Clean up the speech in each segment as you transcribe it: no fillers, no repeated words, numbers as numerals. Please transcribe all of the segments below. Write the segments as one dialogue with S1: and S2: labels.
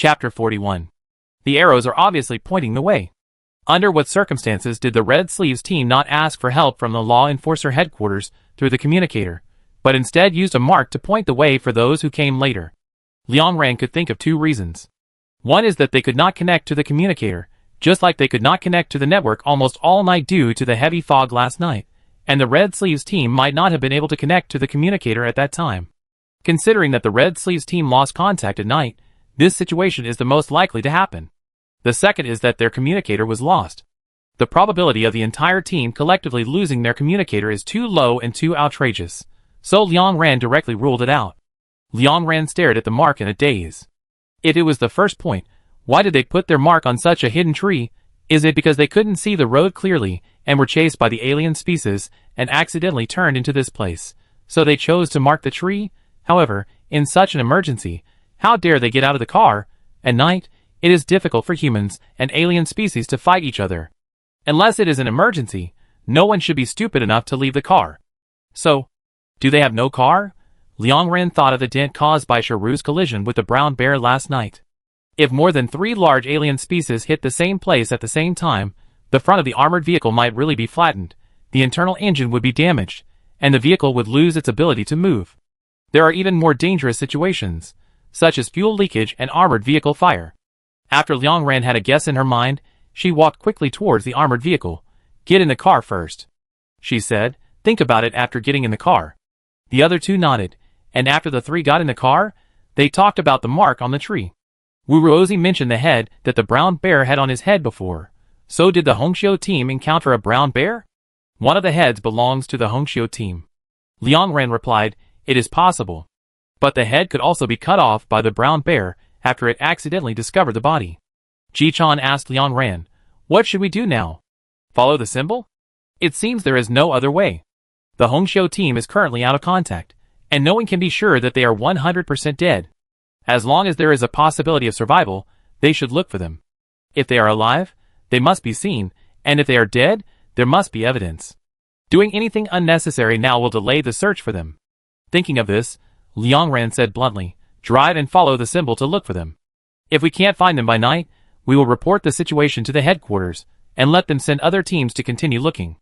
S1: Chapter 41. The arrows are obviously pointing the way. Under what circumstances did the Red Sleeves team not ask for help from the law enforcer headquarters through the communicator, but instead used a mark to point the way for those who came later? Liang Ran could think of two reasons. One is that they could not connect to the communicator, just like they could not connect to the network almost all night due to the heavy fog last night, and the Red Sleeves team might not have been able to connect to the communicator at that time. Considering that the Red Sleeves team lost contact at night, this situation is the most likely to happen. The second is that their communicator was lost. The probability of the entire team collectively losing their communicator is too low and too outrageous, so Liang Ran directly ruled it out. Liang Ran stared at the mark in a daze. If it was the first point, why did they put their mark on such a hidden tree? Is it because they couldn't see the road clearly and were chased by the alien species and accidentally turned into this place, so they chose to mark the tree? However, in such an emergency, how dare they get out of the car? At night, it is difficult for humans and alien species to fight each other. Unless it is an emergency, no one should be stupid enough to leave the car. So, do they have no car? Liang Ran thought of the dent caused by Sharu's collision with the brown bear last night. If more than 3 large alien species hit the same place at the same time, the front of the armored vehicle might really be flattened, the internal engine would be damaged, and the vehicle would lose its ability to move. There are even more dangerous situations, such as fuel leakage and armored vehicle fire. After Liang Ran had a guess in her mind, she walked quickly towards the armored vehicle. "Get in the car first," she said. "Think about it after getting in the car." The other two nodded, and after the three got in the car, they talked about the mark on the tree. Wu Ruozi mentioned the head that the brown bear had on his head before. So did the Hongxiu team encounter a brown bear? One of the heads belongs to the Hongxiu team. Liang Ran replied, "It is possible. But the head could also be cut off by the brown bear after it accidentally discovered the body." Ji-chan asked Liang Ran, "What should we do now? Follow the symbol? It seems there is no other way. The Hongxiu team is currently out of contact, and no one can be sure that they are 100% dead. As long as there is a possibility of survival, they should look for them. If they are alive, they must be seen, and if they are dead, there must be evidence. Doing anything unnecessary now will delay the search for them." Thinking of this, Liang Ran said bluntly, "Drive and follow the symbol to look for them. If we can't find them by night, we will report the situation to the headquarters, and let them send other teams to continue looking.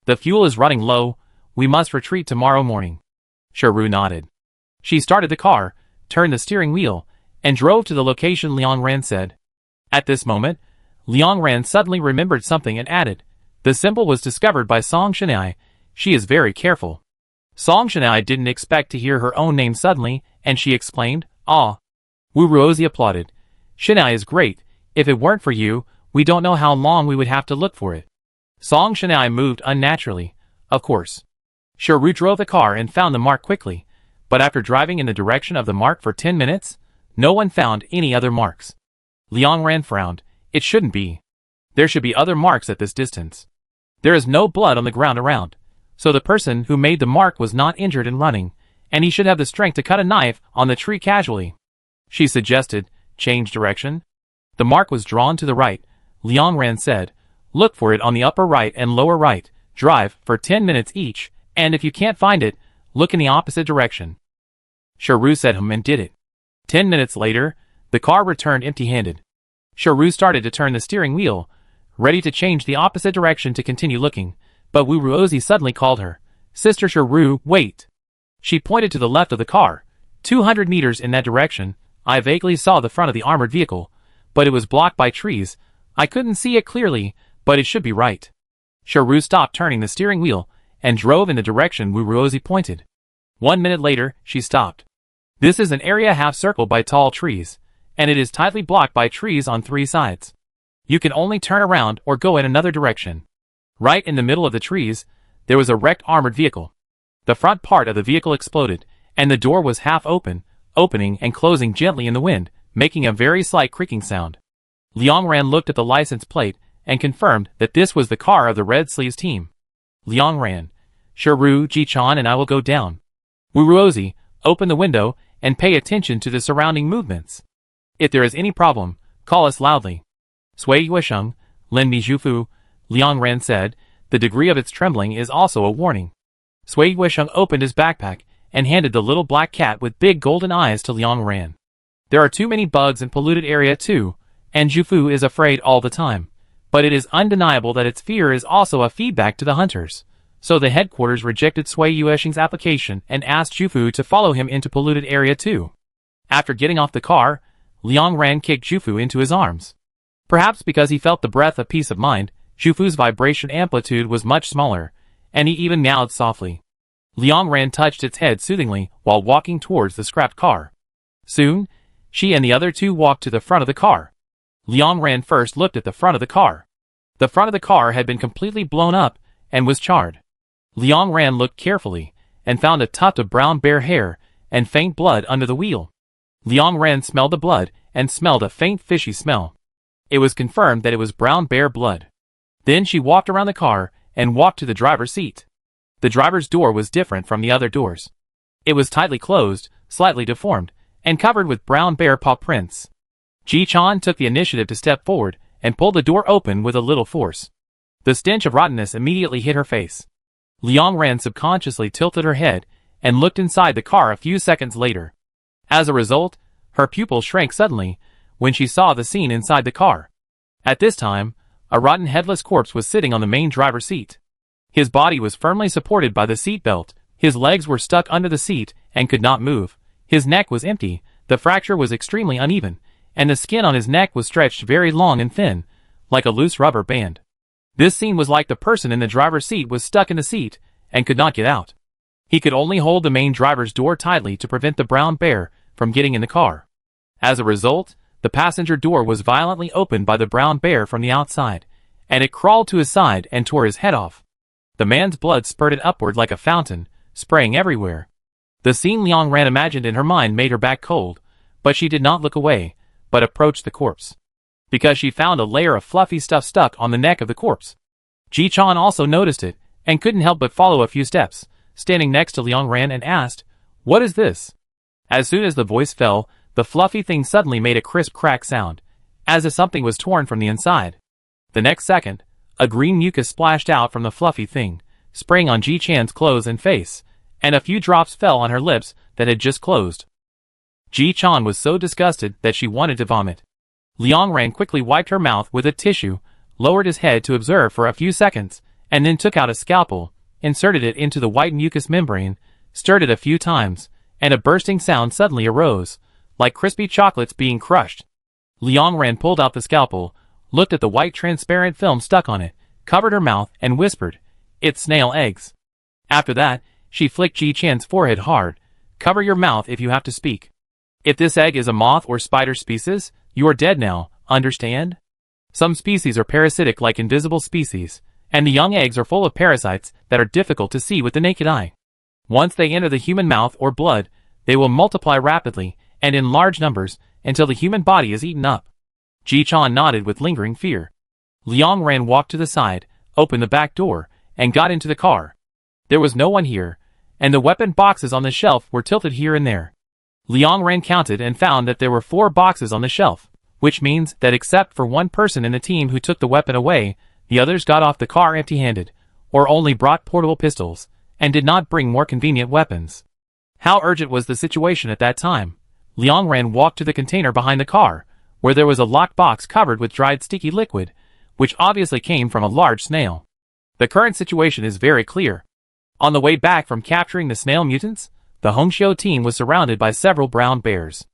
S1: The fuel is running low, we must retreat tomorrow morning." Sharu nodded. She started the car, turned the steering wheel, and drove to the location Liang Ran said. At this moment, Liang Ran suddenly remembered something and added, "The symbol was discovered by Song Shenai. She is very careful." Song Shenai didn't expect to hear her own name suddenly, and she exclaimed, "Ah." Wu Ruozi applauded. "Shenai is great. If it weren't for you, we don't know how long we would have to look for it." Song Shenai moved unnaturally, of course. Sharu drove the car and found the mark quickly, but after driving in the direction of the mark for 10 minutes, no one found any other marks. Liang Ran frowned. It shouldn't be. There should be other marks at this distance. There is no blood on the ground around, so the person who made the mark was not injured in running, and he should have the strength to cut a knife on the tree casually. She suggested, "Change direction." The mark was drawn to the right. Liang Ran said, "Look for it on the upper right and lower right. Drive for 10 minutes each, and if you can't find it, look in the opposite direction." Sharu said and did it. 10 minutes later, the car returned empty-handed. Sharu started to turn the steering wheel, ready to change the opposite direction to continue looking, but Wu Ruozi suddenly called her. "Sister Sharu, wait." She pointed to the left of the car. 200 meters in that direction, I vaguely saw the front of the armored vehicle, but it was blocked by trees. I couldn't see it clearly, but it should be right. Sharu stopped turning the steering wheel, and drove in the direction Wu Ruozi pointed. 1 minute later, she stopped. This is an area half circled by tall trees, and it is tightly blocked by trees on 3 sides. You can only turn around or go in another direction. Right in the middle of the trees, there was a wrecked armored vehicle. The front part of the vehicle exploded, and the door was half open, opening and closing gently in the wind, making a very slight creaking sound. Liang Ran looked at the license plate and confirmed that this was the car of the Red Sleeves team. Liang Ran, "Sharu, Ji-chan and I will go down. Wu Ruozi, open the window and pay attention to the surrounding movements. If there is any problem, call us loudly." "Sui Yuesheng, lend me Zhufu," Liang Ran said. The degree of its trembling is also a warning. Sui Yuesheng opened his backpack and handed the little black cat with big golden eyes to Liang Ran. There are too many bugs in polluted area 2, and Jufu is afraid all the time. But it is undeniable that its fear is also a feedback to the hunters. So the headquarters rejected Sui Yuexing's application and asked Jufu to follow him into polluted area 2. After getting off the car, Liang Ran kicked Jufu into his arms. Perhaps because he felt the breath of peace of mind, Jufu's vibration amplitude was much smaller, and he even meowed softly. Liang Ran touched its head soothingly while walking towards the scrapped car. Soon, she and the other two walked to the front of the car. Liang Ran first looked at the front of the car. The front of the car had been completely blown up and was charred. Liang Ran looked carefully and found a tuft of brown bear hair and faint blood under the wheel. Liang Ran smelled the blood and smelled a faint fishy smell. It was confirmed that it was brown bear blood. Then she walked around the car and walked to the driver's seat. The driver's door was different from the other doors. It was tightly closed, slightly deformed, and covered with brown bear paw prints. Ji-chan took the initiative to step forward and pulled the door open with a little force. The stench of rottenness immediately hit her face. Liang Ran subconsciously tilted her head and looked inside the car a few seconds later. As a result, her pupils shrank suddenly when she saw the scene inside the car. At this time, a rotten headless corpse was sitting on the main driver's seat. His body was firmly supported by the seat belt, his legs were stuck under the seat and could not move, his neck was empty, the fracture was extremely uneven, and the skin on his neck was stretched very long and thin, like a loose rubber band. This scene was like the person in the driver's seat was stuck in the seat and could not get out. He could only hold the main driver's door tightly to prevent the brown bear from getting in the car. As a result, the passenger door was violently opened by the brown bear from the outside, and it crawled to his side and tore his head off. The man's blood spurted upward like a fountain, spraying everywhere. The scene Liang Ran imagined in her mind made her back cold, but she did not look away, but approached the corpse. Because she found a layer of fluffy stuff stuck on the neck of the corpse. Ji-chan also noticed it, and couldn't help but follow a few steps, standing next to Liang Ran and asked, "What is this?" As soon as the voice fell, the fluffy thing suddenly made a crisp crack sound, as if something was torn from the inside. The next second, a green mucus splashed out from the fluffy thing, spraying on Ji-chan's clothes and face, and a few drops fell on her lips that had just closed. Ji-chan was so disgusted that she wanted to vomit. Liang Ran quickly wiped her mouth with a tissue, lowered his head to observe for a few seconds, and then took out a scalpel, inserted it into the white mucus membrane, stirred it a few times, and a bursting sound suddenly arose, like crispy chocolates being crushed. Liang Ran pulled out the scalpel, looked at the white transparent film stuck on it, covered her mouth, and whispered, "It's snail eggs." After that, she flicked Ji-chan's forehead hard. "Cover your mouth if you have to speak. If this egg is a moth or spider species, you are dead now, understand? Some species are parasitic like invisible species, and the young eggs are full of parasites that are difficult to see with the naked eye. Once they enter the human mouth or blood, they will multiply rapidly and in large numbers until the human body is eaten up." Ji-chan nodded with lingering fear. Liang Ran walked to the side, opened the back door, and got into the car. There was no one here, and the weapon boxes on the shelf were tilted here and there. Liang Ran counted and found that there were 4 boxes on the shelf, which means that except for one person in the team who took the weapon away, the others got off the car empty-handed, or only brought portable pistols, and did not bring more convenient weapons. How urgent was the situation at that time? Liang Ran walked to the container behind the car, where there was a locked box covered with dried sticky liquid, which obviously came from a large snail. The current situation is very clear. On the way back from capturing the snail mutants, the Hongxiu team was surrounded by several brown bears.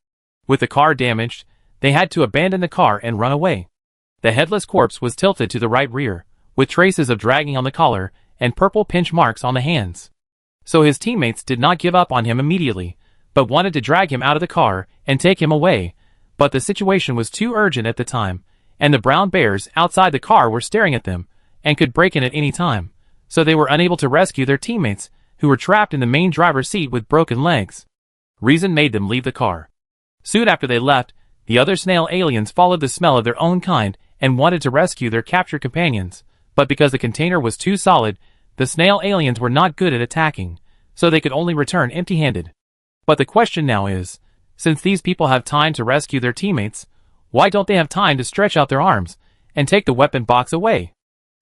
S1: With the car damaged, they had to abandon the car and run away. The headless corpse was tilted to the right rear, with traces of dragging on the collar and purple pinch marks on the hands. So his teammates did not give up on him immediately, but wanted to drag him out of the car and take him away, but the situation was too urgent at the time, and the brown bears outside the car were staring at them, and could break in at any time, so they were unable to rescue their teammates, who were trapped in the main driver's seat with broken legs. Reason made them leave the car. Soon after they left, the other snail aliens followed the smell of their own kind and wanted to rescue their captured companions, but because the container was too solid, the snail aliens were not good at attacking, so they could only return empty-handed. But the question now is, since these people have time to rescue their teammates, why don't they have time to stretch out their arms and take the weapon box away?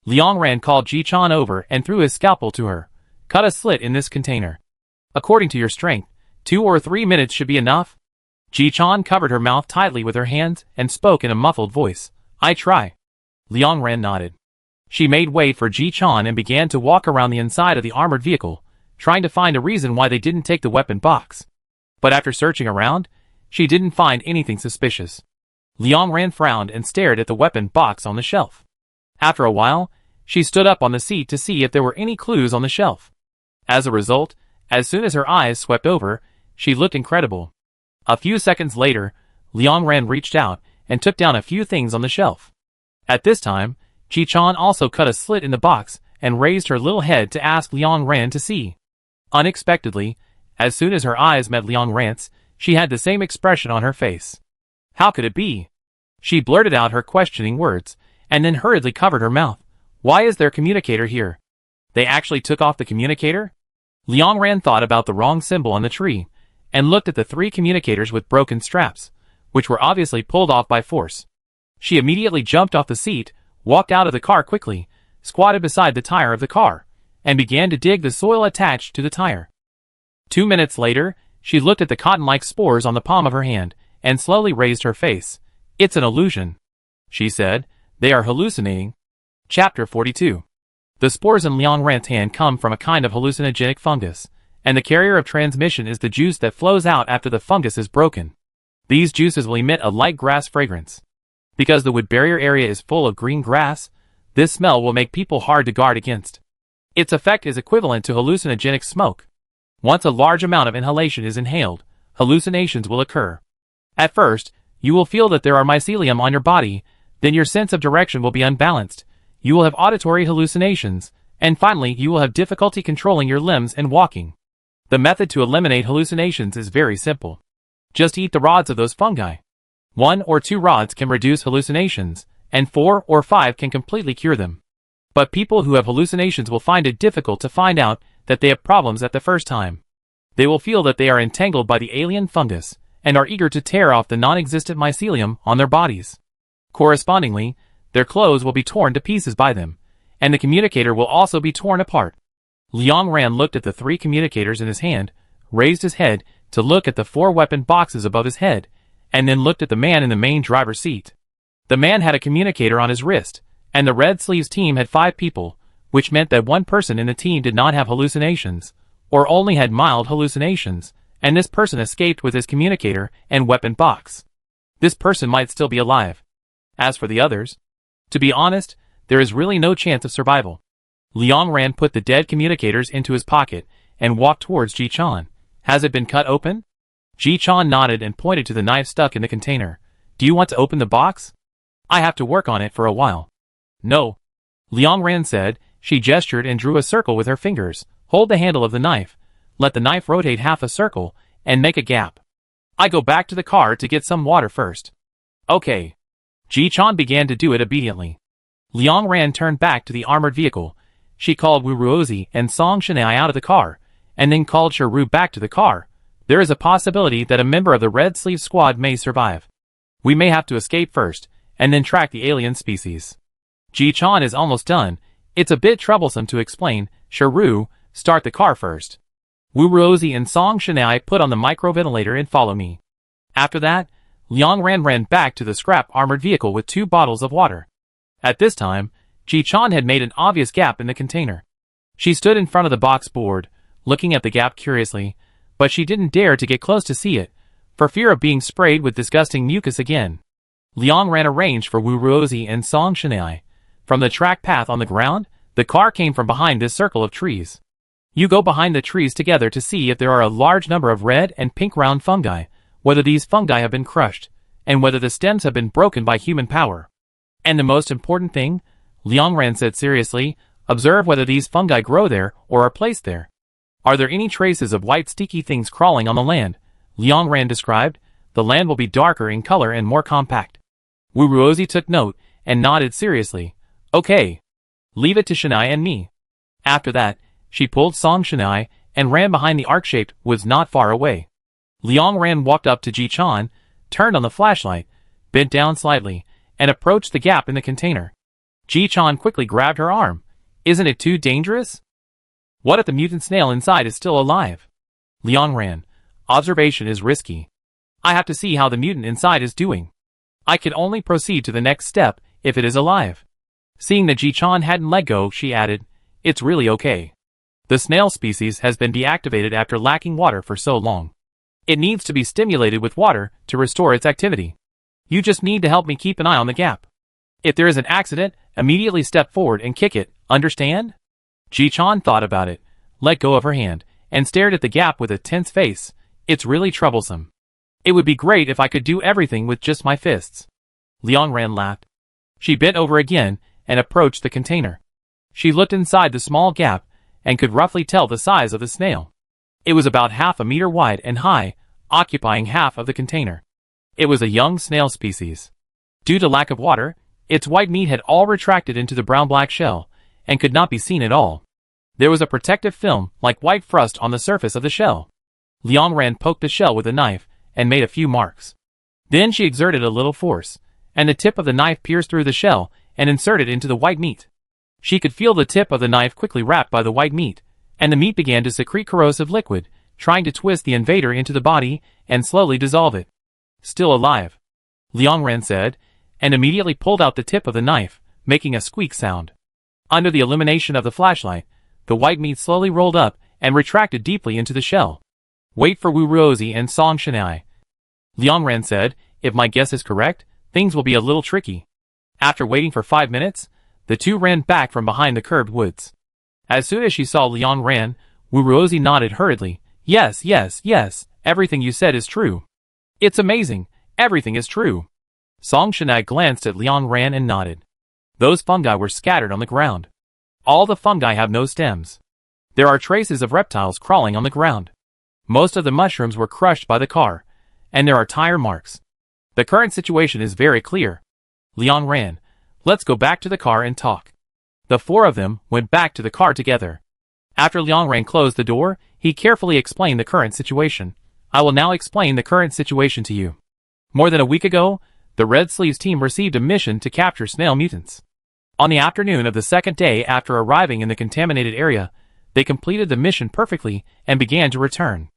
S1: Liang Ran called Ji-chan over and threw his scalpel to her. "Cut a slit in this container. According to your strength, 2 or 3 minutes should be enough." Ji-chan covered her mouth tightly with her hands and spoke in a muffled voice. I try. Liang Ran nodded. She made way for Ji-chan and began to walk around the inside of the armored vehicle, trying to find a reason why they didn't take the weapon box. But after searching around, she didn't find anything suspicious. Liang Ran frowned and stared at the weapon box on the shelf. After a while, she stood up on the seat to see if there were any clues on the shelf. As a result, as soon as her eyes swept over, she looked incredible. A few seconds later, Liang Ran reached out and took down a few things on the shelf. At this time, Ji-chan also cut a slit in the box and raised her little head to ask Liang Ran to see. Unexpectedly, as soon as her eyes met Liang Ran's, she had the same expression on her face. How could it be? She blurted out her questioning words, and then hurriedly covered her mouth. Why is their communicator here? They actually took off the communicator? Liang Ran thought about the wrong symbol on the tree, and looked at the 3 communicators with broken straps, which were obviously pulled off by force. She immediately jumped off the seat, walked out of the car quickly, squatted beside the tire of the car, and began to dig the soil attached to the tire. 2 minutes later, she looked at the cotton-like spores on the palm of her hand, and slowly raised her face. It's an illusion, she said. They are hallucinating. Chapter 42. The spores in Liang Ran's hand come from a kind of hallucinogenic fungus, and the carrier of transmission is the juice that flows out after the fungus is broken. These juices will emit a light grass fragrance. Because the wood barrier area is full of green grass, this smell will make people hard to guard against. Its effect is equivalent to hallucinogenic smoke. Once a large amount of inhalation is inhaled, hallucinations will occur. At first, you will feel that there are mycelium on your body, then your sense of direction will be unbalanced, you will have auditory hallucinations, and finally you will have difficulty controlling your limbs and walking. The method to eliminate hallucinations is very simple. Just eat the rods of those fungi. 1 or 2 rods can reduce hallucinations, and 4 or 5 can completely cure them. But people who have hallucinations will find it difficult to find out that they have problems at the first time. They will feel that they are entangled by the alien fungus, and are eager to tear off the non-existent mycelium on their bodies. Correspondingly, their clothes will be torn to pieces by them, and the communicator will also be torn apart. Liang Ran looked at the 3 communicators in his hand, raised his head to look at the 4 weapon boxes above his head, and then looked at the man in the main driver's seat. The man had a communicator on his wrist, and the Red Sleeves team had 5 people, which meant that one person in the team did not have hallucinations, or only had mild hallucinations, and this person escaped with his communicator and weapon box. This person might still be alive. As for the others, to be honest, there is really no chance of survival. Liang Ran put the dead communicators into his pocket and walked towards Ji-chan. Has it been cut open? Ji-chan nodded and pointed to the knife stuck in the container. Do you want to open the box? I have to work on it for a while. No. Liang Ran said. She gestured and drew a circle with her fingers. Hold the handle of the knife. Let the knife rotate half a circle, and make a gap. I go back to the car to get some water first. Okay. Ji-chan began to do it obediently. Liang Ran turned back to the armored vehicle. She called Wu Ruozi and Song Shanai out of the car, and then called Shiru back to the car. There is a possibility that a member of the Red Sleeve squad may survive. We may have to escape first, and then track the alien species. Ji-chan is almost done. It's a bit troublesome to explain. Shiru, start the car first. Wu Ruozi and Song Shanai put on the microventilator and follow me. After that, Liang Ran ran back to the scrap armored vehicle with 2 bottles of water. At this time, Ji-chan had made an obvious gap in the container. She stood in front of the box board, looking at the gap curiously, but she didn't dare to get close to see it, for fear of being sprayed with disgusting mucus again. Liang Ran arranged for Wu Ruozi and Song Shanai. From the track path on the ground, the car came from behind this circle of trees. You go behind the trees together to see if there are a large number of red and pink round fungi, whether these fungi have been crushed, and whether the stems have been broken by human power. And the most important thing, Liang Ran said seriously, observe whether these fungi grow there or are placed there. Are there any traces of white sticky things crawling on the land? Liang Ran described. The land will be darker in color and more compact. Wu Ruozi took note and nodded seriously. Okay. Leave it to Shanai and me. After that, she pulled Song Shanai and ran behind the arc-shaped woods not far away. Liang Ran walked up to Ji-chan, turned on the flashlight, bent down slightly, and approached the gap in the container. Ji-chan quickly grabbed her arm. Isn't it too dangerous? What if the mutant snail inside is still alive? Liang Ran. Observation is risky. I have to see how the mutant inside is doing. I can only proceed to the next step if it is alive. Seeing that Ji-chan hadn't let go, she added, "It's really okay. The snail species has been deactivated after lacking water for so long. It needs to be stimulated with water to restore its activity. You just need to help me keep an eye on the gap. If there is an accident, immediately step forward and kick it, understand?" Ji-chan thought about it, let go of her hand, and stared at the gap with a tense face. "It's really troublesome. It would be great if I could do everything with just my fists." Liang Ran laughed. She bent over again and approached the container. She looked inside the small gap and could roughly tell the size of the snail. It was about half a meter wide and high, occupying half of the container. It was a young snail species. Due to lack of water, its white meat had all retracted into the brown-black shell and could not be seen at all. There was a protective film like white frost on the surface of the shell. Liang Ran poked the shell with a knife and made a few marks. Then she exerted a little force, and the tip of the knife pierced through the shell and inserted into the white meat. She could feel the tip of the knife quickly wrapped by the white meat, and the meat began to secrete corrosive liquid, trying to twist the invader into the body and slowly dissolve it. "Still alive," Liang Ran said, and immediately pulled out the tip of the knife, making a squeak sound. Under the illumination of the flashlight, the white meat slowly rolled up and retracted deeply into the shell. "Wait for Wu Ruozi and Song Shanai," Liang Ran said. "If my guess is correct, things will be a little tricky." After waiting for 5 minutes, the two ran back from behind the curved woods. As soon as she saw Liang Ran, Wu Ruozi nodded hurriedly. Yes, everything you said is true. It's amazing, everything is true." Song Shanai glanced at Liang Ran and nodded. Those fungi were scattered on the ground. All the fungi have no stems. There are traces of reptiles crawling on the ground. Most of the mushrooms were crushed by the car, and there are tire marks. The current situation is very clear. Liang Ran, let's go back to the car and talk. The four of them went back to the car together. After Liang Ran closed the door, he carefully explained the current situation. "I will now explain the current situation to you. More than a week ago, the Red Sleeves team received a mission to capture snail mutants. On the afternoon of the second day after arriving in the contaminated area, they completed the mission perfectly and began to return.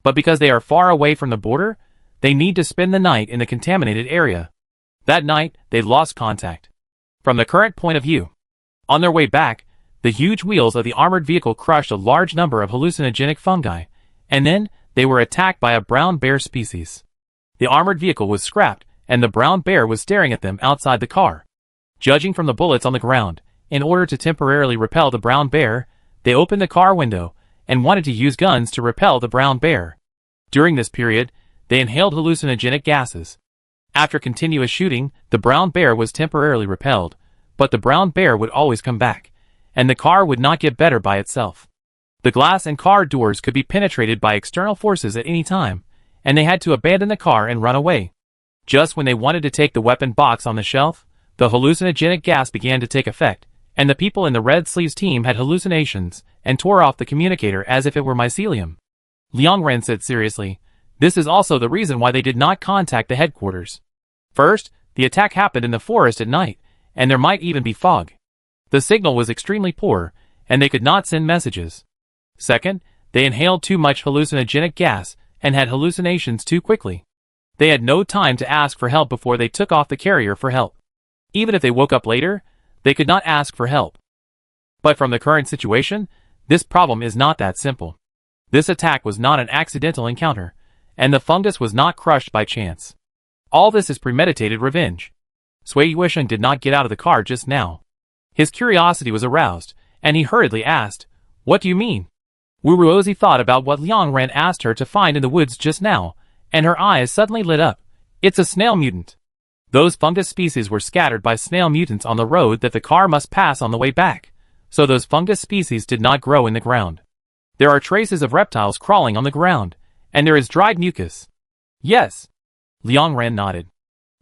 S1: But because they are far away from the border, they need to spend the night in the contaminated area. That night, they lost contact. From the current point of view, on their way back, the huge wheels of the armored vehicle crushed a large number of hallucinogenic fungi, and then they were attacked by a brown bear species. The armored vehicle was scrapped, and the brown bear was staring at them outside the car. Judging from the bullets on the ground, in order to temporarily repel the brown bear, they opened the car window and wanted to use guns to repel the brown bear. During this period, they inhaled hallucinogenic gases. After continuous shooting, the brown bear was temporarily repelled, but the brown bear would always come back, and the car would not get better by itself. The glass and car doors could be penetrated by external forces at any time, and they had to abandon the car and run away. Just when they wanted to take the weapon box on the shelf, the hallucinogenic gas began to take effect, and the people in the Red Sleeves team had hallucinations and tore off the communicator as if it were mycelium. Liang Ran said seriously, "This is also the reason why they did not contact the headquarters. First, the attack happened in the forest at night, and there might even be fog. The signal was extremely poor, and they could not send messages. Second, they inhaled too much hallucinogenic gas and had hallucinations too quickly. They had no time to ask for help before they took off the carrier for help. Even if they woke up later, they could not ask for help. But from the current situation, this problem is not that simple. This attack was not an accidental encounter, and the fungus was not crushed by chance. All this is premeditated revenge." Sui Yuesheng did not get out of the car just now. His curiosity was aroused, and he hurriedly asked, "What do you mean?" Wu Ruozi thought about what Liang Ran asked her to find in the woods just now, and her eyes suddenly lit up. "It's a snail mutant. Those fungus species were scattered by snail mutants on the road that the car must pass on the way back, so those fungus species did not grow in the ground. There are traces of reptiles crawling on the ground, and there is dried mucus." "Yes." Liang Ran nodded.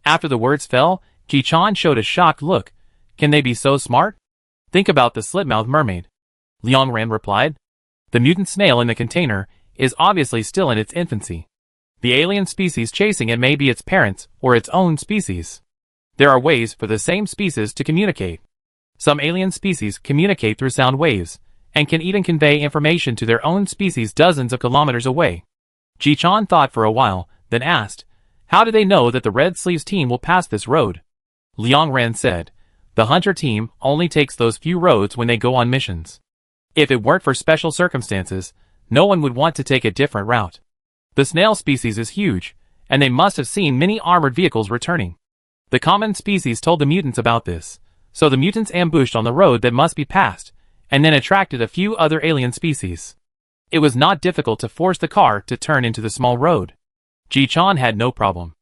S1: After the words fell, Ji-chan showed a shocked look. "Can they be so smart? Think about the slit-mouthed mermaid." Liang Ran replied. "The mutant snail in the container is obviously still in its infancy. The alien species chasing it may be its parents or its own species. There are ways for the same species to communicate. Some alien species communicate through sound waves, and can even convey information to their own species dozens of kilometers away." Ji-chan thought for a while, then asked, How do they know that the Red Sleeves team will pass this road? Liang Ran said, the hunter team only takes those few roads when they go on missions. If it weren't for special circumstances, no one would want to take a different route. The snail species is huge, and they must have seen many armored vehicles returning. The common species told the mutants about this, so the mutants ambushed on the road that must be passed, and then attracted a few other alien species. It was not difficult to force the car to turn into the small road. Ji-chan had no problem.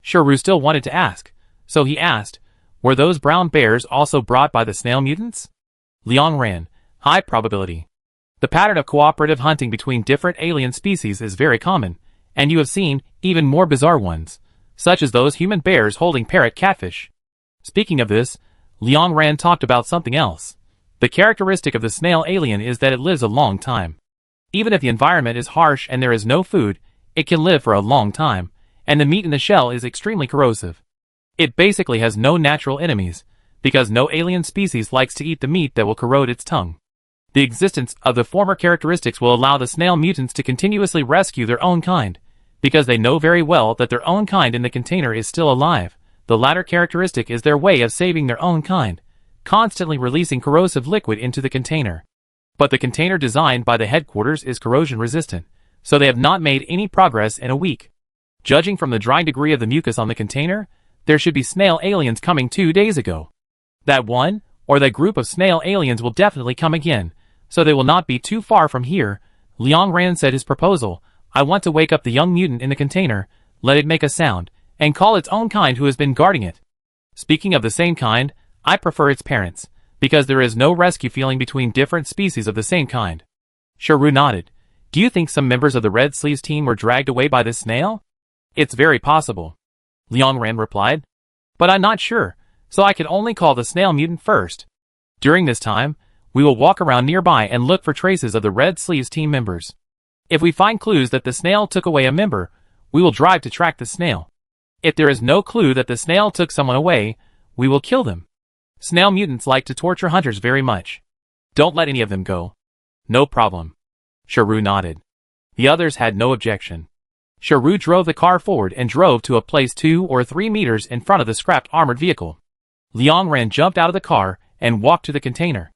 S1: Shiru still wanted to ask, so he asked, were those brown bears also brought by the snail mutants? Liang Ran, high probability. The pattern of cooperative hunting between different alien species is very common, and you have seen even more bizarre ones, such as those human bears holding parrot catfish. Speaking of this, Liang Ran talked about something else. The characteristic of the snail alien is that it lives a long time. Even if the environment is harsh and there is no food, it can live for a long time, and the meat in the shell is extremely corrosive. It basically has no natural enemies, because no alien species likes to eat the meat that will corrode its tongue. The existence of the former characteristics will allow the snail mutants to continuously rescue their own kind, because they know very well that their own kind in the container is still alive. The latter characteristic is their way of saving their own kind, constantly releasing corrosive liquid into the container. But the container designed by the headquarters is corrosion resistant, so they have not made any progress in a week. Judging from the drying degree of the mucus on the container, there should be snail aliens coming 2 days ago. That one, or that group of snail aliens will definitely come again, so they will not be too far from here. Liang Ran said his proposal, I want to wake up the young mutant in the container, let it make a sound, and call its own kind who has been guarding it. Speaking of the same kind, I prefer its parents, because there is no rescue feeling between different species of the same kind. Shiru nodded. Do you think some members of the Red Sleeves team were dragged away by this snail? It's very possible. Liang Ran replied. But I'm not sure, so I can only call the snail mutant first. During this time, we will walk around nearby and look for traces of the Red Sleeves team members. If we find clues that the snail took away a member, we will drive to track the snail. If there is no clue that the snail took someone away, we will kill them. Snail mutants like to torture hunters very much. Don't let any of them go. No problem. Shiru nodded. The others had no objection. Shiru drove the car forward and drove to a place 2 or 3 meters in front of the scrapped armored vehicle. Liang Ran jumped out of the car and walked to the container.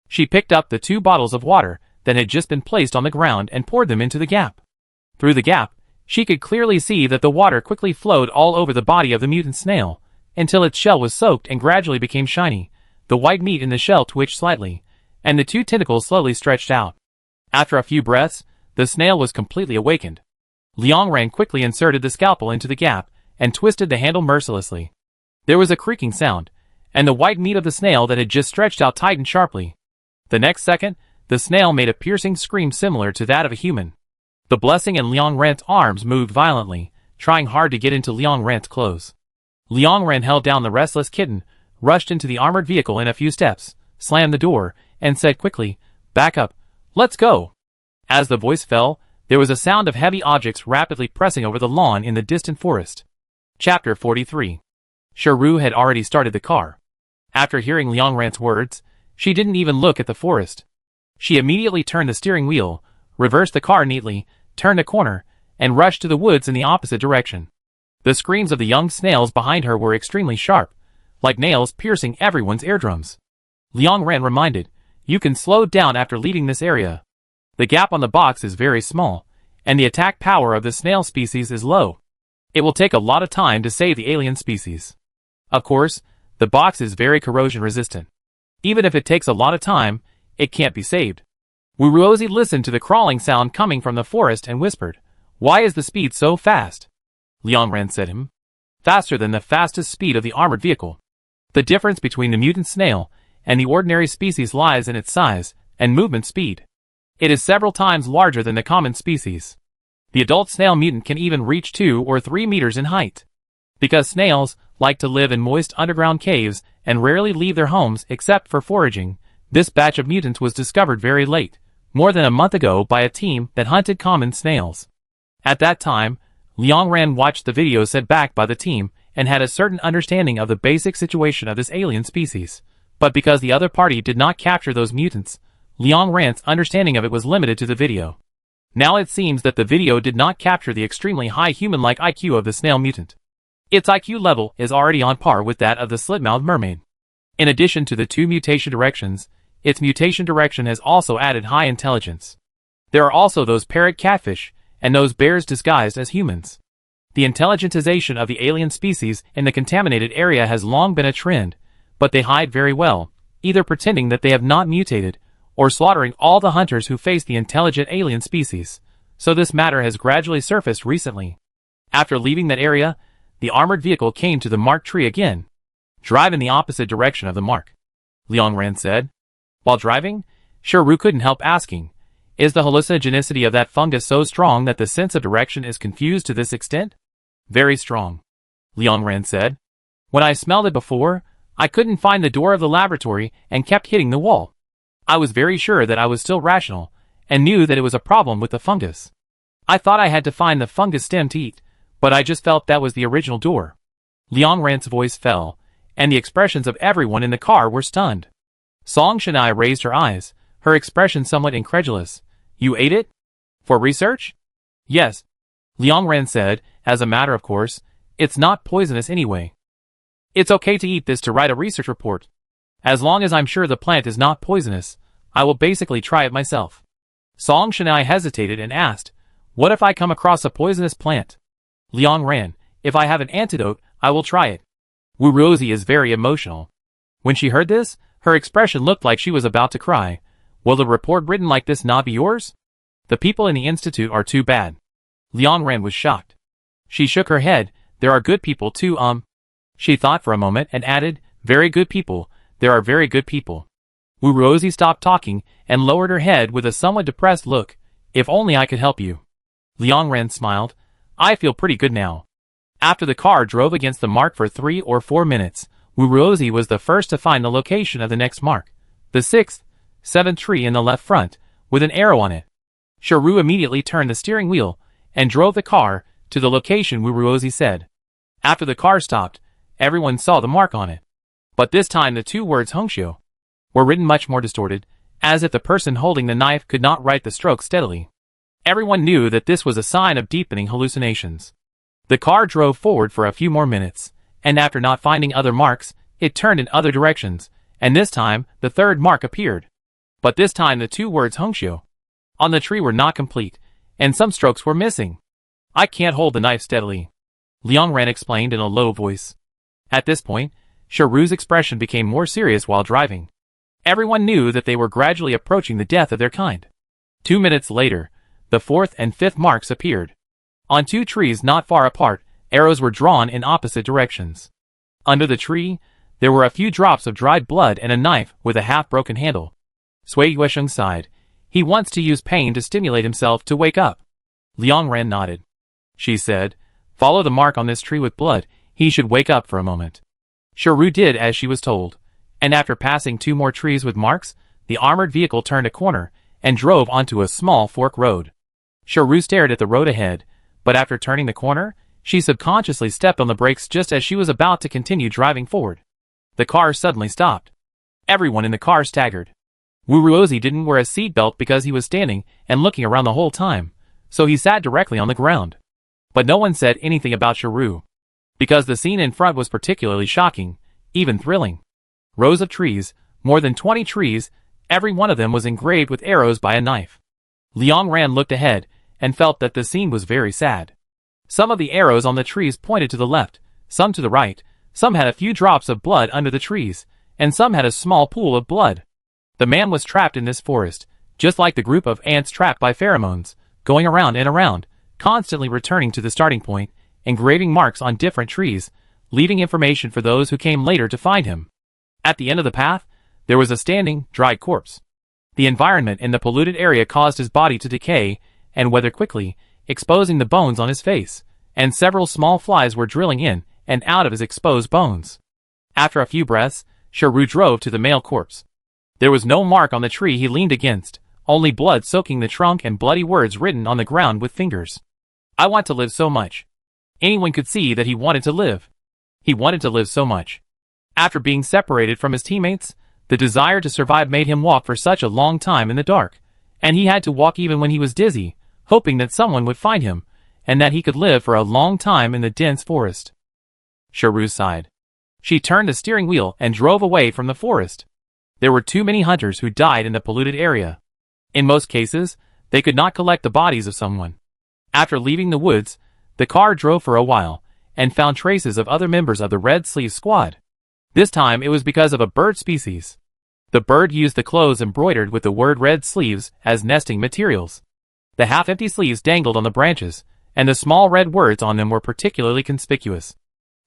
S1: She picked up the 2 bottles of water that had just been placed on the ground and poured them into the gap. Through the gap, she could clearly see that the water quickly flowed all over the body of the mutant snail, until its shell was soaked and gradually became shiny. The white meat in the shell twitched slightly, and the 2 tentacles slowly stretched out. After a few breaths, the snail was completely awakened. Liang Ran quickly inserted the scalpel into the gap and twisted the handle mercilessly. There was a creaking sound, and the white meat of the snail that had just stretched out tightened sharply. The next second, the snail made a piercing scream similar to that of a human. The blessing in Liang Ran's arms moved violently, trying hard to get into Liang Ran's clothes. Liang Ran held down the restless kitten, rushed into the armored vehicle in a few steps, slammed the door, and said quickly, "Back up. Let's go." As the voice fell, there was a sound of heavy objects rapidly pressing over the lawn in the distant forest. Chapter 43. Shiru had already started the car. After hearing Liang Ran's words, she didn't even look at the forest. She immediately turned the steering wheel, reversed the car neatly, turned a corner, and rushed to the woods in the opposite direction. The screams of the young snails behind her were extremely sharp, like nails piercing everyone's eardrums. Liang Ran reminded, "You can slow down after leaving this area. The gap on the box is very small, and the attack power of the snail species is low. It will take a lot of time to save the alien species. Of course, the box is very corrosion resistant. Even if it takes a lot of time, it can't be saved." Wuruozi listened to the crawling sound coming from the forest and whispered, "Why is the speed so fast?" Liang Ran said him. "Faster than the fastest speed of the armored vehicle. The difference between the mutant snail and the ordinary species lies in its size and movement speed. It is several times larger than the common species. The adult snail mutant can even reach 2 or 3 meters in height. Because snails like to live in moist underground caves and rarely leave their homes except for foraging, this batch of mutants was discovered very late, more than a month ago, by a team that hunted common snails. At that time, Liang Ran watched the video sent back by the team and had a certain understanding of the basic situation of this alien species. But because the other party did not capture those mutants, Liang Ran's understanding of it was limited to the video. Now it seems that the video did not capture the extremely high human-like IQ of the snail mutant. Its IQ level is already on par with that of the slit-mouthed mermaid. In addition to the two mutation directions, its mutation direction has also added high intelligence. There are also those parrot catfish, and those bears disguised as humans. The intelligentization of the alien species in the contaminated area has long been a trend, but they hide very well, either pretending that they have not mutated, or slaughtering all the hunters who face the intelligent alien species, so this matter has gradually surfaced recently. After leaving that area, the armored vehicle came to the marked tree again. Drive in the opposite direction of the mark, Liang Ran said. While driving, Shiru couldn't help asking, is the hallucinogenicity of that fungus so strong that the sense of direction is confused to this extent? Very strong, Liang Ran said. When I smelled it before, I couldn't find the door of the laboratory and kept hitting the wall. I was very sure that I was still rational, and knew that it was a problem with the fungus. I thought I had to find the fungus stem to eat, but I just felt that was the original door. Liang Ran's voice fell, and the expressions of everyone in the car were stunned. Song Shanai raised her eyes, her expression somewhat incredulous. You ate it? For research? Yes, Liang Ran said, as a matter of course, it's not poisonous anyway. It's okay to eat this to write a research report. As long as I'm sure the plant is not poisonous, I will basically try it myself. Song Shanai hesitated and asked, what if I come across a poisonous plant? Liang Ran, if I have an antidote, I will try it. Wu Rosie is very emotional. When she heard this, her expression looked like she was about to cry. Will the report written like this not be yours? The people in the institute are too bad. Liang Ran was shocked. She shook her head. There are good people too, She thought for a moment and added, very good people, there are very good people. Wu Rosie stopped talking and lowered her head with a somewhat depressed look. If only I could help you. Liang Ran smiled. I feel pretty good now. After the car drove against the mark for 3 or 4 minutes, Wu Rosie was the first to find the location of the next mark. The 6th, 7th tree in the left front, with an arrow on it. Shiru immediately turned the steering wheel and drove the car to the location Wu Rosie said. After the car stopped, everyone saw the mark on it. But this time the two words Hongxiu were written much more distorted, as if the person holding the knife could not write the stroke steadily. Everyone knew that this was a sign of deepening hallucinations. The car drove forward for a few more minutes, and after not finding other marks, it turned in other directions, and this time the third mark appeared. But this time the two words Hongxiu on the tree were not complete, and some strokes were missing. I can't hold the knife steadily, Liang Ran explained in a low voice. At this point, Shiru's expression became more serious while driving. Everyone knew that they were gradually approaching the death of their kind. 2 minutes later, the 4th and 5th marks appeared. On 2 trees not far apart, arrows were drawn in opposite directions. Under the tree, there were a few drops of dried blood and a knife with a half-broken handle. Sui Yuesheng sighed. He wants to use pain to stimulate himself to wake up. Liang Ran nodded. She said, follow the mark on this tree with blood, he should wake up for a moment. Shiru did as she was told, and after passing 2 more trees with marks, the armored vehicle turned a corner and drove onto a small fork road. Shiru stared at the road ahead, but after turning the corner, she subconsciously stepped on the brakes just as she was about to continue driving forward. The car suddenly stopped. Everyone in the car staggered. Wu Rosie didn't wear a seatbelt because he was standing and looking around the whole time, so he sat directly on the ground. But no one said anything about Shiru, because the scene in front was particularly shocking, even thrilling. Rows of trees, more than 20 trees, every one of them was engraved with arrows by a knife. Liang Ran looked ahead and felt that the scene was very sad. Some of the arrows on the trees pointed to the left, some to the right, some had a few drops of blood under the trees, and some had a small pool of blood. The man was trapped in this forest, just like the group of ants trapped by pheromones, going around and around, constantly returning to the starting point, engraving marks on different trees, leaving information for those who came later to find him. At the end of the path, there was a standing, dry corpse. The environment in the polluted area caused his body to decay and wither quickly, exposing the bones on his face, and several small flies were drilling in and out of his exposed bones. After a few breaths, Shiru drove to the male corpse. There was no mark on the tree he leaned against, only blood soaking the trunk and bloody words written on the ground with fingers. I want to live so much. Anyone could see that he wanted to live. He wanted to live so much. After being separated from his teammates, the desire to survive made him walk for such a long time in the dark, and he had to walk even when he was dizzy, hoping that someone would find him, and that he could live for a long time in the dense forest. Sharu sighed. She turned the steering wheel and drove away from the forest. There were too many hunters who died in the polluted area. In most cases, they could not collect the bodies of someone. After leaving the woods, the car drove for a while, and found traces of other members of the Red Sleeve Squad. This time it was because of a bird species. The bird used the clothes embroidered with the word Red Sleeves as nesting materials. The half-empty sleeves dangled on the branches, and the small red words on them were particularly conspicuous.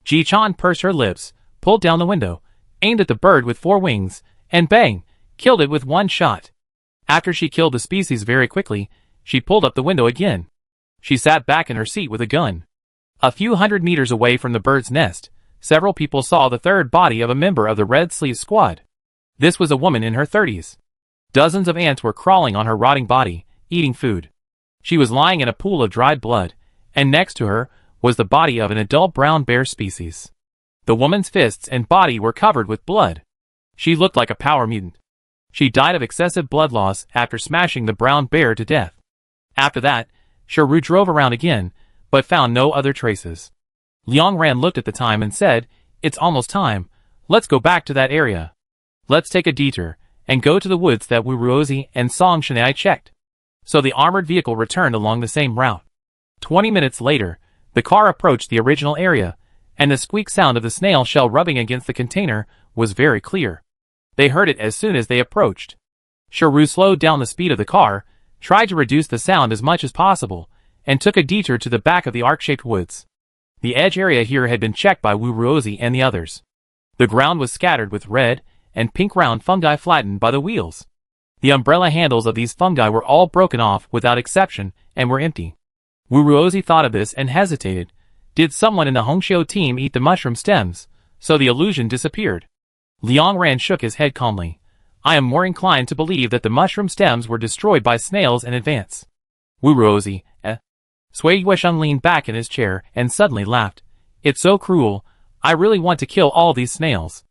S1: Ji-chan pursed her lips, pulled down the window, aimed at the bird with 4 wings, and bang, killed it with one shot. After she killed the species very quickly, she pulled up the window again. She sat back in her seat with a gun. A few hundred meters away from the bird's nest, several people saw the third body of a member of the Red Sleeve Squad. This was a woman in her 30s. Dozens of ants were crawling on her rotting body, eating food. She was lying in a pool of dried blood, and next to her was the body of an adult brown bear species. The woman's fists and body were covered with blood. She looked like a power mutant. She died of excessive blood loss after smashing the brown bear to death. After that, Sharu drove around again, but found no other traces. Liang Ran looked at the time and said, "It's almost time. Let's go back to that area. Let's take a detour, and go to the woods that Wu Ruozi and Song Shanai checked." So the armored vehicle returned along the same route. 20 minutes later, the car approached the original area, and the squeak sound of the snail shell rubbing against the container was very clear. They heard it as soon as they approached. Sharu slowed down the speed of the car, tried to reduce the sound as much as possible, and took a detour to the back of the arc-shaped woods. The edge area here had been checked by Wu Ruozi and the others. The ground was scattered with red and pink round fungi flattened by the wheels. The umbrella handles of these fungi were all broken off without exception and were empty. Wu Ruozi thought of this and hesitated. Did someone in the Hongxiu team eat the mushroom stems, so the illusion disappeared? Liang Ran shook his head calmly. I am more inclined to believe that the mushroom stems were destroyed by snails in advance. Wu Ruozi, Sui Yuesheng leaned back in his chair and suddenly laughed. It's so cruel. I really want to kill all these snails.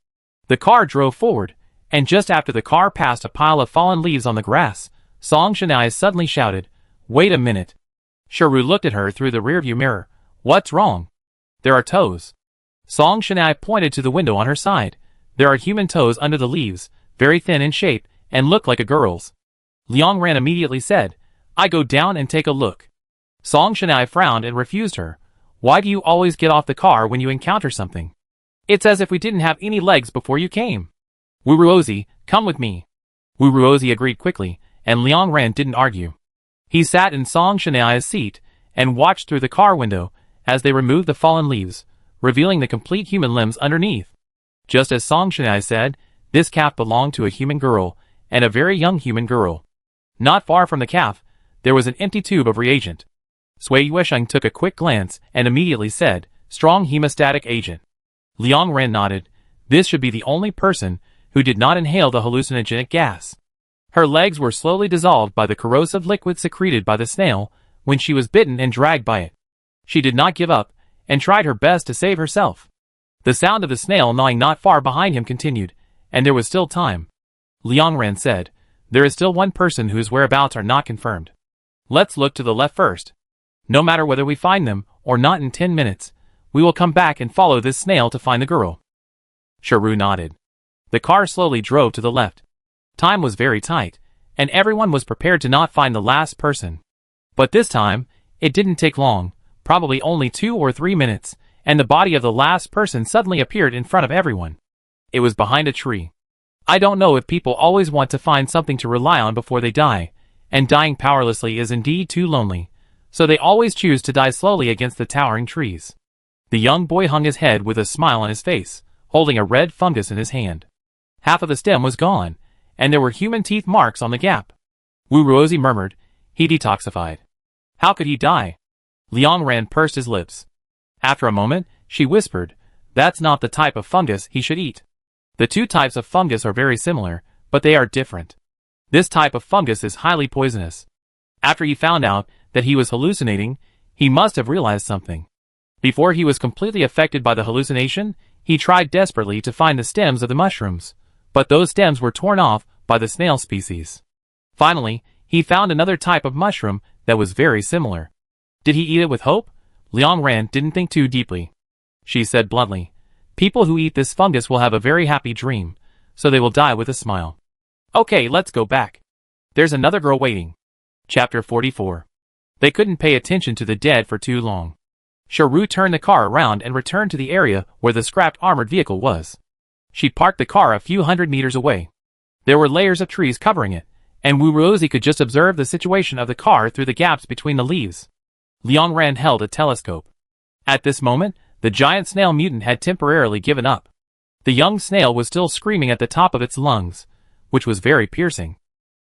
S1: The car drove forward, and just after the car passed a pile of fallen leaves on the grass, Song Shanai suddenly shouted, "Wait a minute." Sharu looked at her through the rearview mirror. What's wrong? There are toes. Song Shanai pointed to the window on her side. There are human toes under the leaves, very thin in shape, and look like a girl's. Liang Ran immediately said, I go down and take a look. Song Shanai frowned and refused her. Why do you always get off the car when you encounter something? It's as if we didn't have any legs before you came. Wu Ruozi, come with me. Wu Ruozi agreed quickly, and Liang Ran didn't argue. He sat in Song Shanai's seat and watched through the car window as they removed the fallen leaves, revealing the complete human limbs underneath. Just as Song Shanai said, this calf belonged to a human girl, and a very young human girl. Not far from the calf, there was an empty tube of reagent. Sui Yuesheng took a quick glance and immediately said, strong hemostatic agent. Liang Ran nodded. This should be the only person who did not inhale the hallucinogenic gas. Her legs were slowly dissolved by the corrosive liquid secreted by the snail when she was bitten and dragged by it. She did not give up, and tried her best to save herself. The sound of the snail gnawing not far behind him continued, and there was still time. Liang Ran said, there is still one person whose whereabouts are not confirmed. Let's look to the left first. No matter whether we find them or not in 10 minutes, we will come back and follow this snail to find the girl. Sharu nodded. The car slowly drove to the left. Time was very tight, and everyone was prepared to not find the last person. But this time, it didn't take long, probably only 2 or 3 minutes, and the body of the last person suddenly appeared in front of everyone. It was behind a tree. I don't know if people always want to find something to rely on before they die, and dying powerlessly is indeed too lonely, so they always choose to die slowly against the towering trees. The young boy hung his head with a smile on his face, holding a red fungus in his hand. Half of the stem was gone, and there were human teeth marks on the gap. Wu Ruozi murmured, he detoxified. How could he die? Liang Ran pursed his lips. After a moment, she whispered, that's not the type of fungus he should eat. The two types of fungus are very similar, but they are different. This type of fungus is highly poisonous. After he found out that he was hallucinating, he must have realized something. Before he was completely affected by the hallucination, he tried desperately to find the stems of the mushrooms, but those stems were torn off by the snail species. Finally, he found another type of mushroom that was very similar. Did he eat it with hope? Liang Ran didn't think too deeply. She said bluntly, "People who eat this fungus will have a very happy dream, so they will die with a smile. Okay, let's go back. There's another girl waiting." Chapter 44. They couldn't pay attention to the dead for too long. Sharu turned the car around and returned to the area where the scrapped armored vehicle was. She parked the car a few hundred meters away. There were layers of trees covering it, and Wu Rosie could just observe the situation of the car through the gaps between the leaves. Liang Ran held a telescope. At this moment, the giant snail mutant had temporarily given up. The young snail was still screaming at the top of its lungs, which was very piercing.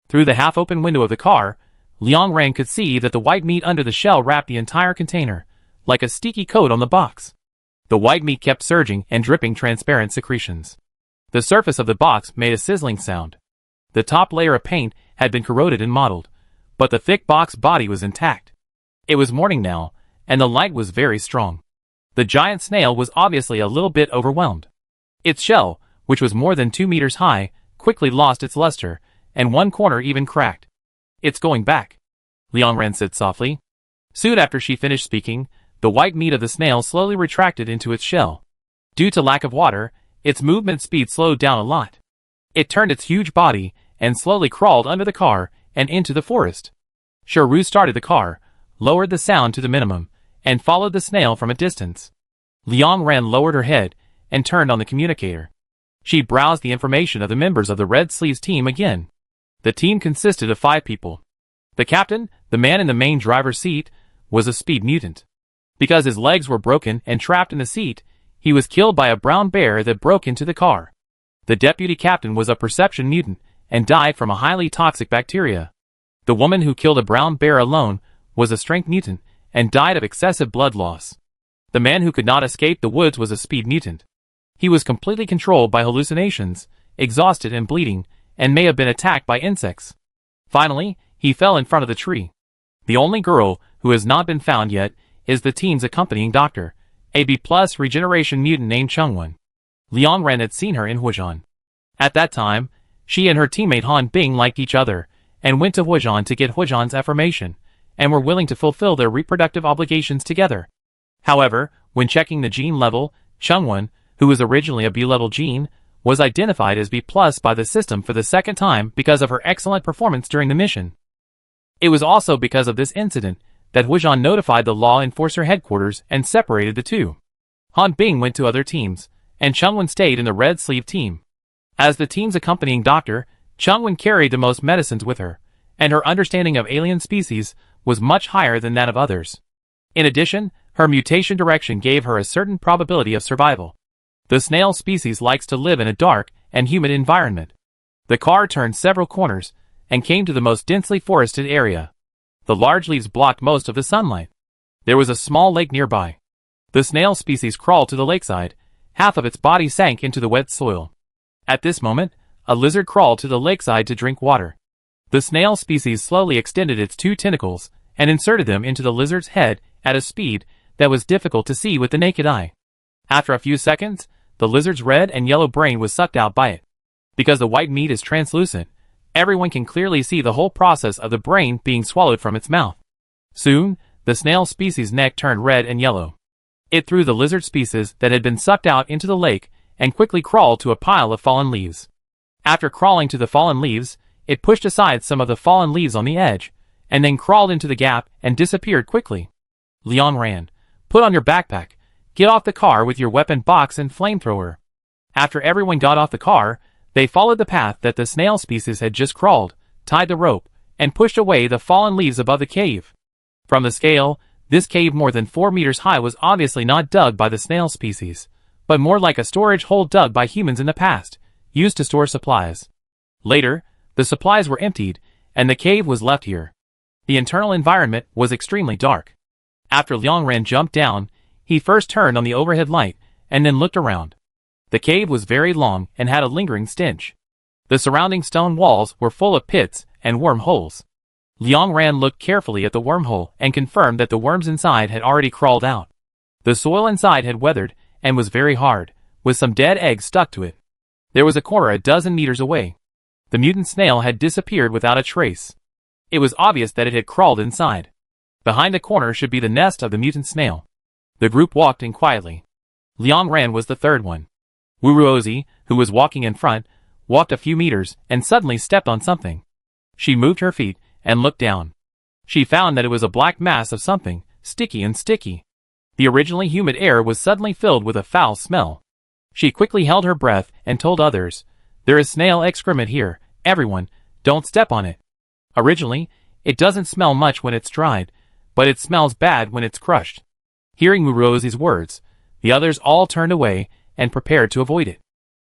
S1: Through the half-open window of the car, Liang Ran could see that the white meat under the shell wrapped the entire container, like a sticky coat on the box. The white meat kept surging and dripping transparent secretions. The surface of the box made a sizzling sound. The top layer of paint had been corroded and mottled, but the thick box body was intact. It was morning now, and the light was very strong. The giant snail was obviously a little bit overwhelmed. Its shell, which was more than 2 meters high, quickly lost its luster, and one corner even cracked. "It's going back," Liang Ran said softly. Soon after she finished speaking, the white meat of the snail slowly retracted into its shell. Due to lack of water, its movement speed slowed down a lot. It turned its huge body and slowly crawled under the car and into the forest. Sharu started the car, lowered the sound to the minimum, and followed the snail from a distance. Liang Ran lowered her head and turned on the communicator. She browsed the information of the members of the Red Sleeves team again. The team consisted of 5 people. The captain, the man in the main driver's seat, was a speed mutant. Because his legs were broken and trapped in the seat, he was killed by a brown bear that broke into the car. The deputy captain was a perception mutant and died from a highly toxic bacteria. The woman who killed a brown bear alone was a strength mutant and died of excessive blood loss. The man who could not escape the woods was a speed mutant. He was completely controlled by hallucinations, exhausted and bleeding, and may have been attacked by insects. Finally, he fell in front of the tree. The only girl who has not been found yet is the team's accompanying doctor, a B+ regeneration mutant named Chungwon. Liang Ran had seen her in Huijan. At that time, she and her teammate Han Bing liked each other, and went to Huijan to get Huijan's affirmation, and were willing to fulfill their reproductive obligations together. However, when checking the gene level, Chungwon, who was originally a B-level gene, was identified as B+ by the system for the second time because of her excellent performance during the mission. It was also because of this incident that Huijan notified the law enforcer headquarters and separated the two. Han Bing went to other teams, and Chungwon stayed in the Red Sleeve team. As the team's accompanying doctor, Chungwon carried the most medicines with her, and her understanding of alien species was much higher than that of others. In addition, her mutation direction gave her a certain probability of survival. The snail species likes to live in a dark and humid environment. The car turned several corners and came to the most densely forested area. The large leaves blocked most of the sunlight. There was a small lake nearby. The snail species crawled to the lakeside. Half of its body sank into the wet soil. At this moment, a lizard crawled to the lakeside to drink water. The snail species slowly extended its 2 tentacles and inserted them into the lizard's head at a speed that was difficult to see with the naked eye. After a few seconds, the lizard's red and yellow brain was sucked out by it. Because the white meat is translucent, everyone can clearly see the whole process of the brain being swallowed from its mouth. Soon, the snail species' neck turned red and yellow. It threw the lizard species that had been sucked out into the lake and quickly crawled to a pile of fallen leaves. After crawling to the fallen leaves, it pushed aside some of the fallen leaves on the edge, and then crawled into the gap and disappeared quickly. Liang Ran, "Put on your backpack. Get off the car with your weapon box and flamethrower." After everyone got off the car, they followed the path that the snail species had just crawled, tied the rope, and pushed away the fallen leaves above the cave. From the scale, this cave more than 4 meters high was obviously not dug by the snail species, but more like a storage hole dug by humans in the past, used to store supplies. Later, the supplies were emptied, and the cave was left here. The internal environment was extremely dark. After Liang Ran jumped down, he first turned on the overhead light, and then looked around. The cave was very long and had a lingering stench. The surrounding stone walls were full of pits and wormholes. Liang Ran looked carefully at the wormhole and confirmed that the worms inside had already crawled out. The soil inside had weathered and was very hard, with some dead eggs stuck to it. There was a corner a dozen meters away. The mutant snail had disappeared without a trace. It was obvious that it had crawled inside. Behind the corner should be the nest of the mutant snail. The group walked in quietly. Liang Ran was the third one. Wuruozi, who was walking in front, walked a few meters and suddenly stepped on something. She moved her feet and looked down. She found that it was a black mass of something, sticky and sticky. The originally humid air was suddenly filled with a foul smell. She quickly held her breath and told others, "There is snail excrement here, everyone, don't step on it. Originally, it doesn't smell much when it's dried, but it smells bad when it's crushed." Hearing Wuruozi's words, the others all turned away and prepared to avoid it.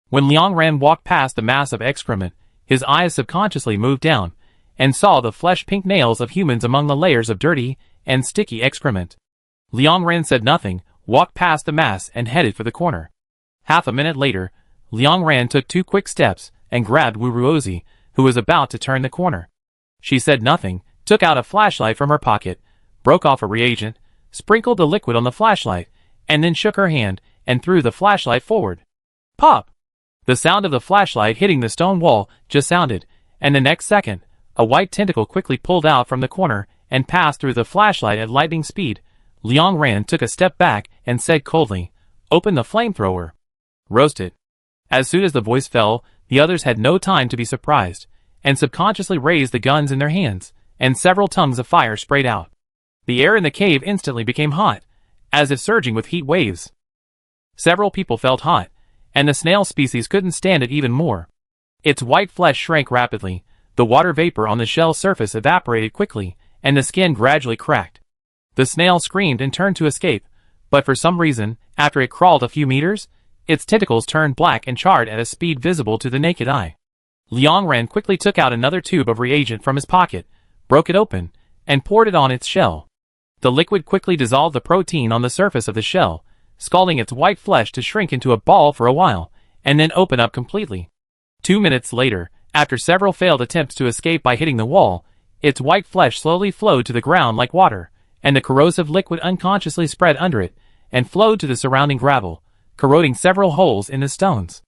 S1: When Liang Ran walked past the mass of excrement, his eyes subconsciously moved down and saw the flesh-pink nails of humans among the layers of dirty and sticky excrement. Liang Ran said nothing, walked past the mass and headed for the corner. Half a minute later, Liang Ran took 2 quick steps and grabbed Wuruozi, who was about to turn the corner. She said nothing, took out a flashlight from her pocket, broke off a reagent, sprinkled the liquid on the flashlight, and then shook her hand and threw the flashlight forward. Pop! The sound of the flashlight hitting the stone wall just sounded, and the next second, a white tentacle quickly pulled out from the corner and passed through the flashlight at lightning speed. Liang Ran took a step back and said coldly, "Open the flamethrower. Roast it." As soon as the voice fell, the others had no time to be surprised, and subconsciously raised the guns in their hands, and several tongues of fire sprayed out. The air in the cave instantly became hot, as if surging with heat waves. Several people felt hot, and the snail species couldn't stand it even more. Its white flesh shrank rapidly, the water vapor on the shell's surface evaporated quickly, and the skin gradually cracked. The snail screamed and turned to escape, but for some reason, after it crawled a few meters, its tentacles turned black and charred at a speed visible to the naked eye. Liang Ran quickly took out another tube of reagent from his pocket, broke it open, and poured it on its shell. The liquid quickly dissolved the protein on the surface of the shell, scalding its white flesh to shrink into a ball for a while, and then open up completely. 2 minutes later, after several failed attempts to escape by hitting the wall, its white flesh slowly flowed to the ground like water, and the corrosive liquid unconsciously spread under it, and flowed to the surrounding gravel, corroding several holes in the stones.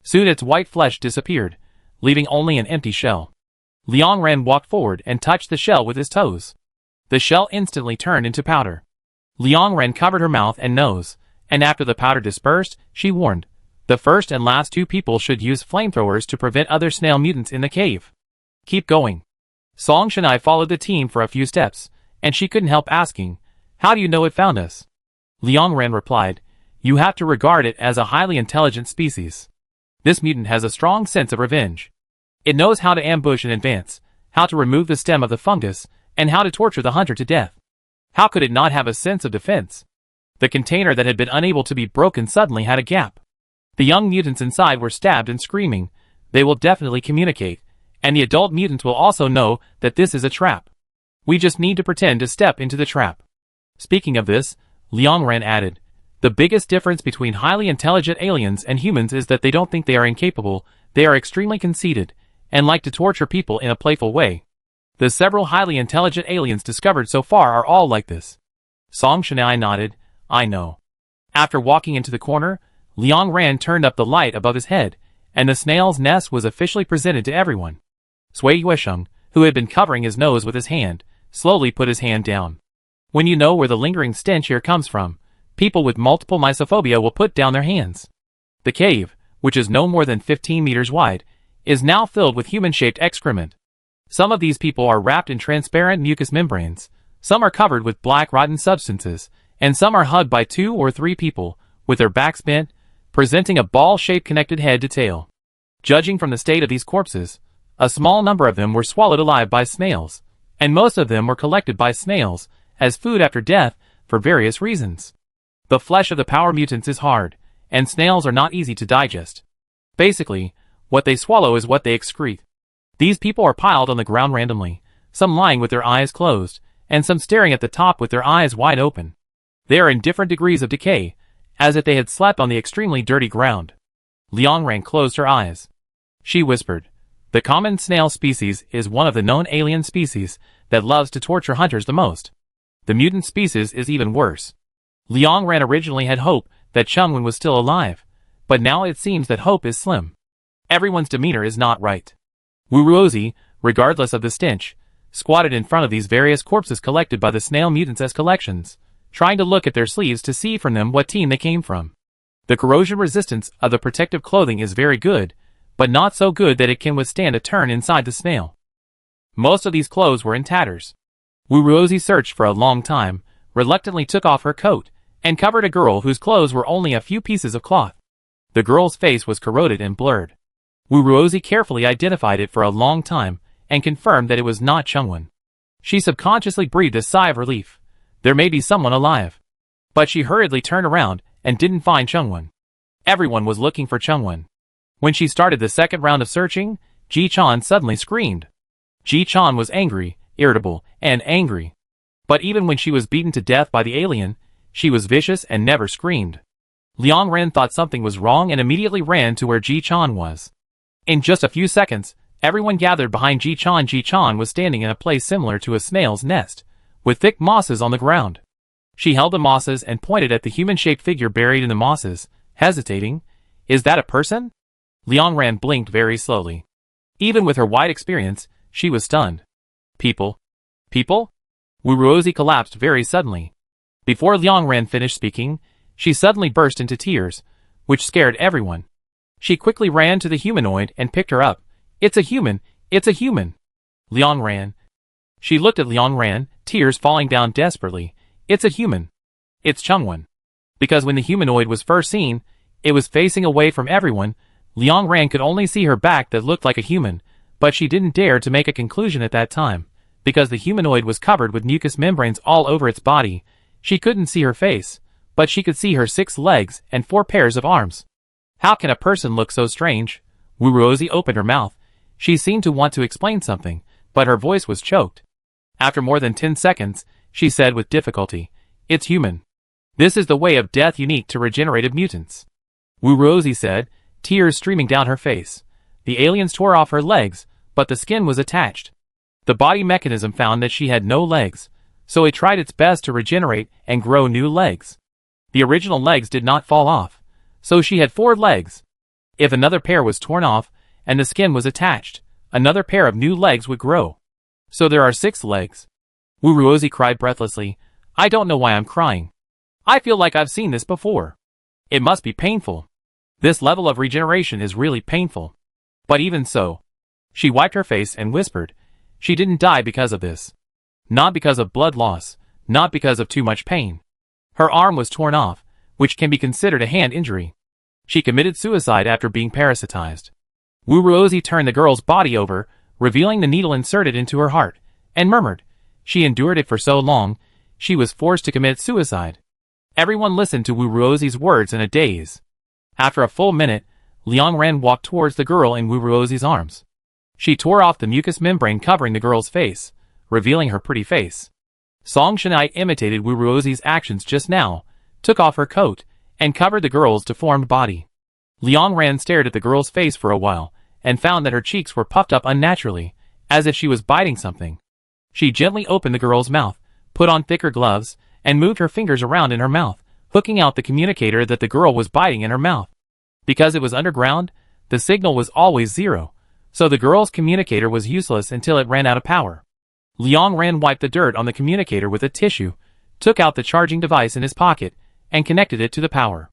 S1: Soon its white flesh disappeared, leaving only an empty shell. Liang Ran walked forward and touched the shell with his toes. The shell instantly turned into powder. Liang Ran covered her mouth and nose, and after the powder dispersed, she warned, "The first and last 2 people should use flamethrowers to prevent other snail mutants in the cave. Keep going." Song Shanai followed the team for a few steps, and she couldn't help asking, "How do you know it found us?" Liang Ran replied, "You have to regard it as a highly intelligent species. This mutant has a strong sense of revenge. It knows how to ambush in advance, how to remove the stem of the fungus, and how to torture the hunter to death. How could it not have a sense of defense?" The container that had been unable to be broken suddenly had a gap. The young mutants inside were stabbed and screaming. They will definitely communicate, and the adult mutants will also know that this is a trap. We just need to pretend to step into the trap. Speaking of this, Liang Ran added, "The biggest difference between highly intelligent aliens and humans is that they don't think they are incapable, they are extremely conceited, and like to torture people in a playful way. The several highly intelligent aliens discovered so far are all like this." Song Shanai nodded, "I know." After walking into the corner, Liang Ran turned up the light above his head, and the snail's nest was officially presented to everyone. Sui Yuesheng, who had been covering his nose with his hand, slowly put his hand down. When you know where the lingering stench here comes from, people with multiple mysophobia will put down their hands. The cave, which is no more than 15 meters wide, is now filled with human-shaped excrement. Some of these people are wrapped in transparent mucous membranes, some are covered with black rotten substances, and some are hugged by 2 or 3 people, with their backs bent, presenting a ball-shaped connected head to tail. Judging from the state of these corpses, a small number of them were swallowed alive by snails, and most of them were collected by snails as food after death for various reasons. The flesh of the power mutants is hard, and snails are not easy to digest. Basically, what they swallow is what they excrete. These people are piled on the ground randomly, some lying with their eyes closed, and some staring at the top with their eyes wide open. They are in different degrees of decay, as if they had slept on the extremely dirty ground. Liang Ran closed her eyes. She whispered, "The common snail species is one of the known alien species that loves to torture hunters the most. The mutant species is even worse." Liang Ran originally had hope that Chengwen was still alive, but now it seems that hope is slim. Everyone's demeanor is not right. Wuruozi, regardless of the stench, squatted in front of these various corpses collected by the snail mutants as collections, trying to look at their sleeves to see from them what team they came from. The corrosion resistance of the protective clothing is very good, but not so good that it can withstand a turn inside the snail. Most of these clothes were in tatters. Wuruozi searched for a long time, reluctantly took off her coat, and covered a girl whose clothes were only a few pieces of cloth. The girl's face was corroded and blurred. Wuruozi carefully identified it for a long time, and confirmed that it was not Chungwon. She subconsciously breathed a sigh of relief. There may be someone alive. But she hurriedly turned around, and didn't find Chungwon. Everyone was looking for Chungwon. When she started the second round of searching, Ji-chan suddenly screamed. Ji-chan was angry, irritable, and angry. But even when she was beaten to death by the alien, she was vicious and never screamed. Liang Ren thought something was wrong and immediately ran to where Ji-chan was. In just a few seconds, everyone gathered behind Ji-chan. Ji-chan was standing in a place similar to a snail's nest, with thick mosses on the ground. She held the mosses and pointed at the human-shaped figure buried in the mosses, hesitating. Is that a person? Liang Ren blinked very slowly. Even with her wide experience, she was stunned. People? People? Wuruozi collapsed very suddenly. Before Liang Ren finished speaking, she suddenly burst into tears, which scared everyone. She quickly ran to the humanoid and picked her up. It's a human! It's a human! Liang Ren. She looked at Liang Ren, tears falling down desperately. It's a human. It's Chungwon. Because when the humanoid was first seen, it was facing away from everyone. Liang Ren could only see her back that looked like a human, but she didn't dare to make a conclusion at that time. Because the humanoid was covered with mucous membranes all over its body, she couldn't see her face, but she could see her 6 legs and 4 pairs of arms. How can a person look so strange? Wuruozi opened her mouth. She seemed to want to explain something, but her voice was choked. After more than 10 seconds, she said with difficulty, It's human. This is the way of death unique to regenerative mutants. Wuruozi said, tears streaming down her face. The aliens tore off her legs, but the skin was attached. The body mechanism found that she had no legs, so it tried its best to regenerate and grow new legs. The original legs did not fall off, so she had 4 legs. If another pair was torn off, and the skin was attached, another pair of new legs would grow. So there are 6 legs. Wuruozi cried breathlessly. I don't know why I'm crying. I feel like I've seen this before. It must be painful. This level of regeneration is really painful. But even so, she wiped her face and whispered, she didn't die because of this. Not because of blood loss, not because of too much pain. Her arm was torn off, which can be considered a hand injury. She committed suicide after being parasitized. Wuruozi turned the girl's body over, revealing the needle inserted into her heart, and murmured, she endured it for so long, she was forced to commit suicide. Everyone listened to Wuruozi's words in a daze. After a full minute, Liang Ren walked towards the girl in Wuruozi's arms. She tore off the mucous membrane covering the girl's face, revealing her pretty face. Song Shanai imitated Wuruozi's actions just now, took off her coat, and covered the girl's deformed body. Liang Ren stared at the girl's face for a while, and found that her cheeks were puffed up unnaturally, as if she was biting something. She gently opened the girl's mouth, put on thicker gloves, and moved her fingers around in her mouth, hooking out the communicator that the girl was biting in her mouth. Because it was underground, the signal was always 0, so the girl's communicator was useless until it ran out of power. Liang Ren wiped the dirt on the communicator with a tissue, took out the charging device in his pocket, and connected it to the power.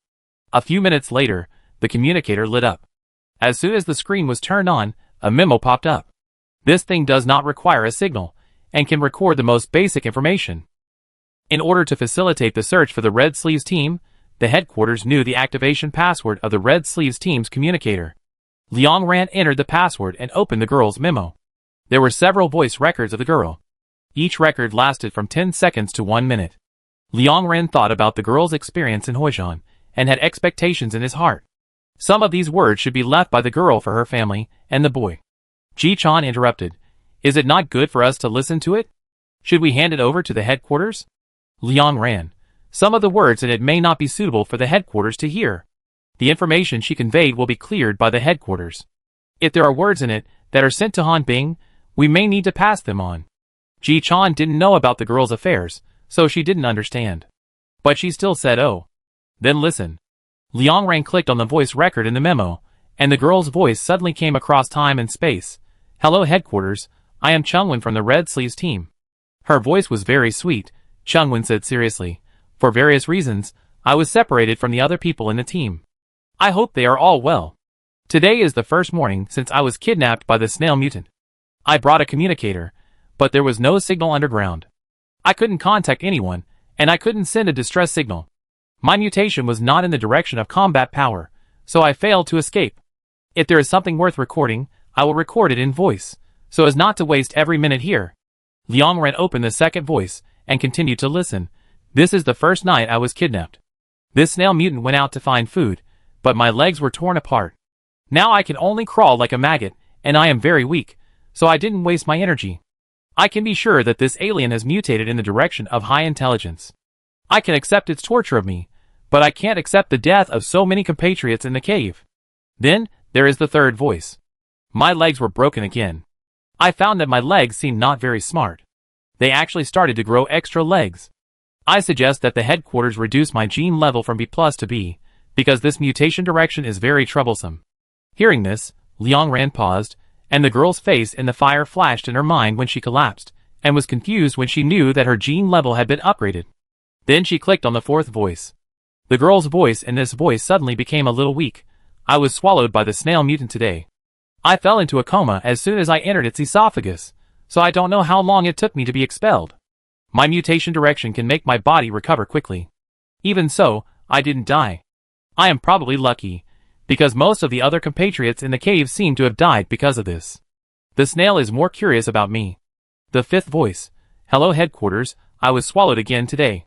S1: A few minutes later, the communicator lit up. As soon as the screen was turned on, a memo popped up. This thing does not require a signal, and can record the most basic information. In order to facilitate the search for the Red Sleeves team, the headquarters knew the activation password of the Red Sleeves team's communicator. Liang Ren entered the password and opened the girl's memo. There were several voice records of the girl. Each record lasted from 10 seconds to 1 minute. Liang Ren thought about the girl's experience in Hoijon, and had expectations in his heart. Some of these words should be left by the girl for her family, and the boy. Ji-chan interrupted. Is it not good for us to listen to it? Should we hand it over to the headquarters? Liang Ren. Some of the words in it may not be suitable for the headquarters to hear. The information she conveyed will be cleared by the headquarters. If there are words in it that are sent to Han Bing, we may need to pass them on. Ji-chan didn't know about the girl's affairs, so she didn't understand. But she still said oh. Then listen. Liang Ren clicked on the voice record in the memo, and the girl's voice suddenly came across time and space. Hello headquarters, I am Chungwon from the Red Sleeves team. Her voice was very sweet, Chungwon said seriously. For various reasons, I was separated from the other people in the team. I hope they are all well. Today is the first morning since I was kidnapped by the snail mutant. I brought a communicator, but there was no signal underground. I couldn't contact anyone, and I couldn't send a distress signal. My mutation was not in the direction of combat power, so I failed to escape. If there is something worth recording, I will record it in voice, so as not to waste every minute here. Liang Ren opened the second voice, and continued to listen. This is the first night I was kidnapped. This snail mutant went out to find food, but my legs were torn apart. Now I can only crawl like a maggot, and I am very weak, so I didn't waste my energy. I can be sure that this alien has mutated in the direction of high intelligence. I can accept its torture of me, but I can't accept the death of so many compatriots in the cave. Then, there is the third voice. My legs were broken again. I found that my legs seemed not very smart. They actually started to grow extra legs. I suggest that the headquarters reduce my gene level from B+ to B, because this mutation direction is very troublesome. Hearing this, Liang Ran paused, and the girl's face in the fire flashed in her mind when she collapsed, and was confused when she knew that her gene level had been upgraded. Then she clicked on the fourth voice. The girl's voice in this voice suddenly became a little weak. I was swallowed by the snail mutant today. I fell into a coma as soon as I entered its esophagus, so I don't know how long it took me to be expelled. My mutation direction can make my body recover quickly. Even so, I didn't die. I am probably lucky, because most of the other compatriots in the cave seem to have died because of this. The snail is more curious about me. The fifth voice. Hello headquarters, I was swallowed again today.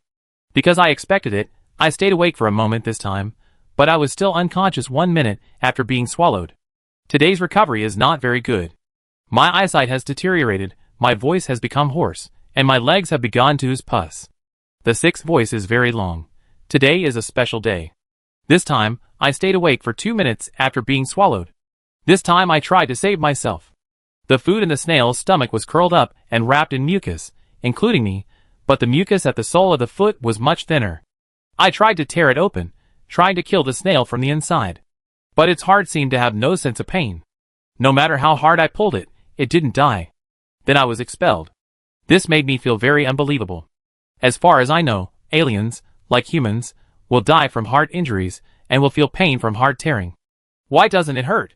S1: Because I expected it, I stayed awake for a moment this time, but I was still unconscious 1 minute after being swallowed. Today's recovery is not very good. My eyesight has deteriorated, my voice has become hoarse, and my legs have begun to ooze pus. The sixth voice is very long. Today is a special day. This time, I stayed awake for 2 minutes after being swallowed. This time I tried to save myself. The food in the snail's stomach was curled up and wrapped in mucus, including me, but the mucus at the sole of the foot was much thinner. I tried to tear it open, trying to kill the snail from the inside. But its heart seemed to have no sense of pain. No matter how hard I pulled it, it didn't die. Then I was expelled. This made me feel very unbelievable. As far as I know, aliens, like humans, will die from heart injuries and will feel pain from heart tearing. Why doesn't it hurt?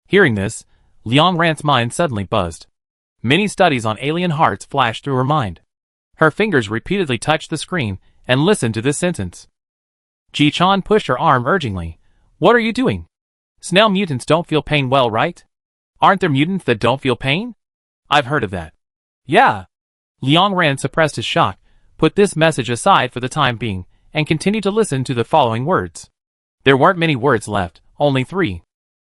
S1: Hearing this, Liang Ran's mind suddenly buzzed. Many studies on alien hearts flashed through her mind. Her fingers repeatedly touched the screen and listened to this sentence. Ji Chan pushed her arm urgently. What are you doing? Snail mutants don't feel pain well, right? Aren't there mutants that don't feel pain? I've heard of that. Yeah. Liang Ran suppressed his shock, put this message aside for the time being, and continued to listen to the following words. There weren't many words left, only 3.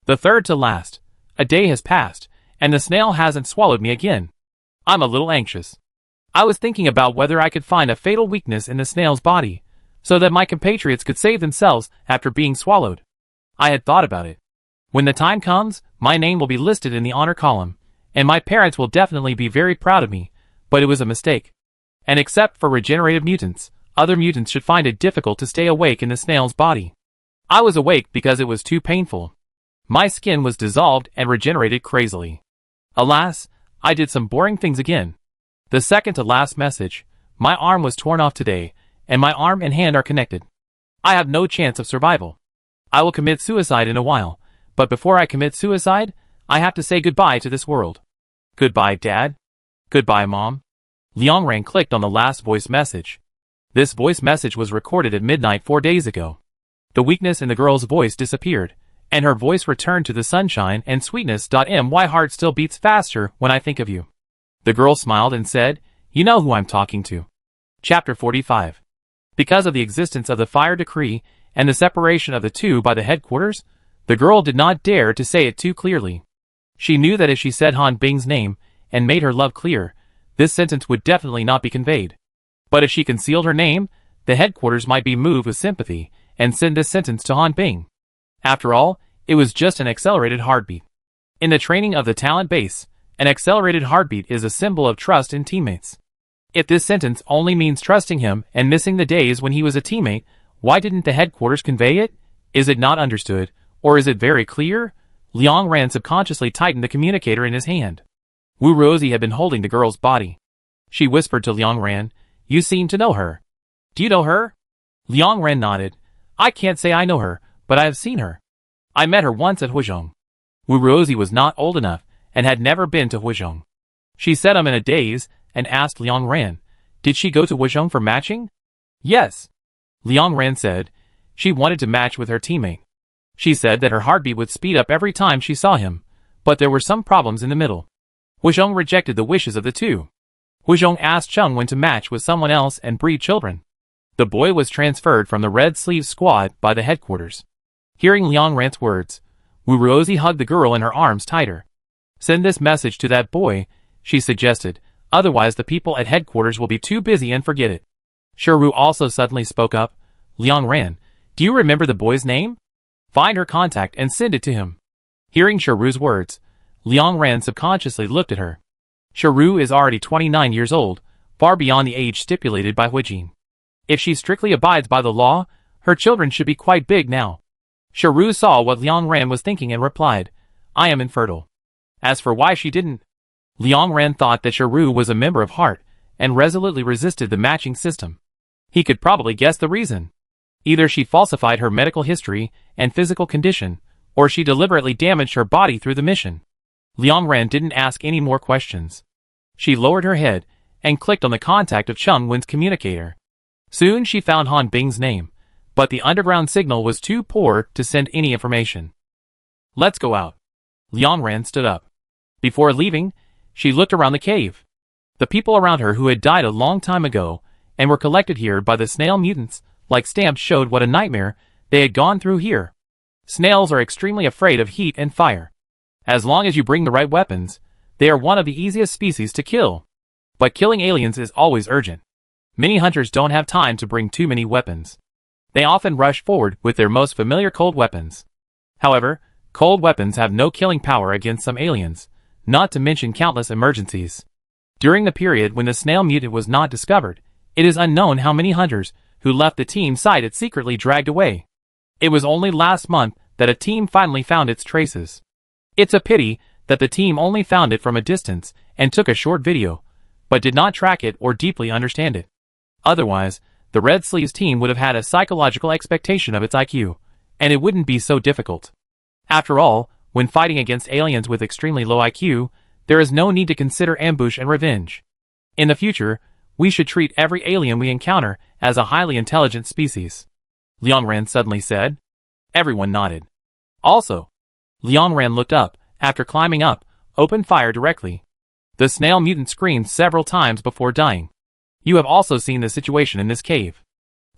S1: The third to last. A day has passed, and the snail hasn't swallowed me again. I'm a little anxious. I was thinking about whether I could find a fatal weakness in the snail's body, so that my compatriots could save themselves after being swallowed. I had thought about it. When the time comes, my name will be listed in the honor column, and my parents will definitely be very proud of me, but it was a mistake. And except for regenerative mutants, other mutants should find it difficult to stay awake in the snail's body. I was awake because it was too painful. My skin was dissolved and regenerated crazily. Alas, I did some boring things again. The second to last message. My arm was torn off today, and my arm and hand are connected. I have no chance of survival. I will commit suicide in a while, but before I commit suicide, I have to say goodbye to this world. Goodbye, Dad. Goodbye, Mom. Liang Ran clicked on the last voice message. This voice message was recorded at midnight 4 days ago. The weakness in the girl's voice disappeared, and her voice returned to the sunshine and sweetness. My heart still beats faster when I think of you. The girl smiled and said, You know who I'm talking to. Chapter 45. Because of the existence of the fire decree and the separation of the two by the headquarters, the girl did not dare to say it too clearly. She knew that if she said Han Bing's name and made her love clear, this sentence would definitely not be conveyed. But if she concealed her name, the headquarters might be moved with sympathy and send this sentence to Han Bing. After all, it was just an accelerated heartbeat. In the training of the talent base, an accelerated heartbeat is a symbol of trust in teammates. If this sentence only means trusting him and missing the days when he was a teammate, why didn't the headquarters convey it? Is it not understood, or is it very clear? Liang Ran subconsciously tightened the communicator in his hand. Wu Ruozi had been holding the girl's body. She whispered to Liang Ran, "You seem to know her. Do you know her?" Liang Ran nodded. "I can't say I know her, but I have seen her. I met her once at Huizhong." Wu Ruozi was not old enough and had never been to Huizhong. She said in a daze and asked Liang Ran, "Did she go to Huizhong for matching?" "Yes," Liang Ran said. She wanted to match with her teammate. She said that her heartbeat would speed up every time she saw him, but there were some problems in the middle. Huizhong rejected the wishes of the two. Huizhong asked Cheng Wen to match with someone else and breed children. The boy was transferred from the Red Sleeves squad by the headquarters. Hearing Liang Ran's words, Wu Ruozi hugged the girl in her arms tighter. "Send this message to that boy," she suggested, "otherwise the people at headquarters will be too busy and forget it." Shiru also suddenly spoke up. "Liang Ran, do you remember the boy's name? Find her contact and send it to him." Hearing Shiru's words, Liang Ran subconsciously looked at her. Shiru is already 29 years old, far beyond the age stipulated by Huijin. If she strictly abides by the law, her children should be quite big now. Shiru saw what Liang Ran was thinking and replied, "I am infertile." As for why she didn't, Liang Ran thought that Shiru was a member of Heart and resolutely resisted the matching system. He could probably guess the reason. Either she falsified her medical history and physical condition, or she deliberately damaged her body through the mission. Liang Ran didn't ask any more questions. She lowered her head and clicked on the contact of Cheng Wen's communicator. Soon she found Han Bing's name, but the underground signal was too poor to send any information. "Let's go out." Liang Ran stood up. Before leaving, she looked around the cave. The people around her who had died a long time ago and were collected here by the snail mutants, like stamps, showed what a nightmare they had gone through here. Snails are extremely afraid of heat and fire. As long as you bring the right weapons, they are one of the easiest species to kill. But killing aliens is always urgent. Many hunters don't have time to bring too many weapons. They often rush forward with their most familiar cold weapons. However, cold weapons have no killing power against some aliens, not to mention countless emergencies. During the period when the snail mutant was not discovered, it is unknown how many hunters who left the team site it secretly dragged away. It was only last month that a team finally found its traces. It's a pity that the team only found it from a distance and took a short video, but did not track it or deeply understand it. Otherwise, the Red Sleeves team would have had a psychological expectation of its IQ, and it wouldn't be so difficult. After all, when fighting against aliens with extremely low IQ, there is no need to consider ambush and revenge. In the future, we should treat every alien we encounter as a highly intelligent species," Liang Ran suddenly said. Everyone nodded. Also, Liang Ran looked up. After climbing up, opened fire directly. The snail mutant screamed several times before dying. You have also seen the situation in this cave.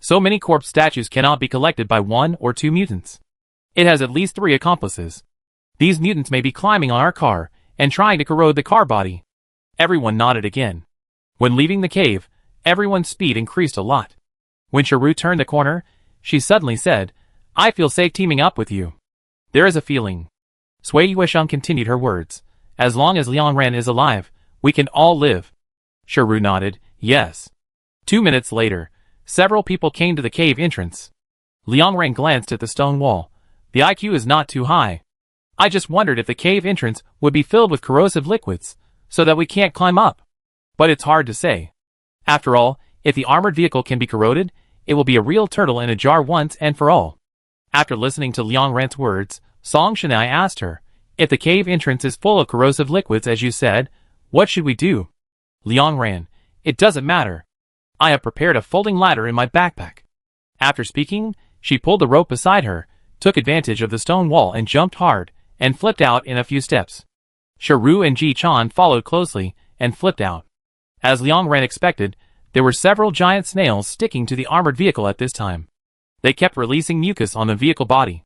S1: So many corpse statues cannot be collected by 1 or 2 mutants. It has at least 3 accomplices. These mutants may be climbing on our car and trying to corrode the car body. Everyone nodded again. When leaving the cave, everyone's speed increased a lot. When Shiru turned the corner, she suddenly said, "I feel safe teaming up with you." "There is a feeling." Sui Yuesheng continued her words. "As long as Liang Ran is alive, we can all live." Shiru nodded, "Yes." 2 minutes later, several people came to the cave entrance. Liang Ran glanced at the stone wall. The IQ is not too high. I just wondered if the cave entrance would be filled with corrosive liquids, so that we can't climb up. But it's hard to say. After all, if the armored vehicle can be corroded, it will be a real turtle in a jar once and for all. After listening to Liang Ran's words, Song Shanai asked her, "If the cave entrance is full of corrosive liquids as you said, what should we do?" Liang Ran, "It doesn't matter. I have prepared a folding ladder in my backpack." After speaking, she pulled the rope beside her, took advantage of the stone wall and jumped hard, and flipped out in a few steps. Shiru and Ji Chan followed closely, and flipped out. As Liang Ran expected, there were several giant snails sticking to the armored vehicle at this time. They kept releasing mucus on the vehicle body.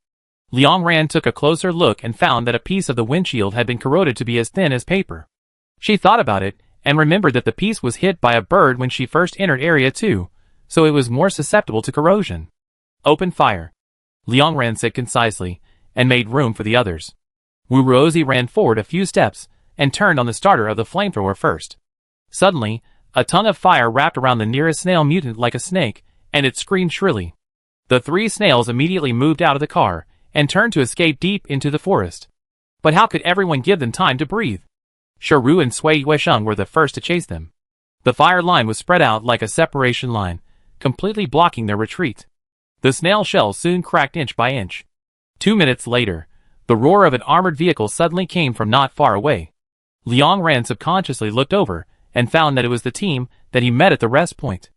S1: Liang Ran took a closer look and found that a piece of the windshield had been corroded to be as thin as paper. She thought about it, and remembered that the piece was hit by a bird when she first entered Area 2, so it was more susceptible to corrosion. "Open fire," Liang Ran said concisely, and made room for the others. Wu Ruozi ran forward a few steps, and turned on the starter of the flamethrower first. Suddenly, a tongue of fire wrapped around the nearest snail mutant like a snake, and it screamed shrilly. The 3 snails immediately moved out of the car, and turned to escape deep into the forest. But how could everyone give them time to breathe? Shiru and Sui Yuesheng were the first to chase them. The fire line was spread out like a separation line, completely blocking their retreat. The snail shell soon cracked inch by inch. 2 minutes later, the roar of an armored vehicle suddenly came from not far away. Liang Ran subconsciously looked over and found that it was the team that he met at the rest point.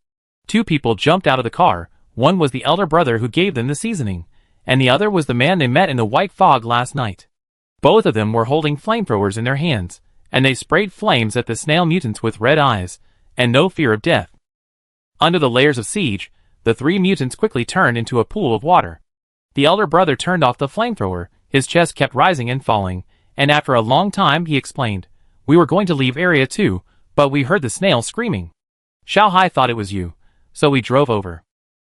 S1: 2 people jumped out of the car. One was the elder brother who gave them the seasoning, and the other was the man they met in the white fog last night. Both of them were holding flamethrowers in their hands, and they sprayed flames at the snail mutants with red eyes, and no fear of death. Under the layers of siege, the 3 mutants quickly turned into a pool of water. The elder brother turned off the flamethrower, his chest kept rising and falling, and after a long time he explained, "We were going to leave Area 2, but we heard the snail screaming. Xiao Hai thought it was you, so we drove over."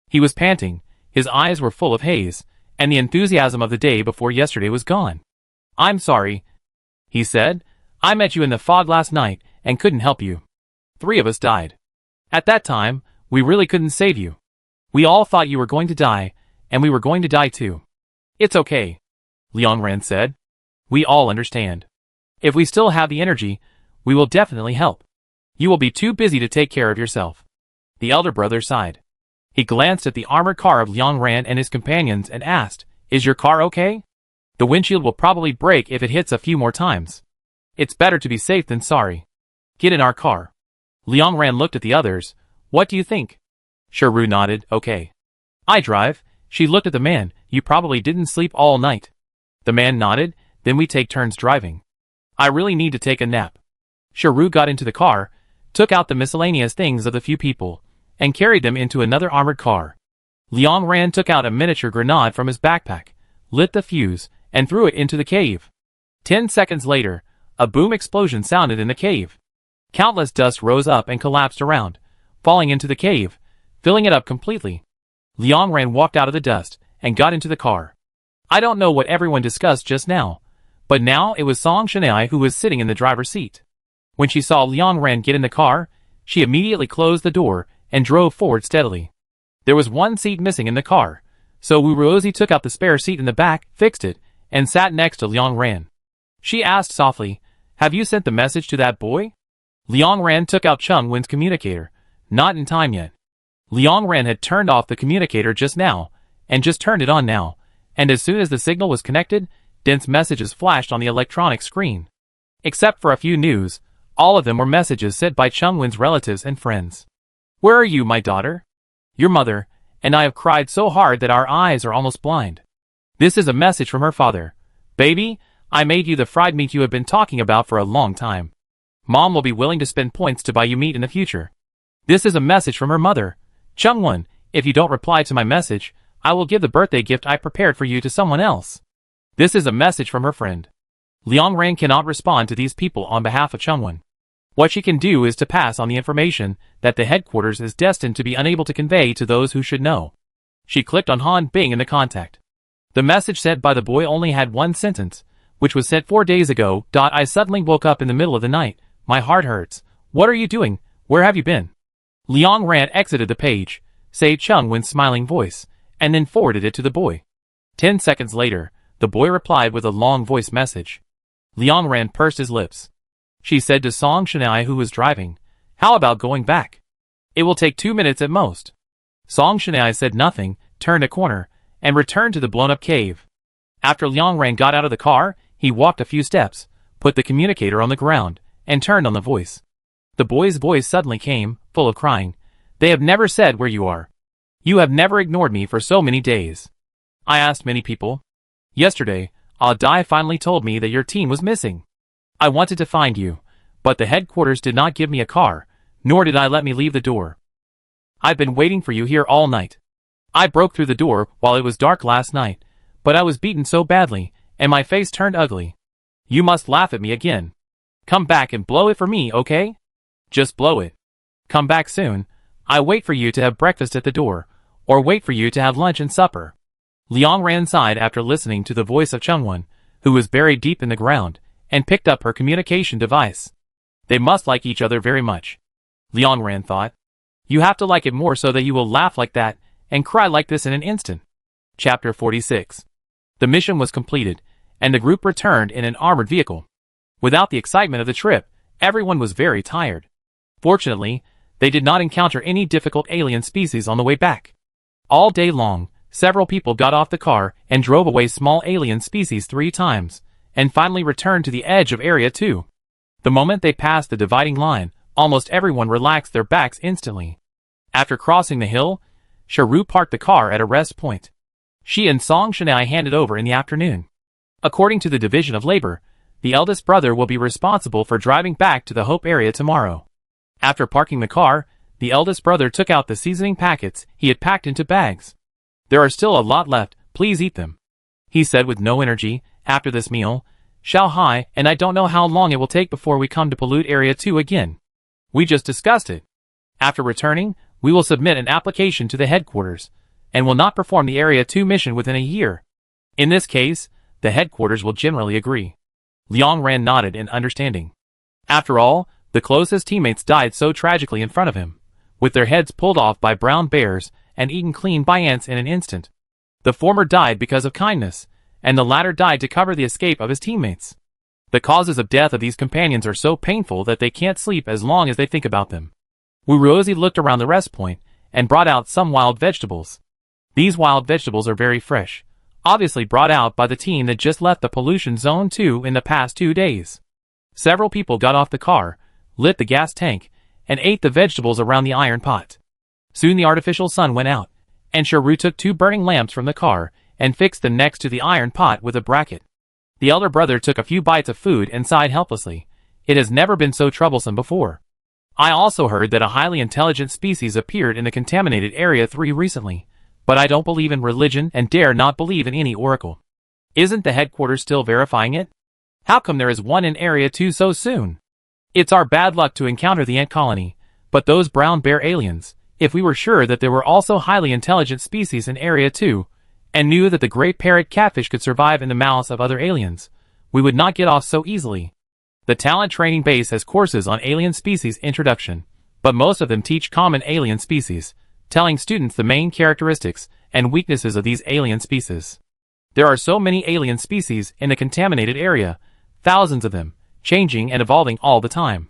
S1: He was panting, his eyes were full of haze, and the enthusiasm of the day before yesterday was gone. "I'm sorry," he said. "I met you in the fog last night and couldn't help you. 3 of us died. At that time, we really couldn't save you. We all thought you were going to die, and we were going to die too." "It's okay," Liang Ran said. "We all understand. If we still have the energy, we will definitely help. You will be too busy to take care of yourself." The elder brother sighed. He glanced at the armored car of Liang Ran and his companions and asked, "Is your car okay? The windshield will probably break if it hits a few more times. It's better to be safe than sorry. Get in our car." Liang Ran looked at the others. "What do you think?" Shiru nodded, "Okay. I drive." She looked at the man. "You probably didn't sleep all night." The man nodded. "Then we take turns driving. I really need to take a nap." Shiru got into the car, took out the miscellaneous things of the few people, and carried them into another armored car. Liang Ran took out a miniature grenade from his backpack, lit the fuse, and threw it into the cave. 10 seconds later, a boom explosion sounded in the cave. Countless dust rose up and collapsed around, falling into the cave, filling it up completely. Liang Ran walked out of the dust and got into the car. I don't know what everyone discussed just now, but now it was Song Shanai who was sitting in the driver's seat. When she saw Liang Ran get in the car, she immediately closed the door and drove forward steadily. There was one seat missing in the car, so Wu Ruozi took out the spare seat in the back, fixed it, and sat next to Liang Ran. She asked softly, "Have you sent the message to that boy?" Liang Ran took out Cheng Wen's communicator. Not in time yet. Liang Ran had turned off the communicator just now, and just turned it on now, and as soon as the signal was connected, dense messages flashed on the electronic screen. Except for a few news, all of them were messages sent by Cheng Wen's relatives and friends. "Where are you, my daughter? Your mother and I have cried so hard that our eyes are almost blind." This is a message from her father. "Baby, I made you the fried meat you have been talking about for a long time. Mom will be willing to spend points to buy you meat in the future." This is a message from her mother. "Chengwen, if you don't reply to my message, I will give the birthday gift I prepared for you to someone else." This is a message from her friend. Liang Ran cannot respond to these people on behalf of Chengwen. What she can do is to pass on the information that the headquarters is destined to be unable to convey to those who should know. She clicked on Han Bing in the contact. The message sent by the boy only had one sentence, which was sent 4 days ago. "I suddenly woke up in the middle of the night. My heart hurts. What are you doing? Where have you been?" Liang Ran exited the page, said Cheng Wen's smiling voice, and then forwarded it to the boy. 10 seconds later, the boy replied with a long voice message. Liang Ran pursed his lips. She said to Song Shanai, who was driving, "How about going back? It will take 2 minutes at most." Song Shanai said nothing, turned a corner, and returned to the blown-up cave. After Liang Ran got out of the car, he walked a few steps, put the communicator on the ground, and turned on the voice. The boy's voice suddenly came, full of crying. "They have never said where you are. You have never ignored me for so many days. I asked many people. Yesterday, Dai finally told me that your team was missing. I wanted to find you, but the headquarters did not give me a car, nor did I let me leave the door. I've been waiting for you here all night. I broke through the door while it was dark last night, but I was beaten so badly, and my face turned ugly. You must laugh at me again. Come back and blow it for me, okay? Just blow it. Come back soon. I wait for you to have breakfast at the door, or wait for you to have lunch and supper." Liang Ran sighed after listening to the voice of Chengwen, who was buried deep in the ground, and picked up her communication device. They must like each other very much. Liang Ran thought. You have to like it more so that you will laugh like that, and cry like this in an instant. Chapter 46. The mission was completed, and the group returned in an armored vehicle. Without the excitement of the trip, everyone was very tired. Fortunately, they did not encounter any difficult alien species on the way back. All day long, several people got off the car and drove away small alien species 3 times, and finally returned to the edge of Area 2. The moment they passed the dividing line, almost everyone relaxed their backs instantly. After crossing the hill, Sharu parked the car at a rest point. She and Song Shanai handed over in the afternoon. According to the Division of Labor, the eldest brother will be responsible for driving back to the Hope area tomorrow. After parking the car, the eldest brother took out the seasoning packets he had packed into bags. "There are still a lot left, please eat them," he said with no energy. "After this meal, Shao Hai and I don't know how long it will take before we come to pollute Area 2 again. We just discussed it. After returning, we will submit an application to the headquarters, and will not perform the Area 2 mission within a year. In this case, the headquarters will generally agree." Liang Ran nodded in understanding. After all, the closest teammates died so tragically in front of him, with their heads pulled off by brown bears and eaten clean by ants in an instant. The former died because of kindness, and the latter died to cover the escape of his teammates. The causes of death of these companions are so painful that they can't sleep as long as they think about them. Wurozi looked around the rest point and brought out some wild vegetables. These wild vegetables are very fresh, obviously brought out by the team that just left the pollution zone 2 in the past 2 days. Several people got off the car, lit the gas tank, and ate the vegetables around the iron pot. Soon the artificial sun went out, and Sharu took 2 burning lamps from the car and fixed them next to the iron pot with a bracket. The elder brother took a few bites of food and sighed helplessly. "It has never been so troublesome before. I also heard that a highly intelligent species appeared in the contaminated Area 3 recently, but I don't believe in religion and dare not believe in any oracle. Isn't the headquarters still verifying it? How come there is one in Area 2 so soon? It's our bad luck to encounter the ant colony, but those brown bear aliens, if we were sure that there were also highly intelligent species in Area 2, and knew that the great parrot catfish could survive in the mouths of other aliens, we would not get off so easily. The talent training base has courses on alien species introduction, but most of them teach common alien species, telling students the main characteristics and weaknesses of these alien species. There are so many alien species in the contaminated area, thousands of them, changing and evolving all the time.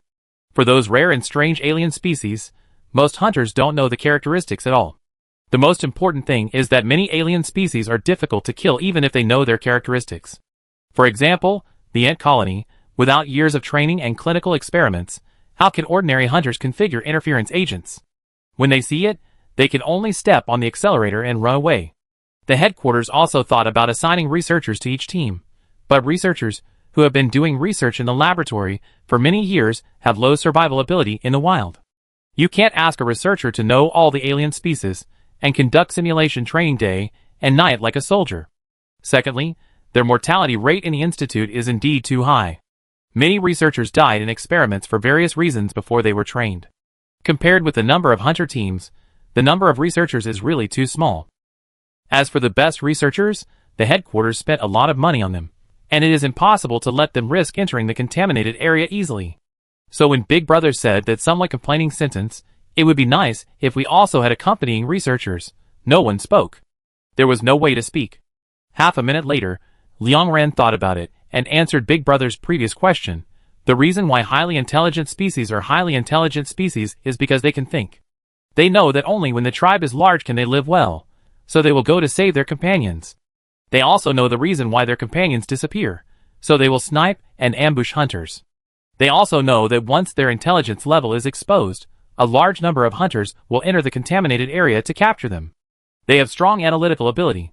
S1: For those rare and strange alien species, most hunters don't know the characteristics at all. The most important thing is that many alien species are difficult to kill even if they know their characteristics. For example, the ant colony, without years of training and clinical experiments, how can ordinary hunters configure interference agents? When they see it, they can only step on the accelerator and run away. The headquarters also thought about assigning researchers to each team, but researchers who have been doing research in the laboratory for many years have low survival ability in the wild. You can't ask a researcher to know all the alien species and conduct simulation training day and night like a soldier. Secondly, their mortality rate in the institute is indeed too high. Many researchers died in experiments for various reasons before they were trained. Compared with the number of hunter teams, the number of researchers is really too small. As for the best researchers, the headquarters spent a lot of money on them, and it is impossible to let them risk entering the contaminated area easily. So when Big Brother said that somewhat complaining sentence, "It would be nice if we also had accompanying researchers," no one spoke. There was no way to speak. Half a minute later, Liang Ran thought about it and answered Big Brother's previous question. The reason why highly intelligent species are highly intelligent species is because they can think. They know that only when the tribe is large can they live well, so they will go to save their companions. They also know the reason why their companions disappear, so they will snipe and ambush hunters. They also know that once their intelligence level is exposed, a large number of hunters will enter the contaminated area to capture them. They have strong analytical ability.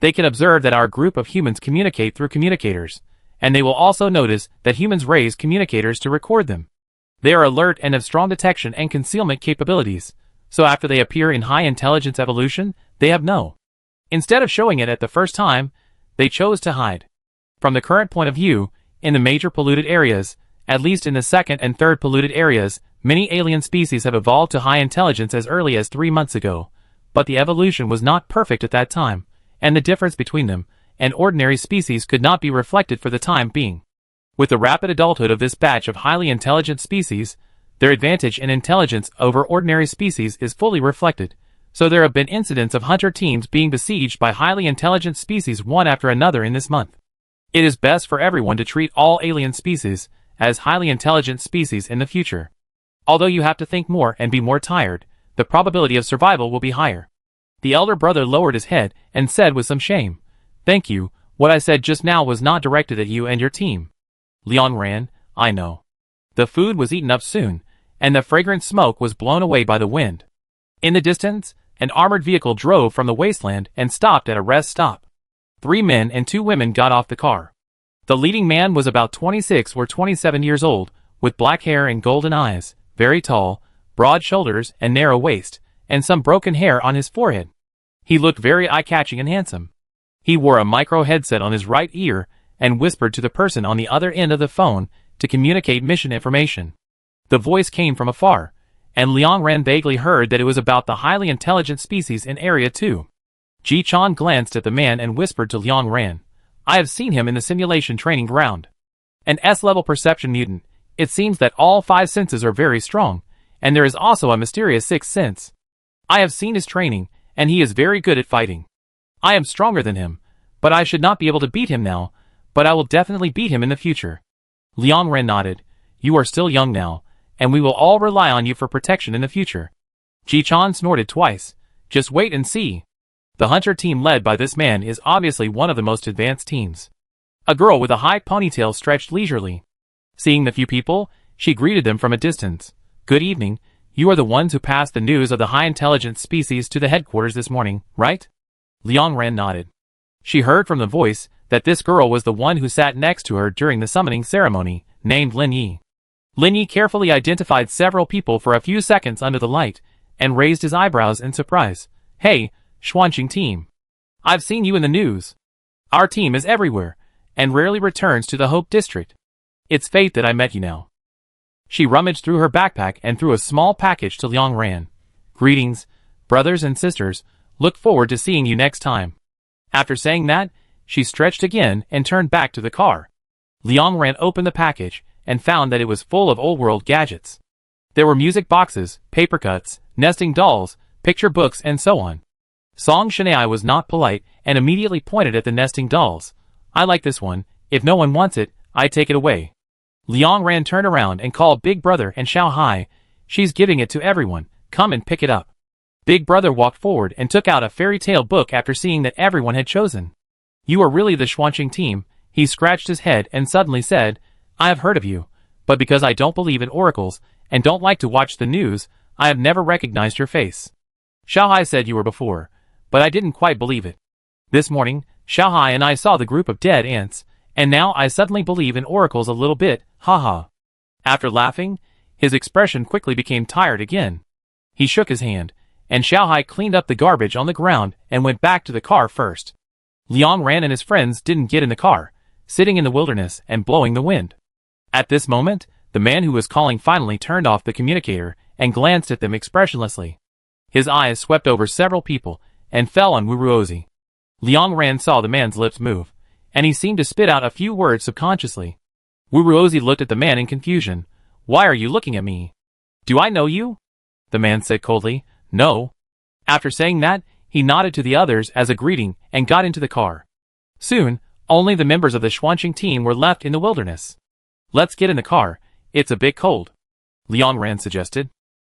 S1: They can observe that our group of humans communicate through communicators, and they will also notice that humans raise communicators to record them. They are alert and have strong detection and concealment capabilities, so after they appear in high intelligence evolution, they have no. Instead of showing it at the first time, they chose to hide. From the current point of view, in the major polluted areas, at least in the second and third polluted areas, many alien species have evolved to high intelligence as early as 3 months ago, but the evolution was not perfect at that time, and the difference between them and ordinary species could not be reflected for the time being. With the rapid adulthood of this batch of highly intelligent species, their advantage in intelligence over ordinary species is fully reflected, so there have been incidents of hunter teams being besieged by highly intelligent species one after another in this month. It is best for everyone to treat all alien species as highly intelligent species in the future. Although you have to think more and be more tired, the probability of survival will be higher. The elder brother lowered his head and said with some shame, "Thank you, what I said just now was not directed at you and your team." Liang ran, "I know." The food was eaten up soon, and the fragrant smoke was blown away by the wind. In the distance, an armored vehicle drove from the wasteland and stopped at a rest stop. 3 men and 2 women got off the car. The leading man was about 26 or 27 years old, with black hair and golden eyes, very tall, broad shoulders and narrow waist, and some broken hair on his forehead. He looked very eye-catching and handsome. He wore a micro headset on his right ear and whispered to the person on the other end of the phone to communicate mission information. The voice came from afar, and Liang Ran vaguely heard that it was about the highly intelligent species in Area 2. Ji Chan glanced at the man and whispered to Liang Ran, "I have seen him in the simulation training ground. An S-level perception mutant. It seems that all 5 senses are very strong, and there is also a mysterious 6th sense. I have seen his training, and he is very good at fighting. I am stronger than him, but I should not be able to beat him now, but I will definitely beat him in the future." Liang Ran nodded. "You are still young now, and we will all rely on you for protection in the future." Ji Chan snorted twice. "Just wait and see." The hunter team led by this man is obviously one of the most advanced teams. A girl with a high ponytail stretched leisurely. Seeing the few people, she greeted them from a distance. "Good evening. You are the ones who passed the news of the high-intelligence species to the headquarters this morning, right?" Liang Ran nodded. She heard from the voice that this girl was the one who sat next to her during the summoning ceremony, named Lin Yi. Lin Yi carefully identified several people for a few seconds under the light, and raised his eyebrows in surprise. "Hey, Xuanqing team. I've seen you in the news. Our team is everywhere, and rarely returns to the Hope District. It's fate that I met you now." She rummaged through her backpack and threw a small package to Liang Ran. "Greetings, brothers and sisters, look forward to seeing you next time." After saying that, she stretched again and turned back to the car. Liang Ran opened the package and found that it was full of old-world gadgets. There were music boxes, paper cuts, nesting dolls, picture books, and so on. Song Shanai was not polite and immediately pointed at the nesting dolls. "I like this one. If no one wants it, I take it away." Liang Ran turned around and called Big Brother and Xiao Hai. "She's giving it to everyone. Come and pick it up." Big Brother walked forward and took out a fairy tale book after seeing that everyone had chosen. "You are really the Xuanqing team." He scratched his head and suddenly said, "I have heard of you, but because I don't believe in oracles and don't like to watch the news, I have never recognized your face. Xiao Hai said you were before, but I didn't quite believe it. This morning, Xiao Hai and I saw the group of dead ants, and now I suddenly believe in oracles a little bit, haha." After laughing, his expression quickly became tired again. He shook his hand, and Xiao Hai cleaned up the garbage on the ground and went back to the car first. Liang Ran and his friends didn't get in the car, sitting in the wilderness and blowing the wind. At this moment, the man who was calling finally turned off the communicator and glanced at them expressionlessly. His eyes swept over several people and fell on Wuruozi. Liang Ran saw the man's lips move, and he seemed to spit out a few words subconsciously. Wuruozi looked at the man in confusion. "Why are you looking at me? Do I know you?" The man said coldly, "No." After saying that, he nodded to the others as a greeting and got into the car. Soon, only the members of the Xuanqing team were left in the wilderness. "Let's get in the car, it's a bit cold," Liang Ran suggested.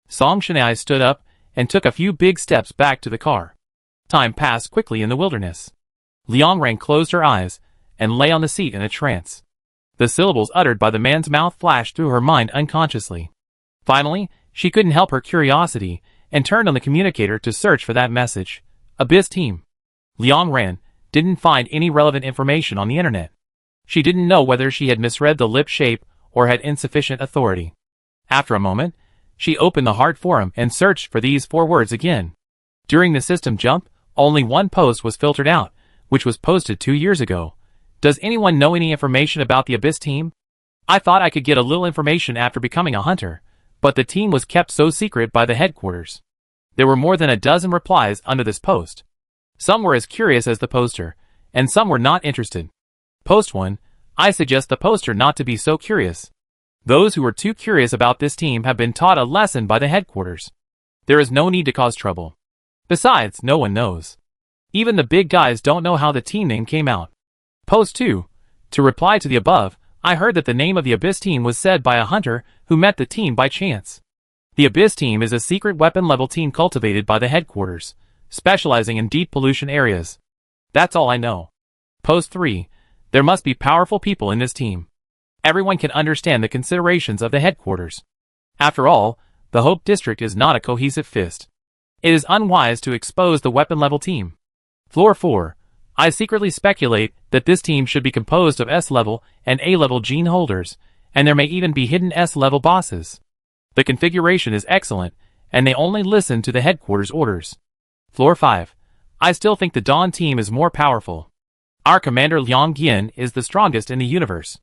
S1: Song Shanai stood up and took a few big steps back to the car. Time passed quickly in the wilderness. Liang Ran closed her eyes and lay on the seat in a trance. The syllables uttered by the man's mouth flashed through her mind unconsciously. Finally, she couldn't help her curiosity and turned on the communicator to search for that message. Abyss team. Liang Ran didn't find any relevant information on the internet. She didn't know whether she had misread the lip shape or had insufficient authority. After a moment, she opened the Heart Forum and searched for these 4 words again. During the system jump, only one post was filtered out, which was posted 2 years ago. Does anyone know any information about the Abyss team? I thought I could get a little information after becoming a hunter, but the team was kept so secret by the headquarters. There were more than a dozen replies under this post. Some were as curious as the poster, and some were not interested. Post 1, I suggest the poster not to be so curious. Those who are too curious about this team have been taught a lesson by the headquarters. There is no need to cause trouble. Besides, no one knows. Even the big guys don't know how the team name came out. Post 2, To reply to the above, I heard that the name of the Abyss team was said by a hunter who met the team by chance. The Abyss team is a secret weapon-level team cultivated by the headquarters, specializing in deep pollution areas. That's all I know. Post 3. There must be powerful people in this team. Everyone can understand the considerations of the headquarters. After all, the Hope District is not a cohesive fist. It is unwise to expose the weapon-level team. Floor 4. I secretly speculate that this team should be composed of S-level and A-level gene holders, and there may even be hidden S-level bosses. The configuration is excellent, and they only listen to the headquarters orders. Floor 5. I still think the Dawn team is more powerful. Our commander Liang Gian is the strongest in the universe.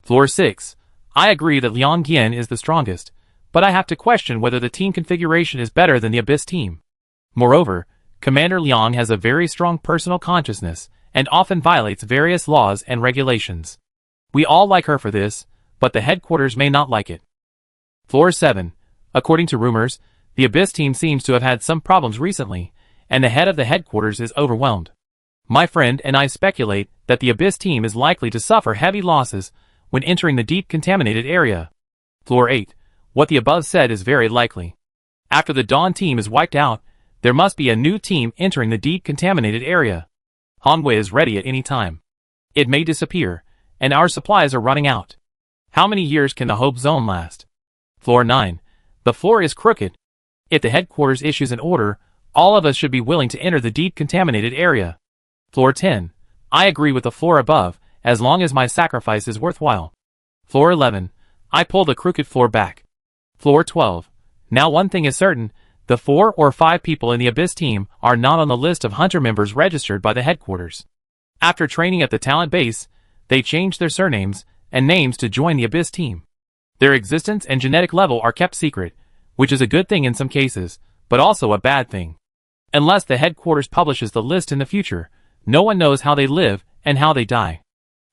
S1: Floor 6. I agree that Liang Gian is the strongest, but I have to question whether the team configuration is better than the Abyss team. Moreover, Commander Liang has a very strong personal consciousness and often violates various laws and regulations. We all like her for this, but the headquarters may not like it. Floor 7. According to rumors, the Abyss team seems to have had some problems recently, and the head of the headquarters is overwhelmed. My friend and I speculate that the Abyss team is likely to suffer heavy losses when entering the deep contaminated area. Floor 8. What the above said is very likely. After the Dawn team is wiped out, there must be a new team entering the deep contaminated area. Hongwei is ready at any time. It may disappear, and our supplies are running out. How many years can the Hope Zone last? Floor 9. The floor is crooked. If the headquarters issues an order, all of us should be willing to enter the deep contaminated area. Floor 10. I agree with the floor above, as long as my sacrifice is worthwhile. Floor 11. I pull the crooked floor back. Floor 12. Now one thing is certain, the 4 or 5 people in the Abyss team are not on the list of hunter members registered by the headquarters. After training at the talent base, they changed their surnames and names to join the Abyss team. Their existence and genetic level are kept secret, which is a good thing in some cases, but also a bad thing. Unless the headquarters publishes the list in the future, no one knows how they live and how they die.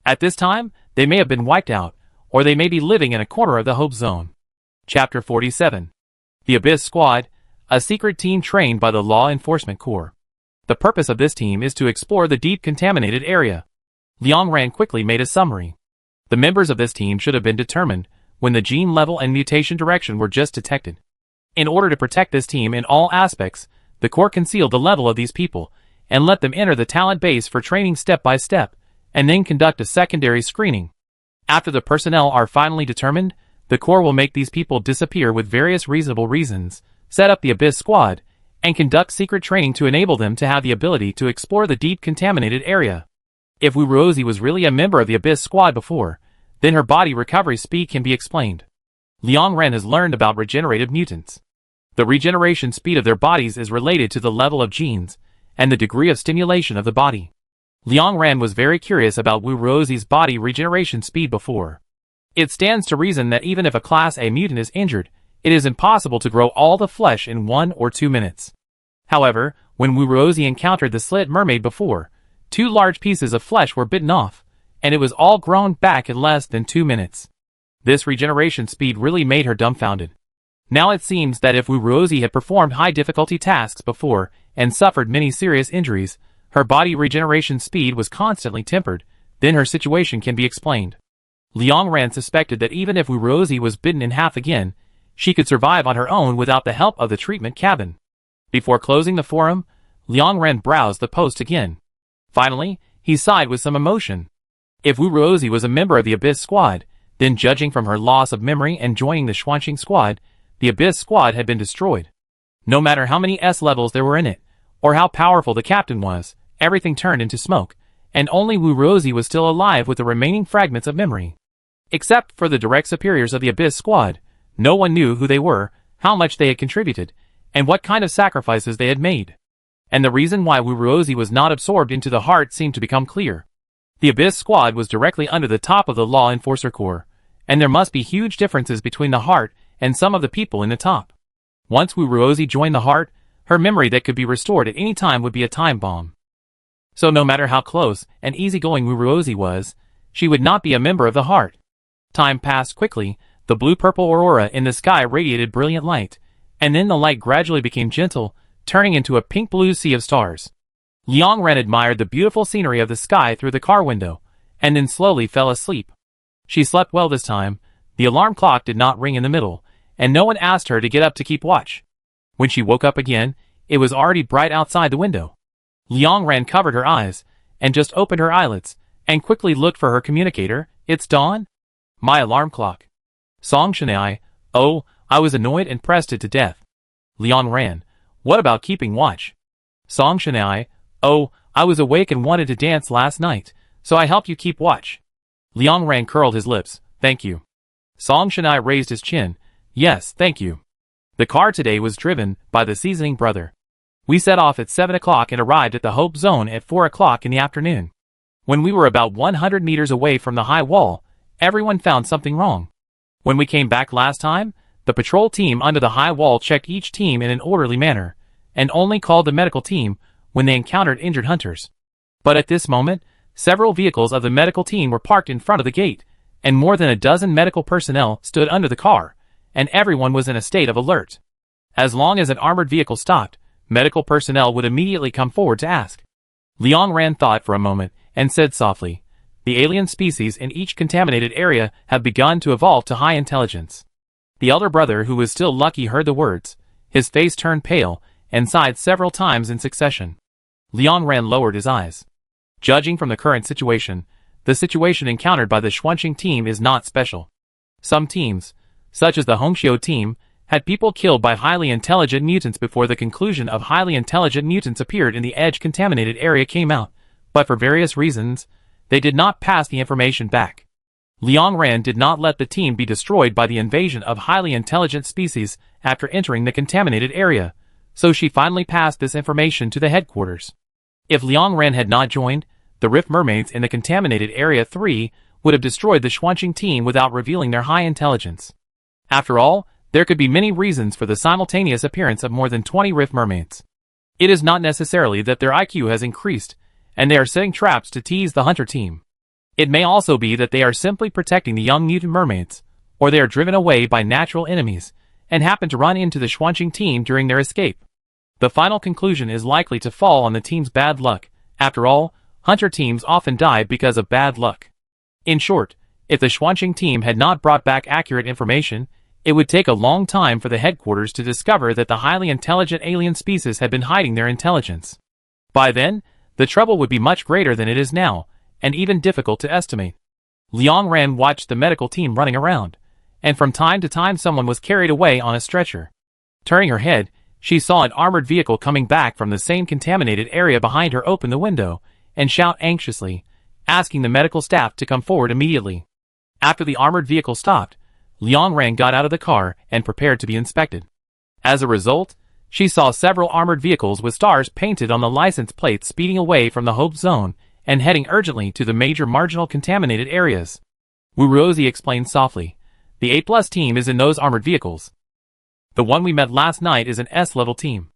S1: At this time, they may have been wiped out, or they may be living in a corner of the Hope Zone. Chapter 47. The Abyss Squad, a secret team trained by the Law Enforcement Corps. The purpose of this team is to explore the deep contaminated area. Liang Ran quickly made a summary. The members of this team should have been determined when the gene level and mutation direction were just detected. In order to protect this team in all aspects, the Corps concealed the level of these people and let them enter the talent base for training step by step, and then conduct a secondary screening. After the personnel are finally determined, the Corps will make these people disappear with various reasonable reasons, set up the Abyss Squad, and conduct secret training to enable them to have the ability to explore the deep contaminated area. If Wu Ruozi was really a member of the Abyss Squad before, then her body recovery speed can be explained. Liang Ren has learned about regenerative mutants. The regeneration speed of their bodies is related to the level of genes and the degree of stimulation of the body. Liang Ren was very curious about Wu Ruozi's body regeneration speed before. It stands to reason that even if a Class A mutant is injured, it is impossible to grow all the flesh in 1 or 2 minutes. However, when Wu Ruozi encountered the slit mermaid before, 2 large pieces of flesh were bitten off, and it was all grown back in less than 2 minutes. This regeneration speed really made her dumbfounded. Now it seems that if Wu Ruozi had performed high-difficulty tasks before and suffered many serious injuries, her body regeneration speed was constantly tempered, then her situation can be explained. Liang Ran suspected that even if Wu Ruozi was bitten in half again, she could survive on her own without the help of the treatment cabin. Before closing the forum, Liang Ren browsed the post again. Finally, he sighed with some emotion. If Wu Ruozi was a member of the Abyss Squad, then judging from her loss of memory and joining the Xuanqing Squad, the Abyss Squad had been destroyed. No matter how many S levels there were in it, or how powerful the captain was, everything turned into smoke, and only Wu Ruozi was still alive with the remaining fragments of memory. Except for the direct superiors of the Abyss Squad, no one knew who they were, how much they had contributed, and what kind of sacrifices they had made. And the reason why Wu Ruozi was not absorbed into the heart seemed to become clear. The Abyss Squad was directly under the top of the Law Enforcer Corps, and there must be huge differences between the heart and some of the people in the top. Once Wu Ruozi joined the heart, her memory that could be restored at any time would be a time bomb. So no matter how close and easygoing Wu Ruozi was, she would not be a member of the heart. Time passed quickly. The blue-purple aurora in the sky radiated brilliant light, and then the light gradually became gentle, turning into a pink-blue sea of stars. Liang Ren admired the beautiful scenery of the sky through the car window, and then slowly fell asleep. She slept well this time. The alarm clock did not ring in the middle, and no one asked her to get up to keep watch. When she woke up again, it was already bright outside the window. Liang Ran covered her eyes, and just opened her eyelids, and quickly looked for her communicator. It's dawn? My alarm clock. Song Shanai. Oh, I was annoyed and pressed it to death. Liang Ran. What about keeping watch? Song Shanai. Oh, I was awake and wanted to dance last night, so I helped you keep watch. Liang Ran curled his lips. Thank you. Song Shanai raised his chin. Yes, thank you. The car today was driven by the seasoning brother. We set off at 7 o'clock and arrived at the Hope Zone at 4 o'clock in the afternoon. When we were about 100 meters away from the high wall, everyone found something wrong. When we came back last time, the patrol team under the high wall checked each team in an orderly manner, and only called the medical team when they encountered injured hunters. But at this moment, several vehicles of the medical team were parked in front of the gate, and more than a dozen medical personnel stood under the car, and everyone was in a state of alert. As long as an armored vehicle stopped, medical personnel would immediately come forward to ask. Liang Ran thought for a moment, and said softly, the alien species in each contaminated area have begun to evolve to high intelligence. The elder brother, who was still lucky, heard the words. His face turned pale, and sighed several times in succession. Liang Ran lowered his eyes. Judging from the current situation, the situation encountered by the Xuanqing team is not special. Some teams, such as the Hongxiu team, had people killed by highly intelligent mutants before the conclusion of highly intelligent mutants appeared in the edge-contaminated area came out, but for various reasons, they did not pass the information back. Liang Ran did not let the team be destroyed by the invasion of highly intelligent species after entering the contaminated area, so she finally passed this information to the headquarters. If Liang Ran had not joined, the Rift Mermaids in the contaminated Area 3 would have destroyed the Xuanqing team without revealing their high intelligence. After all, there could be many reasons for the simultaneous appearance of more than 20 Rift Mermaids. It is not necessarily that their IQ has increased, and they are setting traps to tease the hunter team. It may also be that they are simply protecting the young mutant mermaids, or they are driven away by natural enemies, and happen to run into the Xuanqing team during their escape. The final conclusion is likely to fall on the team's bad luck. After all, hunter teams often die because of bad luck. In short, if the Xuanqing team had not brought back accurate information, it would take a long time for the headquarters to discover that the highly intelligent alien species had been hiding their intelligence. By then, the trouble would be much greater than it is now, and even difficult to estimate. Liang Ran watched the medical team running around, and from time to time someone was carried away on a stretcher. Turning her head, she saw an armored vehicle coming back from the same contaminated area behind her open the window, and shout anxiously, asking the medical staff to come forward immediately. After the armored vehicle stopped, Liang Ran got out of the car and prepared to be inspected. As a result, she saw several armored vehicles with stars painted on the license plates speeding away from the Hope Zone and heading urgently to the major marginal contaminated areas. Wu Ruozi explained softly, the A+ team is in those armored vehicles. The one we met last night is an S-level team.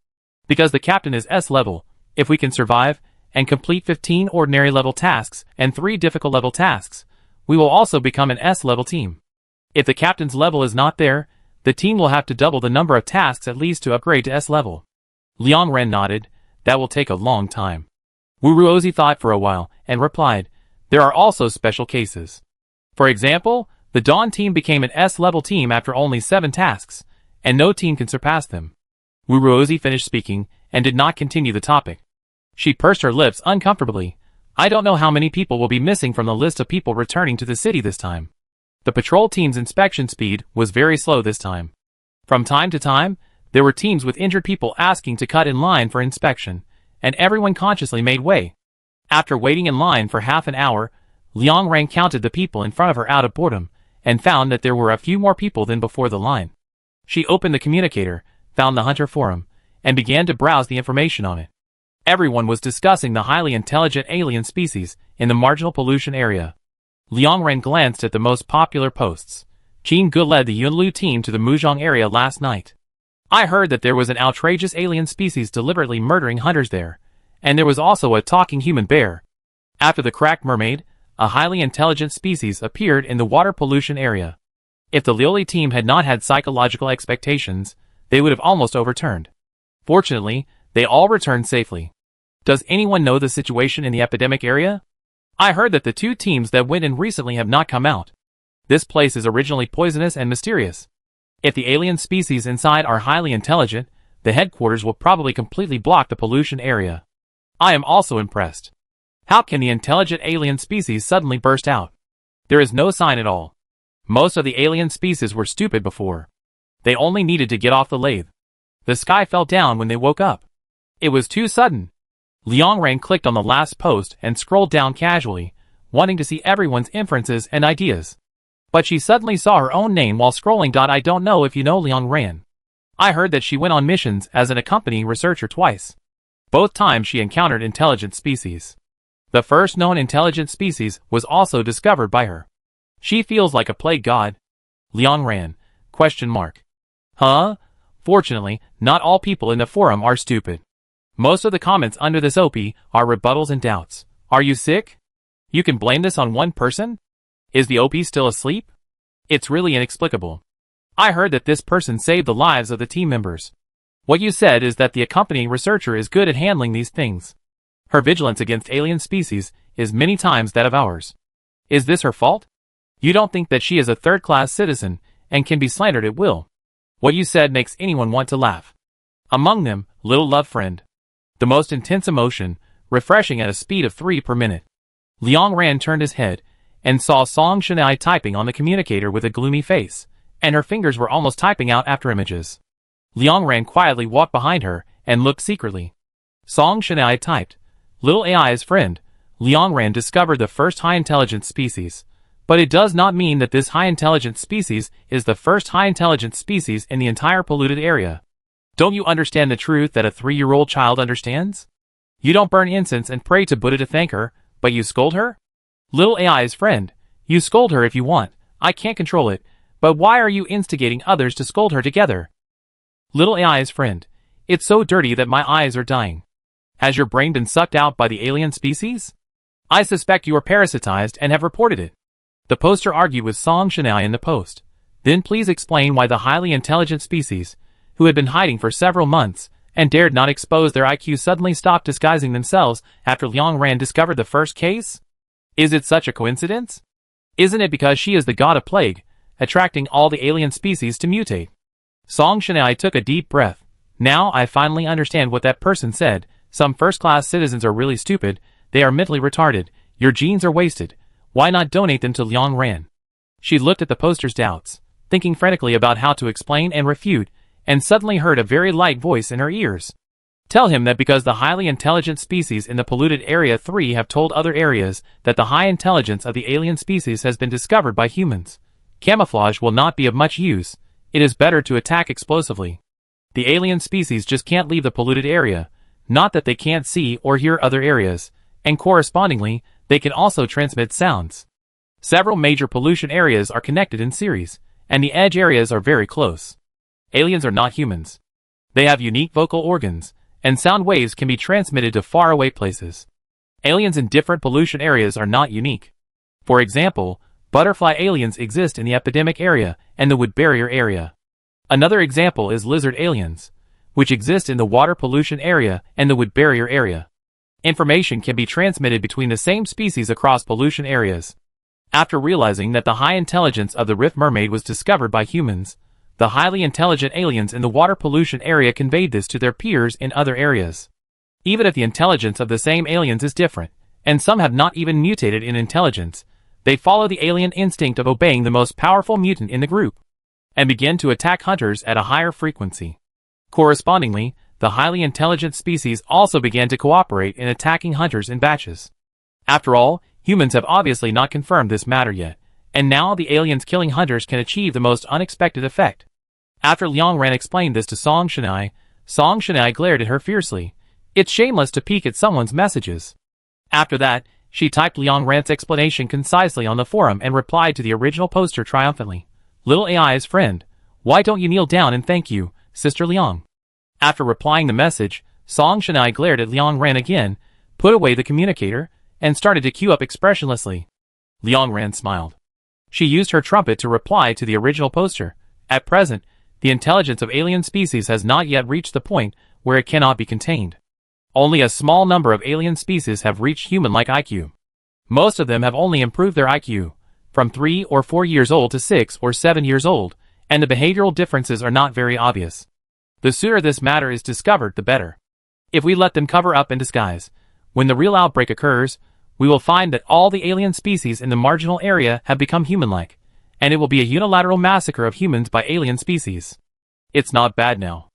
S1: Because the captain is S-level, if we can survive and complete 15 ordinary level tasks and 3 difficult level tasks, we will also become an S-level team. If the captain's level is not there, the team will have to double the number of tasks at least to upgrade to S-level. Liang Ran nodded. That will take a long time. Wu Ruozi thought for a while and replied, there are also special cases. For example, the Dawn team became an S-level team after only 7 tasks, and no team can surpass them. Wu Ruozi finished speaking and did not continue the topic. She pursed her lips uncomfortably. I don't know how many people will be missing from the list of people returning to the city this time. The patrol team's inspection speed was very slow this time. From time to time, there were teams with injured people asking to cut in line for inspection, and everyone consciously made way. After waiting in line for half an hour, Liang Ran counted the people in front of her out of boredom, and found that there were a few more people than before the line. She opened the communicator, found the Hunter Forum, and began to browse the information on it. Everyone was discussing the highly intelligent alien species in the marginal pollution area. Liang Ran glanced at the most popular posts. Qin Gu led the Yunlu team to the Muzhong area last night. I heard that there was an outrageous alien species deliberately murdering hunters there, and there was also a talking human bear. After the cracked mermaid, a highly intelligent species appeared in the water pollution area. If the Lioli team had not had psychological expectations, they would have almost overturned. Fortunately, they all returned safely. Does anyone know the situation in the epidemic area? I heard that the 2 teams that went in recently have not come out. This place is originally poisonous and mysterious. If the alien species inside are highly intelligent, the headquarters will probably completely block the pollution area. I am also impressed. How can the intelligent alien species suddenly burst out? There is no sign at all. Most of the alien species were stupid before. They only needed to get off the lathe. The sky fell down when they woke up. It was too sudden. Liang Ran clicked on the last post and scrolled down casually, wanting to see everyone's inferences and ideas. But she suddenly saw her own name while scrolling. I don't know if you know Liang Ran. I heard that she went on missions as an accompanying researcher twice. Both times she encountered intelligent species. The first known intelligent species was also discovered by her. She feels like a plague god. Liang Ran? ? Huh? Fortunately, not all people in the forum are stupid. Most of the comments under this OP are rebuttals and doubts. Are you sick? You can blame this on one person? Is the OP still asleep? It's really inexplicable. I heard that this person saved the lives of the team members. What you said is that the accompanying researcher is good at handling these things. Her vigilance against alien species is many times that of ours. Is this her fault? You don't think that she is a third-class citizen and can be slandered at will. What you said makes anyone want to laugh. Among them, little love friend. The most intense emotion, refreshing at a speed of 3 per minute. Liang Ran turned his head and saw Song Shanai typing on the communicator with a gloomy face, and her fingers were almost typing out after images. Liang Ran quietly walked behind her and looked secretly. Song Shanai typed, "Little AI's friend." Liang Ran discovered the first high-intelligence species, but it does not mean that this high-intelligence species is the first high-intelligence species in the entire polluted area. Don't you understand the truth that a 3-year-old child understands? You don't burn incense and pray to Buddha to thank her, but you scold her? Little AI's friend, you scold her if you want, I can't control it, but why are you instigating others to scold her together? Little AI's friend, it's so dirty that my eyes are dying. Has your brain been sucked out by the alien species? I suspect you are parasitized and have reported it. The poster argued with Song Shanai in the post. Then please explain why the highly intelligent species, who had been hiding for several months and dared not expose their IQ, suddenly stopped disguising themselves after Liang Ran discovered the first case? Is it such a coincidence? Isn't it because she is the god of plague, attracting all the alien species to mutate? Song Shanai took a deep breath. Now I finally understand what that person said. Some first-class citizens are really stupid, they are mentally retarded, your genes are wasted. Why not donate them to Liang Ran? She looked at the poster's doubts, thinking frantically about how to explain and refute, and suddenly heard a very light voice in her ears. Tell him that because the highly intelligent species in the polluted Area 3 have told other areas that the high intelligence of the alien species has been discovered by humans. Camouflage will not be of much use, it is better to attack explosively. The alien species just can't leave the polluted area, not that they can't see or hear other areas, and correspondingly, they can also transmit sounds. Several major pollution areas are connected in series, and the edge areas are very close. Aliens are not humans. They have unique vocal organs, and sound waves can be transmitted to faraway places. Aliens in different pollution areas are not unique. For example, butterfly aliens exist in the epidemic area and the wood barrier area. Another example is lizard aliens, which exist in the water pollution area and the wood barrier area. Information can be transmitted between the same species across pollution areas. After realizing that the high intelligence of the Rift Mermaid was discovered by humans, the highly intelligent aliens in the water pollution area conveyed this to their peers in other areas. Even if the intelligence of the same aliens is different, and some have not even mutated in intelligence, they follow the alien instinct of obeying the most powerful mutant in the group, and begin to attack hunters at a higher frequency. Correspondingly, the highly intelligent species also began to cooperate in attacking hunters in batches. After all, humans have obviously not confirmed this matter yet, and now the aliens killing hunters can achieve the most unexpected effect. After Liang Ran explained this to Song Shanai glared at her fiercely. It's shameless to peek at someone's messages. After that, she typed Liang Ran's explanation concisely on the forum and replied to the original poster triumphantly. Little AI's friend, why don't you kneel down and thank you, Sister Liang? After replying the message, Song Shanai glared at Liang Ran again, put away the communicator, and started to queue up expressionlessly. Liang Ran smiled. She used her trumpet to reply to the original poster. At present, the intelligence of alien species has not yet reached the point where it cannot be contained. Only a small number of alien species have reached human-like IQ. Most of them have only improved their IQ, from 3 or 4 years old to 6 or 7 years old, and the behavioral differences are not very obvious. The sooner this matter is discovered, the better. If we let them cover up and disguise, when the real outbreak occurs, we will find that all the alien species in the marginal area have become human-like, and it will be a unilateral massacre of humans by alien species. It's not bad now.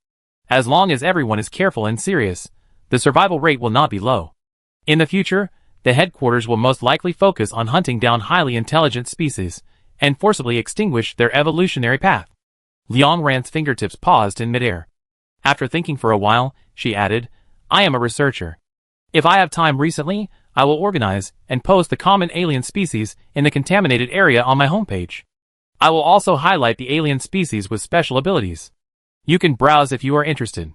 S1: As long as everyone is careful and serious, the survival rate will not be low. In the future, the headquarters will most likely focus on hunting down highly intelligent species and forcibly extinguish their evolutionary path. Liang Ran's fingertips paused in midair. After thinking for a while, she added, I am a researcher. If I have time recently, I will organize and post the common alien species in the contaminated area on my homepage. I will also highlight the alien species with special abilities. You can browse if you are interested.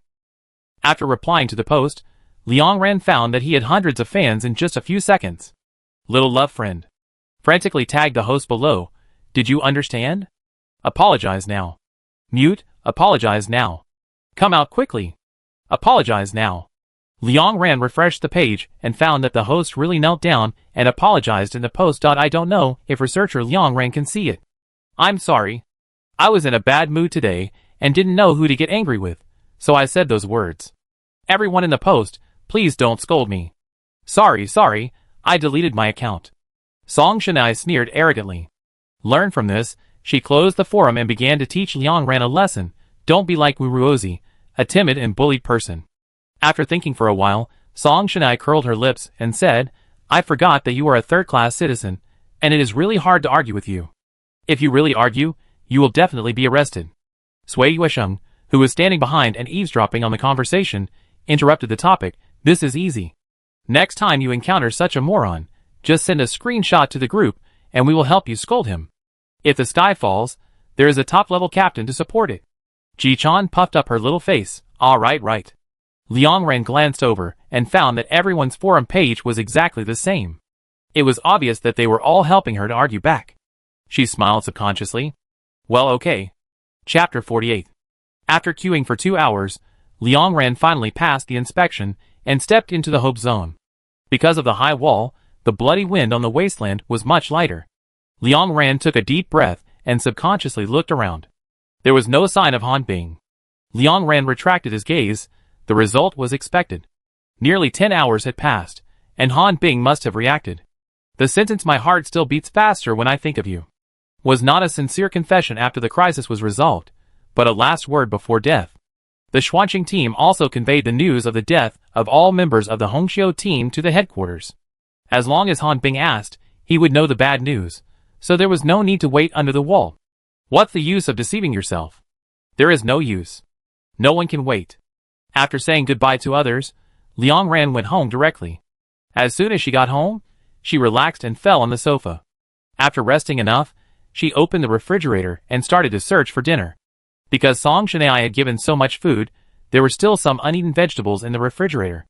S1: After replying to the post, Liang Ran found that he had hundreds of fans in just a few seconds. Little love friend. Frantically tagged the host below. Did you understand? Apologize now. Mute, apologize now. Come out quickly. Apologize now. Liang Ran refreshed the page and found that the host really knelt down and apologized in the post. I don't know if researcher Liang Ran can see it. I'm sorry. I was in a bad mood today and didn't know who to get angry with, so I said those words. Everyone in the post, please don't scold me. Sorry, I deleted my account. Song Shanai sneered arrogantly. Learn from this, she closed the forum and began to teach Liang Ran a lesson. Don't be like Wu Ruozi, a timid and bullied person. After thinking for a while, Song Shanai curled her lips and said, I forgot that you are a third-class citizen, and it is really hard to argue with you. If you really argue, you will definitely be arrested. Sui Yuesheng, who was standing behind and eavesdropping on the conversation, interrupted the topic. This is easy. Next time you encounter such a moron, just send a screenshot to the group and we will help you scold him. If the sky falls, there is a top-level captain to support it. Ji-chan puffed up her little face. Right. Liang Ran glanced over and found that everyone's forum page was exactly the same. It was obvious that they were all helping her to argue back. She smiled subconsciously. Well, okay. Chapter 48. After queuing for 2 hours, Liang Ran finally passed the inspection and stepped into the hope zone. Because of the high wall, the bloody wind on the wasteland was much lighter. Liang Ran took a deep breath and subconsciously looked around. There was no sign of Han Bing. Liang Ran retracted his gaze. The result was expected. Nearly 10 hours had passed, and Han Bing must have reacted. The sentence "my heart still beats faster when I think of you" was not a sincere confession after the crisis was resolved, but a last word before death. The Xuanqing team also conveyed the news of the death of all members of the Hongqiu team to the headquarters. As long as Han Bing asked, he would know the bad news, so there was no need to wait under the wall. What's the use of deceiving yourself? There is no use. No one can wait. After saying goodbye to others, Liang Ran went home directly. As soon as she got home, she relaxed and fell on the sofa. After resting enough, she opened the refrigerator and started to search for dinner. Because Song Shanai had given so much food, there were still some uneaten vegetables in the refrigerator.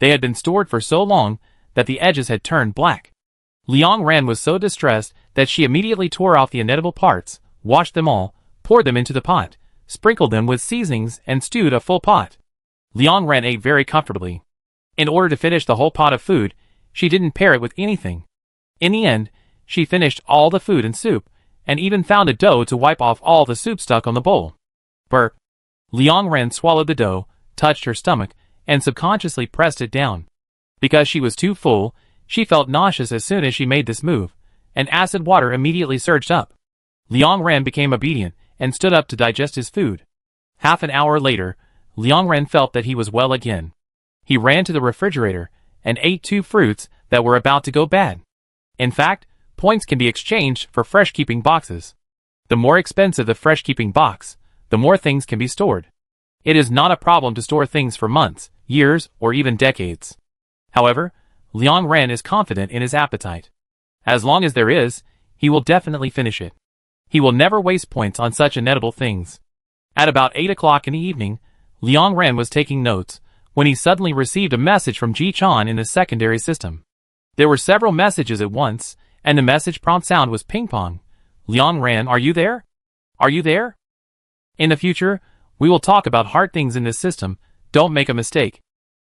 S1: They had been stored for so long that the edges had turned black. Liang Ran was so distressed that she immediately tore off the inedible parts, washed them all, poured them into the pot, sprinkled them with seasonings and stewed a full pot. Liang Ran ate very comfortably. In order to finish the whole pot of food, she didn't pair it with anything. In the end, she finished all the food and soup, and even found a dough to wipe off all the soup stuck on the bowl. Burp. Liang Ran swallowed the dough, touched her stomach, and subconsciously pressed it down. Because she was too full, she felt nauseous as soon as she made this move, and acid water immediately surged up. Liang Ran became obedient and stood up to digest his food. Half an hour later, Liang Ran felt that he was well again. He ran to the refrigerator and ate 2 fruits that were about to go bad. In fact, points can be exchanged for fresh-keeping boxes. The more expensive the fresh-keeping box, the more things can be stored. It is not a problem to store things for months, years, or even decades. However, Liang Ran is confident in his appetite. As long as there is, he will definitely finish it. He will never waste points on such inedible things. At about 8 o'clock in the evening, Liang Ran was taking notes when he suddenly received a message from Ji-chan in the secondary system. There were several messages at once, and the message prompt sound was ping-pong. Liang Ran, are you there? Are you there? In the future, we will talk about hard things in this system, don't make a mistake.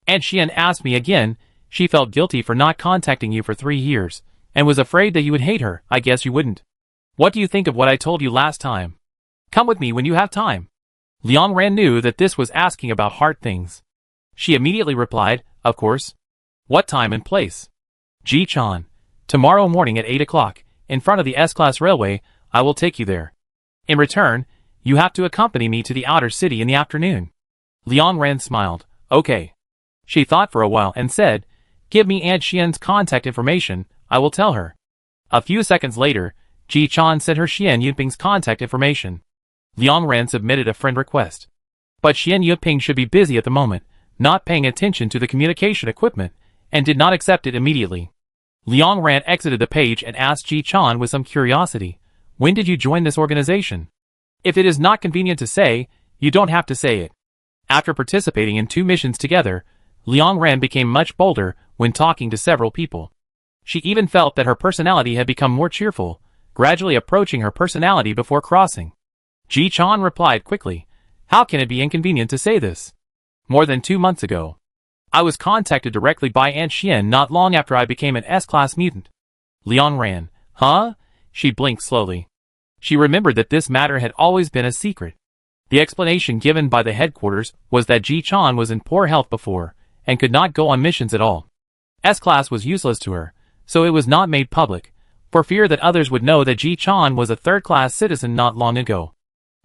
S1: And Xian asked me again, she felt guilty for not contacting you for 3 years. and was afraid that you would hate her. I guess you wouldn't. What do you think of what I told you last time? Come with me when you have time. Liang Ran knew that this was asking about hard things. She immediately replied, of course. What time and place? Ji-chan. Tomorrow morning at 8 o'clock, in front of the S-Class Railway, I will take you there. In return, you have to accompany me to the outer city in the afternoon. Liang Ran smiled. Okay. She thought for a while and said, give me Aunt Xian's contact information, I will tell her. A few seconds later, Ji-chan sent her Xian Yuping's contact information. Liang Ran submitted a friend request. But Xian Yuping should be busy at the moment, not paying attention to the communication equipment, and did not accept it immediately. Liang Ran exited the page and asked Ji-chan with some curiosity, when did you join this organization? If it is not convenient to say, you don't have to say it. After participating in 2 missions together, Liang Ran became much bolder when talking to several people. She even felt that her personality had become more cheerful, gradually approaching her personality before crossing. Ji-chan replied quickly, how can it be inconvenient to say this? More than 2 months ago, I was contacted directly by Aunt Xian not long after I became an S-Class mutant. Liang Ran, huh? She blinked slowly. She remembered that this matter had always been a secret. The explanation given by the headquarters was that Ji-chan was in poor health before, and could not go on missions at all. S-Class was useless to her, so it was not made public, for fear that others would know that Ji-chan was a third-class citizen not long ago.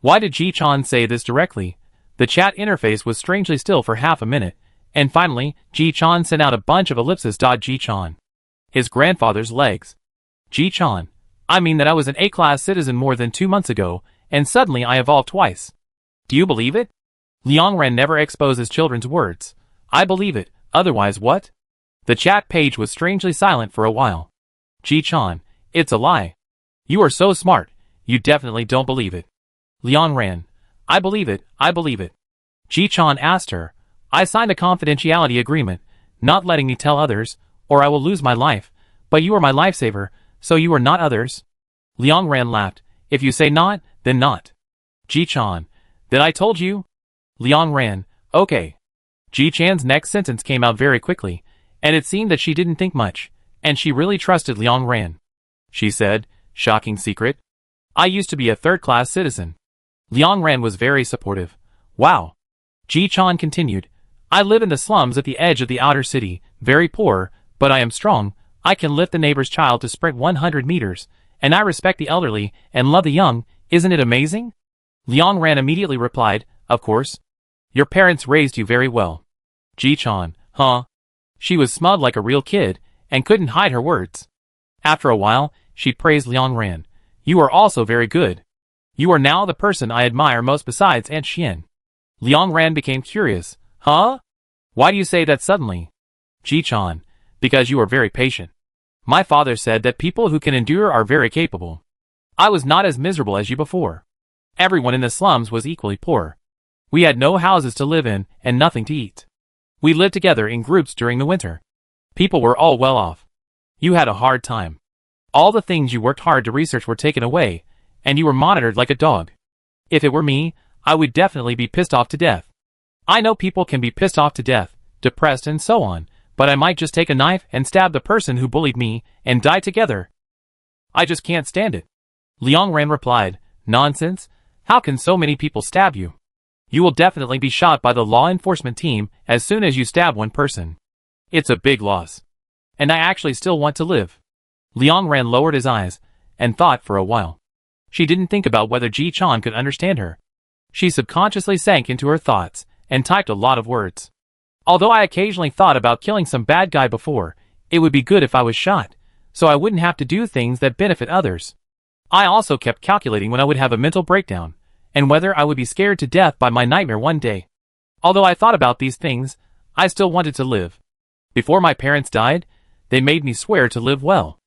S1: Why did Ji-chan say this directly? The chat interface was strangely still for half a minute, and finally, Ji-chan sent out a bunch of ellipses. Ji-chan. His grandfather's legs. Ji-chan. I mean that I was an A-class citizen more than 2 months ago, and suddenly I evolved twice. Do you believe it? Liang Ran never exposes children's words. I believe it, otherwise what? The chat page was strangely silent for a while. Ji-chan, it's a lie. You are so smart, you definitely don't believe it. Liang Ran, I believe it, I believe it. Ji-chan asked her, I signed a confidentiality agreement, not letting me tell others, or I will lose my life, but you are my lifesaver, so you are not others. Liang Ran laughed, if you say not, then not. Ji-chan, then I told you? Liang Ran, okay. Ji-chan's next sentence came out very quickly, and it seemed that she didn't think much, and she really trusted Liang Ran. She said, shocking secret? I used to be a third-class citizen. Liang Ran was very supportive. Wow. Ji-chan continued, I live in the slums at the edge of the outer city, very poor, but I am strong, I can lift the neighbor's child to sprint 100 meters, and I respect the elderly and love the young, isn't it amazing? Liang Ran immediately replied, of course. Your parents raised you very well. Ji-chan, huh? She was smug like a real kid, and couldn't hide her words. After a while, she praised Liang Ran. You are also very good. You are now the person I admire most besides Aunt Xian. Liang Ran became curious. Huh? Why do you say that suddenly? Ji-chan, because you are very patient. My father said that people who can endure are very capable. I was not as miserable as you before. Everyone in the slums was equally poor. We had no houses to live in and nothing to eat. We lived together in groups during the winter. People were all well off. You had a hard time. All the things you worked hard to research were taken away, and you were monitored like a dog. If it were me, I would definitely be pissed off to death. I know people can be pissed off to death, depressed and so on, but I might just take a knife and stab the person who bullied me and die together. I just can't stand it. Liang Ran replied, nonsense, how can so many people stab you? You will definitely be shot by the law enforcement team as soon as you stab one person. It's a big loss. And I actually still want to live. Liang Ran lowered his eyes and thought for a while. She didn't think about whether Ji-chan could understand her. She subconsciously sank into her thoughts and typed a lot of words. Although I occasionally thought about killing some bad guy before, it would be good if I was shot, so I wouldn't have to do things that benefit others. I also kept calculating when I would have a mental breakdown, and whether I would be scared to death by my nightmare one day. Although I thought about these things, I still wanted to live. Before my parents died, they made me swear to live well.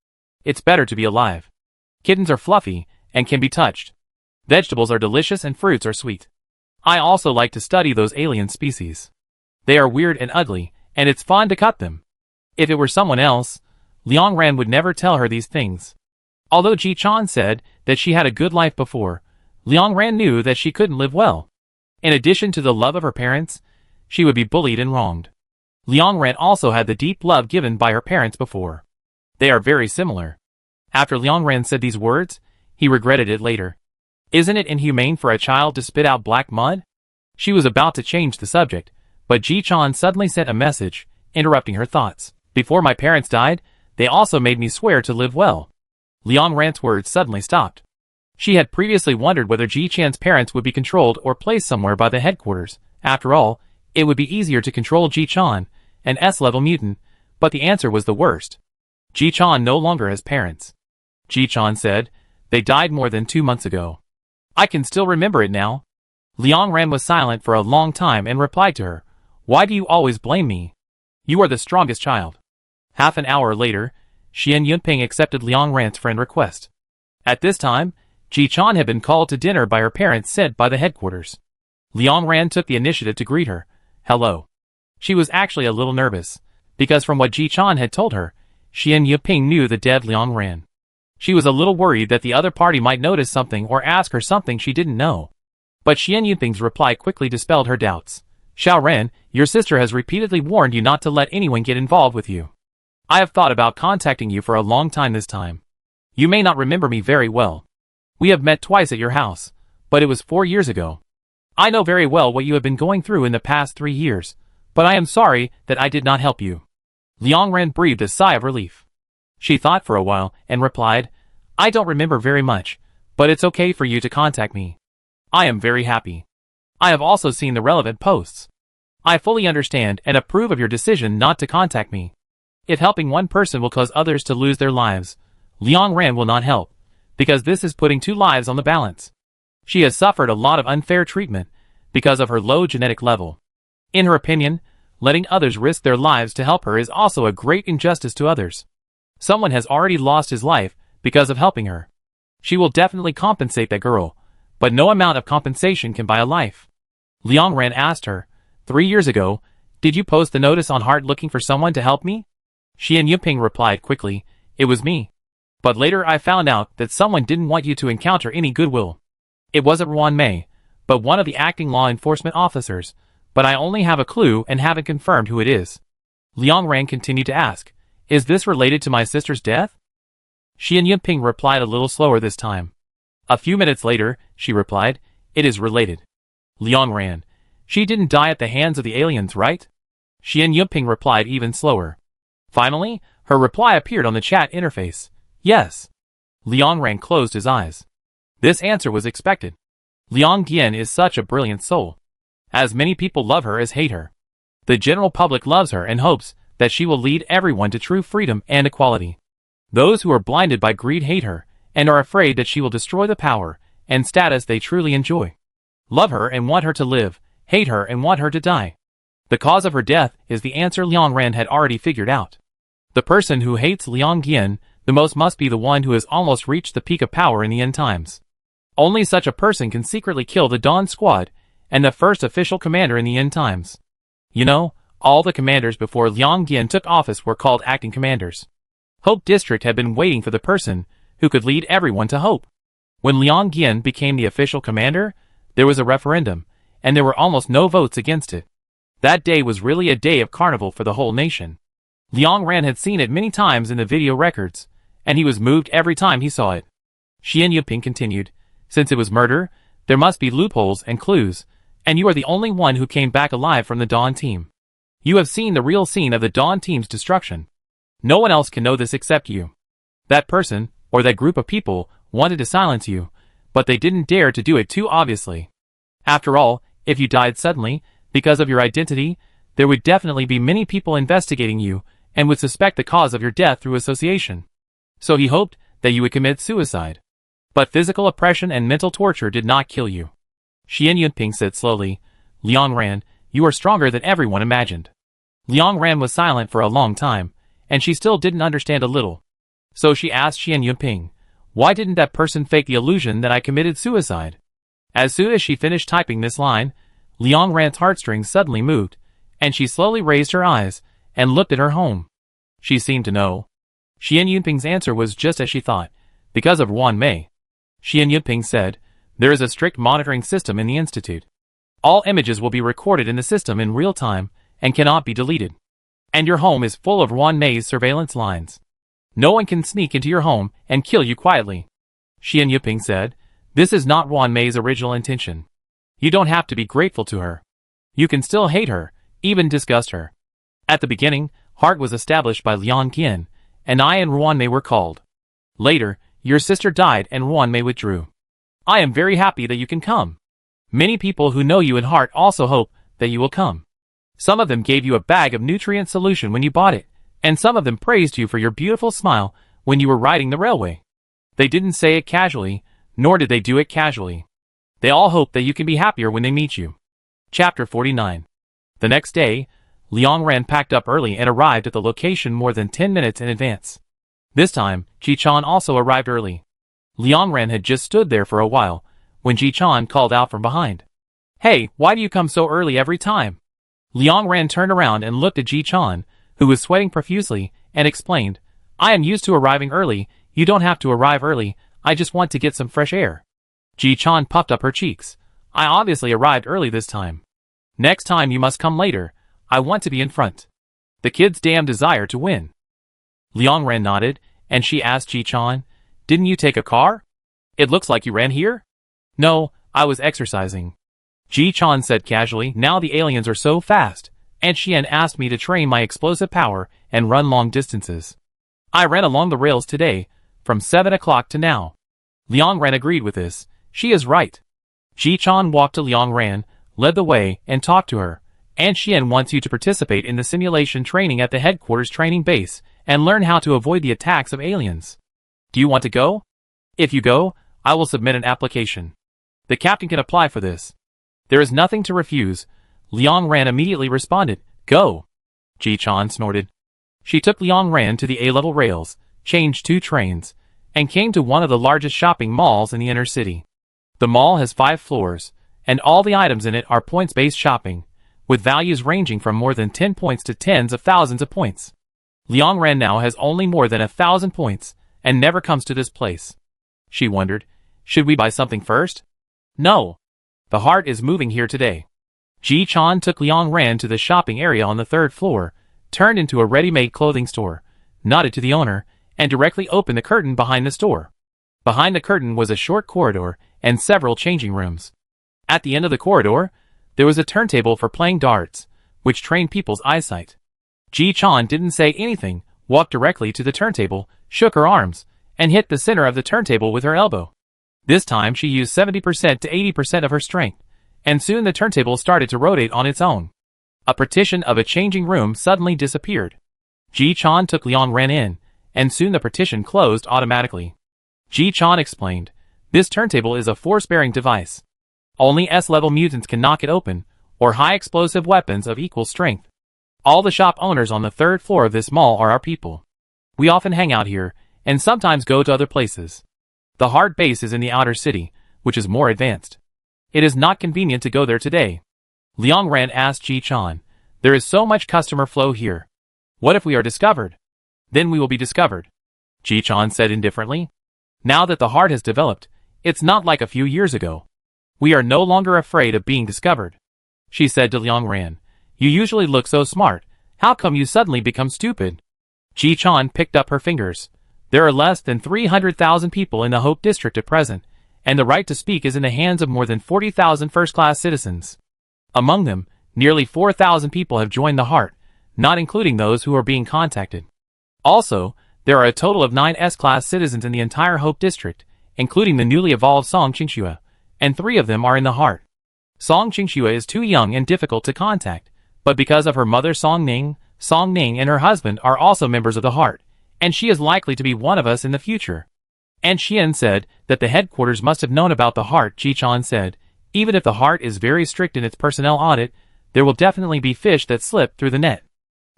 S1: It's better to be alive. Kittens are fluffy and can be touched. Vegetables are delicious and fruits are sweet. I also like to study those alien species. They are weird and ugly, and it's fun to cut them. If it were someone else, Liang Ran would never tell her these things. Although Ji-chan said that she had a good life before, Liang Ran knew that she couldn't live well. In addition to the love of her parents, she would be bullied and wronged. Liang Ran also had the deep love given by her parents before. They are very similar. After Liang Ran said these words, he regretted it later. Isn't it inhumane for a child to spit out black mud? She was about to change the subject, but Ji Chan suddenly sent a message, interrupting her thoughts. Before my parents died, they also made me swear to live well. Liang Ran's words suddenly stopped. She had previously wondered whether Ji Chan's parents would be controlled or placed somewhere by the headquarters. After all, it would be easier to control Ji Chan, an S-level mutant, but the answer was the worst. Ji Chan no longer has parents. Ji Chan said, they died more than 2 months ago. I can still remember it now. Liang Ran was silent for a long time and replied to her, why do you always blame me? You are the strongest child. Half an hour later, Xian Yunping accepted Liang Ran's friend request. At this time, Ji Chan had been called to dinner by her parents sent by the headquarters. Liang Ran took the initiative to greet her. Hello. She was actually a little nervous, because from what Ji Chan had told her, Xian Yunping knew the dead Liang Ran. She was a little worried that the other party might notice something or ask her something she didn't know. But Xian Yunping's reply quickly dispelled her doubts. Xiao Ren, your sister has repeatedly warned you not to let anyone get involved with you. I have thought about contacting you for a long time this time. You may not remember me very well. We have met twice at your house, but it was 4 years ago. I know very well what you have been going through in the past 3 years, but I am sorry that I did not help you. Liang Ran breathed a sigh of relief. She thought for a while and replied, I don't remember very much, but it's okay for you to contact me. I am very happy. I have also seen the relevant posts. I fully understand and approve of your decision not to contact me. If helping one person will cause others to lose their lives, Liang Ran will not help, because this is putting 2 lives on the balance. She has suffered a lot of unfair treatment because of her low genetic level. In her opinion, letting others risk their lives to help her is also a great injustice to others. Someone has already lost his life because of helping her. She will definitely compensate that girl, but no amount of compensation can buy a life. Liang Ran asked her, 3 years ago, did you post the notice on Heart looking for someone to help me? Xian Yunping replied quickly, it was me. But later I found out that someone didn't want you to encounter any goodwill. It wasn't Ruan Mei, but one of the acting law enforcement officers, but I only have a clue and haven't confirmed who it is. Liang Ran continued to ask, is this related to my sister's death? Xian Yunping replied a little slower this time. A few minutes later, she replied, it is related. Liang Ran, she didn't die at the hands of the aliens, right? Xian Yunping replied even slower. Finally, her reply appeared on the chat interface. Yes. Liang Ran closed his eyes. This answer was expected. Liang Dian is such a brilliant soul. As many people love her as hate her. The general public loves her and hopes that she will lead everyone to true freedom and equality. Those who are blinded by greed hate her, and are afraid that she will destroy the power and status they truly enjoy. Love her and want her to live, hate her and want her to die. The cause of her death is the answer Liang Ran had already figured out. The person who hates Liang Dian the most must be the one who has almost reached the peak of power in the end times. Only such a person can secretly kill the Dawn Squad and the first official commander in the end times. You know, all the commanders before Liang Dian took office were called acting commanders. Hope District had been waiting for the person who could lead everyone to hope. When Liang Dian became the official commander, there was a referendum, and there were almost no votes against it. That day was really a day of carnival for the whole nation. Liang Ran had seen it many times in the video records, and he was moved every time he saw it. Xian Yunping continued, since it was murder, there must be loopholes and clues, and you are the only one who came back alive from the Dawn team. You have seen the real scene of the Dawn team's destruction. No one else can know this except you. That person, or that group of people, wanted to silence you, but they didn't dare to do it too obviously. After all, if you died suddenly, because of your identity, there would definitely be many people investigating you, and would suspect the cause of your death through association. So he hoped that you would commit suicide. But physical oppression and mental torture did not kill you. Xian Yunping said slowly, Liang Ran, you are stronger than everyone imagined. Liang Ran was silent for a long time, and she still didn't understand a little. So she asked Xian Yunping, why didn't that person fake the illusion that I committed suicide? As soon as she finished typing this line, Liang Ran's heartstrings suddenly moved, and she slowly raised her eyes and looked at her home. She seemed to know. Xian Yunping's answer was just as she thought, because of Ruan Mei. Xian Yunping said, there is a strict monitoring system in the institute. All images will be recorded in the system in real time and cannot be deleted. And your home is full of Ruan Mei's surveillance lines. No one can sneak into your home and kill you quietly. Xian Yiping said, this is not Wan Mei's original intention. You don't have to be grateful to her. You can still hate her, even disgust her. At the beginning, Heart was established by Liang Qian, and I and Wan Mei were called. Later, your sister died and Wan Mei withdrew. I am very happy that you can come. Many people who know you in Heart also hope that you will come. Some of them gave you a bag of nutrient solution when you bought it, and some of them praised you for your beautiful smile when you were riding the railway. They didn't say it casually, nor did they do it casually. They all hope that you can be happier when they meet you. Chapter 49. The next day, Liang Ran packed up early and arrived at the location more than 10 minutes in advance. This time, Ji Chan also arrived early. Liang Ran had just stood there for a while, when Ji Chan called out from behind. Hey, why do you come so early every time? Liang Ran turned around and looked at Ji Chan, who was sweating profusely, and explained, I am used to arriving early, you don't have to arrive early, I just want to get some fresh air. Ji Chan puffed up her cheeks. I obviously arrived early this time. Next time you must come later, I want to be in front. The kid's damn desire to win. Liang Ran nodded, and she asked Ji Chan, didn't you take a car? It looks like you ran here? No, I was exercising. Ji Chan said casually, now the aliens are so fast, and Xian asked me to train my explosive power and run long distances. I ran along the rails today, from 7 o'clock to now. Liang Ran agreed with this. She is right. Ji Chan walked to Liang Ran, led the way, and talked to her. And Xian wants you to participate in the simulation training at the headquarters training base and learn how to avoid the attacks of aliens. Do you want to go? If you go, I will submit an application. The captain can apply for this. There is nothing to refuse. Liang Ran immediately responded, go. Ji Chan snorted. She took Liang Ran to the A-level rails, changed 2 trains, and came to one of the largest shopping malls in the inner city. The mall has 5 floors, and all the items in it are points-based shopping, with values ranging from more than 10 points to tens of thousands of points. Liang Ran now has only more than 1,000 points, and never comes to this place. She wondered, should we buy something first? No. The Heart is moving here today. Ji Chan took Liang Ran to the shopping area on the 3rd floor, turned into a ready-made clothing store, nodded to the owner, and directly opened the curtain behind the store. Behind the curtain was a short corridor and several changing rooms. At the end of the corridor, there was a turntable for playing darts, which trained people's eyesight. Ji Chan didn't say anything, walked directly to the turntable, shook her arms, and hit the center of the turntable with her elbow. This time she used 70% to 80% of her strength, and soon the turntable started to rotate on its own. A partition of a changing room suddenly disappeared. Ji Chan took Liang Ran in, and soon the partition closed automatically. Ji Chan explained, this turntable is a force-bearing device. Only S-level mutants can knock it open, or high-explosive weapons of equal strength. All the shop owners on the 3rd floor of this mall are our people. We often hang out here, and sometimes go to other places. The Heart base is in the outer city, which is more advanced. It is not convenient to go there today. Liang Ran asked Ji Chan, there is so much customer flow here. What if we are discovered? Then we will be discovered. Ji Chan said indifferently. Now that the Heart has developed, it's not like a few years ago. We are no longer afraid of being discovered. She said to Liang Ran, you usually look so smart, how come you suddenly become stupid? Ji Chan picked up her fingers. There are less than 300,000 people in the Hope District at present, and the right to speak is in the hands of more than 40,000 first-class citizens. Among them, nearly 4,000 people have joined the Heart, not including those who are being contacted. Also, there are a total of 9 S-class citizens in the entire Hope District, including the newly evolved Song Qingxue, and 3 of them are in the Heart. Song Qingxue is too young and difficult to contact, but because of her mother Song Ning and her husband are also members of the Heart, and she is likely to be one of us in the future. And Xian said that the headquarters must have known about the Heart. Ji Chan said, even if the Heart is very strict in its personnel audit, there will definitely be fish that slip through the net.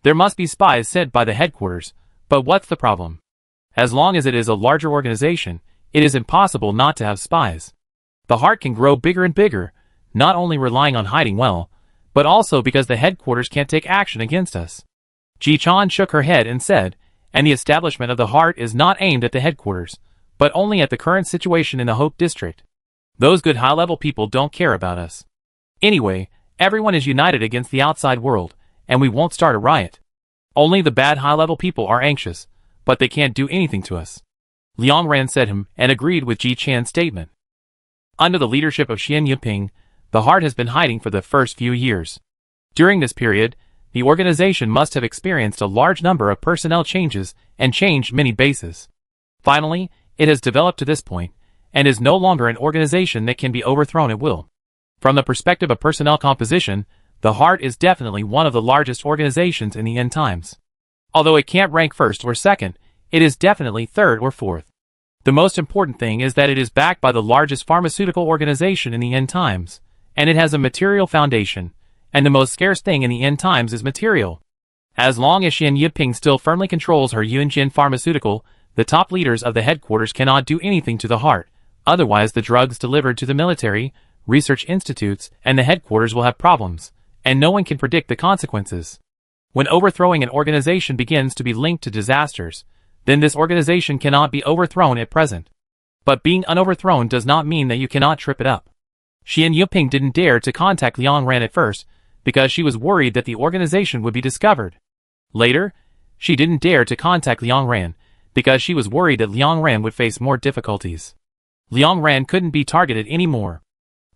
S1: There must be spies sent by the headquarters, but what's the problem? As long as it is a larger organization, it is impossible not to have spies. The Heart can grow bigger and bigger, not only relying on hiding well, but also because the headquarters can't take action against us. Ji Chan shook her head and said, and the establishment of the Heart is not aimed at the headquarters, but only at the current situation in the Hope District. Those good high-level people don't care about us. Anyway, everyone is united against the outside world, and we won't start a riot. Only the bad high-level people are anxious, but they can't do anything to us. Liang Ran said him and agreed with Ji Chan's statement. Under the leadership of Xian Yuping, the heart has been hiding for the first few years. During this period, the organization must have experienced a large number of personnel changes and changed many bases. Finally, it has developed to this point, and is no longer an organization that can be overthrown at will. From the perspective of personnel composition, the heart is definitely one of the largest organizations in the end times. Although it can't rank first or second, it is definitely third or fourth. The most important thing is that it is backed by the largest pharmaceutical organization in the end times, and it has a material foundation, and the most scarce thing in the end times is material. As long as Xian Yiping still firmly controls her Yunjin Pharmaceutical, the top leaders of the headquarters cannot do anything to the heart, otherwise the drugs delivered to the military, research institutes, and the headquarters will have problems, and no one can predict the consequences. When overthrowing an organization begins to be linked to disasters, then this organization cannot be overthrown at present. But being unoverthrown does not mean that you cannot trip it up. Xian Yuping didn't dare to contact Liang Ran at first, because she was worried that the organization would be discovered. Later, she didn't dare to contact Liang Ran, because she was worried that Liang Ran would face more difficulties. Liang Ran couldn't be targeted anymore.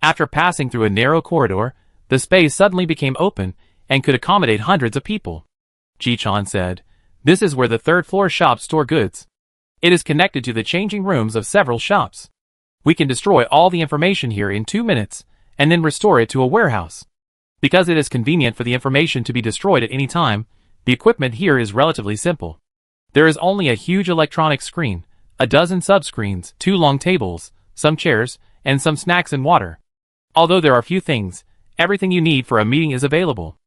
S1: After passing through a narrow corridor, the space suddenly became open and could accommodate hundreds of people. Ji Chan said, "This is where the third-floor shops store goods. It is connected to the changing rooms of several shops. We can destroy all the information here in 2 minutes, and then restore it to a warehouse. Because it is convenient for the information to be destroyed at any time, the equipment here is relatively simple. There is only a huge electronic screen, a dozen sub-screens, 2 long tables, some chairs, and some snacks and water. Although there are few things, everything you need for a meeting is available."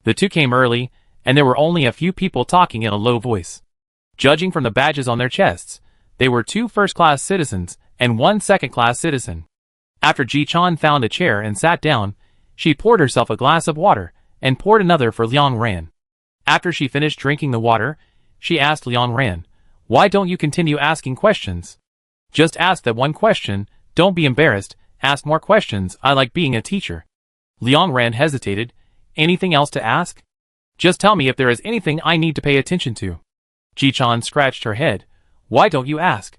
S1: The two came early, and there were only a few people talking in a low voice. Judging from the badges on their chests, they were 2 first-class citizens and 1 second-class citizen. After Ji Chan found a chair and sat down, she poured herself a glass of water and poured another for Liang Ran. After she finished drinking the water, she asked Liang Ran, "Why don't you continue asking questions? Just ask that one question, don't be embarrassed, ask more questions, I like being a teacher." Liang Ran hesitated. "Anything else to ask? Just tell me if there is anything I need to pay attention to." Ji Chan scratched her head. "Why don't you ask?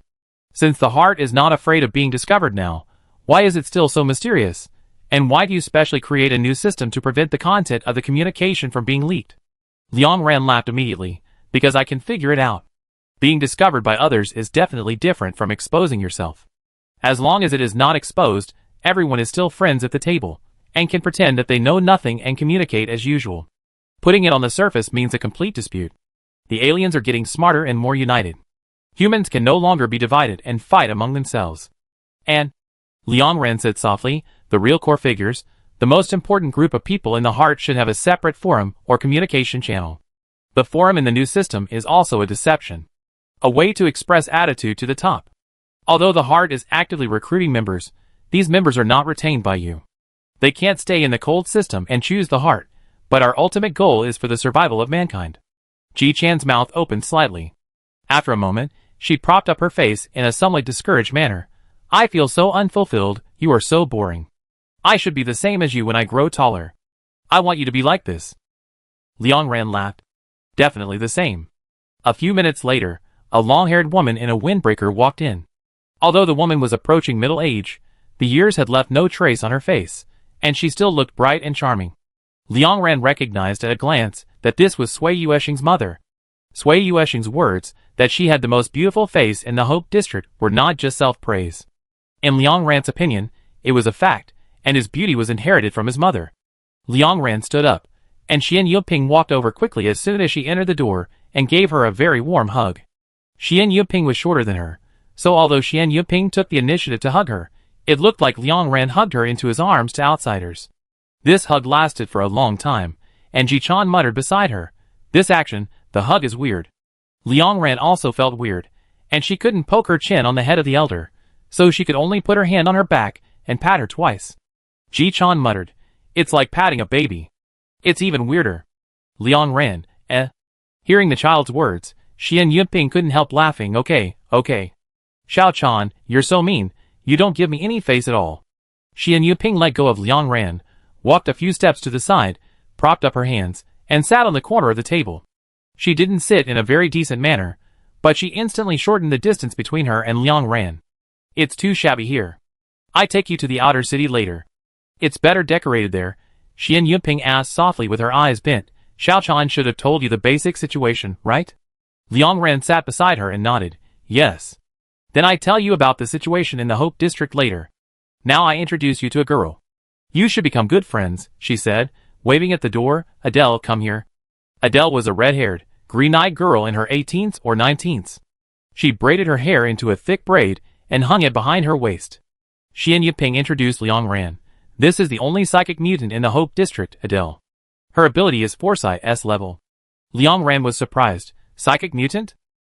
S1: Since the heart is not afraid of being discovered now, why is it still so mysterious? And why do you specially create a new system to prevent the content of the communication from being leaked?" Liang Ran laughed immediately, "Because I can figure it out. Being discovered by others is definitely different from exposing yourself. As long as it is not exposed, everyone is still friends at the table, and can pretend that they know nothing and communicate as usual. Putting it on the surface means a complete dispute. The aliens are getting smarter and more united. Humans can no longer be divided and fight among themselves. And," Liang Ran said softly, "the real core figures, the most important group of people in the heart should have a separate forum or communication channel. The forum in the new system is also a deception. A way to express attitude to the top. Although the heart is actively recruiting members, these members are not retained by you. They can't stay in the cold system and choose the heart, but our ultimate goal is for the survival of mankind." Ji Chan's mouth opened slightly. After a moment, she propped up her face in a somewhat discouraged manner. "I feel so unfulfilled, you are so boring. I should be the same as you when I grow taller. I want you to be like this." Liang Ran laughed. "Definitely the same." A few minutes later, a long-haired woman in a windbreaker walked in. Although the woman was approaching middle age, the years had left no trace on her face, and she still looked bright and charming. Liang Ran recognized at a glance that this was Sui Yueshing's mother. Sui Yueshing's words, that she had the most beautiful face in the Hope District, were not just self-praise. In Liang Ran's opinion, it was a fact, and his beauty was inherited from his mother. Liang Ran stood up, and Xian Yuping walked over quickly as soon as she entered the door, and gave her a very warm hug. Xian Yuping was shorter than her, so although Xian Yuping took the initiative to hug her, it looked like Liang Ran hugged her into his arms to outsiders. This hug lasted for a long time, and Ji Chan muttered beside her, "This action, the hug is weird." Liang Ran also felt weird, and she couldn't poke her chin on the head of the elder, so she could only put her hand on her back and pat her twice. Ji Chan muttered, "It's like patting a baby. It's even weirder." Liang Ran, Hearing the child's words, Xian Yuping couldn't help laughing. Okay. Xiao Chan, you're so mean, you don't give me any face at all." Xian Yuping let go of Liang Ran, walked a few steps to the side, propped up her hands, and sat on the corner of the table. She didn't sit in a very decent manner, but she instantly shortened the distance between her and Liang Ran. It's too shabby here. I take you to the outer city later. It's better decorated there, Xian Yuping asked softly with her eyes bent. Xiao Chan should have told you the basic situation, right? Liang Ran sat beside her and nodded. Yes. Then I tell you about the situation in the Hope District later. Now I introduce you to a girl. You should become good friends, she said, waving at the door. Adele, come here. Adele was a red-haired, green-eyed girl in her 18th or 19th. She braided her hair into a thick braid and hung it behind her waist. Xian Yuping introduced Liang Ran. This is the only psychic mutant in the Hope District, Adele. Her ability is Foresight S level. Liang Ran was surprised. Psychic mutant?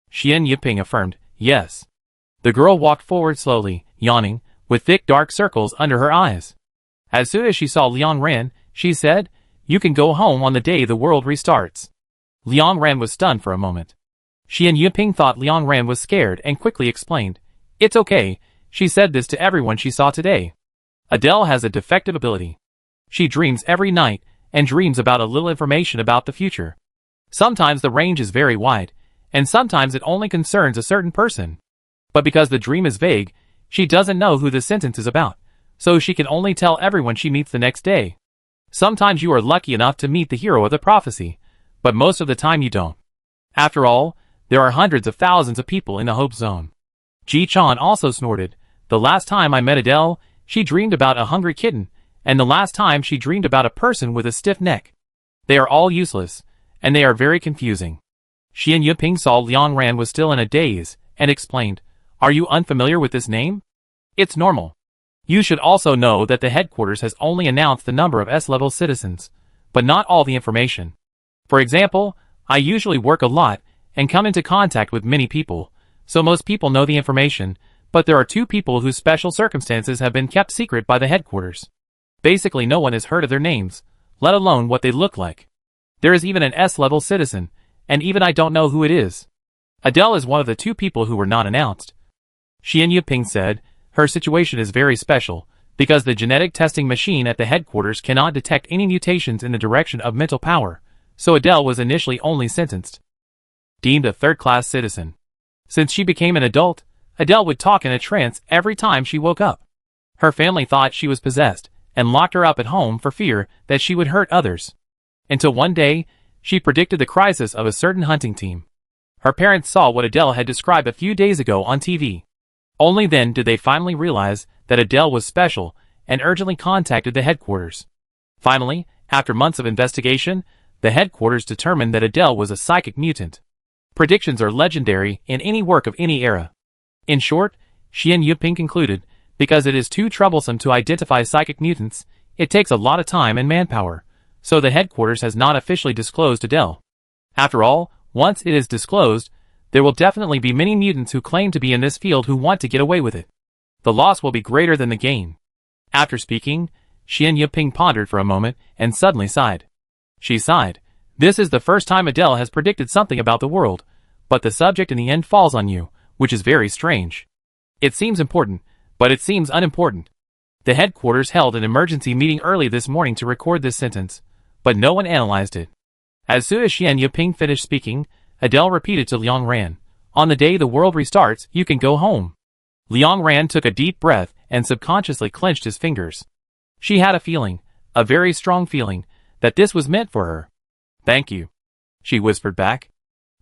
S1: Xian Yuping affirmed, yes. The girl walked forward slowly, yawning, with thick dark circles under her eyes. As soon as she saw Liang Ran, she said, you can go home on the day the world restarts. Liang Ran was stunned for a moment. Xian Yuping thought Liang Ran was scared and quickly explained. It's okay, she said this to everyone she saw today. Adele has a defective ability. She dreams every night, and dreams about a little information about the future. Sometimes the range is very wide, and sometimes it only concerns a certain person. But because the dream is vague, she doesn't know who the sentence is about, so she can only tell everyone she meets the next day. Sometimes you are lucky enough to meet the hero of the prophecy, but most of the time you don't. After all, there are hundreds of thousands of people in the Hope Zone. Ji Chan also snorted. The last time I met Adele, she dreamed about a hungry kitten, and the last time she dreamed about a person with a stiff neck. They are all useless, and they are very confusing. Xian Yuping saw Liang Ran was still in a daze, and explained, are you unfamiliar with this name? It's normal. You should also know that the headquarters has only announced the number of S-level citizens, but not all the information. For example, I usually work a lot and come into contact with many people, so most people know the information, but there are 2 people whose special circumstances have been kept secret by the headquarters. Basically no one has heard of their names, let alone what they look like. There is even an S-level citizen, and even I don't know who it is. Adele is one of the 2 people who were not announced. Xian Yuping said, her situation is very special, because the genetic testing machine at the headquarters cannot detect any mutations in the direction of mental power, so Adele was initially only sentenced. Deemed a third-class citizen. Since she became an adult, Adele would talk in a trance every time she woke up. Her family thought she was possessed, and locked her up at home for fear that she would hurt others. Until one day, she predicted the crisis of a certain hunting team. Her parents saw what Adele had described a few days ago on TV. Only then did they finally realize that Adele was special and urgently contacted the headquarters. Finally, after months of investigation, the headquarters determined that Adele was a psychic mutant. Predictions are legendary in any work of any era. In short, Xian Yuping concluded, because it is too troublesome to identify psychic mutants, it takes a lot of time and manpower, so the headquarters has not officially disclosed Adele. After all, once it is disclosed, there will definitely be many mutants who claim to be in this field who want to get away with it. The loss will be greater than the gain. After speaking, Xian Yuping pondered for a moment and suddenly sighed. She sighed. This is the first time Adele has predicted something about the world, but the subject in the end falls on you, which is very strange. It seems important, but it seems unimportant. The headquarters held an emergency meeting early this morning to record this sentence, but no one analyzed it. As soon as Xian Yuping finished speaking, Adele repeated to Liang Ran, on the day the world restarts, you can go home. Liang Ran took a deep breath and subconsciously clenched his fingers. She had a feeling, a very strong feeling, that this was meant for her. Thank you, she whispered back.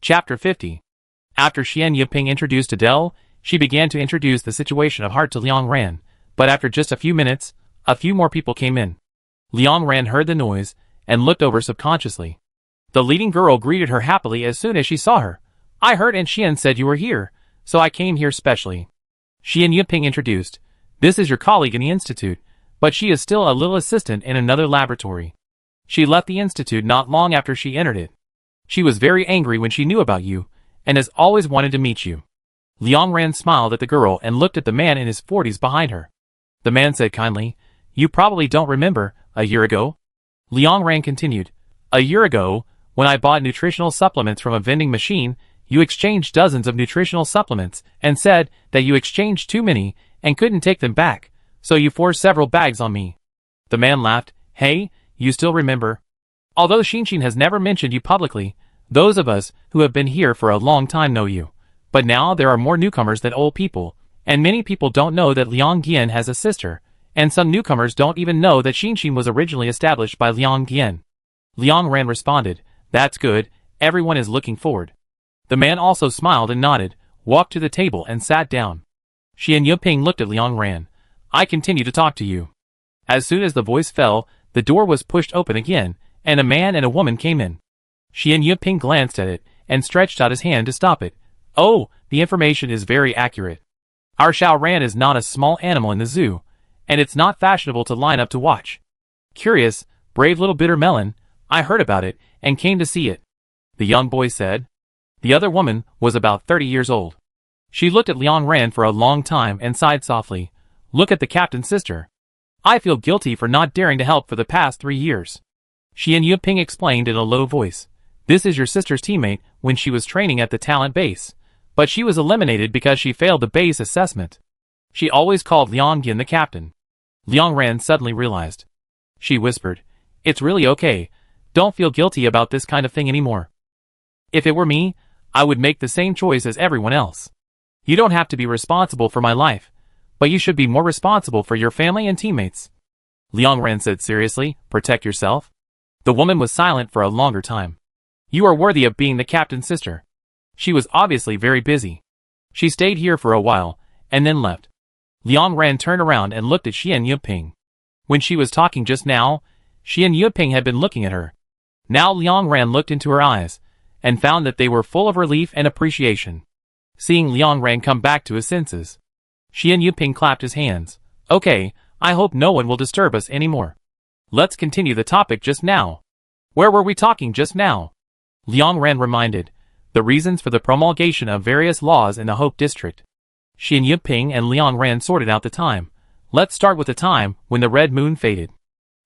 S1: Chapter 50. After Xian Yuping introduced Adele, she began to introduce the situation of heart to Liang Ran, but after just a few minutes, a few more people came in. Liang Ran heard the noise and looked over subconsciously. The leading girl greeted her happily as soon as she saw her. I heard Aunt Xian said you were here, so I came here specially. Xian Yuping introduced. This is your colleague in the institute, but she is still a little assistant in another laboratory. She left the institute not long after she entered it. She was very angry when she knew about you, and has always wanted to meet you. Liang Ran smiled at the girl and looked at the man in his 40s behind her. The man said kindly, you probably don't remember, a year ago? Liang Ran continued, a year ago, when I bought nutritional supplements from a vending machine, you exchanged dozens of nutritional supplements and said that you exchanged too many and couldn't take them back, so you forced several bags on me. The man laughed. Hey, you still remember? Although Xinshin has never mentioned you publicly, those of us who have been here for a long time know you, But now there are more newcomers than old people, and many people don't know that Liang Gian has a sister, and some newcomers don't even know that Xinshin was originally established by Liang Gian. Liang Ran responded, "That's good, everyone is looking forward." The man also smiled and nodded, walked to the table and sat down. Xian Yuping looked at Liang Ran. "I continue to talk to you." As soon as the voice fell, the door was pushed open again, and a man and a woman came in. Xian Yuping glanced at it, and stretched out his hand to stop it. "Oh, the information is very accurate. Our Xiao Ran is not a small animal in the zoo, and it's not fashionable to line up to watch. Curious, brave little bitter melon, I heard about it, and came to see it," the young boy said. The other woman was about 30 years old. She looked at Liang Ran for a long time and sighed softly. "Look at the captain's sister. I feel guilty for not daring to help for the past 3 years." Xian Yuping explained in a low voice. "This is your sister's teammate when she was training at the talent base, but she was eliminated because she failed the base assessment. She always called Liang Gian the captain." Liang Ran suddenly realized. She whispered, "It's really okay. Don't feel guilty about this kind of thing anymore. If it were me, I would make the same choice as everyone else. You don't have to be responsible for my life, but you should be more responsible for your family and teammates." Liang Ran said seriously, "Protect yourself." The woman was silent for a longer time. "You are worthy of being the captain's sister." She was obviously very busy. She stayed here for a while, and then left. Liang Ran turned around and looked at Xian Yuping. When she was talking just now, Xian Yuping had been looking at her. Now Liang Ran looked into her eyes, and found that they were full of relief and appreciation. Seeing Liang Ran come back to his senses, Xian Yuping clapped his hands. "Okay, I hope no one will disturb us anymore. Let's continue the topic just now. Where were we talking just now?" Liang Ran reminded. "The reasons for the promulgation of various laws in the Hope District." Xian Yuping and Liang Ran sorted out the time. "Let's start with the time when the red moon faded.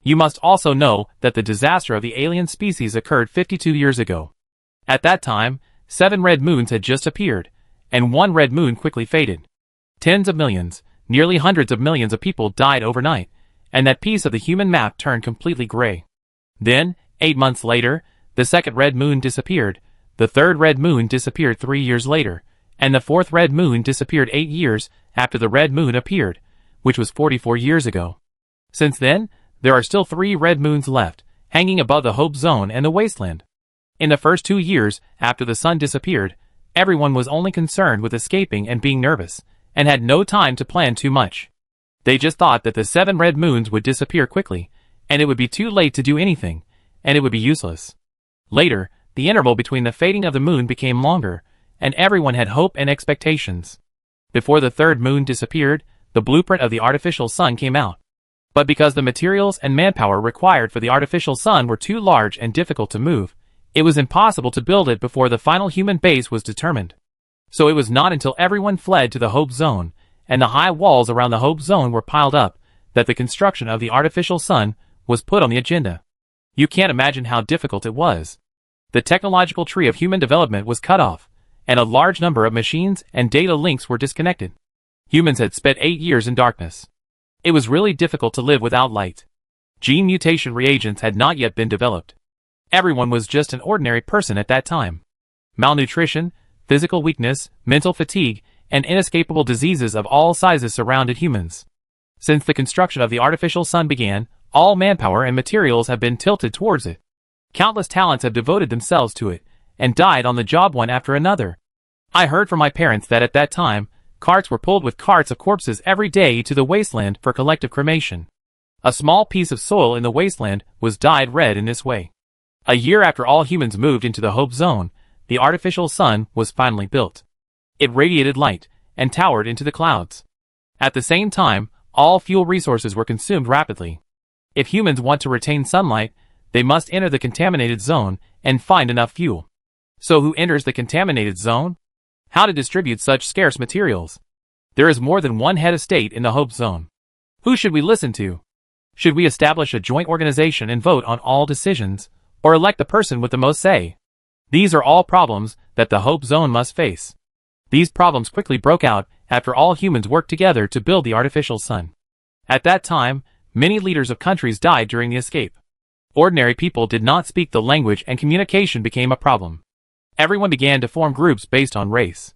S1: You must also know that the disaster of the alien species occurred 52 years ago. At that time, 7 red moons had just appeared, and 1 red moon quickly faded. Tens of millions, nearly hundreds of millions of people died overnight, and that piece of the human map turned completely gray. Then, 8 months later, the second red moon disappeared, the third red moon disappeared 3 years later, and the fourth red moon disappeared 8 years after the red moon appeared, which was 44 years ago. Since then, there are still 3 red moons left, hanging above the Hope Zone and the wasteland. In the first 2 years after the sun disappeared, everyone was only concerned with escaping and being nervous, and had no time to plan too much. They just thought that the 7 red moons would disappear quickly, and it would be too late to do anything, and it would be useless. Later, the interval between the fading of the moon became longer, and everyone had hope and expectations. Before the third moon disappeared, the blueprint of the artificial sun came out. But because the materials and manpower required for the artificial sun were too large and difficult to move, it was impossible to build it before the final human base was determined. So it was not until everyone fled to the Hope Zone, and the high walls around the Hope Zone were piled up, that the construction of the artificial sun was put on the agenda. You can't imagine how difficult it was. The technological tree of human development was cut off, and a large number of machines and data links were disconnected. Humans had spent 8 years in darkness. It was really difficult to live without light. Gene mutation reagents had not yet been developed. Everyone was just an ordinary person at that time. Malnutrition, physical weakness, mental fatigue, and inescapable diseases of all sizes surrounded humans. Since the construction of the artificial sun began, all manpower and materials have been tilted towards it. Countless talents have devoted themselves to it, and died on the job one after another. I heard from my parents that at that time, carts were pulled with carts of corpses every day to the wasteland for collective cremation. A small piece of soil in the wasteland was dyed red in this way. A year after all humans moved into the Hope Zone, the artificial sun was finally built. It radiated light, and towered into the clouds. At the same time, all fuel resources were consumed rapidly. If humans want to retain sunlight, they must enter the contaminated zone and find enough fuel. So who enters the contaminated zone? How to distribute such scarce materials? There is more than one head of state in the Hope Zone. Who should we listen to? Should we establish a joint organization and vote on all decisions, or elect the person with the most say? These are all problems that the Hope Zone must face. These problems quickly broke out after all humans worked together to build the artificial sun. At that time, many leaders of countries died during the escape. Ordinary people did not speak the language and communication became a problem. Everyone began to form groups based on race.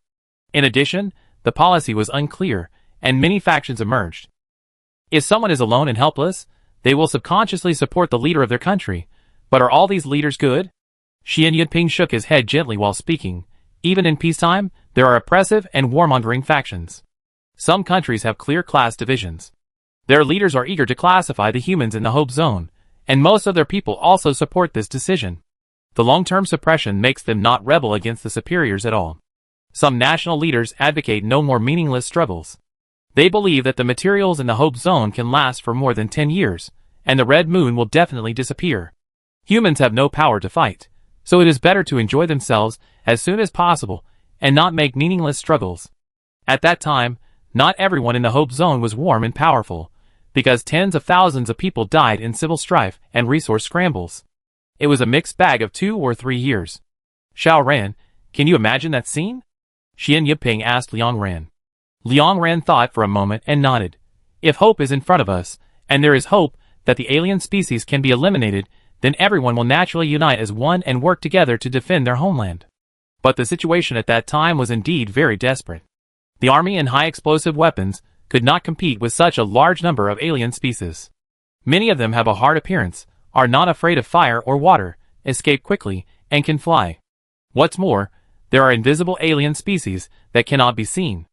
S1: In addition, the policy was unclear, and many factions emerged. If someone is alone and helpless, they will subconsciously support the leader of their country. But are all these leaders good? Xi Jinping shook his head gently while speaking. Even in peacetime, there are oppressive and warmongering factions. Some countries have clear class divisions. Their leaders are eager to classify the humans in the hope zone, and most of their people also support this decision. The long-term suppression makes them not rebel against the superiors at all. Some national leaders advocate no more meaningless struggles. They believe that the materials in the hope zone can last for more than 10 years, and the red moon will definitely disappear. Humans have no power to fight, so it is better to enjoy themselves as soon as possible and not make meaningless struggles. At that time, not everyone in the hope zone was warm and powerful, because tens of thousands of people died in civil strife and resource scrambles. It was a mixed bag of 2 or 3 years. Xiao Ran, can you imagine that scene? Xi Jinping asked Liang Ran. Liang Ran thought for a moment and nodded. If hope is in front of us, and there is hope that the alien species can be eliminated, then everyone will naturally unite as one and work together to defend their homeland. But the situation at that time was indeed very desperate. The army and high explosive weapons could not compete with such a large number of alien species. Many of them have a hard appearance, are not afraid of fire or water, escape quickly, and can fly. What's more, there are invisible alien species that cannot be seen.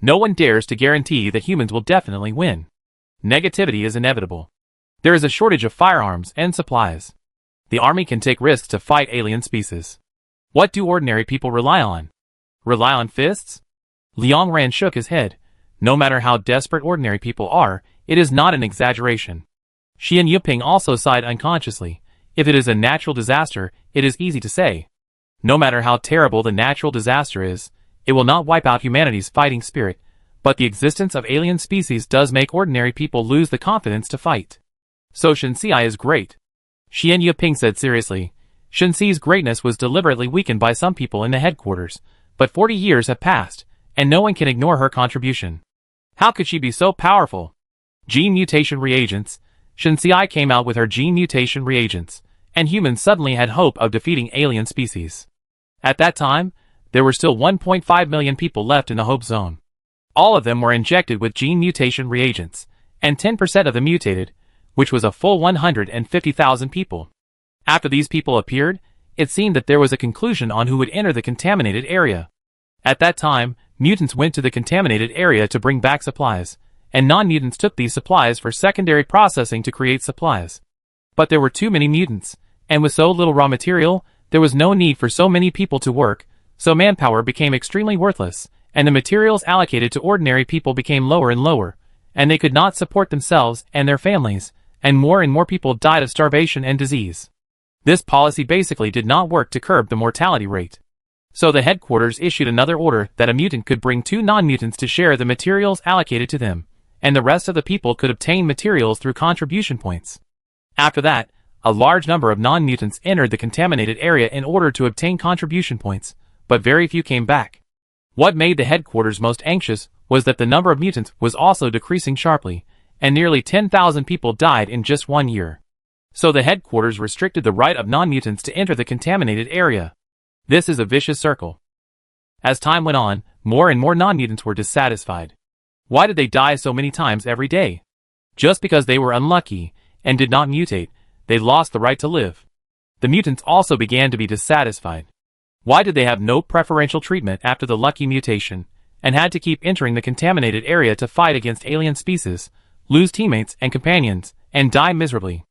S1: No one dares to guarantee that humans will definitely win. Negativity is inevitable. There is a shortage of firearms and supplies. The army can take risks to fight alien species. What do ordinary people rely on? Rely on fists? Liang Ran shook his head. No matter how desperate ordinary people are, it is not an exaggeration. Xi Jinping also sighed unconsciously. If it is a natural disaster, it is easy to say. No matter how terrible the natural disaster is, it will not wipe out humanity's fighting spirit, but the existence of alien species does make ordinary people lose the confidence to fight. So Shenxi is great. Xi Jinping said seriously. Shenxi's greatness was deliberately weakened by some people in the headquarters, but 40 years have passed, and no one can ignore her contribution. How could she be so powerful? Gene mutation reagents. Shenxi came out with her gene mutation reagents, and humans suddenly had hope of defeating alien species. At that time, there were still 1.5 million people left in the hope zone. All of them were injected with gene mutation reagents, and 10% of them mutated, which was a full 150,000 people. After these people appeared, it seemed that there was a conclusion on who would enter the contaminated area. At that time, mutants went to the contaminated area to bring back supplies, and non-mutants took these supplies for secondary processing to create supplies. But there were too many mutants, and with so little raw material, there was no need for so many people to work, so manpower became extremely worthless, and the materials allocated to ordinary people became lower and lower, and they could not support themselves and their families, and more people died of starvation and disease. This policy basically did not work to curb the mortality rate. So the headquarters issued another order that a mutant could bring 2 non-mutants to share the materials allocated to them, and the rest of the people could obtain materials through contribution points. After that, a large number of non-mutants entered the contaminated area in order to obtain contribution points, but very few came back. What made the headquarters most anxious was that the number of mutants was also decreasing sharply, and nearly 10,000 people died in just 1 year. So the headquarters restricted the right of non-mutants to enter the contaminated area. This is a vicious circle. As time went on, more and more non-mutants were dissatisfied. Why did they die so many times every day? Just because they were unlucky and did not mutate, they lost the right to live. The mutants also began to be dissatisfied. Why did they have no preferential treatment after the lucky mutation, and had to keep entering the contaminated area to fight against alien species, lose teammates and companions, and die miserably?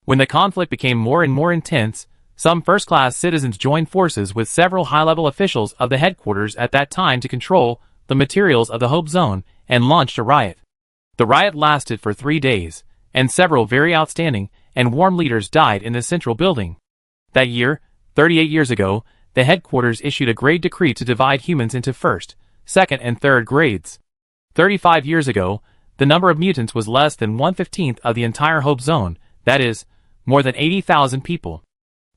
S1: When the conflict became more and more intense, some first-class citizens joined forces with several high-level officials of the headquarters at that time to control the materials of the Hope Zone and launched a riot. The riot lasted for 3 days, and several very outstanding and warm leaders died in the central building. That year, 38 years ago, the headquarters issued a grade decree to divide humans into first, second, and third grades. 35 years ago, the number of mutants was less than 1/15 of the entire Hope Zone, that is, more than 80,000 people.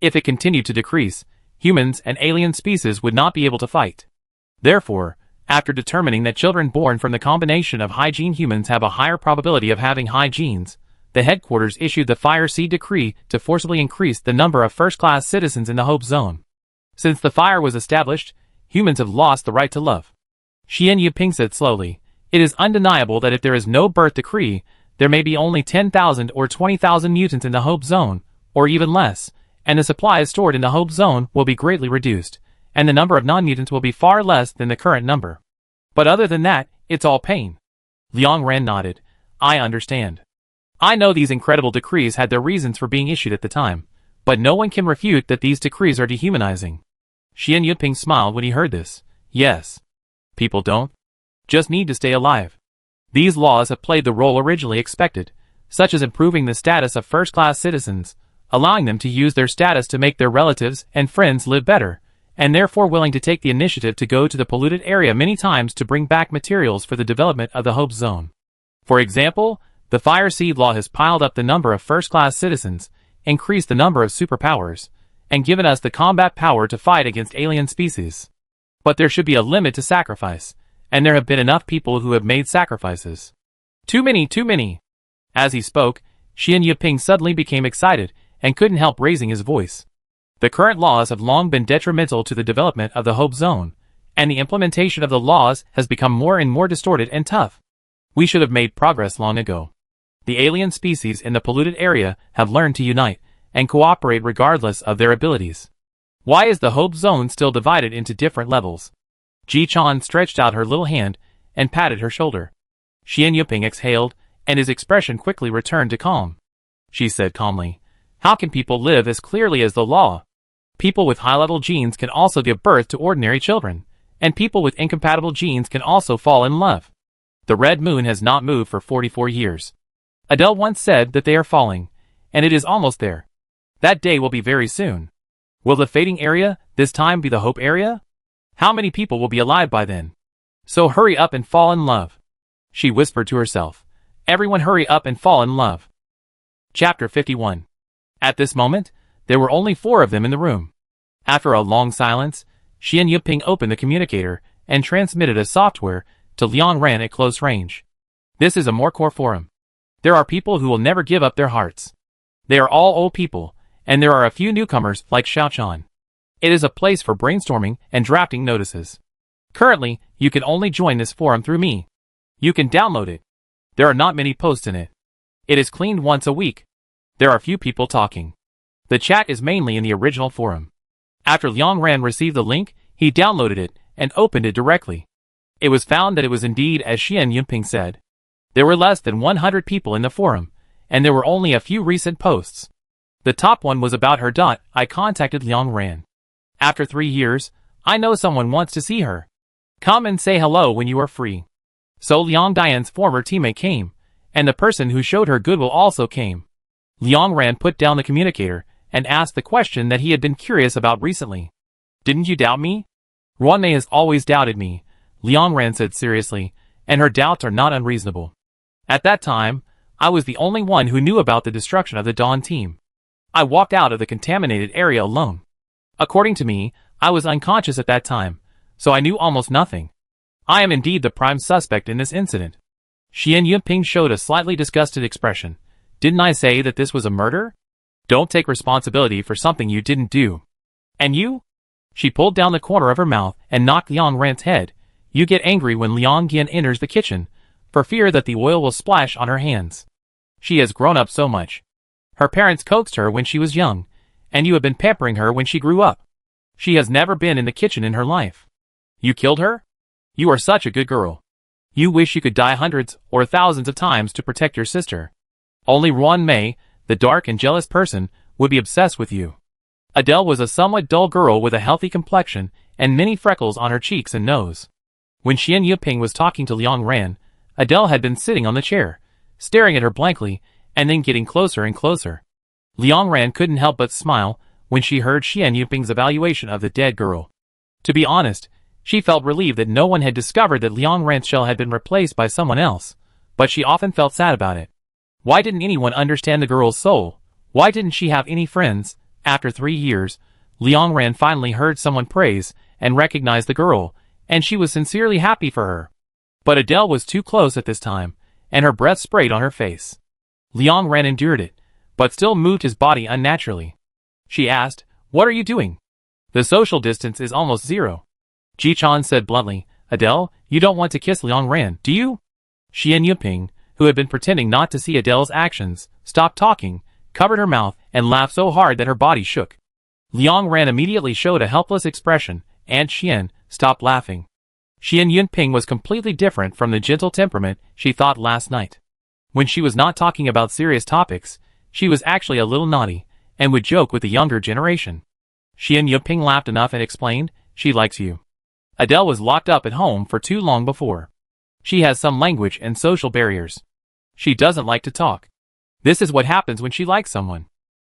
S1: If it continued to decrease, humans and alien species would not be able to fight. Therefore, after determining that children born from the combination of high gene humans have a higher probability of having high genes, the headquarters issued the Fire Seed Decree to forcibly increase the number of first-class citizens in the Hope Zone. Since the fire was established, humans have lost the right to love. Xian Yuping said slowly. It is undeniable that if there is no birth decree, there may be only 10,000 or 20,000 mutants in the Hope Zone, or even less, and the supplies stored in the Hope Zone will be greatly reduced, and the number of non-mutants will be far less than the current number. But other than that, it's all pain. Liang Ran nodded. I understand. I know these incredible decrees had their reasons for being issued at the time, but no one can refute that these decrees are dehumanizing. Xian Yuping smiled when he heard this. Yes. People don't just need to stay alive. These laws have played the role originally expected, such as improving the status of first-class citizens, allowing them to use their status to make their relatives and friends live better, and therefore willing to take the initiative to go to the polluted area many times to bring back materials for the development of the Hope Zone. For example, the Fire Seed Law has piled up the number of first-class citizens, increased the number of superpowers, and given us the combat power to fight against alien species. But there should be a limit to sacrifice, and there have been enough people who have made sacrifices. Too many, too many. As he spoke, Xian Yuping suddenly became excited and couldn't help raising his voice. The current laws have long been detrimental to the development of the Hope Zone, and the implementation of the laws has become more and more distorted and tough. We should have made progress long ago. The alien species in the polluted area have learned to unite and cooperate regardless of their abilities. Why is the Hope Zone still divided into different levels? Ji Chan stretched out her little hand and patted her shoulder. Xian Yuping exhaled, and his expression quickly returned to calm. She said calmly, how can people live as clearly as the law? People with high-level genes can also give birth to ordinary children, and people with incompatible genes can also fall in love. The red moon has not moved for 44 years. Adele once said that they are falling, and it is almost there. That day will be very soon. Will the fading area this time be the Hope area? How many people will be alive by then? So hurry up and fall in love. She whispered to herself. Everyone hurry up and fall in love. Chapter 51. At this moment, there were only 4 of them in the room. After a long silence, Xian Yuping opened the communicator and transmitted a software to Liang Ran at close range. This is a more core forum. There are people who will never give up their hearts. They are all old people, and there are a few newcomers like Xiaochan. It is a place for brainstorming and drafting notices. Currently, you can only join this forum through me. You can download it. There are not many posts in it. It is cleaned once a week. There are few people talking. The chat is mainly in the original forum. After Liang Ran received the link, he downloaded it and opened it directly. It was found that it was indeed as Xian Yuping said. There were less than 100 people in the forum, and there were only a few recent posts. The top one was about her. I contacted Liang Ran. After 3 years, I know someone wants to see her. Come and say hello when you are free. So Liang Dian's former teammate came, and the person who showed her goodwill also came. Liang Ran put down the communicator and asked the question that he had been curious about recently. Didn't you doubt me? Ruanmei has always doubted me, Liang Ran said seriously, and her doubts are not unreasonable. At that time, I was the only one who knew about the destruction of the Dawn team. I walked out of the contaminated area alone. According to me, I was unconscious at that time, so I knew almost nothing. I am indeed the prime suspect in this incident. Xian Yuping showed a slightly disgusted expression. Didn't I say that this was a murder? Don't take responsibility for something you didn't do. And you? She pulled down the corner of her mouth and knocked Liang Ran's head. You get angry when Liang Gian enters the kitchen, for fear that the oil will splash on her hands. She has grown up so much. Her parents coaxed her when she was young, and you have been pampering her when she grew up. She has never been in the kitchen in her life. You killed her? You are such a good girl. You wish you could die hundreds or thousands of times to protect your sister. Only Ruanmei, the dark and jealous person, would be obsessed with you. Adele was a somewhat dull girl with a healthy complexion and many freckles on her cheeks and nose. When Xian Yuping was talking to Liang Ran, Adele had been sitting on the chair, staring at her blankly, and then getting closer and closer. Liang Ran couldn't help but smile when she heard Xian Yuping's evaluation of the dead girl. To be honest, she felt relieved that no one had discovered that Liang Ran's shell had been replaced by someone else, but she often felt sad about it. Why didn't anyone understand the girl's soul? Why didn't she have any friends? After 3 years, Liang Ran finally heard someone praise and recognize the girl, and she was sincerely happy for her. But Adele was too close at this time, and her breath sprayed on her face. Liang Ran endured it, but still moved his body unnaturally. She asked, "What are you doing?" "The social distance is almost zero," Ji Chan said bluntly. Adele, you don't want to kiss Liang Ran, do you? Xian Yuping, who had been pretending not to see Adele's actions, stopped talking, covered her mouth, and laughed so hard that her body shook. Liang Ran immediately showed a helpless expression, and Xian stopped laughing. Xian Yunping was completely different from the gentle temperament she thought last night. When she was not talking about serious topics, she was actually a little naughty, and would joke with the younger generation. Xian Yunping laughed enough and explained, she likes you. Adele was locked up at home for too long before. She has some language and social barriers. She doesn't like to talk. This is what happens when she likes someone.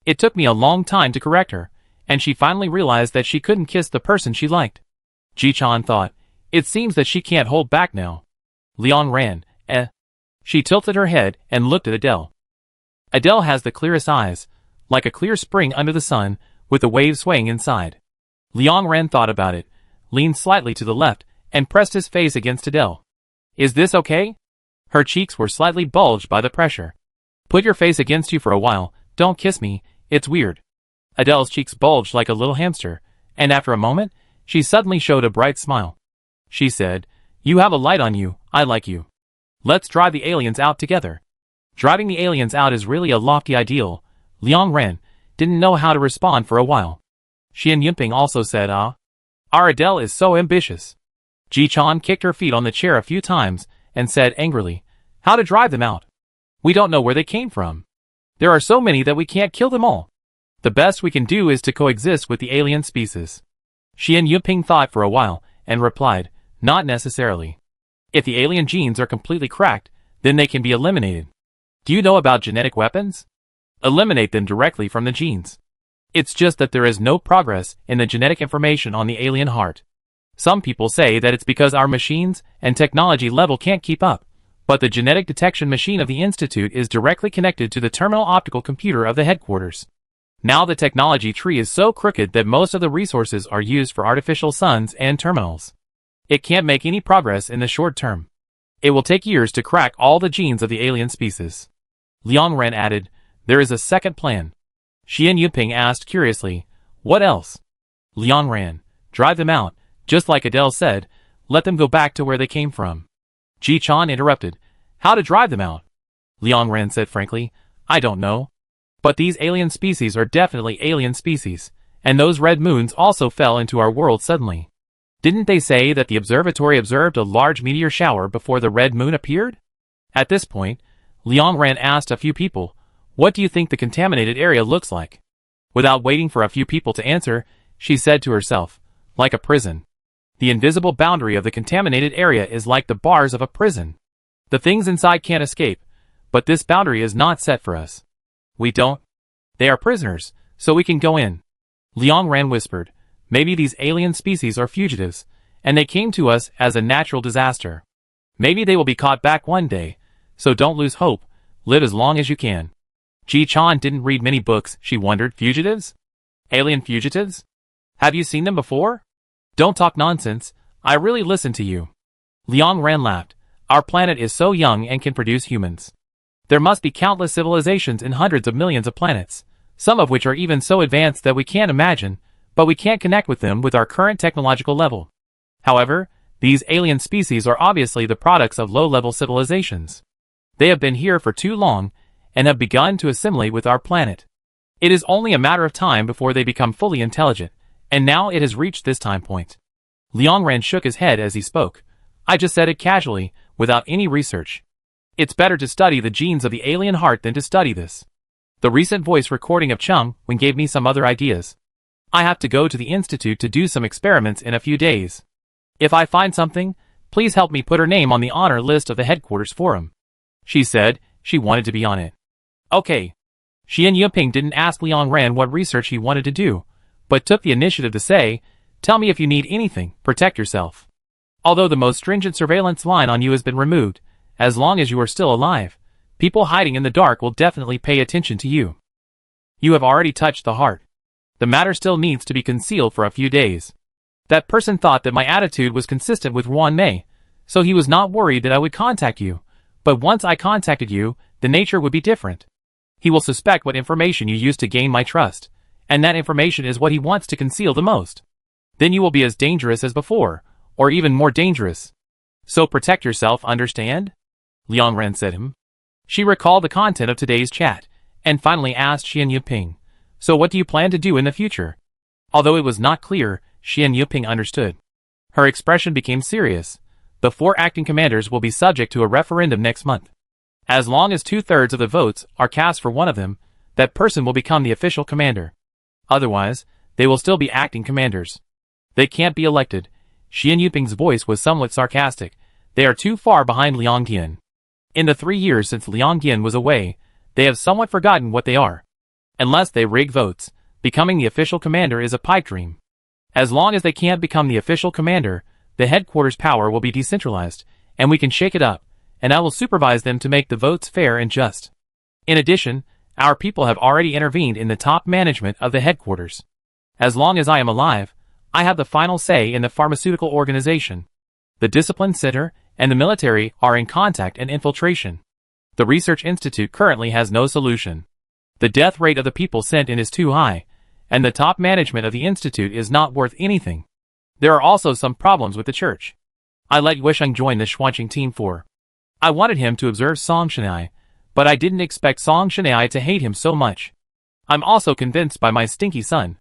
S1: It took me a long time to correct her, and she finally realized that she couldn't kiss the person she liked. Ji Chan thought, it seems that she can't hold back now. Liang Ran, She tilted her head and looked at Adele. Adele has the clearest eyes, like a clear spring under the sun, with the waves swaying inside. Liang Ran thought about it, leaned slightly to the left, and pressed his face against Adele. Is this okay? Her cheeks were slightly bulged by the pressure. Put your face against you for a while, don't kiss me, it's weird. Adele's cheeks bulged like a little hamster, and after a moment, she suddenly showed a bright smile. She said, you have a light on you, I like you. Let's drive the aliens out together. Driving the aliens out is really a lofty ideal. Liang Ran didn't know how to respond for a while. Xian Yunping also said, our Adele is so ambitious. Ji Chan kicked her feet on the chair a few times and said angrily, how to drive them out? We don't know where they came from. There are so many that we can't kill them all. The best we can do is to coexist with the alien species. Xian Yunping thought for a while and replied, not necessarily. If the alien genes are completely cracked, then they can be eliminated. Do you know about genetic weapons? Eliminate them directly from the genes. It's just that there is no progress in the genetic information on the alien heart. Some people say that it's because our machines and technology level can't keep up, but the genetic detection machine of the Institute is directly connected to the terminal optical computer of the headquarters. Now the technology tree is so crooked that most of the resources are used for artificial suns and terminals. It can't make any progress in the short term. It will take years to crack all the genes of the alien species. Liang Ran added, there is a second plan. Xian Yunping asked curiously, what else? Liang Ran, drive them out, just like Adele said, let them go back to where they came from. Ji Chan interrupted, how to drive them out? Liang Ran said frankly, I don't know. But these alien species are definitely alien species, and those red moons also fell into our world suddenly. Didn't they say that the observatory observed a large meteor shower before the red moon appeared? At this point, Liang Ran asked a few people, what do you think the contaminated area looks like? Without waiting for a few people to answer, she said to herself, like a prison. The invisible boundary of the contaminated area is like the bars of a prison. The things inside can't escape, but this boundary is not set for us. We don't. They are prisoners, so we can go in. Liang Ran whispered, maybe these alien species are fugitives, and they came to us as a natural disaster. Maybe they will be caught back one day, so don't lose hope, live as long as you can. Ji Chan didn't read many books, she wondered, fugitives? Alien fugitives? Have you seen them before? Don't talk nonsense, I really listen to you. Liang Ran laughed, our planet is so young and can produce humans. There must be countless civilizations in hundreds of millions of planets, some of which are even so advanced that we can't imagine, but we can't connect with them with our current technological level. However, these alien species are obviously the products of low-level civilizations. They have been here for too long, and have begun to assimilate with our planet. It is only a matter of time before they become fully intelligent, and now it has reached this time point. Liang Ran shook his head as he spoke. I just said it casually, without any research. It's better to study the genes of the alien heart than to study this. The recent voice recording of Chung Wen gave me some other ideas. I have to go to the Institute to do some experiments in a few days. If I find something, please help me put her name on the honor list of the headquarters forum. She said she wanted to be on it. Okay. Xian Yunping didn't ask Liang Ran what research he wanted to do, but took the initiative to say, tell me if you need anything, protect yourself. Although the most stringent surveillance line on you has been removed, as long as you are still alive, people hiding in the dark will definitely pay attention to you. You have already touched the heart. The matter still needs to be concealed for a few days. That person thought that my attitude was consistent with Wan Mei, so he was not worried that I would contact you, but once I contacted you, the nature would be different. He will suspect what information you used to gain my trust, and that information is what he wants to conceal the most. Then you will be as dangerous as before, or even more dangerous. So protect yourself, understand? Liang Ren said him. She recalled the content of today's chat, and finally asked Xian Yuping, so what do you plan to do in the future? Although it was not clear, Xian Yuping understood. Her expression became serious. The 4 acting commanders will be subject to a referendum next month. As long as 2/3 of the votes are cast for one of them, that person will become the official commander. Otherwise, they will still be acting commanders. They can't be elected. Xian Yuping's voice was somewhat sarcastic. They are too far behind Liang Dian. In the 3 years since Liang Dian was away, they have somewhat forgotten what they are. Unless they rig votes, becoming the official commander is a pipe dream. As long as they can't become the official commander, the headquarters power will be decentralized, and we can shake it up, and I will supervise them to make the votes fair and just. In addition, our people have already intervened in the top management of the headquarters. As long as I am alive, I have the final say in the pharmaceutical organization. The discipline center and the military are in contact and infiltration. The research institute currently has no solution. The death rate of the people sent in is too high, and the top management of the institute is not worth anything. There are also some problems with the church. I let Yuesheng join the Xuanqing team for. I wanted him to observe Song Shenai, but I didn't expect Song Shenai to hate him so much. I'm also convinced by my stinky son.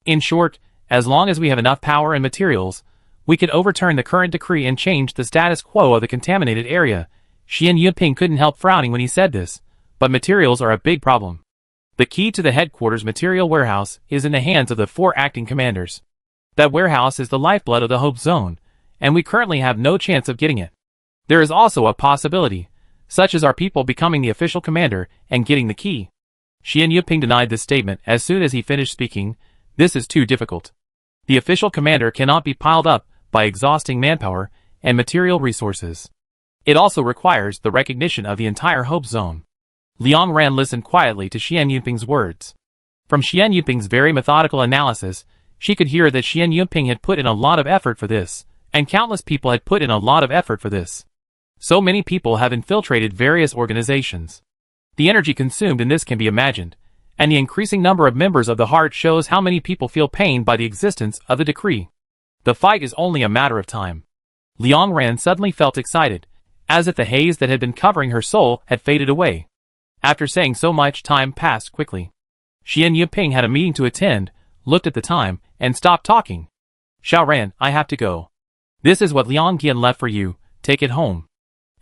S1: In short, as long as we have enough power and materials, we could overturn the current decree and change the status quo of the contaminated area. Xian Yuping couldn't help frowning when he said this, but materials are a big problem. The key to the headquarters material warehouse is in the hands of the 4 acting commanders. That warehouse is the lifeblood of the Hope Zone, and we currently have no chance of getting it. There is also a possibility, such as our people becoming the official commander and getting the key. Xian Yuping denied this statement as soon as he finished speaking. This is too difficult. The official commander cannot be piled up by exhausting manpower and material resources. It also requires the recognition of the entire Hope Zone. Liang Ran listened quietly to Xian Yuping's words. From Xian Yuping's very methodical analysis, she could hear that Xian Yuping had put in a lot of effort for this, and countless people had put in a lot of effort for this. So many people have infiltrated various organizations. The energy consumed in this can be imagined, and the increasing number of members of the heart shows how many people feel pained by the existence of the decree. The fight is only a matter of time. Liang Ran suddenly felt excited, as if the haze that had been covering her soul had faded away. After saying so much, time passed quickly. Xian Yuping had a meeting to attend, looked at the time, and stopped talking. Xiao Ran, I have to go. This is what Liang Dian left for you, take it home.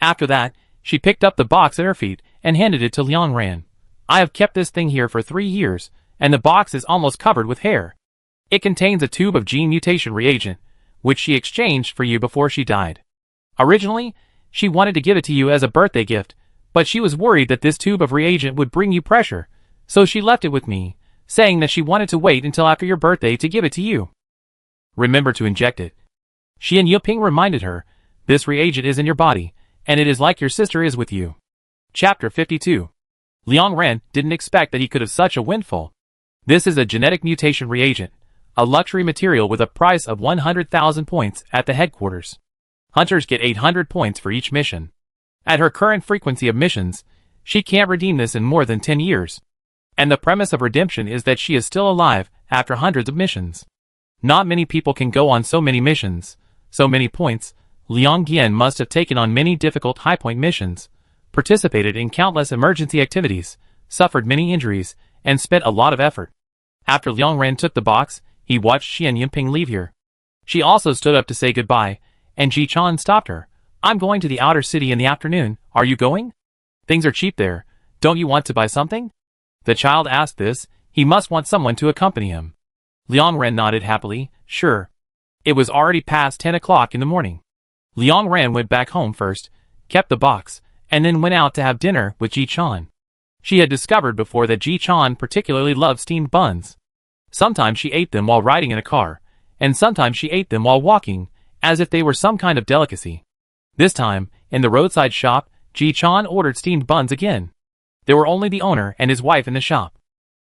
S1: After that, she picked up the box at her feet and handed it to Liang Ran. I have kept this thing here for 3 years, and the box is almost covered with hair. It contains a tube of gene mutation reagent, which she exchanged for you before she died. Originally, she wanted to give it to you as a birthday gift, but she was worried that this tube of reagent would bring you pressure, so she left it with me, saying that she wanted to wait until after your birthday to give it to you. Remember to inject it. Xian Yuping reminded her, this reagent is in your body, and it is like your sister is with you. Chapter 52. Liang Ran didn't expect that he could have such a windfall. This is a genetic mutation reagent, a luxury material with a price of 100,000 points at the headquarters. Hunters get 800 points for each mission. At her current frequency of missions, she can't redeem this in more than 10 years. And the premise of redemption is that she is still alive after hundreds of missions. Not many people can go on so many missions, so many points. Liang Dian must have taken on many difficult high-point missions, participated in countless emergency activities, suffered many injuries, and spent a lot of effort. After Liang Ran took the box, he watched Xian Yuping leave here. She also stood up to say goodbye, and Ji Chan stopped her. I'm going to the outer city in the afternoon, are you going? Things are cheap there, don't you want to buy something? The child asked this, he must want someone to accompany him. Liang Ran nodded happily, sure. It was already past 10 o'clock in the morning. Liang Ran went back home first, kept the box, and then went out to have dinner with Ji Chan. She had discovered before that Ji Chan particularly loved steamed buns. Sometimes she ate them while riding in a car, and sometimes she ate them while walking, as if they were some kind of delicacy. This time, in the roadside shop, Ji Chan ordered steamed buns again. There were only the owner and his wife in the shop.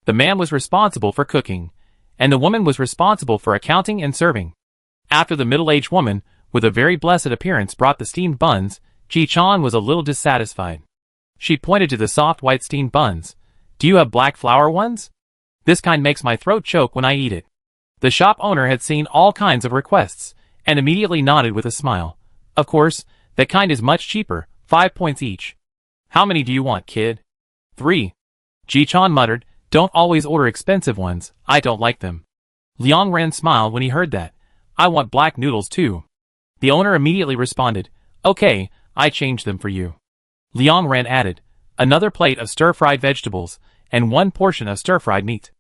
S1: The man was responsible for cooking, and the woman was responsible for accounting and serving. After the middle-aged woman, with a very blessed appearance, brought the steamed buns, Ji Chan was a little dissatisfied. She pointed to the soft white steamed buns. Do you have black flour ones? This kind makes my throat choke when I eat it. The shop owner had seen all kinds of requests, and immediately nodded with a smile. Of course, that kind is much cheaper, 5 points each. How many do you want, kid? 3. Ji-chan muttered, don't always order expensive ones, I don't like them. Liang Ran smiled when he heard that. I want black noodles too. The owner immediately responded, okay, I changed them for you. Liang Ran added, another plate of stir-fried vegetables, and 1 portion of stir-fried meat.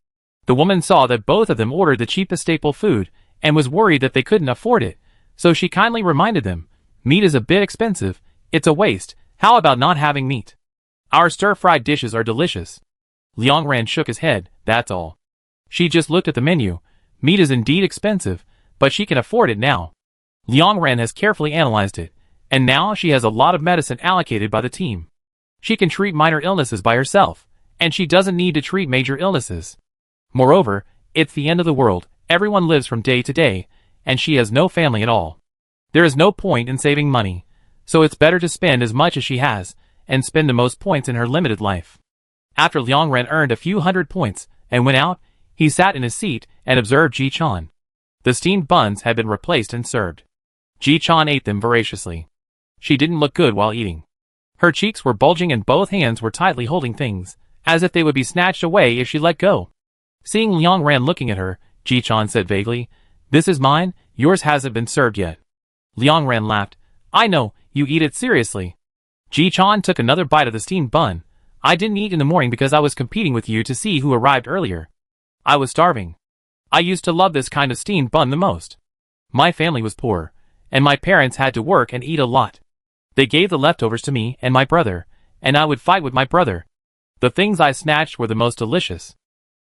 S1: The woman saw that both of them ordered the cheapest staple food, and was worried that they couldn't afford it, so she kindly reminded them, meat is a bit expensive, it's a waste, how about not having meat? Our stir-fried dishes are delicious. Liang Ran shook his head, that's all. She just looked at the menu. Meat is indeed expensive, but she can afford it now. Liang Ran has carefully analyzed it, and now she has a lot of medicine allocated by the team. She can treat minor illnesses by herself, and she doesn't need to treat major illnesses. Moreover, it's the end of the world, everyone lives from day to day, and she has no family at all. There is no point in saving money, so it's better to spend as much as she has, and spend the most points in her limited life. After Liang Ran earned a few hundred points, and went out, he sat in his seat and observed Ji-chan. The steamed buns had been replaced and served. Ji-chan ate them voraciously. She didn't look good while eating. Her cheeks were bulging and both hands were tightly holding things, as if they would be snatched away if she let go. Seeing Liang Ran looking at her, Ji-chan said vaguely, this is mine, yours hasn't been served yet. Liang Ran laughed, I know, you eat it seriously. Ji-chan took another bite of the steamed bun. I didn't eat in the morning because I was competing with you to see who arrived earlier. I was starving. I used to love this kind of steamed bun the most. My family was poor, and my parents had to work and eat a lot. They gave the leftovers to me and my brother, and I would fight with my brother. The things I snatched were the most delicious.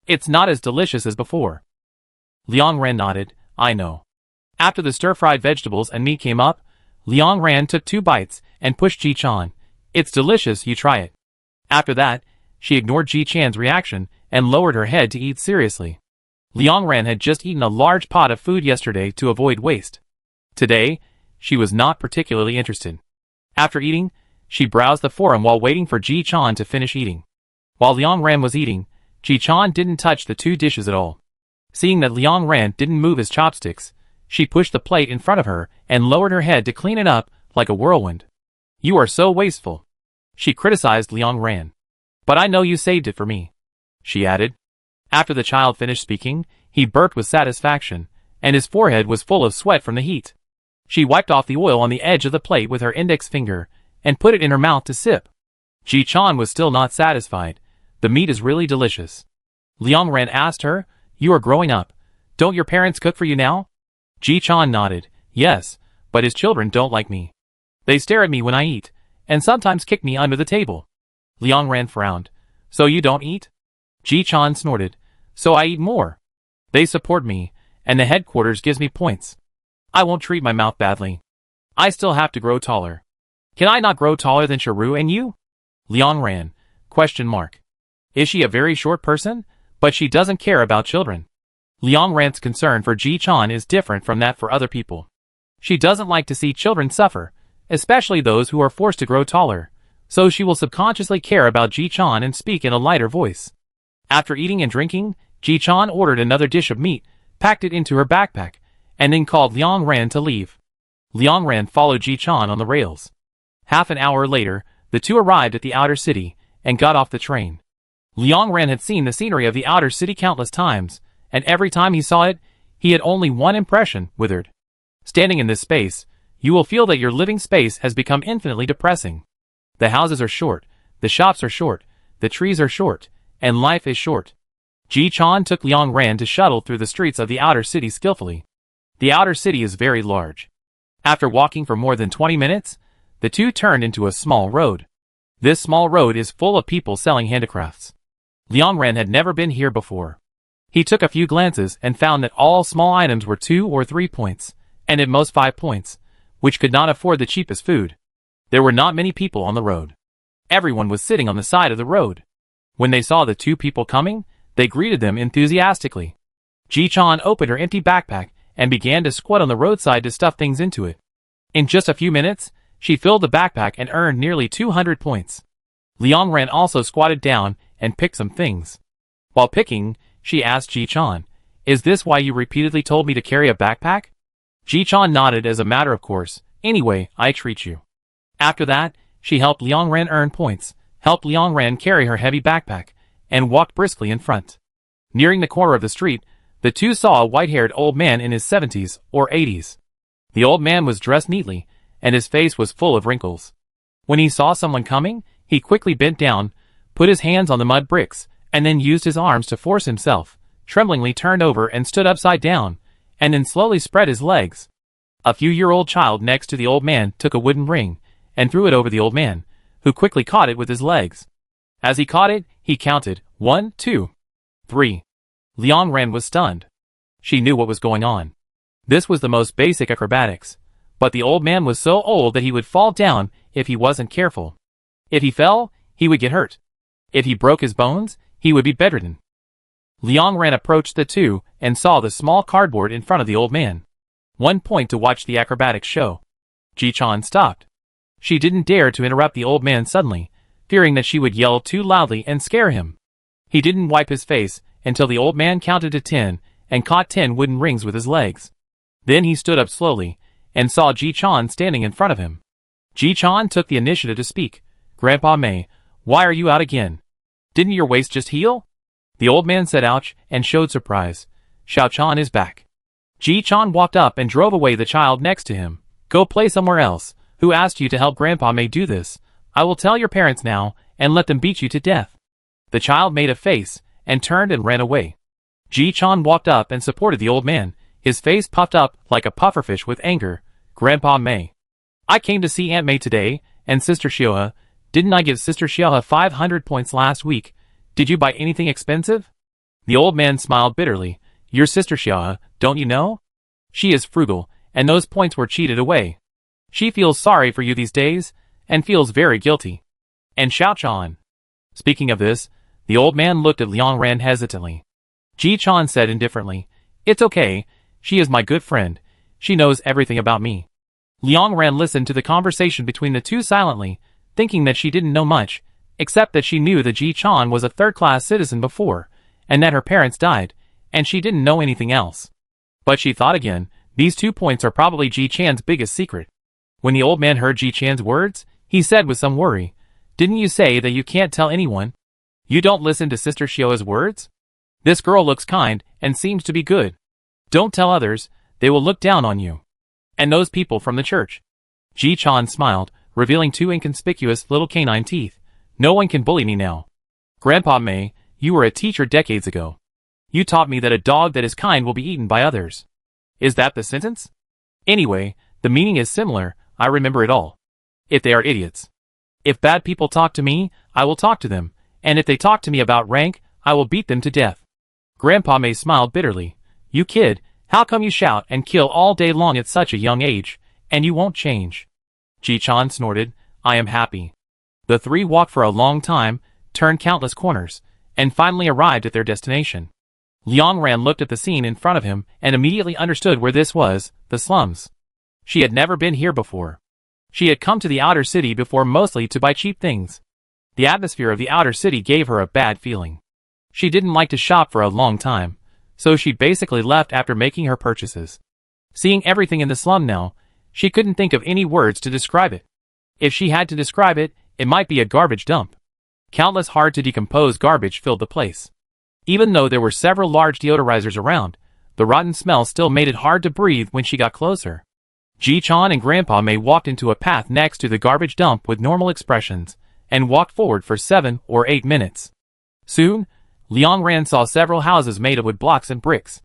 S1: It's not as delicious as before. Liang Ran nodded, I know. After the stir-fried vegetables and meat came up, Liang Ran took 2 bites and pushed Ji-chan. It's delicious, you try it. After that, she ignored Ji-chan's reaction and lowered her head to eat seriously. Liang Ran had just eaten a large pot of food yesterday to avoid waste. Today, she was not particularly interested. After eating, she browsed the forum while waiting for Ji-chan to finish eating. While Liang Ran was eating, Ji-chan didn't touch the 2 dishes at all. Seeing that Liang Ran didn't move his chopsticks, she pushed the plate in front of her and lowered her head to clean it up like a whirlwind. You are so wasteful. She criticized Liang Ran. But I know you saved it for me, she added. After the child finished speaking, he burped with satisfaction, and his forehead was full of sweat from the heat. She wiped off the oil on the edge of the plate with her index finger, and put it in her mouth to sip. Ji-chan was still not satisfied. The meat is really delicious. Liang Ran asked her, you are growing up. Don't your parents cook for you now? Ji-chan nodded, yes, but his children don't like me. They stare at me when I eat, and sometimes kick me under the table. Liang Ran frowned. So you don't eat? Ji-chan snorted. So I eat more. They support me, and the headquarters gives me points. I won't treat my mouth badly. I still have to grow taller. Can I not grow taller than Shiru and you? Liang Ran. Question mark. Is she a very short person? But she doesn't care about children. Liang Ran's concern for Ji-chan is different from that for other people. She doesn't like to see children suffer, especially those who are forced to grow taller, so she will subconsciously care about Ji-chan and speak in a lighter voice. After eating and drinking, Ji-chan ordered another dish of meat, packed it into her backpack, and then called Liang Ran to leave. Liang Ran followed Ji-chan on the rails. Half an hour later, the two arrived at the outer city, and got off the train. Liang Ran had seen the scenery of the outer city countless times, and every time he saw it, he had only one impression, withered. Standing in this space, you will feel that your living space has become infinitely depressing. The houses are short, the shops are short, the trees are short, and life is short. Ji-chan took Liang Ran to shuttle through the streets of the outer city skillfully. The outer city is very large. After walking for more than 20 minutes, the two turned into a small road. This small road is full of people selling handicrafts. Liang Ran had never been here before. He took a few glances and found that all small items were 2 or 3 points, and at most 5 points, which could not afford the cheapest food. There were not many people on the road. Everyone was sitting on the side of the road. When they saw the 2 people coming, they greeted them enthusiastically. Ji-chan opened her empty backpack and began to squat on the roadside to stuff things into it. In just a few minutes, she filled the backpack and earned nearly 200 points. Liang Ran also squatted down and picked some things. While picking, she asked Ji-chan, "Is this why you repeatedly told me to carry a backpack?" Ji-chan nodded as a matter of course. Anyway, I treat you. After that, she helped Liang Ran earn points, helped Liang Ran carry her heavy backpack, and walked briskly in front. Nearing the corner of the street, the two saw a white-haired old man in his 70s or 80s. The old man was dressed neatly, and his face was full of wrinkles. When he saw someone coming, he quickly bent down, put his hands on the mud bricks, and then used his arms to force himself, tremblingly turned over and stood upside down, and then slowly spread his legs. A few-year-old child next to the old man took a wooden ring, and threw it over the old man, who quickly caught it with his legs. As he caught it, he counted, 1, 2, 3. Liang Ran was stunned. She knew what was going on. This was the most basic acrobatics, but the old man was so old that he would fall down if he wasn't careful. If he fell, he would get hurt. If he broke his bones, he would be bedridden. Liang Ran approached the two and saw the small cardboard in front of the old man. 1 point to watch the acrobatics show. Ji-chan stopped. She didn't dare to interrupt the old man suddenly, fearing that she would yell too loudly and scare him. He didn't wipe his face until the old man counted to 10 and caught 10 wooden rings with his legs. Then he stood up slowly and saw Ji-chan standing in front of him. Ji-chan took the initiative to speak. Grandpa Mei, why are you out again? Didn't your waist just heal? The old man said ouch and showed surprise. Xiao-chan is back. Ji-chan walked up and drove away the child next to him. Go play somewhere else. Who asked you to help Grandpa Mei do this? I will tell your parents now and let them beat you to death. The child made a face and turned and ran away. Ji-chan walked up and supported the old man. His face puffed up like a pufferfish with anger. Grandpa Mei. I came to see Aunt Mei today, and Sister Xiohe. Didn't I give Sister Xiohe 500 points last week? Did you buy anything expensive? The old man smiled bitterly. Your Sister Xiohe, don't you know? She is frugal, and those points were cheated away. She feels sorry for you these days, and feels very guilty. And Xiao-chan. Speaking of this, the old man looked at Liang Ran hesitantly. Ji-chan said indifferently, It's okay, she is my good friend. She knows everything about me. Liang Ran listened to the conversation between the two silently, thinking that she didn't know much, except that she knew that Ji-chan was a third-class citizen before, and that her parents died, and she didn't know anything else. But she thought again, these 2 points are probably Ji-chan's biggest secret. When the old man heard Ji-chan's words, he said with some worry, Didn't you say that you can't tell anyone? You don't listen to Sister Xiohe's words? This girl looks kind and seems to be good. Don't tell others, they will look down on you. And those people from the church. Ji-chan smiled, revealing 2 inconspicuous little canine teeth. No one can bully me now. Grandpa Mei, you were a teacher decades ago. You taught me that a dog that is kind will be eaten by others. Is that the sentence? Anyway, the meaning is similar, I remember it all. If they are idiots. If bad people talk to me, I will talk to them, and if they talk to me about rank, I will beat them to death. Grandpa Mei smiled bitterly. You kid, how come you shout and kill all day long at such a young age, and you won't change? Ji-chan snorted, I am happy. The 3 walked for a long time, turned countless corners, and finally arrived at their destination. Liang Ran looked at the scene in front of him and immediately understood where this was, the slums. She had never been here before. She had come to the outer city before mostly to buy cheap things. The atmosphere of the outer city gave her a bad feeling. She didn't like to shop for a long time, so she basically left after making her purchases. Seeing everything in the slum now, she couldn't think of any words to describe it. If she had to describe it, it might be a garbage dump. Countless hard-to-decompose garbage filled the place. Even though there were several large deodorizers around, the rotten smell still made it hard to breathe when she got closer. Ji-chan and Grandpa Mei walked into a path next to the garbage dump with normal expressions, and walked forward for 7 or 8 minutes. Soon, Liang Ran saw several houses made of wood blocks and bricks.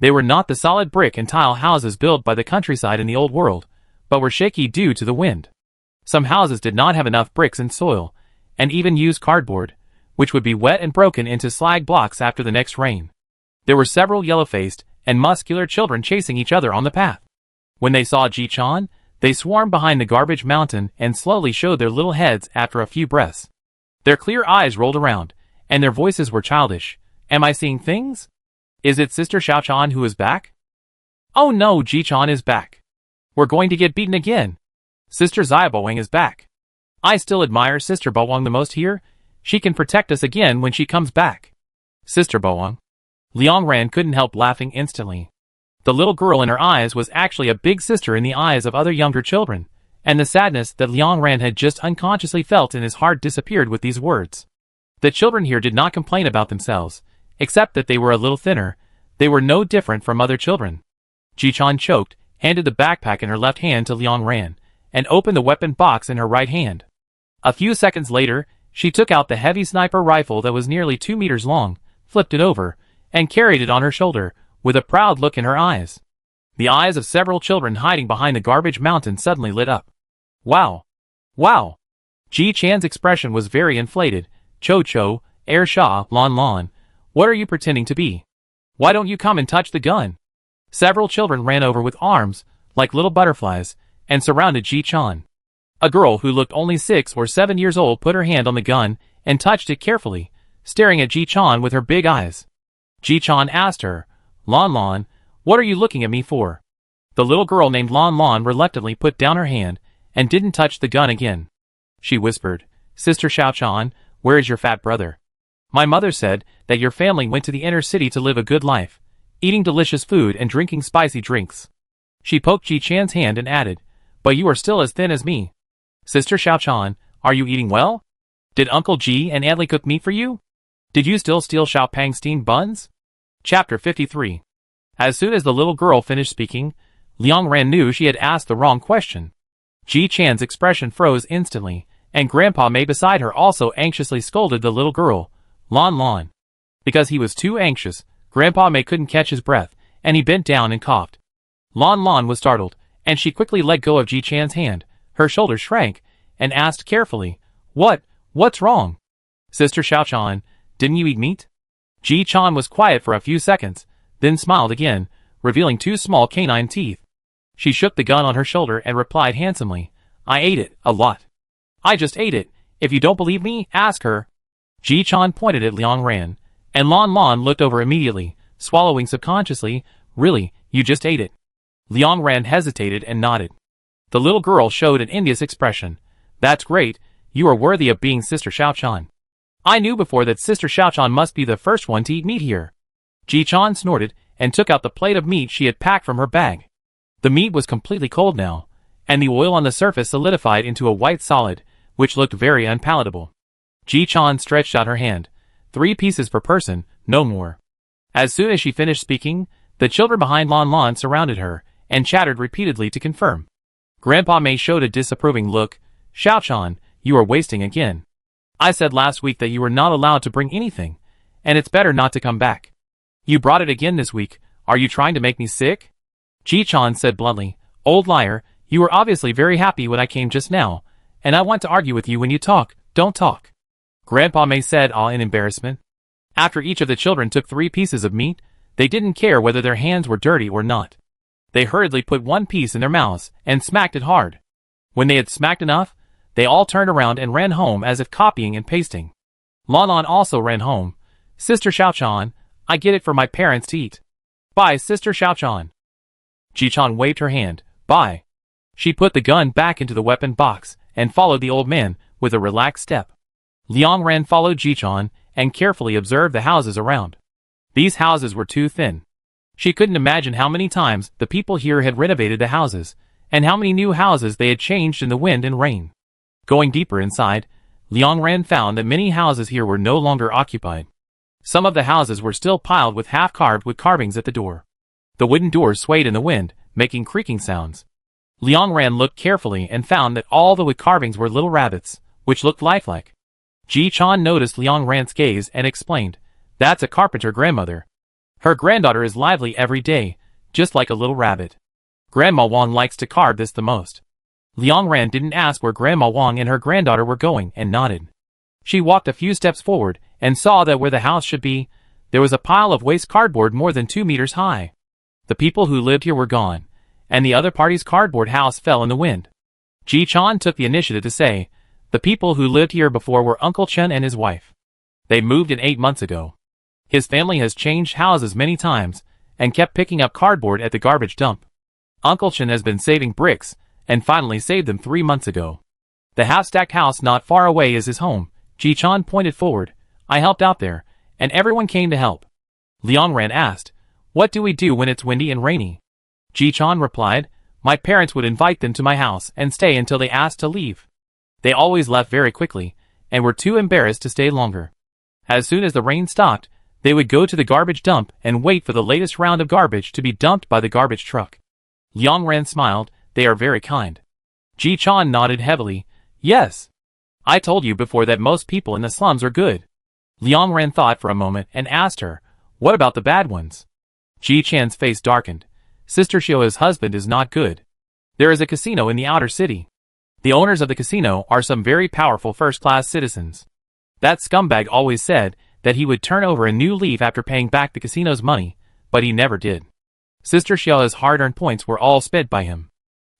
S1: They were not the solid brick and tile houses built by the countryside in the old world, but were shaky due to the wind. Some houses did not have enough bricks and soil, and even used cardboard, which would be wet and broken into slag blocks after the next rain. There were several yellow-faced and muscular children chasing each other on the path. When they saw Ji-chan, they swarmed behind the garbage mountain and slowly showed their little heads after a few breaths. Their clear eyes rolled around, and their voices were childish. Am I seeing things? Is it Sister Xiao-chan who is back? Oh no, Ji-chan is back. We're going to get beaten again. Sister Xiaobawang is back. I still admire Sister Bawang the most here. She can protect us again when she comes back. Sister Bawang. Liang Ran couldn't help laughing instantly. The little girl in her eyes was actually a big sister in the eyes of other younger children, and the sadness that Liang Ran had just unconsciously felt in his heart disappeared with these words. The children here did not complain about themselves, except that they were a little thinner. They were no different from other children. Ji-chan choked, handed the backpack in her left hand to Liang Ran, and opened the weapon box in her right hand. A few seconds later, she took out the heavy sniper rifle that was nearly 2 meters long, flipped it over, and carried it on her shoulder, with a proud look in her eyes. The eyes of several children hiding behind the garbage mountain suddenly lit up. Wow! Wow! Ji-chan's expression was very inflated. Cho-cho, Air Sha, Lon Lon, what are you pretending to be? Why don't you come and touch the gun? Several children ran over with arms, like little butterflies, and surrounded Ji-chan. A girl who looked only 6 or 7 years old put her hand on the gun and touched it carefully, staring at Ji-chan with her big eyes. Ji-chan asked her, Lon Lon, what are you looking at me for? The little girl named Lon Lon reluctantly put down her hand and didn't touch the gun again. She whispered, Sister Xiao-chan, where is your fat brother? My mother said that your family went to the inner city to live a good life, eating delicious food and drinking spicy drinks. She poked Ji-chan's hand and added, but you are still as thin as me. Sister Xiao-chan, are you eating well? Did Uncle Ji and Aunt Li cook meat for you? Did you still steal Xiao Pang's steamed buns? Chapter 53. As soon as the little girl finished speaking, Liang Ran knew she had asked the wrong question. Ji-chan's expression froze instantly, and Grandpa Mei beside her also anxiously scolded the little girl, Lon Lon. Because he was too anxious, Grandpa Mei couldn't catch his breath, and he bent down and coughed. Lon Lon was startled, and she quickly let go of Ji-chan's hand. Her shoulders shrank, and asked carefully, What's wrong? Sister Xiao-chan, didn't you eat meat? Ji-chan was quiet for a few seconds, then smiled again, revealing 2 small canine teeth. She shook the gun on her shoulder and replied handsomely, I ate it, a lot. I just ate it. If you don't believe me, ask her. Ji-chan pointed at Liang Ran, and Lon Lon looked over immediately, swallowing subconsciously, Really, you just ate it? Liang Ran hesitated and nodded. The little girl showed an envious expression. That's great, you are worthy of being Sister Xiao-chan. I knew before that Sister Xiao-chan must be the first one to eat meat here. Ji-chan snorted and took out the plate of meat she had packed from her bag. The meat was completely cold now, and the oil on the surface solidified into a white solid, which looked very unpalatable. Ji-chan stretched out her hand. 3 pieces per person, no more. As soon as she finished speaking, the children behind Lon Lon surrounded her, and chattered repeatedly to confirm. Grandpa Mei showed a disapproving look. Xiao-chan, you are wasting again. I said last week that you were not allowed to bring anything, and it's better not to come back. You brought it again this week. Are you trying to make me sick? Ji-chan said bluntly, Old liar, you were obviously very happy when I came just now, and I want to argue with you when you talk, don't talk. Grandpa Mei said all in embarrassment. After each of the children took 3 pieces of meat, they didn't care whether their hands were dirty or not. They hurriedly put 1 piece in their mouths and smacked it hard. When they had smacked enough, they all turned around and ran home as if copying and pasting. Lon Lon also ran home. Sister Xiao-chan, I get it for my parents to eat. Bye, Sister Xiao-chan. Ji-chan waved her hand. Bye. She put the gun back into the weapon box and followed the old man with a relaxed step. Liang Ran followed Ji-chan and carefully observed the houses around. These houses were too thin. She couldn't imagine how many times the people here had renovated the houses, and how many new houses they had changed in the wind and rain. Going deeper inside, Liang Ran found that many houses here were no longer occupied. Some of the houses were still piled with half-carved wood carvings at the door. The wooden doors swayed in the wind, making creaking sounds. Liang Ran looked carefully and found that all the wood carvings were little rabbits, which looked lifelike. Ji-chan noticed Liang Ran's gaze and explained, That's a carpenter grandmother. Her granddaughter is lively every day, just like a little rabbit. Grandma Wang likes to carve this the most. Liang Ran didn't ask where Grandma Wang and her granddaughter were going and nodded. She walked a few steps forward and saw that where the house should be, there was a pile of waste cardboard more than 2 meters high. The people who lived here were gone, and the other party's cardboard house fell in the wind. Ji-chan took the initiative to say, The people who lived here before were Uncle Chen and his wife. They moved in 8 months ago. His family has changed houses many times, and kept picking up cardboard at the garbage dump. Uncle Chen has been saving bricks, and finally saved them 3 months ago. The half-stacked house not far away is his home. Ji-chan pointed forward. I helped out there, and everyone came to help. Liang Ran asked, What do we do when it's windy and rainy? Ji-chan replied, my parents would invite them to my house and stay until they asked to leave. They always left very quickly, and were too embarrassed to stay longer. As soon as the rain stopped, they would go to the garbage dump and wait for the latest round of garbage to be dumped by the garbage truck. Liang Ran smiled, they are very kind. Ji-chan nodded heavily, yes. I told you before that most people in the slums are good. Liang Ran thought for a moment and asked her, what about the bad ones? Ji-chan's face darkened. Sister Xiao's husband is not good. There is a casino in the outer city. The owners of the casino are some very powerful first-class citizens. That scumbag always said that he would turn over a new leaf after paying back the casino's money, but he never did. Sister Xiao's hard-earned points were all spent by him.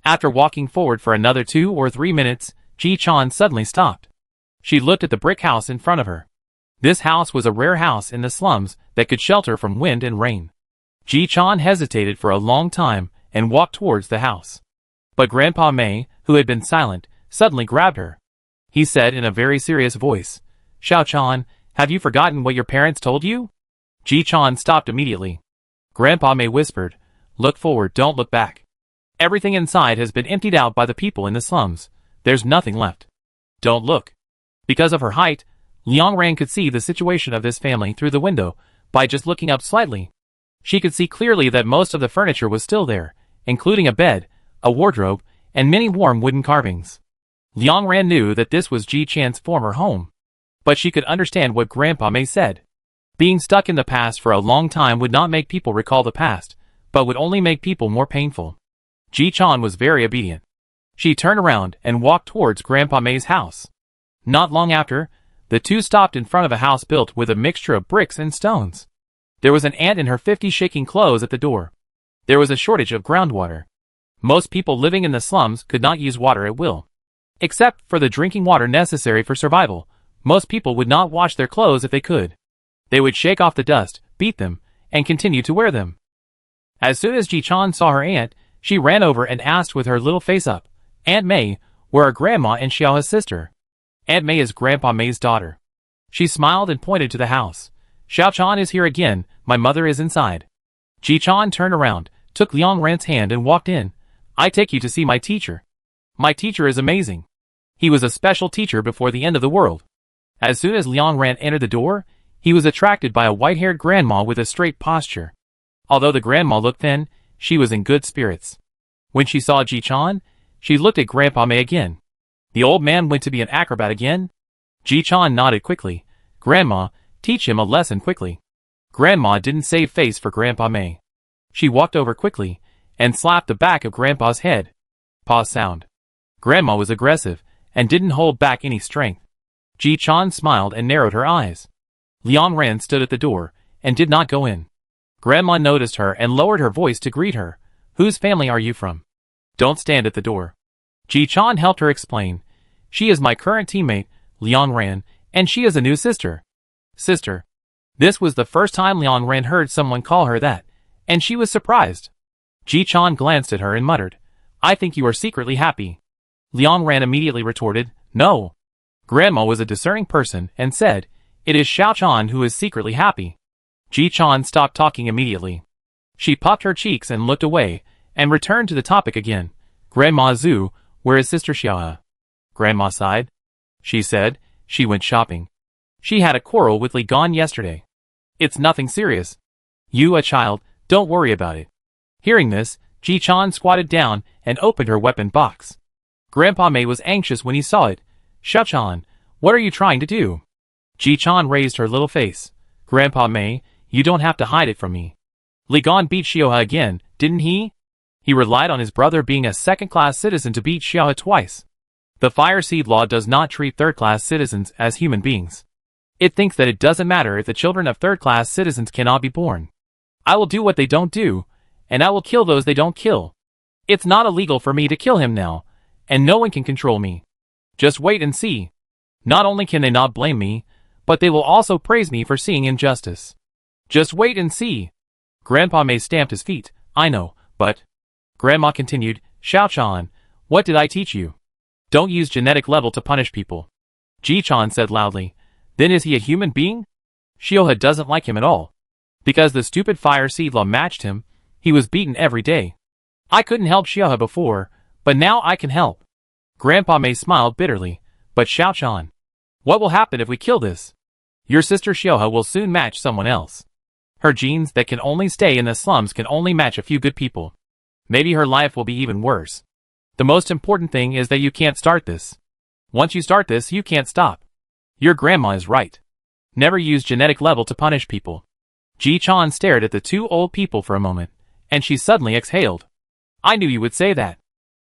S1: After walking forward for another 2 or 3 minutes, Ji-chan suddenly stopped. She looked at the brick house in front of her. This house was a rare house in the slums that could shelter from wind and rain. Ji-chan hesitated for a long time and walked towards the house. But Grandpa Mei, who had been silent, suddenly grabbed her. He said in a very serious voice, Xiao-chan, have you forgotten what your parents told you? Ji-chan stopped immediately. Grandpa Mei whispered, look forward, don't look back. Everything inside has been emptied out by the people in the slums. There's nothing left. Don't look. Because of her height, Liang Ran could see the situation of this family through the window by just looking up slightly. She could see clearly that most of the furniture was still there, including a bed, a wardrobe, and many warm wooden carvings. Liang Ran knew that this was Ji-chan's former home. But she could understand what Grandpa Mei said. Being stuck in the past for a long time would not make people recall the past, but would only make people more painful. Ji-chan was very obedient. She turned around and walked towards Grandpa Mei's house. Not long after, the two stopped in front of a house built with a mixture of bricks and stones. There was an ant in her 50s shaking clothes at the door. There was a shortage of groundwater. Most people living in the slums could not use water at will. Except for the drinking water necessary for survival, most people would not wash their clothes if they could. They would shake off the dust, beat them, and continue to wear them. As soon as Ji-chan saw her aunt, she ran over and asked with her little face up, Aunt Mei, where are Grandma and Xiao's sister? Aunt Mei is Grandpa Mei's daughter. She smiled and pointed to the house. Xiao-chan is here again, my mother is inside. Ji-chan turned around, took Liang Ran's hand and walked in. I take you to see my teacher. My teacher is amazing. He was a special teacher before the end of the world. As soon as Liang Ran entered the door, he was attracted by a white-haired grandma with a straight posture. Although the grandma looked thin, she was in good spirits. When she saw Ji-chan, she looked at Grandpa Mei again. The old man went to be an acrobat again? Ji-chan nodded quickly. Grandma, teach him a lesson quickly. Grandma didn't save face for Grandpa Mei. She walked over quickly and slapped the back of Grandpa's head. Paw sound. Grandma was aggressive and didn't hold back any strength. Ji-chan smiled and narrowed her eyes. Liang Ran stood at the door and did not go in. Grandma noticed her and lowered her voice to greet her. Whose family are you from? Don't stand at the door. Ji-chan helped her explain. She is my current teammate, Liang Ran, and she is a new sister. Sister. This was the first time Liang Ran heard someone call her that, and she was surprised. Ji-chan glanced at her and muttered, I think you are secretly happy. Liang Ran immediately retorted, No. Grandma was a discerning person and said, It is Xiao-chan who is secretly happy. Ji-chan stopped talking immediately. She puffed her cheeks and looked away, and returned to the topic again. Grandma Zhu, where is Sister Xiao? Grandma sighed. She said, she went shopping. She had a quarrel with Li Gan yesterday. It's nothing serious. You, a child, don't worry about it. Hearing this, Ji-chan squatted down and opened her weapon box. Grandpa Mei was anxious when he saw it. Xiao-chan, what are you trying to do? Ji-chan raised her little face. Grandpa Mei, you don't have to hide it from me. Li Gan beat Xiaohe again, didn't he? He relied on his brother being a second-class citizen to beat Xiaohe twice. The Fire Seed Law does not treat third-class citizens as human beings. It thinks that it doesn't matter if the children of third-class citizens cannot be born. I will do what they don't do, and I will kill those they don't kill. It's not illegal for me to kill him now, and no one can control me. Just wait and see. Not only can they not blame me, but they will also praise me for seeing injustice. Just wait and see. Grandpa Mei stamped his feet. I know, but... Grandma continued, Xiao-chan, what did I teach you? Don't use genetic level to punish people. Ji-chan said loudly, then is he a human being? Xiaohe doesn't like him at all. Because the stupid fire seed law matched him, he was beaten every day. I couldn't help Xiaohe before, but now I can help. Grandpa Mei smiled bitterly, but Xiao Chan. What will happen if we kill this? Your sister Xiaohe will soon match someone else. Her genes that can only stay in the slums can only match a few good people. Maybe her life will be even worse. The most important thing is that you can't start this. Once you start this, you can't stop. Your grandma is right. Never use genetic level to punish people. Ji Chan stared at the two old people for a moment, and she suddenly exhaled. I knew you would say that.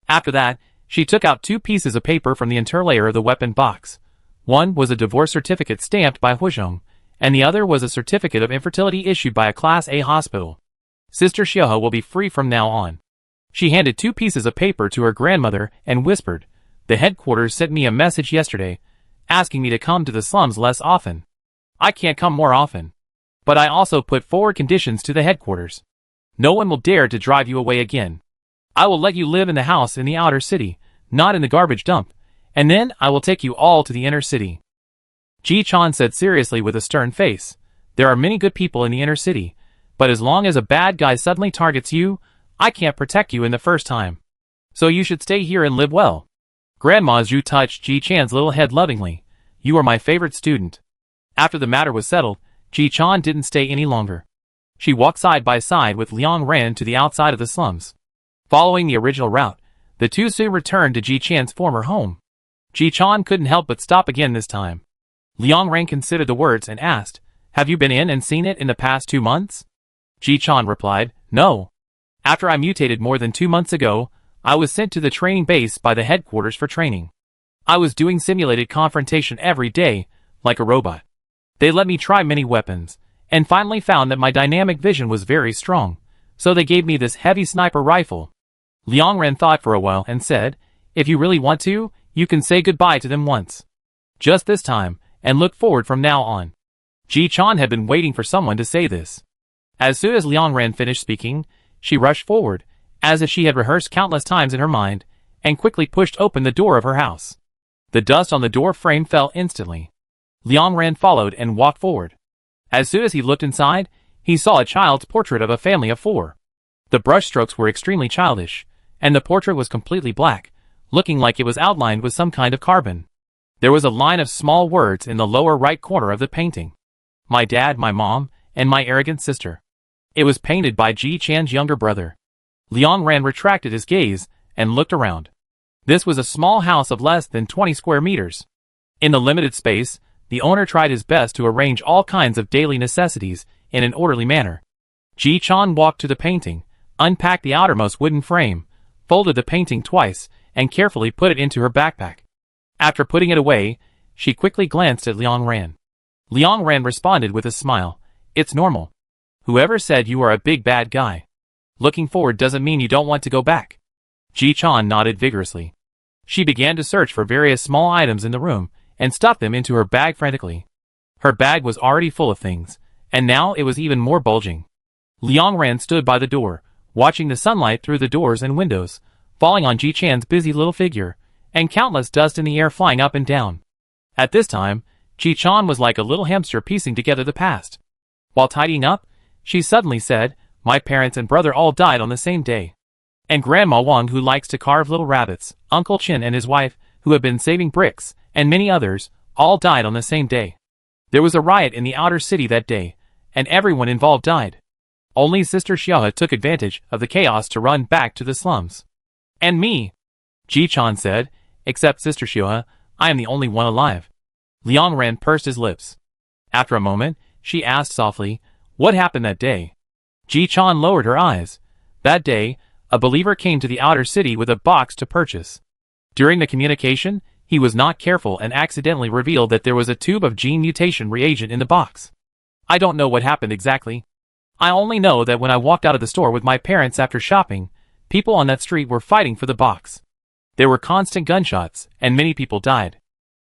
S1: After that, she took out two pieces of paper from the interlayer of the weapon box. One was a divorce certificate stamped by Huizhong, and the other was a certificate of infertility issued by a Class A hospital. Sister Xiaohe will be free from now on. She handed two pieces of paper to her grandmother and whispered, The headquarters sent me a message yesterday, asking me to come to the slums less often. I can't come more often. But I also put forward conditions to the headquarters. No one will dare to drive you away again. I will let you live in the house in the outer city, not in the garbage dump, and then I will take you all to the inner city. Ji Chan said seriously with a stern face, There are many good people in the inner city, but as long as a bad guy suddenly targets you, I can't protect you in the first time. So you should stay here and live well. Grandma Zhu touched Ji Chan's little head lovingly. You are my favorite student. After the matter was settled, Ji Chan didn't stay any longer. She walked side by side with Liang Ran to the outside of the slums. Following the original route, the two soon returned to Ji Chan's former home. Ji Chan couldn't help but stop again this time. Liang Ran considered the words and asked, Have you been in and seen it in the past 2 months? Ji Chan replied, No. After I mutated more than 2 months ago, I was sent to the training base by the headquarters for training. I was doing simulated confrontation every day, like a robot. They let me try many weapons, and finally found that my dynamic vision was very strong, so they gave me this heavy sniper rifle. Liang Ren thought for a while and said, If you really want to, you can say goodbye to them once. Just this time, and look forward from now on. Ji Chan had been waiting for someone to say this. As soon as Liang Ren finished speaking, she rushed forward, as if she had rehearsed countless times in her mind, and quickly pushed open the door of her house. The dust on the door frame fell instantly. Liang Ren followed and walked forward. As soon as he looked inside, he saw a child's portrait of a family of 4. The brushstrokes were extremely childish, and the portrait was completely black, looking like it was outlined with some kind of carbon. There was a line of small words in the lower right corner of the painting. My dad, my mom, and my arrogant sister. It was painted by Ji Chan's younger brother. Liang Ran retracted his gaze and looked around. This was a small house of less than 20 square meters. In the limited space, the owner tried his best to arrange all kinds of daily necessities in an orderly manner. Ji Chan walked to the painting, unpacked the outermost wooden frame, folded the painting twice, and carefully put it into her backpack. After putting it away, she quickly glanced at Liang Ran. Liang Ran responded with a smile. It's normal. Whoever said you are a big bad guy? Looking forward doesn't mean you don't want to go back. Ji Chan nodded vigorously. She began to search for various small items in the room, and stuffed them into her bag frantically. Her bag was already full of things, and now it was even more bulging. Liang Ran stood by the door, watching the sunlight through the doors and windows, falling on Ji Chan's busy little figure, and countless dust in the air flying up and down. At this time, Ji Chan was like a little hamster piecing together the past. While tidying up, she suddenly said, My parents and brother all died on the same day. And Grandma Wang, who likes to carve little rabbits, Uncle Chin and his wife, who have been saving bricks, and many others, all died on the same day. There was a riot in the outer city that day, and everyone involved died. Only Sister Xiaohe took advantage of the chaos to run back to the slums. And me, Ji Chan said, except Sister Xiaohe, I am the only one alive. Liang Ran pursed his lips. After a moment, she asked softly, What happened that day? Ji Chan lowered her eyes. That day, a believer came to the outer city with a box to purchase. During the communication, he was not careful and accidentally revealed that there was a tube of gene mutation reagent in the box. I don't know what happened exactly. I only know that when I walked out of the store with my parents after shopping, people on that street were fighting for the box. There were constant gunshots, and many people died.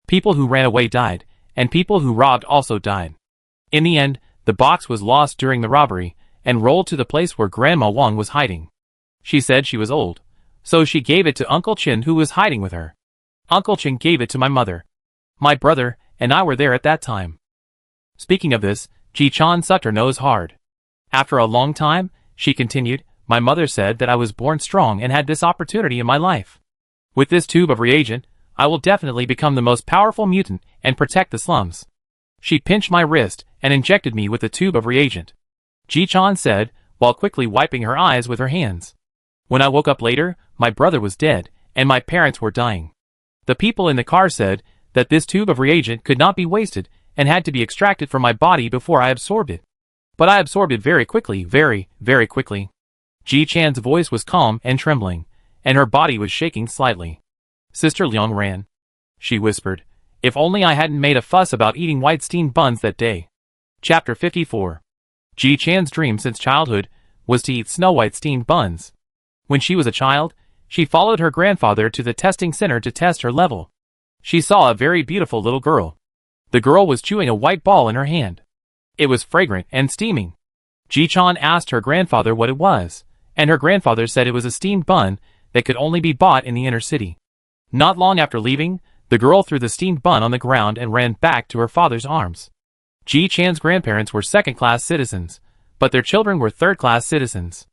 S1: People who ran away died, and people who robbed also died. In the end, the box was lost during the robbery, and rolled to the place where Grandma Wang was hiding. She said she was old, so she gave it to Uncle Chin, who was hiding with her. Uncle Chin gave it to my mother. My brother and I were there at that time. Speaking of this, Ji Chan sucked her nose hard. After a long time, she continued, my mother said that I was born strong and had this opportunity in my life. With this tube of reagent, I will definitely become the most powerful mutant and protect the slums. She pinched my wrist and injected me with the tube of reagent. Ji-chan said, while quickly wiping her eyes with her hands. When I woke up later, my brother was dead, and my parents were dying. The people in the car said that this tube of reagent could not be wasted and had to be extracted from my body before I absorbed it. But I absorbed it very quickly, very, very quickly. Ji-chan's voice was calm and trembling, and her body was shaking slightly. Sister Leong ran. She whispered, if only I hadn't made a fuss about eating white steamed buns that day. Chapter 54. Ji-chan's dream since childhood was to eat snow-white steamed buns. When she was a child, she followed her grandfather to the testing center to test her level. She saw a very beautiful little girl. The girl was chewing a white ball in her hand. It was fragrant and steaming. Ji-chan asked her grandfather what it was, and her grandfather said it was a steamed bun that could only be bought in the inner city. Not long after leaving, the girl threw the steamed bun on the ground and ran back to her father's arms. Ji-chan's grandparents were second-class citizens, but their children were third-class citizens.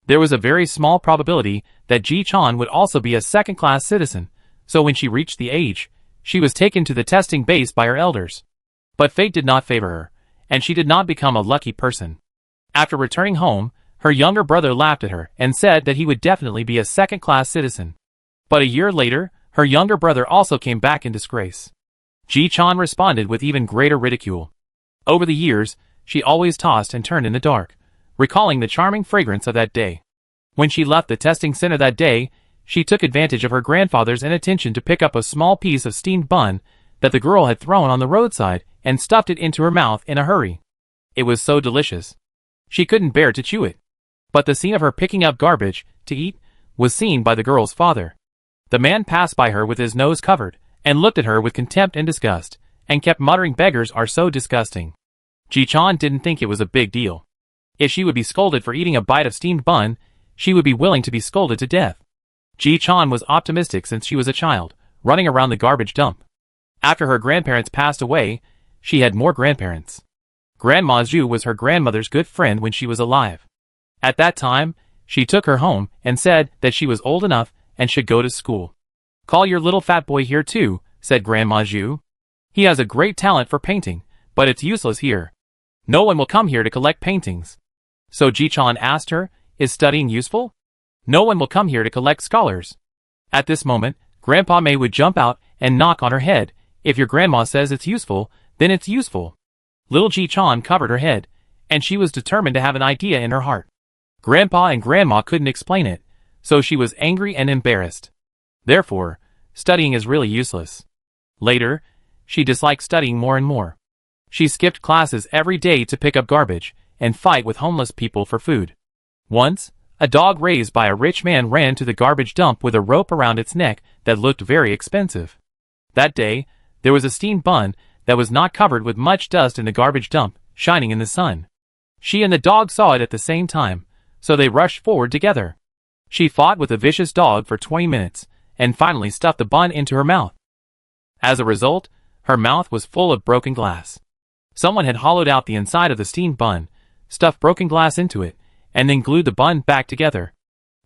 S1: There was a very small probability that Ji-chan would also be a second-class citizen, so when she reached the age, she was taken to the testing base by her elders. But fate did not favor her, and she did not become a lucky person. After returning home, her younger brother laughed at her and said that he would definitely be a second-class citizen. But a year later, her younger brother also came back in disgrace. Ji-chan responded with even greater ridicule. Over the years, she always tossed and turned in the dark, recalling the charming fragrance of that day. When she left the testing center that day, she took advantage of her grandfather's inattention to pick up a small piece of steamed bun that the girl had thrown on the roadside and stuffed it into her mouth in a hurry. It was so delicious. She couldn't bear to chew it. But the scene of her picking up garbage to eat was seen by the girl's father. The man passed by her with his nose covered and looked at her with contempt and disgust, and kept muttering, beggars are so disgusting. Ji-chan didn't think it was a big deal. If she would be scolded for eating a bite of steamed bun, she would be willing to be scolded to death. Ji-chan was optimistic since she was a child, running around the garbage dump. After her grandparents passed away, she had more grandparents. Grandma Zhu was her grandmother's good friend when she was alive. At that time, she took her home and said that she was old enough and should go to school. Call your little fat boy here too, said Grandma Zhu. He has a great talent for painting, but it's useless here. No one will come here to collect paintings. So Ji-chan asked her, is studying useful? No one will come here to collect scholars. At this moment, Grandpa May would jump out and knock on her head. If your grandma says it's useful, then it's useful. Little Ji-chan covered her head, and she was determined to have an idea in her heart. Grandpa and Grandma couldn't explain it, so she was angry and embarrassed. Therefore, studying is really useless. Later, she disliked studying more and more. She skipped classes every day to pick up garbage and fight with homeless people for food. Once, a dog raised by a rich man ran to the garbage dump with a rope around its neck that looked very expensive. That day, there was a steamed bun that was not covered with much dust in the garbage dump, shining in the sun. She and the dog saw it at the same time, so they rushed forward together. She fought with the vicious dog for 20 minutes, and finally stuffed the bun into her mouth. As a result, her mouth was full of broken glass. Someone had hollowed out the inside of the steamed bun, stuffed broken glass into it, and then glued the bun back together.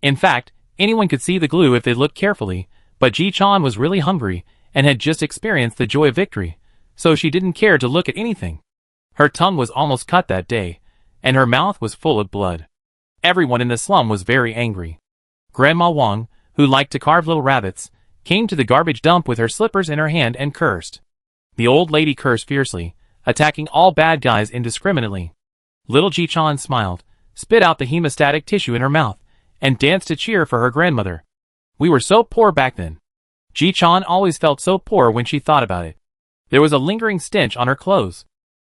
S1: In fact, anyone could see the glue if they looked carefully, but Ji-chan was really hungry and had just experienced the joy of victory, so she didn't care to look at anything. Her tongue was almost cut that day, and her mouth was full of blood. Everyone in the slum was very angry. Grandma Wang, who liked to carve little rabbits, came to the garbage dump with her slippers in her hand and cursed. The old lady cursed fiercely, attacking all bad guys indiscriminately. Little Ji-chan smiled, spit out the hemostatic tissue in her mouth, and danced to cheer for her grandmother. We were so poor back then. Ji-chan always felt so poor when she thought about it. There was a lingering stench on her clothes.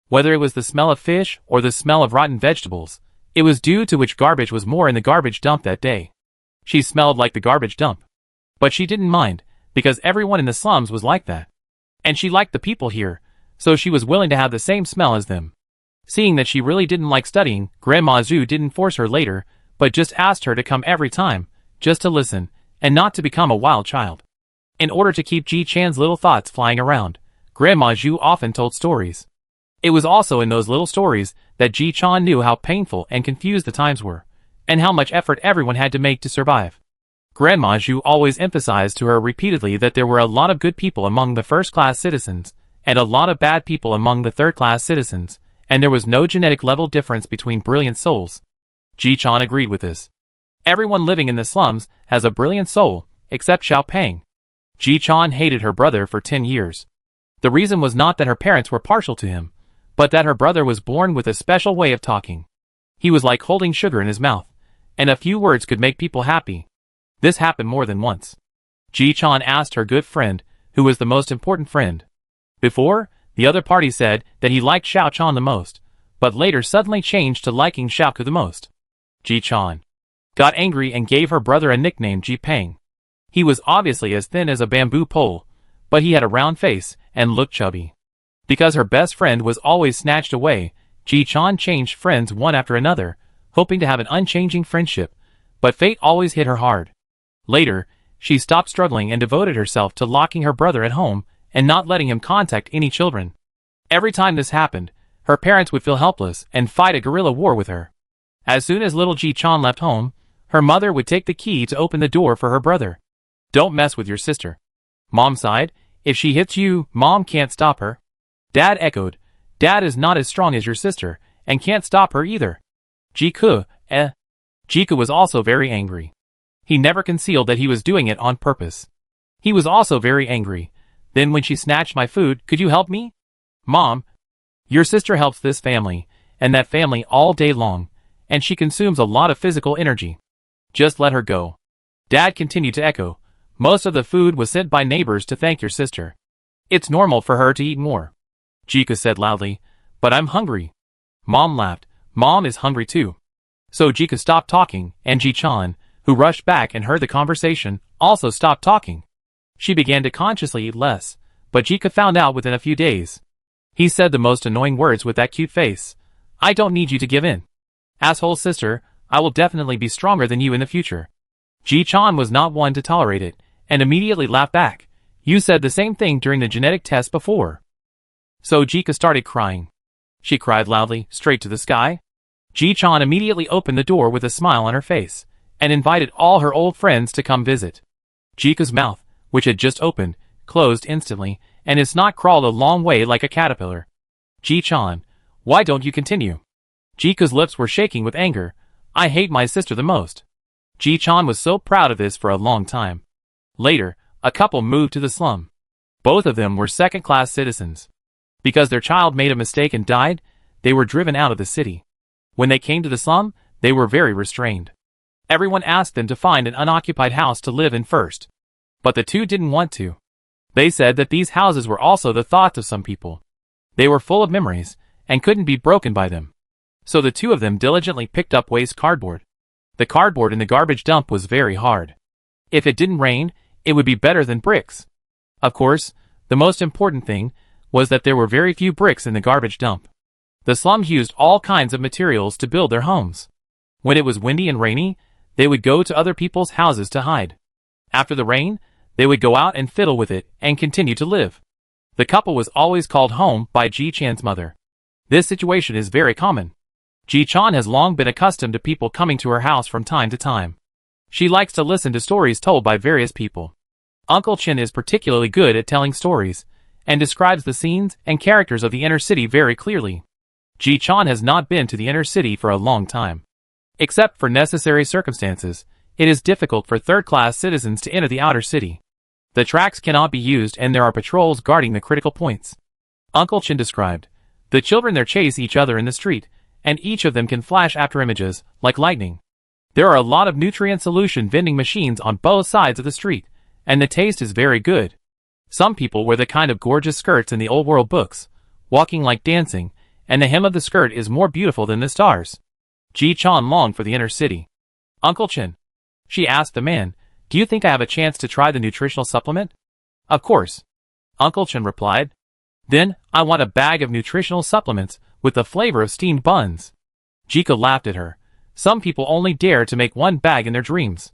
S1: Whether it was the smell of fish or the smell of rotten vegetables, it was due to which garbage was more in the garbage dump that day. She smelled like the garbage dump. But she didn't mind, because everyone in the slums was like that. And she liked the people here, so she was willing to have the same smell as them. Seeing that she really didn't like studying, Grandma Zhu didn't force her later, but just asked her to come every time, just to listen, and not to become a wild child. In order to keep Ji-chan's little thoughts flying around, Grandma Zhu often told stories. It was also in those little stories that Ji-chan knew how painful and confused the times were, and how much effort everyone had to make to survive. Grandma Zhu always emphasized to her repeatedly that there were a lot of good people among the first-class citizens, and a lot of bad people among the third-class citizens, and there was no genetic level difference between brilliant souls. Ji-chan agreed with this. Everyone living in the slums has a brilliant soul, except Xiao Peng. Ji-chan hated her brother for 10 years. The reason was not that her parents were partial to him, but that her brother was born with a special way of talking. He was like holding sugar in his mouth, and a few words could make people happy. This happened more than once. Ji-chan asked her good friend, who was the most important friend. Before, the other party said that he liked Xiao Chan the most, but later suddenly changed to liking Xiao Ku the most. Ji-chan got angry and gave her brother a nickname Ji Peng. He was obviously as thin as a bamboo pole, but he had a round face and looked chubby. Because her best friend was always snatched away, Ji-chan changed friends one after another, hoping to have an unchanging friendship, but fate always hit her hard. Later, she stopped struggling and devoted herself to locking her brother at home and not letting him contact any children. Every time this happened, her parents would feel helpless and fight a guerrilla war with her. As soon as little Ji-chan left home, her mother would take the key to open the door for her brother. "Don't mess with your sister," Mom sighed. "If she hits you, Mom can't stop her." Dad echoed, "Dad is not as strong as your sister, and can't stop her either." Jiku was also very angry. He never concealed that he was doing it on purpose. He was also very angry. "Then when she snatched my food, could you help me?" "Mom, your sister helps this family, and that family all day long, and she consumes a lot of physical energy. Just let her go." Dad continued to echo, "Most of the food was sent by neighbors to thank your sister. It's normal for her to eat more." Jiku said loudly, "But I'm hungry." Mom laughed. "Mom is hungry too." So Jiku stopped talking, and Ji-chan, who rushed back and heard the conversation, also stopped talking. She began to consciously eat less, but Jiku found out within a few days. He said the most annoying words with that cute face. "I don't need you to give in. Asshole sister, I will definitely be stronger than you in the future." Ji-chan was not one to tolerate it, and immediately laughed back. "You said the same thing during the genetic test before." So Jiku started crying. She cried loudly, straight to the sky. Ji-chan immediately opened the door with a smile on her face, and invited all her old friends to come visit. Jiku's mouth, which had just opened, closed instantly, and his snot crawled a long way like a caterpillar. "Ji-chan, why don't you continue?" Jiku's lips were shaking with anger. "I hate my sister the most." Ji-chan was so proud of this for a long time. Later, a couple moved to the slum. Both of them were second-class citizens. Because their child made a mistake and died, they were driven out of the city. When they came to the slum, they were very restrained. Everyone asked them to find an unoccupied house to live in first. But the two didn't want to. They said that these houses were also the thoughts of some people. They were full of memories, and couldn't be broken by them. So the two of them diligently picked up waste cardboard. The cardboard in the garbage dump was very hard. If it didn't rain, it would be better than bricks. Of course, the most important thing was that there were very few bricks in the garbage dump. The slums used all kinds of materials to build their homes. When it was windy and rainy, they would go to other people's houses to hide. After the rain, they would go out and fiddle with it and continue to live. The couple was always called home by Ji-chan's mother. This situation is very common. Ji-chan has long been accustomed to people coming to her house from time to time. She likes to listen to stories told by various people. Uncle Chin is particularly good at telling stories, and describes the scenes and characters of the inner city very clearly. Ji-chan has not been to the inner city for a long time. Except for necessary circumstances, it is difficult for third-class citizens to enter the outer city. The tracks cannot be used and there are patrols guarding the critical points. Uncle Chin described. The children there chase each other in the street, and each of them can flash after images, like lightning. There are a lot of nutrient solution vending machines on both sides of the street, and the taste is very good. Some people wear the kind of gorgeous skirts in the old world books, walking like dancing, and the hem of the skirt is more beautiful than the stars. Ji-chan longed for the inner city. "Uncle Chin," she asked the man, "do you think I have a chance to try the nutritional supplement?" "Of course," Uncle Chin replied. "Then, I want a bag of nutritional supplements with the flavor of steamed buns." Jiku laughed at her. Some people only dare to make one bag in their dreams.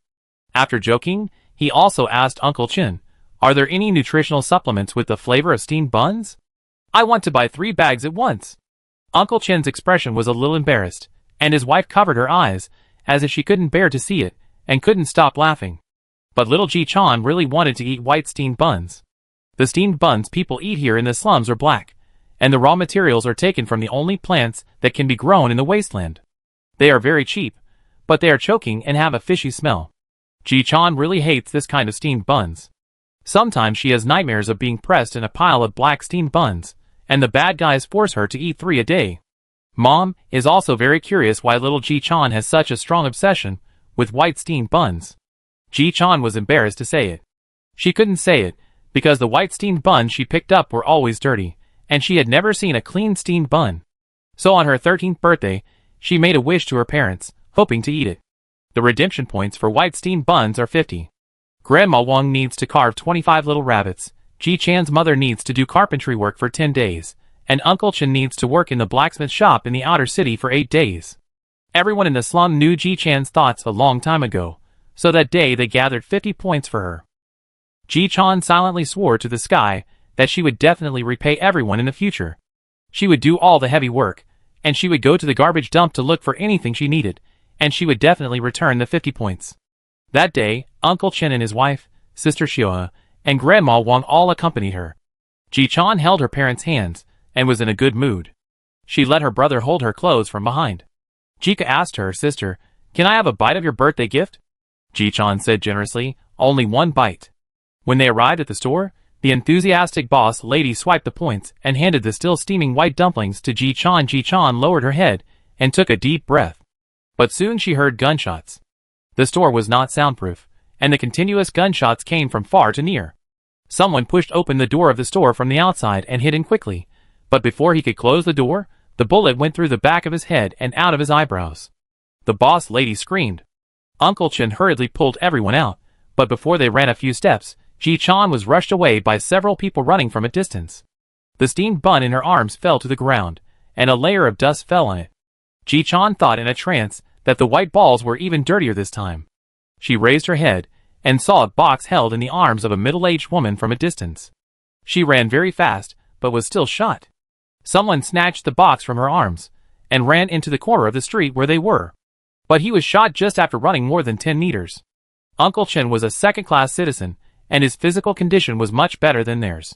S1: After joking, he also asked Uncle Chin, "Are there any nutritional supplements with the flavor of steamed buns? I want to buy 3 bags at once." Uncle Chen's expression was a little embarrassed, and his wife covered her eyes, as if she couldn't bear to see it, and couldn't stop laughing. But little Ji-chan really wanted to eat white steamed buns. The steamed buns people eat here in the slums are black, and the raw materials are taken from the only plants that can be grown in the wasteland. They are very cheap, but they are choking and have a fishy smell. Ji-chan really hates this kind of steamed buns. Sometimes she has nightmares of being pressed in a pile of black steamed buns, and the bad guys force her to eat 3 a day. Mom is also very curious why little Ji-chan has such a strong obsession with white steamed buns. Ji-chan was embarrassed to say it. She couldn't say it, because the white steamed buns she picked up were always dirty, and she had never seen a clean steamed bun. So on her 13th birthday, she made a wish to her parents, hoping to eat it. The redemption points for white steamed buns are 50. Grandma Wang needs to carve 25 little rabbits, Ji-chan's mother needs to do carpentry work for 10 days, and Uncle Chen needs to work in the blacksmith shop in the outer city for 8 days. Everyone in the slum knew Ji-chan's thoughts a long time ago, so that day they gathered 50 points for her. Ji-chan silently swore to the sky that she would definitely repay everyone in the future. She would do all the heavy work, and she would go to the garbage dump to look for anything she needed, and she would definitely return the 50 points. That day, Uncle Chen and his wife, Sister Xioa, and Grandma Wang all accompanied her. Ji-chan held her parents' hands, and was in a good mood. She let her brother hold her clothes from behind. Jika asked her sister, "Can I have a bite of your birthday gift?" Ji-chan said generously, "Only 1 bite." When they arrived at the store, the enthusiastic boss lady swiped the points and handed the still steaming white dumplings to Ji-chan. Ji-chan lowered her head and took a deep breath. But soon she heard gunshots. The store was not soundproof, and the continuous gunshots came from far to near. Someone pushed open the door of the store from the outside and hit him quickly, but before he could close the door, the bullet went through the back of his head and out of his eyebrows. The boss lady screamed. Uncle Chen hurriedly pulled everyone out, but before they ran a few steps, Ji-chan was rushed away by several people running from a distance. The steamed bun in her arms fell to the ground, and a layer of dust fell on it. Ji-chan thought in a trance that the white balls were even dirtier this time. She raised her head, and saw a box held in the arms of a middle-aged woman from a distance. She ran very fast, but was still shot. Someone snatched the box from her arms, and ran into the corner of the street where they were. But he was shot just after running more than 10 meters. Uncle Chen was a second-class citizen, and his physical condition was much better than theirs.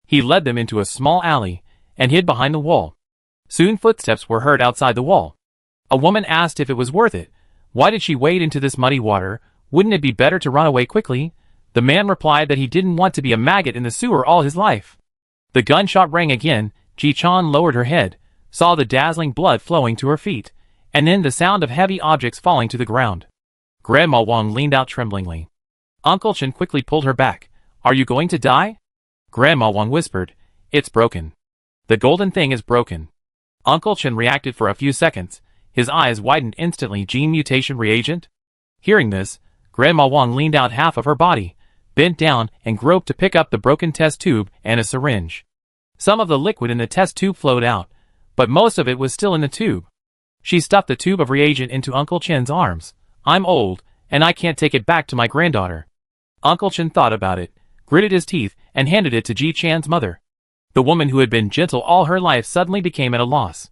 S1: He led them into a small alley, and hid behind the wall. Soon footsteps were heard outside the wall. A woman asked if it was worth it. Why did she wade into this muddy water? Wouldn't it be better to run away quickly? The man replied that he didn't want to be a maggot in the sewer all his life. The gunshot rang again. Ji-chan lowered her head, saw the dazzling blood flowing to her feet, and then the sound of heavy objects falling to the ground. Grandma Wang leaned out tremblingly. Uncle Chen quickly pulled her back. "Are you going to die?" Grandma Wang whispered, "It's broken. The golden thing is broken." Uncle Chen reacted for a few seconds. His eyes widened instantly. Gene mutation reagent? Hearing this, Grandma Wang leaned out half of her body, bent down and groped to pick up the broken test tube and a syringe. Some of the liquid in the test tube flowed out, but most of it was still in the tube. She stuffed the tube of reagent into Uncle Chen's arms. "I'm old, and I can't take it back to my granddaughter." Uncle Chen thought about it, gritted his teeth, and handed it to Ji-chan's mother. The woman who had been gentle all her life suddenly became at a loss.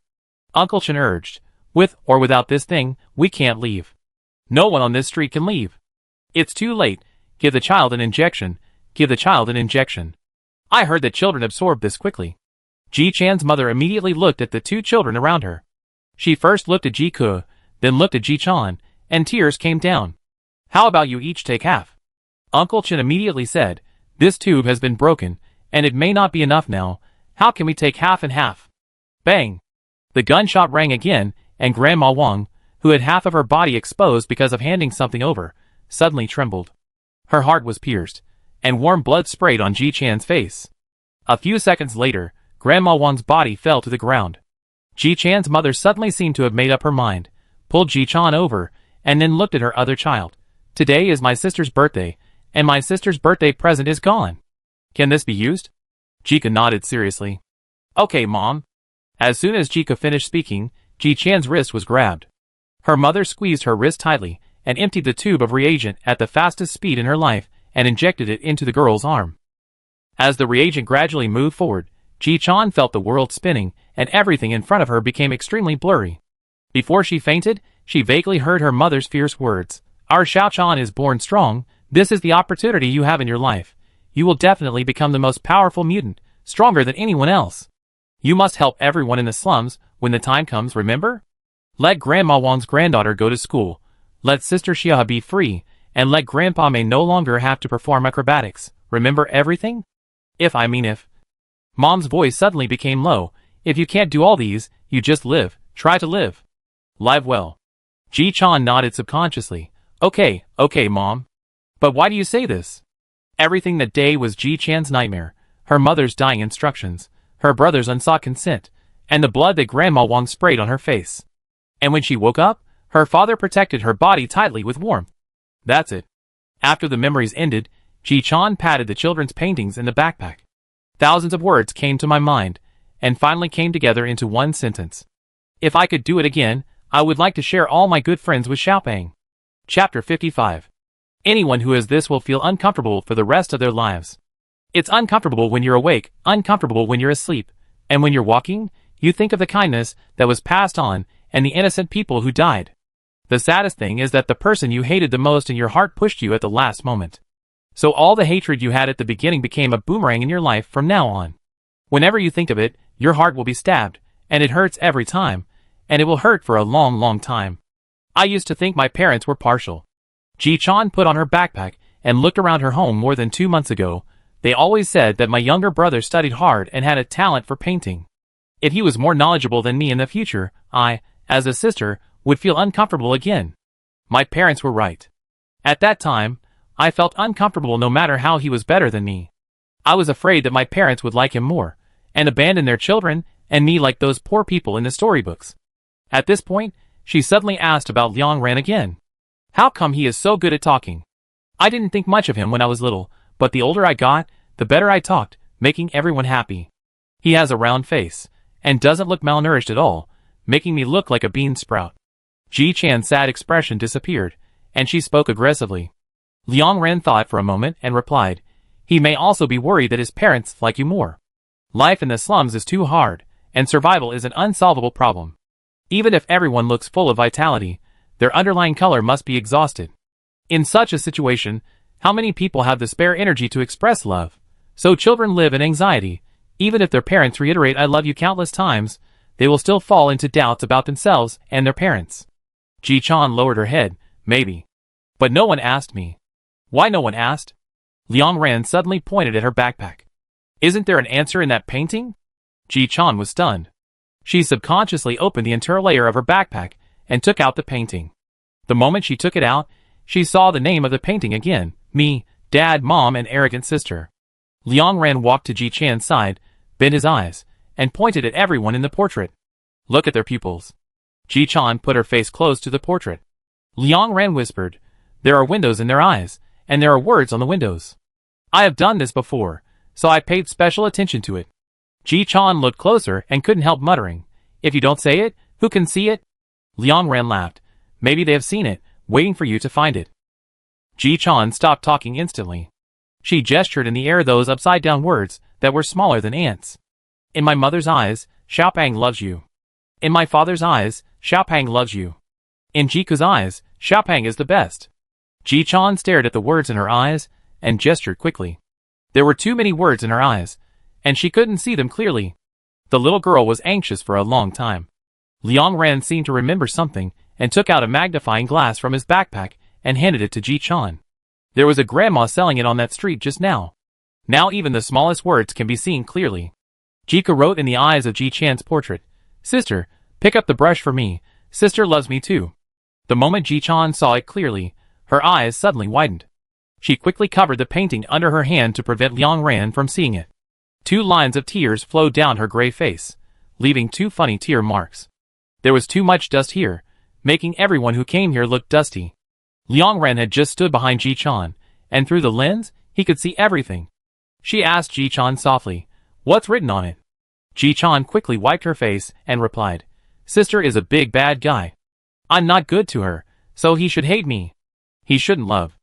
S1: Uncle Chen urged, "With or without this thing, we can't leave. No one on this street can leave. It's too late. Give the child an injection. Give the child an injection." I heard that children absorb this quickly. Ji-chan's mother immediately looked at the 2 children around her. She first looked at Ji-ke, then looked at Ji-chan, and tears came down. "How about you each take half?" Uncle Chen immediately said, "This tube has been broken, and it may not be enough now. How can we take half and half?" Bang! The gunshot rang again, and Grandma Wang, who had half of her body exposed because of handing something over, suddenly trembled. Her heart was pierced, and warm blood sprayed on Ji-chan's face. A few seconds later, Grandma Wang's body fell to the ground. Ji-chan's mother suddenly seemed to have made up her mind, pulled Ji-chan over, and then looked at her other child. "Today is my sister's birthday, and my sister's birthday present is gone. Can this be used?" Jika nodded seriously. "Okay, Mom." As soon as Jika finished speaking, Ji-chan's wrist was grabbed. Her mother squeezed her wrist tightly, and emptied the tube of reagent at the fastest speed in her life, and injected it into the girl's arm. As the reagent gradually moved forward, Ji-chan felt the world spinning, and everything in front of her became extremely blurry. Before she fainted, she vaguely heard her mother's fierce words. Our Xiao-chan is born strong. This is the opportunity you have in your life. You will definitely become the most powerful mutant, stronger than anyone else. You must help everyone in the slums when the time comes, remember? Let Grandma Wang's granddaughter go to school. Let Sister Xia be free, and let Grandpa Mei no longer have to perform acrobatics. Remember everything? If. Mom's voice suddenly became low. If you can't do all these, you just live. Try to live. Live well. Ji-chan nodded subconsciously. Okay, Mom. But why do you say this? Everything that day was Ji-chan's nightmare. Her mother's dying instructions, her brother's unsought consent, and the blood that Grandma Wang sprayed on her face. And when she woke up, her father protected her body tightly with warmth. That's it. After the memories ended, Ji-chan patted the children's paintings in the backpack. Thousands of words came to my mind, and finally came together into one sentence. If I could do it again, I would like to share all my good friends with Xiaopeng. Chapter 55. Anyone who has this will feel uncomfortable for the rest of their lives. It's uncomfortable when you're awake, uncomfortable when you're asleep, and when you're walking, you think of the kindness that was passed on and the innocent people who died. The saddest thing is that the person you hated the most in your heart pushed you at the last moment. So all the hatred you had at the beginning became a boomerang in your life from now on. Whenever you think of it, your heart will be stabbed, and it hurts every time, and it will hurt for a long, long time. I used to think my parents were partial. Ji-chan put on her backpack and looked around her home more than 2 months ago. They always said that my younger brother studied hard and had a talent for painting. If he was more knowledgeable than me in the future, I, as a sister, would feel uncomfortable again. My parents were right. At that time, I felt uncomfortable no matter how he was better than me. I was afraid that my parents would like him more, and abandon their children and me like those poor people in the storybooks. At this point, she suddenly asked about Liang Ran again. How come he is so good at talking? I didn't think much of him when I was little, but the older I got, the better I talked, making everyone happy. He has a round face, and doesn't look malnourished at all, making me look like a bean sprout. Ji-chan's sad expression disappeared, and she spoke aggressively. Liang Ran thought for a moment and replied, he may also be worried that his parents like you more. Life in the slums is too hard, and survival is an unsolvable problem. Even if everyone looks full of vitality, their underlying color must be exhausted. In such a situation, how many people have the spare energy to express love? So children live in anxiety. Even if their parents reiterate I love you countless times, they will still fall into doubts about themselves and their parents. Ji-chan lowered her head, maybe. But no one asked me. Why no one asked? Liang Ran suddenly pointed at her backpack. Isn't there an answer in that painting? Ji-chan was stunned. She subconsciously opened the interior layer of her backpack and took out the painting. The moment she took it out, she saw the name of the painting again, me, Dad, Mom, and arrogant sister. Liang Ran walked to Ji-chan's side, bent his eyes, and pointed at everyone in the portrait. Look at their pupils. Ji-chan put her face close to the portrait. Liang Ran whispered, there are windows in their eyes, and there are words on the windows. I have done this before, so I paid special attention to it. Ji-chan looked closer and couldn't help muttering, if you don't say it, who can see it? Liang Ran laughed. Maybe they have seen it, waiting for you to find it. Ji-chan stopped talking instantly. She gestured in the air those upside-down words that were smaller than ants. In my mother's eyes, Xiaopeng loves you. In my father's eyes, Xiaopeng loves you. In Jiku's eyes, Xiaopeng is the best. Ji-chan stared at the words in her eyes and gestured quickly. There were too many words in her eyes, and she couldn't see them clearly. The little girl was anxious for a long time. Liang Ran seemed to remember something and took out a magnifying glass from his backpack and handed it to Ji-chan. There was a grandma selling it on that street just now. Now even the smallest words can be seen clearly. Jiku wrote in the eyes of Ji-chan's portrait, Sister, pick up the brush for me, sister loves me too. The moment Ji-chan saw it clearly, her eyes suddenly widened. She quickly covered the painting under her hand to prevent Liang Ran from seeing it. 2 lines of tears flowed down her gray face, leaving 2 funny tear marks. There was too much dust here, making everyone who came here look dusty. Liang Ran had just stood behind Ji-chan, and through the lens, he could see everything. She asked Ji-chan softly, what's written on it? Ji-chan quickly wiped her face and replied, Sister is a big bad guy. I'm not good to her, so he should hate me. He shouldn't love.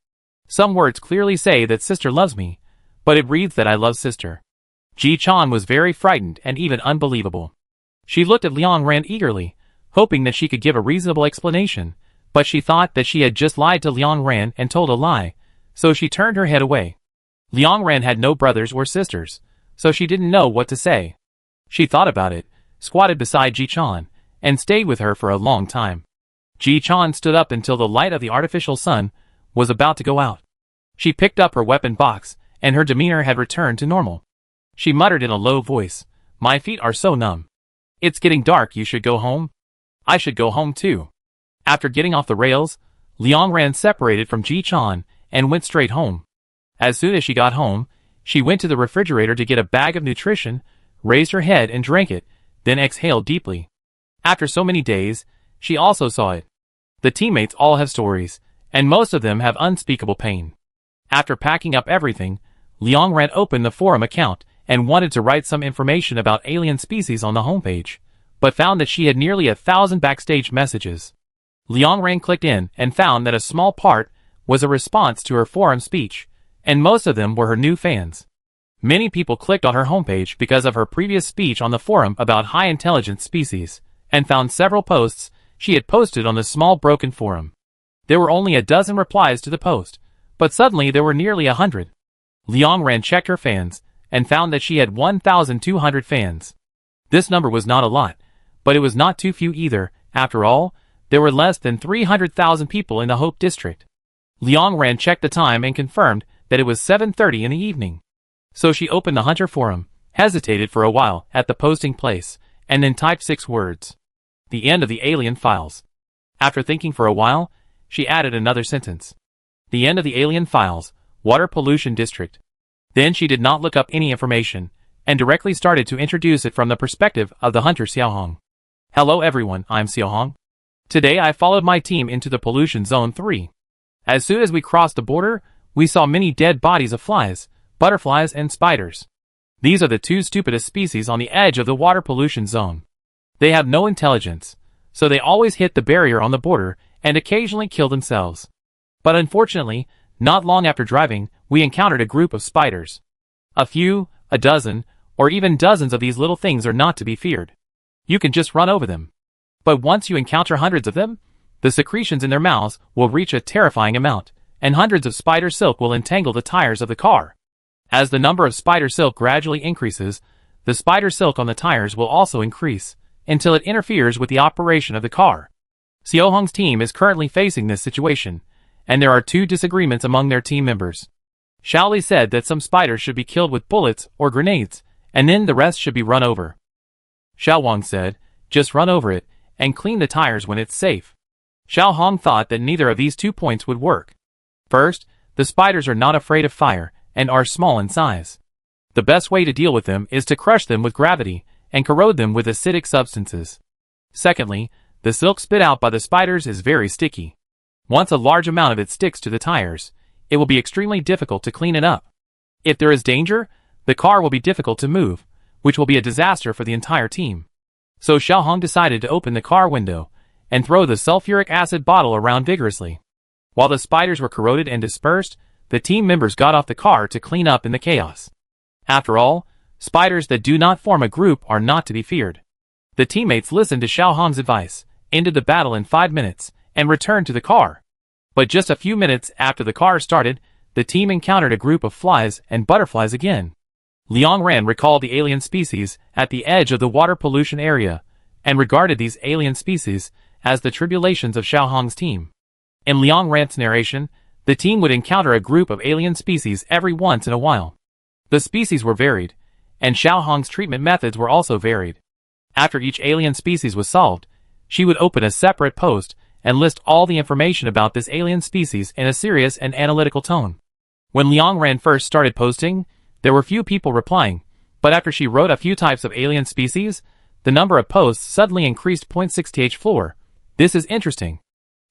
S1: Some words clearly say that sister loves me, but it reads that I love sister. Ji-chan was very frightened and even unbelievable. She looked at Liang Ran eagerly, hoping that she could give a reasonable explanation, but she thought that she had just lied to Liang Ran and told a lie, so she turned her head away. Liang Ran had no brothers or sisters, so she didn't know what to say. She thought about it, squatted beside Ji-chan, and stayed with her for a long time. Ji-chan stood up until the light of the artificial sun was about to go out. She picked up her weapon box, and her demeanor had returned to normal. She muttered in a low voice, "My feet are so numb. It's getting dark, you should go home." "I should go home too." After getting off the rails, Liang Ran separated from Ji-chan and went straight home. As soon as she got home, she went to the refrigerator to get a bag of nutrition, raised her head and drank it, then exhaled deeply. After so many days, she also saw it. The teammates all have stories, and most of them have unspeakable pain. After packing up everything, Liang Ran opened the forum account and wanted to write some information about alien species on the homepage, but found that she had nearly 1,000 backstage messages. Liang Ran clicked in and found that a small part was a response to her forum speech, and most of them were her new fans. Many people clicked on her homepage because of her previous speech on the forum about high-intelligence species, and found several posts she had posted on the small broken forum. There were only a dozen replies to the post, but suddenly there were nearly 100. Liang Ran checked her fans, and found that she had 1,200 fans. This number was not a lot, but it was not too few either. After all, there were less than 300,000 people in the Hope District. Liang Ran checked the time and confirmed that it was 7:30 in the evening. So she opened the Hunter forum, hesitated for a while at the posting place, and then typed 6 words. "The end of the alien files." After thinking for a while, she added another sentence. "The end of the alien files, Water Pollution District." Then she did not look up any information, and directly started to introduce it from the perspective of the hunter Xiaohong. "Hello everyone, I'm Xiaohong. Today I followed my team into the Pollution Zone 3. As soon as we crossed the border, we saw many dead bodies of flies, butterflies and spiders. These are the 2 stupidest species on the edge of the water pollution zone. They have no intelligence, so they always hit the barrier on the border and occasionally kill themselves. But unfortunately, not long after driving, we encountered a group of spiders. A few, a dozen, or even dozens of these little things are not to be feared. You can just run over them. But once you encounter hundreds of them, the secretions in their mouths will reach a terrifying amount, and hundreds of spider silk will entangle the tires of the car. As the number of spider silk gradually increases, the spider silk on the tires will also increase, until it interferes with the operation of the car. Xiaohong's team is currently facing this situation, and there are 2 disagreements among their team members. Shaoli said that some spiders should be killed with bullets or grenades, and then the rest should be run over. Xiaowang said, "Just run over it, and clean the tires when it's safe." Xiaohong thought that neither of these 2 points would work. First, the spiders are not afraid of fire, and are small in size. The best way to deal with them is to crush them with gravity, and corrode them with acidic substances. Secondly, the silk spit out by the spiders is very sticky. Once a large amount of it sticks to the tires, it will be extremely difficult to clean it up. If there is danger, the car will be difficult to move, which will be a disaster for the entire team. So Xiaohong decided to open the car window, and throw the sulfuric acid bottle around vigorously. While the spiders were corroded and dispersed, the team members got off the car to clean up in the chaos. After all, spiders that do not form a group are not to be feared. The teammates listened to Xiaohong's advice, ended the battle in 5 minutes, and returned to the car. But just a few minutes after the car started, the team encountered a group of flies and butterflies again. Liang Ran recalled the alien species at the edge of the water pollution area, and regarded these alien species as the tribulations of Xiaohong's team. In Liang Ran's narration, the team would encounter a group of alien species every once in a while. The species were varied, and Xiaohong's treatment methods were also varied. After each alien species was solved, she would open a separate post and list all the information about this alien species in a serious and analytical tone. When Liang Ran first started posting, there were few people replying, but after she wrote a few types of alien species, the number of posts suddenly increased. 6th floor. This is interesting.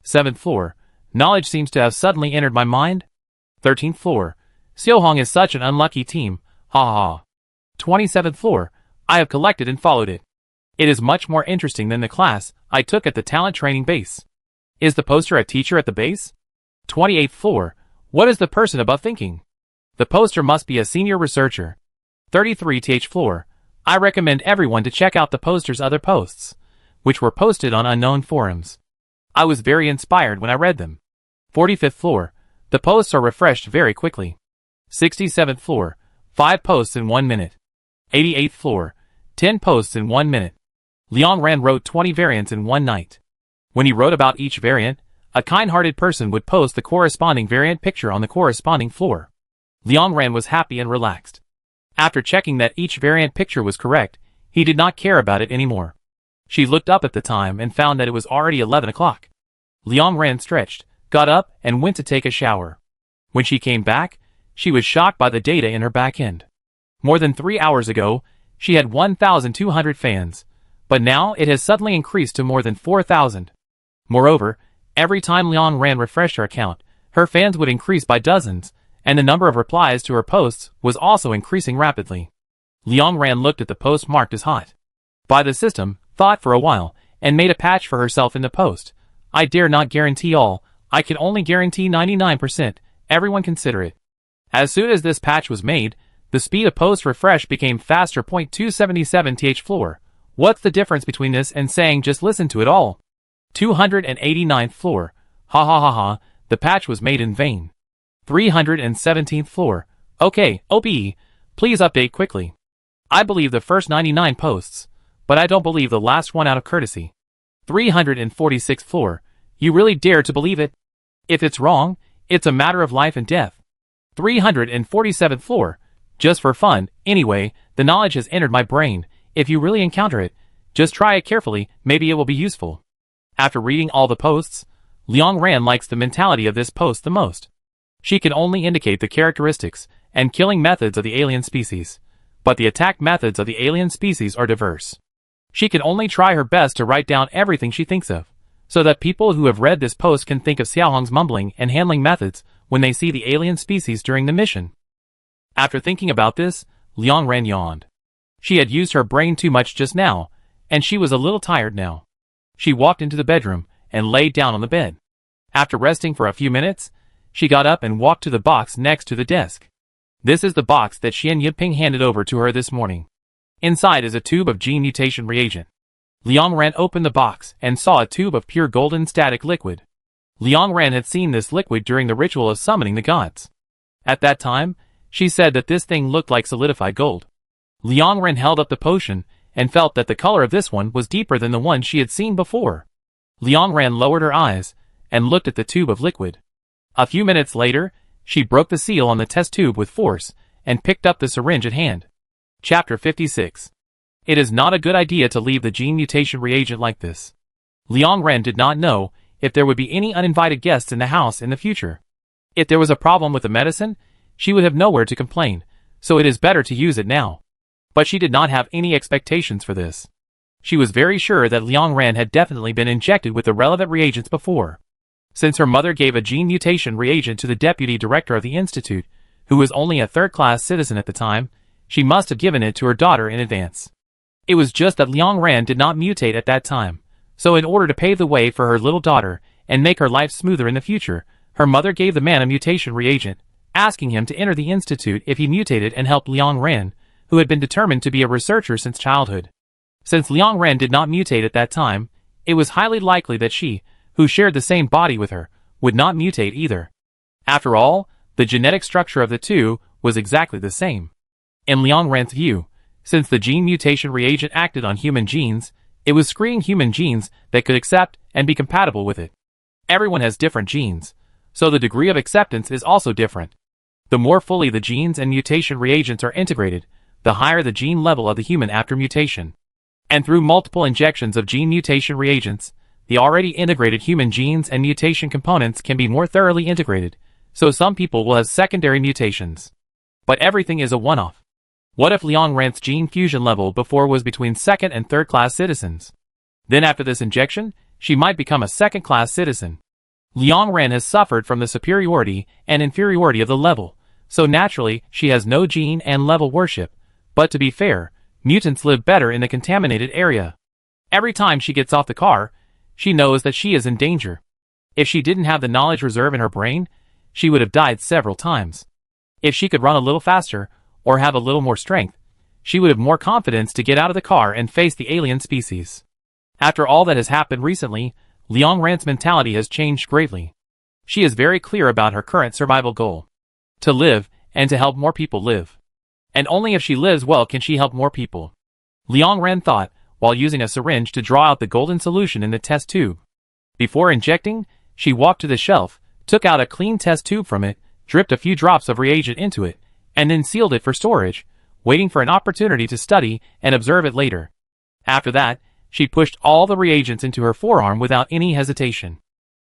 S1: 7th floor. Knowledge seems to have suddenly entered my mind. 13th floor. Xiaohong is such an unlucky team. Ha ha. 27th floor. I have collected and followed it. It is much more interesting than the class I took at the talent training base. Is the poster a teacher at the base? 28th floor. What is the person above thinking? The poster must be a senior researcher. 33th floor. I recommend everyone to check out the poster's other posts, which were posted on unknown forums. I was very inspired when I read them. 45th floor. The posts are refreshed very quickly. 67th floor. 5 posts in 1 minute. 88th floor. 10 posts in 1 minute. Liang Ran wrote 20 variants in one night. When he wrote about each variant, a kind-hearted person would post the corresponding variant picture on the corresponding floor. Liang Ran was happy and relaxed. After checking that each variant picture was correct, he did not care about it anymore. She looked up at the time and found that it was already 11 o'clock. Liang Ran stretched, got up, and went to take a shower. When she came back, she was shocked by the data in her back end. More than 3 hours ago, she had 1,200 fans, but now it has suddenly increased to more than 4,000. Moreover, every time Liang Ran refreshed her account, her fans would increase by dozens, and the number of replies to her posts was also increasing rapidly. Liang Ran looked at the post marked as hot by the system, thought for a while, and made a patch for herself in the post. I dare not guarantee all, I can only guarantee 99%, everyone consider it. As soon as this patch was made, the speed of post refresh became faster. 277th floor. What's the difference between this and saying just listen to it all? 289th floor. Ha ha ha ha, the patch was made in vain. 317th floor. Okay, OBE, please update quickly. I believe the first 99 posts, but I don't believe the last one out of courtesy. 346th floor. You really dare to believe it? If it's wrong, it's a matter of life and death. 347th floor. Just for fun, anyway, the knowledge has entered my brain. If you really encounter it, just try it carefully, maybe it will be useful. After reading all the posts, Liang Ran likes the mentality of this post the most. She can only indicate the characteristics and killing methods of the alien species, but the attack methods of the alien species are diverse. She can only try her best to write down everything she thinks of, so that people who have read this post can think of Xiaohong's mumbling and handling methods when they see the alien species during the mission. After thinking about this, Liang Ran yawned. She had used her brain too much just now, and she was a little tired now. She walked into the bedroom and laid down on the bed. After resting for a few minutes, she got up and walked to the box next to the desk. This is the box that Xian Yiping handed over to her this morning. Inside is a tube of gene mutation reagent. Liang Ran opened the box and saw a tube of pure golden static liquid. Liang Ran had seen this liquid during the ritual of summoning the gods. At that time, she said that this thing looked like solidified gold. Liang Ran held up the potion and felt that the color of this one was deeper than the one she had seen before. Liang Ran lowered her eyes and looked at the tube of liquid. A few minutes later, she broke the seal on the test tube with force and picked up the syringe at hand. Chapter 56. It is not a good idea to leave the gene mutation reagent like this. Liang Ran did not know if there would be any uninvited guests in the house in the future. If there was a problem with the medicine, she would have nowhere to complain, so it is better to use it now. But she did not have any expectations for this. She was very sure that Liang Ran had definitely been injected with the relevant reagents before. Since her mother gave a gene mutation reagent to the deputy director of the institute, who was only a third-class citizen at the time, she must have given it to her daughter in advance. It was just that Liang Ran did not mutate at that time, so in order to pave the way for her little daughter and make her life smoother in the future, her mother gave the man a mutation reagent, asking him to enter the institute if he mutated and helped Liang Ran, who had been determined to be a researcher since childhood. Since Liang Ran did not mutate at that time, it was highly likely that she, who shared the same body with her, would not mutate either. After all, the genetic structure of the two was exactly the same. In Liang Ran's view, since the gene mutation reagent acted on human genes, it was screening human genes that could accept and be compatible with it. Everyone has different genes, so the degree of acceptance is also different. The more fully the genes and mutation reagents are integrated, the higher the gene level of the human after mutation. And through multiple injections of gene mutation reagents, the already integrated human genes and mutation components can be more thoroughly integrated, so some people will have secondary mutations. But everything is a one-off. What if Liang Ran's gene fusion level before was between second and third-class citizens? Then after this injection, she might become a second-class citizen. Liang Ran has suffered from the superiority and inferiority of the level, so naturally she has no gene and level worship. But to be fair, mutants live better in the contaminated area. Every time she gets off the car, she knows that she is in danger. If she didn't have the knowledge reserve in her brain, she would have died several times. If she could run a little faster, or have a little more strength, she would have more confidence to get out of the car and face the alien species. After all that has happened recently, Liang Ran's mentality has changed greatly. She is very clear about her current survival goal: to live, and to help more people live. And only if she lives well can she help more people. Liang Ran thought, while using a syringe to draw out the golden solution in the test tube. Before injecting, she walked to the shelf, took out a clean test tube from it, dripped a few drops of reagent into it, and then sealed it for storage, waiting for an opportunity to study and observe it later. After that, she pushed all the reagents into her forearm without any hesitation.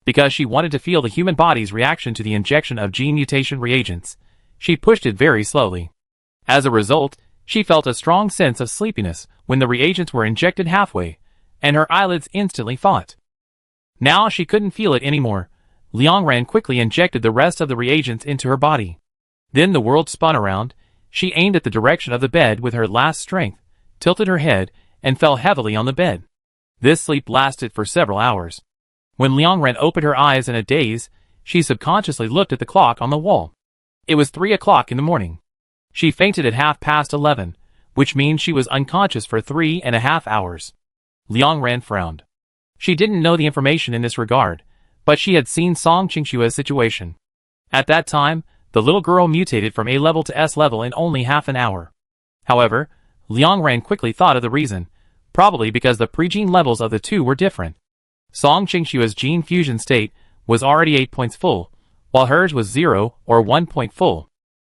S1: Because she wanted to feel the human body's reaction to the injection of gene mutation reagents, she pushed it very slowly. As a result, she felt a strong sense of sleepiness when the reagents were injected halfway, and her eyelids instantly fought. Now she couldn't feel it anymore. Liang Ran quickly injected the rest of the reagents into her body. Then the world spun around. She aimed at the direction of the bed with her last strength, tilted her head, and fell heavily on the bed. This sleep lasted for several hours. When Liang Ran opened her eyes in a daze, she subconsciously looked at the clock on the wall. It was 3 o'clock in the morning. She fainted at 11:30, which means she was unconscious for 3.5 hours. Liang Ran frowned. She didn't know the information in this regard, but she had seen Song Qingshua's situation. At that time, the little girl mutated from A level to S level in only half an hour. However, Liang Ran quickly thought of the reason, probably because the pre-gene levels of the two were different. Song Qingshua's gene fusion state was already 8 points full, while hers was 0 or 1 point full.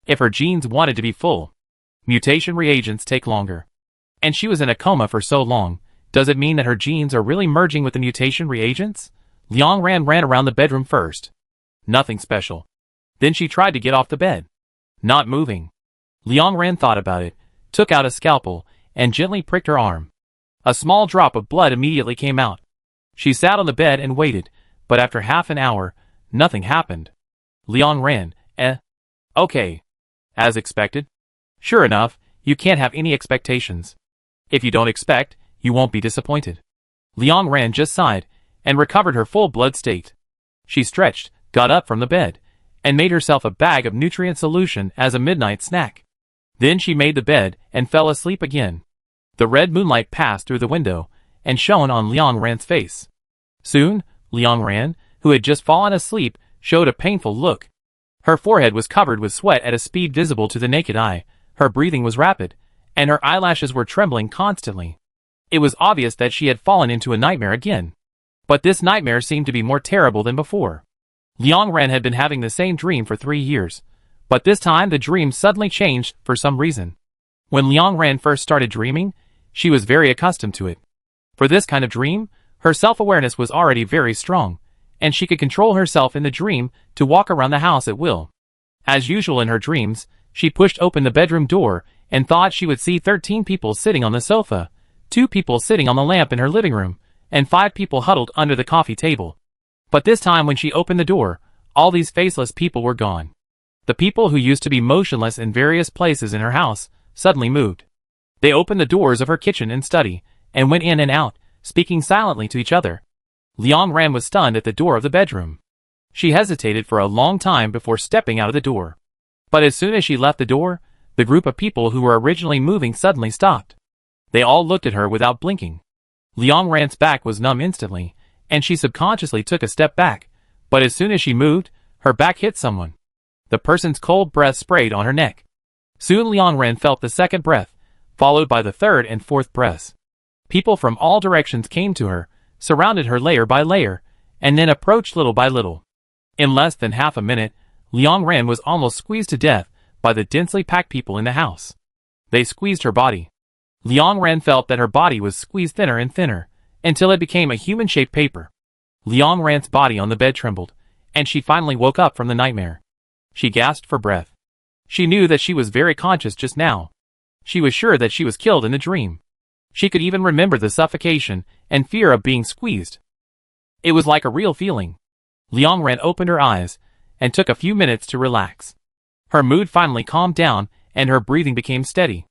S1: If her genes wanted to be full, mutation reagents take longer. And she was in a coma for so long, does it mean that her genes are really merging with the mutation reagents? Liang Ran ran around the bedroom first. Nothing special. Then she tried to get off the bed. Not moving. Liang Ran thought about it, took out a scalpel, and gently pricked her arm. A small drop of blood immediately came out. She sat on the bed and waited, but after half an hour, nothing happened. Liang Ran, okay. As expected. Sure enough, you can't have any expectations. If you don't expect, you won't be disappointed. Liang Ran just sighed, and recovered her full blood state. She stretched, got up from the bed, and made herself a bag of nutrient solution as a midnight snack. Then she made the bed and fell asleep again. The red moonlight passed through the window, and shone on Liang Ran's face. Soon, Liang Ran, who had just fallen asleep, showed a painful look. Her forehead was covered with sweat at a speed visible to the naked eye, her breathing was rapid, and her eyelashes were trembling constantly. It was obvious that she had fallen into a nightmare again. But this nightmare seemed to be more terrible than before. Liang Ran had been having the same dream for 3 years, but this time the dream suddenly changed for some reason. When Liang Ran first started dreaming, she was very accustomed to it. For this kind of dream, her self-awareness was already very strong, and she could control herself in the dream to walk around the house at will. As usual in her dreams, she pushed open the bedroom door and thought she would see 13 people sitting on the sofa, 2 people sitting on the lamp in her living room, and 5 people huddled under the coffee table. But this time when she opened the door, all these faceless people were gone. The people who used to be motionless in various places in her house suddenly moved. They opened the doors of her kitchen and study, and went in and out, speaking silently to each other. Liang Ran was stunned at the door of the bedroom. She hesitated for a long time before stepping out of the door. But as soon as she left the door, the group of people who were originally moving suddenly stopped. They all looked at her without blinking. Liang Ran's back was numb instantly, and she subconsciously took a step back, but as soon as she moved, her back hit someone. The person's cold breath sprayed on her neck. Soon Liang Ran felt the second breath, followed by the third and fourth breaths. People from all directions came to her, surrounded her layer by layer, and then approached little by little. In less than half a minute, Liang Ran was almost squeezed to death by the densely packed people in the house. They squeezed her body. Liang Ran felt that her body was squeezed thinner and thinner, until it became a human-shaped paper. Liang Ran's body on the bed trembled, and she finally woke up from the nightmare. She gasped for breath. She knew that she was very conscious just now. She was sure that she was killed in the dream. She could even remember the suffocation and fear of being squeezed. It was like a real feeling. Liang Ran opened her eyes, and took a few minutes to relax. Her mood finally calmed down, and her breathing became steady.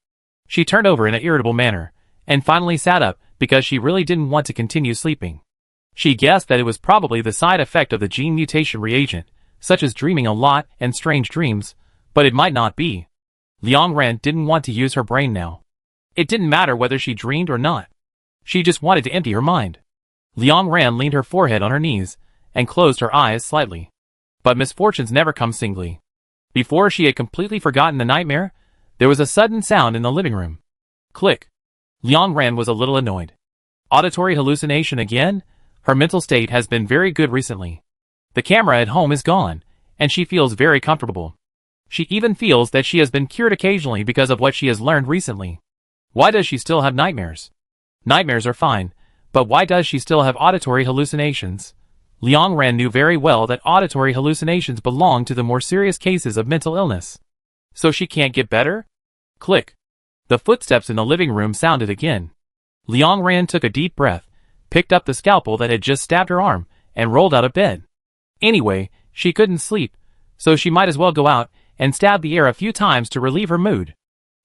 S1: She turned over in an irritable manner, and finally sat up because she really didn't want to continue sleeping. She guessed that it was probably the side effect of the gene mutation reagent, such as dreaming a lot and strange dreams, but it might not be. Liang Ran didn't want to use her brain now. It didn't matter whether she dreamed or not. She just wanted to empty her mind. Liang Ran leaned her forehead on her knees and closed her eyes slightly. But misfortunes never come singly. Before she had completely forgotten the nightmare, there was a sudden sound in the living room. Click. Liang Ran was a little annoyed. Auditory hallucination again? Her mental state has been very good recently. The camera at home is gone, and she feels very comfortable. She even feels that she has been cured occasionally because of what she has learned recently. Why does she still have nightmares? Nightmares are fine, but why does she still have auditory hallucinations? Liang Ran knew very well that auditory hallucinations belong to the more serious cases of mental illness. So she can't get better? Click. The footsteps in the living room sounded again. Liang Ran took a deep breath, picked up the scalpel that had just stabbed her arm, and rolled out of bed. Anyway, she couldn't sleep, so she might as well go out and stab the air a few times to relieve her mood.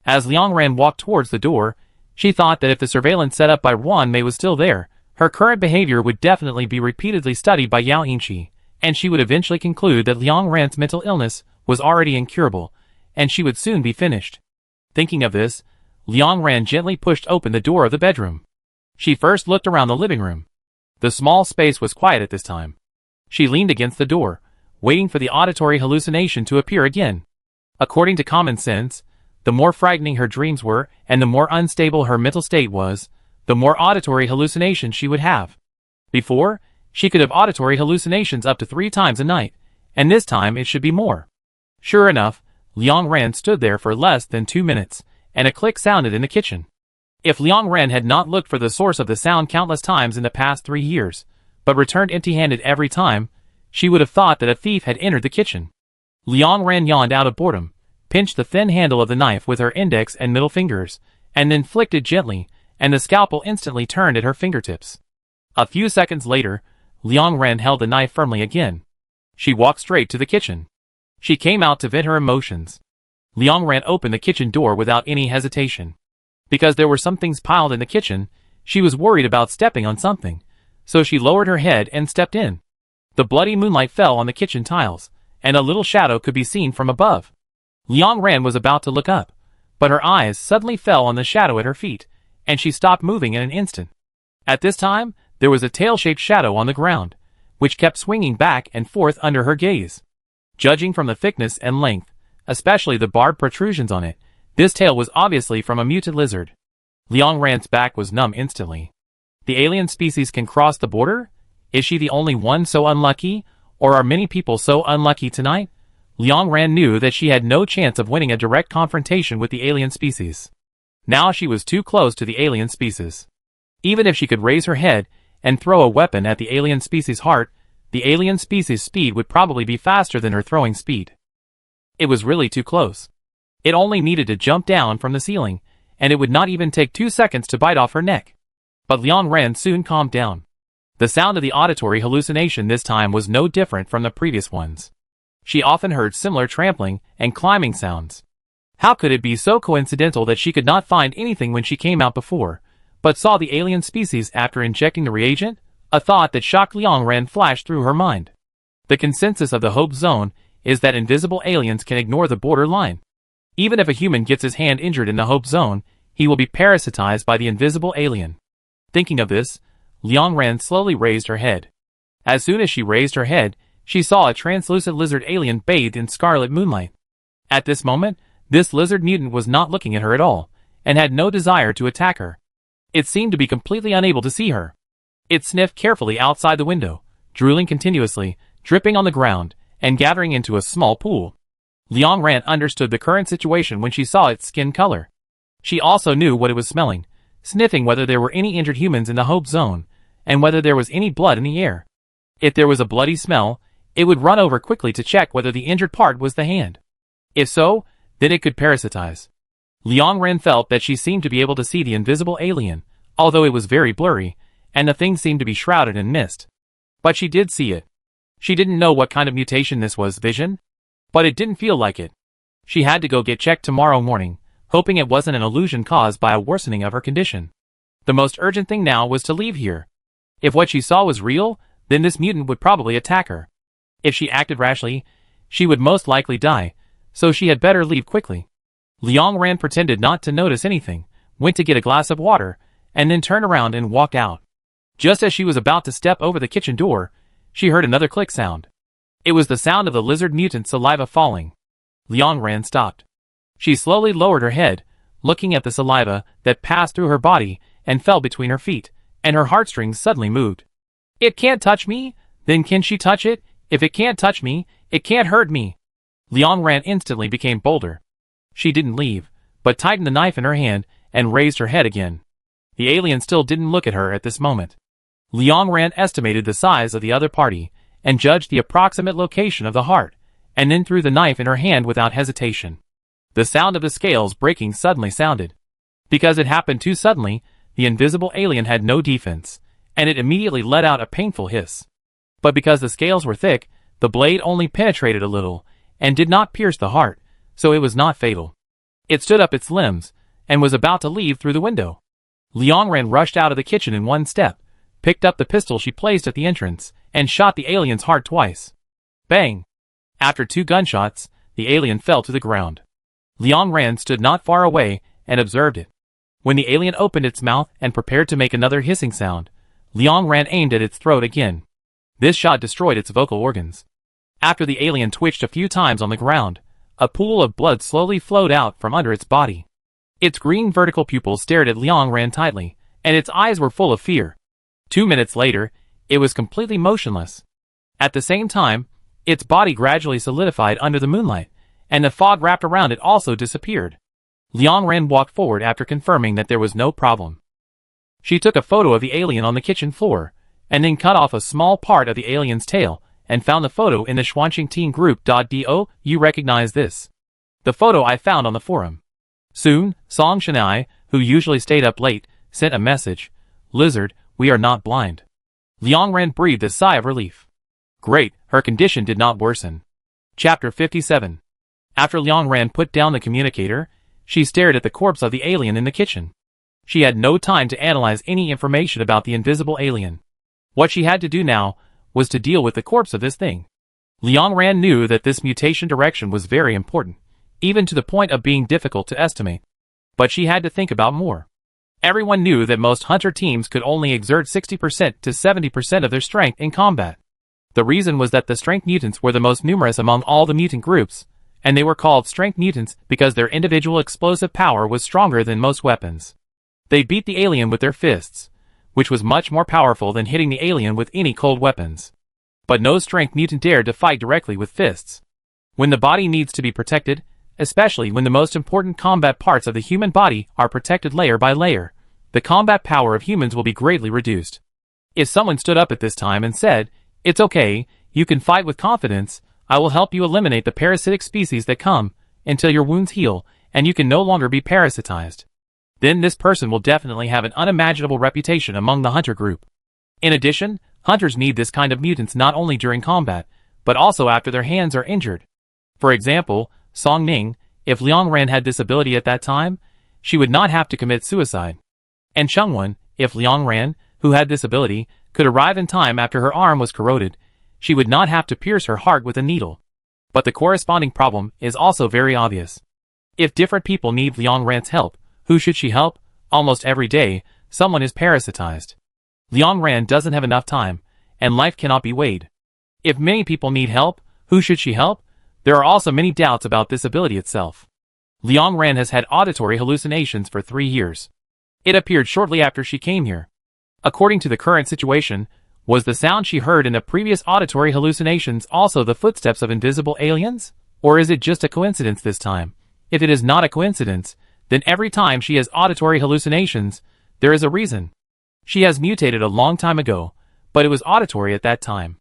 S1: As Liang Ran walked towards the door, she thought that if the surveillance set up by Wan Mei was still there, her current behavior would definitely be repeatedly studied by Yao Yinchi, and she would eventually conclude that Liang Ran's mental illness was already incurable, and she would soon be finished. Thinking of this, Liang Ran gently pushed open the door of the bedroom. She first looked around the living room. The small space was quiet at this time. She leaned against the door, waiting for the auditory hallucination to appear again. According to common sense, the more frightening her dreams were and the more unstable her mental state was, the more auditory hallucinations she would have. Before, she could have auditory hallucinations up to 3 times a night, and this time it should be more. Sure enough, Liang Ran stood there for less than 2 minutes, and a click sounded in the kitchen. If Liang Ran had not looked for the source of the sound countless times in the past 3 years, but returned empty-handed every time, she would have thought that a thief had entered the kitchen. Liang Ran yawned out of boredom, pinched the thin handle of the knife with her index and middle fingers, and then flicked it gently, and the scalpel instantly turned at her fingertips. A few seconds later, Liang Ran held the knife firmly again. She walked straight to the kitchen. She came out to vent her emotions. Liang Ran opened the kitchen door without any hesitation. Because there were some things piled in the kitchen, she was worried about stepping on something, so she lowered her head and stepped in. The bloody moonlight fell on the kitchen tiles, and a little shadow could be seen from above. Liang Ran was about to look up, but her eyes suddenly fell on the shadow at her feet, and she stopped moving in an instant. At this time, there was a tail-shaped shadow on the ground, which kept swinging back and forth under her gaze. Judging from the thickness and length, especially the barbed protrusions on it, this tail was obviously from a mutant lizard. Liang Ran's back was numb instantly. The alien species can cross the border? Is she the only one so unlucky, or are many people so unlucky tonight? Liang Ran knew that she had no chance of winning a direct confrontation with the alien species. Now she was too close to the alien species. Even if she could raise her head and throw a weapon at the alien species' heart, the alien species' speed would probably be faster than her throwing speed. It was really too close. It only needed to jump down from the ceiling, and it would not even take 2 seconds to bite off her neck. But Liang Ran soon calmed down. The sound of the auditory hallucination this time was no different from the previous ones. She often heard similar trampling and climbing sounds. How could it be so coincidental that she could not find anything when she came out before, but saw the alien species after injecting the reagent? A thought that shocked Liang Ran flashed through her mind. The consensus of the Hope Zone is that invisible aliens can ignore the border line. Even if a human gets his hand injured in the Hope Zone, he will be parasitized by the invisible alien. Thinking of this, Liang Ran slowly raised her head. As soon as she raised her head, she saw a translucent lizard alien bathed in scarlet moonlight. At this moment, this lizard mutant was not looking at her at all, and had no desire to attack her. It seemed to be completely unable to see her. It sniffed carefully outside the window, drooling continuously, dripping on the ground, and gathering into a small pool. Liang Ran understood the current situation when she saw its skin color. She also knew what it was smelling, sniffing whether there were any injured humans in the Hope Zone, and whether there was any blood in the air. If there was a bloody smell, it would run over quickly to check whether the injured part was the hand. If so, then it could parasitize. Liang Ran felt that she seemed to be able to see the invisible alien, although it was very blurry, and the thing seemed to be shrouded in mist. But she did see it. She didn't know what kind of mutation this was, vision? But it didn't feel like it. She had to go get checked tomorrow morning, hoping it wasn't an illusion caused by a worsening of her condition. The most urgent thing now was to leave here. If what she saw was real, then this mutant would probably attack her. If she acted rashly, she would most likely die, so she had better leave quickly. Liang Ran pretended not to notice anything, went to get a glass of water, and then turned around and walked out. Just as she was about to step over the kitchen door, she heard another click sound. It was the sound of the lizard mutant's saliva falling. Liang Ran stopped. She slowly lowered her head, looking at the saliva that passed through her body and fell between her feet, and her heartstrings suddenly moved. It can't touch me? Then can she touch it? If it can't touch me, it can't hurt me. Liang Ran instantly became bolder. She didn't leave, but tightened the knife in her hand and raised her head again. The alien still didn't look at her at this moment. Liang Ran estimated the size of the other party and judged the approximate location of the heart, and then threw the knife in her hand without hesitation. The sound of the scales breaking suddenly sounded. Because it happened too suddenly, the invisible alien had no defense, and it immediately let out a painful hiss. But because the scales were thick, the blade only penetrated a little, and did not pierce the heart, so it was not fatal. It stood up its limbs, and was about to leave through the window. Liang Ran rushed out of the kitchen in one step, picked up the pistol she placed at the entrance, and shot the alien's heart twice. Bang! After 2 gunshots, the alien fell to the ground. Liang Ran stood not far away and observed it. When the alien opened its mouth and prepared to make another hissing sound, Liang Ran aimed at its throat again. This shot destroyed its vocal organs. After the alien twitched a few times on the ground, a pool of blood slowly flowed out from under its body. Its green vertical pupils stared at Liang Ran tightly, and its eyes were full of fear. 2 minutes later, it was completely motionless. At the same time, its body gradually solidified under the moonlight, and the fog wrapped around it also disappeared. Liang Ran walked forward after confirming that there was no problem. She took a photo of the alien on the kitchen floor, and then cut off a small part of the alien's tail, and found the photo in the Xuanqing Teen Group. Do you recognize this? The photo I found on the forum. Soon, Song Shanai, who usually stayed up late, sent a message. Lizard, we are not blind. Liang Ran breathed a sigh of relief. Great, her condition did not worsen. Chapter 57. After Liang Ran put down the communicator, she stared at the corpse of the alien in the kitchen. She had no time to analyze any information about the invisible alien. What she had to do now was to deal with the corpse of this thing. Liang Ran knew that this mutation direction was very important, even to the point of being difficult to estimate. But she had to think about more. Everyone knew that most hunter teams could only exert 60% to 70% of their strength in combat. The reason was that the strength mutants were the most numerous among all the mutant groups, and they were called strength mutants because their individual explosive power was stronger than most weapons. They beat the alien with their fists, which was much more powerful than hitting the alien with any cold weapons. But no strength mutant dared to fight directly with fists. When the body needs to be protected, especially when the most important combat parts of the human body are protected layer by layer, the combat power of humans will be greatly reduced. If someone stood up at this time and said, "It's okay, you can fight with confidence, I will help you eliminate the parasitic species that come, until your wounds heal, and you can no longer be parasitized," then this person will definitely have an unimaginable reputation among the hunter group. In addition, hunters need this kind of mutants not only during combat, but also after their hands are injured. For example, Song Ning, if Liang Ran had this ability at that time, she would not have to commit suicide. And Chengwen, if Liang Ran, who had this ability, could arrive in time after her arm was corroded, she would not have to pierce her heart with a needle. But the corresponding problem is also very obvious. If different people need Liang Ran's help, who should she help? Almost every day, someone is parasitized. Liang Ran doesn't have enough time, and life cannot be weighed. If many people need help, who should she help? There are also many doubts about this ability itself. Liang Ran has had auditory hallucinations for 3 years. It appeared shortly after she came here. According to the current situation, was the sound she heard in the previous auditory hallucinations also the footsteps of invisible aliens? Or is it just a coincidence this time? If it is not a coincidence, then every time she has auditory hallucinations, there is a reason. She has mutated a long time ago, but it was auditory at that time.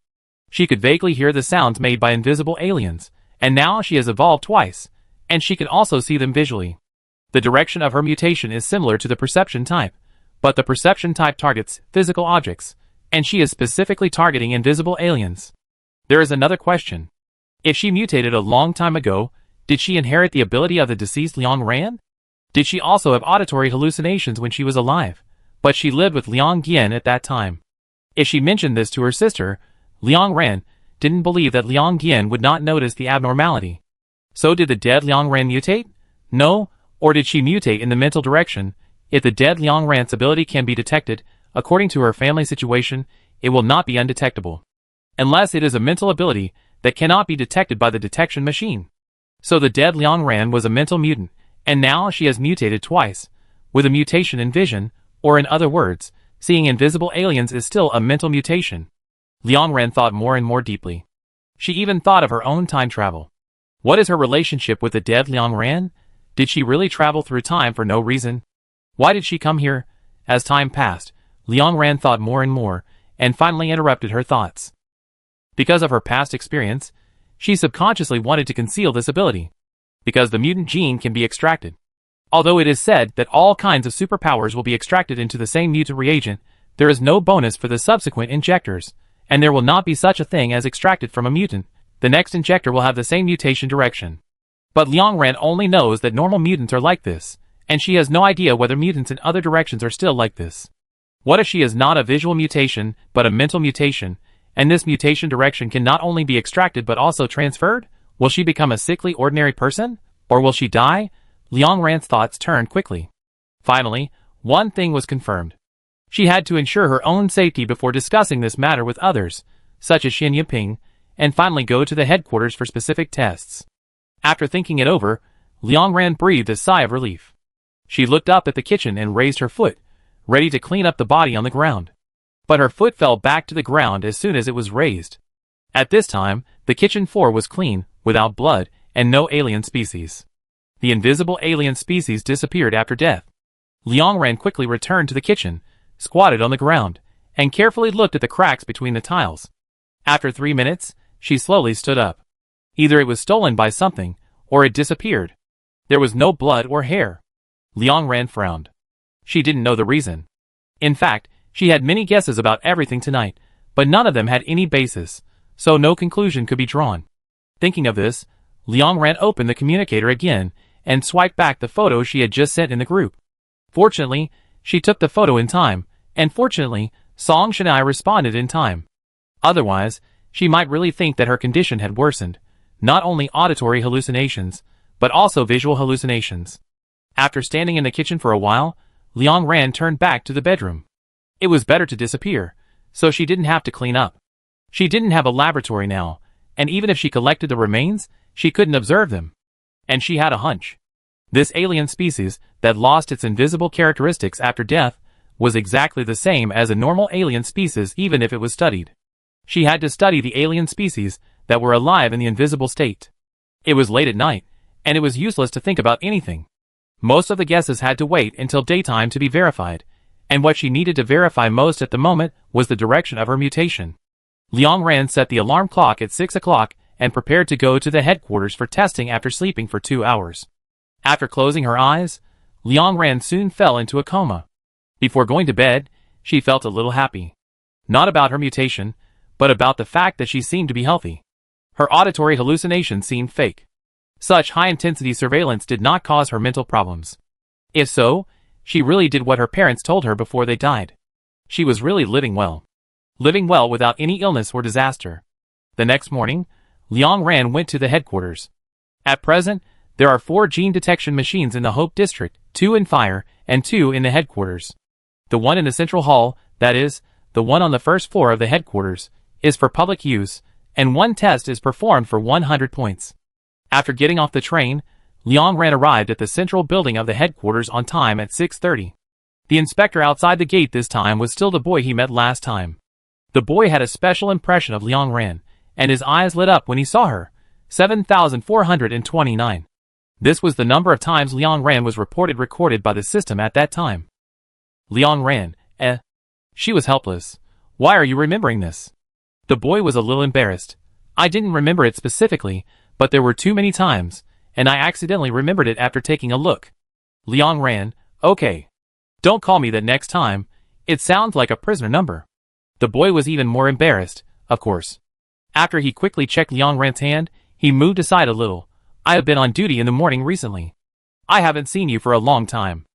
S1: She could vaguely hear the sounds made by invisible aliens, and now she has evolved twice, and she can also see them visually. The direction of her mutation is similar to the perception type, but the perception type targets physical objects, and she is specifically targeting invisible aliens. There is another question. If she mutated a long time ago, did she inherit the ability of the deceased Liang Ran? Did she also have auditory hallucinations when she was alive, but she lived with Liang Gian at that time? If she mentioned this to her sister, Liang Ran didn't believe that Liang Gian would not notice the abnormality. So did the dead Liang Ran mutate? No, or did she mutate in the mental direction, If the dead Liang Ran's ability can be detected, according to her family situation, it will not be undetectable. Unless it is a mental ability that cannot be detected by the detection machine. So the dead Liang Ran was a mental mutant, and now she has mutated twice, with a mutation in vision, or in other words, seeing invisible aliens is still a mental mutation. Liang Ran thought more and more deeply. She even thought of her own time travel. What is her relationship with the dead Liang Ran? Did she really travel through time for no reason? Why did she come here? As time passed, Liang Ran thought more and more, and finally interrupted her thoughts. Because of her past experience, she subconsciously wanted to conceal this ability. Because the mutant gene can be extracted. Although it is said that all kinds of superpowers will be extracted into the same mutant reagent, there is no bonus for the subsequent injectors, and there will not be such a thing as extracted from a mutant. The next injector will have the same mutation direction. But Liang Ran only knows that normal mutants are like this, and she has no idea whether mutants in other directions are still like this. What if she is not a visual mutation, but a mental mutation, and this mutation direction can not only be extracted but also transferred? Will she become a sickly ordinary person? Or will she die? Liang Ran's thoughts turned quickly. Finally, one thing was confirmed. She had to ensure her own safety before discussing this matter with others, such as Xin Yiping, and finally go to the headquarters for specific tests. After thinking it over, Liang Ran breathed a sigh of relief. She looked up at the kitchen and raised her foot, ready to clean up the body on the ground. But her foot fell back to the ground as soon as it was raised. At this time, the kitchen floor was clean, without blood, and no alien species. The invisible alien species disappeared after death. Liang Ran quickly returned to the kitchen, squatted on the ground, and carefully looked at the cracks between the tiles. After 3 minutes, she slowly stood up. Either it was stolen by something, or it disappeared. There was no blood or hair. Liang Ran frowned. She didn't know the reason. In fact, she had many guesses about everything tonight, but none of them had any basis, so no conclusion could be drawn. Thinking of this, Liang Ran opened the communicator again and swiped back the photo she had just sent in the group. Fortunately, she took the photo in time, and fortunately, Song Shanai responded in time. Otherwise, she might really think that her condition had worsened, not only auditory hallucinations, but also visual hallucinations. After standing in the kitchen for a while, Liang Ran turned back to the bedroom. It was better to disappear, so she didn't have to clean up. She didn't have a laboratory now, and even if she collected the remains, she couldn't observe them. And she had a hunch. This alien species, that lost its invisible characteristics after death, was exactly the same as a normal alien species even if it was studied. She had to study the alien species that were alive in the invisible state. It was late at night, and it was useless to think about anything. Most of the guesses had to wait until daytime to be verified, and what she needed to verify most at the moment was the direction of her mutation. Liang Ran set the alarm clock at 6 o'clock and prepared to go to the headquarters for testing after sleeping for 2 hours. After closing her eyes, Liang Ran soon fell into a coma. Before going to bed, she felt a little happy. Not about her mutation, but about the fact that she seemed to be healthy. Her auditory hallucinations seemed fake. Such high-intensity surveillance did not cause her mental problems. If so, she really did what her parents told her before they died. She was really living well. Living well without any illness or disaster. The next morning, Liang Ran went to the headquarters. At present, there are 4 gene detection machines in the Hope District, 2 in Fire, and 2 in the headquarters. The one in the central hall, that is, the one on the first floor of the headquarters, is for public use, and one test is performed for 100 points. After getting off the train, Liang Ran arrived at the central building of the headquarters on time at 6:30. The inspector outside the gate this time was still the boy he met last time. The boy had a special impression of Liang Ran, and his eyes lit up when he saw her. 7,429. This was the number of times Liang Ran was recorded by the system at that time. Liang Ran, She was helpless. Why are you remembering this? The boy was a little embarrassed. I didn't remember it specifically, but there were too many times, and I accidentally remembered it after taking a look. Liang Ran, okay. Don't call me that next time. It sounds like a prisoner number. The boy was even more embarrassed, of course. After he quickly checked Liang Ran's hand, he moved aside a little. I have been on duty in the morning recently. I haven't seen you for a long time.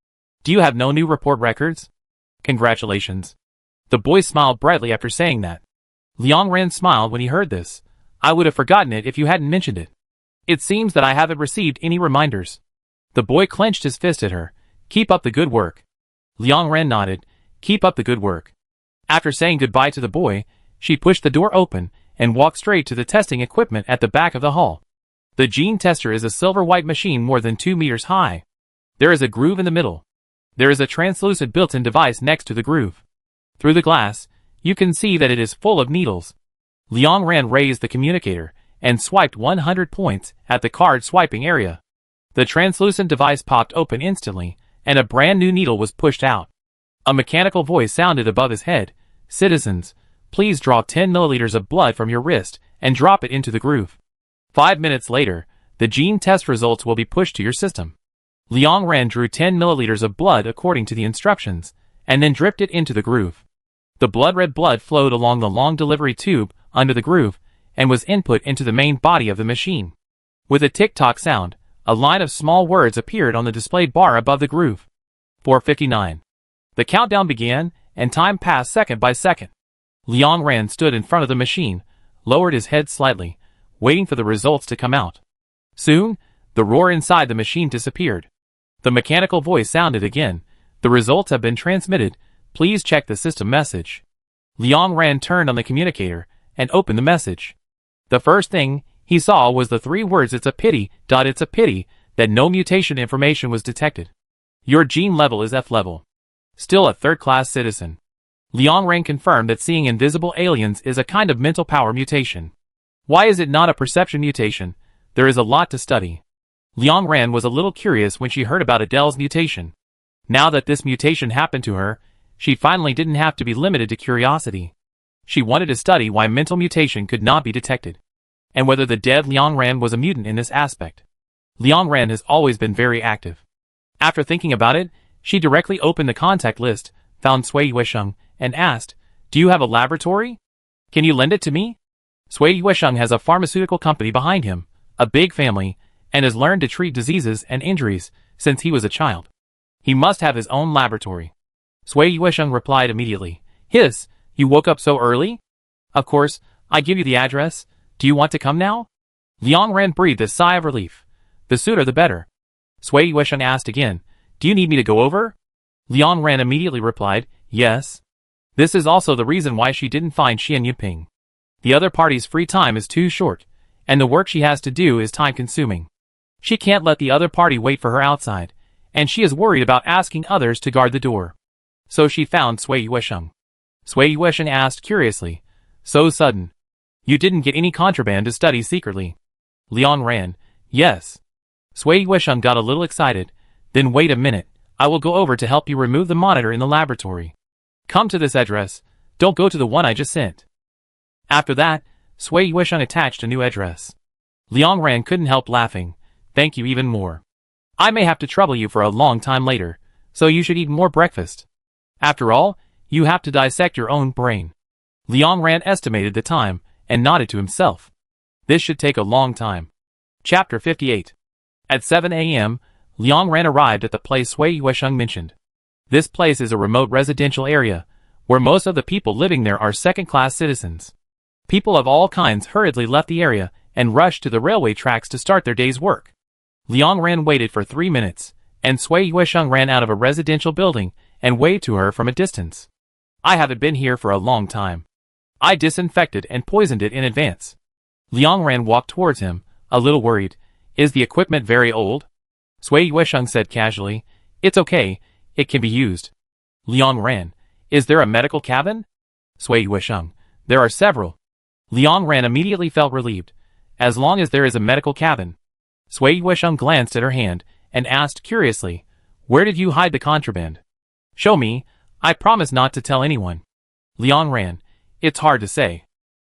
S1: Do you have no new report records? Congratulations. The boy smiled brightly after saying that. Liang Ran smiled when he heard this. I would have forgotten it if you hadn't mentioned it. It seems that I haven't received any reminders. The boy clenched his fist at her. Keep up the good work. Liang Ran nodded. Keep up the good work. After saying goodbye to the boy, she pushed the door open and walked straight to the testing equipment at the back of the hall. The gene tester is a silver-white machine more than 2 meters high. There is a groove in the middle. There is a translucent built-in device next to the groove. Through the glass, you can see that it is full of needles. Liang Ran raised the communicator and swiped 100 points at the card swiping area. The translucent device popped open instantly, and a brand new needle was pushed out. A mechanical voice sounded above his head. Citizens, please draw 10 milliliters of blood from your wrist and drop it into the groove. 5 minutes later, the gene test results will be pushed to your system. Liang Ran drew 10 milliliters of blood according to the instructions, and then dripped it into the groove. The blood-red blood flowed along the long delivery tube under the groove, and was input into the main body of the machine. With a tick-tock sound, a line of small words appeared on the displayed bar above the groove. 4:59. The countdown began, and time passed second by second. Liang Ran stood in front of the machine, lowered his head slightly, waiting for the results to come out. Soon, the roar inside the machine disappeared. The mechanical voice sounded again. The results have been transmitted. Please check the system message. Liang Ran turned on the communicator and opened the message. The first thing he saw was the 3 words "It's a pity, it's a pity that no mutation information was detected. Your gene level is F level. Still a third-class citizen." Liang Ran confirmed that seeing invisible aliens is a kind of mental power mutation. Why is it not a perception mutation? There is a lot to study. Liang Ran was a little curious when she heard about Adele's mutation. Now that this mutation happened to her, she finally didn't have to be limited to curiosity. She wanted to study why mental mutation could not be detected, and whether the dead Liang Ran was a mutant in this aspect. Liang Ran has always been very active. After thinking about it, she directly opened the contact list, found Sui Yuesheng, and asked, "Do you have a laboratory? Can you lend it to me?" Sui Yuesheng has a pharmaceutical company behind him, a big family, and has learned to treat diseases and injuries since he was a child. He must have his own laboratory. Sui Yuesheng replied immediately. "Hiss, you woke up so early? Of course, I give you the address. Do you want to come now?" Liang Ran breathed a sigh of relief. The sooner the better. Sui Yuesheng asked again, "Do you need me to go over?" Liang Ran immediately replied, "Yes." This is also the reason why she didn't find Xian Yiping. The other party's free time is too short, and the work she has to do is time-consuming. She can't let the other party wait for her outside, and she is worried about asking others to guard the door. So she found Sui Yuesheng. Sui Yuesheng asked curiously, "So sudden? You didn't get any contraband to study secretly?" Liang Ran, "Yes." Sui Yuesheng got a little excited. "Then wait a minute, I will go over to help you remove the monitor in the laboratory. Come to this address, don't go to the one I just sent." After that, Sui Yuesheng attached a new address. Liang Ran couldn't help laughing. "Thank you even more. I may have to trouble you for a long time later, so you should eat more breakfast. After all, you have to dissect your own brain." Liang Ran estimated the time and nodded to himself. This should take a long time. Chapter 58. At 7 a.m., Liang Ran arrived at the place Sui Yuesheng mentioned. This place is a remote residential area, where most of the people living there are second-class citizens. People of all kinds hurriedly left the area and rushed to the railway tracks to start their day's work. Liang Ran waited for 3 minutes, and Sui Yuesheng ran out of a residential building and waved to her from a distance. "I haven't been here for a long time. I disinfected and poisoned it in advance." Liang Ran walked towards him, a little worried. "Is the equipment very old?" Sui Yuesheng said casually, "It's okay, it can be used." Liang Ran, "Is there a medical cabin?" Sui Yuesheng, "There are several." Liang Ran immediately felt relieved. As long as there is a medical cabin. Sui Yuesheng glanced at her hand and asked curiously, "Where did you hide the contraband?" "Show me, I promise not to tell anyone." Liang Ran, "It's hard to say."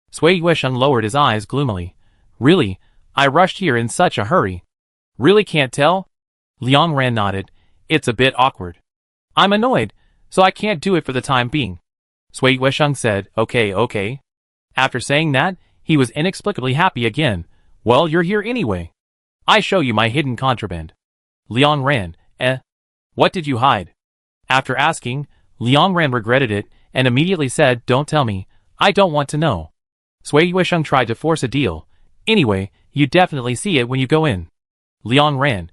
S1: Sui Yuesheng lowered his eyes gloomily. "Really, I rushed here in such a hurry. Really can't tell?" Liang Ran nodded. "It's a bit awkward. I'm annoyed, so I can't do it for the time being." Sui Yuesheng said, Okay. After saying that, he was inexplicably happy again. "Well, you're here anyway. I show you my hidden contraband." Liang Ran, What did you hide?" After asking, Liang Ran regretted it and immediately said, "Don't tell me, I don't want to know." Sui Yuesheng tried to force a deal. "Anyway, you definitely see it when you go in." Liang Ran,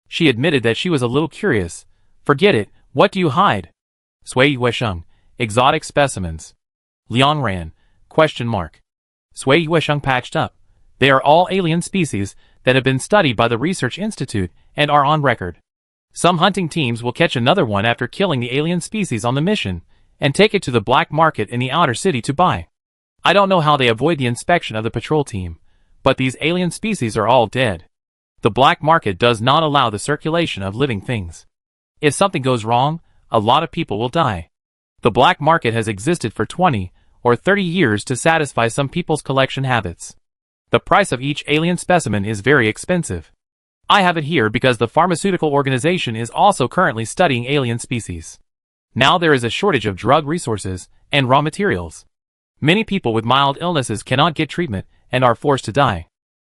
S1: She admitted that she was a little curious. "Forget it, What do you hide? Sui Yuesheng. Exotic specimens. Liang Ran. Question mark. Sui Yuesheng patched up. They are all alien species that have been studied by the Research Institute and are on record. Some hunting teams will catch another one after killing the alien species on the mission and take it to the black market in the outer city to buy. I don't know how they avoid the inspection of the patrol team, but these alien species are all dead. The black market does not allow the circulation of living things. If something goes wrong, a lot of people will die. The black market has existed for 20 or 30 years to satisfy some people's collection habits. The price of each alien specimen is very expensive. I have it here because the pharmaceutical organization is also currently studying alien species. Now there is a shortage of drug resources and raw materials. Many people with mild illnesses cannot get treatment and are forced to die.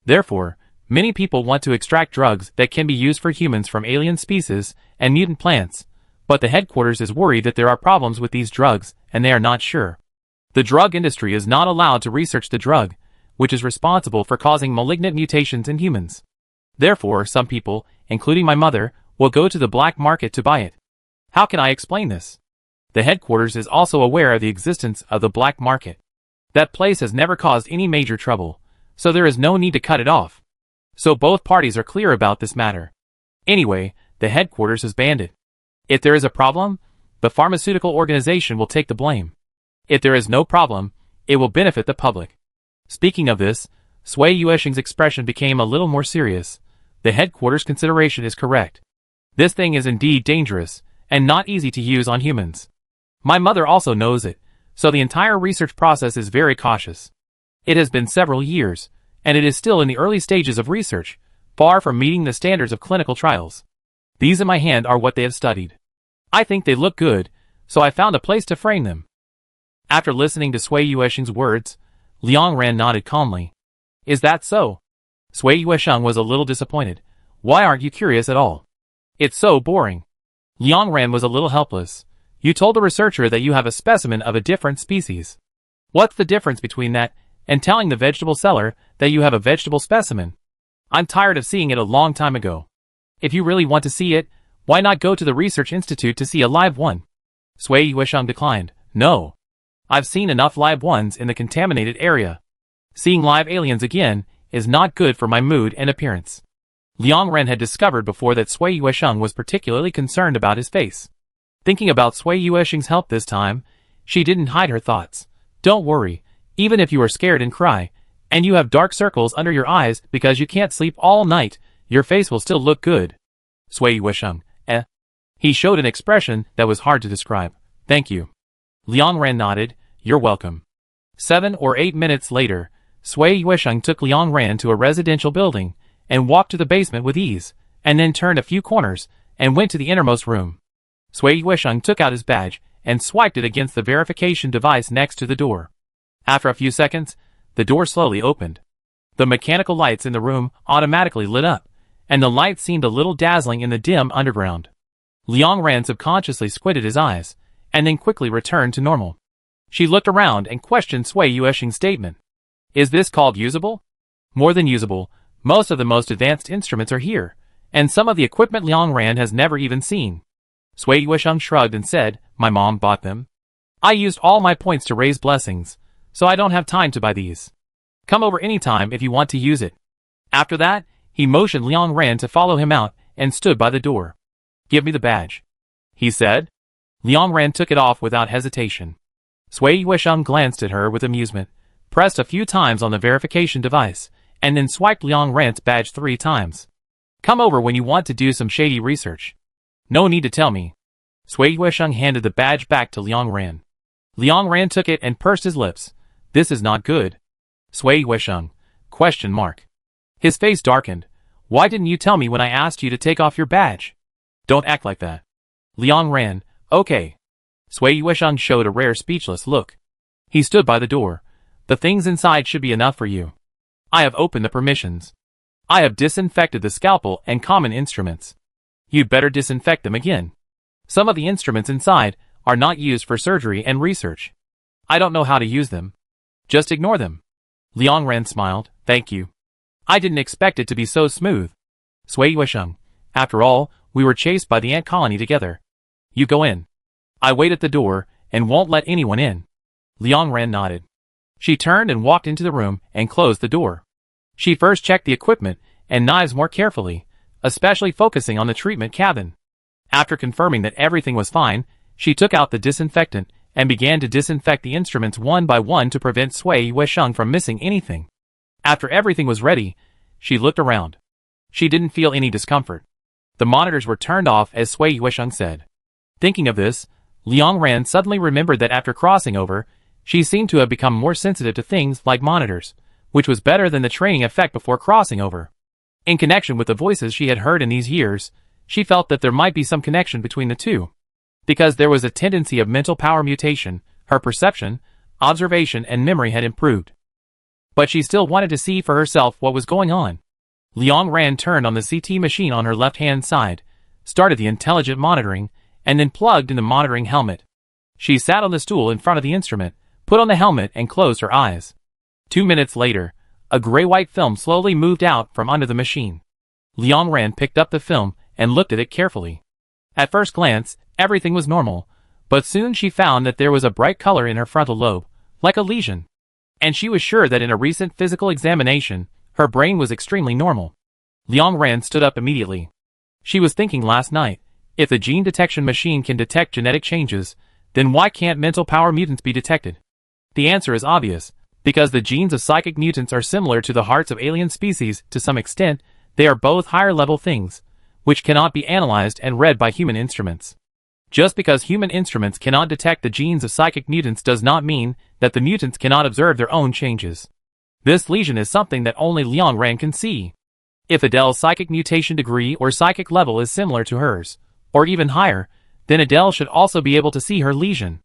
S1: Therefore, many people want to extract drugs that can be used for humans from alien species and mutant plants, but the headquarters is worried that there are problems with these drugs and they are not sure. The drug industry is not allowed to research the drug, which is responsible for causing malignant mutations in humans. Therefore, some people, including my mother, will go to the black market to buy it. How can I explain this? The headquarters is also aware of the existence of the black market. That place has never caused any major trouble, so there is no need to cut it off. So both parties are clear about this matter. Anyway, the headquarters has banned it. If there is a problem, the pharmaceutical organization will take the blame. If there is no problem, it will benefit the public. Speaking of this, Sui Yuesheng's expression became a little more serious. The headquarters consideration is correct. This thing is indeed dangerous, and not easy to use on humans. My mother also knows it, so the entire research process is very cautious. It has been several years, and it is still in the early stages of research, far from meeting the standards of clinical trials. These in my hand are what they have studied. I think they look good, so I found a place to frame them. After listening to Sui Yuesheng's words, Liang Ran nodded calmly. Is that so? Sui Yuesheng was a little disappointed. Why aren't you curious at all? It's so boring. Liang Ran was a little helpless. You told the researcher that you have a specimen of a different species. What's the difference between that and telling the vegetable seller that you have a vegetable specimen? I'm tired of seeing it a long time ago. If you really want to see it, why not go to the Research Institute to see a live one? Sui Yuesheng declined. No. I've seen enough live ones in the contaminated area. Seeing live aliens again is not good for my mood and appearance. Liang Ran had discovered before that Sui Yuesheng was particularly concerned about his face. Thinking about Sui Yuesheng's help this time, she didn't hide her thoughts. Don't worry, even if you are scared and cry, and you have dark circles under your eyes because you can't sleep all night, your face will still look good. Sui Yuesheng, He showed an expression that was hard to describe. Thank you. Liang Ran nodded. You're welcome. 7 or 8 minutes later, Sui Yuesheng took Liang Ran to a residential building and walked to the basement with ease, and then turned a few corners and went to the innermost room. Sui Yuesheng took out his badge and swiped it against the verification device next to the door. After a few seconds, the door slowly opened. The mechanical lights in the room automatically lit up, and the light seemed a little dazzling in the dim underground. Liang Ran subconsciously squinted his eyes, and then quickly returned to normal. She looked around and questioned Sui Yuesheng's statement. Is this called usable? More than usable, most of the most advanced instruments are here, and some of the equipment Liang Ran has never even seen. Sui Yuesheng shrugged and said, My mom bought them. I used all my points to raise blessings, so I don't have time to buy these. Come over anytime if you want to use it. After that, he motioned Liang Ran to follow him out and stood by the door. Give me the badge, he said. Liang Ran took it off without hesitation. Sui Yuesheng glanced at her with amusement, pressed a few times on the verification device, and then swiped Liang Ran's badge 3 times. Come over when you want to do some shady research. No need to tell me. Sui Yuesheng handed the badge back to Liang Ran. Liang Ran took it and pursed his lips. This is not good. Sui Yuesheng? ? His face darkened. Why didn't you tell me when I asked you to take off your badge? Don't act like that. Liang Ran, okay. Sui Yuesheng showed a rare speechless look. He stood by the door. The things inside should be enough for you. I have opened the permissions. I have disinfected the scalpel and common instruments. You'd better disinfect them again. Some of the instruments inside are not used for surgery and research. I don't know how to use them. Just ignore them. Liang Ran smiled. Thank you. I didn't expect it to be so smooth. Sui Yuesheng, after all, we were chased by the ant colony together. You go in. I wait at the door, and won't let anyone in. Liang Ran nodded. She turned and walked into the room, and closed the door. She first checked the equipment and knives more carefully, especially focusing on the treatment cabin. After confirming that everything was fine, she took out the disinfectant and began to disinfect the instruments one by one to prevent Sui Yuesheng from missing anything. After everything was ready, she looked around. She didn't feel any discomfort. The monitors were turned off, as Sui Yuesheng said. Thinking of this, Liang Ran suddenly remembered that after crossing over, she seemed to have become more sensitive to things like monitors, which was better than the training effect before crossing over. In connection with the voices she had heard in these years, she felt that there might be some connection between the two. Because there was a tendency of mental power mutation, her perception, observation and memory had improved. But she still wanted to see for herself what was going on. Liang Ran turned on the CT machine on her left-hand side, started the intelligent monitoring, and then plugged in the monitoring helmet. She sat on the stool in front of the instrument, put on the helmet and closed her eyes. 2 minutes later, a gray-white film slowly moved out from under the machine. Liang Ran picked up the film and looked at it carefully. At first glance, everything was normal, but soon she found that there was a bright color in her frontal lobe, like a lesion. And she was sure that in a recent physical examination, her brain was extremely normal. Liang Ran stood up immediately. She was thinking last night, if the gene detection machine can detect genetic changes, then why can't mental power mutants be detected? The answer is obvious. Because the genes of psychic mutants are similar to the hearts of alien species to some extent, they are both higher-level things, which cannot be analyzed and read by human instruments. Just because human instruments cannot detect the genes of psychic mutants does not mean that the mutants cannot observe their own changes. This lesion is something that only Liang Ran can see. If Adele's psychic mutation degree or psychic level is similar to hers, or even higher, then Adele should also be able to see her lesion.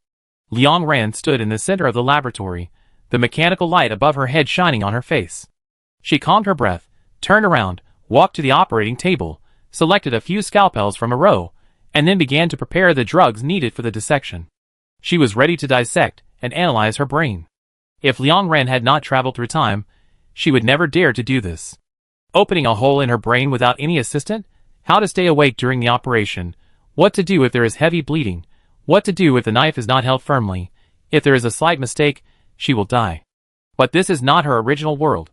S1: Liang Ran stood in the center of the laboratory, the mechanical light above her head shining on her face. She calmed her breath, turned around, walked to the operating table, selected a few scalpels from a row, and then began to prepare the drugs needed for the dissection. She was ready to dissect and analyze her brain. If Liang Ran had not traveled through time, she would never dare to do this. Opening a hole in her brain without any assistant, how to stay awake during the operation, what to do if there is heavy bleeding, what to do if the knife is not held firmly, if there is a slight mistake, she will die. But this is not her original world.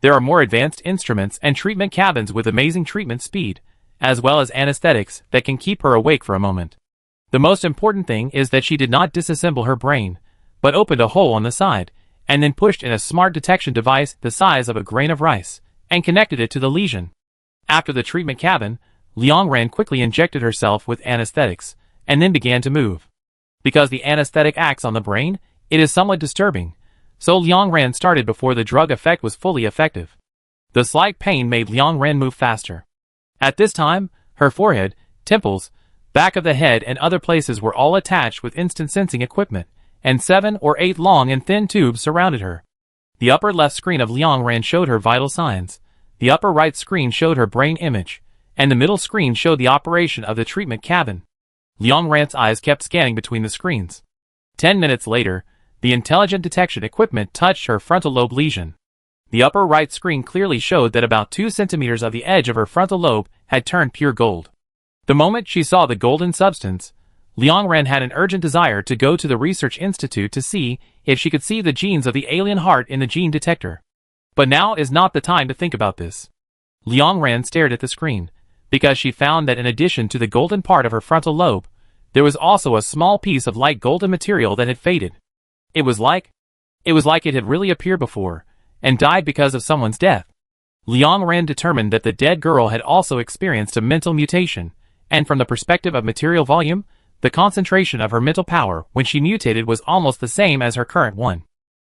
S1: There are more advanced instruments and treatment cabins with amazing treatment speed, as well as anesthetics that can keep her awake for a moment. The most important thing is that she did not disassemble her brain, but opened a hole on the side, and then pushed in a smart detection device the size of a grain of rice, and connected it to the lesion. After the treatment cabin, Liang Ran quickly injected herself with anesthetics, and then began to move. Because the anesthetic acts on the brain, it is somewhat disturbing, so Liang Ran started before the drug effect was fully effective. The slight pain made Liang Ran move faster. At this time, her forehead, temples, back of the head and other places were all attached with instant sensing equipment, and 7 or 8 long and thin tubes surrounded her. The upper left screen of Liang Ran showed her vital signs, the upper right screen showed her brain image, and the middle screen showed the operation of the treatment cabin. Liang Ran's eyes kept scanning between the screens. 10 minutes later, the intelligent detection equipment touched her frontal lobe lesion. The upper right screen clearly showed that about 2 centimeters of the edge of her frontal lobe had turned pure gold. The moment she saw the golden substance, Liang Ran had an urgent desire to go to the research institute to see if she could see the genes of the alien heart in the gene detector. But now is not the time to think about this. Liang Ran stared at the screen, because she found that in addition to the golden part of her frontal lobe, there was also a small piece of light golden material that had faded. It was like it had really appeared before, and died because of someone's death. Liang Ran determined that the dead girl had also experienced a mental mutation, and from the perspective of material volume, the concentration of her mental power when she mutated was almost the same as her current one.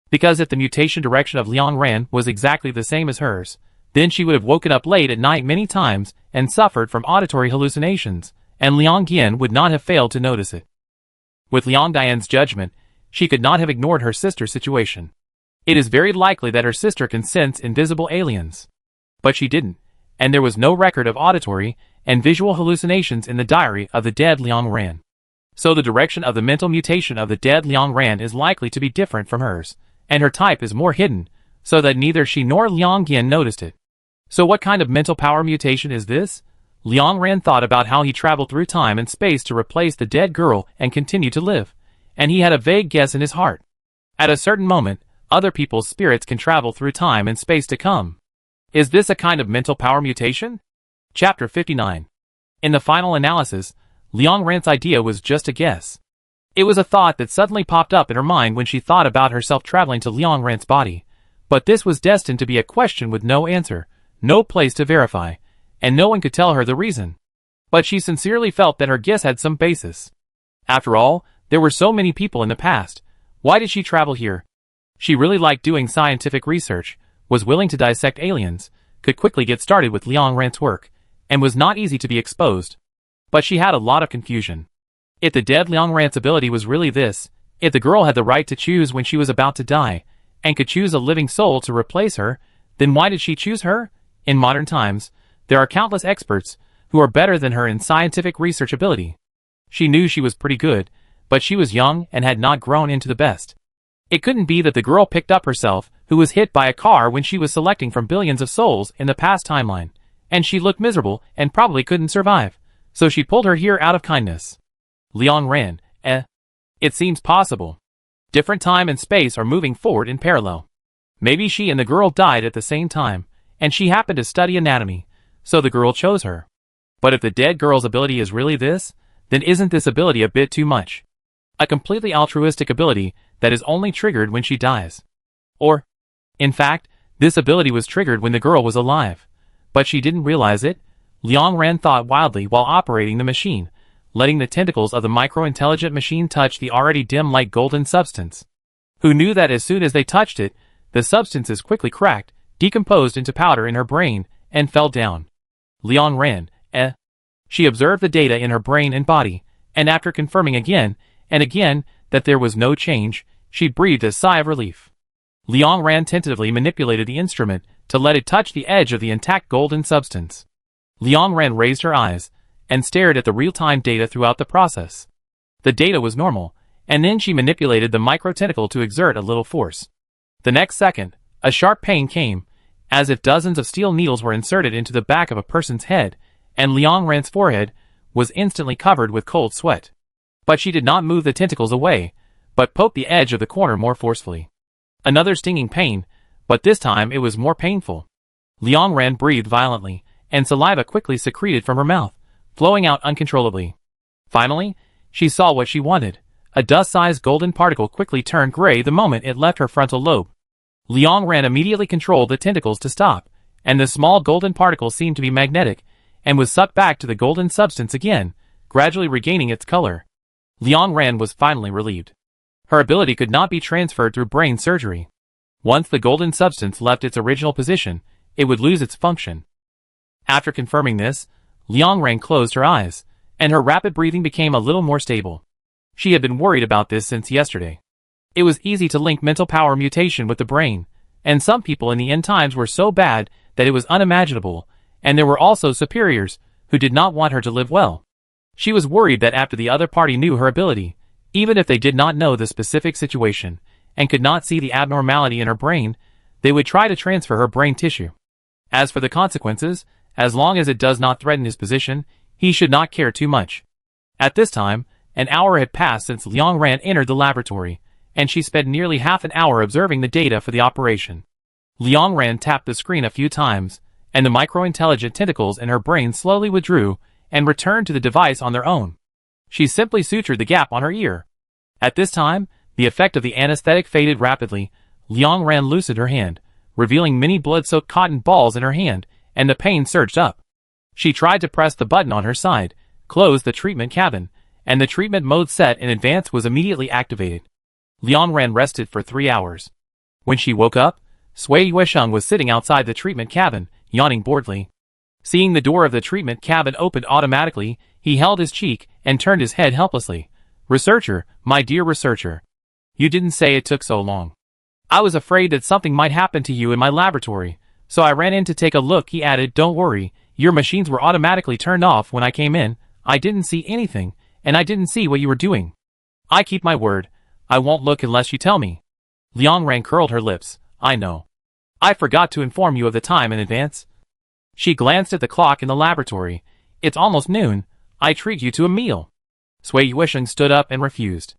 S1: Because if the mutation direction of Liang Ran was exactly the same as hers, then she would have woken up late at night many times and suffered from auditory hallucinations, and Liang Dian would not have failed to notice it. With Liang Dian's judgment, she could not have ignored her sister's situation. It is very likely that her sister can sense invisible aliens. But she didn't, and there was no record of auditory and visual hallucinations in the diary of the dead Liang Ran. So the direction of the mental mutation of the dead Liang Ran is likely to be different from hers, and her type is more hidden, so that neither she nor Liang Dian noticed it. So what kind of mental power mutation is this? Liang Ran thought about how he traveled through time and space to replace the dead girl and continue to live, and he had a vague guess in his heart. At a certain moment, other people's spirits can travel through time and space to come. Is this a kind of mental power mutation? Chapter 59. In the final analysis, Liang Ran's idea was just a guess. It was a thought that suddenly popped up in her mind when she thought about herself traveling to Liang Ran's body. But this was destined to be a question with no answer, no place to verify, and no one could tell her the reason. But she sincerely felt that her guess had some basis. After all, there were so many people in the past. Why did she travel here? She really liked doing scientific research, was willing to dissect aliens, could quickly get started with Liang Ran's work, and was not easy to be exposed. But she had a lot of confusion. If the dead Liang Ran's ability was really this, if the girl had the right to choose when she was about to die, and could choose a living soul to replace her, then why did she choose her? In modern times, there are countless experts who are better than her in scientific research ability. She knew she was pretty good, but she was young and had not grown into the best. It couldn't be that the girl picked up herself, who was hit by a car when she was selecting from billions of souls in the past timeline, and she looked miserable and probably couldn't survive, so she pulled her here out of kindness. Liang Ran, It seems possible. Different time and space are moving forward in parallel. Maybe she and the girl died at the same time, and she happened to study anatomy, so the girl chose her. But if the dead girl's ability is really this, then isn't this ability a bit too much? A completely altruistic ability that is only triggered when she dies. Or, in fact, this ability was triggered when the girl was alive. But she didn't realize it. Liang Ran thought wildly while operating the machine, letting the tentacles of the micro-intelligent machine touch the already dim-like golden substance. Who knew that as soon as they touched it, the substances quickly cracked, decomposed into powder in her brain, and fell down. Liang Ran, She observed the data in her brain and body, and after confirming again and again that there was no change, she breathed a sigh of relief. Liang Ran tentatively manipulated the instrument to let it touch the edge of the intact golden substance. Liang Ran raised her eyes and stared at the real-time data throughout the process. The data was normal, and then she manipulated the micro-tentacle to exert a little force. The next second, a sharp pain came, as if dozens of steel needles were inserted into the back of a person's head, and Liang Ran's forehead was instantly covered with cold sweat. But she did not move the tentacles away, but poked the edge of the corner more forcefully. Another stinging pain, but this time it was more painful. Liang Ran breathed violently, and saliva quickly secreted from her mouth, flowing out uncontrollably. Finally, she saw what she wanted. A dust-sized golden particle quickly turned gray the moment it left her frontal lobe. Liang Ran immediately controlled the tentacles to stop, and the small golden particle seemed to be magnetic, and was sucked back to the golden substance again, gradually regaining its color. Liang Ran was finally relieved. Her ability could not be transferred through brain surgery. Once the golden substance left its original position, it would lose its function. After confirming this, Liang Ran closed her eyes, and her rapid breathing became a little more stable. She had been worried about this since yesterday. It was easy to link mental power mutation with the brain, and some people in the end times were so bad that it was unimaginable, and there were also superiors who did not want her to live well. She was worried that after the other party knew her ability, even if they did not know the specific situation, and could not see the abnormality in her brain, they would try to transfer her brain tissue. As for the consequences, as long as it does not threaten his position, he should not care too much. At this time, an hour had passed since Liang Ran entered the laboratory, and she spent nearly half an hour observing the data for the operation. Liang Ran tapped the screen a few times, and the micro-intelligent tentacles in her brain slowly withdrew and returned to the device on their own. She simply sutured the gap on her ear. At this time, the effect of the anesthetic faded rapidly. Liang Ran loosened her hand, revealing many blood-soaked cotton balls in her hand, and the pain surged up. She tried to press the button on her side, closed the treatment cabin, and the treatment mode set in advance was immediately activated. Liang Ran rested for 3 hours. When she woke up, Sui Yuesheng was sitting outside the treatment cabin, yawning boredly. Seeing the door of the treatment cabin opened automatically, he held his cheek and turned his head helplessly. "Researcher, my dear researcher. You didn't say it took so long. I was afraid that something might happen to you in my laboratory, so I ran in to take a look," he added. "Don't worry, your machines were automatically turned off when I came in. I didn't see anything, and I didn't see what you were doing. I keep my word. I won't look unless you tell me." Liang Ran curled her lips. "I know. I forgot to inform you of the time in advance." She glanced at the clock in the laboratory. It's almost noon. I treat you to a meal. Sui Yuesheng stood up and refused.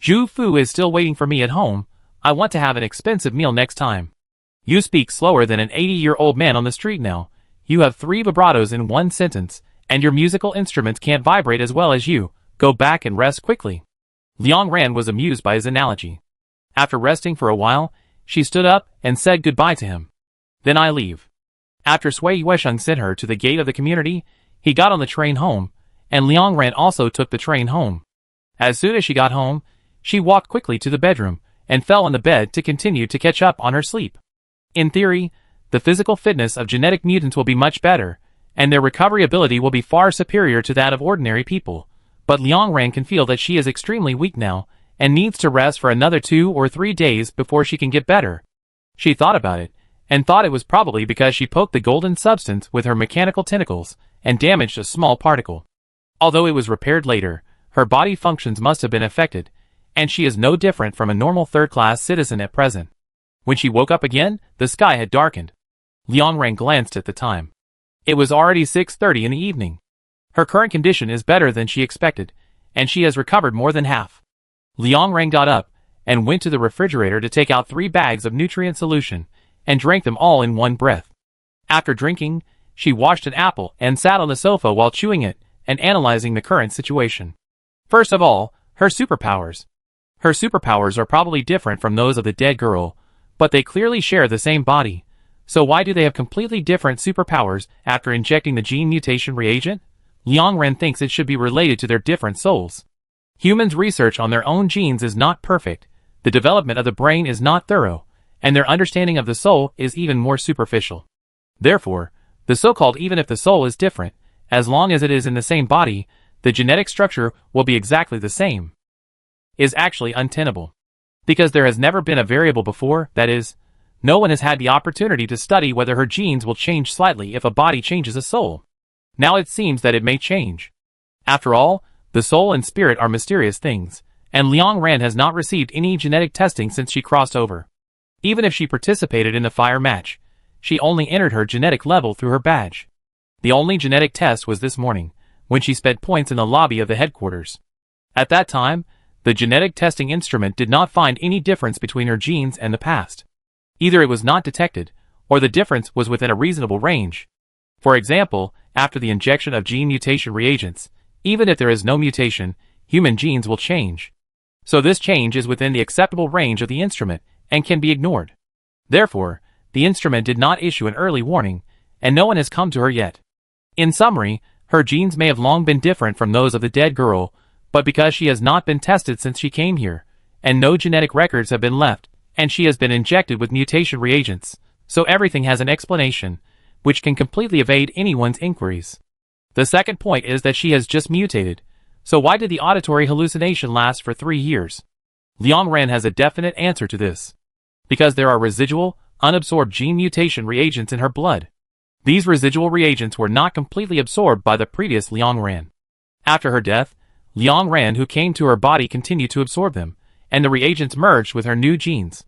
S1: Zhu Fu is still waiting for me at home. I want to have an expensive meal next time. You speak slower than an 80-year-old man on the street now. You have 3 vibratos in one sentence, and your musical instruments can't vibrate as well as you. Go back and rest quickly. Liang Ran was amused by his analogy. After resting for a while, she stood up and said goodbye to him. Then I leave. After Sui Yuesheng sent her to the gate of the community, he got on the train home, and Liang Ran also took the train home. As soon as she got home, she walked quickly to the bedroom and fell on the bed to continue to catch up on her sleep. In theory, the physical fitness of genetic mutants will be much better, and their recovery ability will be far superior to that of ordinary people. But Liang Ran can feel that she is extremely weak now, and needs to rest for another 2 or 3 days before she can get better. She thought about it, and thought it was probably because she poked the golden substance with her mechanical tentacles, and damaged a small particle. Although it was repaired later, her body functions must have been affected, and she is no different from a normal third-class citizen at present. When she woke up again, the sky had darkened. Liang Ran glanced at the time. It was already 6:30 in the evening. Her current condition is better than she expected, and she has recovered more than half. Liang Ran got up, and went to the refrigerator to take out 3 bags of nutrient solution, and drank them all in one breath. After drinking, she washed an apple and sat on the sofa while chewing it, and analyzing the current situation. First of all, her superpowers. Her superpowers are probably different from those of the dead girl, but they clearly share the same body. So why do they have completely different superpowers after injecting the gene mutation reagent? Liang Ran thinks it should be related to their different souls. Humans' research on their own genes is not perfect, the development of the brain is not thorough, and their understanding of the soul is even more superficial. Therefore, the so-called even if the soul is different, as long as it is in the same body, the genetic structure will be exactly the same, is actually untenable. Because there has never been a variable before, that is, no one has had the opportunity to study whether her genes will change slightly if a body changes a soul. Now it seems that it may change. After all, the soul and spirit are mysterious things, and Liang Ran has not received any genetic testing since she crossed over. Even if she participated in the fire match, she only entered her genetic level through her badge. The only genetic test was this morning, when she spent points in the lobby of the headquarters. At that time, the genetic testing instrument did not find any difference between her genes and the past. Either it was not detected, or the difference was within a reasonable range. For example, after the injection of gene mutation reagents, even if there is no mutation, human genes will change. So this change is within the acceptable range of the instrument, and can be ignored. Therefore, the instrument did not issue an early warning, and no one has come to her yet. In summary, her genes may have long been different from those of the dead girl, but because she has not been tested since she came here, and no genetic records have been left, and she has been injected with mutation reagents, so everything has an explanation, which can completely evade anyone's inquiries. The second point is that she has just mutated, so why did the auditory hallucination last for 3 years? Liang Ran has a definite answer to this. Because there are residual, unabsorbed gene mutation reagents in her blood. These residual reagents were not completely absorbed by the previous Liang Ran. After her death, Liang Ran who came to her body continued to absorb them, and the reagents merged with her new genes.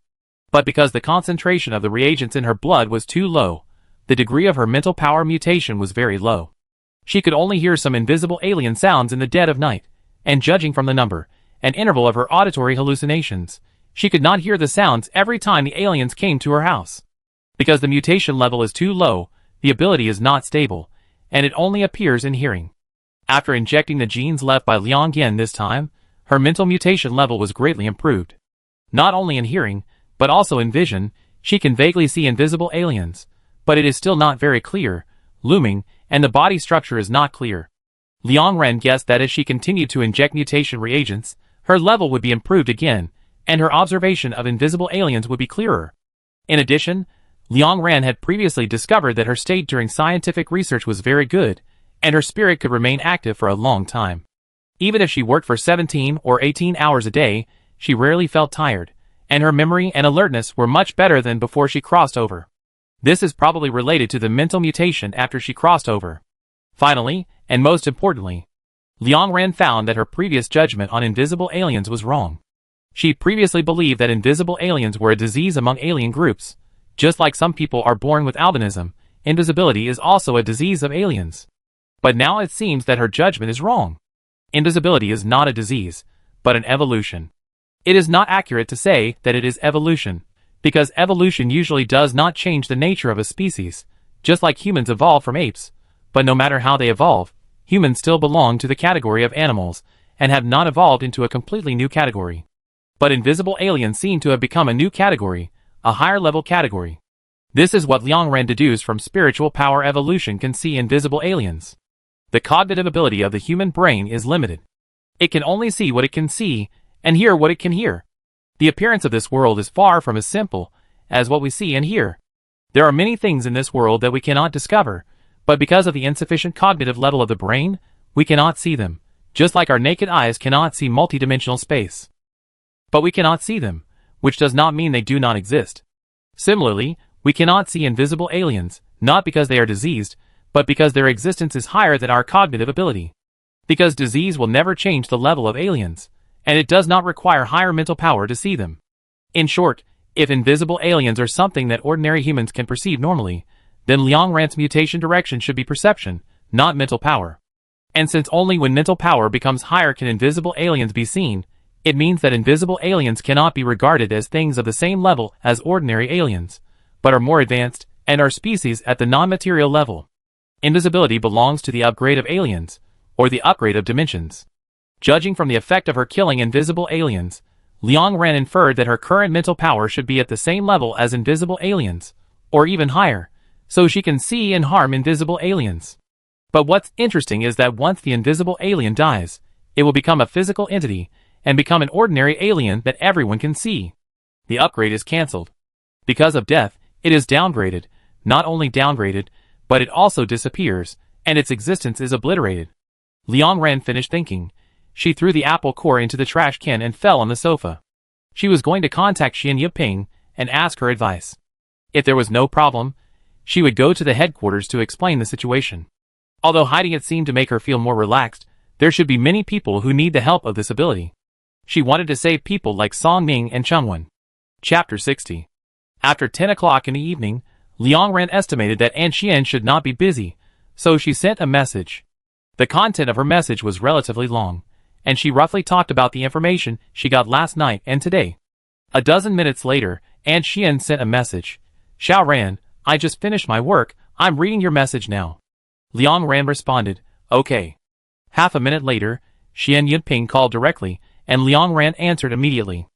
S1: But because the concentration of the reagents in her blood was too low, the degree of her mental power mutation was very low. She could only hear some invisible alien sounds in the dead of night, and judging from the number and interval of her auditory hallucinations, she could not hear the sounds every time the aliens came to her house. Because the mutation level is too low, the ability is not stable, and it only appears in hearing. After injecting the genes left by Liang Yan this time, her mental mutation level was greatly improved. Not only in hearing, but also in vision, she can vaguely see invisible aliens, but it is still not very clear, looming, and the body structure is not clear. Liang Ran guessed that as she continued to inject mutation reagents, her level would be improved again, and her observation of invisible aliens would be clearer. In addition, Liang Ran had previously discovered that her state during scientific research was very good, and her spirit could remain active for a long time. Even if she worked for 17 or 18 hours a day, she rarely felt tired, and her memory and alertness were much better than before she crossed over. This is probably related to the mental mutation after she crossed over. Finally, and most importantly, Liang Ran found that her previous judgment on invisible aliens was wrong. She previously believed that invisible aliens were a disease among alien groups. Just like some people are born with albinism, invisibility is also a disease of aliens. But now it seems that her judgment is wrong. Invisibility is not a disease, but an evolution. It is not accurate to say that it is evolution, because evolution usually does not change the nature of a species, just like humans evolve from apes. But no matter how they evolve, humans still belong to the category of animals, and have not evolved into a completely new category. But invisible aliens seem to have become a new category, a higher level category. This is what Liang Ran deduced from spiritual power evolution can see invisible aliens. The cognitive ability of the human brain is limited. It can only see what it can see, and hear what it can hear. The appearance of this world is far from as simple as what we see and hear. There are many things in this world that we cannot discover, but because of the insufficient cognitive level of the brain, we cannot see them, just like our naked eyes cannot see multidimensional space. But we cannot see them, which does not mean they do not exist. Similarly, we cannot see invisible aliens, not because they are diseased, but because their existence is higher than our cognitive ability. Because disease will never change the level of aliens, and it does not require higher mental power to see them. In short, if invisible aliens are something that ordinary humans can perceive normally, then Liang Ran's mutation direction should be perception, not mental power. And since only when mental power becomes higher can invisible aliens be seen, it means that invisible aliens cannot be regarded as things of the same level as ordinary aliens, but are more advanced, and are species at the non-material level. Invisibility belongs to the upgrade of aliens, or the upgrade of dimensions. Judging from the effect of her killing invisible aliens, Liang Ran inferred that her current mental power should be at the same level as invisible aliens, or even higher, so she can see and harm invisible aliens. But what's interesting is that once the invisible alien dies, it will become a physical entity, and become an ordinary alien that everyone can see. The upgrade is cancelled. Because of death, it is downgraded, not only downgraded, but it also disappears, and its existence is obliterated. Liang Ran finished thinking. She threw the apple core into the trash can and fell on the sofa. She was going to contact Xian Yiping and ask her advice. If there was no problem, she would go to the headquarters to explain the situation. Although hiding it seemed to make her feel more relaxed, there should be many people who need the help of this ability. She wanted to save people like Song Ning and Chengwen. Chapter 60. After 10 o'clock in the evening, Liang Ran estimated that An Xian should not be busy, so she sent a message. The content of her message was relatively long, and she roughly talked about the information she got last night and today. A dozen minutes later, An Xian sent a message. Xiao Ran, I just finished my work, I'm reading your message now. Liang Ran responded, okay. Half a minute later, Xian Yiping called directly, and Liang Ran answered immediately.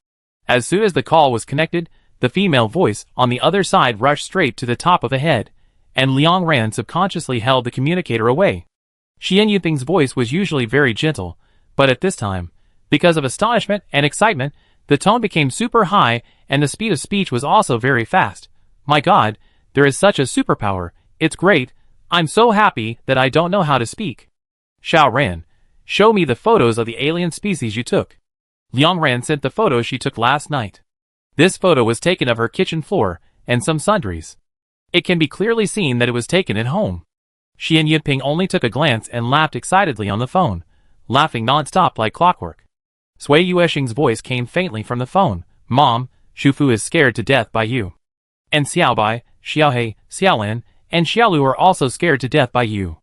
S1: As soon as the call was connected, the female voice on the other side rushed straight to the top of the head, and Liang Ran subconsciously held the communicator away. Xian Yiping's voice was usually very gentle, but at this time, because of astonishment and excitement, the tone became super high and the speed of speech was also very fast. My God, there is such a superpower, it's great, I'm so happy that I don't know how to speak. Xiao Ran, show me the photos of the alien species you took. Liang Ran sent the photo she took last night. This photo was taken of her kitchen floor and some sundries. It can be clearly seen that it was taken at home. Xian Yiping only took a glance and laughed excitedly on the phone, laughing non-stop like clockwork. Sui Yuesheng's voice came faintly from the phone. Mom, Shufu is scared to death by you. And Xiaobai, Xiaohei, Xiaolan, and Xiaolu are also scared to death by you.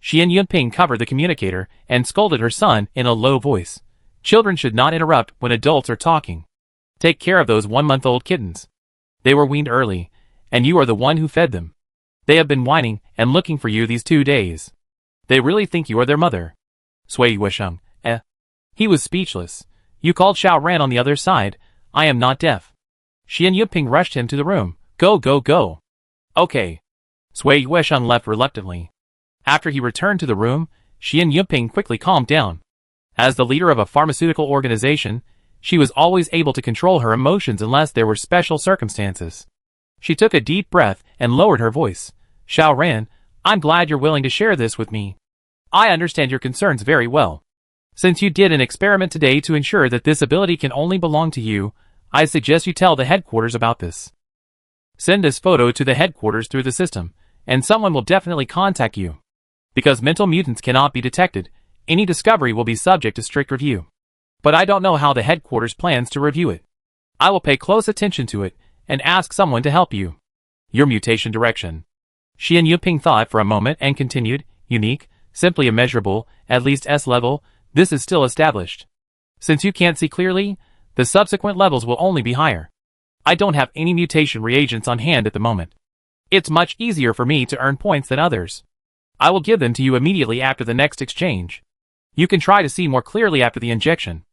S1: Xian Yiping covered the communicator and scolded her son in a low voice. Children should not interrupt when adults are talking. Take care of those 1-month-old kittens. They were weaned early, and you are the one who fed them. They have been whining and looking for you these 2 days. They really think you are their mother. Sui Yuesheng, He was speechless. You called Xiao Ran on the other side. I am not deaf. Xian Yiping rushed him to the room. Go, go, go. Okay. Sui Yuesheng left reluctantly. After he returned to the room, Xian Yiping quickly calmed down. As the leader of a pharmaceutical organization, she was always able to control her emotions unless there were special circumstances. She took a deep breath and lowered her voice. Xiao Ran, I'm glad you're willing to share this with me. I understand your concerns very well. Since you did an experiment today to ensure that this ability can only belong to you, I suggest you tell the headquarters about this. Send this photo to the headquarters through the system, and someone will definitely contact you. Because mental mutants cannot be detected, any discovery will be subject to strict review. But I don't know how the headquarters plans to review it. I will pay close attention to it, and ask someone to help you. Your mutation direction. Xian Yiping thought for a moment and continued, unique, simply immeasurable, at least S level, this is still established. Since you can't see clearly, the subsequent levels will only be higher. I don't have any mutation reagents on hand at the moment. It's much easier for me to earn points than others. I will give them to you immediately after the next exchange. You can try to see more clearly after the injection.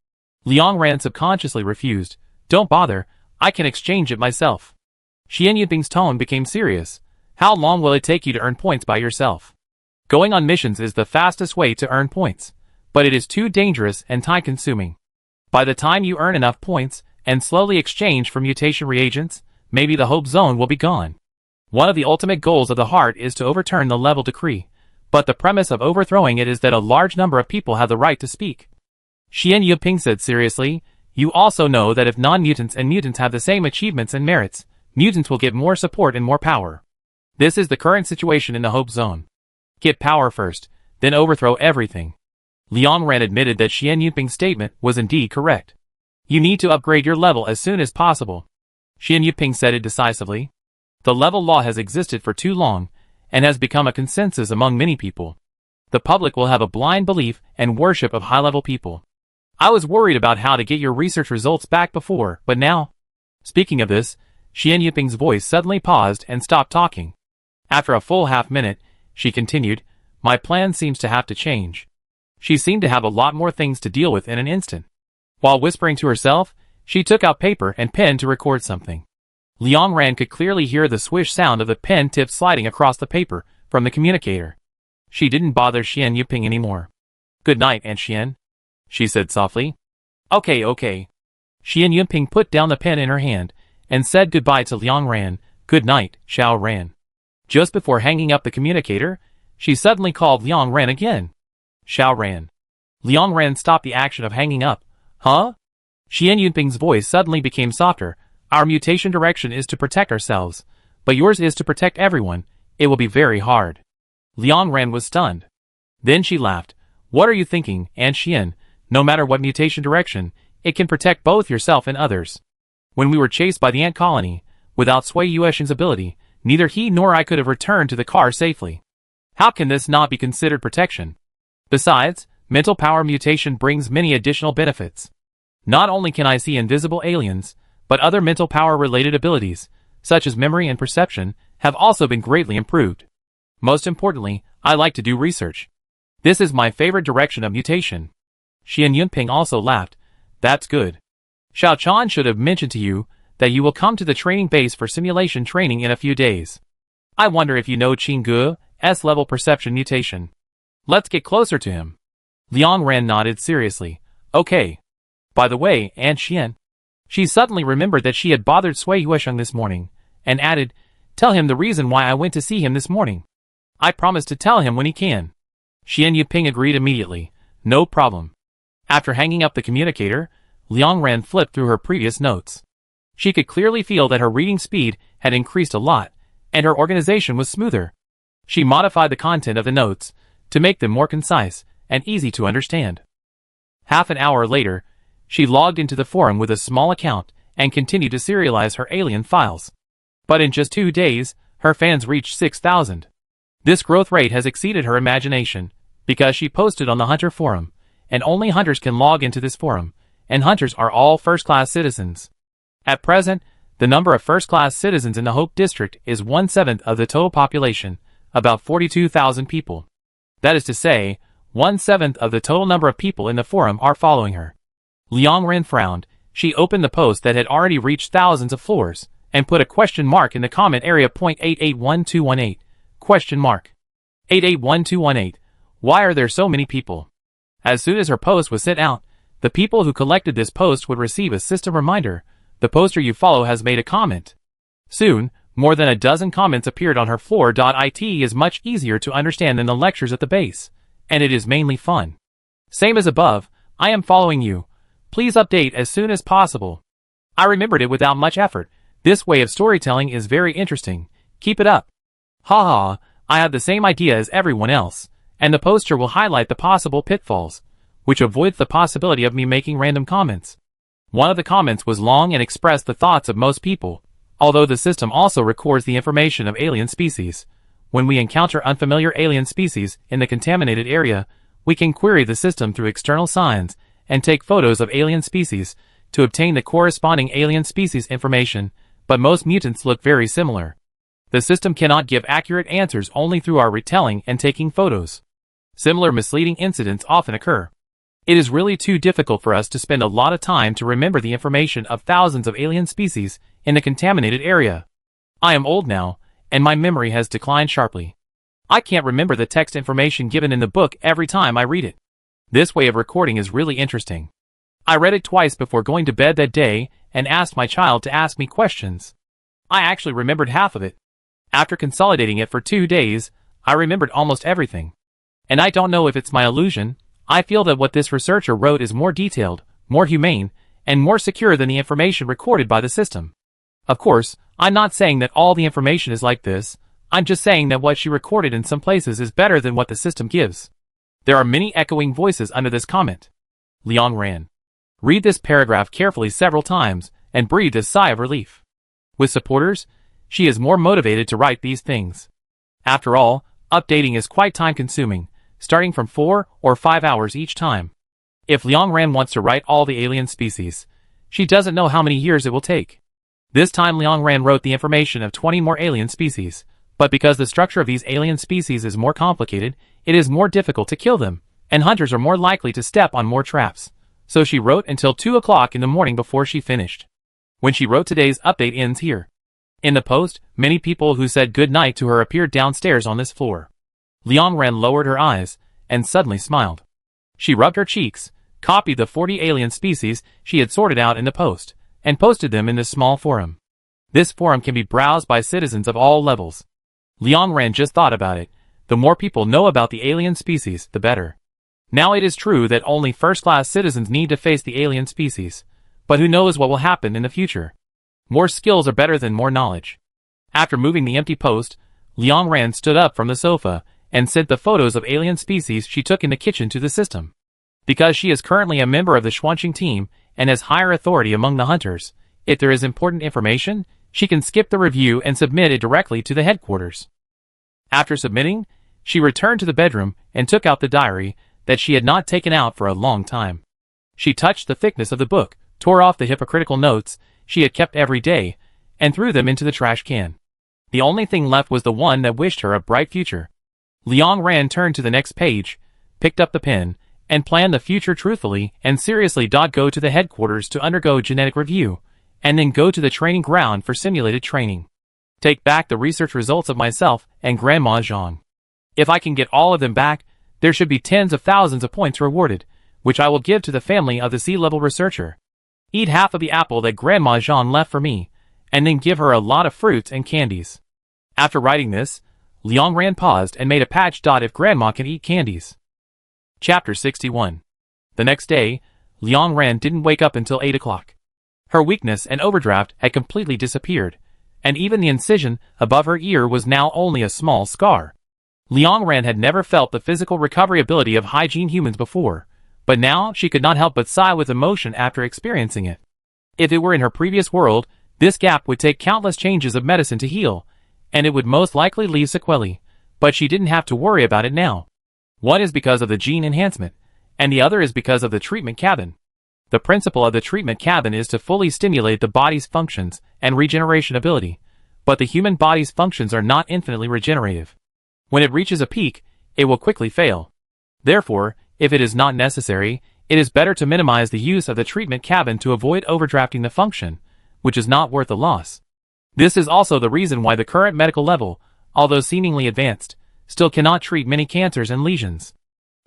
S1: Liang Ran subconsciously refused. Don't bother, I can exchange it myself. Xian Yuping's tone became serious. How long will it take you to earn points by yourself? Going on missions is the fastest way to earn points, but it is too dangerous and time-consuming. By the time you earn enough points and slowly exchange for mutation reagents, maybe the hope zone will be gone. One of the ultimate goals of the heart is to overturn the level decree, but the premise of overthrowing it is that a large number of people have the right to speak. Xian Yuping said seriously, you also know that if non-mutants and mutants have the same achievements and merits, mutants will get more support and more power. This is the current situation in the Hope Zone. Get power first, then overthrow everything. Liang Ran admitted that Xian Yuping's statement was indeed correct. You need to upgrade your level as soon as possible. Xian Yuping said it decisively. The level law has existed for too long, and has become a consensus among many people. The public will have a blind belief and worship of high-level people. I was worried about how to get your research results back before, but now... Speaking of this, Xian Yuping's voice suddenly paused and stopped talking. After a full half-minute, she continued, my plan seems to have to change. She seemed to have a lot more things to deal with in an instant. While whispering to herself, she took out paper and pen to record something. Liang Ran could clearly hear the swish sound of the pen tip sliding across the paper from the communicator. She didn't bother Xian Yuping anymore. Good night, Aunt Xian, she said softly. Okay. Xian Yuping put down the pen in her hand and said goodbye to Liang Ran. Good night, Xiao Ran. Just before hanging up the communicator, she suddenly called Liang Ran again. Xiao Ran. Liang Ran stopped the action of hanging up. Huh? Xian Yuping's voice suddenly became softer. Our mutation direction is to protect ourselves, but yours is to protect everyone. It will be very hard. Liang Ran was stunned. Then she laughed. What are you thinking, Aunt Xian? No matter what mutation direction, it can protect both yourself and others. When we were chased by the ant colony, without Sui Yuexing's ability, neither he nor I could have returned to the car safely. How can this not be considered protection? Besides, mental power mutation brings many additional benefits. Not only can I see invisible aliens, but other mental power-related abilities, such as memory and perception, have also been greatly improved. Most importantly, I like to do research. This is my favorite direction of mutation. Xian Yuping also laughed. That's good. Xiao Chan should have mentioned to you that you will come to the training base for simulation training in a few days. I wonder if you know Qing Gu, S-level perception mutation. Let's get closer to him. Liang Ran nodded seriously. Okay. By the way, Aunt Xian. She suddenly remembered that she had bothered Sui Yuexing this morning, and added, tell him the reason why I went to see him this morning. I promise to tell him when he can. Xian Yuping agreed immediately. No problem. After hanging up the communicator, Liang Ran flipped through her previous notes. She could clearly feel that her reading speed had increased a lot, and her organization was smoother. She modified the content of the notes to make them more concise and easy to understand. Half an hour later, she logged into the forum with a small account and continued to serialize her alien files. But in just 2 days, her fans reached 6,000. This growth rate has exceeded her imagination, because she posted on the Hunter forum, and only hunters can log into this forum, and hunters are all first-class citizens. At present, the number of first-class citizens in the Hope District is 1/7 of the total population, about 42,000 people. That is to say, 1/7 of the total number of people in the forum are following her. Liang Ran frowned. She opened the post that had already reached thousands of floors, and put a question mark in the comment area. 881218. Question mark. 881218. Why are there so many people? As soon as her post was sent out, the people who collected this post would receive a system reminder. The poster you follow has made a comment. Soon, more than a dozen comments appeared on her floor. It is much easier to understand than the lectures at the base, and it is mainly fun. Same as above, I am following you. Please update as soon as possible. I remembered it without much effort. This way of storytelling is very interesting. Keep it up. Haha, I have the same idea as everyone else, and the poster will highlight the possible pitfalls, which avoids the possibility of me making random comments. One of the comments was long and expressed the thoughts of most people, although the system also records the information of alien species, when we encounter unfamiliar alien species in the contaminated area, we can query the system through external signs and take photos of alien species to obtain the corresponding alien species information, but most mutants look very similar. The system cannot give accurate answers only through our retelling and taking photos. Similar misleading incidents often occur. It is really too difficult for us to spend a lot of time to remember the information of thousands of alien species in the contaminated area. I am old now, and my memory has declined sharply. I can't remember the text information given in the book every time I read it. This way of recording is really interesting. I read it twice before going to bed that day and asked my child to ask me questions. I actually remembered half of it. After consolidating it for 2 days, I remembered almost everything. And I don't know if it's my illusion, I feel that what this researcher wrote is more detailed, more humane, and more secure than the information recorded by the system. Of course, I'm not saying that all the information is like this, I'm just saying that what she recorded in some places is better than what the system gives. There are many echoing voices under this comment. Liang Ran. Read this paragraph carefully several times, and breathe a sigh of relief. With supporters, she is more motivated to write these things. After all, updating is quite time-consuming, starting from 4 or 5 hours each time. If Liang Ran wants to write all the alien species, she doesn't know how many years it will take. This time Liang Ran wrote the information of 20 more alien species, but because the structure of these alien species is more complicated, it is more difficult to kill them, and hunters are more likely to step on more traps. So she wrote until 2 o'clock in the morning before she finished. When she wrote, today's update ends here. In the post, many people who said good night to her appeared downstairs on this floor. Liang Ran lowered her eyes, and suddenly smiled. She rubbed her cheeks, copied the 40 alien species she had sorted out in the post, and posted them in this small forum. This forum can be browsed by citizens of all levels. Liang Ran just thought about it. The more people know about the alien species, the better. Now it is true that only first-class citizens need to face the alien species, but who knows what will happen in the future. More skills are better than more knowledge. After moving the empty post, Liang Ran stood up from the sofa and sent the photos of alien species she took in the kitchen to the system. Because she is currently a member of the Xuanqing team and has higher authority among the hunters, if there is important information, she can skip the review and submit it directly to the headquarters. After submitting, she returned to the bedroom and took out the diary that she had not taken out for a long time. She touched the thickness of the book, tore off the hypocritical notes she had kept every day, and threw them into the trash can. The only thing left was the one that wished her a bright future. Liang Ran turned to the next page, picked up the pen, and planned the future truthfully and seriously. Go to the headquarters to undergo genetic review, and then go to the training ground for simulated training. Take back the research results of myself and Grandma Zhang. If I can get all of them back, there should be tens of thousands of points rewarded, which I will give to the family of the sea-level researcher. Eat half of the apple that Grandma Zhang left for me, and then give her a lot of fruits and candies. After writing this, Liang Ran paused and made a patch. If Grandma can eat candies. Chapter 61. The next day, Liang Ran didn't wake up until 8 o'clock. Her weakness and overdraft had completely disappeared, and even the incision above her ear was now only a small scar. Liang Ran had never felt the physical recovery ability of hygiene humans before, but now she could not help but sigh with emotion after experiencing it. If it were in her previous world, this gap would take countless changes of medicine to heal, and it would most likely leave sequelae, but she didn't have to worry about it now. One is because of the gene enhancement, and the other is because of the treatment cabin. The principle of the treatment cabin is to fully stimulate the body's functions and regeneration ability, but the human body's functions are not infinitely regenerative. When it reaches a peak, it will quickly fail. Therefore, if it is not necessary, it is better to minimize the use of the treatment cabin to avoid overdrafting the function, which is not worth the loss. This is also the reason why the current medical level, although seemingly advanced, still cannot treat many cancers and lesions.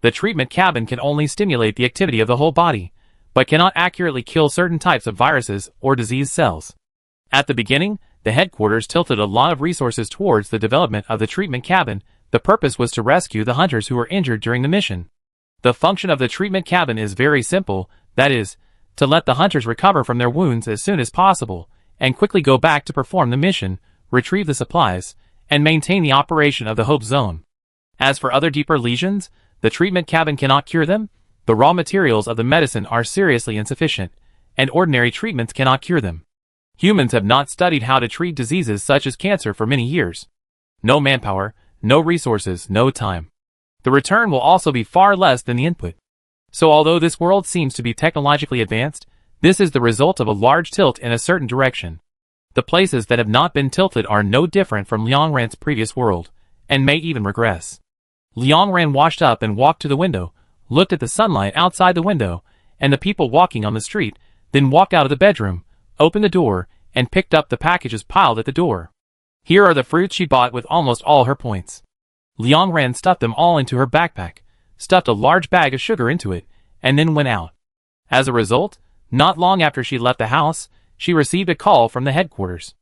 S1: The treatment cabin can only stimulate the activity of the whole body, but cannot accurately kill certain types of viruses or disease cells. At the beginning, the headquarters tilted a lot of resources towards the development of the treatment cabin. The purpose was to rescue the hunters who were injured during the mission. The function of the treatment cabin is very simple, that is, to let the hunters recover from their wounds as soon as possible, and quickly go back to perform the mission, retrieve the supplies, and maintain the operation of the Hope Zone. As for other deeper lesions, the treatment cabin cannot cure them. The raw materials of the medicine are seriously insufficient, and ordinary treatments cannot cure them. Humans have not studied how to treat diseases such as cancer for many years. No manpower, No resources, no time. The return will also be far less than the input. So although this world seems to be technologically advanced, this is the result of a large tilt in a certain direction. The places that have not been tilted are no different from Liangran's previous world, and may even regress. Liangran washed up and walked to the window, looked at the sunlight outside the window, and the people walking on the street, then walked out of the bedroom, opened the door, and picked up the packages piled at the door. Here are the fruits she bought with almost all her points. Liangran stuffed them all into her backpack, stuffed a large bag of sugar into it, and then went out. As a result, not long after she left the house, she received a call from the headquarters.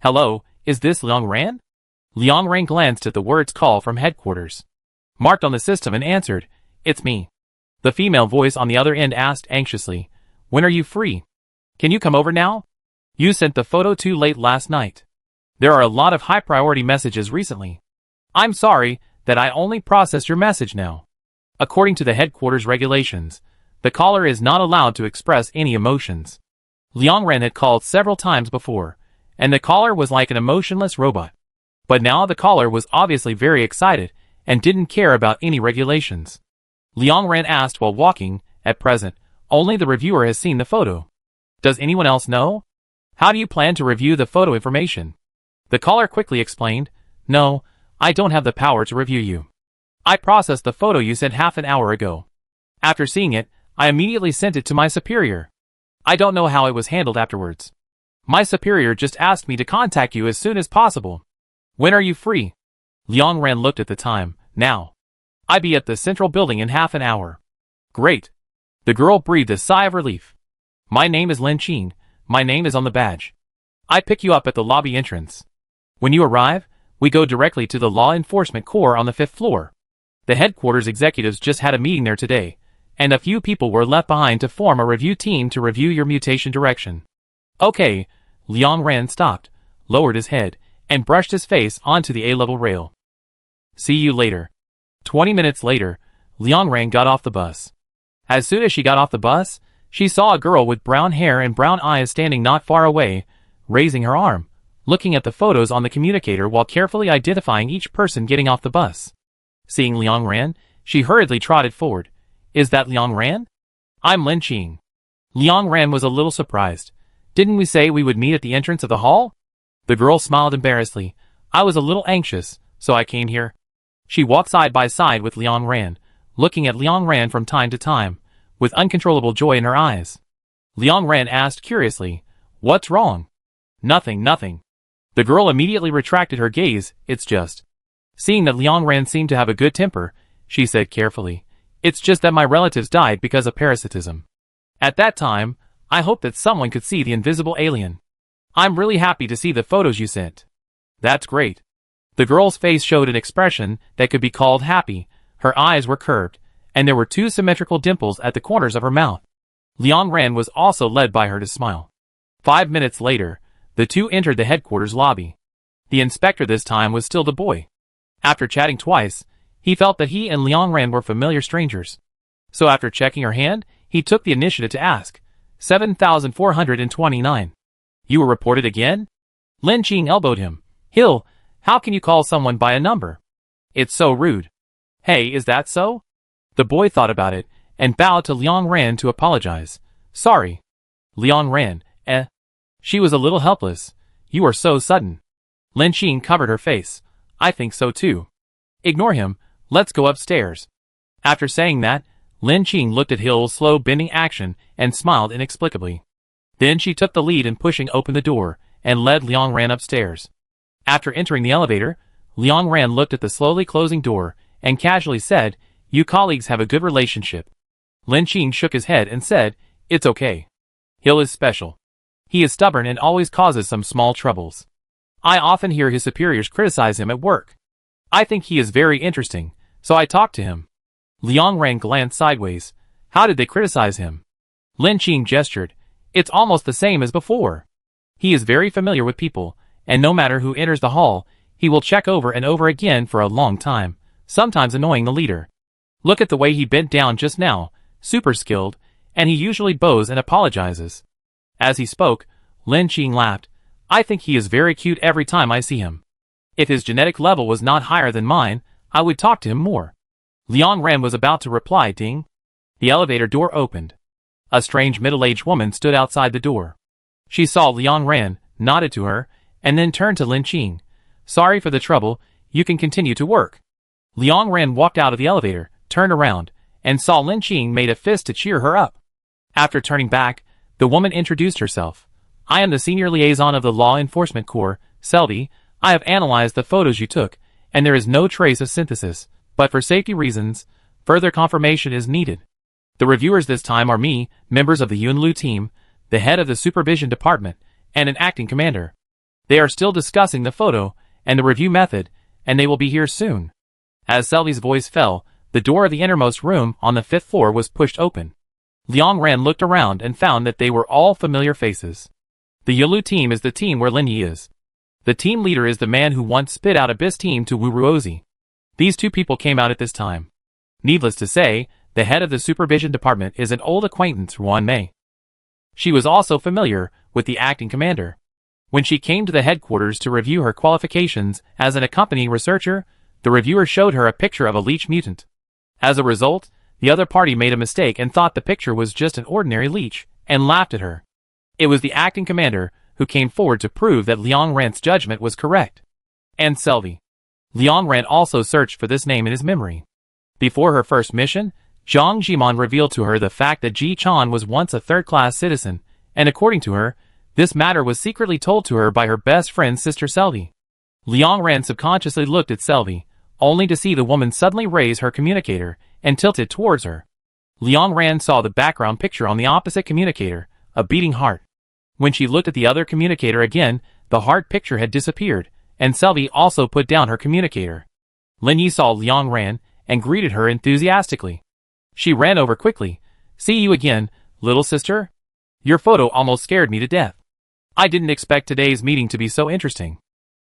S1: "Hello, is this Liangran?" Liangran glanced at the words "call from headquarters" marked on the system and answered, "It's me." The female voice on the other end asked anxiously, "When are you free? Can you come over now? You sent the photo too late last night. There are a lot of high-priority messages recently. I'm sorry that I only processed your message now." According to the headquarters regulations, the caller is not allowed to express any emotions. Liangran had called several times before, and the caller was like an emotionless robot. But now the caller was obviously very excited and didn't care about any regulations. Liangran asked while walking, "At present, only the reviewer has seen the photo. Does anyone else know? How do you plan to review the photo information?" The caller quickly explained, "No, I don't have the power to review you. I processed the photo you sent half an hour ago. After seeing it, I immediately sent it to my superior. I don't know how it was handled afterwards. My superior just asked me to contact you as soon as possible. When are you free?" Liangran looked at the time. "Now. I'll be at the central building in half an hour." "Great." The girl breathed a sigh of relief. "My name is Lin Qing. My name is on the badge. I pick you up at the lobby entrance. When you arrive, we go directly to the Law Enforcement Corps on the 5th floor. The headquarters executives just had a meeting there today, and a few people were left behind to form a review team to review your mutation direction." "Okay." Liangran stopped, lowered his head, and brushed his face onto the A-level rail. "See you later." 20 minutes later, Liangran got off the bus. As soon as she got off the bus, she saw a girl with brown hair and brown eyes standing not far away, raising her arm, looking at the photos on the communicator while carefully identifying each person getting off the bus. Seeing Liangran, she hurriedly trotted forward. "Is that Liangran?" "I'm Lin Qing." Liangran was a little surprised. "Didn't we say we would meet at the entrance of the hall?" The girl smiled embarrassedly. "I was a little anxious, so I came here." She walked side by side with Liangran, looking at Liangran from time to time, with uncontrollable joy in her eyes. Liangran asked curiously, "What's wrong?" "Nothing, nothing." The girl immediately retracted her gaze. "It's just..." Seeing that Liangran seemed to have a good temper, she said carefully, "It's just that my relatives died because of parasitism. At that time, I hoped that someone could see the invisible alien. I'm really happy to see the photos you sent." "That's great." The girl's face showed an expression that could be called happy. Her eyes were curved, and there were two symmetrical dimples at the corners of her mouth. Liangran was also led by her to smile. 5 minutes later, the two entered the headquarters lobby. The inspector this time was still the boy. After chatting twice, he felt that he and Liangran were familiar strangers. So after checking her hand, he took the initiative to ask, 7,429. "You were reported again?" Lin Qing elbowed him. "Hill, how can you call someone by a number? It's so rude." "Hey, is that so?" The boy thought about it, and bowed to Liangran to apologize. "Sorry." Liangran, She was a little helpless. "You are so sudden." Lin Qing covered her face. "I think so too. Ignore him, let's go upstairs." After saying that, Lin Qing looked at Hill's slow bending action and smiled inexplicably. Then she took the lead in pushing open the door, and led Liangran upstairs. After entering the elevator, Liangran looked at the slowly closing door, and casually said, "You colleagues have a good relationship." Lin Qing shook his head and said, "It's okay. Hill is special. He is stubborn and always causes some small troubles. I often hear his superiors criticize him at work. I think he is very interesting, so I talk to him." Liangran glanced sideways. "How did they criticize him?" Lin Qing gestured. "It's almost the same as before. He is very familiar with people, and no matter who enters the hall, he will check over and over again for a long time, sometimes annoying the leader. Look at the way he bent down just now, super skilled, and he usually bows and apologizes." As he spoke, Lin Qing laughed. "I think he is very cute every time I see him." If his genetic level was not higher than mine, I would talk to him more. Liang Ran was about to reply, ding. The elevator door opened. A strange middle-aged woman stood outside the door. She saw Liang Ran, nodded to her, and then turned to Lin Qing. Sorry for the trouble, you can continue to work. Liang Ran walked out of the elevator, turned around, and saw Lin Qing made a fist to cheer her up. After turning back, the woman introduced herself. I am the senior liaison of the Law Enforcement Corps, Selby. I have analyzed the photos you took, and there is no trace of synthesis, but for safety reasons, further confirmation is needed. The reviewers this time are me, members of the Yunlu team, the head of the supervision department, and an acting commander. They are still discussing the photo and the review method, and they will be here soon. As Selby's voice fell, the door of the innermost room on the 5th floor was pushed open. Liang Ran looked around and found that they were all familiar faces. The Yunlu team is the team where Lin Yi is. The team leader is the man who once spit out Abyss team to Wu Ruozi. These two people came out at this time. Needless to say, the head of the supervision department is an old acquaintance, Ruan Mei. She was also familiar with the acting commander. When she came to the headquarters to review her qualifications as an accompanying researcher, the reviewer showed her a picture of a leech mutant. As a result, the other party made a mistake and thought the picture was just an ordinary leech, and laughed at her. It was the acting commander who came forward to prove that Liang Ran's judgment was correct. And Selby. Liang Ran also searched for this name in his memory. Before her first mission, Zhang Jimon revealed to her the fact that Ji Chan was once a third-class citizen, and according to her, this matter was secretly told to her by her best friend's sister Selby. Liang Ran subconsciously looked at Selby, only to see the woman suddenly raise her communicator and tilt it towards her. Liang Ran saw the background picture on the opposite communicator, a beating heart. When she looked at the other communicator again, the heart picture had disappeared, and Selby also put down her communicator. Lin Yi saw Liang Ran and greeted her enthusiastically. She ran over quickly. See you again, little sister? Your photo almost scared me to death. I didn't expect today's meeting to be so interesting.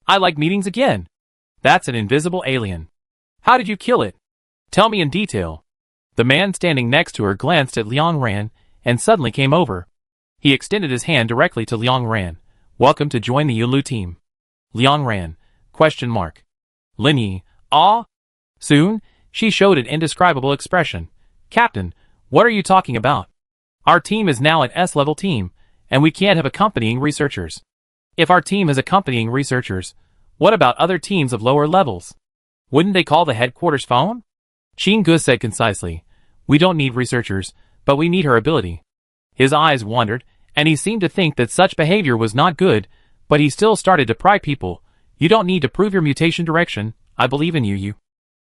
S1: I like meetings again. That's an invisible alien. How did you kill it? Tell me in detail. The man standing next to her glanced at Liang Ran and suddenly came over. He extended his hand directly to Liang Ran. Welcome to join the Yunlu team. Liang Ran, ? Lin Yi, ah? Soon, she showed an indescribable expression. Captain, what are you talking about? Our team is now an S-level team, and we can't have accompanying researchers. If our team has accompanying researchers, what about other teams of lower levels? Wouldn't they call the headquarters phone? Qin Gu said concisely. We don't need researchers, but we need her ability. His eyes wandered, and he seemed to think that such behavior was not good, but he still started to pry people. You don't need to prove your mutation direction, I believe in you.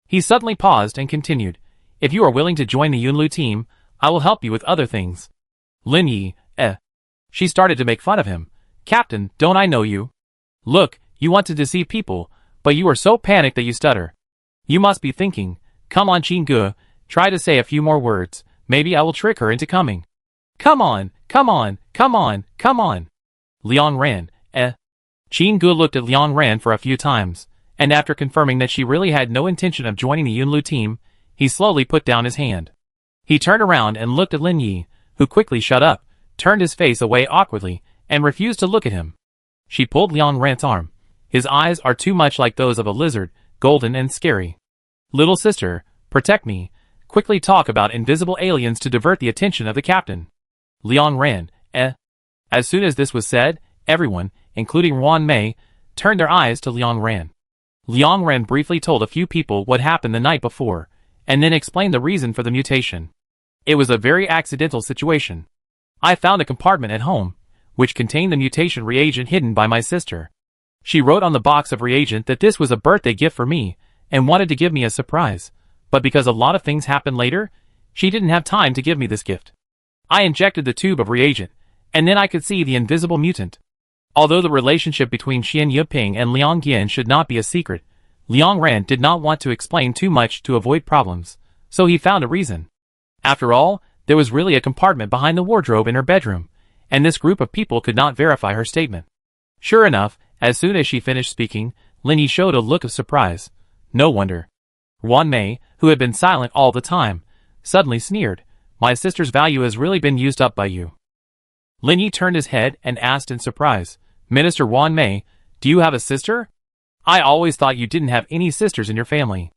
S1: He suddenly paused and continued. If you are willing to join the Yunlu team, I will help you with other things. Lin Yi, She started to make fun of him. Captain, don't I know you? Look, you want to deceive people, but you are so panicked that you stutter. You must be thinking, come on Qin Gu, try to say a few more words, maybe I will trick her into coming. Come on, come on, come on, come on. Liang Ran, Qin Gu looked at Liang Ran for a few times, and after confirming that she really had no intention of joining the Yunlu team, he slowly put down his hand. He turned around and looked at Lin Yi, who quickly shut up, turned his face away awkwardly, and refused to look at him. She pulled Liang Ran's arm. His eyes are too much like those of a lizard, golden and scary. Little sister, protect me. Quickly talk about invisible aliens to divert the attention of the captain. Liang Ran, As soon as this was said, everyone, including Ruan Mei, turned their eyes to Liang Ran. Liang Ran briefly told a few people what happened the night before, and then explained the reason for the mutation. It was a very accidental situation. I found a compartment at home, which contained the mutation reagent hidden by my sister. She wrote on the box of reagent that this was a birthday gift for me, and wanted to give me a surprise, but because a lot of things happened later, she didn't have time to give me this gift. I injected the tube of reagent, and then I could see the invisible mutant. Although the relationship between Xian Yuping and Liang Yin should not be a secret, Liang Ran did not want to explain too much to avoid problems, so he found a reason. After all, there was really a compartment behind the wardrobe in her bedroom, and this group of people could not verify her statement. Sure enough, as soon as she finished speaking, Lin Yi showed a look of surprise. No wonder. Ruan Mei, who had been silent all the time, suddenly sneered. My sister's value has really been used up by you. Lin Yi turned his head and asked in surprise, Minister Ruan Mei, do you have a sister? I always thought you didn't have any sisters in your family.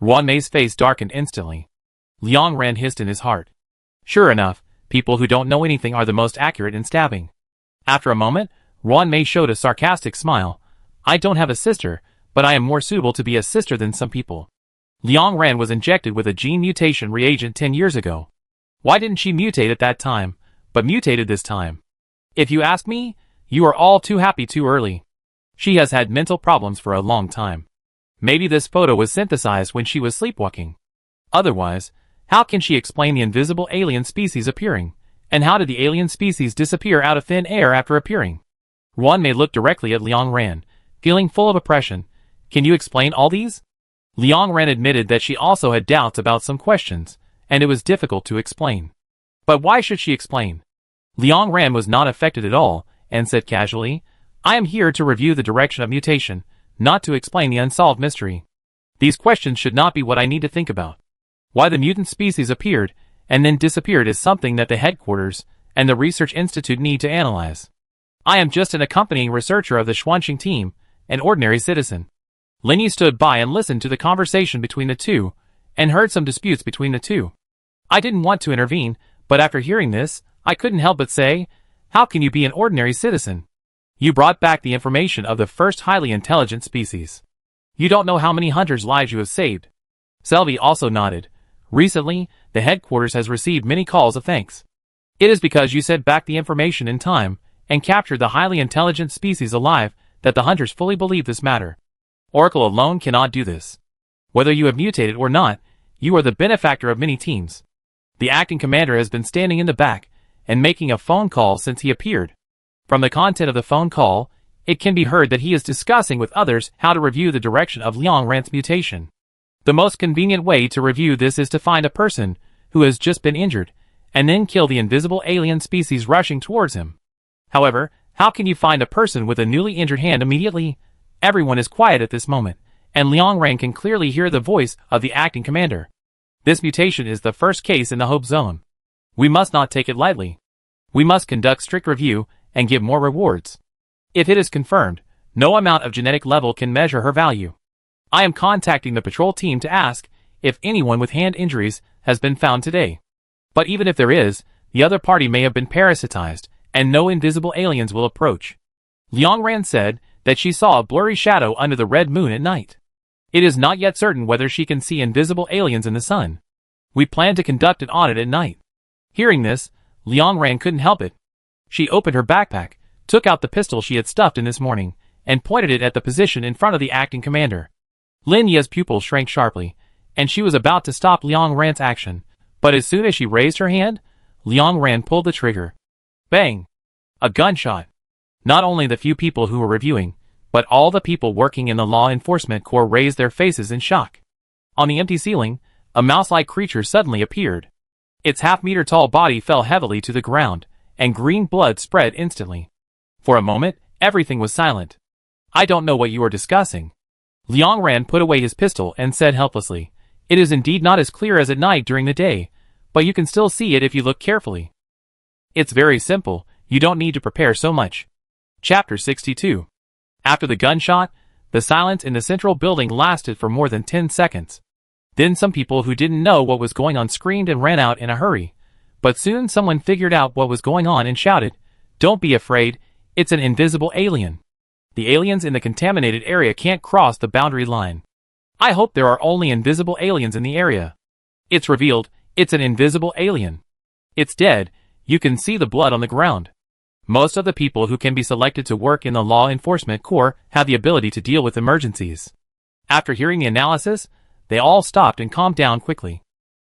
S1: Ruan Mei's face darkened instantly. Liang Ran hissed in his heart. Sure enough, people who don't know anything are the most accurate in stabbing. After a moment, Ruan Mei showed a sarcastic smile. I don't have a sister, but I am more suitable to be a sister than some people. Liang Ran was injected with a gene mutation reagent 10 years ago. Why didn't she mutate at that time, but mutated this time? If you ask me, you are all too happy too early. She has had mental problems for a long time. Maybe this photo was synthesized when she was sleepwalking. Otherwise, how can she explain the invisible alien species appearing? And how did the alien species disappear out of thin air after appearing? Ruan Mei looked directly at Liang Ran, feeling full of oppression. Can you explain all these? Liang Ran admitted that she also had doubts about some questions, and it was difficult to explain. But why should she explain? Liang Ran was not affected at all, and said casually, I am here to review the direction of mutation, not to explain the unsolved mystery. These questions should not be what I need to think about. Why the mutant species appeared, and then disappeared is something that the headquarters and the research institute need to analyze. I am just an accompanying researcher of the Xuanqing team, an ordinary citizen. Lin Yi stood by and listened to the conversation between the two, and heard some disputes between the two. I didn't want to intervene, but after hearing this, I couldn't help but say, how can you be an ordinary citizen? You brought back the information of the first highly intelligent species. You don't know how many hunters' lives you have saved. Selby also nodded. Recently, the headquarters has received many calls of thanks. It is because you sent back the information in time, and captured the highly intelligent species alive, that the hunters fully believe this matter. Oracle alone cannot do this. Whether you have mutated or not, you are the benefactor of many teams. The acting commander has been standing in the back, and making a phone call since he appeared. From the content of the phone call, it can be heard that he is discussing with others how to review the direction of Liang Ran's mutation. The most convenient way to review this is to find a person who has just been injured, and then kill the invisible alien species rushing towards him. However, how can you find a person with a newly injured hand immediately? Everyone is quiet at this moment, and Liang Ran can clearly hear the voice of the acting commander. This mutation is the first case in the Hope Zone. We must not take it lightly. We must conduct strict review and give more rewards. If it is confirmed, no amount of genetic level can measure her value. I am contacting the patrol team to ask if anyone with hand injuries has been found today. But even if there is, the other party may have been parasitized, and no invisible aliens will approach. Liang Ran said that she saw a blurry shadow under the red moon at night. It is not yet certain whether she can see invisible aliens in the sun. We plan to conduct an audit at night. Hearing this, Liang Ran couldn't help it. She opened her backpack, took out the pistol she had stuffed in this morning, and pointed it at the position in front of the acting commander. Lin Yi's pupils shrank sharply, and she was about to stop Liang Ran's action, but as soon as she raised her hand, Liang Ran pulled the trigger. Bang! A gunshot. Not only the few people who were reviewing, but all the people working in the law enforcement corps raised their faces in shock. On the empty ceiling, a mouse-like creature suddenly appeared. Its half-meter-tall body fell heavily to the ground, and green blood spread instantly. For a moment, everything was silent. I don't know what you are discussing. Liang Ran put away his pistol and said helplessly, It is indeed not as clear as at night during the day, but you can still see it if you look carefully. It's very simple, you don't need to prepare so much. Chapter 62. After the gunshot, the silence in the central building lasted for more than 10 seconds. Then some people who didn't know what was going on screamed and ran out in a hurry. But soon someone figured out what was going on and shouted, Don't be afraid, it's an invisible alien. The aliens in the contaminated area can't cross the boundary line. I hope there are only invisible aliens in the area. It's revealed, it's an invisible alien. It's dead, you can see the blood on the ground. Most of the people who can be selected to work in the law enforcement corps have the ability to deal with emergencies. After hearing the analysis, they all stopped and calmed down quickly.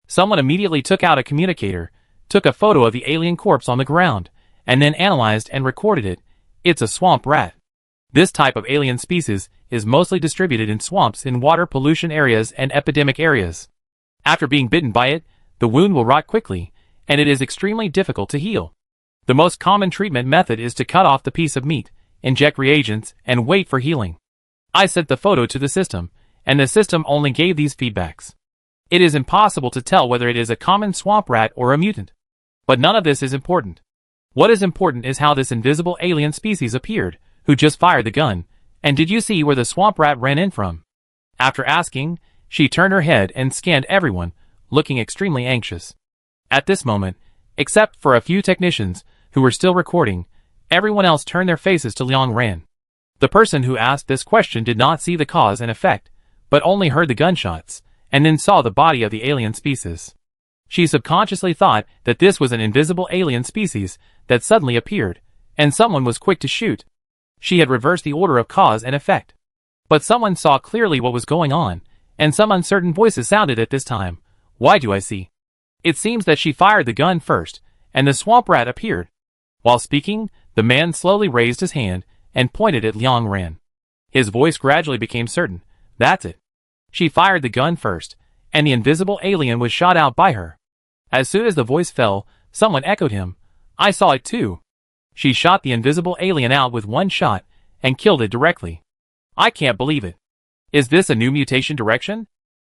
S1: Someone immediately took out a communicator, took a photo of the alien corpse on the ground, and then analyzed and recorded it. It's a swamp rat. This type of alien species is mostly distributed in swamps in water pollution areas and epidemic areas. After being bitten by it, the wound will rot quickly, and it is extremely difficult to heal. The most common treatment method is to cut off the piece of meat, inject reagents, and wait for healing. I sent the photo to the system, and the system only gave these feedbacks. It is impossible to tell whether it is a common swamp rat or a mutant. But none of this is important. What is important is how this invisible alien species appeared, who just fired the gun, And did you see where the swamp rat ran in from? After asking, she turned her head and scanned everyone, looking extremely anxious. At this moment, except for a few technicians who were still recording, everyone else turned their faces to Liang Ran. The person who asked this question did not see the cause and effect, but only heard the gunshots, and then saw the body of the alien species. She subconsciously thought that this was an invisible alien species that suddenly appeared, and someone was quick to shoot. She had reversed the order of cause and effect. But someone saw clearly what was going on, and some uncertain voices sounded at this time. Why do I see? It seems that she fired the gun first, and the swamp rat appeared. While speaking, the man slowly raised his hand and pointed at Liang Ran. His voice gradually became certain. That's it. She fired the gun first, and the invisible alien was shot out by her. As soon as the voice fell, someone echoed him. I saw it too. She shot the invisible alien out with one shot, and killed it directly. I can't believe it. Is this a new mutation direction?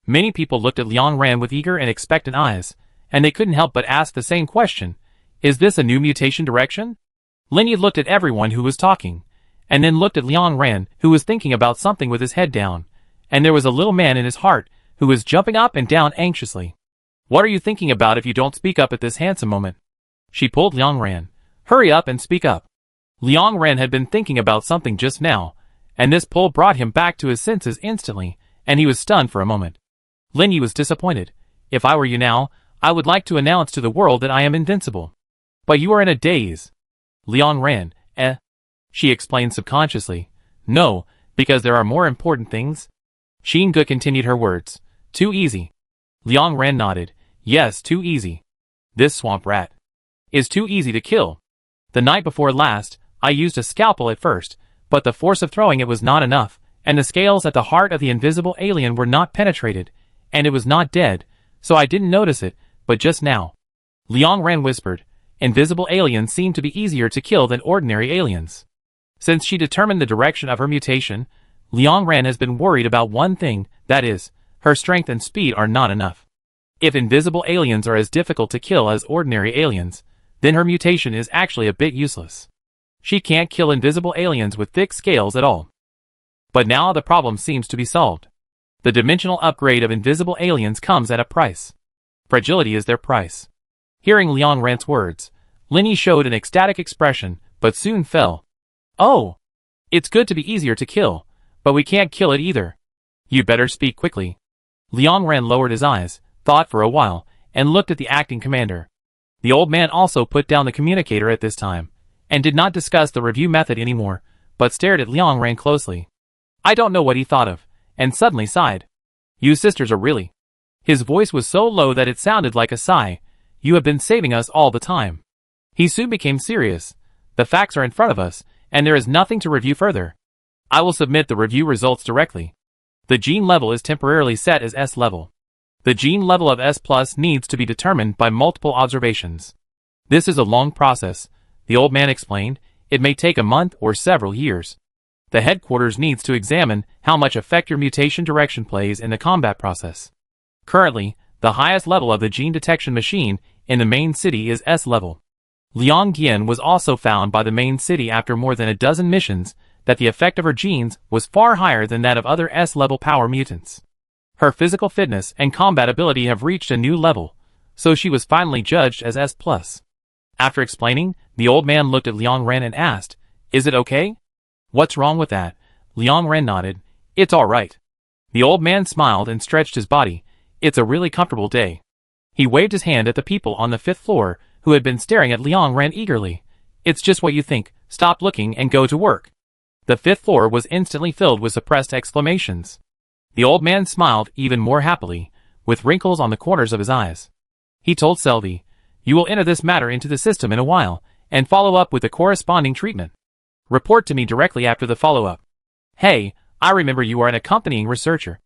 S1: Many people looked at Liang Ran with eager and expectant eyes, and they couldn't help but ask the same question. Is this a new mutation direction? Lin Yi looked at everyone who was talking, and then looked at Liang Ran, who was thinking about something with his head down, and there was a little man in his heart, who was jumping up and down anxiously. What are you thinking about if you don't speak up at this handsome moment? She pulled Liang Ran. Hurry up and speak up. Liang Ran had been thinking about something just now, and this pull brought him back to his senses instantly, and he was stunned for a moment. Lin Yi was disappointed. If I were you now, I would like to announce to the world that I am invincible. But you are in a daze. Liang Ran, she explained subconsciously. No, because there are more important things. Xin Ge continued her words. Too easy. Liang Ran nodded. Yes, too easy. This swamp rat is too easy to kill. The night before last, I used a scalpel at first, but the force of throwing it was not enough, and the scales at the heart of the invisible alien were not penetrated, and it was not dead, so I didn't notice it, but just now. Liang Ran whispered. Invisible aliens seem to be easier to kill than ordinary aliens. Since she determined the direction of her mutation, Liang Ran has been worried about one thing, that is, her strength and speed are not enough. If invisible aliens are as difficult to kill as ordinary aliens, then her mutation is actually a bit useless. She can't kill invisible aliens with thick scales at all. But now the problem seems to be solved. The dimensional upgrade of invisible aliens comes at a price. Fragility is their price. Hearing Liang Ran's words, Lin Yi showed an ecstatic expression, but soon fell. Oh! It's good to be easier to kill, but we can't kill it either. You'd better speak quickly. Liang Ran lowered his eyes, thought for a while, and looked at the acting commander. The old man also put down the communicator at this time, and did not discuss the review method anymore, but stared at Liang Ran closely. I don't know what he thought of, and suddenly sighed. You sisters are really... His voice was so low that it sounded like a sigh. You have been saving us all the time. He soon became serious. The facts are in front of us, and there is nothing to review further. I will submit the review results directly. The gene level is temporarily set as S level. The gene level of S+ needs to be determined by multiple observations. This is a long process, the old man explained. It may take a month or several years. The headquarters needs to examine how much effect your mutation direction plays in the combat process. Currently, the highest level of the gene detection machine in the main city is S level. Liang Gian was also found by the main city after more than a dozen missions that the effect of her genes was far higher than that of other S-level power mutants. Her physical fitness and combat ability have reached a new level, so she was finally judged as S+. After explaining, the old man looked at Liang Ran and asked, Is it okay? What's wrong with that? Liang Ran nodded. It's all right. The old man smiled and stretched his body. It's a really comfortable day. He waved his hand at the people on the 5th floor, who had been staring at Liang Ran eagerly. It's just what you think. Stop looking and go to work. The 5th floor was instantly filled with suppressed exclamations. The old man smiled even more happily, with wrinkles on the corners of his eyes. He told Selvi, You will enter this matter into the system in a while, and follow up with the corresponding treatment. Report to me directly after the follow-up. Hey, I remember you are an accompanying researcher.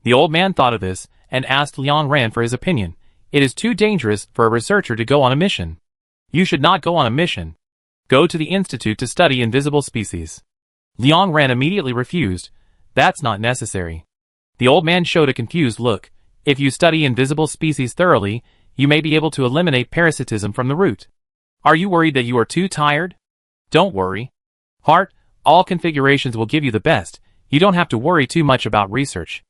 S1: The old man thought of this, and asked Liang Ran for his opinion. It is too dangerous for a researcher to go on a mission. You should not go on a mission. Go to the institute to study invisible species. Liang Ran immediately refused. That's not necessary. The old man showed a confused look. If you study invisible species thoroughly, you may be able to eliminate parasitism from the root. Are you worried that you are too tired? Don't worry. Heart, All configurations will give you the best. You don't have to worry too much about research.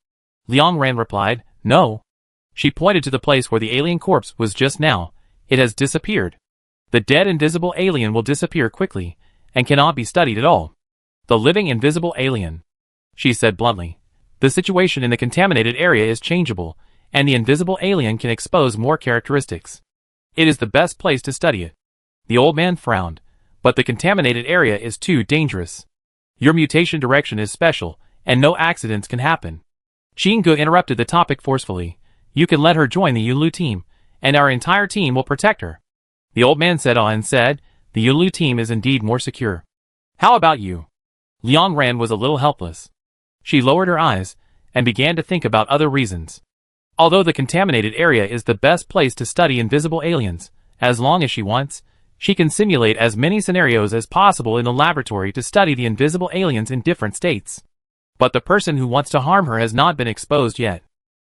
S1: Liang Ran replied, no. She pointed to the place where the alien corpse was just now. It has disappeared. The dead invisible alien will disappear quickly, and cannot be studied at all. The living invisible alien, she said bluntly. The situation in the contaminated area is changeable, and the invisible alien can expose more characteristics. It is the best place to study it. The old man frowned, but the contaminated area is too dangerous. Your mutation direction is special, and no accidents can happen. Qingge interrupted the topic forcefully. You can let her join the Yulu team, and our entire team will protect her. The old man said and said, the Yulu team is indeed more secure. How about you? Liang Ran was a little helpless. She lowered her eyes, and began to think about other reasons. Although the contaminated area is the best place to study invisible aliens, as long as she wants, she can simulate as many scenarios as possible in the laboratory to study the invisible aliens in different states. But the person who wants to harm her has not been exposed yet.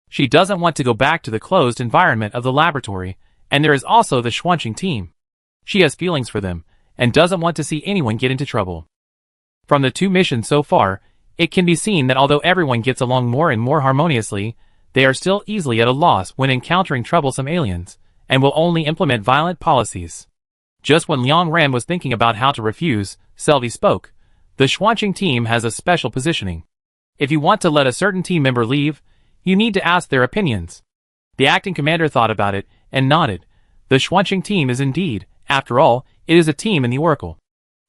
S1: She doesn't want to go back to the closed environment of the laboratory, and there is also the Xuanqing team. She has feelings for them, and doesn't want to see anyone get into trouble. From the 2 missions so far, it can be seen that although everyone gets along more and more harmoniously, they are still easily at a loss when encountering troublesome aliens, and will only implement violent policies. Just when Liang Ran was thinking about how to refuse, Selvi spoke. The Xuanqing team has a special positioning. If you want to let a certain team member leave, you need to ask their opinions. The acting commander thought about it, and nodded. The Xuanqing team is indeed, after all, it is a team in the Oracle.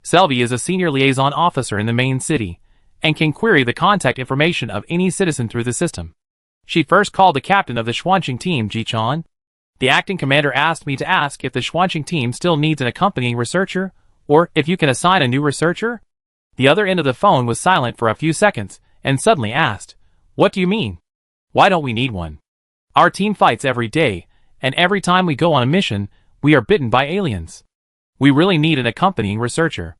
S1: Selvi is a senior liaison officer in the main city, and can query the contact information of any citizen through the system. She first called the captain of the Xuanqing team, Ji Chan. The acting commander asked me to ask if the Xuanqing team still needs an accompanying researcher, or if you can assign a new researcher. The other end of the phone was silent for a few seconds, and suddenly asked, what do you mean? Why don't we need one? Our team fights every day, and every time we go on a mission, we are bitten by aliens. We really need an accompanying researcher.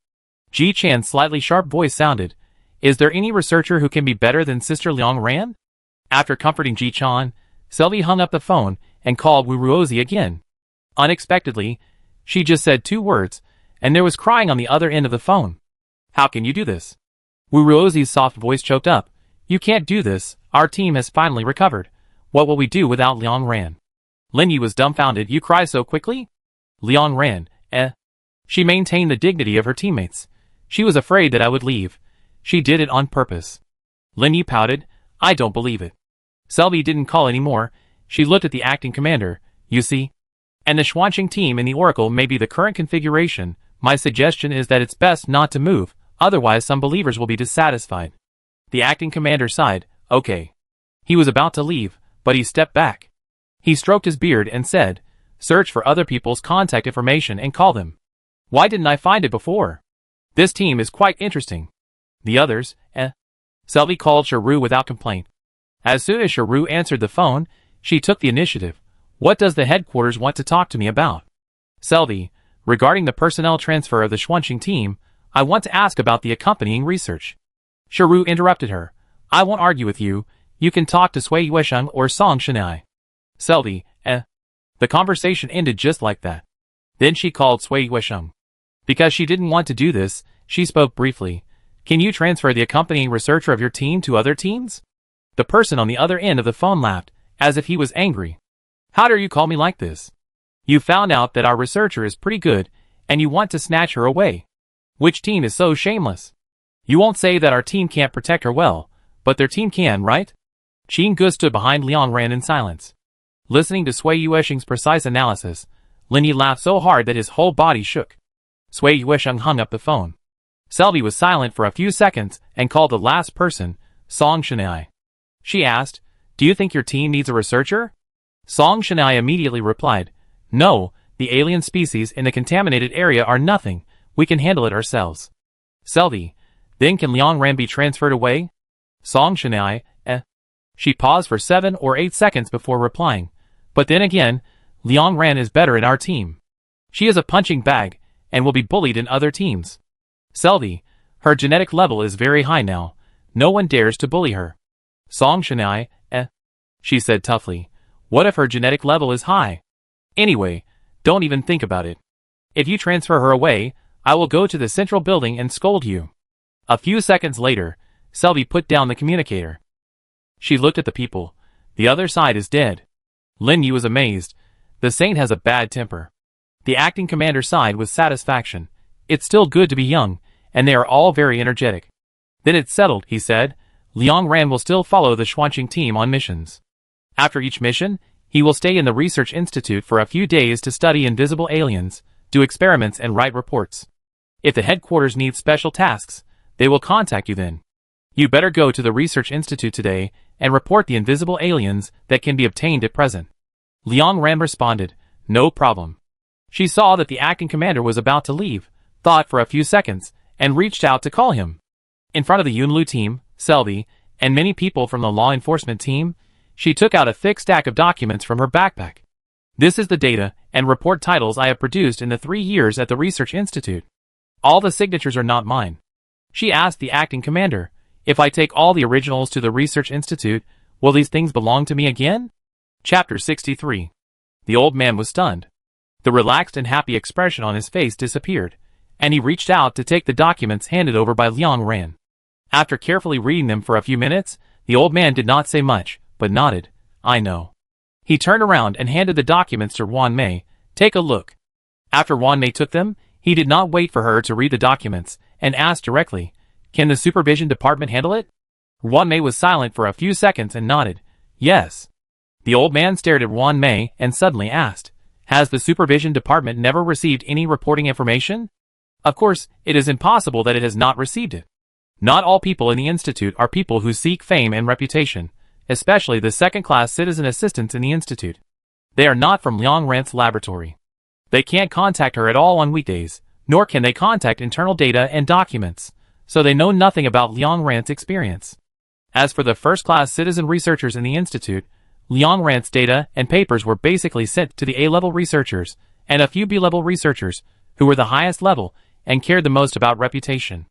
S1: Ji Chan's slightly sharp voice sounded. Is there any researcher who can be better than Sister Liang Ran? After comforting Ji Chan, Selvi hung up the phone and called Wu Ruozi again. Unexpectedly, she just said 2 words, and there was crying on the other end of the phone. How can you do this? Wu Ruozi's soft voice choked up. You can't do this, our team has finally recovered. What will we do without Liang Ran? Lin Yi was dumbfounded. You cry so quickly? Liang Ran, She maintained the dignity of her teammates. She was afraid that I would leave. She did it on purpose. Lin Yi pouted. I don't believe it. Selvi didn't call anymore. She looked at the acting commander. You see? And the Xuanqing team in the Oracle may be the current configuration. My suggestion is that it's best not to move, otherwise some believers will be dissatisfied. The acting commander sighed. Okay. He was about to leave, but he stepped back. He stroked his beard and said, search for other people's contact information and call them. Why didn't I find it before? This team is quite interesting. The others, Selvi called Shiru without complaint. As soon as Shiru answered the phone, she took the initiative. What does the headquarters want to talk to me about? Selvi, regarding the personnel transfer of the Xuanqing team, I want to ask about the accompanying research. Shiru interrupted her. I won't argue with you. You can talk to Sui Yuesheng or Song Shenai. Selvi, The conversation ended just like that. Then she called Sui Yuesheng. Because she didn't want to do this, she spoke briefly. Can you transfer the accompanying researcher of your team to other teams? The person on the other end of the phone laughed, as if he was angry. How dare you call me like this? You found out that our researcher is pretty good, and you want to snatch her away. Which team is so shameless? You won't say that our team can't protect her well, but their team can, right? Qingge stood behind Liang Ran in silence. Listening to Sui Yuesheng's precise analysis, Lin Yi laughed so hard that his whole body shook. Sui Yuesheng hung up the phone. Selvi was silent for a few seconds and called the last person, Song Shenai. She asked, do you think your team needs a researcher? Song Shenai immediately replied, no, the alien species in the contaminated area are nothing, we can handle it ourselves. Selvi, then can Liang Ran be transferred away? Song Shenai, She paused for 7 or 8 seconds before replying, but then again, Liang Ran is better in our team. She is a punching bag, and will be bullied in other teams. Selvi, her genetic level is very high now, no one dares to bully her. Song Shenai, she said toughly. What if her genetic level is high? Anyway, don't even think about it. If you transfer her away, I will go to the central building and scold you. A few seconds later, Selby put down the communicator. She looked at the people. The other side is dead. Lin Yu was amazed. The saint has a bad temper. The acting commander sighed with satisfaction. It's still good to be young, and they are all very energetic. Then it's settled, he said. Liang Ran will still follow the Xuanqing team on missions. After each mission, he will stay in the research institute for a few days to study invisible aliens, do experiments and write reports. If the headquarters needs special tasks, they will contact you then. You better go to the research institute today and report the invisible aliens that can be obtained at present. Liang Ran responded, no problem. She saw that the acting commander was about to leave, thought for a few seconds, and reached out to call him. In front of the Yunlu team, Selby, and many people from the law enforcement team, she took out a thick stack of documents from her backpack. This is the data and report titles I have produced in the 3 years at the Research Institute. All the signatures are not mine. She asked the acting commander, if I take all the originals to the Research Institute, will these things belong to me again? Chapter 63. The old man was stunned. The relaxed and happy expression on his face disappeared, and he reached out to take the documents handed over by Liang Ran. After carefully reading them for a few minutes, the old man did not say much, but nodded. I know. He turned around and handed the documents to Wan Mei. Take a look. After Wan Mei took them, he did not wait for her to read the documents, and asked directly, can the supervision department handle it? Wan Mei was silent for a few seconds and nodded. Yes. The old man stared at Wan Mei and suddenly asked, has the supervision department never received any reporting information? Of course, it is impossible that it has not received it. Not all people in the institute are people who seek fame and reputation, especially the second-class citizen assistants in the institute. They are not from Liang Ran's laboratory. They can't contact her at all on weekdays, nor can they contact internal data and documents, so they know nothing about Liang Ran's experience. As for the first-class citizen researchers in the institute, Liang Ran's data and papers were basically sent to the A-level researchers and a few B-level researchers, who were the highest level and cared the most about reputation.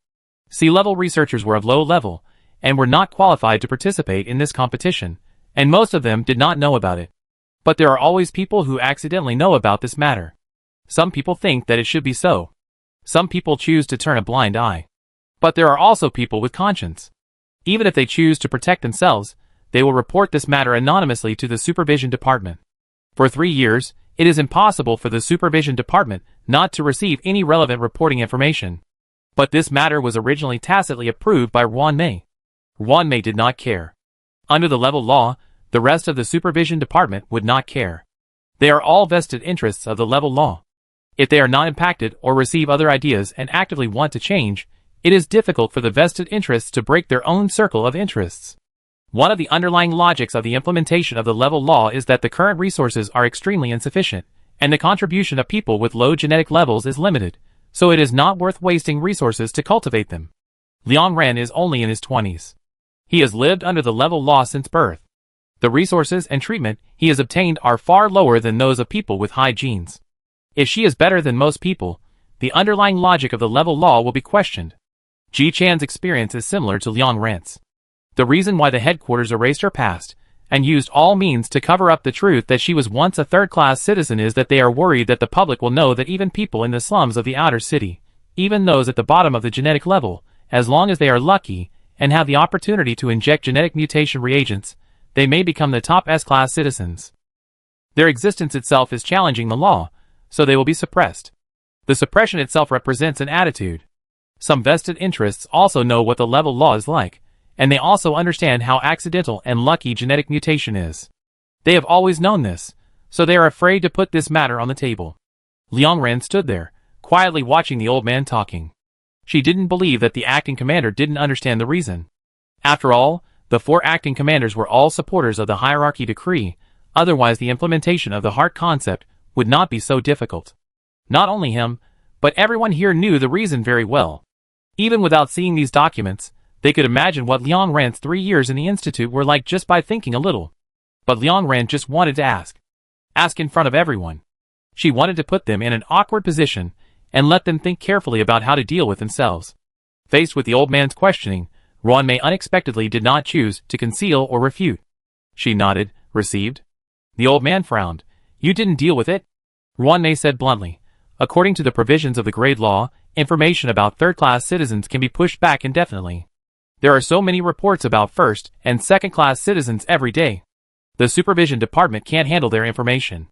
S1: C-level researchers were of low level and were not qualified to participate in this competition, and most of them did not know about it. But there are always people who accidentally know about this matter. Some people think that it should be so. Some people choose to turn a blind eye. But there are also people with conscience. Even if they choose to protect themselves, they will report this matter anonymously to the supervision department. For 3 years, it is impossible for the supervision department not to receive any relevant reporting information. But this matter was originally tacitly approved by Wan Mei. Wan Mei did not care. Under the level law, the rest of the supervision department would not care. They are all vested interests of the level law. If they are not impacted or receive other ideas and actively want to change, it is difficult for the vested interests to break their own circle of interests. One of the underlying logics of the implementation of the level law is that the current resources are extremely insufficient, and the contribution of people with low genetic levels is limited, so it is not worth wasting resources to cultivate them. Liang Ran is only in his 20s. He has lived under the level law since birth. The resources and treatment he has obtained are far lower than those of people with high genes. If she is better than most people, the underlying logic of the level law will be questioned. Ji Chan's experience is similar to Liang Ran's. The reason why the headquarters erased her past and used all means to cover up the truth that she was once a third-class citizen is that they are worried that the public will know that even people in the slums of the outer city, even those at the bottom of the genetic level, as long as they are lucky and have the opportunity to inject genetic mutation reagents, they may become the top S-class citizens. Their existence itself is challenging the law, so they will be suppressed. The suppression itself represents an attitude. Some vested interests also know what the level law is like, and they also understand how accidental and lucky genetic mutation is. They have always known this, so they are afraid to put this matter on the table. Liang Ran stood there, quietly watching the old man talking. She didn't believe that the acting commander didn't understand the reason. After all, the 4 acting commanders were all supporters of the hierarchy decree, otherwise the implementation of the heart concept would not be so difficult. Not only him, but everyone here knew the reason very well. Even without seeing these documents, they could imagine what Liang Ran's 3 years in the institute were like just by thinking a little. But Liang Ran just wanted to ask. Ask in front of everyone. She wanted to put them in an awkward position and let them think carefully about how to deal with themselves. Faced with the old man's questioning, Wan Mei unexpectedly did not choose to conceal or refute. She nodded, received. The old man frowned. You didn't deal with it? Wan Mei said bluntly. According to the provisions of the grade law, Information about third-class citizens can be pushed back indefinitely. There are so many reports about first- and second-class citizens every day. The supervision department can't handle their information.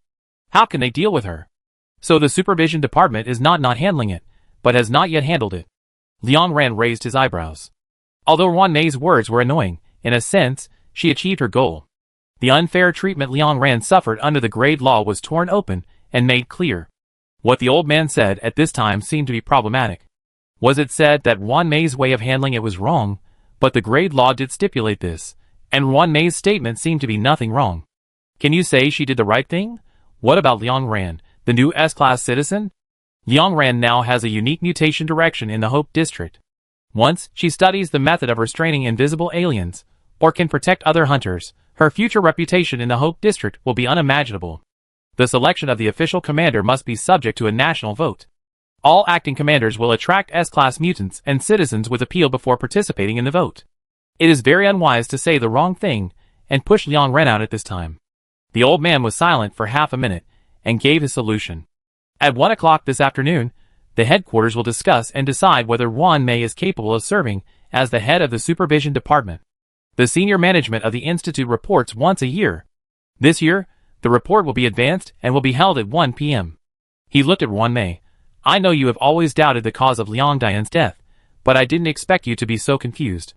S1: How can they deal with her? So the supervision department is not handling it, but has not yet handled it. Liang Ran raised his eyebrows. Although Wan Mei's words were annoying, in a sense, she achieved her goal. The unfair treatment Liang Ran suffered under the grade law was torn open and made clear. What the old man said at this time seemed to be problematic. Was it said that Wan Mei's way of handling it was wrong, but the grade law did stipulate this, and Wan Mei's statement seemed to be nothing wrong. Can you say she did the right thing? What about Liang Ran, the new S-class citizen? Liang Ran now has a unique mutation direction in the Hope District. Once she studies the method of restraining invisible aliens, or can protect other hunters, her future reputation in the Hope District will be unimaginable. The selection of the official commander must be subject to a national vote. All acting commanders will attract S-class mutants and citizens with appeal before participating in the vote. It is very unwise to say the wrong thing and push Liang Ran out at this time. The old man was silent for half a minute and gave his solution. At 1 o'clock this afternoon, the headquarters will discuss and decide whether Wan Mei is capable of serving as the head of the supervision department. The senior management of the institute reports once a year. This year, the report will be advanced and will be held at 1 p.m. He looked at Wan Mei. I know you have always doubted the cause of Liang Dian's death, but I didn't expect you to be so confused.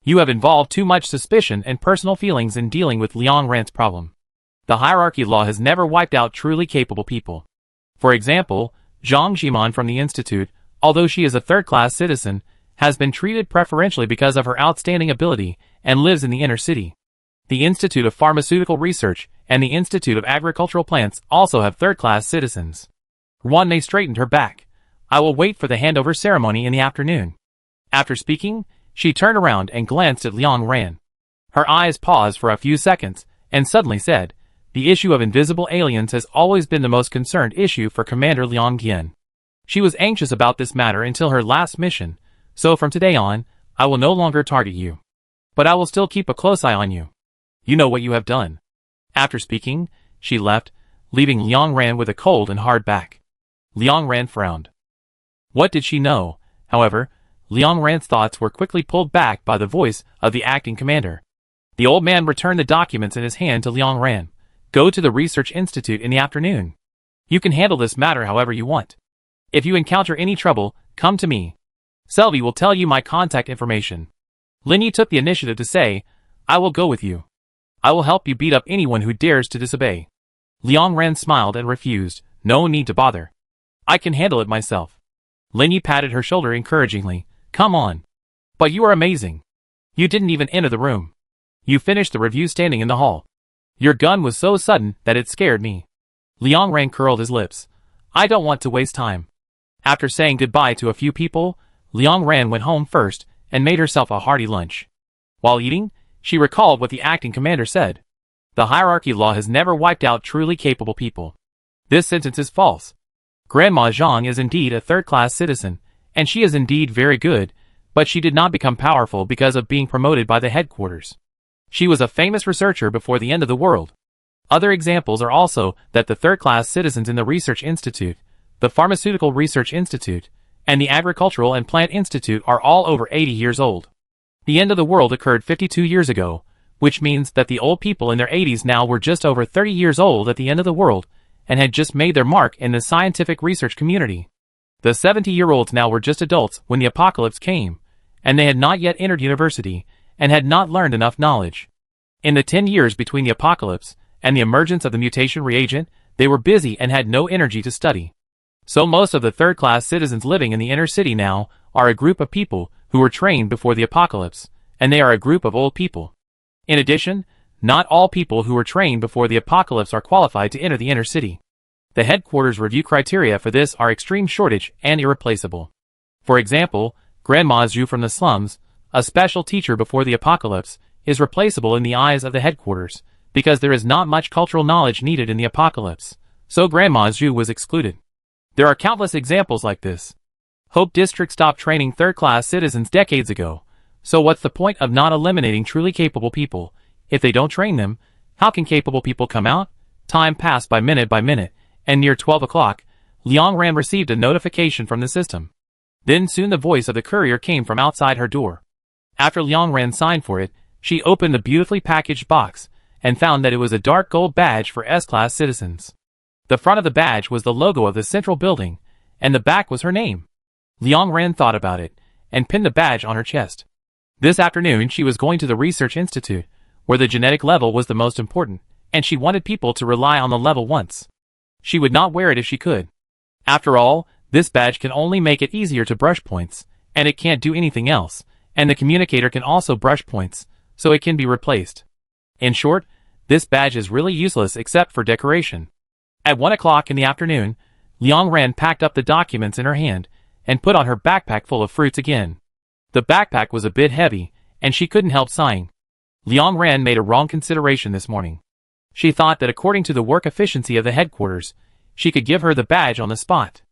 S1: You have involved too much suspicion and personal feelings in dealing with Liang Ran's problem. The hierarchy law has never wiped out truly capable people. For example, Zhang Jiman from the institute, although she is a third-class citizen, has been treated preferentially because of her outstanding ability and lives in the inner city. The Institute of Pharmaceutical Research and the Institute of Agricultural Plants also have third-class citizens. Wan Mei straightened her back. I will wait for the handover ceremony in the afternoon. After speaking, she turned around and glanced at Liang Ran. Her eyes paused for a few seconds and suddenly said, the issue of invisible aliens has always been the most concerned issue for Commander Liang Dian. She was anxious about this matter until her last mission, so from today on, I will no longer target you. But I will still keep a close eye on you. You know what you have done. After speaking, she left, leaving Liang Ran with a cold and hard back. Liang Ran frowned. What did she know? However, Liang Ran's thoughts were quickly pulled back by the voice of the acting commander. The old man returned the documents in his hand to Liang Ran. Go to the research institute in the afternoon. You can handle this matter however you want. If you encounter any trouble, come to me. Selby will tell you my contact information. Lin Yi took the initiative to say, I will go with you. I will help you beat up anyone who dares to disobey. Liang Ran smiled and refused. No need to bother. I can handle it myself. Lin Yi patted her shoulder encouragingly. Come on. But you are amazing. You didn't even enter the room. You finished the review standing in the hall. Your gun was so sudden that it scared me. Liang Ran curled his lips. I don't want to waste time. After saying goodbye to a few people, Liang Ran went home first and made herself a hearty lunch. While eating, she recalled what the acting commander said. The hierarchy law has never wiped out truly capable people. This sentence is false. Grandma Zhang is indeed a third-class citizen, and she is indeed very good, but she did not become powerful because of being promoted by the headquarters. She was a famous researcher before the end of the world. Other examples are also that the third-class citizens in the Research Institute, the Pharmaceutical Research Institute, and the Agricultural and Plant Institute are all over 80 years old. The end of the world occurred 52 years ago, which means that the old people in their 80s now were just over 30 years old at the end of the world, and had just made their mark in the scientific research community. The 70-year-olds now were just adults when the apocalypse came, and they had not yet entered university, and had not learned enough knowledge. In the 10 years between the apocalypse and the emergence of the mutation reagent, they were busy and had no energy to study. So most of the third-class citizens living in the inner city now are a group of people who were trained before the apocalypse, and they are a group of old people. In addition, not all people who were trained before the apocalypse are qualified to enter the inner city. The headquarters review criteria for this are extreme shortage and irreplaceable. For example, Grandma Zhu from the slums, a special teacher before the apocalypse, is replaceable in the eyes of the headquarters, because there is not much cultural knowledge needed in the apocalypse, so Grandma Zhu was excluded. There are countless examples like this. Hope District stopped training third-class citizens decades ago, so what's the point of not eliminating truly capable people? If they don't train them, how can capable people come out? Time passed by minute, and near 12 o'clock, Liang Ran received a notification from the system. Then soon the voice of the courier came from outside her door. After Liang Ran signed for it, she opened the beautifully packaged box and found that it was a dark gold badge for S-Class citizens. The front of the badge was the logo of the central building, and the back was her name. Liang Ran thought about it and pinned the badge on her chest. This afternoon she was going to the research institute, where the genetic level was the most important, and she wanted people to rely on the level once. She would not wear it if she could. After all, this badge can only make it easier to brush points, and it can't do anything else, and the communicator can also brush points, so it can be replaced. In short, this badge is really useless except for decoration. At 1 o'clock in the afternoon, Liang Ran packed up the documents in her hand and put on her backpack full of fruits again. The backpack was a bit heavy, and she couldn't help sighing. Liang Ran made a wrong consideration this morning. She thought that according to the work efficiency of the headquarters, she could give her the badge on the spot.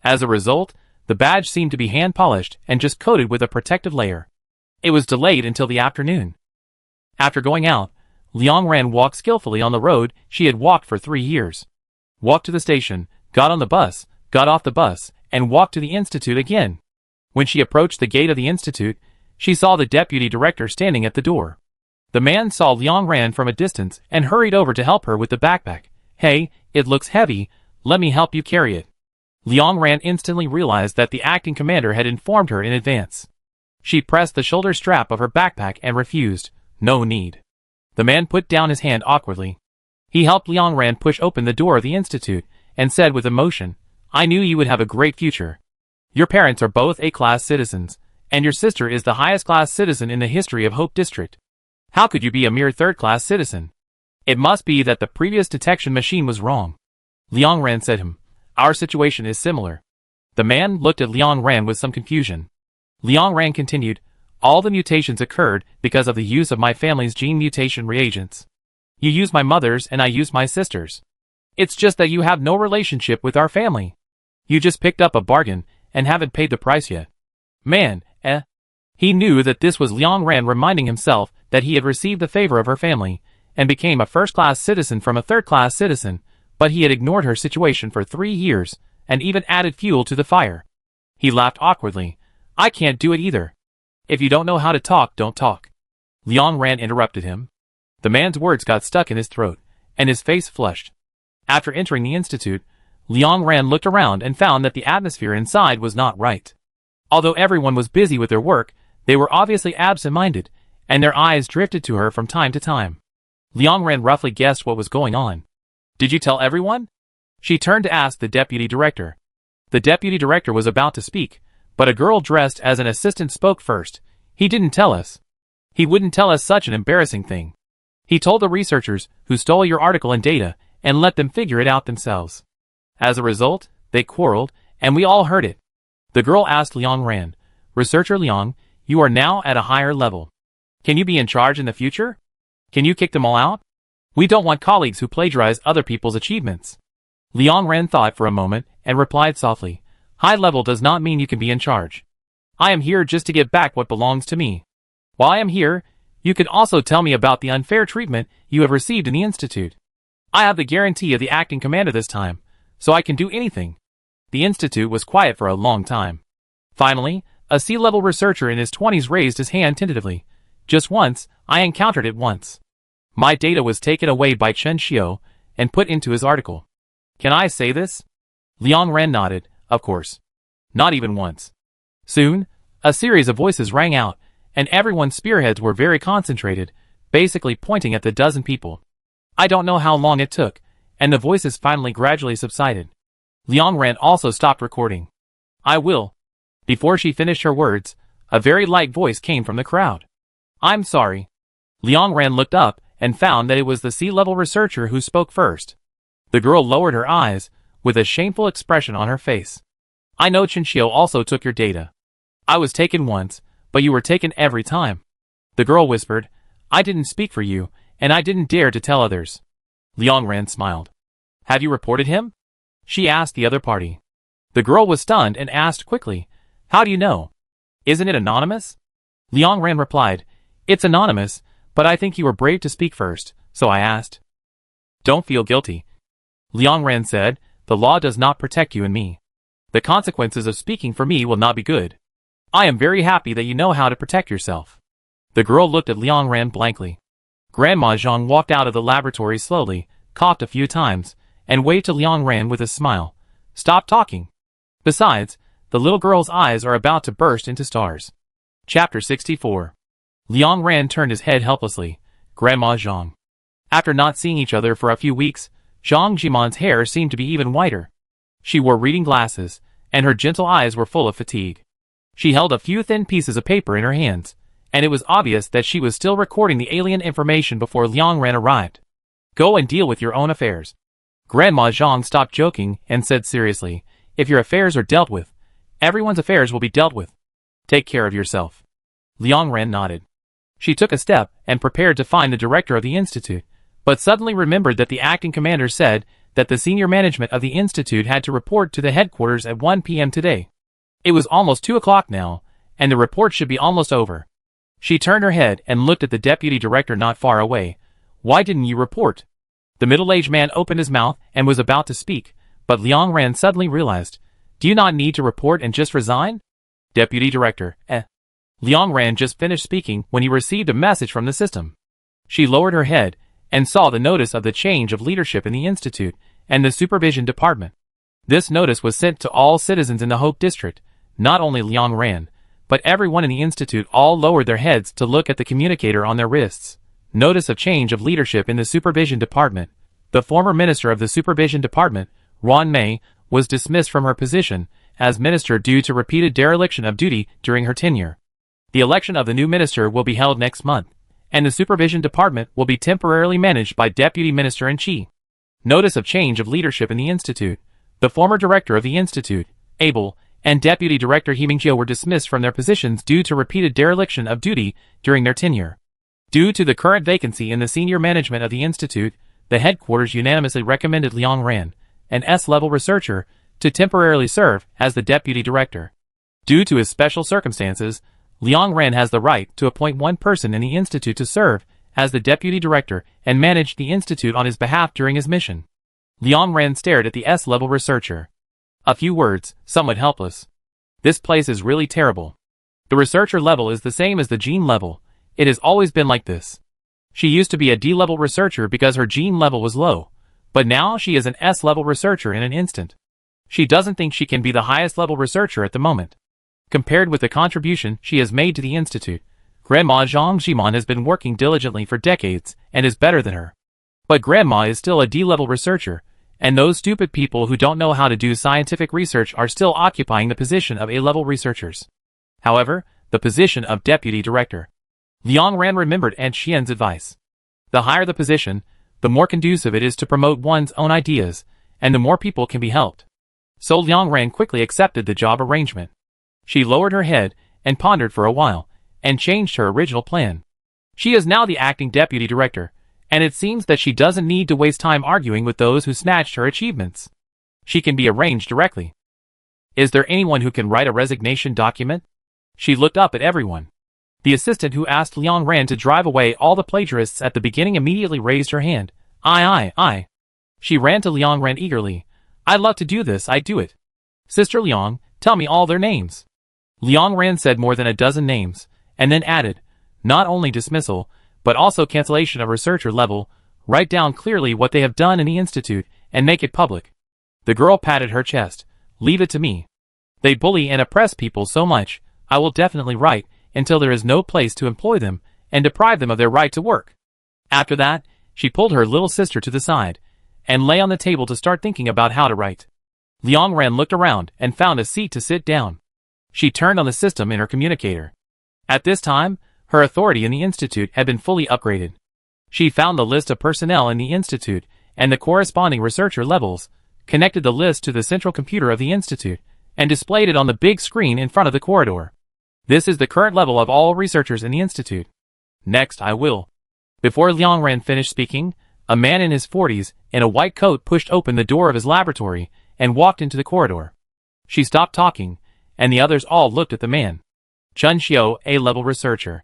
S1: As a result, the badge seemed to be hand-polished and just coated with a protective layer. It was delayed until the afternoon. After going out, Liang Ran walked skillfully on the road she had walked for 3 years. Walked to the station, got on the bus, got off the bus, and walked to the institute again. When she approached the gate of the institute, she saw the deputy director standing at the door. The man saw Liang Ran from a distance and hurried over to help her with the backpack. "Hey, it looks heavy, let me help you carry it." Liang Ran instantly realized that the acting commander had informed her in advance. She pressed the shoulder strap of her backpack and refused. "No need." The man put down his hand awkwardly. He helped Liang Ran push open the door of the institute and said with emotion, "I knew you would have a great future. Your parents are both A-class citizens, and your sister is the highest class citizen in the history of Hope District. How could you be a mere third-class citizen? It must be that the previous detection machine was wrong." Liang Ran said to him, "Our situation is similar." The man looked at Liang Ran with some confusion. Liang Ran continued, "All the mutations occurred because of the use of my family's gene mutation reagents. You use my mother's and I use my sister's. It's just that you have no relationship with our family. You just picked up a bargain and haven't paid the price yet." Man, He knew that this was Liang Ran reminding himself that he had received the favor of her family and became a first-class citizen from a third-class citizen, but he had ignored her situation for 3 years and even added fuel to the fire. He laughed awkwardly. "I can't do it either. If you don't know how to talk, don't talk." Liang Ran interrupted him. The man's words got stuck in his throat, and his face flushed. After entering the institute, Liang Ran looked around and found that the atmosphere inside was not right. Although everyone was busy with their work, they were obviously absent-minded, and their eyes drifted to her from time to time. Liang Ran roughly guessed what was going on. "Did you tell everyone?" She turned to ask the deputy director. The deputy director was about to speak, but a girl dressed as an assistant spoke first. "He didn't tell us. He wouldn't tell us such an embarrassing thing. He told the researchers who stole your article and data and let them figure it out themselves. As a result, they quarreled, and we all heard it." The girl asked Liang Ran, "Researcher Liang, you are now at a higher level. Can you be in charge in the future? Can you kick them all out? We don't want colleagues who plagiarize other people's achievements." Liang Ran thought for a moment and replied softly, "High level does not mean you can be in charge. I am here just to get back what belongs to me. While I am here, you can also tell me about the unfair treatment you have received in the institute. I have the guarantee of the acting commander this time, so I can do anything." The institute was quiet for a long time. Finally, a C-level researcher in his 20s raised his hand tentatively. "Just once, I encountered it once. My data was taken away by Chen Xiao and put into his article. Can I say this?" Liang Ran nodded, "Of course. Not even once." Soon, a series of voices rang out, and everyone's spearheads were very concentrated, basically pointing at the dozen people. I don't know how long it took, and the voices finally gradually subsided. Liang Ran also stopped recording. "I will." Before she finished her words, a very light voice came from the crowd. "I'm sorry." Liang Ran looked up and found that it was the C-level researcher who spoke first. The girl lowered her eyes, with a shameful expression on her face. "I know Chen Xiao also took your data. I was taken once, but you were taken every time." The girl whispered, "I didn't speak for you, and I didn't dare to tell others." Liang Ran smiled. "Have you reported him?" she asked the other party. The girl was stunned and asked quickly, "How do you know? Isn't it anonymous?" Liang Ran replied, "It's anonymous, but I think you were brave to speak first, so I asked." "Don't feel guilty," Liang Ran said, "the law does not protect you and me. The consequences of speaking for me will not be good. I am very happy that you know how to protect yourself. The girl looked at Liang Ran blankly. Grandma Zhang walked out of the laboratory slowly, coughed a few times, and waved to Liang Ran with a smile. Stop talking. Besides, the little girl's eyes are about to burst into stars. Chapter 64. Liang Ran turned his head helplessly. Grandma Zhang. After not seeing each other for a few weeks, Zhang Jiman's hair seemed to be even whiter. She wore reading glasses, and her gentle eyes were full of fatigue. She held a few thin pieces of paper in her hands, and it was obvious that she was still recording the alien information before Liang Ran arrived. Go and deal with your own affairs. Grandma Zhang stopped joking and said seriously, if your affairs are dealt with, everyone's affairs will be dealt with. Take care of yourself. Liang Ran nodded. She took a step and prepared to find the director of the institute, but suddenly remembered that the acting commander said that the senior management of the institute had to report to the headquarters at 1 p.m. today. It was almost 2 o'clock now, and the report should be almost over. She turned her head and looked at the deputy director not far away. Why didn't you report? The middle-aged man opened his mouth and was about to speak, but Liang Ran suddenly realized, do you not need to report and just resign? Deputy director, Liang Ran just finished speaking when he received a message from the system. She lowered her head and saw the notice of the change of leadership in the institute and the supervision department. This notice was sent to all citizens in the Hope district. Not only Liang Ran, but everyone in the institute all lowered their heads to look at the communicator on their wrists. Notice of change of leadership in the supervision department. The former minister of the supervision department, Ron Mei, was dismissed from her position as minister due to repeated dereliction of duty during her tenure. The election of the new minister will be held next month, and the supervision department will be temporarily managed by Deputy Minister-in-Chief. Notice of change of leadership in the institute. The former director of the institute, Abel, and Deputy Director He Mingjiu were dismissed from their positions due to repeated dereliction of duty during their tenure. Due to the current vacancy in the senior management of the institute, the headquarters unanimously recommended Liang Ran, an S-level researcher, to temporarily serve as the deputy director. Due to his special circumstances, Liang Ran has the right to appoint one person in the institute to serve as the deputy director and manage the institute on his behalf during his mission. Liang Ran stared at the S-level researcher. A few words, somewhat helpless. This place is really terrible. The researcher level is the same as the gene level. It has always been like this. She used to be a D-level researcher because her gene level was low, but now she is an S-level researcher in an instant. She doesn't think she can be the highest level researcher at the moment. Compared with the contribution she has made to the institute, Grandma Zhang Jiman has been working diligently for decades and is better than her. But Grandma is still a D-level researcher, and those stupid people who don't know how to do scientific research are still occupying the position of A-level researchers. However, the position of deputy director. Liang Ran remembered Aunt Xian's advice. The higher the position, the more conducive it is to promote one's own ideas, and the more people can be helped. So Liang Ran quickly accepted the job arrangement. She lowered her head and pondered for a while, and changed her original plan. She is now the acting deputy director, and it seems that she doesn't need to waste time arguing with those who snatched her achievements. She can be arranged directly. Is there anyone who can write a resignation document? She looked up at everyone. The assistant who asked Liang Ran to drive away all the plagiarists at the beginning immediately raised her hand. I. She ran to Liang Ran eagerly. I'd love to do this, I'd do it. Sister Liang, tell me all their names. Liang Ran said more than a dozen names, and then added, not only dismissal, but also cancellation of researcher level. Write down clearly what they have done in the institute, and make it public. The girl patted her chest. Leave it to me. They bully and oppress people so much, I will definitely write, until there is no place to employ them, and deprive them of their right to work. After that, she pulled her little sister to the side, and lay on the table to start thinking about how to write. Liang Ran looked around and found a seat to sit down. She turned on the system in her communicator. At this time, her authority in the institute had been fully upgraded. She found the list of personnel in the institute and the corresponding researcher levels, connected the list to the central computer of the institute, and displayed it on the big screen in front of the corridor. This is the current level of all researchers in the institute. Next, I will. Before Liang Ran finished speaking, a man in his 40s in a white coat pushed open the door of his laboratory and walked into the corridor. She stopped talking, and the others all looked at the man. Chun Xiu, A-level researcher.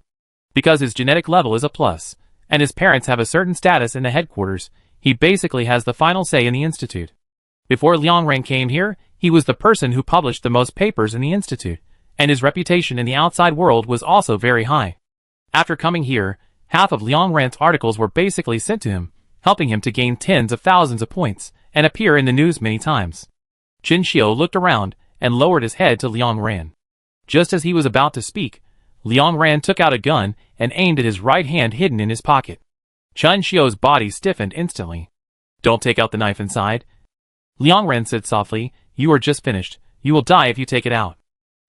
S1: Because his genetic level is a plus, and his parents have a certain status in the headquarters, he basically has the final say in the institute. Before Liang Ran came here, He was the person who published the most papers in the institute, and his reputation in the outside world was also very high. After coming here, half of Liang Ran's articles were basically sent to him, helping him to gain tens of thousands of points and appear in the news many times. Chen Xiu looked around and lowered his head to Liang Ran. Just as he was about to speak, Liang Ran took out a gun and aimed at his right hand hidden in his pocket. Chen Xiu's body stiffened instantly. "Don't take out the knife inside," Liang Ran said softly. "You are just finished. You will die if you take it out.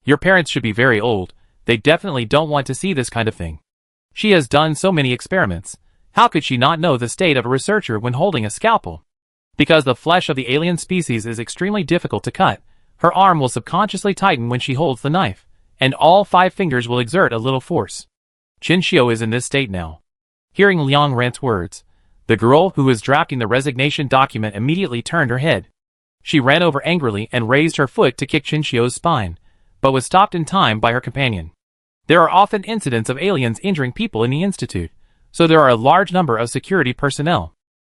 S1: Your parents should be very old. They definitely don't want to see this kind of thing. She has done so many experiments. How could she not know the state of a researcher when holding a scalpel? Because the flesh of the alien species is extremely difficult to cut, her arm will subconsciously tighten when she holds the knife, and all 5 fingers will exert a little force. Chen Xiu is in this state now." Hearing Liang Ran's words, the girl who was drafting the resignation document immediately turned her head. She ran over angrily and raised her foot to kick Chen Xiu's spine, but was stopped in time by her companion. There are often incidents of aliens injuring people in the institute, so there are a large number of security personnel.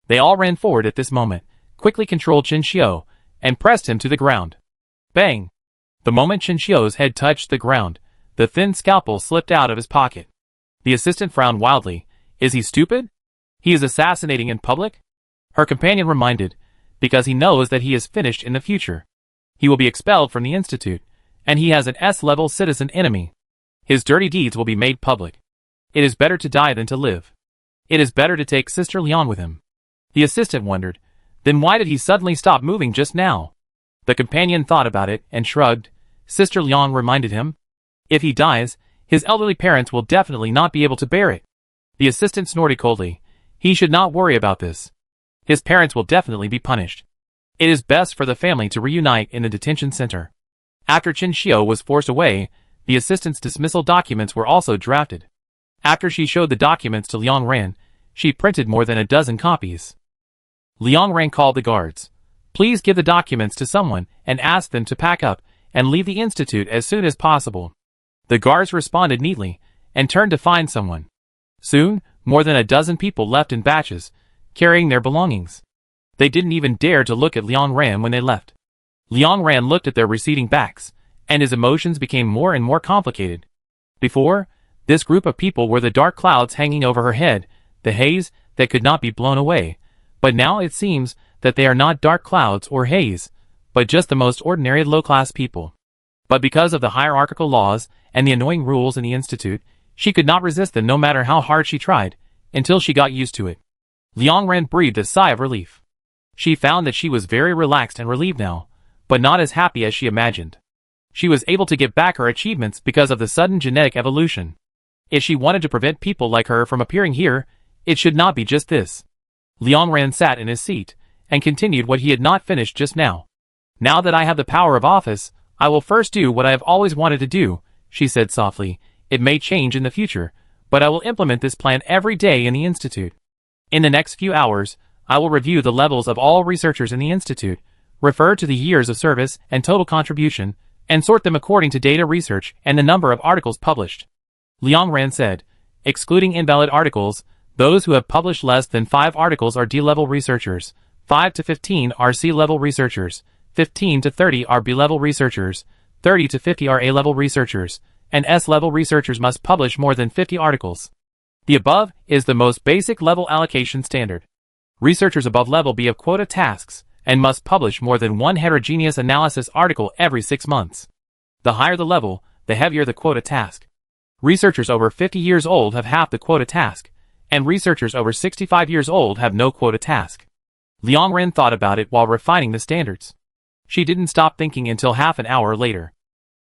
S1: They all ran forward at this moment, quickly controlled Chen Xiu, and pressed him to the ground. Bang! The moment Chen Xiu's head touched the ground, the thin scalpel slipped out of his pocket. The assistant frowned wildly. Is he stupid? He is assassinating in public? Her companion reminded, because he knows that he is finished in the future. He will be expelled from the institute, and he has an S-level citizen enemy. His dirty deeds will be made public. It is better to die than to live. It is better to take Sister Liang with him. The assistant wondered, then why did he suddenly stop moving just now? The companion thought about it and shrugged. Sister Liang reminded him. If he dies, his elderly parents will definitely not be able to bear it. The assistant snorted coldly. He should not worry about this. His parents will definitely be punished. It is best for the family to reunite in the detention center. After Chen Xiu was forced away, the assistant's dismissal documents were also drafted. After she showed the documents to Liang Ran, she printed more than a dozen copies. Liang Ran called the guards. Please give the documents to someone and ask them to pack up and leave the institute as soon as possible. The guards responded neatly and turned to find someone. Soon, more than a dozen people left in batches, carrying their belongings. They didn't even dare to look at Liang Ran when they left. Liang Ran looked at their receding backs, and his emotions became more and more complicated. Before, this group of people were the dark clouds hanging over her head, the haze that could not be blown away. But now it seems that they are not dark clouds or haze, but just the most ordinary low-class people. But because of the hierarchical laws and the annoying rules in the institute, she could not resist them no matter how hard she tried, until she got used to it. Liang Ran breathed a sigh of relief. She found that she was very relaxed and relieved now, but not as happy as she imagined. She was able to get back her achievements because of the sudden genetic evolution. If she wanted to prevent people like her from appearing here, it should not be just this. Liang Ran sat in his seat, and continued what he had not finished just now. Now that I have the power of office, I will first do what I have always wanted to do, she said softly. It may change in the future, but I will implement this plan every day in the institute. In the next few hours, I will review the levels of all researchers in the institute, refer to the years of service and total contribution, and sort them according to data research and the number of articles published. Liang Ran said, excluding invalid articles, those who have published less than 5 articles are D-level researchers, 5 to 15 are C-level researchers, 15 to 30 are B-level researchers, 30 to 50 are A-level researchers, and S-level researchers must publish more than 50 articles. The above is the most basic level allocation standard. Researchers above level B have quota tasks, and must publish more than 1 heterogeneous analysis article every 6 months. The higher the level, the heavier the quota task. Researchers over 50 years old have half the quota task, and researchers over 65 years old have no quota task. Liang Ran thought about it while refining the standards. She didn't stop thinking until half an hour later.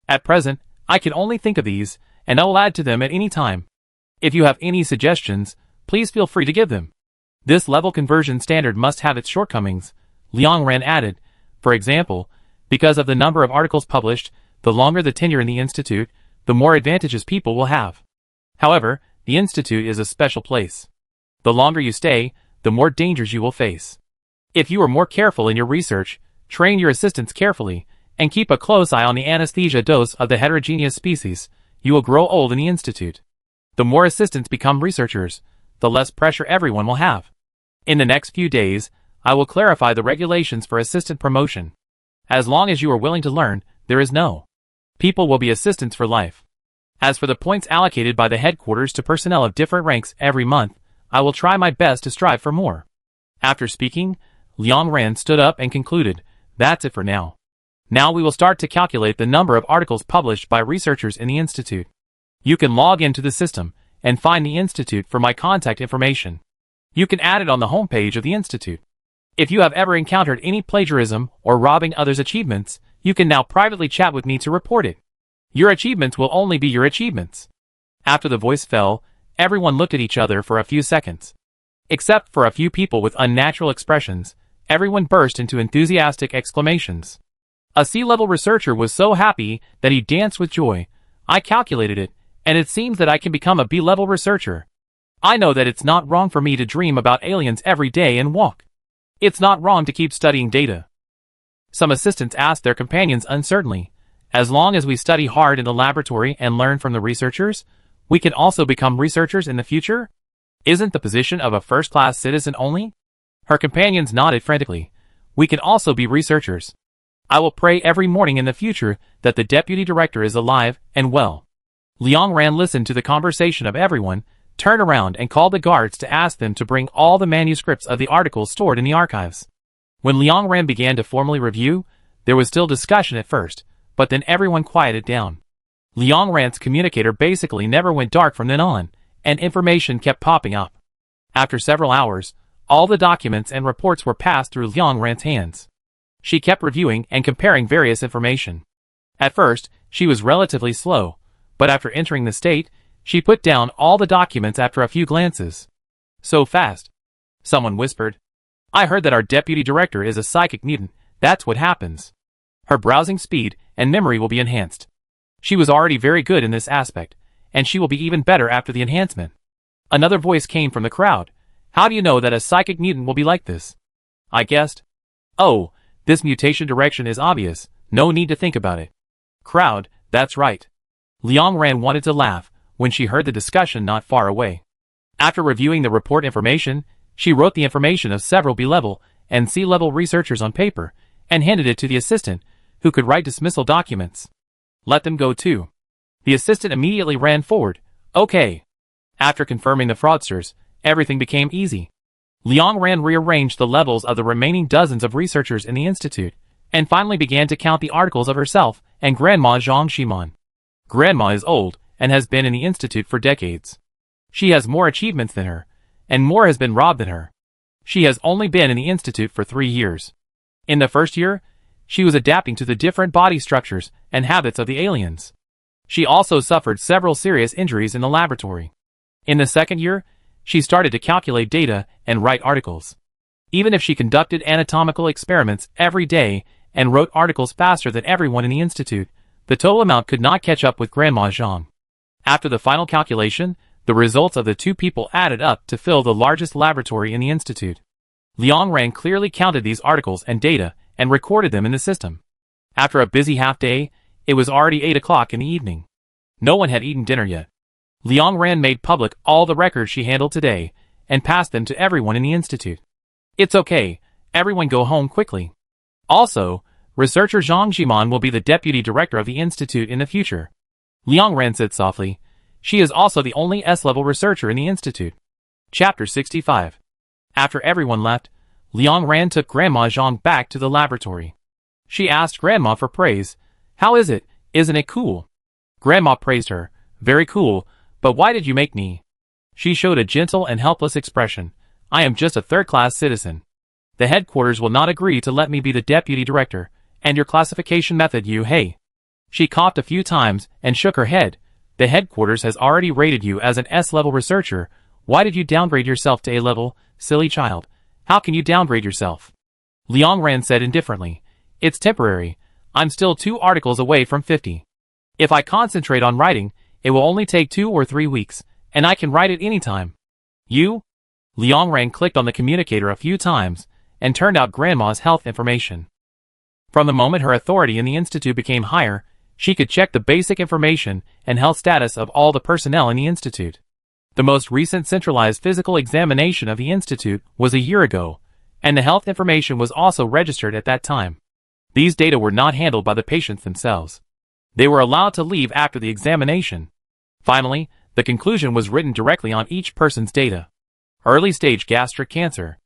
S1: At present, I can only think of these, and I will add to them at any time. If you have any suggestions, please feel free to give them. This level conversion standard must have its shortcomings, Liang Ran added. For example, because of the number of articles published, the longer the tenure in the institute, the more advantages people will have. However, the institute is a special place. The longer you stay, the more dangers you will face. If you are more careful in your research, train your assistants carefully, and keep a close eye on the anesthesia dose of the heterogeneous species, you will grow old in the institute. The more assistants become researchers, the less pressure everyone will have. In the next few days, I will clarify the regulations for assistant promotion. As long as you are willing to learn, there is no. People will be assistants for life. As for the points allocated by the headquarters to personnel of different ranks every month, I will try my best to strive for more. After speaking, Liang Ran stood up and concluded, "That's it for now. Now we will start to calculate the number of articles published by researchers in the Institute. You can log into the system and find the Institute for my contact information. You can add it on the homepage of the Institute. If you have ever encountered any plagiarism or robbing others' achievements, you can now privately chat with me to report it. Your achievements will only be your achievements." After the voice fell, everyone looked at each other for a few seconds. Except for a few people with unnatural expressions, everyone burst into enthusiastic exclamations. A C-level researcher was so happy that he danced with joy. "I calculated it, and it seems that I can become a B-level researcher. I know that it's not wrong for me to dream about aliens every day and walk. It's not wrong to keep studying data." Some assistants asked their companions uncertainly, "As long as we study hard in the laboratory and learn from the researchers, we can also become researchers in the future? Isn't the position of a first-class citizen only?" Her companions nodded frantically. "We can also be researchers. I will pray every morning in the future that the deputy director is alive and well." Liang Ran listened to the conversation of everyone, turned around and called the guards to ask them to bring all the manuscripts of the articles stored in the archives. When Liang Ran began to formally review, there was still discussion at first, but then everyone quieted down. Liang Ran's communicator basically never went dark from then on, and information kept popping up. After several hours, all the documents and reports were passed through Liang Ran's hands. She kept reviewing and comparing various information. At first, she was relatively slow, but after entering the state, she put down all the documents after a few glances. "So fast," someone whispered. "I heard that our deputy director is a psychic mutant. That's what happens. Her browsing speed and memory will be enhanced. She was already very good in this aspect, and she will be even better after the enhancement." Another voice came from the crowd. "How do you know that a psychic mutant will be like this?" "I guessed." "Oh, this mutation direction is obvious. No need to think about it." Crowd, "That's right." Liang Ran wanted to laugh when she heard the discussion not far away. After reviewing the report information, she wrote the information of several B-level and C-level researchers on paper and handed it to the assistant, who could write dismissal documents. "Let them go too." The assistant immediately ran forward. "Okay." After confirming the fraudsters, everything became easy. Liang Ran rearranged the levels of the remaining dozens of researchers in the institute, and finally began to count the articles of herself and Grandma Zhang Shimon. Grandma is old and has been in the institute for decades. She has more achievements than her, and more has been robbed than her. She has only been in the institute for 3 years. In the first year, she was adapting to the different body structures and habits of the aliens. She also suffered several serious injuries in the laboratory. In the second year, she started to calculate data and write articles. Even if she conducted anatomical experiments every day and wrote articles faster than everyone in the institute, the total amount could not catch up with Grandma Zhang. After the final calculation, the results of the two people added up to fill the largest laboratory in the institute. Liang Ran clearly counted these articles and data and recorded them in the system. After a busy half-day, it was already 8 o'clock in the evening. No one had eaten dinner yet. Liang Ran made public all the records she handled today and passed them to everyone in the institute. "It's okay, everyone go home quickly. Also, researcher Zhang Jimon will be the deputy director of the institute in the future." Liang Ran said softly. She is also the only S-level researcher in the institute. Chapter 65. After everyone left, Liang Ran took Grandma Zhang back to the laboratory. She asked Grandma for praise. "How is it? Isn't it cool?" Grandma praised her. "Very cool, but why did you make me?" She showed a gentle and helpless expression. "I am just a third-class citizen. The headquarters will not agree to let me be the deputy director, and your classification method hey." She coughed a few times and shook her head. "The headquarters has already rated you as an S-level researcher. Why did you downgrade yourself to A-level, silly child? How can you downgrade yourself?" Liang Ran said indifferently. "It's temporary. I'm still 2 articles away from 50. If I concentrate on writing, it will only take 2 or 3 weeks, and I can write it anytime." "You?" Liang Ran clicked on the communicator a few times and turned out Grandma's health information. From the moment her authority in the institute became higher, she could check the basic information and health status of all the personnel in the institute. The most recent centralized physical examination of the institute was a year ago, and the health information was also registered at that time. These data were not handled by the patients themselves. They were allowed to leave after the examination. Finally, the conclusion was written directly on each person's data. Early-stage gastric cancer.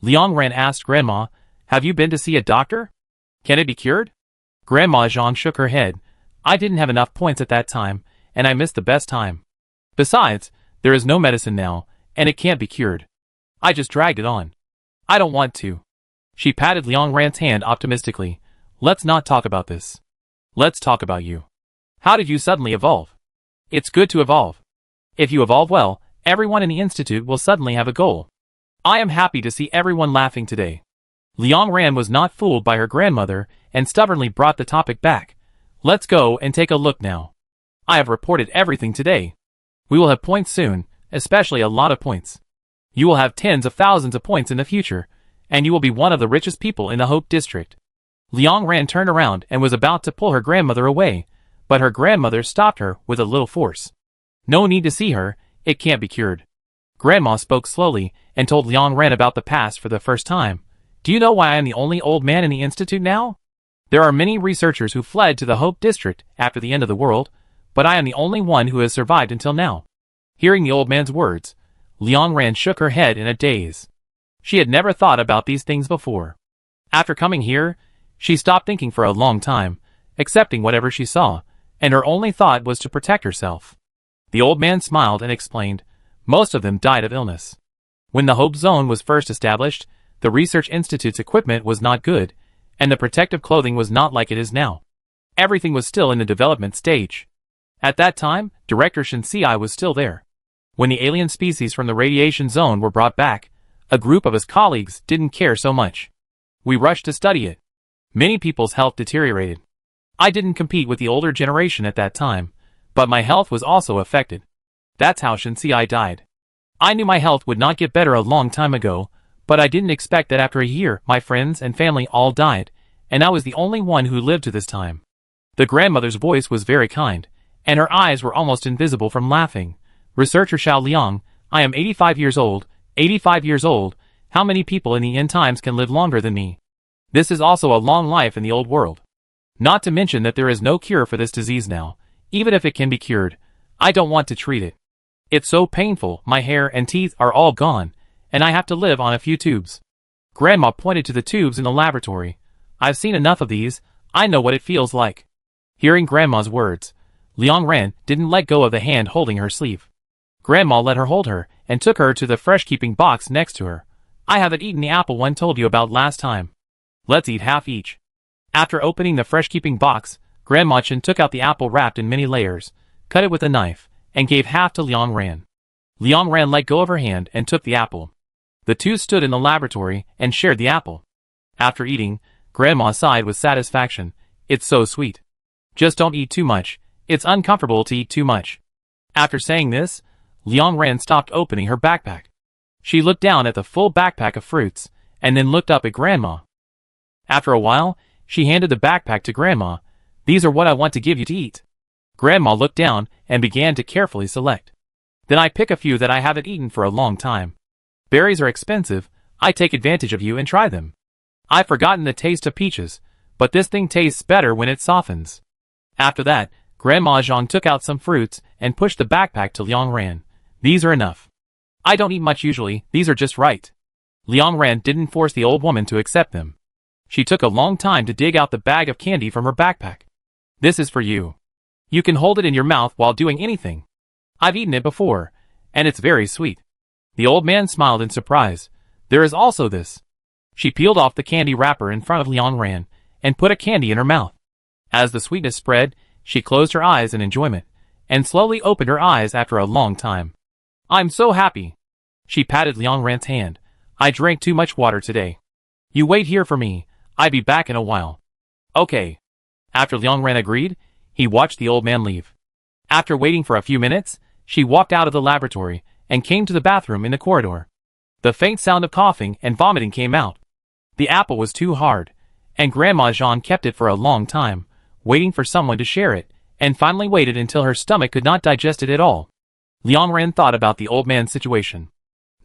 S1: Liang Ran asked Grandma, "Have you been to see a doctor? Can it be cured?" Grandma Zhang shook her head. "I didn't have enough points at that time, and I missed the best time. Besides, there is no medicine now, and it can't be cured. I just dragged it on. I don't want to." She patted Liang Ran's hand optimistically. "Let's not talk about this. Let's talk about you. How did you suddenly evolve? It's good to evolve. If you evolve well, everyone in the institute will suddenly have a goal. I am happy to see everyone laughing today." Liang Ran was not fooled by her grandmother and stubbornly brought the topic back. "Let's go and take a look now. I have reported everything today. We will have points soon, especially a lot of points. You will have tens of thousands of points in the future, and you will be one of the richest people in the Hope District." Liang Ran turned around and was about to pull her grandmother away, but her grandmother stopped her with a little force. "No need to see her, it can't be cured." Grandma spoke slowly and told Liang Ran about the past for the first time. "Do you know why I am the only old man in the institute now? There are many researchers who fled to the Hope District after the end of the world, but I am the only one who has survived until now." Hearing the old man's words, Liang Ran shook her head in a daze. She had never thought about these things before. After coming here, she stopped thinking for a long time, accepting whatever she saw, and her only thought was to protect herself. The old man smiled and explained, "Most of them died of illness. When the Hope Zone was first established, the Research Institute's equipment was not good, and the protective clothing was not like it is now. Everything was still in the development stage. At that time, Director Shinsei was still there. When the alien species from the radiation zone were brought back, a group of his colleagues didn't care so much. We rushed to study it. Many people's health deteriorated. I didn't compete with the older generation at that time, but my health was also affected. That's how Shinsei died. I knew my health would not get better a long time ago, but I didn't expect that after a year my friends and family all died, and I was the only one who lived to this time." The grandmother's voice was very kind, and her eyes were almost invisible from laughing. "Researcher Xiao Liang, I am 85 years old. 85 years old, how many people in the end times can live longer than me? This is also a long life in the old world. Not to mention that there is no cure for this disease now. Even if it can be cured, I don't want to treat it. It's so painful, my hair and teeth are all gone, and I have to live on a few tubes." Grandma pointed to the tubes in the laboratory. "I've seen enough of these, I know what it feels like." Hearing Grandma's words, Liang Ran didn't let go of the hand holding her sleeve. Grandma let her hold her and took her to the fresh-keeping box next to her. "I haven't eaten the apple one told you about last time. Let's eat half each." After opening the fresh-keeping box, Grandma Chen took out the apple wrapped in many layers, cut it with a knife, and gave half to Liang Ran. Liang Ran let go of her hand and took the apple. The two stood in the laboratory and shared the apple. After eating, Grandma sighed with satisfaction. "It's so sweet. Just don't eat too much, it's uncomfortable to eat too much." After saying this, Liang Ran stopped opening her backpack. She looked down at the full backpack of fruits, and then looked up at Grandma. After a while, she handed the backpack to Grandma. "These are what I want to give you to eat." Grandma looked down and began to carefully select. "Then I pick a few that I haven't eaten for a long time. Berries are expensive, I take advantage of you and try them. I've forgotten the taste of peaches, but this thing tastes better when it softens." After that, Grandma Zhang took out some fruits and pushed the backpack to Liang Ran. "These are enough. I don't eat much usually, these are just right." Liang Ran didn't force the old woman to accept them. She took a long time to dig out the bag of candy from her backpack. "This is for you. You can hold it in your mouth while doing anything. I've eaten it before, and it's very sweet." The old man smiled in surprise. "There is also this." She peeled off the candy wrapper in front of Liang Ran and put a candy in her mouth. As the sweetness spread, she closed her eyes in enjoyment, and slowly opened her eyes after a long time. "I'm so happy." She patted Liang Ran's hand. "I drank too much water today. You wait here for me, I'll be back in a while." "Okay." After Liang Ran agreed, he watched the old man leave. After waiting for a few minutes, she walked out of the laboratory and came to the bathroom in the corridor. The faint sound of coughing and vomiting came out. The apple was too hard, and Grandma Zhang kept it for a long time, waiting for someone to share it, and finally waited until her stomach could not digest it at all. Liang Ran thought about the old man's situation.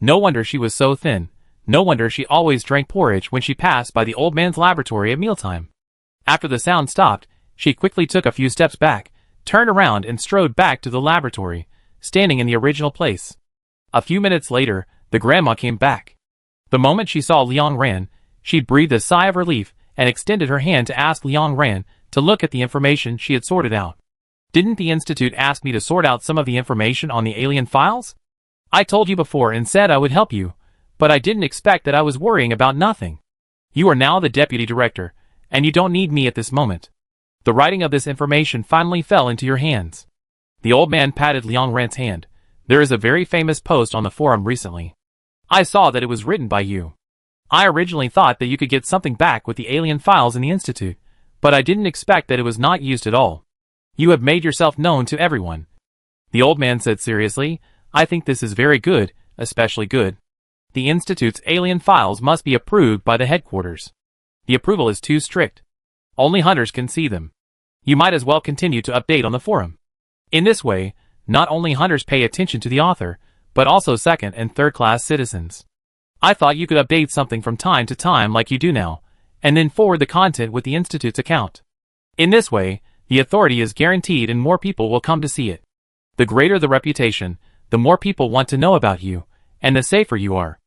S1: No wonder she was so thin. No wonder she always drank porridge when she passed by the old man's laboratory at mealtime. After the sound stopped, she quickly took a few steps back, turned around and strode back to the laboratory, standing in the original place. A few minutes later, the grandma came back. The moment she saw Liang Ran, she breathed a sigh of relief and extended her hand to ask Liang Ran to look at the information she had sorted out. Didn't the institute ask me to sort out some of the information on the alien files? I told you before and said I would help you, but I didn't expect that I was worrying about nothing. You are now the deputy director, and you don't need me at this moment. The writing of this information finally fell into your hands. The old man patted Liang Ran's hand. There is a very famous post on the forum recently. I saw that it was written by you. I originally thought that you could get something back with the alien files in the institute, but I didn't expect that it was not used at all. You have made yourself known to everyone. The old man said seriously, I think this is very good, especially good. The institute's alien files must be approved by the headquarters. The approval is too strict. Only hunters can see them. You might as well continue to update on the forum. In this way, not only hunters pay attention to the author, but also second and third class citizens. I thought you could update something from time to time like you do now, and then forward the content with the institute's account. In this way, the authority is guaranteed and more people will come to see it. The greater the reputation, the more people want to know about you, and the safer you are.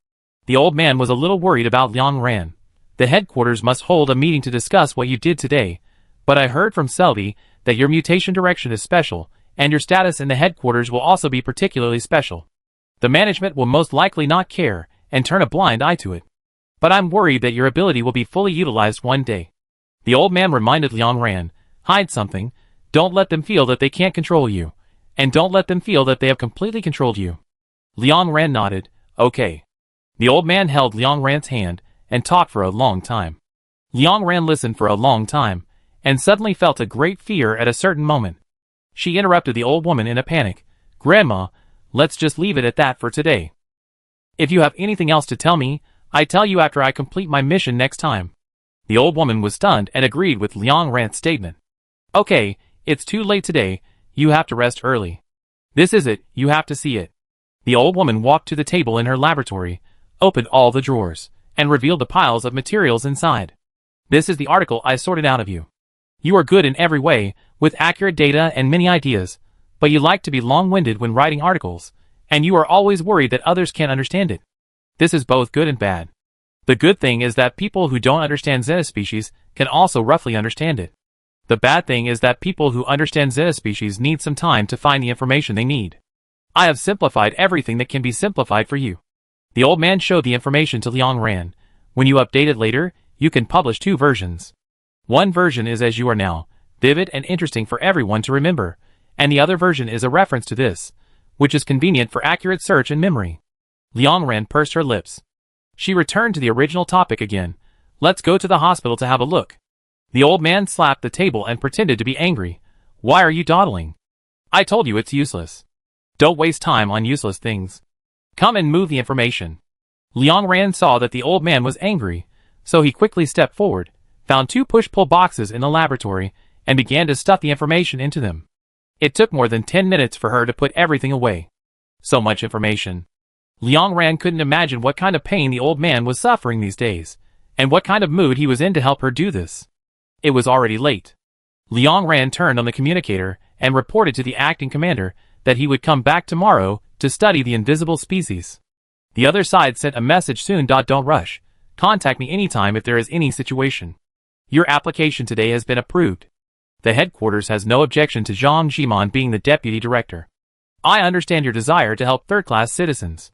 S1: The old man was a little worried about Liang Ran. The headquarters must hold a meeting to discuss what you did today, but I heard from Selby that your mutation direction is special, and your status in the headquarters will also be particularly special. The management will most likely not care, and turn a blind eye to it. But I'm worried that your ability will be fully utilized one day. The old man reminded Liang Ran, hide something, don't let them feel that they can't control you, and don't let them feel that they have completely controlled you. Liang Ran nodded, okay. The old man held Liang Ran's hand, and talked for a long time. Liang Ran listened for a long time, and suddenly felt a great fear at a certain moment. She interrupted the old woman in a panic, Grandma, let's just leave it at that for today. If you have anything else to tell me, I tell you after I complete my mission next time. The old woman was stunned and agreed with Liang Ran's statement. Okay, it's too late today, you have to rest early. This is it, you have to see it. The old woman walked to the table in her laboratory, opened all the drawers, and revealed the piles of materials inside. This is the article I sorted out of you. You are good in every way, with accurate data and many ideas, but you like to be long-winded when writing articles, and you are always worried that others can't understand it. This is both good and bad. The good thing is that people who don't understand xenospecies can also roughly understand it. The bad thing is that people who understand xenospecies need some time to find the information they need. I have simplified everything that can be simplified for you. The old man showed the information to Liang Ran. When you update it later, you can publish 2 versions. One version is as you are now, vivid and interesting for everyone to remember, and the other version is a reference to this, which is convenient for accurate search and memory. Liang Ran pursed her lips. She returned to the original topic again. Let's go to the hospital to have a look. The old man slapped the table and pretended to be angry. Why are you dawdling? I told you it's useless. Don't waste time on useless things. Come and move the information. Liang Ran saw that the old man was angry, so he quickly stepped forward, found 2 push-pull boxes in the laboratory, and began to stuff the information into them. It took more than 10 minutes for her to put everything away. So much information. Liang Ran couldn't imagine what kind of pain the old man was suffering these days, and what kind of mood he was in to help her do this. It was already late. Liang Ran turned on the communicator and reported to the acting commander that he would come back tomorrow to study the invisible species. The other side sent a message soon. Don't rush. Contact me anytime if there is any situation. Your application today has been approved. The headquarters has no objection to Zhang Jiman being the deputy director. I understand your desire to help third-class citizens.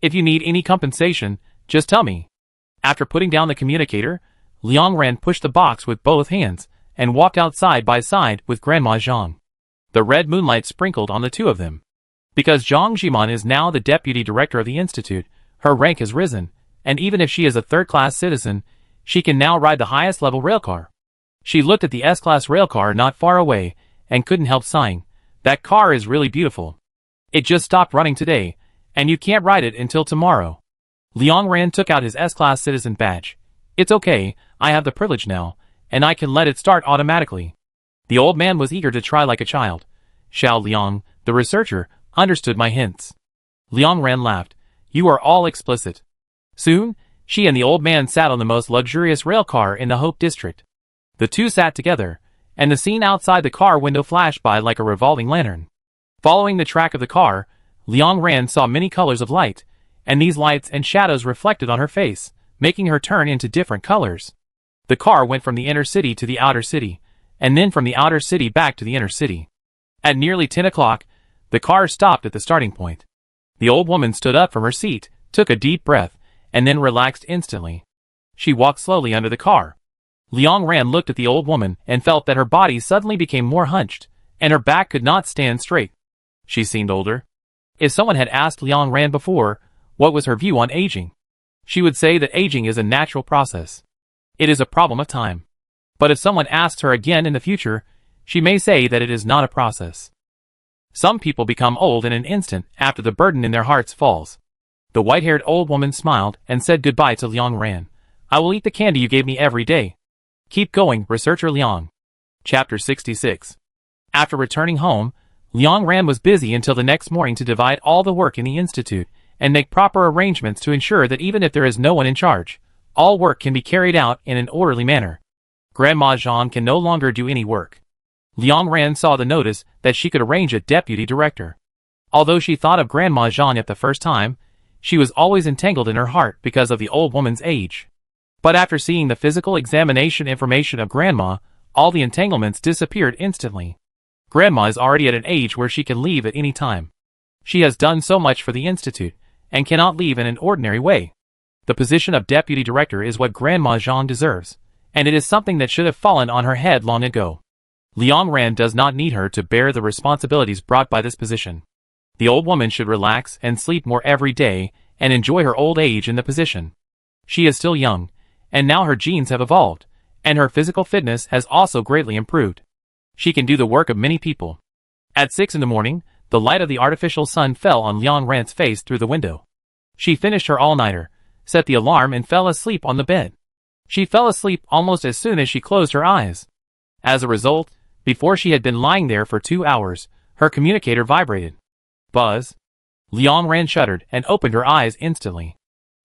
S1: If you need any compensation, just tell me. After putting down the communicator, Liang Ran pushed the box with both hands and walked out side by side with Grandma Zhang. The red moonlight sprinkled on the two of them. Because Zhang Jiman is now the deputy director of the institute, her rank has risen, and even if she is a third-class citizen, she can now ride the highest-level railcar. She looked at the S-class railcar not far away and couldn't help sighing. That car is really beautiful. It just stopped running today, and you can't ride it until tomorrow. Liang Ran took out his S-class citizen badge. It's okay, I have the privilege now, and I can let it start automatically. The old man was eager to try like a child. Xiao Liang, the researcher, understood my hints. Liang Ran laughed. You are all explicit. Soon, she and the old man sat on the most luxurious rail car in the Hope District. The two sat together, and the scene outside the car window flashed by like a revolving lantern. Following the track of the car, Liang Ran saw many colors of light, and these lights and shadows reflected on her face, making her turn into different colors. The car went from the inner city to the outer city, and then from the outer city back to the inner city. At nearly 10 o'clock, the car stopped at the starting point. The old woman stood up from her seat, took a deep breath, and then relaxed instantly. She walked slowly under the car. Liang Ran looked at the old woman and felt that her body suddenly became more hunched, and her back could not stand straight. She seemed older. If someone had asked Liang Ran before what was her view on aging, she would say that aging is a natural process. It is a problem of time. But if someone asks her again in the future, she may say that it is not a process. Some people become old in an instant after the burden in their hearts falls. The white-haired old woman smiled and said goodbye to Liang Ran. I will eat the candy you gave me every day. Keep going, researcher Liang. Chapter 66. After returning home, Liang Ran was busy until the next morning to divide all the work in the institute and make proper arrangements to ensure that even if there is no one in charge, all work can be carried out in an orderly manner. Grandma Zhang can no longer do any work. Liang Ran saw the notice that she could arrange a deputy director. Although she thought of Grandma Zhang at the first time, she was always entangled in her heart because of the old woman's age. But after seeing the physical examination information of Grandma, all the entanglements disappeared instantly. Grandma is already at an age where she can leave at any time. She has done so much for the institute, and cannot leave in an ordinary way. The position of deputy director is what Grandma Zhang deserves, and it is something that should have fallen on her head long ago. Liang Ran does not need her to bear the responsibilities brought by this position. The old woman should relax and sleep more every day and enjoy her old age in the position. She is still young, and now her genes have evolved, and her physical fitness has also greatly improved. She can do the work of many people. At 6 in the morning, the light of the artificial sun fell on Liang Ran's face through the window. She finished her all-nighter, set the alarm and fell asleep on the bed. She fell asleep almost as soon as she closed her eyes. As a result, before she had been lying there for 2 hours, her communicator vibrated. Buzz. Liang Ran shuddered and opened her eyes instantly.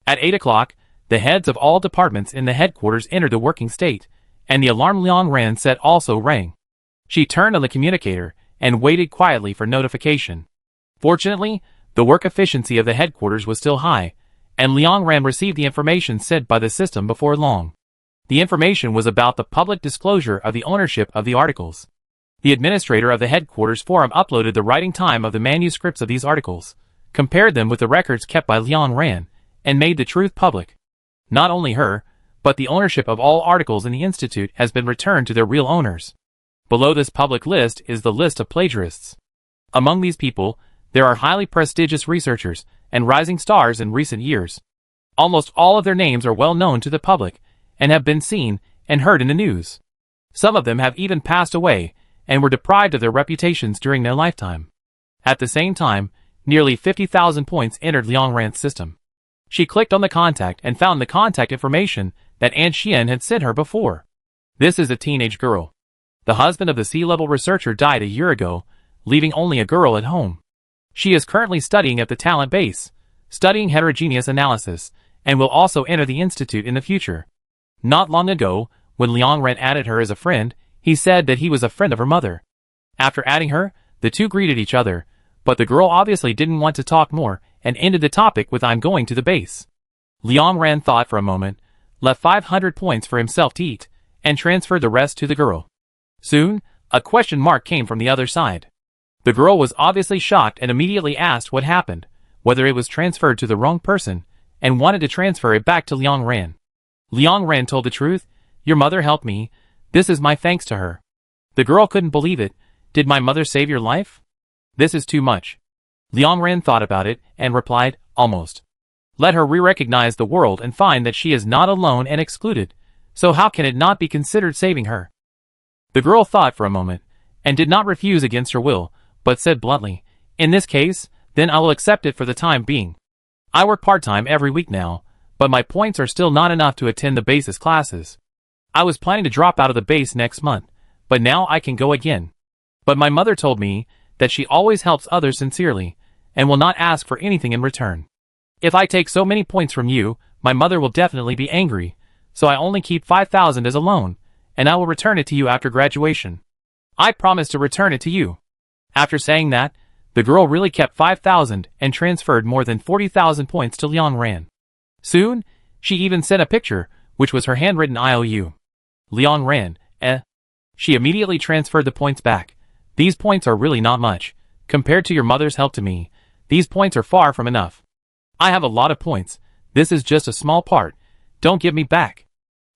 S1: At 8 o'clock, the heads of all departments in the headquarters entered the working state, and the alarm Liang Ran set also rang. She turned on the communicator and waited quietly for notification. Fortunately, the work efficiency of the headquarters was still high, and Liang Ran received the information sent by the system before long. The information was about the public disclosure of the ownership of the articles. The administrator of the headquarters forum uploaded the writing time of the manuscripts of these articles, compared them with the records kept by Liang Ran, and made the truth public. Not only her, but the ownership of all articles in the institute has been returned to their real owners. Below this public list is the list of plagiarists. Among these people, there are highly prestigious researchers and rising stars in recent years. Almost all of their names are well known to the public, and have been seen and heard in the news. Some of them have even passed away, and were deprived of their reputations during their lifetime. At the same time, nearly 50,000 points entered Liang Ran's system. She clicked on the contact and found the contact information that An Xian had sent her before. This is a teenage girl. The husband of the C-level researcher died a year ago, leaving only a girl at home. She is currently studying at the talent base, studying heterogeneous analysis, and will also enter the institute in the future. Not long ago, when Liang Ran added her as a friend, he said that he was a friend of her mother. After adding her, the two greeted each other, but the girl obviously didn't want to talk more and ended the topic with "I'm going to the base." Liang Ran thought for a moment, left 500 points for himself to eat, and transferred the rest to the girl. Soon, a question mark came from the other side. The girl was obviously shocked and immediately asked what happened, whether it was transferred to the wrong person, and wanted to transfer it back to Liang Ran. Liang Ran told the truth. "Your mother helped me. This is my thanks to her." The girl couldn't believe it. "Did my mother save your life?" "This is too much." Liang Ran thought about it and replied, "Almost. Let her re-recognize the world and find that she is not alone and excluded, so how can it not be considered saving her?" The girl thought for a moment, and did not refuse against her will, but said bluntly, "In this case, then I will accept it for the time being. I work part-time every week now, but my points are still not enough to attend the basis classes. I was planning to drop out of the base next month, but now I can go again. But my mother told me that she always helps others sincerely, and will not ask for anything in return. If I take so many points from you, my mother will definitely be angry, so I only keep 5,000 as a loan, and I will return it to you after graduation. I promise to return it to you. After saying that, the girl really kept 5,000 and transferred more than 40,000 points to Liang Ran. Soon, she even sent a picture, which was her handwritten IOU. Liang Ran, She immediately transferred the points back. These points are really not much. Compared to your mother's help to me, these points are far from enough. I have a lot of points. This is just a small part. Don't give me back.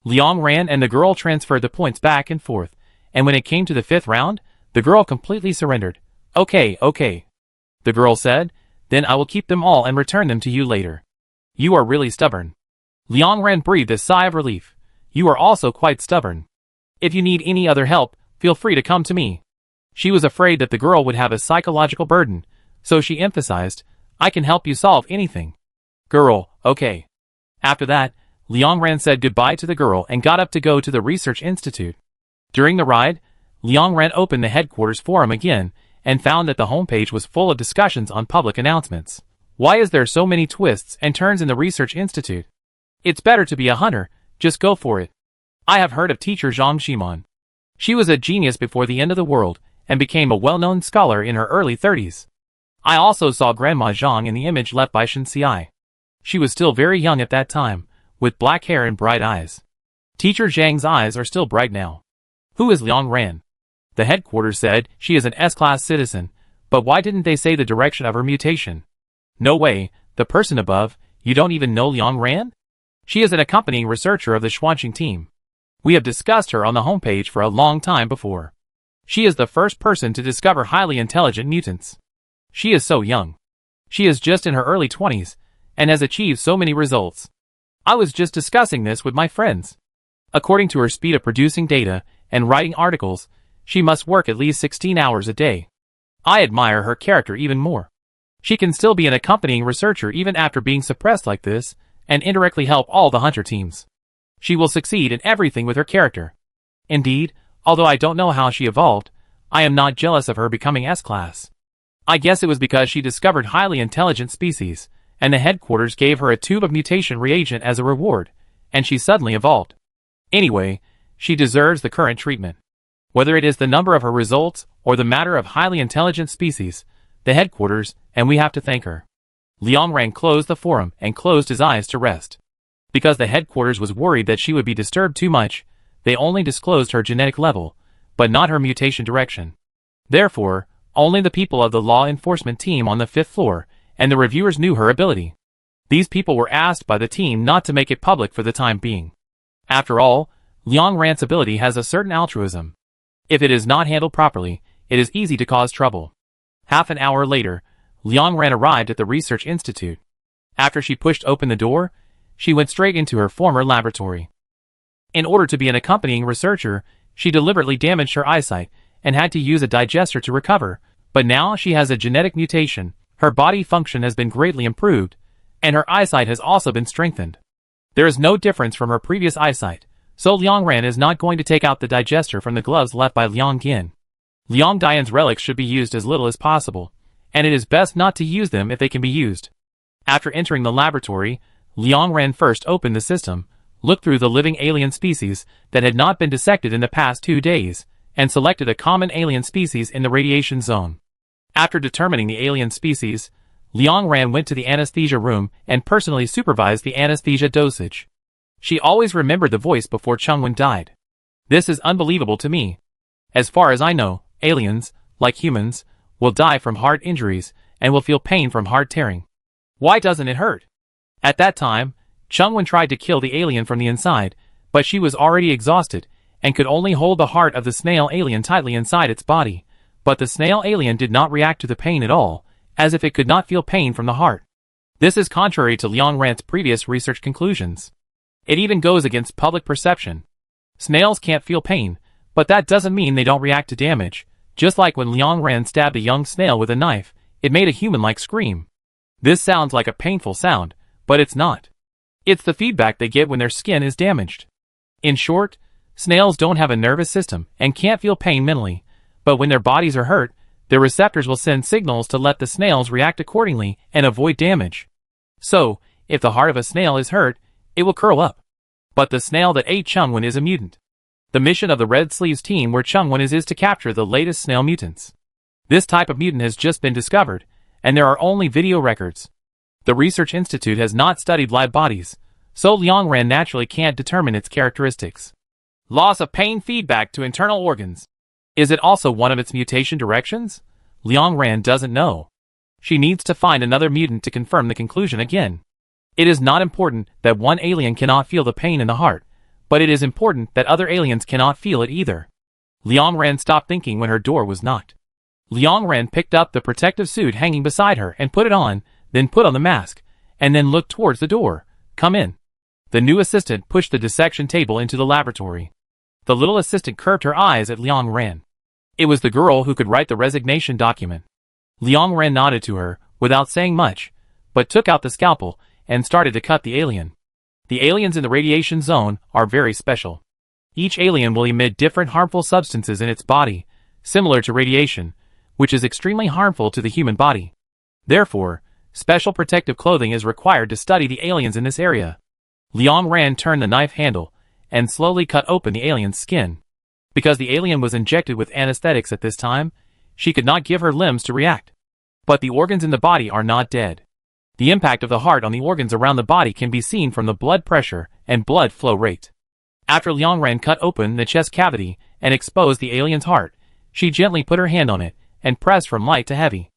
S1: Liang Ran and the girl transferred the points back and forth, and when it came to the 5th round, the girl completely surrendered. Okay. The girl said, then I will keep them all and return them to you later. You are really stubborn. Liang Ran breathed a sigh of relief. You are also quite stubborn. If you need any other help, feel free to come to me. She was afraid that the girl would have a psychological burden, so she emphasized, I can help you solve anything. Girl, okay. After that, Liang Ran said goodbye to the girl and got up to go to the research institute. During the ride, Liang Ran opened the headquarters forum again and found that the homepage was full of discussions on public announcements. Why is there so many twists and turns in the research institute? It's better to be a hunter, just go for it. I have heard of teacher Zhang Ximon. She was a genius before the end of the world and became a well-known scholar in her early 30s. I also saw Grandma Zhang in the image left by Shen Xiai. She was still very young at that time, with black hair and bright eyes. Teacher Zhang's eyes are still bright now. Who is Liang Ran? The headquarters said she is an S-class citizen, but why didn't they say the direction of her mutation? No way, the person above, you don't even know Liang Ran? She is an accompanying researcher of the Xuanqing team. We have discussed her on the homepage for a long time before. She is the first person to discover highly intelligent mutants. She is so young. She is just in her early 20s, and has achieved so many results. I was just discussing this with my friends. According to her speed of producing data and writing articles, she must work at least 16 hours a day. I admire her character even more. She can still be an accompanying researcher even after being suppressed like this, and indirectly help all the hunter teams. She will succeed in everything with her character. Indeed, although I don't know how she evolved, I am not jealous of her becoming S-class. I guess it was because she discovered highly intelligent species, and the headquarters gave her a tube of mutation reagent as a reward, and she suddenly evolved. Anyway, she deserves the current treatment. Whether it is the number of her results or the matter of highly intelligent species, the headquarters, and we have to thank her. Liang Ran closed the forum and closed his eyes to rest. Because the headquarters was worried that she would be disturbed too much, they only disclosed her genetic level, but not her mutation direction. Therefore, only the people of the law enforcement team on the 5th floor and the reviewers knew her ability. These people were asked by the team not to make it public for the time being. After all, Liang Ran's ability has a certain altruism. If it is not handled properly, it is easy to cause trouble. Half an hour later, Liang Ran arrived at the research institute. After she pushed open the door, she went straight into her former laboratory. In order to be an accompanying researcher, she deliberately damaged her eyesight and had to use a digester to recover, but now she has a genetic mutation, her body function has been greatly improved, and her eyesight has also been strengthened. There is no difference from her previous eyesight, so Liang Ran is not going to take out the digester from the gloves left by Liang Yin. Liang Dian's relics should be used as little as possible, and it is best not to use them if they can be used. After entering the laboratory, Liang Ran first opened the system, looked through the living alien species that had not been dissected in the past 2 days, and selected a common alien species in the radiation zone. After determining the alien species, Liang Ran went to the anesthesia room and personally supervised the anesthesia dosage. She always remembered the voice before Chengwen died. This is unbelievable to me. As far as I know, aliens, like humans, will die from heart injuries and will feel pain from heart tearing. Why doesn't it hurt? At that time, Chengwen tried to kill the alien from the inside, but she was already exhausted and could only hold the heart of the snail alien tightly inside its body, but the snail alien did not react to the pain at all, as if it could not feel pain from the heart. This is contrary to Liang Ran's previous research conclusions. It even goes against public perception. Snails can't feel pain, but that doesn't mean they don't react to damage. Just like when Liang Ran stabbed a young snail with a knife, it made a human-like scream. This sounds like a painful sound, but it's not. It's the feedback they get when their skin is damaged. In short, snails don't have a nervous system and can't feel pain mentally, but when their bodies are hurt, their receptors will send signals to let the snails react accordingly and avoid damage. So, if the heart of a snail is hurt, it will curl up. But the snail that ate Chengwen is a mutant. The mission of the Red Sleeves team where Chungwon is to capture the latest snail mutants. This type of mutant has just been discovered, and there are only video records. The Research Institute has not studied live bodies, so Liangran naturally can't determine its characteristics. Loss of pain feedback to internal organs. Is it also one of its mutation directions? Liangran doesn't know. She needs to find another mutant to confirm the conclusion again. It is not important that one alien cannot feel the pain in the heart, but it is important that other aliens cannot feel it either. Liangran stopped thinking when her door was knocked. Liangran picked up the protective suit hanging beside her and put it on, then put on the mask, and then looked towards the door. Come in. The new assistant pushed the dissection table into the laboratory. The little assistant curved her eyes at Liangran. It was the girl who could write the resignation document. Liangran nodded to her, without saying much, but took out the scalpel and started to cut the alien. The aliens in the radiation zone are very special. Each alien will emit different harmful substances in its body, similar to radiation, which is extremely harmful to the human body. Therefore, special protective clothing is required to study the aliens in this area. Liangran turned the knife handle and slowly cut open the alien's skin. Because the alien was injected with anesthetics at this time, she could not give her limbs to react. But the organs in the body are not dead. The impact of the heart on the organs around the body can be seen from the blood pressure and blood flow rate. After Liangran cut open the chest cavity and exposed the alien's heart, she gently put her hand on it and pressed from light to heavy.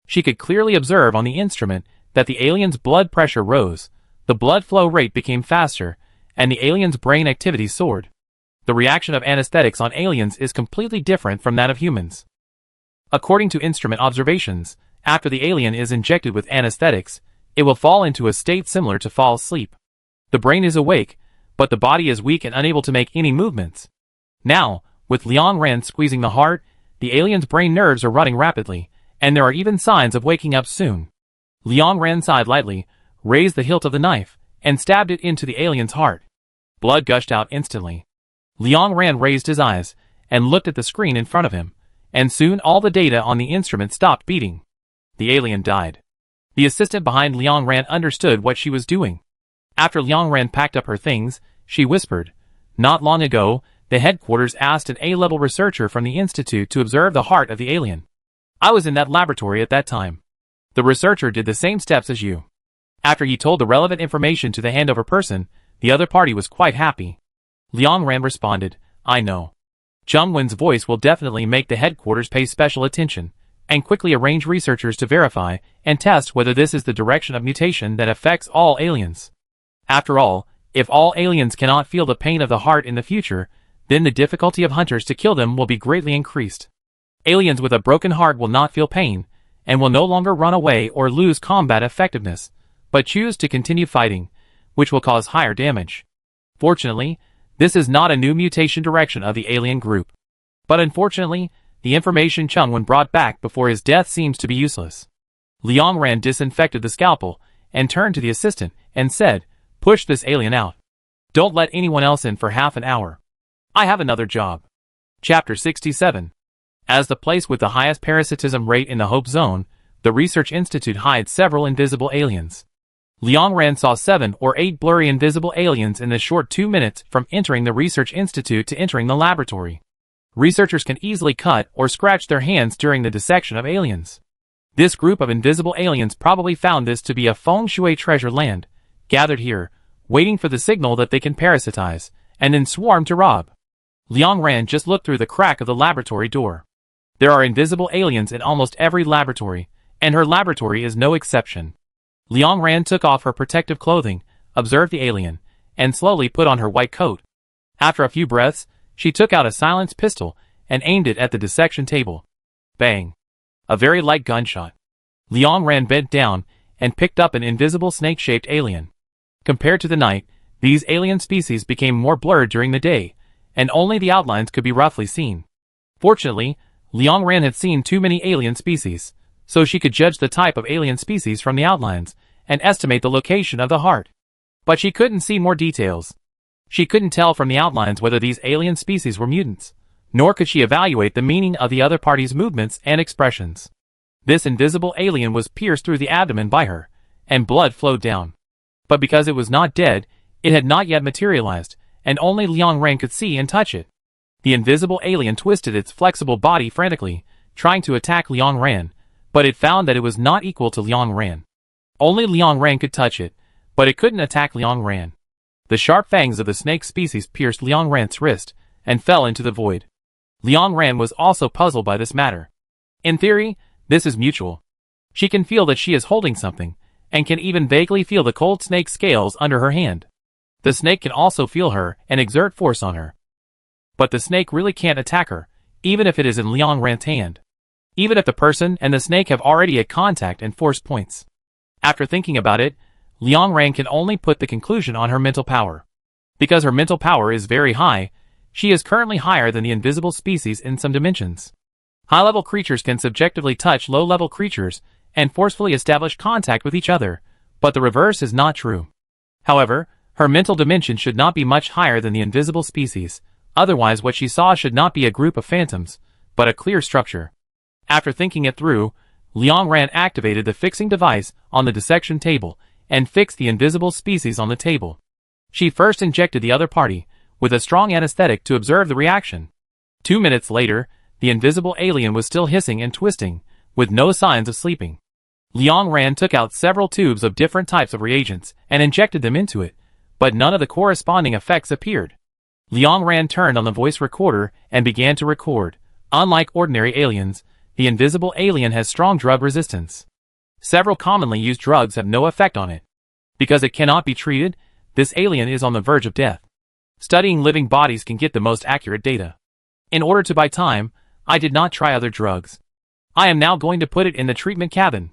S1: She could clearly observe on the instrument that the alien's blood pressure rose, the blood flow rate became faster, and the alien's brain activity soared. The reaction of anesthetics on aliens is completely different from that of humans. According to instrument observations, after the alien is injected with anesthetics, it will fall into a state similar to false sleep. The brain is awake, but the body is weak and unable to make any movements. Now, with Liangran squeezing the heart, the alien's brain nerves are running rapidly, and there are even signs of waking up soon. Liangran sighed lightly, raised the hilt of the knife, and stabbed it into the alien's heart. Blood gushed out instantly. Liangran raised his eyes, and looked at the screen in front of him, and soon all the data on the instrument stopped beating. The alien died. The assistant behind Liangran understood what she was doing. After Liangran packed up her things, she whispered, "Not long ago, the headquarters asked an A-level researcher from the institute to observe the heart of the alien. I was in that laboratory at that time. The researcher did the same steps as you. After he told the relevant information to the handover person, the other party was quite happy." Liangran responded, "I know. Chungwon's voice will definitely make the headquarters pay special attention, and quickly arrange researchers to verify and test whether this is the direction of mutation that affects all aliens. After all, if all aliens cannot feel the pain of the heart in the future, then the difficulty of hunters to kill them will be greatly increased. Aliens with a broken heart will not feel pain, and will no longer run away or lose combat effectiveness, but choose to continue fighting, which will cause higher damage. Fortunately, this is not a new mutation direction of the alien group. But unfortunately, the information Chungwon brought back before his death seems to be useless." Liangran disinfected the scalpel, and turned to the assistant, and said, "Push this alien out. Don't let anyone else in for half an hour. I have another job." Chapter 67. As the place with the highest parasitism rate in the Hope Zone, the Research Institute hides several invisible aliens. Liangran saw 7 or 8 blurry invisible aliens in the short 2 minutes from entering the Research Institute to entering the laboratory. Researchers can easily cut or scratch their hands during the dissection of aliens. This group of invisible aliens probably found this to be a feng shui treasure land, gathered here, waiting for the signal that they can parasitize, and then swarm to rob. Liangran just looked through the crack of the laboratory door. There are invisible aliens in almost every laboratory, and her laboratory is no exception. Liangran took off her protective clothing, observed the alien, and slowly put on her white coat. After a few breaths, she took out a silenced pistol and aimed it at the dissection table. Bang! A very light gunshot. Liangran bent down and picked up an invisible snake-shaped alien. Compared to the night, these alien species became more blurred during the day, and only the outlines could be roughly seen. Fortunately, Liangran had seen too many alien species, so she could judge the type of alien species from the outlines, and estimate the location of the heart. But she couldn't see more details. She couldn't tell from the outlines whether these alien species were mutants, nor could she evaluate the meaning of the other party's movements and expressions. This invisible alien was pierced through the abdomen by her, and blood flowed down. But because it was not dead, it had not yet materialized, and only Liangran could see and touch it. The invisible alien twisted its flexible body frantically, trying to attack Liang Ran, but it found that it was not equal to Liang Ran. Only Liang Ran could touch it, but it couldn't attack Liang Ran. The sharp fangs of the snake species pierced Liang Ran's wrist and fell into the void. Liang Ran was also puzzled by this matter. In theory, this is mutual. She can feel that she is holding something, and can even vaguely feel the cold snake scales under her hand. The snake can also feel her and exert force on her. But the snake really can't attack her, even if it is in Liang Ran's hand. Even if the person and the snake have already had contact and force points. After thinking about it, Liang Ran can only put the conclusion on her mental power. Because her mental power is very high, she is currently higher than the invisible species in some dimensions. High-level creatures can subjectively touch low-level creatures and forcefully establish contact with each other, but the reverse is not true. However, her mental dimension should not be much higher than the invisible species, otherwise what she saw should not be a group of phantoms, but a clear structure. After thinking it through, Liang Ran activated the fixing device on the dissection table and fixed the invisible species on the table. She first injected the other party with a strong anesthetic to observe the reaction. 2 minutes later, the invisible alien was still hissing and twisting, with no signs of sleeping. Liang Ran took out several tubes of different types of reagents and injected them into it, but none of the corresponding effects appeared. Liang Ran turned on the voice recorder and began to record. Unlike ordinary aliens, the invisible alien has strong drug resistance. Several commonly used drugs have no effect on it. Because it cannot be treated, this alien is on the verge of death. Studying living bodies can get the most accurate data. In order to buy time, I did not try other drugs. I am now going to put it in the treatment cabin.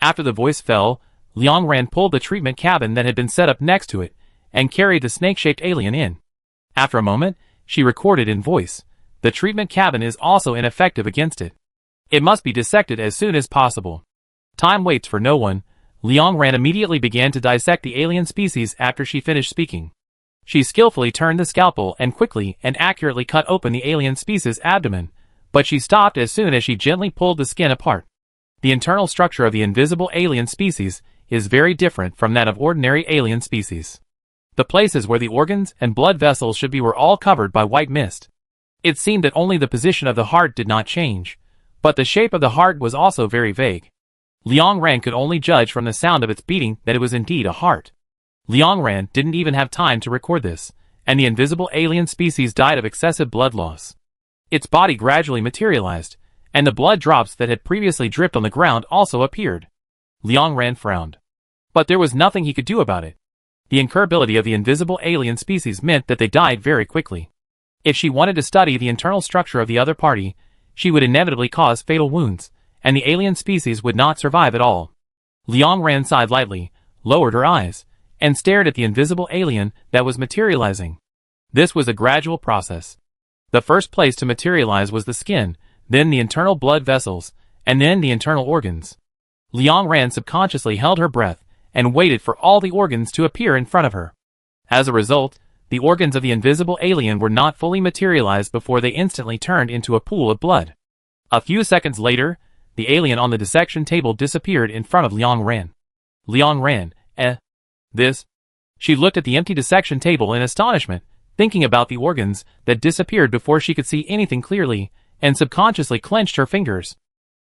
S1: After the voice fell, Liang Ran pulled the treatment cabin that had been set up next to it, and carried the snake-shaped alien in. After a moment, she recorded in voice. The treatment cabin is also ineffective against it. It must be dissected as soon as possible. Time waits for no one. Liang Ran immediately began to dissect the alien species after she finished speaking. She skillfully turned the scalpel and quickly and accurately cut open the alien species' abdomen, but she stopped as soon as she gently pulled the skin apart. The internal structure of the invisible alien species is very different from that of ordinary alien species. The places where the organs and blood vessels should be were all covered by white mist. It seemed that only the position of the heart did not change, but the shape of the heart was also very vague. Liang Ran could only judge from the sound of its beating that it was indeed a heart. Liang Ran didn't even have time to record this, and the invisible alien species died of excessive blood loss. Its body gradually materialized, and the blood drops that had previously dripped on the ground also appeared. Liang Ran frowned. But there was nothing he could do about it. The incurability of the invisible alien species meant that they died very quickly. If she wanted to study the internal structure of the other party, she would inevitably cause fatal wounds, and the alien species would not survive at all. Liang Ran sighed lightly, lowered her eyes, and stared at the invisible alien that was materializing. This was a gradual process. The first place to materialize was the skin, then the internal blood vessels, and then the internal organs. Liang Ran subconsciously held her breath and waited for all the organs to appear in front of her. As a result, the organs of the invisible alien were not fully materialized before they instantly turned into a pool of blood. A few seconds later, the alien on the dissection table disappeared in front of Liang Ran. Liang Ran, this? She looked at the empty dissection table in astonishment, thinking about the organs that disappeared before she could see anything clearly, and subconsciously clenched her fingers.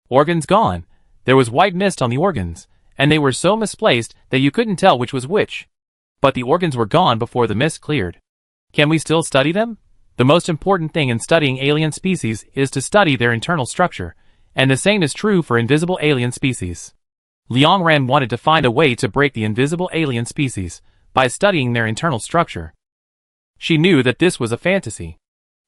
S1: Organs gone. There was white mist on the organs, and they were so misplaced that you couldn't tell which was which. But the organs were gone before the mist cleared. Can we still study them? The most important thing in studying alien species is to study their internal structure, and the same is true for invisible alien species. Liang Ran wanted to find a way to break the invisible alien species by studying their internal structure. She knew that this was a fantasy.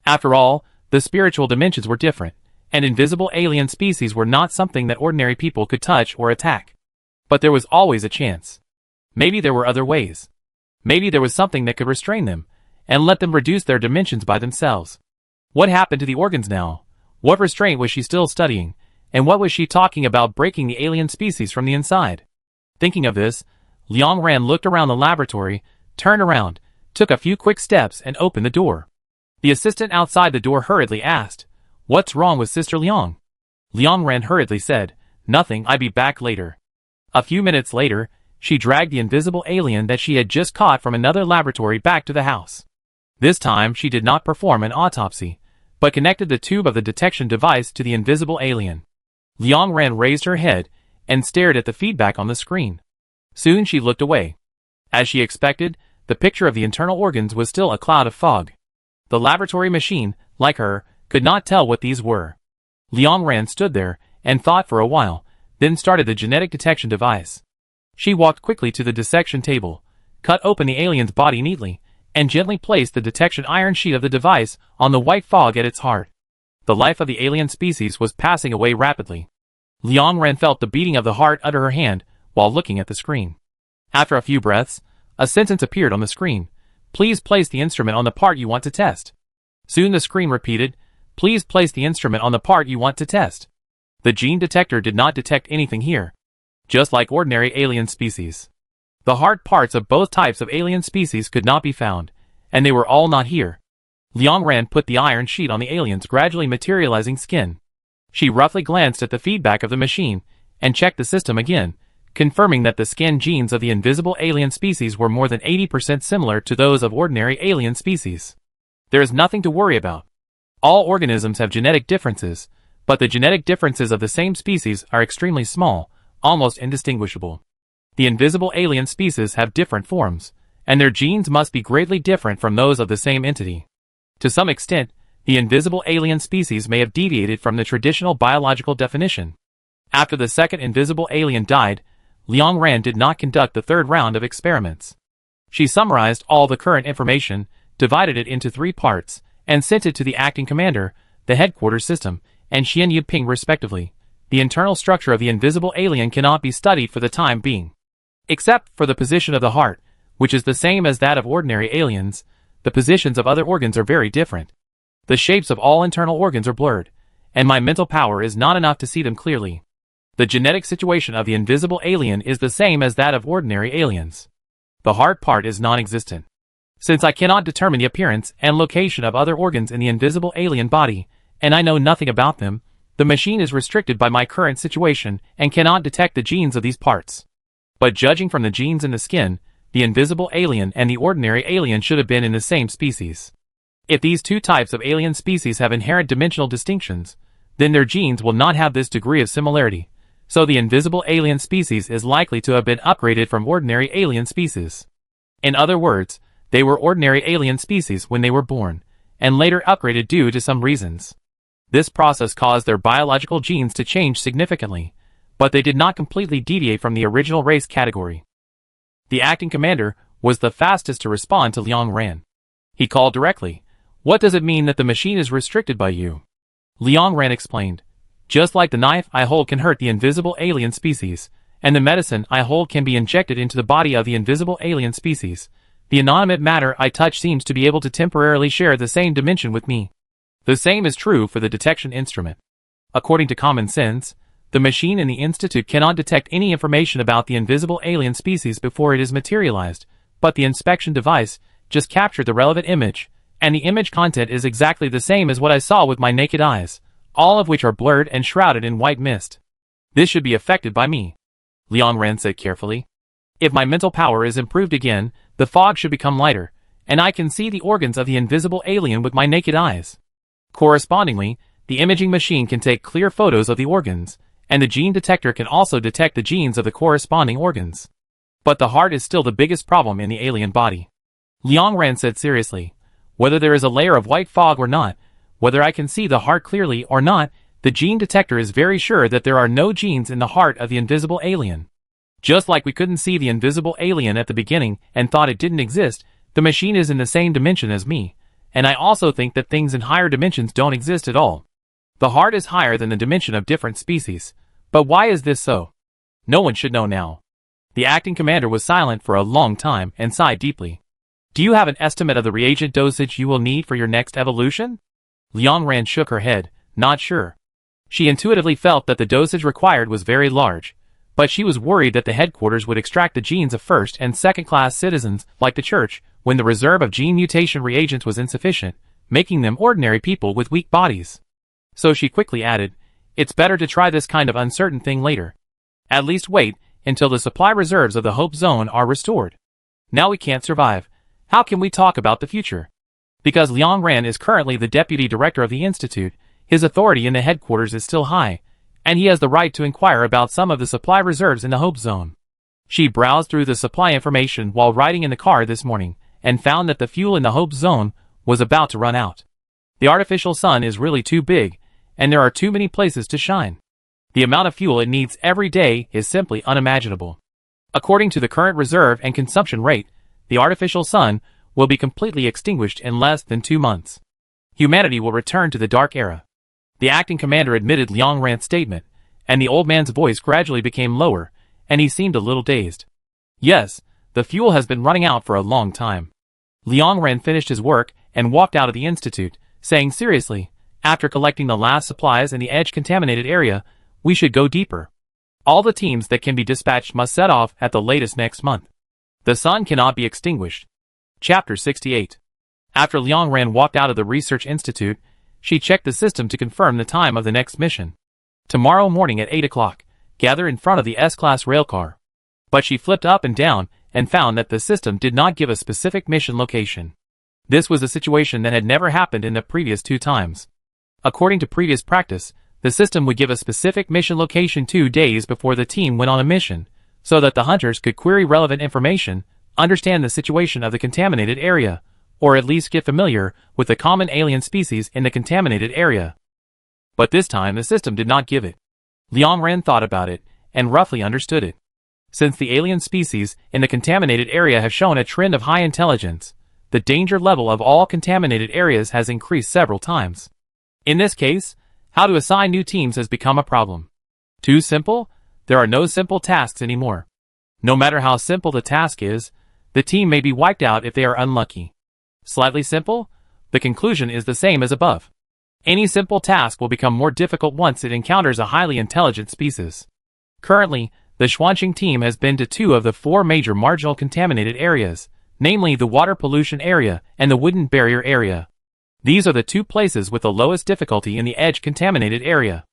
S1: After all, the spiritual dimensions were different, and invisible alien species were not something that ordinary people could touch or attack. But there was always a chance. Maybe there were other ways. Maybe there was something that could restrain them, and let them reduce their dimensions by themselves. What happened to the organs now? What restraint was she still studying, and what was she talking about breaking the alien species from the inside? Thinking of this, Liang Ran looked around the laboratory, turned around, took a few quick steps and opened the door. The assistant outside the door hurriedly asked, "What's wrong with Sister Liang?" Liang Ran hurriedly said, "Nothing, I'll be back later." A few minutes later, she dragged the invisible alien that she had just caught from another laboratory back to the house. This time she did not perform an autopsy, but connected the tube of the detection device to the invisible alien. Liang Ran raised her head and stared at the feedback on the screen. Soon she looked away. As she expected, the picture of the internal organs was still a cloud of fog. The laboratory machine, like her, could not tell what these were. Liang Ran stood there and thought for a while, then started the genetic detection device. She walked quickly to the dissection table, cut open the alien's body neatly, and gently placed the detection iron sheet of the device on the white fog at its heart. The life of the alien species was passing away rapidly. Liang Ran felt the beating of the heart under her hand while looking at the screen. After a few breaths, a sentence appeared on the screen. Please place the instrument on the part you want to test. Soon the screen repeated, please place the instrument on the part you want to test. The gene detector did not detect anything here. Just like ordinary alien species. The hard parts of both types of alien species could not be found, and they were all not here. Liang Ran put the iron sheet on the alien's gradually materializing skin. She roughly glanced at the feedback of the machine, and checked the system again, confirming that the skin genes of the invisible alien species were more than 80% similar to those of ordinary alien species. There is nothing to worry about. All organisms have genetic differences, but the genetic differences of the same species are extremely small, almost indistinguishable. The invisible alien species have different forms, and their genes must be greatly different from those of the same entity. To some extent, the invisible alien species may have deviated from the traditional biological definition. After the second invisible alien died, Liang Ran did not conduct the third round of experiments. She summarized all the current information, divided it into 3 parts, and sent it to the acting commander, the headquarters system, and Xian Yiping respectively. The internal structure of the invisible alien cannot be studied for the time being. Except for the position of the heart, which is the same as that of ordinary aliens, the positions of other organs are very different. The shapes of all internal organs are blurred, and my mental power is not enough to see them clearly. The genetic situation of the invisible alien is the same as that of ordinary aliens. The heart part is non-existent. Since I cannot determine the appearance and location of other organs in the invisible alien body, and I know nothing about them, the machine is restricted by my current situation and cannot detect the genes of these parts. But judging from the genes in the skin, the invisible alien and the ordinary alien should have been in the same species. If these 2 types of alien species have inherent dimensional distinctions, then their genes will not have this degree of similarity, so the invisible alien species is likely to have been upgraded from ordinary alien species. In other words, they were ordinary alien species when they were born, and later upgraded due to some reasons. This process caused their biological genes to change significantly, but they did not completely deviate from the original race category. The acting commander was the fastest to respond to Liang Ran. He called directly, "What does it mean that the machine is restricted by you?" Liang Ran explained, "Just like the knife I hold can hurt the invisible alien species, and the medicine I hold can be injected into the body of the invisible alien species, the inanimate matter I touch seems to be able to temporarily share the same dimension with me. The same is true for the detection instrument. According to common sense, the machine in the Institute cannot detect any information about the invisible alien species before it is materialized, but the inspection device just captured the relevant image, and the image content is exactly the same as what I saw with my naked eyes, all of which are blurred and shrouded in white mist. This should be affected by me," Liang Ran said carefully. "If my mental power is improved again, the fog should become lighter, and I can see the organs of the invisible alien with my naked eyes. Correspondingly, the imaging machine can take clear photos of the organs, and the gene detector can also detect the genes of the corresponding organs. But the heart is still the biggest problem in the alien body," Liang Ran said seriously. "Whether there is a layer of white fog or not, whether I can see the heart clearly or not, the gene detector is very sure that there are no genes in the heart of the invisible alien. Just like we couldn't see the invisible alien at the beginning and thought it didn't exist, the machine is in the same dimension as me, and I also think that things in higher dimensions don't exist at all. The heart is higher than the dimension of different species. But why is this so? No one should know now." The acting commander was silent for a long time and sighed deeply. "Do you have an estimate of the reagent dosage you will need for your next evolution?" Liang Ran shook her head, not sure. She intuitively felt that the dosage required was very large, but she was worried that the headquarters would extract the genes of first and second-class citizens like the church when the reserve of gene mutation reagents was insufficient, making them ordinary people with weak bodies. So she quickly added, "It's better to try this kind of uncertain thing later. At least wait until the supply reserves of the Hope Zone are restored. Now we can't survive. How can we talk about the future?" Because Liang Ran is currently the deputy director of the institute, his authority in the headquarters is still high, and he has the right to inquire about some of the supply reserves in the Hope Zone. She browsed through the supply information while riding in the car this morning, and found that the fuel in the Hope Zone was about to run out. The artificial sun is really too big, and there are too many places to shine. The amount of fuel it needs every day is simply unimaginable. According to the current reserve and consumption rate, the artificial sun will be completely extinguished in less than 2 months. Humanity will return to the Dark Era. The acting commander admitted Liang Ran's statement, and the old man's voice gradually became lower, and he seemed a little dazed. Yes, the fuel has been running out for a long time. Liang Ran finished his work and walked out of the institute, saying seriously, after collecting the last supplies in the edge-contaminated area, we should go deeper. All the teams that can be dispatched must set off at the latest next month. The sun cannot be extinguished. Chapter 68. After Liang Ran walked out of the research institute, she checked the system to confirm the time of the next mission. Tomorrow morning at 8 o'clock, gather in front of the S-Class railcar. But she flipped up and down and found that the system did not give a specific mission location. This was a situation that had never happened in the previous 2 times. According to previous practice, the system would give a specific mission location 2 days before the team went on a mission, so that the hunters could query relevant information, understand the situation of the contaminated area, or at least get familiar with the common alien species in the contaminated area. But this time the system did not give it. Liang Ran thought about it, and roughly understood it. Since the alien species in the contaminated area have shown a trend of high intelligence, the danger level of all contaminated areas has increased several times. In this case, how to assign new teams has become a problem. Too simple? There are no simple tasks anymore. No matter how simple the task is, the team may be wiped out if they are unlucky. Slightly simple? The conclusion is the same as above. Any simple task will become more difficult once it encounters a highly intelligent species. Currently, the Xuanqing team has been to 2 of the 4 major marginal contaminated areas, namely the water pollution area and the wooden barrier area. These are the 2 places with the lowest difficulty in the edge contaminated area.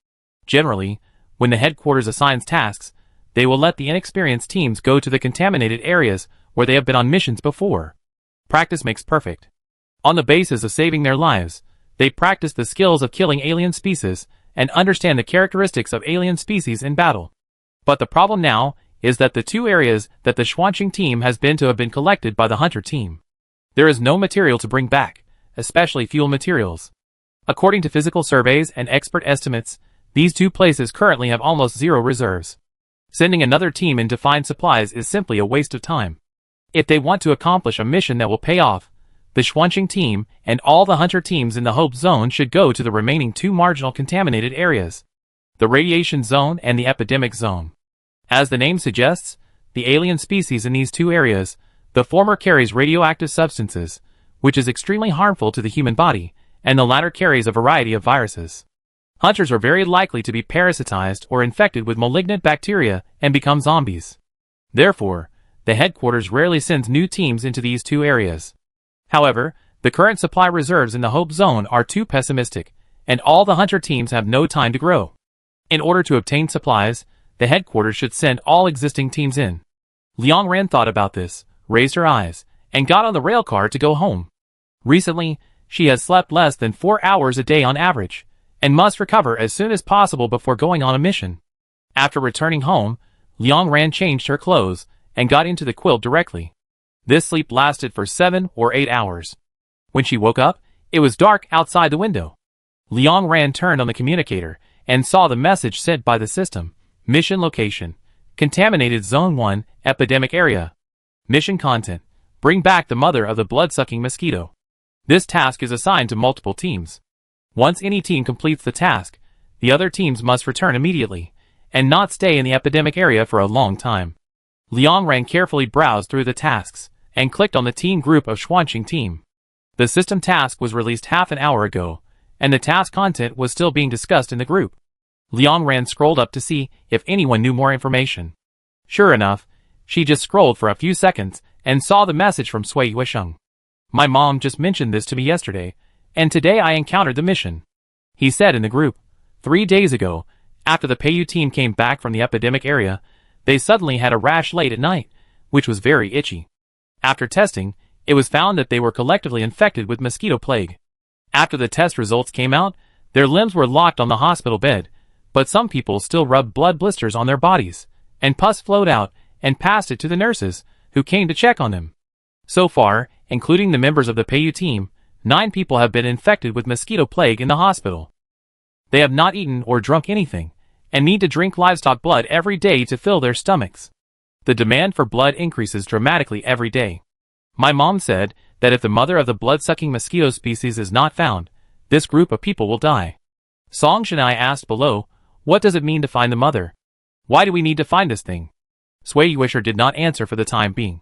S1: Generally, when the headquarters assigns tasks, they will let the inexperienced teams go to the contaminated areas where they have been on missions before. Practice makes perfect. On the basis of saving their lives, they practice the skills of killing alien species and understand the characteristics of alien species in battle. But the problem now is that the 2 areas that the Xuanqing team has been to have been collected by the hunter team. There is no material to bring back, especially fuel materials. According to physical surveys and expert estimates, these 2 places currently have almost 0 reserves. Sending another team in to find supplies is simply a waste of time. If they want to accomplish a mission that will pay off, the Xuanqing team and all the hunter teams in the Hope Zone should go to the remaining 2 marginal contaminated areas, the Radiation Zone and the Epidemic Zone. As the name suggests, the alien species in these 2 areas, the former carries radioactive substances, which is extremely harmful to the human body, and the latter carries a variety of viruses. Hunters are very likely to be parasitized or infected with malignant bacteria and become zombies. Therefore, the headquarters rarely sends new teams into these 2 areas. However, the current supply reserves in the Hope Zone are too pessimistic, and all the hunter teams have no time to grow. In order to obtain supplies, the headquarters should send all existing teams in. Liang Ran thought about this, raised her eyes, and got on the rail car to go home. Recently, she has slept less than 4 hours a day on average, and must recover as soon as possible before going on a mission. After returning home, Liang Ran changed her clothes and got into the quilt directly. This sleep lasted for 7 or 8 hours. When she woke up, it was dark outside the window. Liang Ran turned on the communicator and saw the message sent by the system. Mission location: Contaminated Zone 1, Epidemic Area. Mission content: bring back the mother of the blood-sucking mosquito. This task is assigned to multiple teams. Once any team completes the task, the other teams must return immediately, and not stay in the epidemic area for a long time. Liang Ran carefully browsed through the tasks, and clicked on the team group of Xuanqing team. The system task was released half an hour ago, and the task content was still being discussed in the group. Liang Ran scrolled up to see if anyone knew more information. Sure enough, she just scrolled for a few seconds and saw the message from Sui Yuesheng. My mom just mentioned this to me yesterday, and today I encountered the mission. He said in the group, 3 days ago, after the Peiyu team came back from the epidemic area, they suddenly had a rash late at night, which was very itchy. After testing, it was found that they were collectively infected with mosquito plague. After the test results came out, their limbs were locked on the hospital bed, but some people still rubbed blood blisters on their bodies, and pus flowed out and passed it to the nurses, who came to check on them. So far, including the members of the PAYU team, 9 people have been infected with mosquito plague in the hospital. They have not eaten or drunk anything, and need to drink livestock blood every day to fill their stomachs. The demand for blood increases dramatically every day. My mom said that if the mother of the blood-sucking mosquito species is not found, this group of people will die. Song Shanai asked below, what does it mean to find the mother? Why do we need to find this thing? Sui Yuisher did not answer for the time being.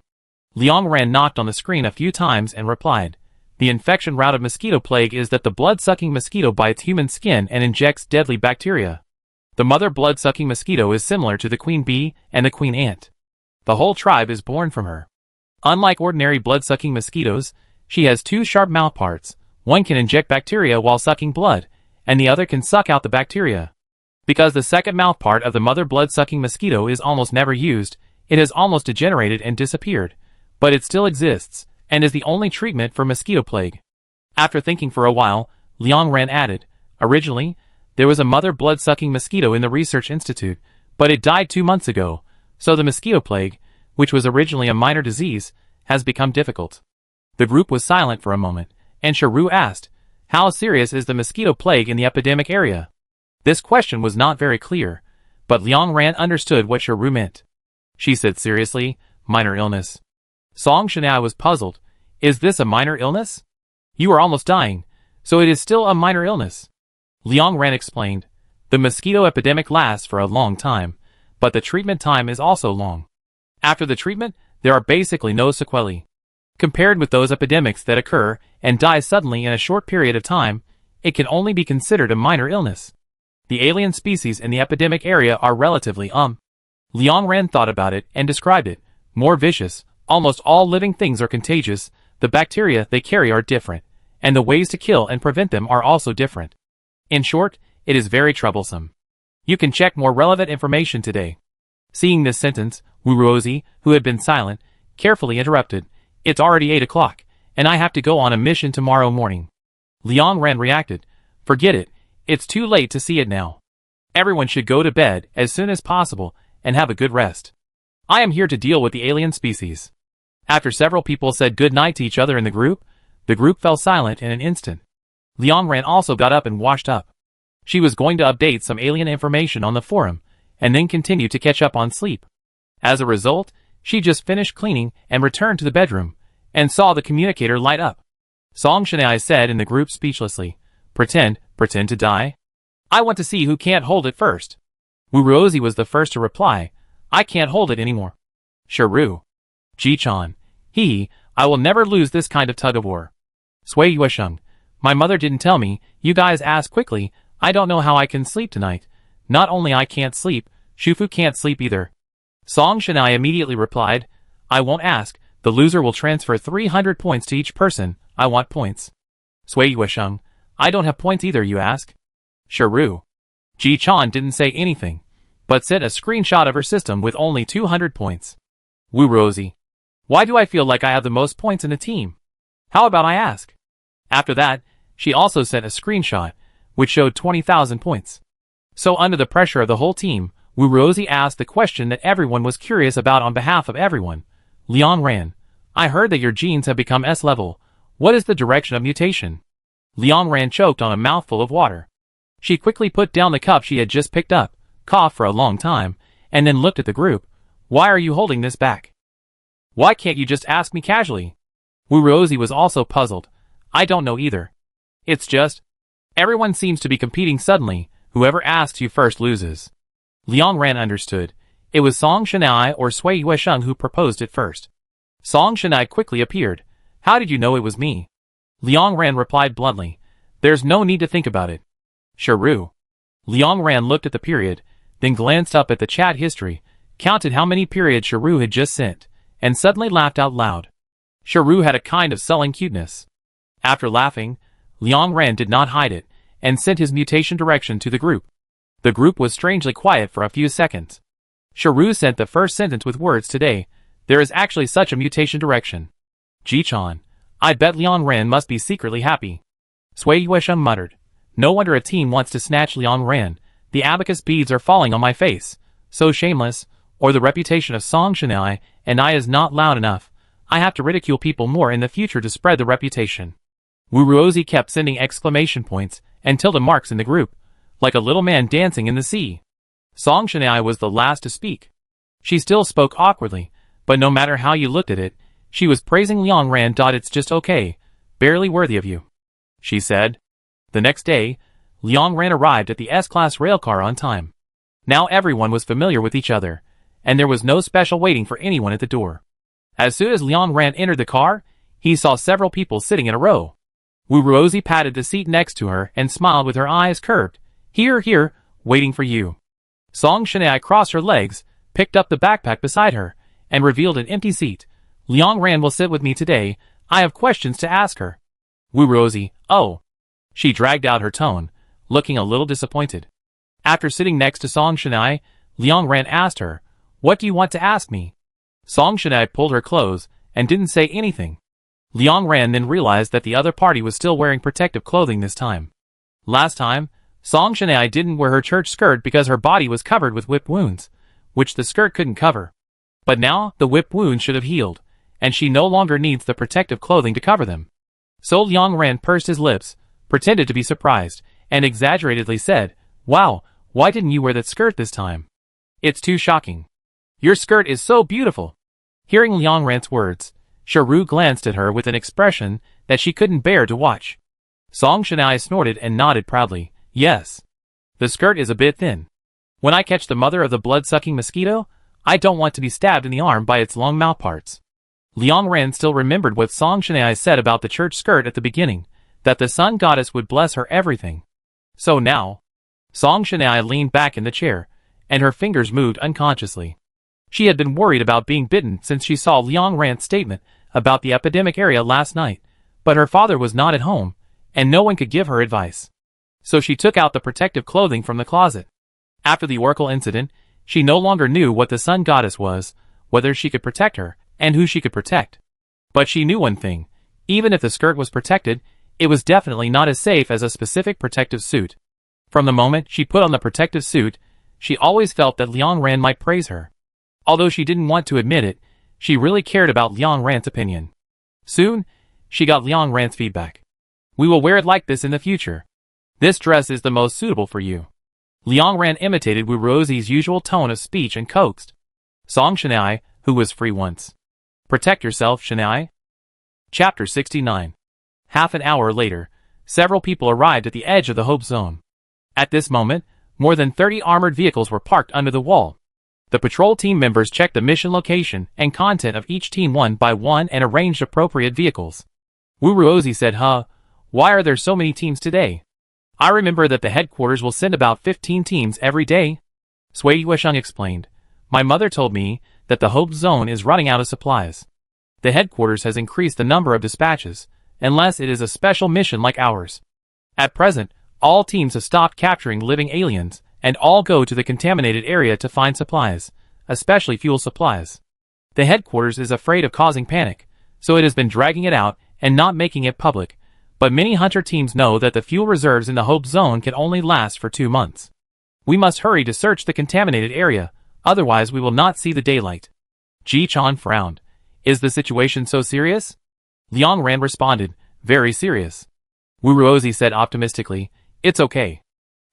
S1: Liang Ran knocked on the screen a few times and replied, the infection route of mosquito plague is that the blood-sucking mosquito bites human skin and injects deadly bacteria. The mother blood-sucking mosquito is similar to the queen bee and the queen ant. The whole tribe is born from her. Unlike ordinary blood-sucking mosquitoes, she has 2 sharp mouthparts. One can inject bacteria while sucking blood, and the other can suck out the bacteria. Because the second mouthpart of the mother blood-sucking mosquito is almost never used, it has almost degenerated and disappeared, but it still exists, and is the only treatment for mosquito plague. After thinking for a while, Liang Ran added, originally, there was a mother blood-sucking mosquito in the research institute, but it died 2 months ago, so the mosquito plague, which was originally a minor disease, has become difficult. The group was silent for a moment, and Sharu asked, how serious is the mosquito plague in the epidemic area? This question was not very clear, but Liang Ran understood what Sharu meant. She said seriously, minor illness. Song Shanai was puzzled. Is this a minor illness? You are almost dying, so it is still a minor illness. Liang Ran explained, the mosquito epidemic lasts for a long time, but the treatment time is also long. After the treatment, there are basically no sequelae. Compared with those epidemics that occur and die suddenly in a short period of time, it can only be considered a minor illness. The alien species in the epidemic area are relatively Liang Ran thought about it and described it, more vicious. Almost all living things are contagious, the bacteria they carry are different, and the ways to kill and prevent them are also different. In short, it is very troublesome. You can check more relevant information today. Seeing this sentence, Wuruozi, who had been silent, carefully interrupted, it's already 8 o'clock, and I have to go on a mission tomorrow morning. Liang Ran reacted, forget it, it's too late to see it now. Everyone should go to bed as soon as possible and have a good rest. I am here to deal with the alien species. After several people said good night to each other in the group fell silent in an instant. Liang Ran also got up and washed up. She was going to update some alien information on the forum, and then continue to catch up on sleep. As a result, she just finished cleaning and returned to the bedroom, and saw the communicator light up. Song Shanai said in the group speechlessly, pretend to die? I want to see who can't hold it first. Wuruozi was the first to reply, I can't hold it anymore. Sharu. Ji-chan. I will never lose this kind of tug-of-war. Sui Yuesheng. My mother didn't tell me, you guys ask quickly, I don't know how I can sleep tonight. Not only I can't sleep, Shufu can't sleep either. Song Shanai immediately replied, I won't ask, the loser will transfer 300 points to each person, I want points. Sui Yuesheng. I don't have points either, you ask. Sharu. Ji-chan didn't say anything, but sent a screenshot of her system with only 200 points. Wuruozi. Why do I feel like I have the most points in the team? How about I ask? After that, she also sent a screenshot, which showed 20,000 points. So under the pressure of the whole team, Wuruozi asked the question that everyone was curious about on behalf of everyone. Liang Ran. I heard that your genes have become S-level. What is the direction of mutation? Liang Ran choked on a mouthful of water. She quickly put down the cup she had just picked up, coughed for a long time, and then looked at the group. Why are you holding this back? Why can't you just ask me casually? Wuruozi was also puzzled. I don't know either. It's just, everyone seems to be competing suddenly, whoever asks you first loses. Liang Ran understood. It was Song Shanai or Sui Yuesheng who proposed it first. Song Shanai quickly appeared. How did you know it was me? Liang Ran replied bluntly. There's no need to think about it. Sharu. Liang Ran looked at the period, then glanced up at the chat history, counted how many periods Sharu had just sent, and suddenly laughed out loud. Sharu had a kind of sullen cuteness. After laughing, Liang Ran did not hide it, and sent his mutation direction to the group. The group was strangely quiet for a few seconds. Sharu sent the first sentence with words today, there is actually such a mutation direction. Ji-chan, I bet Liang Ran must be secretly happy. Sui Yuesheng muttered. No wonder a team wants to snatch Liang Ran. The abacus beads are falling on my face. So shameless, or the reputation of Song Shanai and I is not loud enough. I have to ridicule people more in the future to spread the reputation. Wu Ruozi kept sending exclamation points and tilde marks in the group, like a little man dancing in the sea. Song Shanai was the last to speak. She still spoke awkwardly, but no matter how you looked at it, she was praising Liang Ran. It's just okay, barely worthy of you, she said. The next day, Liang Ran arrived at the S-Class railcar on time. Now everyone was familiar with each other, and there was no special waiting for anyone at the door. As soon as Liang Ran entered the car, he saw several people sitting in a row. Wu Ruozi patted the seat next to her and smiled with her eyes curved. Here, waiting for you. Song Shanai crossed her legs, picked up the backpack beside her, and revealed an empty seat. Liang Ran will sit with me today. I have questions to ask her. Wu Ruozi, oh. She dragged out her tone, looking a little disappointed. After sitting next to Song Shanai, Liang Ran asked her, what do you want to ask me? Song Shanai pulled her clothes and didn't say anything. Liang Ran then realized that the other party was still wearing protective clothing this time. Last time, Song Shanai didn't wear her church skirt because her body was covered with whip wounds, which the skirt couldn't cover. But now, the whip wounds should have healed, and she no longer needs the protective clothing to cover them. So Liang Ran pursed his lips, pretended to be surprised, and exaggeratedly said, wow, why didn't you wear that skirt this time? It's too shocking. Your skirt is so beautiful. Hearing Liang Ran's words, Sharu glanced at her with an expression that she couldn't bear to watch. Song Shanai snorted and nodded proudly. Yes. The skirt is a bit thin. When I catch the mother of the blood-sucking mosquito, I don't want to be stabbed in the arm by its long mouthparts. Liang Ran still remembered what Song Shanai said about the church skirt at the beginning, that the sun goddess would bless her everything. So now, Song Shanai leaned back in the chair, and her fingers moved unconsciously. She had been worried about being bitten since she saw Liang Ran's statement about the epidemic area last night, but her father was not at home, and no one could give her advice. So she took out the protective clothing from the closet. After the Oracle incident, she no longer knew what the sun goddess was, whether she could protect her, and who she could protect. But she knew one thing, even if the skirt was protected, it was definitely not as safe as a specific protective suit. From the moment she put on the protective suit, she always felt that Liang Ran might praise her. Although she didn't want to admit it, she really cared about Liang Ran's opinion. Soon, she got Liang Ran's feedback. We will wear it like this in the future. This dress is the most suitable for you. Liang Ran imitated Wu Ruozi's usual tone of speech and coaxed Song Shanai, who was free once. Protect yourself, Shanai. Chapter 69. Half an hour later, several people arrived at the edge of the Hope Zone. At this moment, more than 30 armored vehicles were parked under the wall. The patrol team members checked the mission location and content of each team one by one and arranged appropriate vehicles. Wu Ruozi said, why are there so many teams today? I remember that the headquarters will send about 15 teams every day. Sui Yuesheng explained. My mother told me that the Hope Zone is running out of supplies. The headquarters has increased the number of dispatches, unless it is a special mission like ours. At present, all teams have stopped capturing living aliens, and all go to the contaminated area to find supplies, especially fuel supplies. The headquarters is afraid of causing panic, so it has been dragging it out and not making it public, but many hunter teams know that the fuel reserves in the Hope Zone can only last for 2 months. We must hurry to search the contaminated area, otherwise we will not see the daylight. Ji-chan frowned. Is the situation so serious? Liang Ran responded, very serious. Wu Ruozi said optimistically, it's okay.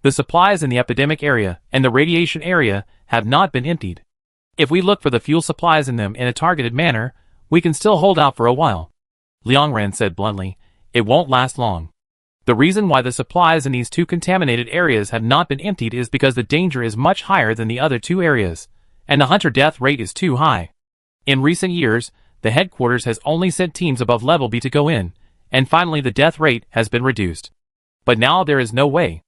S1: The supplies in the epidemic area and the radiation area have not been emptied. If we look for the fuel supplies in them in a targeted manner, we can still hold out for a while. Liang Ran said bluntly, it won't last long. The reason why the supplies in these 2 contaminated areas have not been emptied is because the danger is much higher than the other 2 areas, and the hunter death rate is too high. In recent years, the headquarters has only sent teams above level B to go in, and finally the death rate has been reduced. But now there is no way.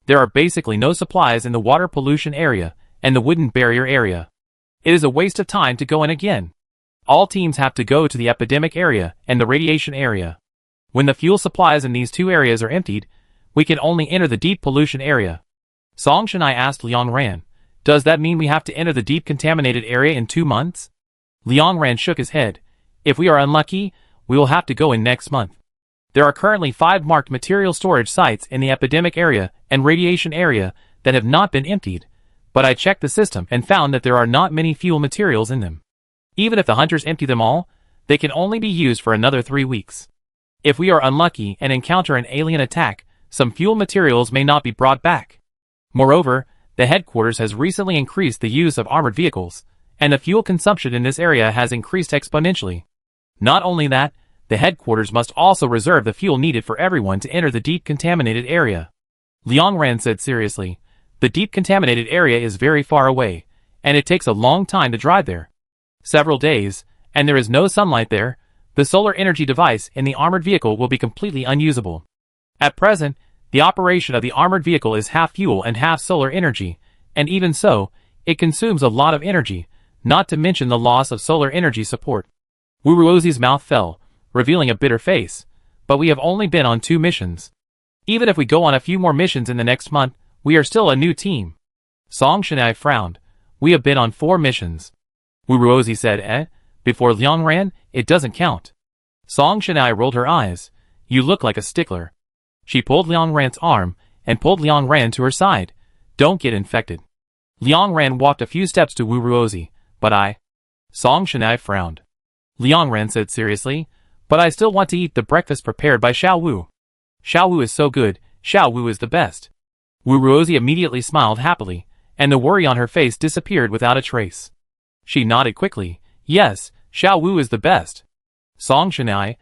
S1: There are basically no supplies in the water pollution area and the wooden barrier area. It is a waste of time to go in again. All teams have to go to the epidemic area and the radiation area. When the fuel supplies in these 2 areas are emptied, we can only enter the deep pollution area. Song Shanai asked Liang Ran, does that mean we have to enter the deep contaminated area in 2 months? Liang Ran shook his head. If we are unlucky, we will have to go in next month. There are currently 5 marked material storage sites in the epidemic area and radiation area that have not been emptied, but I checked the system and found that there are not many fuel materials in them. Even if the hunters empty them all, they can only be used for another 3 weeks. If we are unlucky and encounter an alien attack, some fuel materials may not be brought back. Moreover, the headquarters has recently increased the use of armored vehicles, and the fuel consumption in this area has increased exponentially. Not only that, the headquarters must also reserve the fuel needed for everyone to enter the deep contaminated area. Liang Ran said seriously, the deep contaminated area is very far away, and it takes a long time to drive there. Several days, and there is no sunlight there. The solar energy device in the armored vehicle will be completely unusable. At present, the operation of the armored vehicle is half fuel and half solar energy, and even so, it consumes a lot of energy, not to mention the loss of solar energy support. Wuruozi's mouth fell, revealing a bitter face, but we have only been on 2 missions. Even if we go on a few more missions in the next month, we are still a new team. Song Shanai frowned. We have been on 4 missions. Wuruozi said, before Liang Ran, it doesn't count. Song Shanai rolled her eyes. You look like a stickler. She pulled Liang Ran's arm, and pulled Liang Ran to her side. Don't get infected. Liang Ran walked a few steps to Wuruozi, but I... Song Shanai frowned. Liang Ran said seriously, but I still want to eat the breakfast prepared by Xiao Wu. Xiao Wu is so good, Xiao Wu is the best. Wuruozi immediately smiled happily, and the worry on her face disappeared without a trace. She nodded quickly. Yes, Xiao Wu is the best. Song Shanai,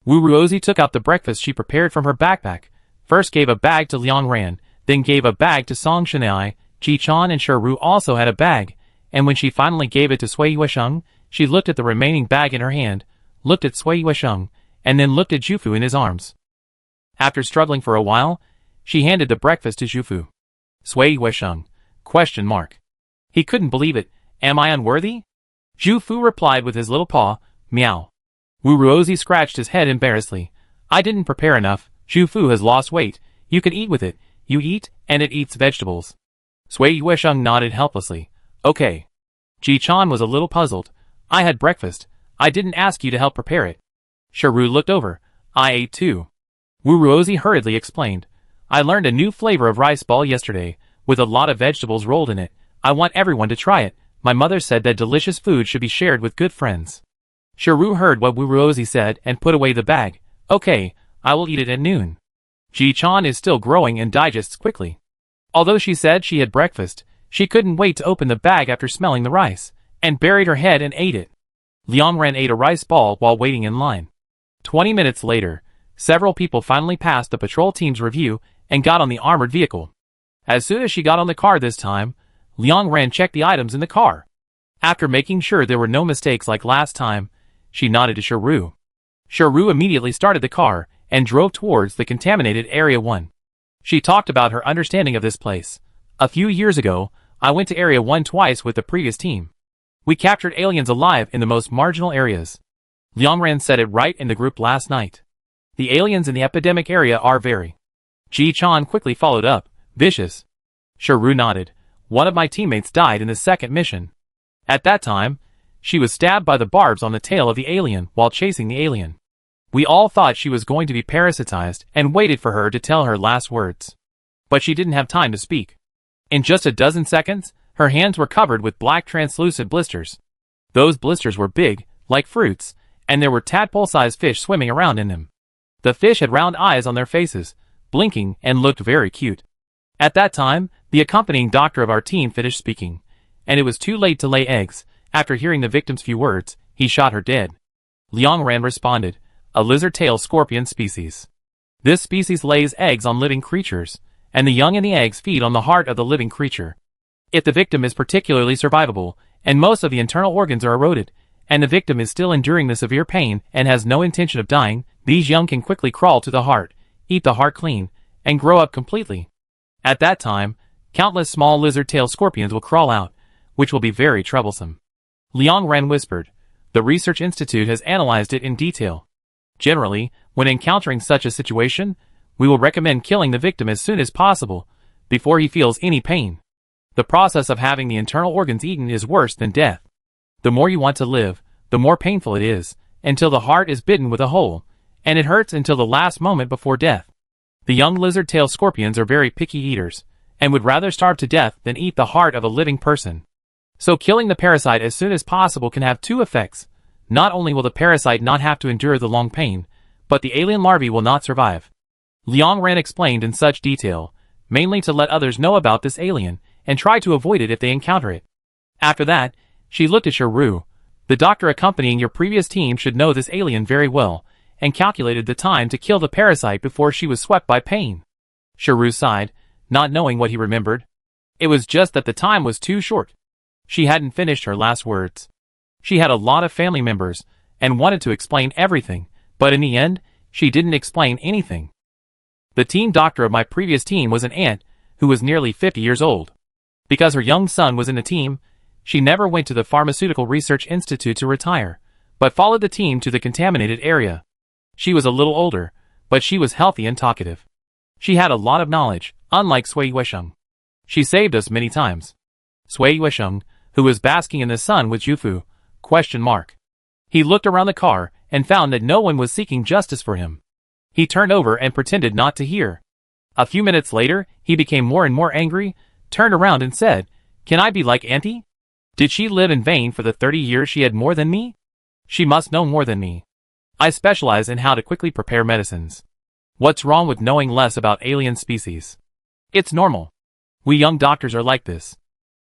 S1: Wuruozi took out the breakfast she prepared from her backpack, first gave a bag to Liang Ran, then gave a bag to Song Shanai. Ji Chan and Shiru also had a bag, and when she finally gave it to Sui Yuesheng, she looked at the remaining bag in her hand, looked at Sui Yuesheng, and then looked at Jufu in his arms. After struggling for a while, she handed the breakfast to Jufu. Sui Yuesheng? ? He couldn't believe it. Am I unworthy? Jufu replied with his little paw, meow. Wuruozi scratched his head embarrassedly. I didn't prepare enough. Jufu has lost weight. You can eat with it. You eat, and it eats vegetables. Sui Yuesheng nodded helplessly. Okay. Ji Chan was a little puzzled. I had breakfast. I didn't ask you to help prepare it. Shiru looked over. I ate too. Wuruozi hurriedly explained. I learned a new flavor of rice ball yesterday, with a lot of vegetables rolled in it. I want everyone to try it. My mother said that delicious food should be shared with good friends. Shiru heard what Wuruozi said and put away the bag. Okay, I will eat it at noon. Ji Chan is still growing and digests quickly. Although she said she had breakfast, she couldn't wait to open the bag after smelling the rice, and buried her head and ate it. Liang Ran ate a rice ball while waiting in line. 20 minutes later, several people finally passed the patrol team's review and got on the armored vehicle. As soon as she got on the car this time, Liang Ran checked the items in the car. After making sure there were no mistakes like last time, she nodded to Shiru. Shiru immediately started the car and drove towards the contaminated Area 1. She talked about her understanding of this place. A few years ago, I went to Area 1 twice with the previous team. We captured aliens alive in the most marginal areas. Liang Ran said it right in the group last night. The aliens in the epidemic area are very... Ji Chan quickly followed up. Vicious. Shiru nodded. One of my teammates died in the second mission. At that time, she was stabbed by the barbs on the tail of the alien while chasing the alien. We all thought she was going to be parasitized and waited for her to tell her last words. But she didn't have time to speak. In just a dozen seconds, her hands were covered with black translucent blisters. Those blisters were big, like fruits, and there were tadpole-sized fish swimming around in them. The fish had round eyes on their faces, blinking, and looked very cute. At that time, the accompanying doctor of our team finished speaking, and it was too late to lay eggs. After hearing the victim's few words, he shot her dead. Liang Ran responded, a lizard-tailed scorpion species. This species lays eggs on living creatures, and the young in the eggs feed on the heart of the living creature. If the victim is particularly survivable, and most of the internal organs are eroded, and the victim is still enduring the severe pain and has no intention of dying, these young can quickly crawl to the heart, eat the heart clean, and grow up completely. At that time, countless small lizard-tailed scorpions will crawl out, which will be very troublesome. Liang Ran whispered. The Research Institute has analyzed it in detail. Generally, when encountering such a situation, we will recommend killing the victim as soon as possible, before he feels any pain. The process of having the internal organs eaten is worse than death. The more you want to live, the more painful it is, until the heart is bitten with a hole, and it hurts until the last moment before death. The young lizard-tailed scorpions are very picky eaters, and would rather starve to death than eat the heart of a living person. So killing the parasite as soon as possible can have two effects. Not only will the parasite not have to endure the long pain, but the alien larvae will not survive. Liang Ran explained in such detail, mainly to let others know about this alien, and try to avoid it if they encounter it. After that, she looked at Shiru. The doctor accompanying your previous team should know this alien very well, and calculated the time to kill the parasite before she was swept by pain. Shiru sighed, not knowing what he remembered. It was just that the time was too short. She hadn't finished her last words. She had a lot of family members, and wanted to explain everything, but in the end, she didn't explain anything. The team doctor of my previous team was an aunt, who was nearly 50 years old. Because her young son was in the team, she never went to the Pharmaceutical Research Institute to retire, but followed the team to the contaminated area. She was a little older, but she was healthy and talkative. She had a lot of knowledge, unlike Sui Yuesheng. She saved us many times. Sui Yuesheng, who was basking in the sun with Jufu, ? He looked around the car and found that no one was seeking justice for him. He turned over and pretended not to hear. A few minutes later, he became more and more angry, turned around and said, "Can I be like Auntie? Did she live in vain for the 30 years she had more than me? She must know more than me. I specialize in how to quickly prepare medicines. What's wrong with knowing less about alien species? It's normal. We young doctors are like this."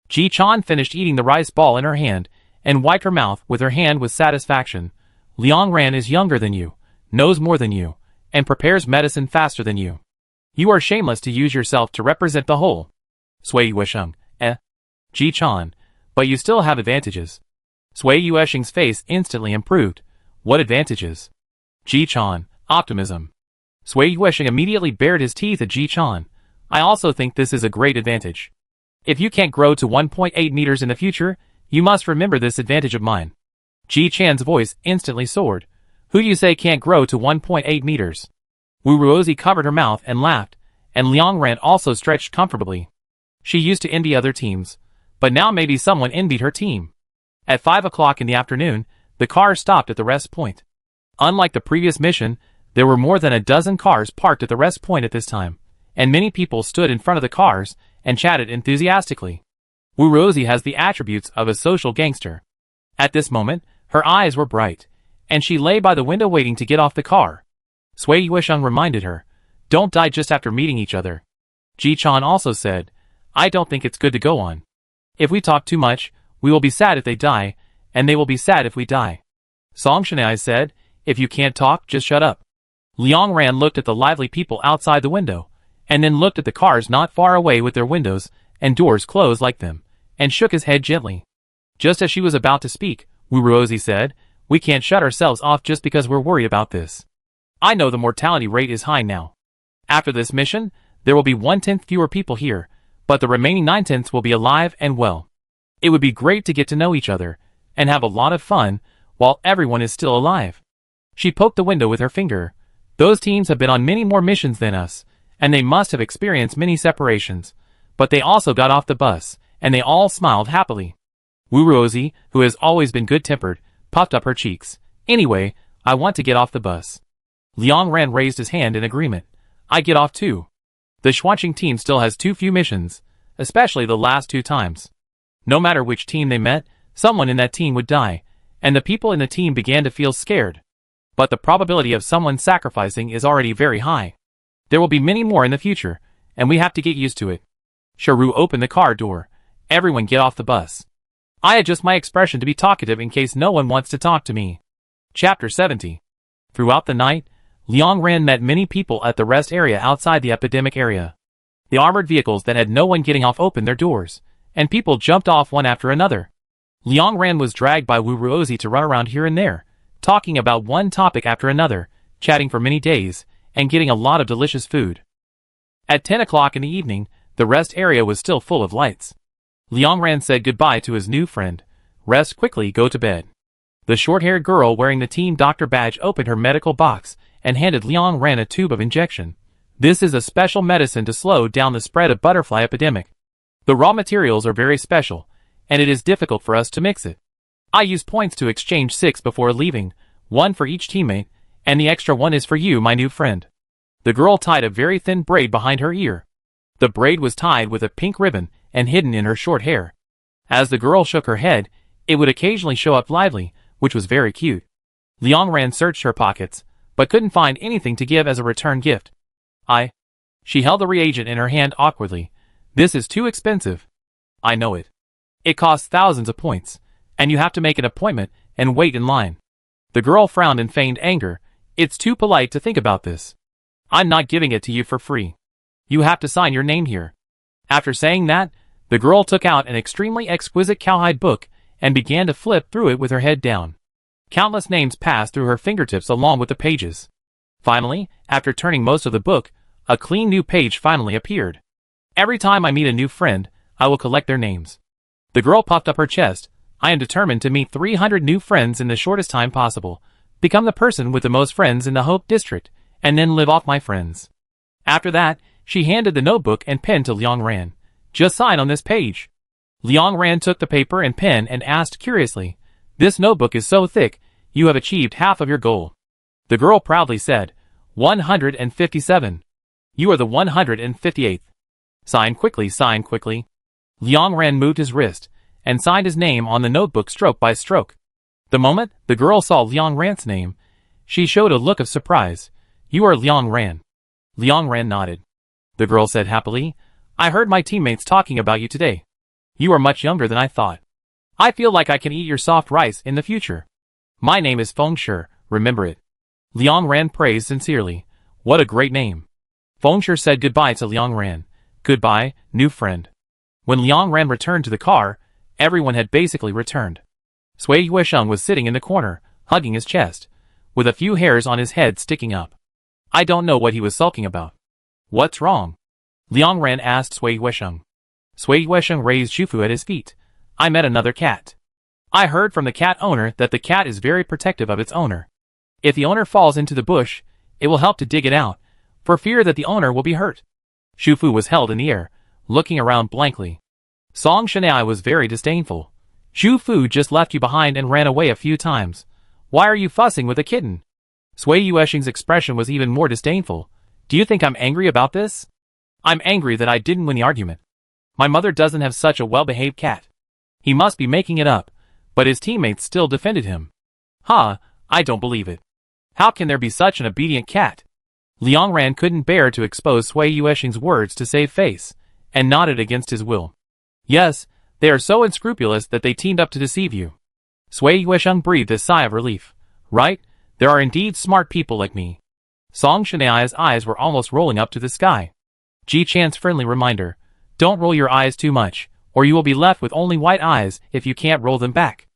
S1: Ji Chan finished eating the rice ball in her hand, and wiped her mouth with her hand with satisfaction. Liang Ran is younger than you, knows more than you, and prepares medicine faster than you. You are shameless to use yourself to represent the whole. Sui Yuesheng, Ji Chan, but you still have advantages. Sui Yuesheng's face instantly improved. What advantages? Ji Chan, optimism. Sui Yuesheng immediately bared his teeth at Ji Chan. I also think this is a great advantage. If you can't grow to 1.8 meters in the future, you must remember this advantage of mine. Ji Chan's voice instantly soared. Who do you say can't grow to 1.8 meters? Wu Ruozi covered her mouth and laughed, and Liang Ran also stretched comfortably. She used to envy other teams, but now maybe someone envied her team. At 5 o'clock in the afternoon, the car stopped at the rest point. Unlike the previous mission, there were more than a dozen cars parked at the rest point at this time, and many people stood in front of the cars and chatted enthusiastically. Wu Ruozi has the attributes of a social gangster. At this moment, her eyes were bright, and she lay by the window waiting to get off the car. Sui Yuesheng reminded her, "Don't die just after meeting each other." Ji Chan also said, "I don't think it's good to go on. If we talk too much, we will be sad if they die, and they will be sad if we die." Song Shanai said, "If you can't talk, just shut up." Liang Ran looked at the lively people outside the window, and then looked at the cars not far away with their windows and doors closed like them, and shook his head gently. Just as she was about to speak, Wu Ruozi said, "We can't shut ourselves off just because we're worried about this. I know the mortality rate is high now. After this mission, there will be 1/10 fewer people here, but the remaining 9/10 will be alive and well. It would be great to get to know each other, and have a lot of fun, while everyone is still alive." She poked the window with her finger. Those teams have been on many more missions than us, and they must have experienced many separations, but they also got off the bus, and they all smiled happily. Wu Ruozi, who has always been good-tempered, puffed up her cheeks. "Anyway, I want to get off the bus." Liang Ran raised his hand in agreement. "I get off too." The Xuanqing team still has too few missions, especially the last 2 times. No matter which team they met, someone in that team would die, and the people in the team began to feel scared. But the probability of someone sacrificing is already very high. There will be many more in the future, and we have to get used to it. Shiru opened the car door. "Everyone get off the bus." I adjust my expression to be talkative in case no one wants to talk to me. Chapter 70. Throughout the night, Liang Ran met many people at the rest area outside the epidemic area. The armored vehicles that had no one getting off opened their doors, and people jumped off one after another. Liang Ran was dragged by Wu Ruozi to run around here and there, talking about one topic after another, chatting for many days, and getting a lot of delicious food. At 10 o'clock in the evening, the rest area was still full of lights. Liang Ran said goodbye to his new friend. "Rest quickly, go to bed." The short-haired girl wearing the team doctor badge opened her medical box and handed Liang Ran a tube of injection. "This is a special medicine to slow down the spread of butterfly epidemic. The raw materials are very special, and it is difficult for us to mix it. I use points to exchange 6 before leaving, One for each teammate, and the extra one is for you, my new friend. The girl tied a very thin braid behind her ear. The braid was tied with a pink ribbon and hidden in her short hair. As the girl shook her head, it would occasionally show up lively, which was very cute. Liang Ran searched her pockets, but couldn't find anything to give as a return gift. She held the reagent in her hand awkwardly. This is too expensive. I know it. It costs thousands of points, and you have to make an appointment and wait in line. The girl frowned and feigned anger. It's too polite to think about this. I'm not giving it to you for free. You have to sign your name here. After saying that, the girl took out an extremely exquisite cowhide book and began to flip through it with her head down. Countless names passed through her fingertips along with the pages. Finally, after turning most of the book, a clean new page finally appeared. Every time I meet a new friend, I will collect their names. The girl puffed up her chest. I am determined to meet 300 new friends in the shortest time possible, become the person with the most friends in the Hope District, and then live off my friends. After that, she handed the notebook and pen to Liang Ran. Just sign on this page. Liang Ran took the paper and pen and asked curiously, this notebook is so thick, you have achieved half of your goal. The girl proudly said, 157. You are the 158th. Sign quickly, sign quickly. Liang Ran moved his wrist and signed his name on the notebook stroke by stroke. The moment the girl saw Liang Ran's name, she showed a look of surprise. You are Liang Ran. Liang Ran nodded. The girl said happily, I heard my teammates talking about you today. You are much younger than I thought. I feel like I can eat your soft rice in the future. My name is Feng Shi, remember it. Liang Ran praised sincerely. What a great name. Feng Shi said goodbye to Liang Ran. Goodbye, new friend. When Liang Ran returned to the car, everyone had basically returned. Sui Yuesheng was sitting in the corner, hugging his chest, with a few hairs on his head sticking up. I don't know what he was sulking about. What's wrong? Liang Ran asked Sui Yuesheng. Sui Yuesheng raised Shufu at his feet. I met another cat. I heard from the cat owner that the cat is very protective of its owner. If the owner falls into the bush, it will help to dig it out, for fear that the owner will be hurt. Shufu was held in the air, looking around blankly. Song Shanai was very disdainful. Shufu just left you behind and ran away a few times. Why are you fussing with a kitten? Sui Yuesheng's expression was even more disdainful. Do you think I'm angry about this? I'm angry that I didn't win the argument. My mother doesn't have such a well-behaved cat. He must be making it up, but his teammates still defended him. I don't believe it. How can there be such an obedient cat? Liang Ran couldn't bear to expose Sui Yuesheng's words to save face, and nodded against his will. Yes, they are so unscrupulous that they teamed up to deceive you. Sui Yuesheng breathed a sigh of relief. Right, there are indeed smart people like me. Song Shanai's eyes were almost rolling up to the sky. Ji Chan's friendly reminder, don't roll your eyes too much, or you will be left with only white eyes if you can't roll them back.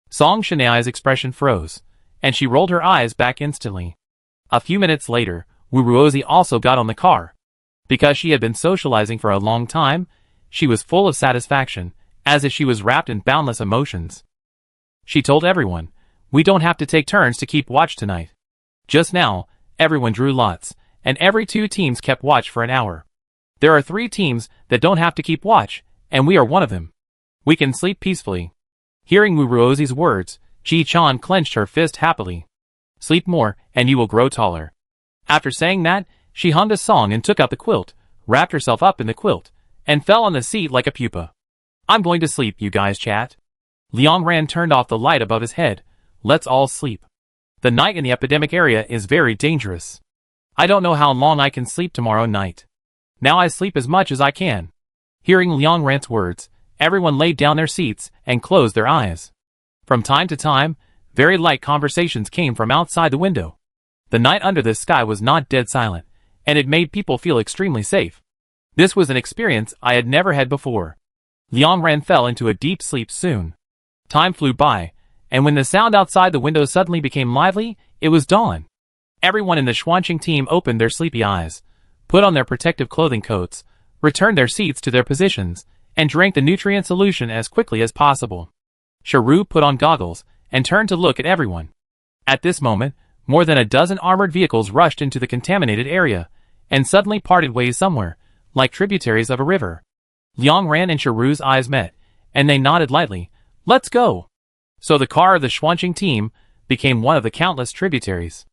S1: Song Shanai's expression froze, and she rolled her eyes back instantly. A few minutes later, Wu Ruozi also got on the car. Because she had been socializing for a long time, she was full of satisfaction, as if she was wrapped in boundless emotions. She told everyone, we don't have to take turns to keep watch tonight. Just now, everyone drew lots, and every 2 teams kept watch for an hour. There are 3 teams that don't have to keep watch, and we are one of them. We can sleep peacefully. Hearing Wu Ruozi's words, Ji Chan clenched her fist happily. Sleep more, and you will grow taller. After saying that, she hummed a song and took out the quilt, wrapped herself up in the quilt, and fell on the seat like a pupa. I'm going to sleep, you guys chat. Liang Ran turned off the light above his head. Let's all sleep. The night in the epidemic area is very dangerous. I don't know how long I can sleep tomorrow night. Now I sleep as much as I can. Hearing Liang Ran's words, everyone laid down their seats and closed their eyes. From time to time, very light conversations came from outside the window. The night under this sky was not dead silent, and it made people feel extremely safe. This was an experience I had never had before. Liang Ran fell into a deep sleep soon. Time flew by, and when the sound outside the window suddenly became lively, it was dawn. Everyone in the Xuanqing team opened their sleepy eyes, put on their protective clothing coats, returned their seats to their positions, and drank the nutrient solution as quickly as possible. Shiru put on goggles and turned to look at everyone. At this moment, more than a dozen armored vehicles rushed into the contaminated area, and suddenly parted ways somewhere, like tributaries of a river. Liang Ran and Shiru's eyes met, and they nodded lightly. Let's go! So the car of the Xuanqing team, became one of the countless tributaries.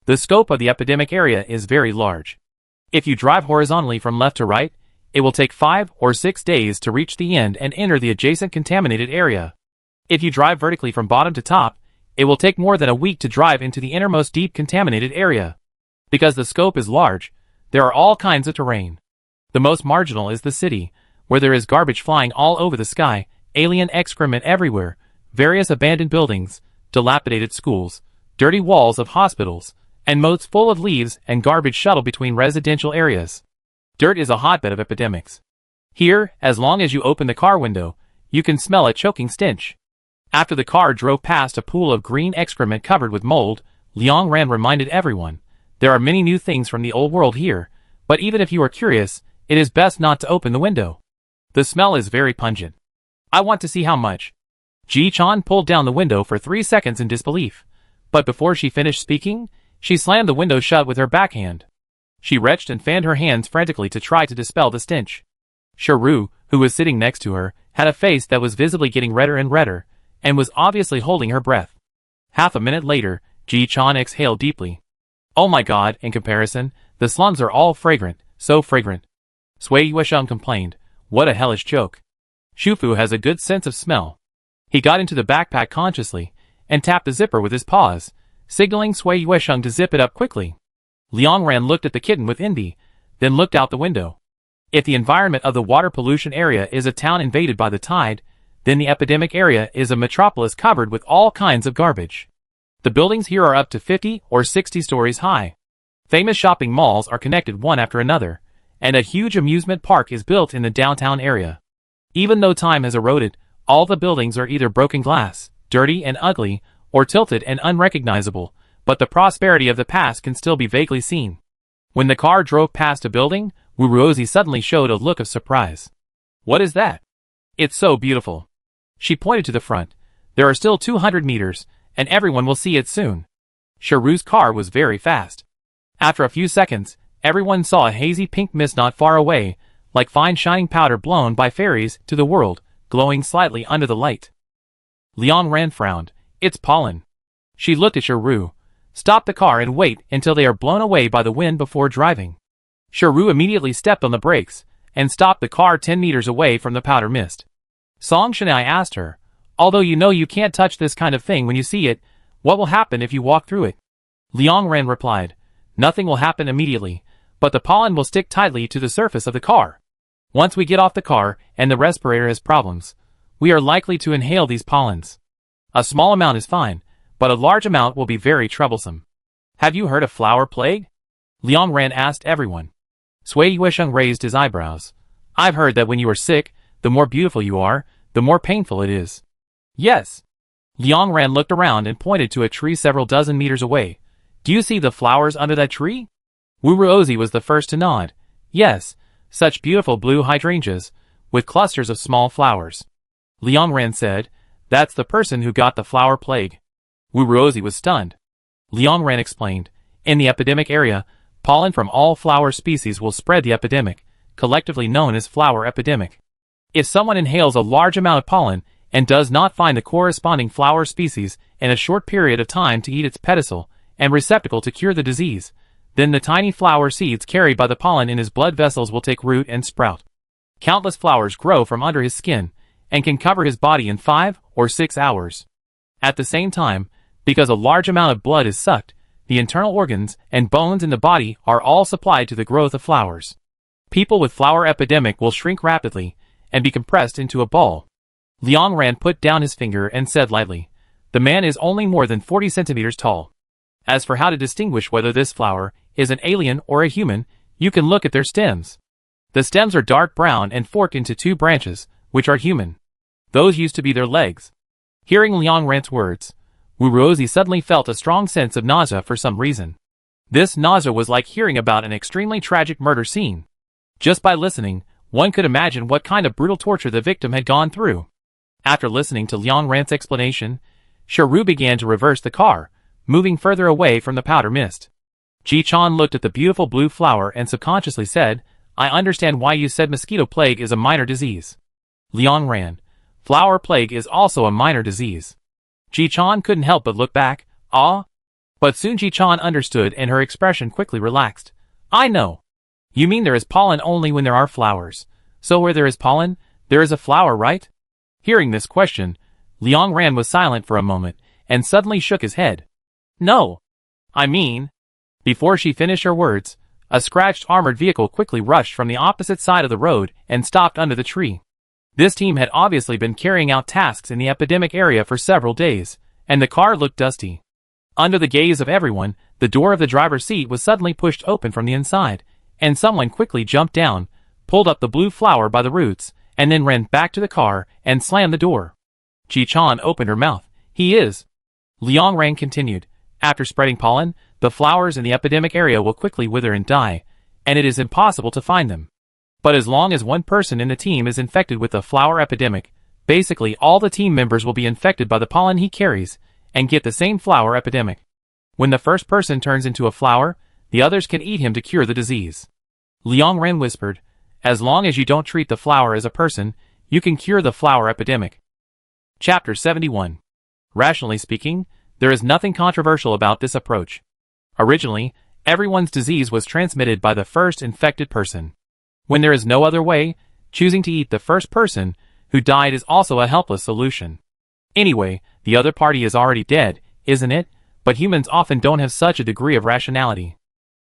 S1: The scope of the epidemic area is very large. If you drive horizontally from left to right, it will take 5 or 6 days to reach the end and enter the adjacent contaminated area. If you drive vertically from bottom to top, it will take more than a week to drive into the innermost deep contaminated area. Because the scope is large, there are all kinds of terrain. The most marginal is the city, where there is garbage flying all over the sky, alien excrement everywhere, various abandoned buildings, dilapidated schools, dirty walls of hospitals, and moats full of leaves and garbage shuttled between residential areas. Dirt is a hotbed of epidemics. Here, as long as you open the car window, you can smell a choking stench. After the car drove past a pool of green excrement covered with mold, Liang Ran reminded everyone, there are many new things from the old world here, but even if you are curious, it is best not to open the window. The smell is very pungent. I want to see how much. Ji Chan pulled down the window for 3 seconds in disbelief, but before she finished speaking, she slammed the window shut with her backhand. She retched and fanned her hands frantically to try to dispel the stench. Shiru, who was sitting next to her, had a face that was visibly getting redder and redder, and was obviously holding her breath. Half a minute later, Ji Chan exhaled deeply. Oh my god, in comparison, the slums are all fragrant, so fragrant. Sui Yuesheng complained, what a hellish joke. Shufu has a good sense of smell. He got into the backpack consciously, and tapped the zipper with his paws, signaling Sui Yuesheng to zip it up quickly. Liang Ran looked at the kitten with envy, then looked out the window. If the environment of the water pollution area is a town invaded by the tide, then the epidemic area is a metropolis covered with all kinds of garbage. The buildings here are up to 50 or 60 stories high. Famous shopping malls are connected one after another, and a huge amusement park is built in the downtown area. Even though time has eroded, all the buildings are either broken glass, dirty and ugly, or tilted and unrecognizable, but the prosperity of the past can still be vaguely seen. When the car drove past a building, Wuruozi suddenly showed a look of surprise. What is that? It's so beautiful. She pointed to the front. There are still 200 meters, and everyone will see it soon. Shiru's car was very fast. After a few seconds, everyone saw a hazy pink mist not far away, like fine shining powder blown by fairies to the world, glowing slightly under the light. Liang Ran frowned. It's pollen. She looked at Shiru. Stop the car and wait until they are blown away by the wind before driving. Shiru immediately stepped on the brakes, and stopped the car 10 meters away from the powder mist. Song Shanai asked her, although you know you can't touch this kind of thing when you see it, what will happen if you walk through it? Liang Ran replied, nothing will happen immediately, but the pollen will stick tightly to the surface of the car. Once we get off the car and the respirator has problems, we are likely to inhale these pollens. A small amount is fine, but a large amount will be very troublesome. Have you heard of flower plague? Liang Ran asked everyone. Sui Yuesheng raised his eyebrows. I've heard that when you are sick, the more beautiful you are, the more painful it is. Yes. Liang Ran looked around and pointed to a tree several dozen meters away. Do you see the flowers under that tree? Wuruozi was the first to nod. Yes, such beautiful blue hydrangeas, with clusters of small flowers. Liang Ran said, that's the person who got the flower plague. Wuruozi was stunned. Liang Ran explained, in the epidemic area, pollen from all flower species will spread the epidemic, collectively known as flower epidemic. If someone inhales a large amount of pollen and does not find the corresponding flower species in a short period of time to eat its pedicel and receptacle to cure the disease, then the tiny flower seeds carried by the pollen in his blood vessels will take root and sprout. Countless flowers grow from under his skin and can cover his body in 5 or 6 hours. At the same time, because a large amount of blood is sucked, the internal organs and bones in the body are all supplied to the growth of flowers. People with flower epidemic will shrink rapidly and be compressed into a ball. Liang Ran put down his finger and said lightly, the man is only more than 40 centimeters tall. As for how to distinguish whether this flower is an alien or a human, you can look at their stems. The stems are dark brown and forked into 2 branches, which are human. Those used to be their legs. Hearing Liang Ran's words, Wuruozi suddenly felt a strong sense of nausea for some reason. This nausea was like hearing about an extremely tragic murder scene. Just by listening, one could imagine what kind of brutal torture the victim had gone through. After listening to Liang Ran's explanation, Shiru began to reverse the car, moving further away from the powder mist. Ji Chan looked at the beautiful blue flower and subconsciously said, I understand why you said mosquito plague is a minor disease. Liang Ran, flower plague is also a minor disease. Ji Chan couldn't help but look back, Ah? But soon Ji-chan understood and her expression quickly relaxed. I know. You mean there is pollen only when there are flowers. So where there is pollen, there is a flower, right? Hearing this question, Liang Ran was silent for a moment, and suddenly shook his head. No. I mean... Before she finished her words, a scratched armored vehicle quickly rushed from the opposite side of the road and stopped under the tree. This team had obviously been carrying out tasks in the epidemic area for several days, and the car looked dusty. Under the gaze of everyone, the door of the driver's seat was suddenly pushed open from the inside, and someone quickly jumped down, pulled up the blue flower by the roots, and then ran back to the car and slammed the door. Ji-chan opened her mouth. He is. Liang Ran continued. After spreading pollen, the flowers in the epidemic area will quickly wither and die, and it is impossible to find them. But as long as one person in the team is infected with the flower epidemic, basically all the team members will be infected by the pollen he carries, and get the same flower epidemic. When the first person turns into a flower, the others can eat him to cure the disease. Liang Ran whispered, as long as you don't treat the flower as a person, you can cure the flower epidemic. Chapter 71. Rationally speaking, there is nothing controversial about this approach. Originally, everyone's disease was transmitted by the first infected person. When there is no other way, choosing to eat the first person who died is also a helpless solution. Anyway, the other party is already dead, isn't it? But humans often don't have such a degree of rationality.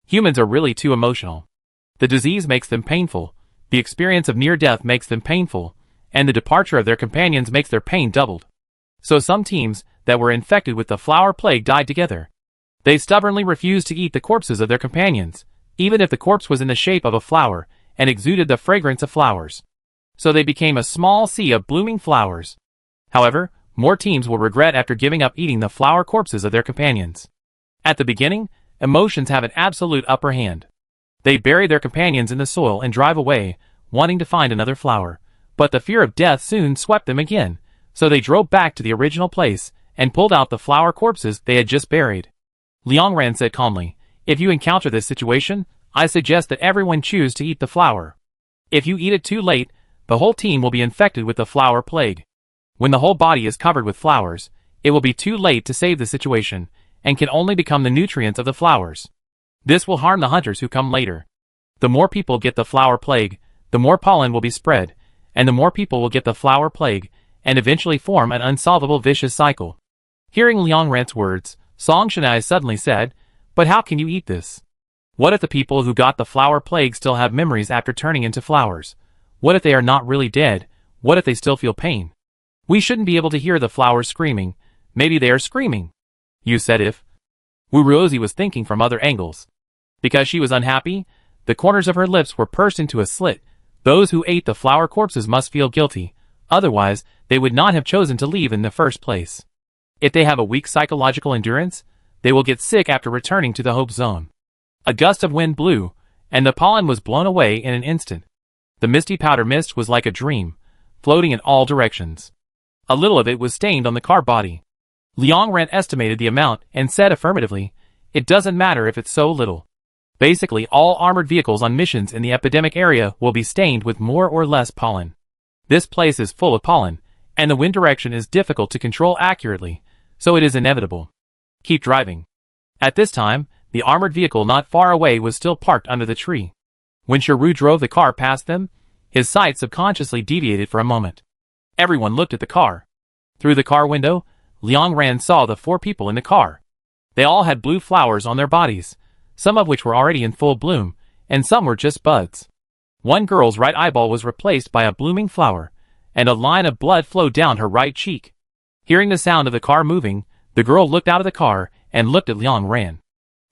S1: Humans are really too emotional. The disease makes them painful, the experience of near death makes them painful, and the departure of their companions makes their pain doubled. So some teams that were infected with the flower plague died together. They stubbornly refused to eat the corpses of their companions, even if the corpse was in the shape of a flower and exuded the fragrance of flowers. So they became a small sea of blooming flowers. However, more teams will regret after giving up eating the flower corpses of their companions. At the beginning, emotions have an absolute upper hand. They bury their companions in the soil and drive away, wanting to find another flower. But the fear of death soon swept them again, so they drove back to the original place and pulled out the flower corpses they had just buried. Liang Ran said calmly, if you encounter this situation, I suggest that everyone choose to eat the flower. If you eat it too late, the whole team will be infected with the flower plague. When the whole body is covered with flowers, it will be too late to save the situation, and can only become the nutrients of the flowers. This will harm the hunters who come later. The more people get the flower plague, the more pollen will be spread, and the more people will get the flower plague, and eventually form an unsolvable vicious cycle. Hearing Liang Ran's words, Song Shanai suddenly said, but how can you eat this? What if the people who got the flower plague still have memories after turning into flowers? What if they are not really dead? What if they still feel pain? We shouldn't be able to hear the flowers screaming. Maybe they are screaming. You said if. Wu Ruozi was thinking from other angles. Because she was unhappy, the corners of her lips were pursed into a slit. Those who ate the flower corpses must feel guilty. Otherwise, they would not have chosen to leave in the first place. If they have a weak psychological endurance, they will get sick after returning to the hope zone. A gust of wind blew, and the pollen was blown away in an instant. The misty powder mist was like a dream, floating in all directions. A little of it was stained on the car body. Liang Ran estimated the amount and said affirmatively, it doesn't matter if it's so little. Basically, all armored vehicles on missions in the epidemic area will be stained with more or less pollen. This place is full of pollen, and the wind direction is difficult to control accurately, so it is inevitable. Keep driving. At this time, the armored vehicle not far away was still parked under the tree. When Shiru drove the car past them, his sight subconsciously deviated for a moment. Everyone looked at the car. Through the car window, Liang Ran saw the 4 people in the car. They all had blue flowers on their bodies, some of which were already in full bloom, and some were just buds. One girl's right eyeball was replaced by a blooming flower, and a line of blood flowed down her right cheek. Hearing the sound of the car moving, the girl looked out of the car and looked at Liang Ran.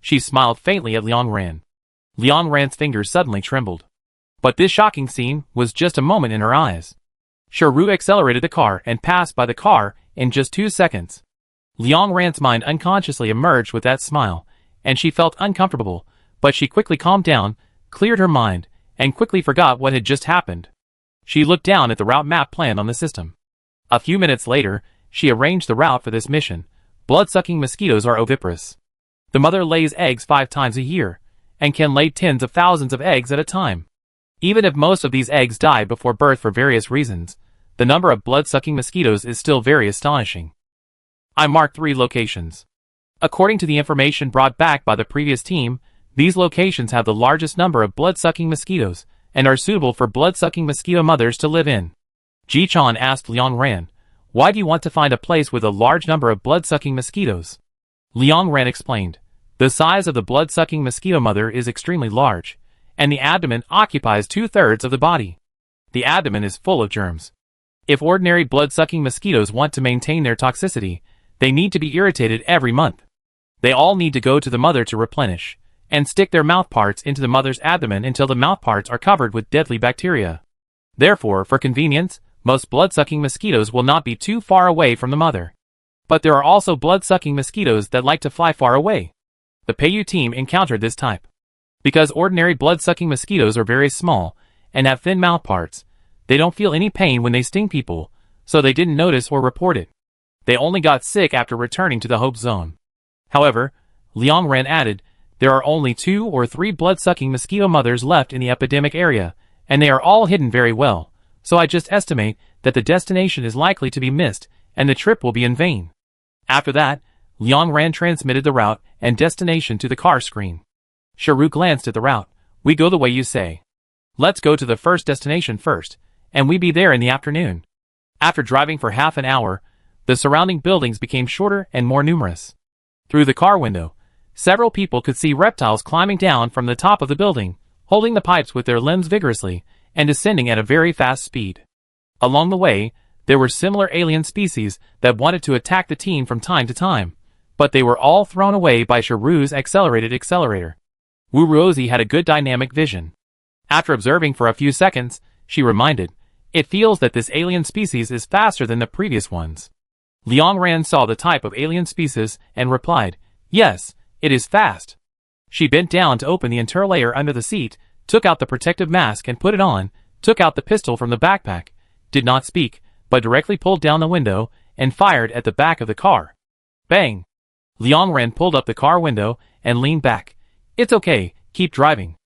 S1: She smiled faintly at Liang Ran. Liang Ran's fingers suddenly trembled. But this shocking scene was just a moment in her eyes. Shiru accelerated the car and passed by the car in just 2 seconds. Liang Ran's mind unconsciously emerged with that smile, and she felt uncomfortable, but she quickly calmed down, cleared her mind, and quickly forgot what had just happened. She looked down at the route map planned on the system. A few minutes later, she arranged the route for this mission. Blood-sucking mosquitoes are oviparous. The mother lays eggs 5 times a year, and can lay tens of thousands of eggs at a time. Even if most of these eggs die before birth for various reasons, the number of blood-sucking mosquitoes is still very astonishing. I marked 3 locations. According to the information brought back by the previous team, these locations have the largest number of blood-sucking mosquitoes and are suitable for blood-sucking mosquito mothers to live in. Ji-chan asked Liang Ran, "Why do you want to find a place with a large number of blood-sucking mosquitoes?" Liang Ran explained, "The size of the blood-sucking mosquito mother is extremely large, and the abdomen occupies 2/3 of the body. The abdomen is full of germs. If ordinary blood-sucking mosquitoes want to maintain their toxicity, they need to be irritated every month. They all need to go to the mother to replenish, and stick their mouthparts into the mother's abdomen until the mouthparts are covered with deadly bacteria. Therefore, for convenience, most blood-sucking mosquitoes will not be too far away from the mother. But there are also blood-sucking mosquitoes that like to fly far away. The Peiyu team encountered this type. Because ordinary blood-sucking mosquitoes are very small and have thin mouthparts, they don't feel any pain when they sting people, so they didn't notice or report it. They only got sick after returning to the Hope Zone." However, Liang Ran added, "There are only 2 or 3 blood-sucking mosquito mothers left in the epidemic area, and they are all hidden very well, so I just estimate that the destination is likely to be missed and the trip will be in vain." After that, Liang Ran transmitted the route and destination to the car screen. Sharu glanced at the route. "We go the way you say. Let's go to the first destination first, and we be there in the afternoon." After driving for half an hour, the surrounding buildings became shorter and more numerous. Through the car window, several people could see reptiles climbing down from the top of the building, holding the pipes with their limbs vigorously, and descending at a very fast speed. Along the way, there were similar alien species that wanted to attack the team from time to time, but they were all thrown away by Sharu's accelerated accelerator. Wu Ruozi had a good dynamic vision. After observing for a few seconds, she reminded, "It feels that this alien species is faster than the previous ones." Liang Ran saw the type of alien species and replied, "Yes, it is fast." She bent down to open the interlayer under the seat, took out the protective mask and put it on, took out the pistol from the backpack, did not speak, but directly pulled down the window and fired at the back of the car. Bang! Liang Ran pulled up the car window and leaned back. "It's okay, keep driving."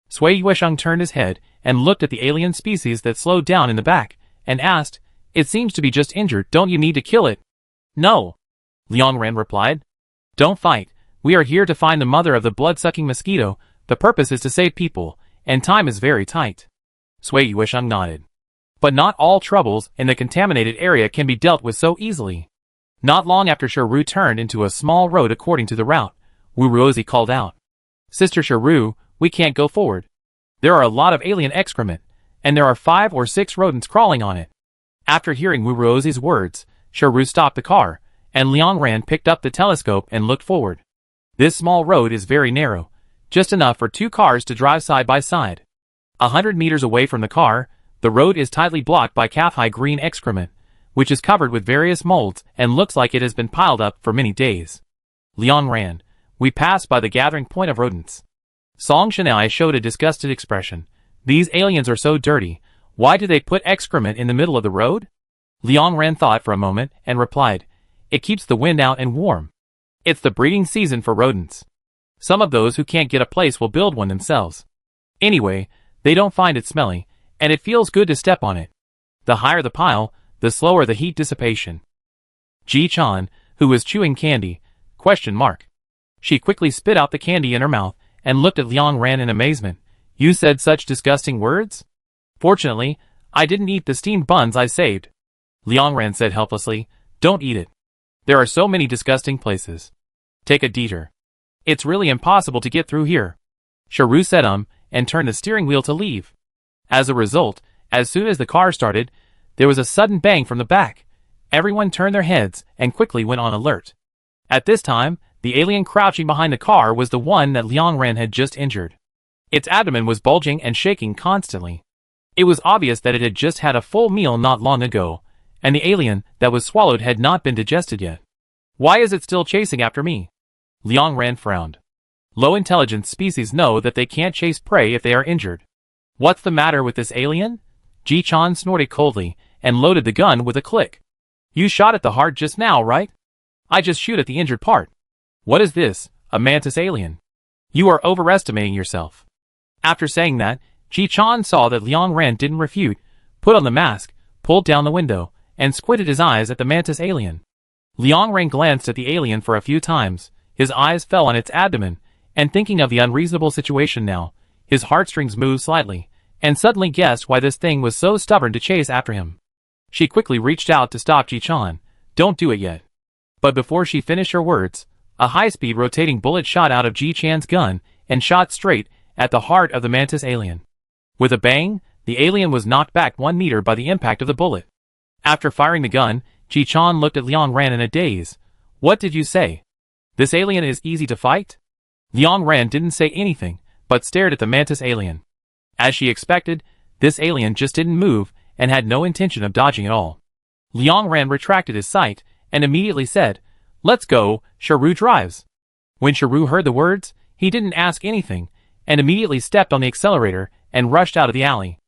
S1: Sui Yuesheng turned his head and looked at the alien species that slowed down in the back, and asked, "It seems to be just injured, don't you need to kill it?" "No," Liang Ran replied. "Don't fight, we are here to find the mother of the blood-sucking mosquito, the purpose is to save people, and time is very tight." Sui Yuesheng nodded. But not all troubles in the contaminated area can be dealt with so easily. Not long after Sharu turned into a small road according to the route, Wu Ruozi called out, "Sister Sharu, we can't go forward. There are a lot of alien excrement, and there are 5 or 6 rodents crawling on it." After hearing Wu Ruozi's words, Sharu stopped the car, and Liang Ran picked up the telescope and looked forward. This small road is very narrow, just enough for 2 cars to drive side by side. 100 meters away from the car, the road is tightly blocked by calf-high green excrement, which is covered with various molds and looks like it has been piled up for many days. Liang Ran, we passed by the gathering point of rodents. Song Shanai showed a disgusted expression. "These aliens are so dirty, why do they put excrement in the middle of the road?" Liang Ran thought for a moment and replied, "It keeps the wind out and warm. It's the breeding season for rodents. Some of those who can't get a place will build one themselves. Anyway, they don't find it smelly, and it feels good to step on it. The higher the pile, the slower the heat dissipation." Ji-chan, who was chewing candy, question mark. She quickly spit out the candy in her mouth and looked at Liang Ran in amazement. "You said such disgusting words?" "Fortunately, I didn't eat the steamed buns I saved." Liang Ran said helplessly, "Don't eat it. There are so many disgusting places. Take a detour. It's really impossible to get through here." Sharu said and turned the steering wheel to leave. As a result, as soon as the car started, there was a sudden bang from the back. Everyone turned their heads and quickly went on alert. At this time, the alien crouching behind the car was the one that Liang Ran had just injured. Its abdomen was bulging and shaking constantly. It was obvious that it had just had a full meal not long ago, and the alien that was swallowed had not been digested yet. "Why is it still chasing after me?" Liang Ran frowned. Low-intelligence species know that they can't chase prey if they are injured. "What's the matter with this alien?" Ji-chan snorted coldly and loaded the gun with a click. "You shot at the heart just now, right? I just shoot at the injured part. What is this, a mantis alien? You are overestimating yourself." After saying that, Ji-chan saw that Liang Ran didn't refute, put on the mask, pulled down the window, and squinted his eyes at the mantis alien. Liang Ran glanced at the alien for a few times, His eyes fell on its abdomen, and thinking of the unreasonable situation now, his heartstrings moved slightly, and suddenly guessed why this thing was so stubborn to chase after him. She quickly reached out to stop Ji-chan. "Don't do it yet." But before she finished her words, a high-speed rotating bullet shot out of Ji-chan's gun and shot straight at the heart of the mantis alien. With a bang, the alien was knocked back 1 meter by the impact of the bullet. After firing the gun, Ji-chan looked at Liang Ran in a daze. "What did you say? This alien is easy to fight?" Liang Ran didn't say anything, but stared at the mantis alien. As she expected, this alien just didn't move and had no intention of dodging at all. Liang Ran retracted his sight and immediately said, "Let's go, Sharu drives." When Sharu heard the words, he didn't ask anything, and immediately stepped on the accelerator and rushed out of the alley.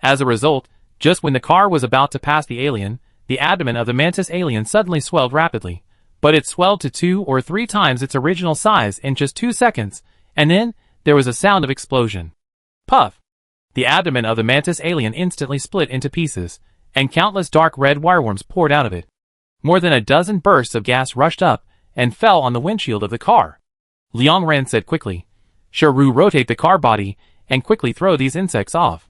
S1: As a result, just when the car was about to pass the alien, the abdomen of the mantis alien suddenly swelled rapidly, but it swelled to 2 or 3 times its original size in just 2 seconds, and then there was a sound of explosion. Puff! The abdomen of the mantis alien instantly split into pieces, and countless dark red wireworms poured out of it. More than a dozen bursts of gas rushed up and fell on the windshield of the car. Liang Ran said quickly, "Sharu, rotate the car body and quickly throw these insects off."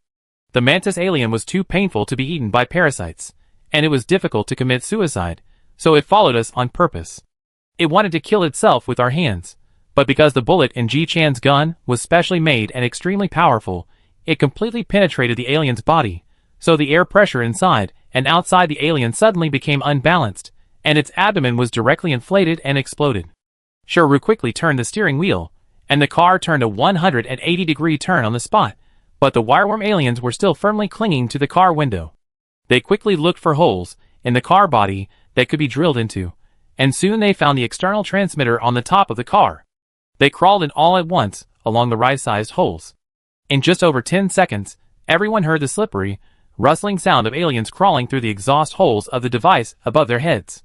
S1: The mantis alien was too painful to be eaten by parasites, and it was difficult to commit suicide, so it followed us on purpose. It wanted to kill itself with our hands, but because the bullet in Ji-chan's gun was specially made and extremely powerful, it completely penetrated the alien's body, so the air pressure inside and outside the alien suddenly became unbalanced, and its abdomen was directly inflated and exploded. Sharu quickly turned the steering wheel, and the car turned a 180-degree turn on the spot, but the wireworm aliens were still firmly clinging to the car window. They quickly looked for holes in the car body that could be drilled into, and soon they found the external transmitter on the top of the car. They crawled in all at once along the right-sized holes. In just over 10 seconds, everyone heard the slippery, rustling sound of aliens crawling through the exhaust holes of the device above their heads.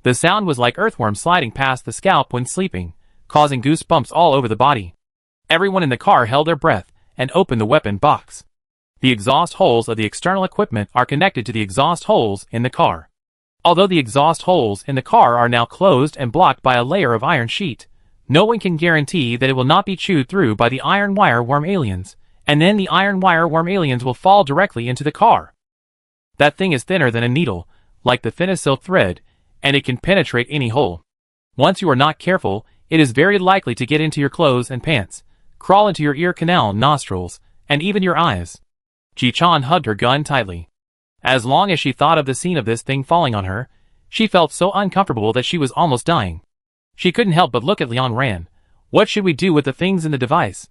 S1: The sound was like earthworms sliding past the scalp when sleeping, causing goosebumps all over the body. Everyone in the car held their breath and opened the weapon box. The exhaust holes of the external equipment are connected to the exhaust holes in the car. Although the exhaust holes in the car are now closed and blocked by a layer of iron sheet, no one can guarantee that it will not be chewed through by the iron wire worm aliens, and then the iron wire worm aliens will fall directly into the car. That thing is thinner than a needle, like the thinnest silk thread, and it can penetrate any hole. Once you are not careful, it is very likely to get into your clothes and pants, crawl into your ear canal, nostrils, and even your eyes. Ji-chan hugged her gun tightly. As long as she thought of the scene of this thing falling on her, she felt so uncomfortable that she was almost dying. She couldn't help but look at Liang Ran. "What should we do with the things in the device?"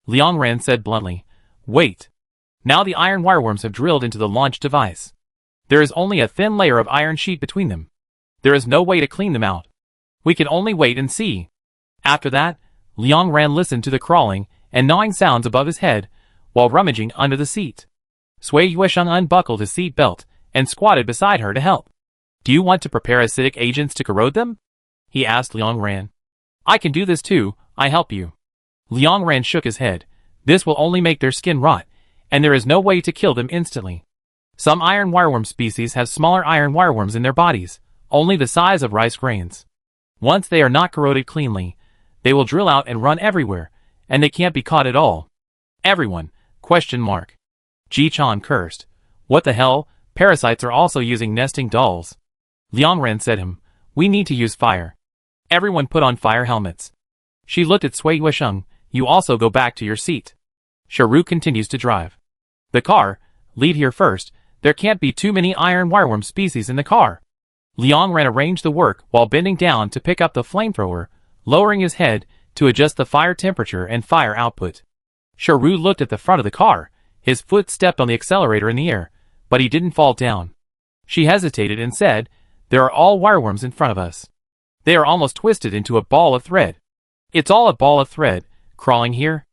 S1: Liang Ran said bluntly, "Wait. Now the iron wireworms have drilled into the launch device. There is only a thin layer of iron sheet between them. There is no way to clean them out. We can only wait and see." After that, Liang Ran listened to the crawling and gnawing sounds above his head while rummaging under the seat. Sui Yuesheng unbuckled his seat belt and squatted beside her to help. "Do you want to prepare acidic agents to corrode them?" he asked Liang Ran. "I can do this too, I help you." Liang Ran shook his head. "This will only make their skin rot, and there is no way to kill them instantly. Some iron wireworm species have smaller iron wireworms in their bodies, only the size of rice grains. Once they are not corroded cleanly, they will drill out and run everywhere, and they can't be caught at all." "Everyone? ? Ji-chan cursed. "What the hell? Parasites are also using nesting dolls." Liang Ran said to him, "We need to use fire. Everyone put on fire helmets." She looked at Sui Yuesheng. "You also go back to your seat. Sharu continues to drive. The car, lead here first. There can't be too many iron wireworm species in the car." Liang Ran arranged the work while bending down to pick up the flamethrower, lowering his head to adjust the fire temperature and fire output. Sharu looked at the front of the car. His foot stepped on the accelerator in the air, but he didn't fall down. She hesitated and said, "There are all wireworms in front of us. They are almost twisted into a ball of thread." "It's all a ball of thread, crawling here.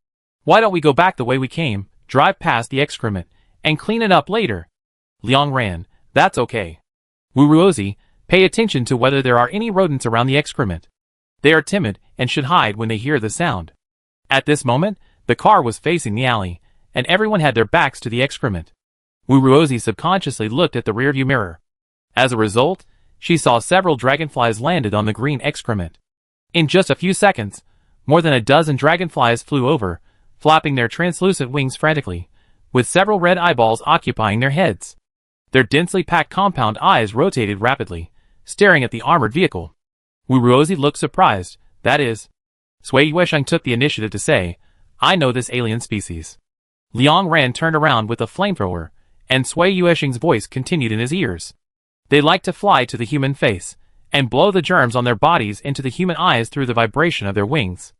S1: Why don't we go back the way we came, drive past the excrement, and clean it up later?" Liang Ran, "That's okay. Wuruozi, pay attention to whether there are any rodents around the excrement. They are timid and should hide when they hear the sound." At this moment, the car was facing the alley, and everyone had their backs to the excrement. Wuruozi subconsciously looked at the rearview mirror. As a result, she saw several dragonflies landed on the green excrement. In just a few seconds, more than a dozen dragonflies flew over, flapping their translucent wings frantically, with several red eyeballs occupying their heads. Their densely packed compound eyes rotated rapidly, staring at the armored vehicle. Wuruozi looked surprised. That is, Sui Yuesheng took the initiative to say, "I know this alien species." Liang Ran turned around with a flamethrower, and Sui Yuesheng's voice continued in his ears. "They like to fly to the human face, and blow the germs on their bodies into the human eyes through the vibration of their wings.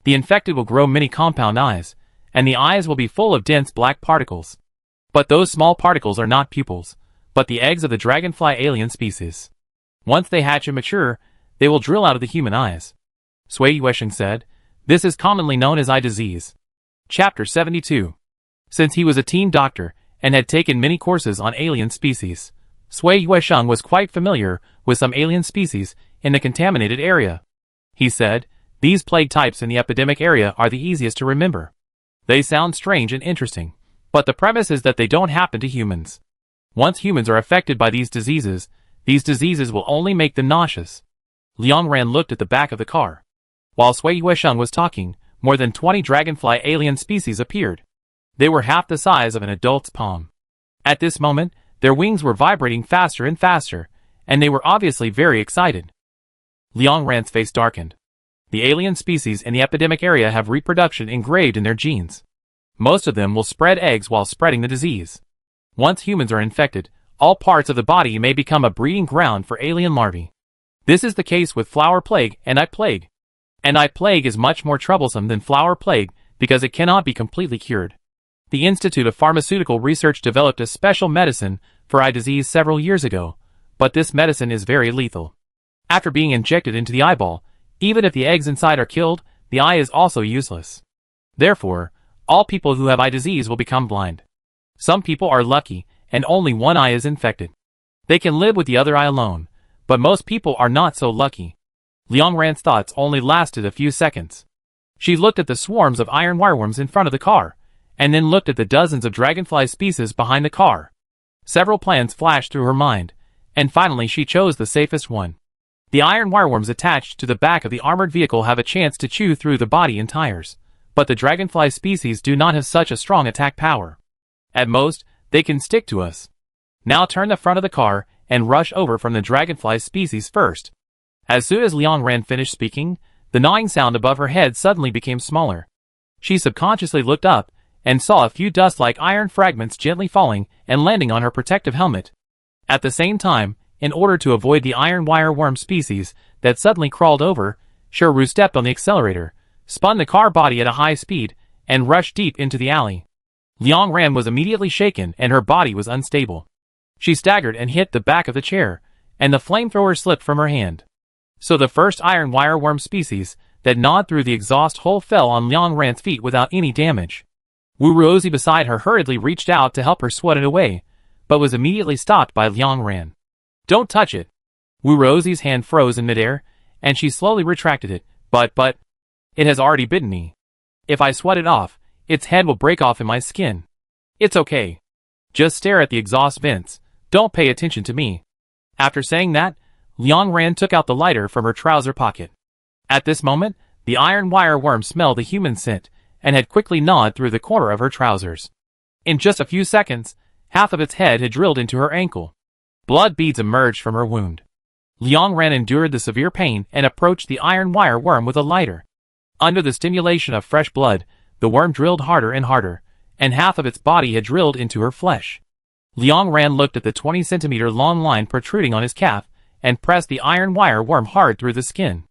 S1: The infected will grow many compound eyes, and the eyes will be full of dense black particles. But those small particles are not pupils, but the eggs of the dragonfly alien species. Once they hatch and mature, they will drill out of the human eyes." Sui Yuesheng said, "This is commonly known as eye disease." Chapter 72. Since he was a teen doctor, and had taken many courses on alien species, Sui Yuesheng was quite familiar with some alien species in the contaminated area. He said, "These plague types in the epidemic area are the easiest to remember. They sound strange and interesting, but the premise is that they don't happen to humans. Once humans are affected by these diseases will only make them nauseous." Liang Ran looked at the back of the car. While Sui Yuesheng was talking, more than 20 dragonfly alien species appeared. They were half the size of an adult's palm. At this moment, their wings were vibrating faster and faster, and they were obviously very excited. Liang Ran's face darkened. The alien species in the epidemic area have reproduction engraved in their genes. Most of them will spread eggs while spreading the disease. Once humans are infected, all parts of the body may become a breeding ground for alien larvae. This is the case with flower plague and eye plague. And eye plague is much more troublesome than flower plague because it cannot be completely cured. The Institute of Pharmaceutical Research developed a special medicine for eye disease several years ago, but this medicine is very lethal. After being injected into the eyeball, even if the eggs inside are killed, the eye is also useless. Therefore, all people who have eye disease will become blind. Some people are lucky, and only one eye is infected. They can live with the other eye alone, but most people are not so lucky. Liang Ran's thoughts only lasted a few seconds. She looked at the swarms of iron wireworms in front of the car, and then looked at the dozens of dragonfly species behind the car. Several plans flashed through her mind, and finally she chose the safest one. The iron wireworms attached to the back of the armored vehicle have a chance to chew through the body and tires, but the dragonfly species do not have such a strong attack power. At most, they can stick to us. Now turn the front of the car and rush over from the dragonfly species first. As soon as Liang Ran finished speaking, the gnawing sound above her head suddenly became smaller. She subconsciously looked up and saw a few dust-like iron fragments gently falling and landing on her protective helmet. At the same time, in order to avoid the iron wireworm species that suddenly crawled over, Shiru stepped on the accelerator, spun the car body at a high speed, and rushed deep into the alley. Liang Ran was immediately shaken and her body was unstable. She staggered and hit the back of the chair, and the flamethrower slipped from her hand. So the first iron wireworm species that gnawed through the exhaust hole fell on Liang Ran's feet without any damage. Wuruozi beside her hurriedly reached out to help her swat it away, but was immediately stopped by Liang Ran. "Don't touch it." Wuruozi's hand froze in midair, and she slowly retracted it. But, it has already bitten me. If I swat it off, its head will break off in my skin. It's okay. Just stare at the exhaust vents. Don't pay attention to me." After saying that, Liang Ran took out the lighter from her trouser pocket. At this moment, the iron wire worm smelled the human scent, and had quickly gnawed through the corner of her trousers. In just a few seconds, half of its head had drilled into her ankle. Blood beads emerged from her wound. Liang Ran endured the severe pain and approached the iron wire worm with a lighter. Under the stimulation of fresh blood, the worm drilled harder and harder, and half of its body had drilled into her flesh. Liang Ran looked at the 20-centimeter long line protruding on his calf, and pressed the iron wire worm hard through the skin.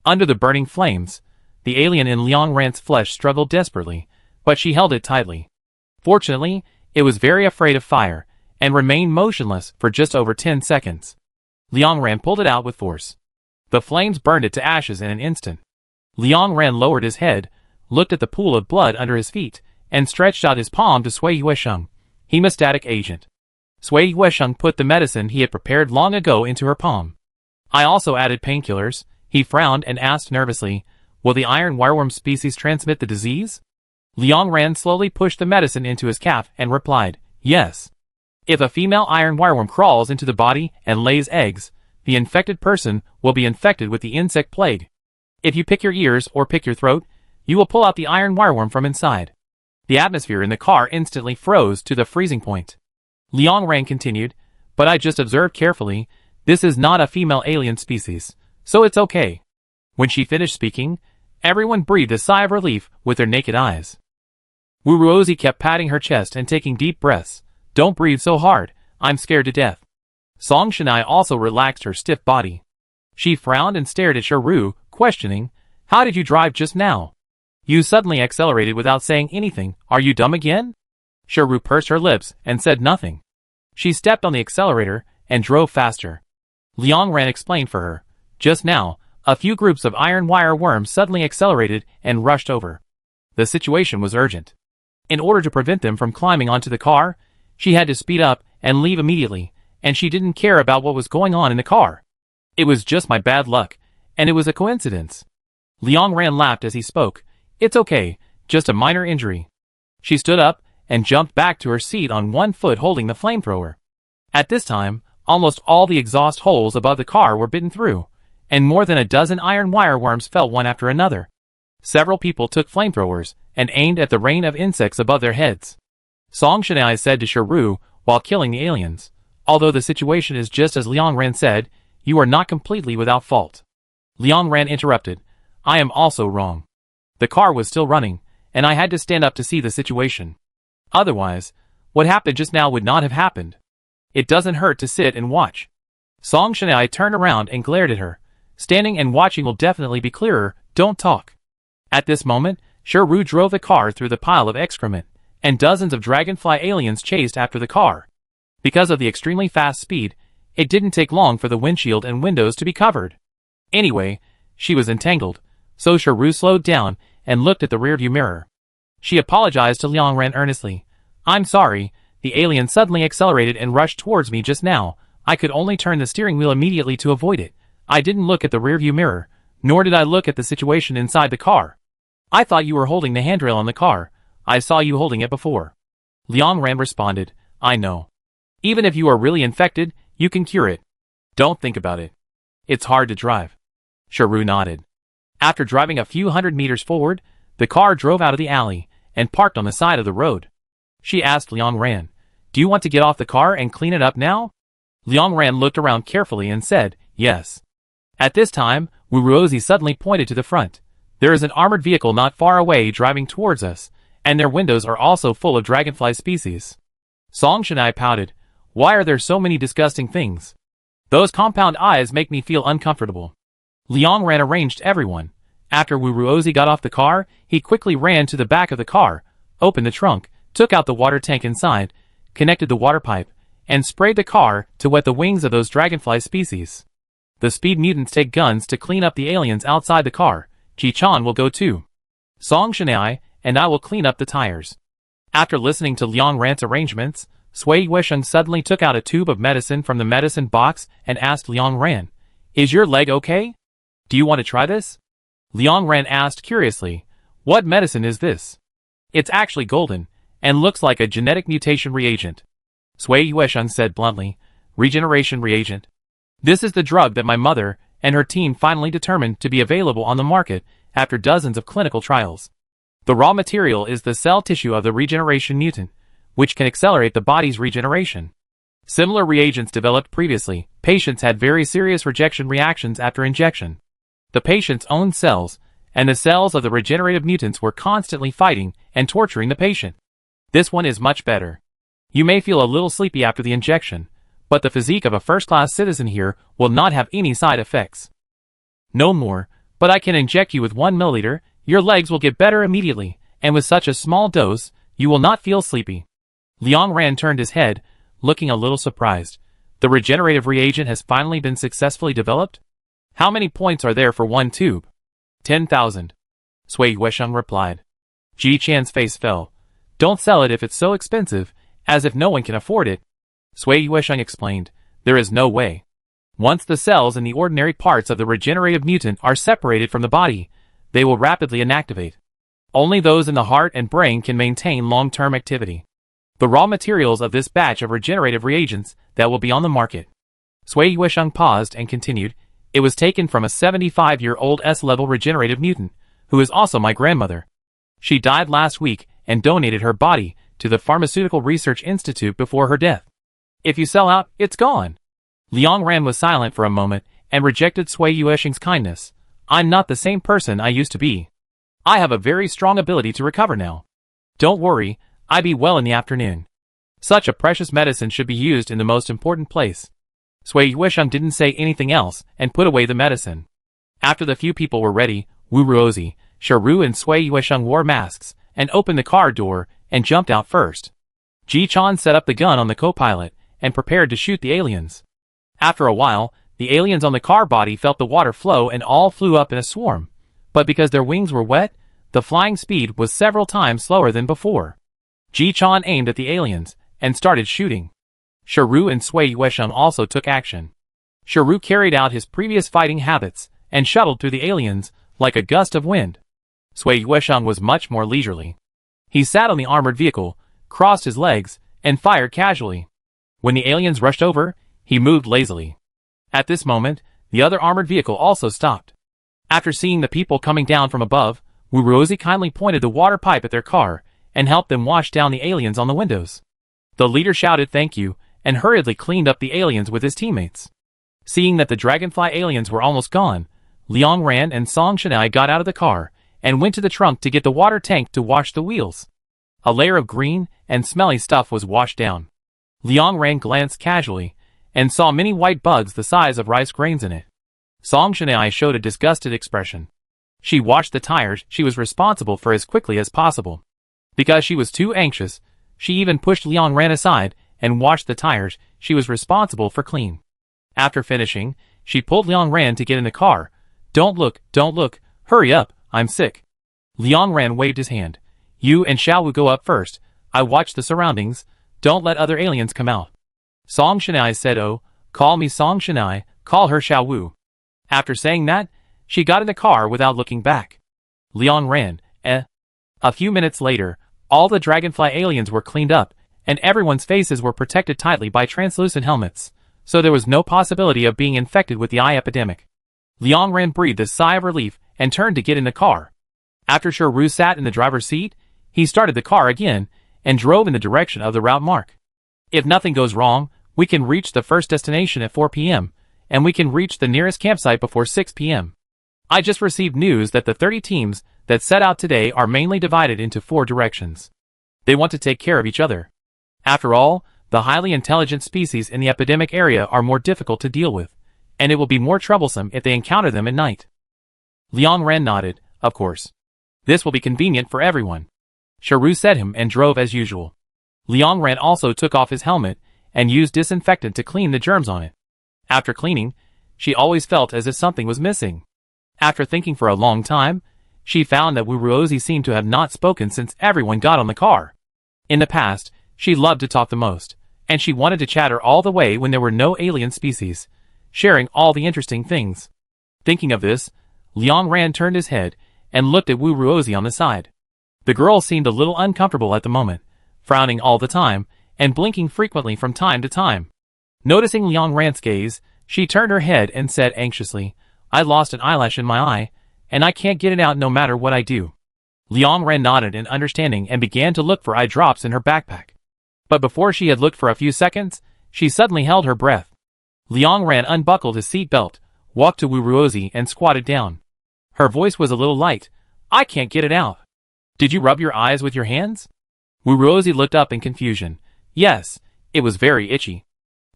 S1: Under the burning flames, the alien in Liang Ran's flesh struggled desperately, but she held it tightly. Fortunately, it was very afraid of fire, and remained motionless for just over 10 seconds. Liang Ran pulled it out with force. The flames burned it to ashes in an instant. Liang Ran lowered his head, looked at the pool of blood under his feet, and stretched out his palm to Sui Yuesheng, hemostatic agent. Sui Yuesheng put the medicine he had prepared long ago into her palm. "I also added painkillers," he frowned and asked nervously, "Will the iron wireworm species transmit the disease?" Liang Ran slowly pushed the medicine into his calf and replied, "Yes. If a female iron wireworm crawls into the body and lays eggs, the infected person will be infected with the insect plague. If you pick your ears or pick your throat, you will pull out the iron wireworm from inside. The atmosphere in the car instantly froze to the freezing point. Liang Ran continued, but I just observed carefully, this is not a female alien species, so it's okay. When she finished speaking, everyone breathed a sigh of relief with their naked eyes. Wu Ruozi kept patting her chest and taking deep breaths. Don't breathe so hard, I'm scared to death. Song Shanai also relaxed her stiff body. She frowned and stared at Shiru, questioning, how did you drive just now? You suddenly accelerated without saying anything, are you dumb again? Shiru pursed her lips and said nothing. She stepped on the accelerator and drove faster. Liang Ran explained for her. Just now, a few groups of iron wire worms suddenly accelerated and rushed over. The situation was urgent. In order to prevent them from climbing onto the car, she had to speed up and leave immediately, and she didn't care about what was going on in the car. It was just my bad luck, and it was a coincidence. Liang Ran laughed as he spoke. It's okay, just a minor injury. She stood up and jumped back to her seat on one foot holding the flamethrower. At this time, almost all the exhaust holes above the car were bitten through, and more than a dozen iron wire worms fell one after another. Several people took flamethrowers and aimed at the rain of insects above their heads. Song Shanai said to Shiru while killing the aliens, although the situation is just as Liang Ran said, you are not completely without fault. Liang Ran interrupted, I am also wrong. The car was still running, and I had to stand up to see the situation. Otherwise, what happened just now would not have happened. It doesn't hurt to sit and watch. Song Shanai turned around and glared at her. Standing and watching will definitely be clearer, don't talk. At this moment, Shiru drove the car through the pile of excrement, and dozens of dragonfly aliens chased after the car. Because of the extremely fast speed, it didn't take long for the windshield and windows to be covered. Anyway, she was entangled, so Shiru slowed down and looked at the rearview mirror. She apologized to Liang Ran earnestly. I'm sorry, the alien suddenly accelerated and rushed towards me just now. I could only turn the steering wheel immediately to avoid it. I didn't look at the rearview mirror, nor did I look at the situation inside the car. I thought you were holding the handrail on the car. I saw you holding it before. Liang Ran responded, I know. Even if you are really infected, you can cure it. Don't think about it. It's hard to drive. Shiru nodded. After driving a few hundred meters forward, the car drove out of the alley and parked on the side of the road. She asked Liang Ran, do you want to get off the car and clean it up now? Liang Ran looked around carefully and said, yes. At this time, Wu Ruozi suddenly pointed to the front. There is an armored vehicle not far away driving towards us, and their windows are also full of dragonfly species. Song Shanai pouted, why are there so many disgusting things? Those compound eyes make me feel uncomfortable. Liang Ran arranged everyone. After Wu Ruozi got off the car, he quickly ran to the back of the car, opened the trunk, took out the water tank inside, connected the water pipe, and sprayed the car to wet the wings of those dragonfly species. The speed mutants take guns to clean up the aliens outside the car. Ji-chan will go too. Song Shanai and I will clean up the tires. After listening to Liang Ran's arrangements, Sui Yuesheng suddenly took out a tube of medicine from the medicine box and asked Liang Ran, is your leg okay? Do you want to try this? Liang Ran asked curiously, what medicine is this? It's actually golden, and looks like a genetic mutation reagent. Sui Yuesheng said bluntly, regeneration reagent. This is the drug that my mother and her team finally determined to be available on the market after dozens of clinical trials. The raw material is the cell tissue of the regeneration mutant, which can accelerate the body's regeneration. Similar reagents developed previously, patients had very serious rejection reactions after injection. The patient's own cells and the cells of the regenerative mutants were constantly fighting and torturing the patient. This one is much better. You may feel a little sleepy after the injection, but the physique of a first-class citizen here will not have any side effects. No more, but I can inject you with 1 milliliter, your legs will get better immediately, and with such a small dose, you will not feel sleepy. Liang Ran turned his head, looking a little surprised. The regenerative reagent has finally been successfully developed? How many points are there for one tube? 10,000. Sui Yuesheng replied. Ji Chan's face fell. Don't sell it if it's so expensive, as if no one can afford it. Sui Yuesheng explained, there is no way. Once the cells in the ordinary parts of the regenerative mutant are separated from the body, they will rapidly inactivate. Only those in the heart and brain can maintain long-term activity. The raw materials of this batch of regenerative reagents that will be on the market. Sui Yuesheng paused and continued, It was taken from a 75-year-old S-level regenerative mutant, who is also my grandmother. She died last week and donated her body to the Pharmaceutical Research Institute before her death. If you sell out, it's gone. Liang Ran was silent for a moment and rejected Sui Yuesheng's kindness. I'm not the same person I used to be. I have a very strong ability to recover now. Don't worry, I be well in the afternoon. Such a precious medicine should be used in the most important place. Sui Yuesheng didn't say anything else and put away the medicine. After the few people were ready, Wu Ruozi, Sharu and Sui Yuesheng wore masks and opened the car door and jumped out first. Ji Chan set up the gun on the co-pilot and prepared to shoot the aliens. After a while, the aliens on the car body felt the water flow and all flew up in a swarm. But because their wings were wet, the flying speed was several times slower than before. Ji Chan aimed at the aliens and started shooting. Sharu and Sui Yuesheng also took action. Sharu carried out his previous fighting habits and shuttled through the aliens like a gust of wind. Sui Yuesheng was much more leisurely. He sat on the armored vehicle, crossed his legs, and fired casually. When the aliens rushed over, he moved lazily. At this moment, the other armored vehicle also stopped. After seeing the people coming down from above, Wu Ruozi kindly pointed the water pipe at their car and helped them wash down the aliens on the windows. The leader shouted thank you and hurriedly cleaned up the aliens with his teammates. Seeing that the dragonfly aliens were almost gone, Liang Ran and Song Shanai got out of the car and went to the trunk to get the water tank to wash the wheels. A layer of green and smelly stuff was washed down. Liang Ran glanced casually and saw many white bugs the size of rice grains in it. Song Shanai showed a disgusted expression. She washed the tires she was responsible for as quickly as possible. Because she was too anxious, she even pushed Liang Ran aside and washed the tires she was responsible for clean. After finishing, she pulled Liang Ran to get in the car. Don't look, hurry up, I'm sick. Liang Ran waved his hand. You and Xiao Wu go up first, I watch the surroundings, don't let other aliens come out. Song Shanai said, oh, call me Song Shanai, call her Xiao Wu. After saying that, she got in the car without looking back. Liang Ran, A few minutes later, all the dragonfly aliens were cleaned up, and everyone's faces were protected tightly by translucent helmets, so there was no possibility of being infected with the eye epidemic. Liang Ran breathed a sigh of relief and turned to get in the car. After Sharu sat in the driver's seat, he started the car again and drove in the direction of the route mark. If nothing goes wrong, we can reach the first destination at 4 p.m., and we can reach the nearest campsite before 6 p.m. I just received news that the 30 teams that set out today are mainly divided into 4 directions. They want to take care of each other. After all, the highly intelligent species in the epidemic area are more difficult to deal with, and it will be more troublesome if they encounter them at night. Liang Ran nodded, of course. This will be convenient for everyone. Sharu said him and drove as usual. Liang Ran also took off his helmet and used disinfectant to clean the germs on it. After cleaning, she always felt as if something was missing. After thinking for a long time, she found that Wu Ruozi seemed to have not spoken since everyone got on the car. In the past, she loved to talk the most, and she wanted to chatter all the way when there were no alien species, sharing all the interesting things. Thinking of this, Liang Ran turned his head and looked at Wu Ruozi on the side. The girl seemed a little uncomfortable at the moment, frowning all the time and blinking frequently from time to time. Noticing Liang Ran's gaze, she turned her head and said anxiously, I lost an eyelash in my eye, and I can't get it out no matter what I do. Liang Ran nodded in understanding and began to look for eye drops in her backpack. But before she had looked for a few seconds, she suddenly held her breath. Liang Ran unbuckled his seat belt, walked to Wu Ruozi and squatted down. Her voice was a little light. I can't get it out. Did you rub your eyes with your hands? Wu Ruozi looked up in confusion. Yes, it was very itchy.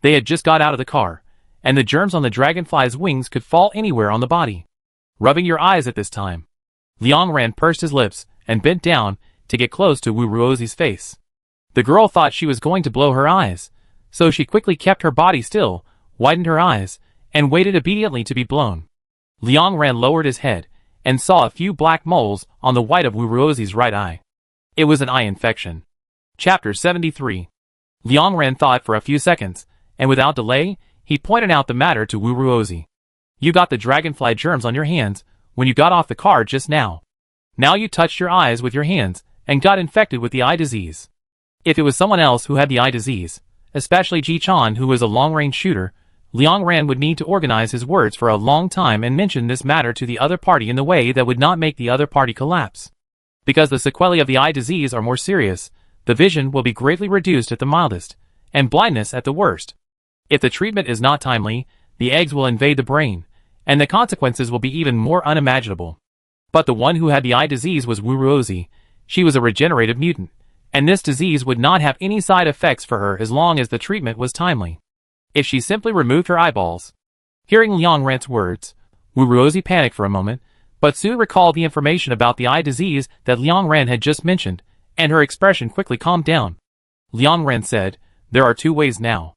S1: They had just got out of the car, and the germs on the dragonfly's wings could fall anywhere on the body. Rubbing your eyes at this time. Liang Ran pursed his lips and bent down to get close to Wu Ruozi's face. The girl thought she was going to blow her eyes, so she quickly kept her body still, widened her eyes, and waited obediently to be blown. Liang Ran lowered his head and saw a few black moles on the white of Wu Ruozi's right eye. It was an eye infection. Chapter 73. Liang Ran thought for a few seconds, and without delay, he pointed out the matter to Wu Ruozi. You got the dragonfly germs on your hands when you got off the car just now. Now you touched your eyes with your hands and got infected with the eye disease. If it was someone else who had the eye disease, especially Ji Chan who was a long-range shooter, Liang Ran would need to organize his words for a long time and mention this matter to the other party in the way that would not make the other party collapse. Because the sequelae of the eye disease are more serious, the vision will be greatly reduced at the mildest, and blindness at the worst. If the treatment is not timely, the eggs will invade the brain, and the consequences will be even more unimaginable. But the one who had the eye disease was Wu Ruozi. She was a regenerative mutant, and this disease would not have any side effects for her as long as the treatment was timely. If she simply removed her eyeballs. Hearing Liang Ran's words, Wu Ruozi panicked for a moment, but soon recalled the information about the eye disease that Liang Ran had just mentioned, and her expression quickly calmed down. Liang Ran said, "There are two ways now.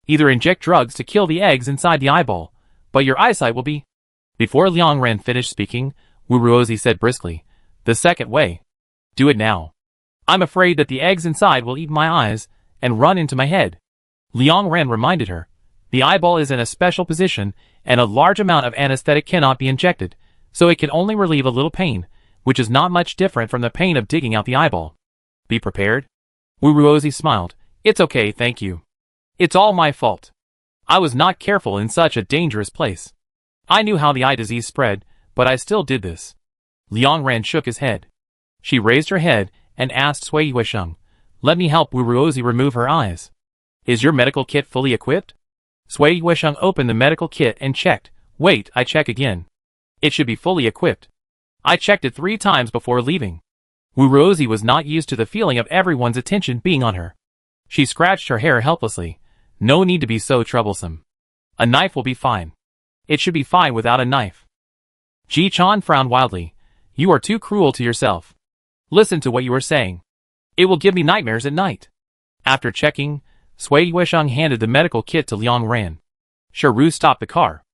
S1: Either inject drugs to kill the eggs inside the eyeball, but your eyesight will be..." Before Liang Ran finished speaking, Wu Ruozi said briskly, "The second way. Do it now. I'm afraid that the eggs inside will eat my eyes and run into my head." Liang Ran reminded her, "The eyeball is in a special position, and a large amount of anesthetic cannot be injected, so it can only relieve a little pain, which is not much different from the pain of digging out the eyeball. Be prepared." Wu Ruozi smiled. "It's okay, thank you. It's all my fault. I was not careful in such a dangerous place. I knew how the eye disease spread, but I still did this." Liang Ran shook his head. She raised her head and asked Sui Yuesheng, "Let me help Wu Ruozi remove her eyes. Is your medical kit fully equipped?" Sui Yuesheng opened the medical kit and checked. "Wait, I check again. It should be fully equipped. I checked it 3 times before leaving." Wu Ruozi was not used to the feeling of everyone's attention being on her. She scratched her hair helplessly. "No need to be so troublesome. A knife will be fine. It should be fine without a knife." Ji Chan frowned wildly. "You are too cruel to yourself. Listen to what you are saying. It will give me nightmares at night." After checking, Sui Yuesheng handed the medical kit to Liang Ran. Ru stopped the car.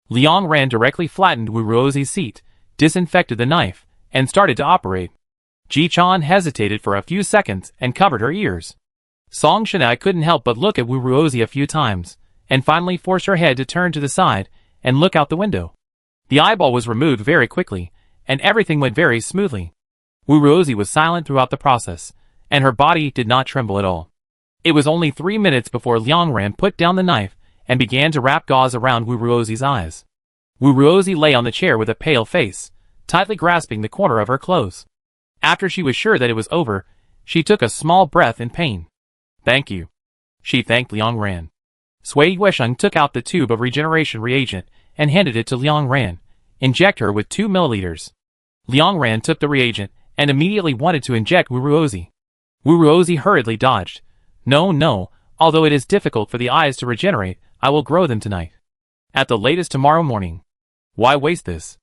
S1: Liang Ran directly flattened Wu Ruozi's seat, disinfected the knife, and started to operate. Ji Chan hesitated for a few seconds and covered her ears. Song Shanai couldn't help but look at Wu Ruozi a few times, and finally forced her head to turn to the side and look out the window. The eyeball was removed very quickly, and everything went very smoothly. Wu Ruozi was silent throughout the process, and her body did not tremble at all. It was only 3 minutes before Liang Ran put down the knife and began to wrap gauze around Wu Ruozi's eyes. Wu Ruozi lay on the chair with a pale face, tightly grasping the corner of her clothes. After she was sure that it was over, she took a small breath in pain. "Thank you." She thanked Liang Ran. Sui Yuesheng took out the tube of regeneration reagent and handed it to Liang Ran. "Inject her with 2 milliliters." Liang Ran took the reagent and immediately wanted to inject Wu Ruozi. Wu Ruozi hurriedly dodged. No, although it is difficult for the eyes to regenerate, I will grow them tonight. At the latest tomorrow morning. Why waste this?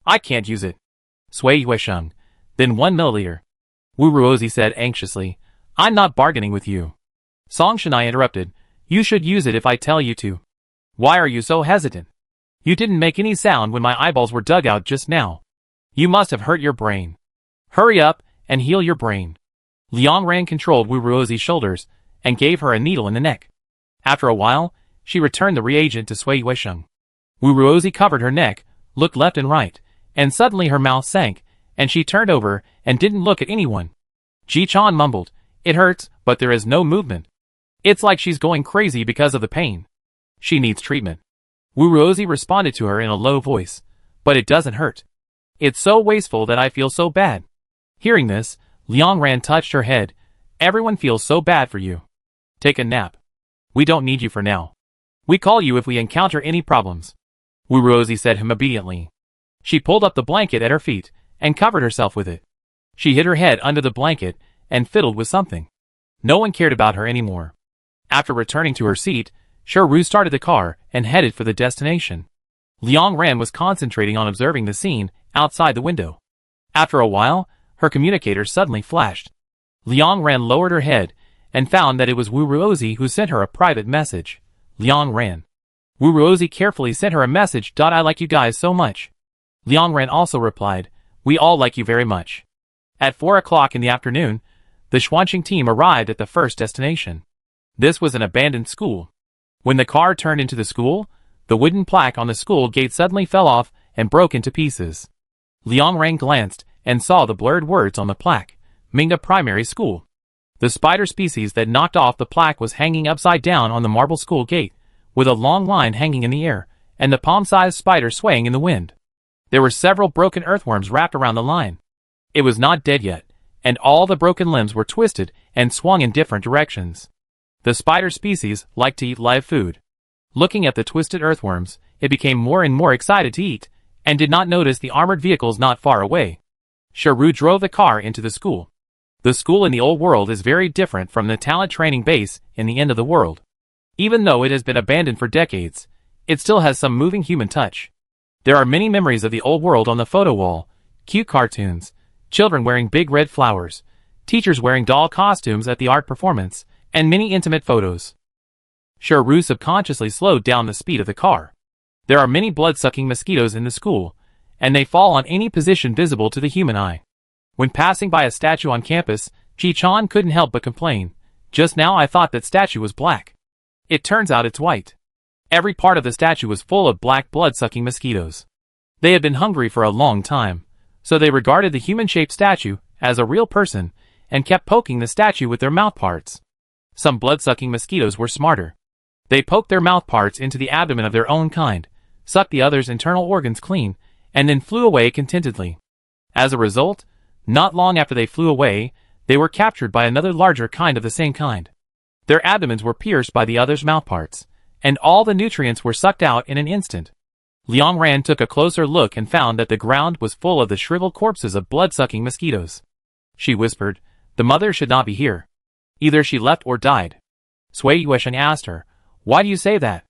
S1: I can't use it." Sui Yuesheng. "Then 1 milliliter. Wu Ruozi said anxiously. "I'm not bargaining with you." Song Shanai interrupted. "You should use it if I tell you to. Why are you so hesitant? You didn't make any sound when my eyeballs were dug out just now. You must have hurt your brain. Hurry up and heal your brain." Liang Ran controlled Wu Ruozi's shoulders and gave her a needle in the neck. After a while, she returned the reagent to Sui Yuesheng. Wu Ruozi covered her neck, looked left and right, and suddenly her mouth sank, and she turned over and didn't look at anyone. Ji Chan mumbled, "It hurts, but there is no movement. It's like she's going crazy because of the pain. She needs treatment." Wu Ruozi responded to her in a low voice, "But it doesn't hurt. It's so wasteful that I feel so bad." Hearing this, Liang Ran touched her head. "Everyone feels so bad for you. Take a nap. We don't need you for now. We call you if we encounter any problems." Wu Ruozi said him obediently. She pulled up the blanket at her feet and covered herself with it. She hid her head under the blanket and fiddled with something. No one cared about her anymore. After returning to her seat, Ru started the car and headed for the destination. Liang Ran was concentrating on observing the scene outside the window. After a while, her communicator suddenly flashed. Liang Ran lowered her head and found that it was Wu Ruozi who sent her a private message. Liang Ran. Wu Ruozi carefully sent her a message. "I like you guys so much." Liang Ran also replied, "We all like you very much." At 4 o'clock in the afternoon, the Xuanqing team arrived at the first destination. This was an abandoned school. When the car turned into the school, the wooden plaque on the school gate suddenly fell off and broke into pieces. Liang Ran glanced and saw the blurred words on the plaque, Mingda Primary School. The spider species that knocked off the plaque was hanging upside down on the marble school gate, with a long line hanging in the air, and the palm-sized spider swaying in the wind. There were several broken earthworms wrapped around the line. It was not dead yet, and all the broken limbs were twisted and swung in different directions. The spider species liked to eat live food. Looking at the twisted earthworms, it became more and more excited to eat, and did not notice the armored vehicles not far away. Sharu drove the car into the school. The school in the old world is very different from the talent training base in the end of the world. Even though it has been abandoned for decades, it still has some moving human touch. There are many memories of the old world on the photo wall, cute cartoons, children wearing big red flowers, teachers wearing doll costumes at the art performance, and many intimate photos. Sharu subconsciously slowed down the speed of the car. There are many blood-sucking mosquitoes in the school, and they fall on any position visible to the human eye. When passing by a statue on campus, Chi-chan couldn't help but complain, "Just now I thought that statue was black. It turns out it's white." Every part of the statue was full of black blood-sucking mosquitoes. They had been hungry for a long time, so they regarded the human-shaped statue as a real person, and kept poking the statue with their mouth parts. Some blood-sucking mosquitoes were smarter. They poked their mouth parts into the abdomen of their own kind, sucked the other's internal organs clean, and then flew away contentedly. As a result, not long after they flew away, they were captured by another larger kind of the same kind. Their abdomens were pierced by the other's mouth parts, and all the nutrients were sucked out in an instant. Liang Ran took a closer look and found that the ground was full of the shriveled corpses of blood-sucking mosquitoes. She whispered, "The mother should not be here. Either she left or died." Sui Yuesheng asked her, "Why do you say that?"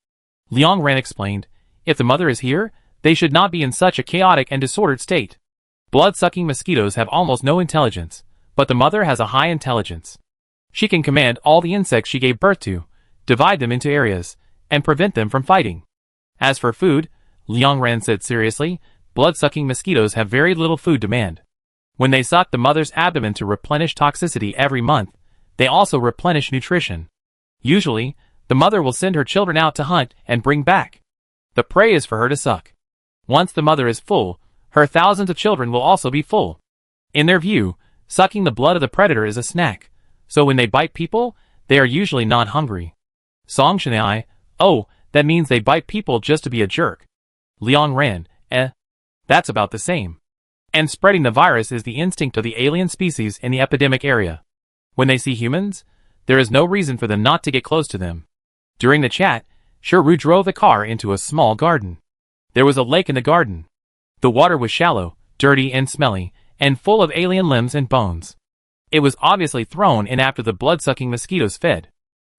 S1: Liang Ran explained, "If the mother is here, they should not be in such a chaotic and disordered state. Blood-sucking mosquitoes have almost no intelligence, but the mother has a high intelligence. She can command all the insects she gave birth to, divide them into areas, and prevent them from fighting. As for food," Liang Ran said seriously, "blood-sucking mosquitoes have very little food demand. When they suck the mother's abdomen to replenish toxicity every month, they also replenish nutrition. Usually, the mother will send her children out to hunt and bring back. The prey is for her to suck. Once the mother is full, her thousands of children will also be full. In their view, sucking the blood of the predator is a snack, so when they bite people, they are usually not hungry." Song Shanai, "Oh, that means they bite people just to be a jerk." Liang Ran, That's about the same. And spreading the virus is the instinct of the alien species in the epidemic area. When they see humans, there is no reason for them not to get close to them." During the chat, Sharu drove the car into a small garden. There was a lake in the garden. The water was shallow, dirty and smelly, and full of alien limbs and bones. It was obviously thrown in after the blood-sucking mosquitoes fed.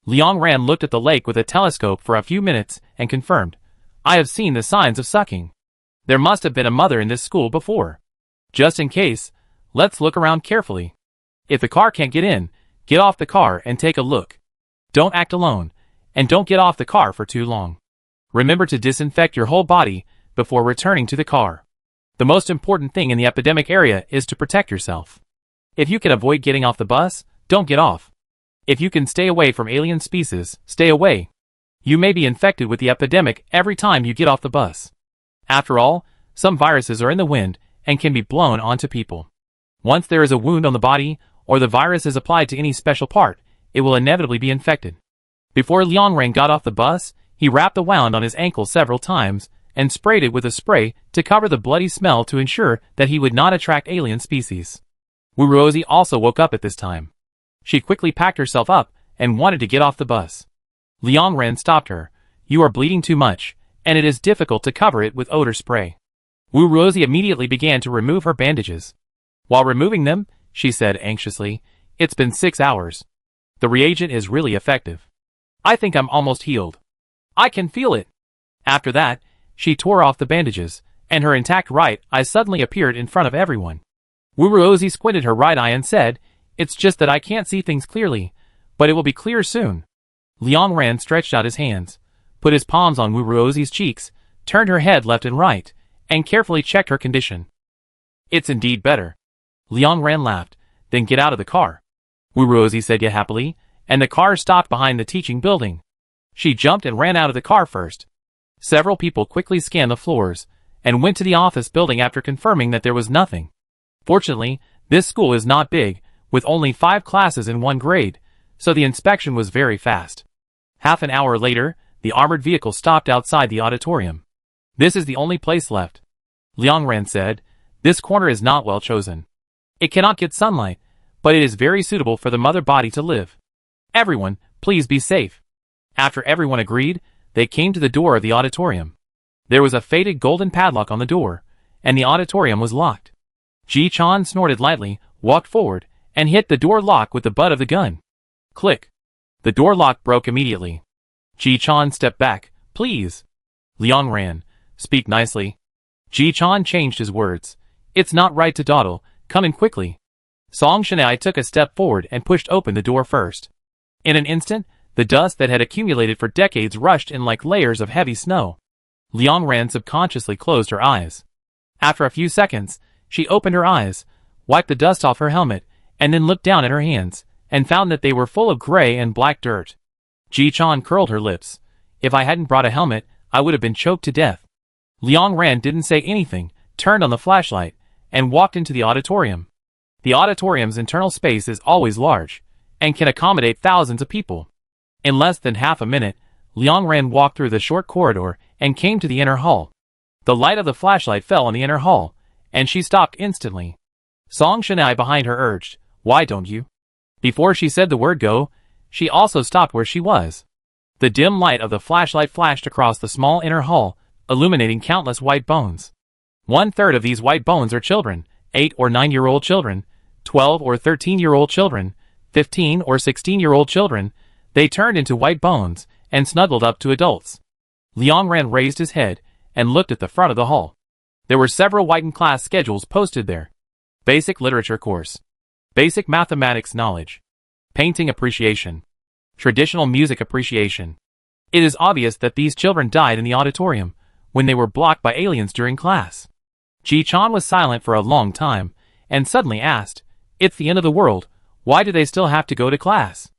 S1: Liang Ran looked at the lake with a telescope for a few minutes and confirmed, "I have seen the signs of sucking. There must have been a mother in this school before. Just in case, let's look around carefully. If the car can't get in, get off the car and take a look. Don't act alone, and don't get off the car for too long. Remember to disinfect your whole body before returning to the car. The most important thing in the epidemic area is to protect yourself. If you can avoid getting off the bus, don't get off. If you can stay away from alien species, stay away. You may be infected with the epidemic every time you get off the bus. After all, some viruses are in the wind and can be blown onto people. Once there is a wound on the body, or the virus is applied to any special part, it will inevitably be infected." Before Liang Ran got off the bus, he wrapped the wound on his ankle several times, and sprayed it with a spray to cover the bloody smell to ensure that he would not attract alien species. Wu Rosie also woke up at this time. She quickly packed herself up and wanted to get off the bus. Liang Ran stopped her. "You are bleeding too much, and it is difficult to cover it with odor spray." Wu Rosie immediately began to remove her bandages. While removing them, she said anxiously, "It's been 6 hours. The reagent is really effective. I think I'm almost healed. I can feel it." After that, she tore off the bandages, and her intact right eye suddenly appeared in front of everyone. Wu Rosie squinted her right eye and said, "It's just that I can't see things clearly, but it will be clear soon." Liang Ran stretched out his hands, put his palms on Wu Rosie's cheeks, turned her head left and right, and carefully checked her condition. "It's indeed better." Liang Ran laughed, "Then get out of the car." Wu Rosie said happily, and the car stopped behind the teaching building. She jumped and ran out of the car first. Several people quickly scanned the floors, and went to the office building after confirming that there was nothing. Fortunately, this school is not big, with only 5 classes in one grade, so the inspection was very fast. Half an hour later, The armored vehicle stopped outside the auditorium. "This is the only place left," Liang Ran said. "This corner is not well chosen. It cannot get sunlight, but it is very suitable for the mother body to live. Everyone, please be safe." After everyone agreed, they came to the door of the auditorium. There was a faded golden padlock on the door, and the auditorium was locked. Ji Chan snorted lightly, walked forward, and hit the door lock with the butt of the gun. Click. The door lock broke immediately. Ji Chan stepped back. "Please." Liang Ran, "Speak nicely." Ji Chan changed his words. "It's not right to dawdle, come in quickly." Song Shanai took a step forward and pushed open the door first. In an instant, the dust that had accumulated for decades rushed in like layers of heavy snow. Liang Ran subconsciously closed her eyes. After a few seconds, she opened her eyes, wiped the dust off her helmet, and then looked down at her hands, and found that they were full of gray and black dirt. Ji Chan curled her lips. "If I hadn't brought a helmet, I would have been choked to death." Liang Ran didn't say anything, turned on the flashlight, and walked into the auditorium. The auditorium's internal space is always large, and can accommodate thousands of people. In less than half a minute, Liang Ran walked through the short corridor and came to the inner hall. The light of the flashlight fell on the inner hall, and she stopped instantly. Song Shanai behind her urged, "Why don't you?" Before she said the word go, she also stopped where she was. The dim light of the flashlight flashed across the small inner hall, illuminating countless white bones. 1/3 of these white bones are children, 8 or 9-year-old children, 12 or 13-year-old children, 15 or 16-year-old children. They turned into white bones and snuggled up to adults. Liang Ran raised his head and looked at the front of the hall. There were several whitened class schedules posted there. Basic literature course. Basic mathematics knowledge. Painting appreciation. Traditional music appreciation. It is obvious that these children died in the auditorium when they were blocked by aliens during class. Ji Chan was silent for a long time and suddenly asked, "It's the end of the world, why do they still have to go to class?"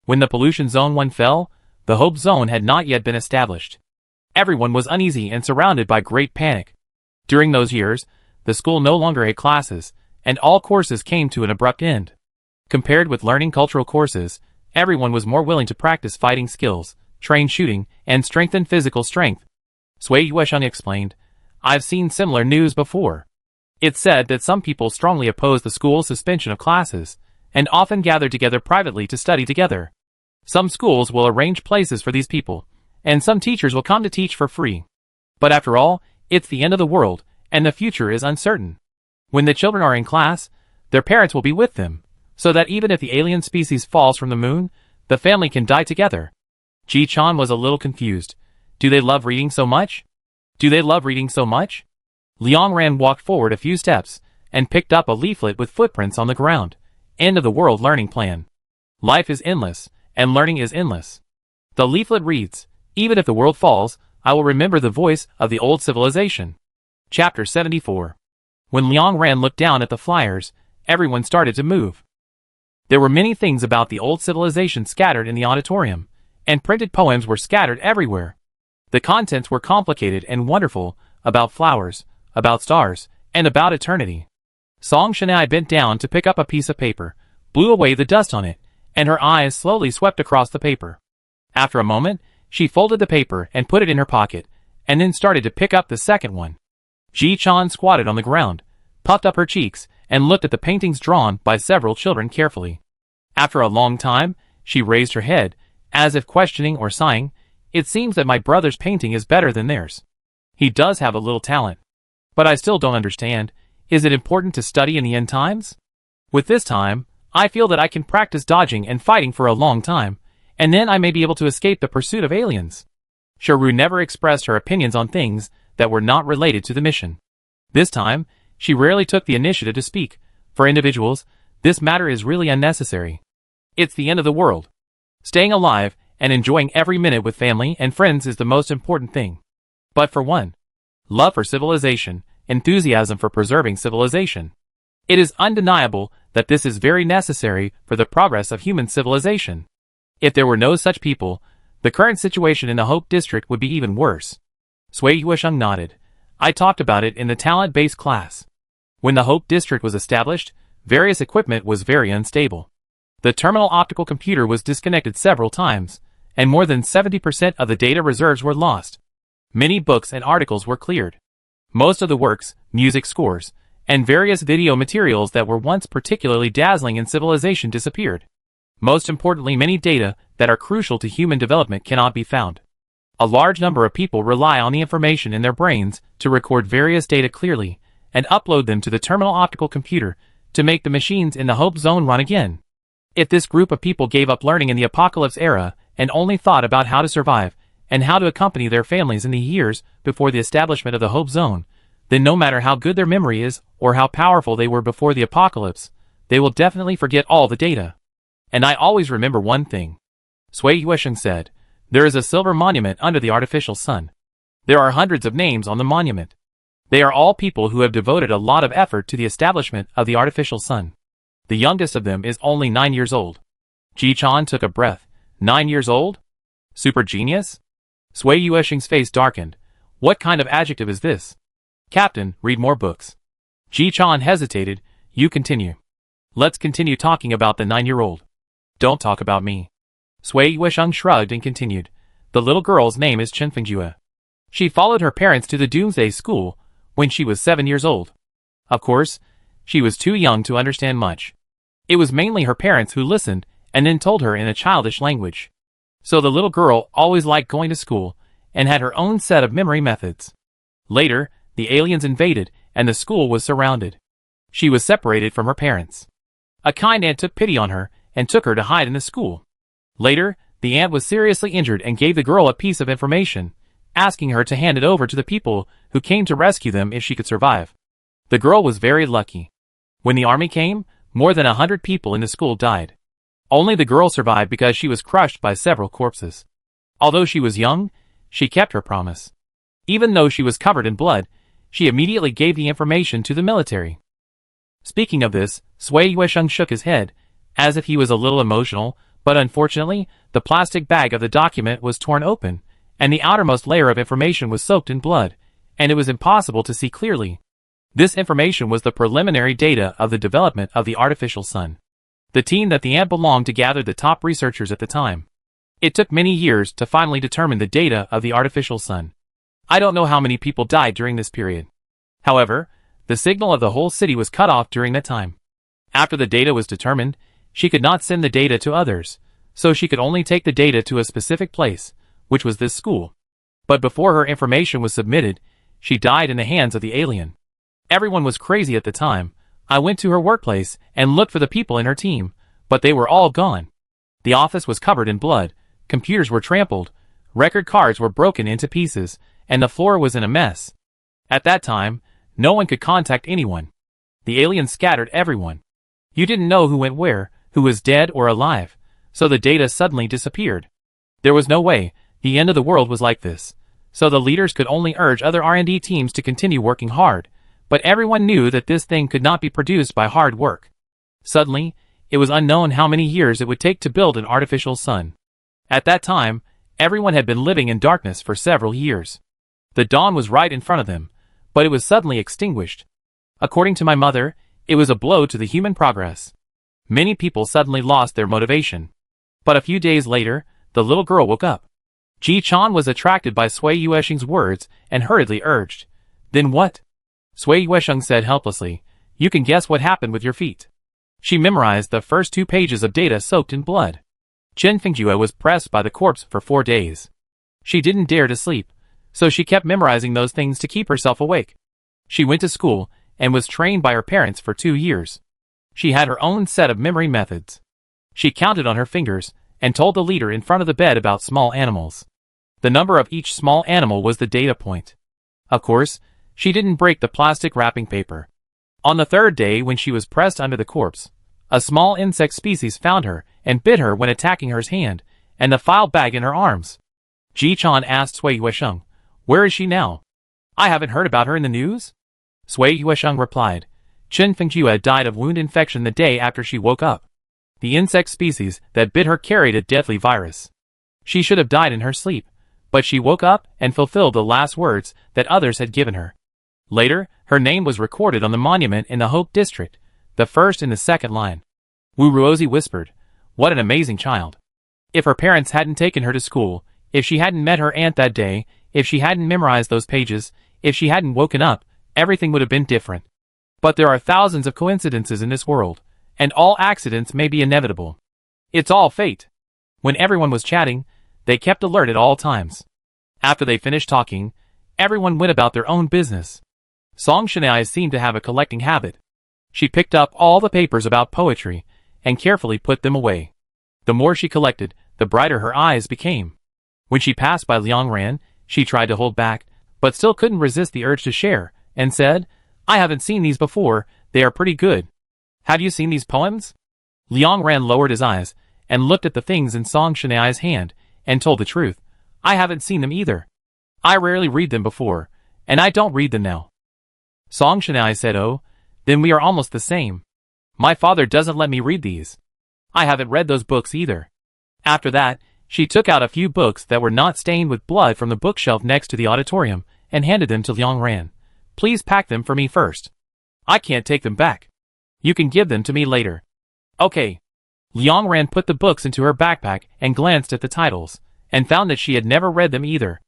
S1: When the pollution zone 1 fell, the hope zone had not yet been established. Everyone was uneasy and surrounded by great panic. During those years, the school no longer had classes, and all courses came to an abrupt end. Compared with learning cultural courses, everyone was more willing to practice fighting skills, train shooting, and strengthen physical strength. Sui Yuesheng explained, "I've seen similar news before. It's said that some people strongly oppose the school's suspension of classes, and often gather together privately to study together. Some schools will arrange places for these people, and some teachers will come to teach for free. But after all, it's the end of the world, and the future is uncertain. When the children are in class, their parents will be with them, so that even if the alien species falls from the moon, the family can die together." Ji Chan was a little confused. Do they love reading so much? Do they love reading so much? Liang Ran walked forward a few steps and picked up a leaflet with footprints on the ground. End of the world learning plan. Life is endless, and learning is endless. The leaflet reads, "Even if the world falls, I will remember the voice of the old civilization." Chapter 74. When Liang Ran looked down at the flyers, everyone started to move. There were many things about the old civilization scattered in the auditorium, and printed poems were scattered everywhere. The contents were complicated and wonderful, about flowers, about stars, and about eternity. Song Shanai bent down to pick up a piece of paper, blew away the dust on it, and her eyes slowly swept across the paper. After a moment, she folded the paper and put it in her pocket, and then started to pick up the second one. Ji Chan squatted on the ground, puffed up her cheeks, and looked at the paintings drawn by several children carefully. After a long time, she raised her head, as if questioning or sighing. "It seems that my brother's painting is better than theirs. He does have a little talent. But I still don't understand. Is it important to study in the end times? With this time, I feel that I can practice dodging and fighting for a long time, and then I may be able to escape the pursuit of aliens." Sharu never expressed her opinions on things that were not related to the mission. This time, she rarely took the initiative to speak. For individuals, this matter is really unnecessary. It's the end of the world. Staying alive and enjoying every minute with family and friends is the most important thing. But for one, love for civilization, enthusiasm for preserving civilization. It is undeniable that this is very necessary for the progress of human civilization. If there were no such people, the current situation in the Hope District would be even worse. Sui Yuesheng nodded. "I talked about it in the talent-based class. When the Hope District was established, various equipment was very unstable. The terminal optical computer was disconnected several times, and more than 70% of the data reserves were lost. Many books and articles were cleared. Most of the works, music scores, and various video materials that were once particularly dazzling in civilization disappeared. Most importantly, many data that are crucial to human development cannot be found. A large number of people rely on the information in their brains to record various data clearly and upload them to the terminal optical computer to make the machines in the Hope Zone run again. If this group of people gave up learning in the apocalypse era and only thought about how to survive and how to accompany their families in the years before the establishment of the Hope Zone, then no matter how good their memory is or how powerful they were before the apocalypse, they will definitely forget all the data. And I always remember one thing. Sui Yuesheng said, there is a silver monument under the artificial sun. There are hundreds of names on the monument. They are all people who have devoted a lot of effort to the establishment of the artificial sun. The youngest of them is only 9 years old. Ji-chan took a breath. 9 years old? Super genius? Sui Yuesheng's face darkened. What kind of adjective is this? Captain, read more books. Ji-chan hesitated. You continue. Let's continue talking about the 9-year-old. Don't talk about me. Sui Yuesheng shrugged and continued. The little girl's name is Chen Fengjue. She followed her parents to the Doomsday School when she was 7 years old. Of course, she was too young to understand much. It was mainly her parents who listened and then told her in a childish language. So the little girl always liked going to school and had her own set of memory methods. Later, the aliens invaded and the school was surrounded. She was separated from her parents. A kind aunt took pity on her and took her to hide in the school. Later, the aunt was seriously injured and gave the girl a piece of information, asking her to hand it over to the people who came to rescue them if she could survive. The girl was very lucky. When the army came, more than 100 people in the school died. Only the girl survived because she was crushed by several corpses. Although she was young, she kept her promise. Even though she was covered in blood, she immediately gave the information to the military. Speaking of this, Sui Yuesheng shook his head, as if he was a little emotional, but unfortunately, the plastic bag of the document was torn open, and the outermost layer of information was soaked in blood, and it was impossible to see clearly. This information was the preliminary data of the development of the artificial sun. The team that the aunt belonged to gathered the top researchers at the time. It took many years to finally determine the data of the artificial sun. I don't know how many people died during this period. However, the signal of the whole city was cut off during that time. After the data was determined, she could not send the data to others, so she could only take the data to a specific place, which was this school. But before her information was submitted, she died in the hands of the alien. Everyone was crazy at the time. I went to her workplace and looked for the people in her team, but they were all gone. The office was covered in blood, computers were trampled, record cards were broken into pieces, and the floor was in a mess. At that time, no one could contact anyone. The aliens scattered everyone. You didn't know who went where, who was dead or alive, so the data suddenly disappeared. There was no way, the end of the world was like this, so the leaders could only urge other R&D teams to continue working hard, but everyone knew that this thing could not be produced by hard work. Suddenly, it was unknown how many years it would take to build an artificial sun. At that time, everyone had been living in darkness for several years. The dawn was right in front of them, but it was suddenly extinguished. According to my mother, it was a blow to the human progress. Many people suddenly lost their motivation. But a few days later, the little girl woke up. Ji-chan was attracted by Sui Yuesheng's words and hurriedly urged, "Then what?" Sui Yuesheng said helplessly, "You can guess what happened with your feet." She memorized the first 2 pages of data soaked in blood. Chen Fengjue was pressed by the corpse for 4 days. She didn't dare to sleep, so she kept memorizing those things to keep herself awake. She went to school and was trained by her parents for 2 years. She had her own set of memory methods. She counted on her fingers and told the leader in front of the bed about small animals. The number of each small animal was the data point. Of course, she didn't break the plastic wrapping paper. On the 3rd day, when she was pressed under the corpse, a small insect species found her and bit her when attacking her hand, and the file bag in her arms. Ji-chan asked Sui Yuesheng, "Where is she now?" "I haven't heard about her in the news." Sui Yuesheng replied, "Chen Fengjue died of wound infection the day after she woke up. The insect species that bit her carried a deadly virus. She should have died in her sleep, but she woke up and fulfilled the last words that others had given her. Later, her name was recorded on the monument in the Hope District, the first and the second line." Wu Ruozi whispered, "What an amazing child. If her parents hadn't taken her to school, if she hadn't met her aunt that day, if she hadn't memorized those pages, if she hadn't woken up, everything would have been different. But there are thousands of coincidences in this world, and all accidents may be inevitable. It's all fate. When everyone was chatting, they kept alert at all times. After they finished talking, everyone went about their own business. Song Shania seemed to have a collecting habit. She picked up all the papers about poetry, and carefully put them away. The more she collected, the brighter her eyes became. When she passed by Liang Ran, she tried to hold back, but still couldn't resist the urge to share, and said, "I haven't seen these before, they are pretty good. Have you seen these poems?" Liang Ran lowered his eyes, and looked at the things in Song Shania's hand, and told the truth. "I haven't seen them either. I rarely read them before, and I don't read them now." Song Shania said, "Oh, then we are almost the same. My father doesn't let me read these. I haven't read those books either." After that, she took out a few books that were not stained with blood from the bookshelf next to the auditorium, and handed them to Liang Ran. "Please pack them for me first. I can't take them back. You can give them to me later." "Okay." Liang Ran put the books into her backpack and glanced at the titles, and found that she had never read them either.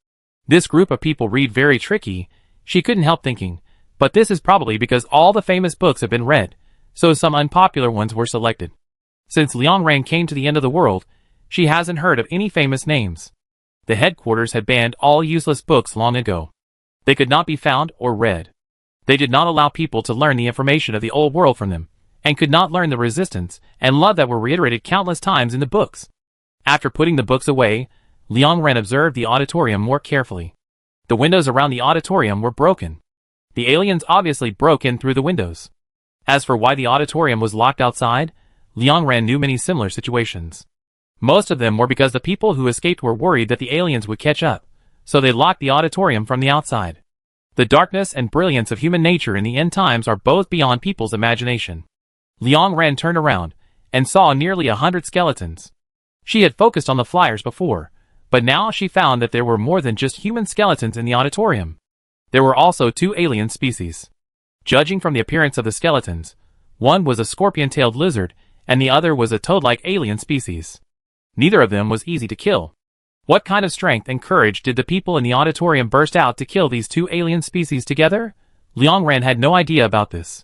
S1: This group of people read very tricky, she couldn't help thinking, but this is probably because all the famous books have been read, so some unpopular ones were selected. Since Liang Ran came to the end of the world, she hasn't heard of any famous names. The headquarters had banned all useless books long ago. They could not be found or read. They did not allow people to learn the information of the old world from them, and could not learn the resistance and love that were reiterated countless times in the books. After putting the books away, Liang Ran observed the auditorium more carefully. The windows around the auditorium were broken. The aliens obviously broke in through the windows. As for why the auditorium was locked outside, Liang Ran knew many similar situations. Most of them were because the people who escaped were worried that the aliens would catch up, so they locked the auditorium from the outside. The darkness and brilliance of human nature in the end times are both beyond people's imagination. Liang Ran turned around, and saw nearly 100 skeletons. She had focused on the flyers before, but now she found that there were more than just human skeletons in the auditorium. There were also 2 alien species. Judging from the appearance of the skeletons, one was a scorpion-tailed lizard, and the other was a toad-like alien species. Neither of them was easy to kill. What kind of strength and courage did the people in the auditorium burst out to kill these 2 alien species together? Liang Ran had no idea about this.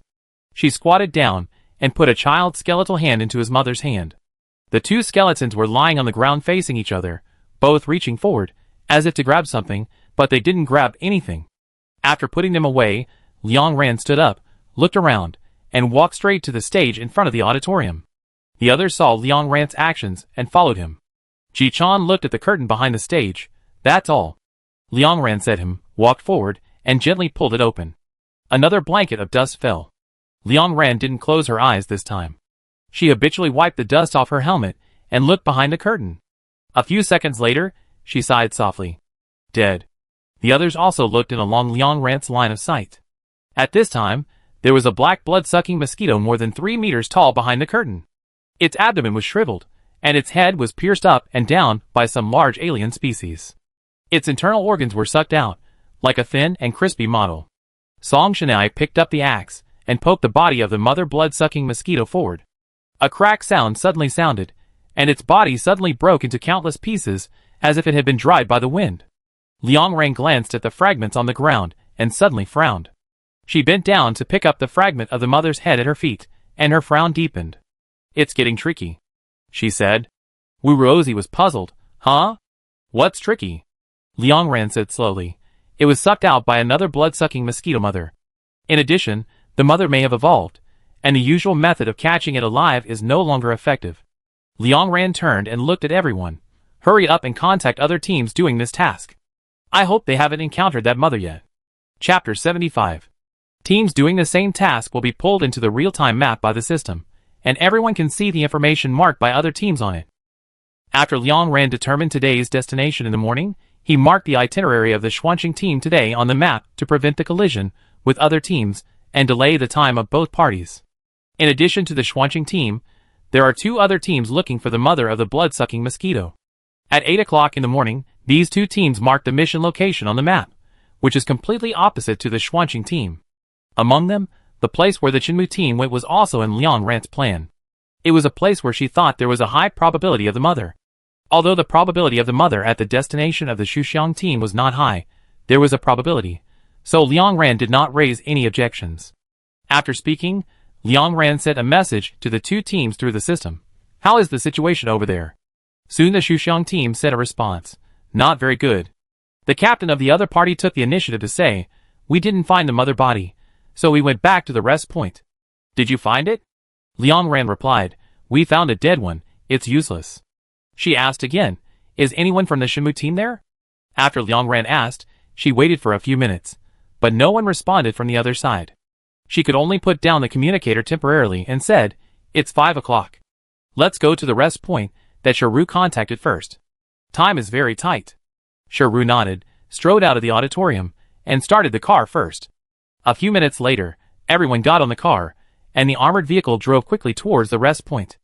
S1: She squatted down, and put a child's skeletal hand into his mother's hand. The 2 skeletons were lying on the ground facing each other, both reaching forward, as if to grab something, but they didn't grab anything. After putting them away, Liang Ran stood up, looked around, and walked straight to the stage in front of the auditorium. The others saw Liang Ran's actions and followed him. Ji Chan looked at the curtain behind the stage. "That's all." Liang Ran said walked forward, and gently pulled it open. Another blanket of dust fell. Liang Ran didn't close her eyes this time. She habitually wiped the dust off her helmet, and looked behind the curtain. A few seconds later, she sighed softly. Dead. The others also looked in along Liang Ran's line of sight. At this time, there was a black blood-sucking mosquito more than 3 meters tall behind the curtain. Its abdomen was shriveled, and its head was pierced up and down by some large alien species. Its internal organs were sucked out, like a thin and crispy model. Song Shania picked up the axe, and poked the body of the mother blood-sucking mosquito forward. A crack sound suddenly sounded, and its body suddenly broke into countless pieces, as if it had been dried by the wind. Liang Ran glanced at the fragments on the ground, and suddenly frowned. She bent down to pick up the fragment of the mother's head at her feet, and her frown deepened. "It's getting tricky," she said. Wu Ruozi was puzzled. "Huh? What's tricky?" Liang Ran said slowly. "It was sucked out by another blood-sucking mosquito mother. In addition, the mother may have evolved, and the usual method of catching it alive is no longer effective." Liang Ran turned and looked at everyone. "Hurry up and contact other teams doing this task. I hope they haven't encountered that mother yet." Chapter 75. Teams doing the same task will be pulled into the real-time map by the system, and everyone can see the information marked by other teams on it. After Liang Ran determined today's destination in the morning, he marked the itinerary of the Xuanqing team today on the map to prevent the collision with other teams and delay the time of both parties. In addition to the Xuanqing team, there are 2 other teams looking for the mother of the blood-sucking mosquito. At 8 o'clock in the morning, these 2 teams marked the mission location on the map, which is completely opposite to the Xuanqing team. Among them, the place where the Qinmu team went was also in Liang Ran's plan. It was a place where she thought there was a high probability of the mother. Although the probability of the mother at the destination of the Shuxiang team was not high, there was a probability, so Liang Ran did not raise any objections. After speaking, Liang Ran sent a message to the two teams through the system. How is the situation over there? Soon the Shuxiang team sent a response. Not very good. The captain of the other party took the initiative to say, we didn't find the mother body, so we went back to the rest point. Did you find it? Liang Ran replied, we found a dead one, it's useless. She asked again, is anyone from the Shenmue team there? After Liang Ran asked, she waited for a few minutes, but no one responded from the other side. She could only put down the communicator temporarily and said, it's 5 o'clock. Let's go to the rest point that Shiru contacted first. Time is very tight. Shiru nodded, strode out of the auditorium, and started the car first. A few minutes later, everyone got on the car, and the armored vehicle drove quickly towards the rest point.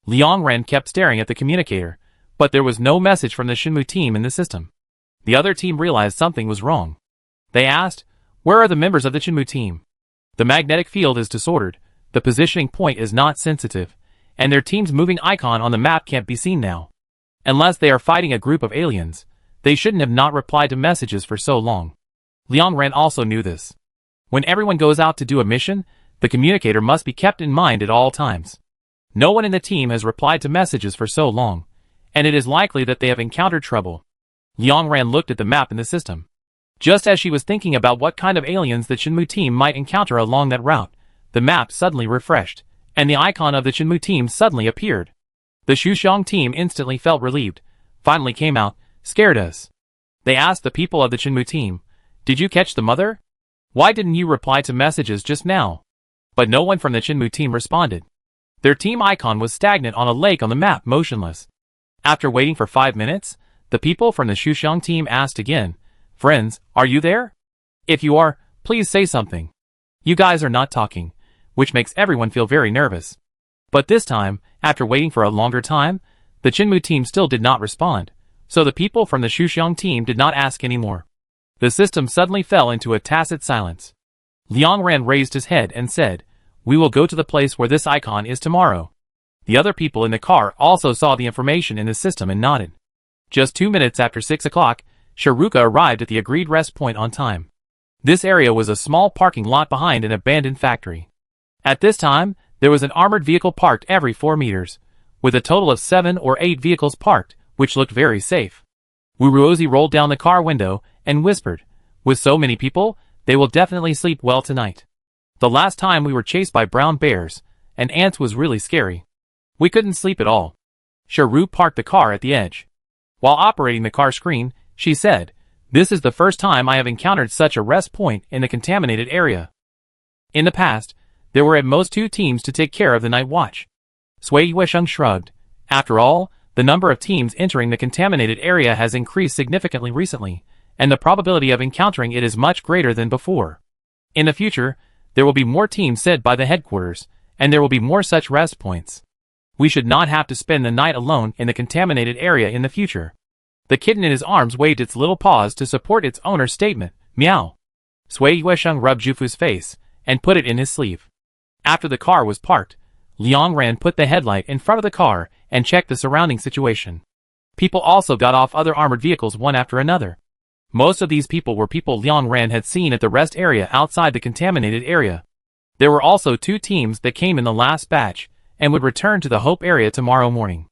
S1: Liang Ran kept staring at the communicator, but there was no message from the Shenmue team in the system. The other team realized something was wrong. They asked, where are the members of the Shenmue team? The magnetic field is disordered, the positioning point is not sensitive, and their team's moving icon on the map can't be seen now. Unless they are fighting a group of aliens, they shouldn't have not replied to messages for so long. Liang Ran also knew this. When everyone goes out to do a mission, the communicator must be kept in mind at all times. No one in the team has replied to messages for so long, and it is likely that they have encountered trouble. Liang Ran looked at the map in the system. Just as she was thinking about what kind of aliens the Shenmue team might encounter along that route, the map suddenly refreshed, and the icon of the Shenmue team suddenly appeared. The Shuxiang team instantly felt relieved, finally came out, scared us. They asked the people of the Shenmue team, did you catch the mother? Why didn't you reply to messages just now? But no one from the Shenmue team responded. Their team icon was stagnant on a lake on the map, motionless. After waiting for 5 minutes, the people from the Shuxiang team asked again, friends, are you there? If you are, please say something. You guys are not talking, which makes everyone feel very nervous. But this time, after waiting for a longer time, the Shenmue team still did not respond, so the people from the Shuxiang team did not ask anymore. The system suddenly fell into a tacit silence. Liang Ran raised his head and said, we will go to the place where this icon is tomorrow. The other people in the car also saw the information in the system and nodded. Just 2 minutes after 6 o'clock, Shiruka arrived at the agreed rest point on time. This area was a small parking lot behind an abandoned factory. At this time, there was an armored vehicle parked every 4 meters, with a total of 7 or 8 vehicles parked, which looked very safe. Uruozi rolled down the car window and whispered, with so many people, they will definitely sleep well tonight. The last time we were chased by brown bears, and ants was really scary. We couldn't sleep at all. Shiru parked the car at the edge. While operating the car screen, she said, this is the first time I have encountered such a rest point in the contaminated area. In the past, there were at most 2 teams to take care of the night watch. Sui Yuesheng shrugged. After all, the number of teams entering the contaminated area has increased significantly recently, and the probability of encountering it is much greater than before. In the future, there will be more teams sent by the headquarters, and there will be more such rest points. We should not have to spend the night alone in the contaminated area in the future. The kitten in his arms waved its little paws to support its owner's statement, meow. Sui Yuesheng rubbed Jufu's face, and put it in his sleeve. After the car was parked, Liang Ran put the headlight in front of the car and checked the surrounding situation. People also got off other armored vehicles one after another. Most of these people were people Liang Ran had seen at the rest area outside the contaminated area. There were also 2 teams that came in the last batch, and would return to the Hope area tomorrow morning.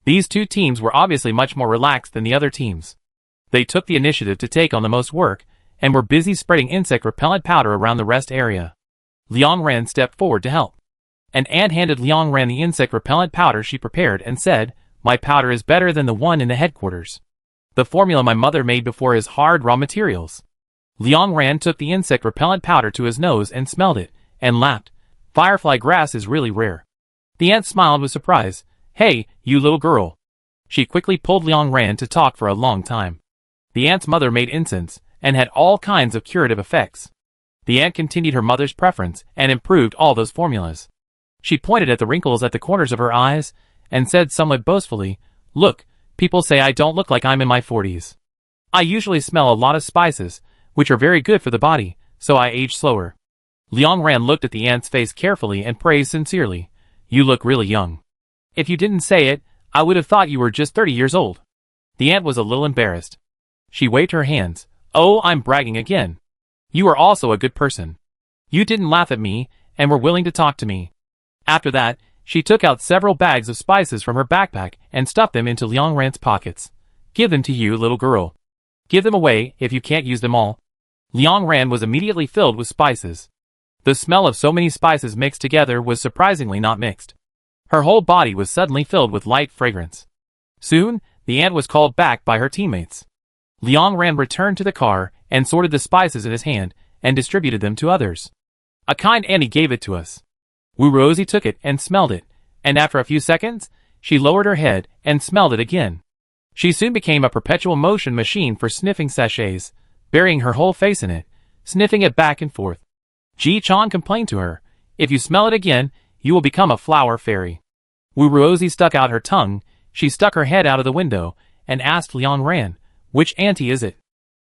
S1: These 2 teams were obviously much more relaxed than the other teams. They took the initiative to take on the most work, and were busy spreading insect repellent powder around the rest area. Liang Ran stepped forward to help. An ant handed Liang Ran the insect repellent powder she prepared and said, my powder is better than the one in the headquarters. The formula my mother made before is hard raw materials. Liang Ran took the insect repellent powder to his nose and smelled it, and laughed. Firefly grass is really rare. The ant smiled with surprise. Hey, you little girl. She quickly pulled Liang Ran to talk for a long time. The ant's mother made incense, and had all kinds of curative effects. The ant continued her mother's preference, and improved all those formulas. She pointed at the wrinkles at the corners of her eyes, and said somewhat boastfully, look, people say I don't look like I'm in my 40s. I usually smell a lot of spices, which are very good for the body, so I age slower. Liang Ran looked at the ant's face carefully and praised sincerely. You look really young. If you didn't say it, I would have thought you were just 30 years old. The aunt was a little embarrassed. She waved her hands. Oh, I'm bragging again. You are also a good person. You didn't laugh at me, and were willing to talk to me. After that, she took out several bags of spices from her backpack and stuffed them into Liang Ran's pockets. Give them to you, little girl. Give them away if you can't use them all. Liang Ran was immediately filled with spices. The smell of so many spices mixed together was surprisingly not mixed. Her whole body was suddenly filled with light fragrance. Soon, the aunt was called back by her teammates. Liang Ran returned to the car and sorted the spices in his hand and distributed them to others. A kind auntie gave it to us. Wu Rosie took it and smelled it, and after a few seconds, she lowered her head and smelled it again. She soon became a perpetual motion machine for sniffing sachets, burying her whole face in it, sniffing it back and forth. Ji Chan complained to her, if you smell it again, you will become a flower fairy. Wu Rosie stuck out her tongue, she stuck her head out of the window, and asked Liang Ran, which auntie is it?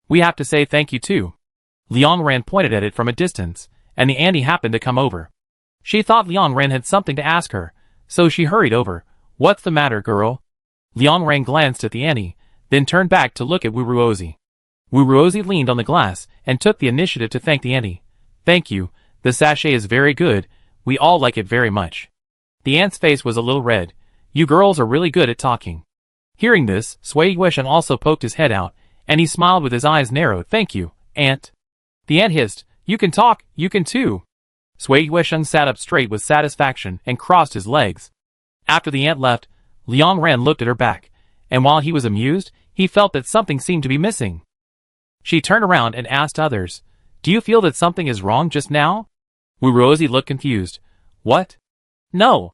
S1: We have to say thank you too. Liang Ran pointed at it from a distance, and the auntie happened to come over. She thought Liang Ran had something to ask her, so she hurried over. What's the matter, girl? Liang Ran glanced at the auntie, then turned back to look at Wu Rosie. Wu Rosie leaned on the glass and took the initiative to thank the auntie. Thank you, the sachet is very good, we all like it very much. The aunt's face was a little red. You girls are really good at talking. Hearing this, Sui Yueshan also poked his head out, and he smiled with his eyes narrowed. Thank you, aunt. The aunt hissed, you can talk, you can too. Sui Yueshan sat up straight with satisfaction and crossed his legs. After the aunt left, Liang Ran looked at her back, and while he was amused, he felt that something seemed to be missing. She turned around and asked others, do you feel that something is wrong just now? Wu Rosie looked confused. What? No.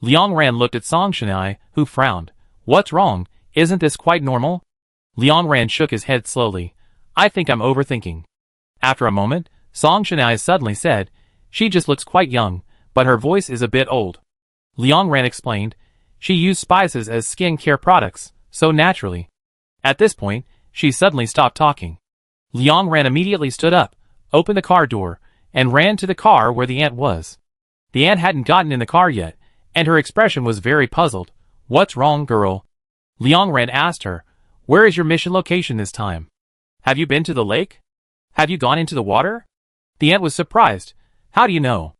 S1: Liang Ran looked at Song Shanai, who frowned. What's wrong? Isn't this quite normal? Liang Ran shook his head slowly. I think I'm overthinking. After a moment, Song Shanai suddenly said, she just looks quite young, but her voice is a bit old. Liang Ran explained, she used spices as skin care products, so naturally. At this point, she suddenly stopped talking. Liang Ran immediately stood up, opened the car door, and ran to the car where the aunt was. The aunt hadn't gotten in the car yet, and her expression was very puzzled. What's wrong, girl? Liang Ran asked her, where is your mission location this time? Have you been to the lake? Have you gone into the water? The aunt was surprised. How do you know?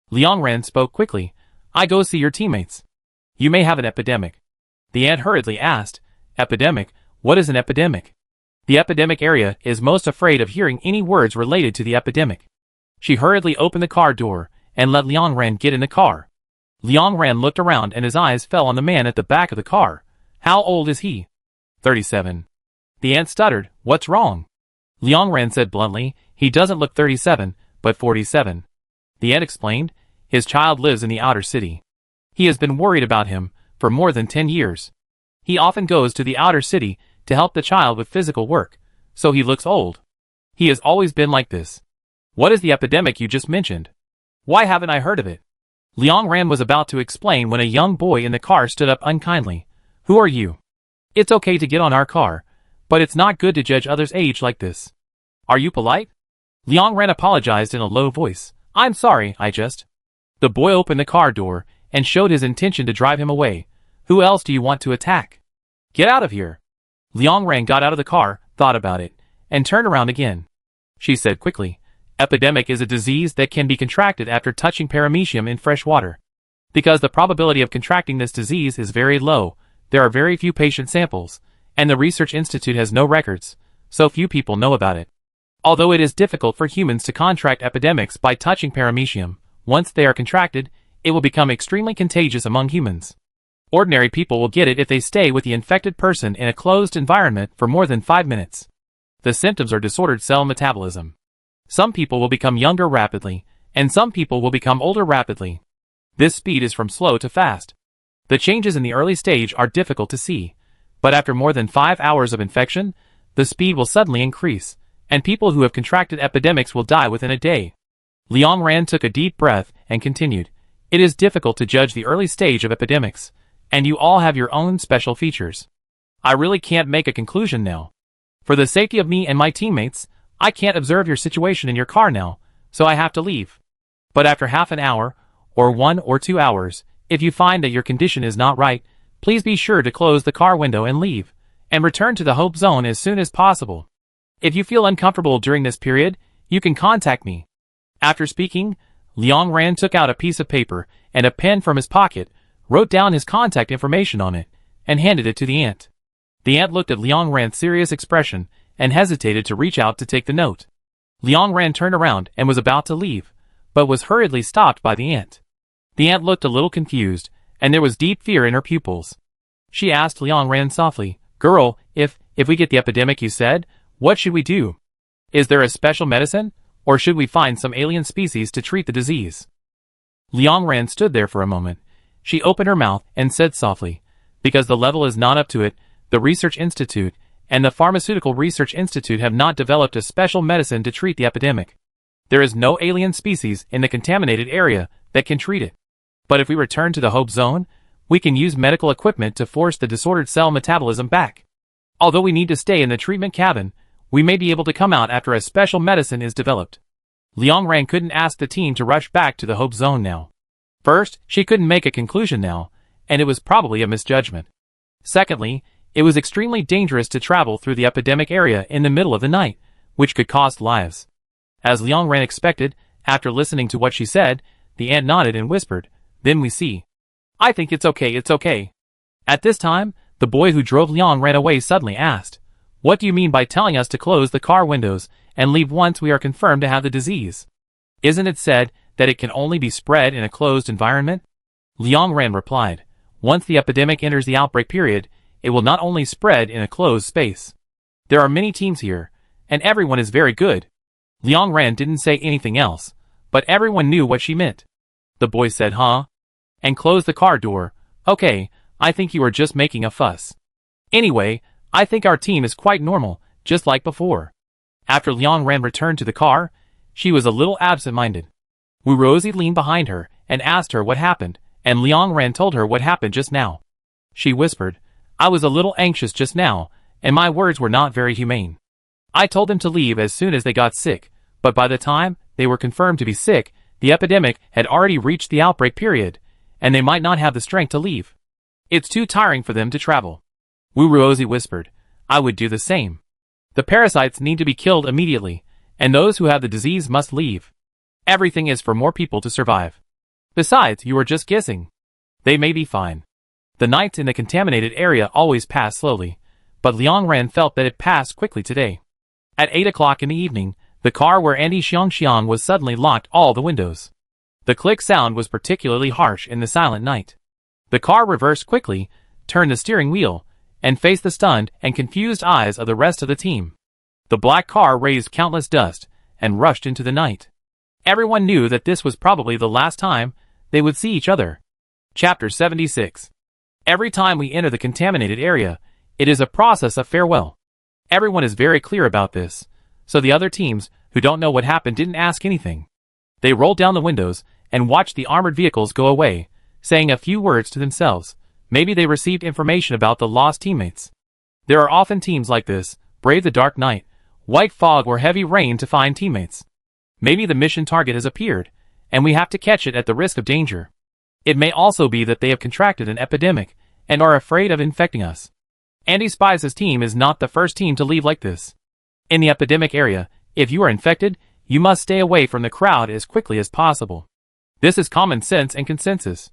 S1: Liang Ran spoke quickly. I go see your teammates. You may have an epidemic. The aunt hurriedly asked, epidemic? What is an epidemic? The epidemic area is most afraid of hearing any words related to the epidemic. She hurriedly opened the car door and let Liang Ran get in the car. Liang Ran looked around and his eyes fell on the man at the back of the car. How old is he? 37. The aunt stuttered, what's wrong? Liang Ran said bluntly, he doesn't look 37, but 47. The aunt explained, his child lives in the outer city. He has been worried about him for more than 10 years. He often goes to the outer city to help the child with physical work, so he looks old. He has always been like this. What is the epidemic you just mentioned? Why haven't I heard of it? Liang Ran was about to explain when a young boy in the car stood up unkindly. Who are you? It's okay to get on our car, but it's not good to judge others' age like this. Are you polite? Liang Ran apologized in a low voice. I'm sorry, I just... The boy opened the car door and showed his intention to drive him away. Who else do you want to attack? Get out of here. Liang Ran got out of the car, thought about it, and turned around again. She said quickly, epidemic is a disease that can be contracted after touching paramecium in fresh water. Because the probability of contracting this disease is very low, there are very few patient samples, and the Research Institute has no records, so few people know about it. Although it is difficult for humans to contract epidemics by touching paramecium, once they are contracted, it will become extremely contagious among humans. Ordinary people will get it if they stay with the infected person in a closed environment for more than 5 minutes. The symptoms are disordered cell metabolism. Some people will become younger rapidly, and some people will become older rapidly. This speed is from slow to fast. The changes in the early stage are difficult to see, but after more than 5 hours of infection, the speed will suddenly increase, and people who have contracted epidemics will die within a day. Liang Ran took a deep breath and continued, it is difficult to judge the early stage of epidemics, and you all have your own special features. I really can't make a conclusion now. For the safety of me and my teammates, I can't observe your situation in your car now, so I have to leave. But after half an hour, or 1 or 2 hours, if you find that your condition is not right, Please be sure to close the car window and leave, and return to the Hope Zone as soon as possible. If you feel uncomfortable during this period, you can contact me." After speaking, Liang Ran took out a piece of paper and a pen from his pocket, wrote down his contact information on it, and handed it to the ant. The ant looked at Liang Ran's serious expression and hesitated to reach out to take the note. Liang Ran turned around and was about to leave, but was hurriedly stopped by the ant. The ant looked a little confused, and there was deep fear in her pupils. She asked Liang Ran softly, "Girl, if we get the epidemic you said, what should we do? Is there a special medicine, or should we find some alien species to treat the disease?" Liang Ran stood there for a moment. She opened her mouth and said softly, "Because the level is not up to it, the Research Institute and the Pharmaceutical Research Institute have not developed a special medicine to treat the epidemic. There is no alien species in the contaminated area that can treat it. But if we return to the Hope Zone, we can use medical equipment to force the disordered cell metabolism back. Although we need to stay in the treatment cabin, we may be able to come out after a special medicine is developed." Liang Ran couldn't ask the team to rush back to the Hope Zone now. First, she couldn't make a conclusion now, and it was probably a misjudgment. Secondly, it was extremely dangerous to travel through the epidemic area in the middle of the night, which could cost lives. As Liang Ran expected, after listening to what she said, the ant nodded and whispered, "Then we see." "I think it's okay. At this time, the boy who drove Liang Ran away suddenly asked, "What do you mean by telling us to close the car windows and leave once we are confirmed to have the disease? Isn't it said that it can only be spread in a closed environment?" Liang Ran replied, "Once the epidemic enters the outbreak period, it will not only spread in a closed space. There are many teams here, and everyone is very good." Liang Ran didn't say anything else, but everyone knew what she meant. The boy said, "Huh?" and closed the car door. "Okay, I think you are just making a fuss. Anyway, I think our team is quite normal, just like before." After Liang Ran returned to the car, she was a little absent-minded. Wu Rosie leaned behind her and asked her what happened, and Liang Ran told her what happened just now. She whispered, "I was a little anxious just now, and my words were not very humane. I told them to leave as soon as they got sick, but by the time they were confirmed to be sick, the epidemic had already reached the outbreak period, and they might not have the strength to leave. It's too tiring for them to travel." Wu Rosie whispered, "I would do the same. The parasites need to be killed immediately, and those who have the disease must leave. Everything is for more people to survive. Besides, you are just guessing. They may be fine." The nights in the contaminated area always pass slowly, but Liang Ran felt that it passed quickly today. At 8 o'clock in the evening, the car where Andy Xiangxiang was suddenly locked all the windows. The click sound was particularly harsh in the silent night. The car reversed quickly, turned the steering wheel, and faced the stunned and confused eyes of the rest of the team. The black car raised countless dust and rushed into the night. Everyone knew that this was probably the last time they would see each other. Chapter 76. Every time we enter the contaminated area, it is a process of farewell. Everyone is very clear about this, so the other teams, who don't know what happened, didn't ask anything. They rolled down the windows and watched the armored vehicles go away, saying a few words to themselves. Maybe they received information about the lost teammates. There are often teams like this, brave the dark night, white fog or heavy rain to find teammates. Maybe the mission target has appeared, and we have to catch it at the risk of danger. It may also be that they have contracted an epidemic and are afraid of infecting us. Andy Spies' team is not the first team to leave like this. In the epidemic area, if you are infected, you must stay away from the crowd as quickly as possible. This is common sense and consensus.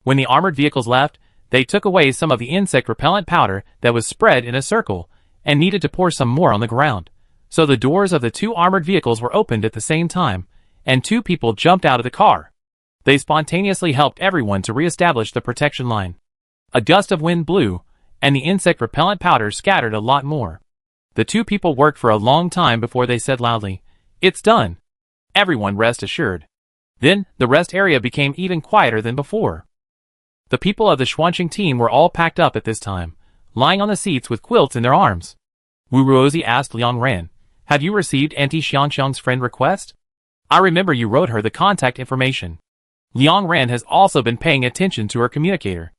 S1: When the armored vehicles left, they took away some of the insect repellent powder that was spread in a circle and needed to pour some more on the ground. So the doors of the two armored vehicles were opened at the same time, and two people jumped out of the car. They spontaneously helped everyone to re-establish the protection line. A gust of wind blew, and the insect repellent powder scattered a lot more. The two people worked for a long time before they said loudly, "It's done. Everyone rest assured." Then, the rest area became even quieter than before. The people of the Xuanqing team were all packed up at this time, lying on the seats with quilts in their arms. Wu Ruozi asked Liang Ran, "Have you received Auntie Xiangxiang's friend request? I remember you wrote her the contact information." Liang Ran has also been paying attention to her communicator.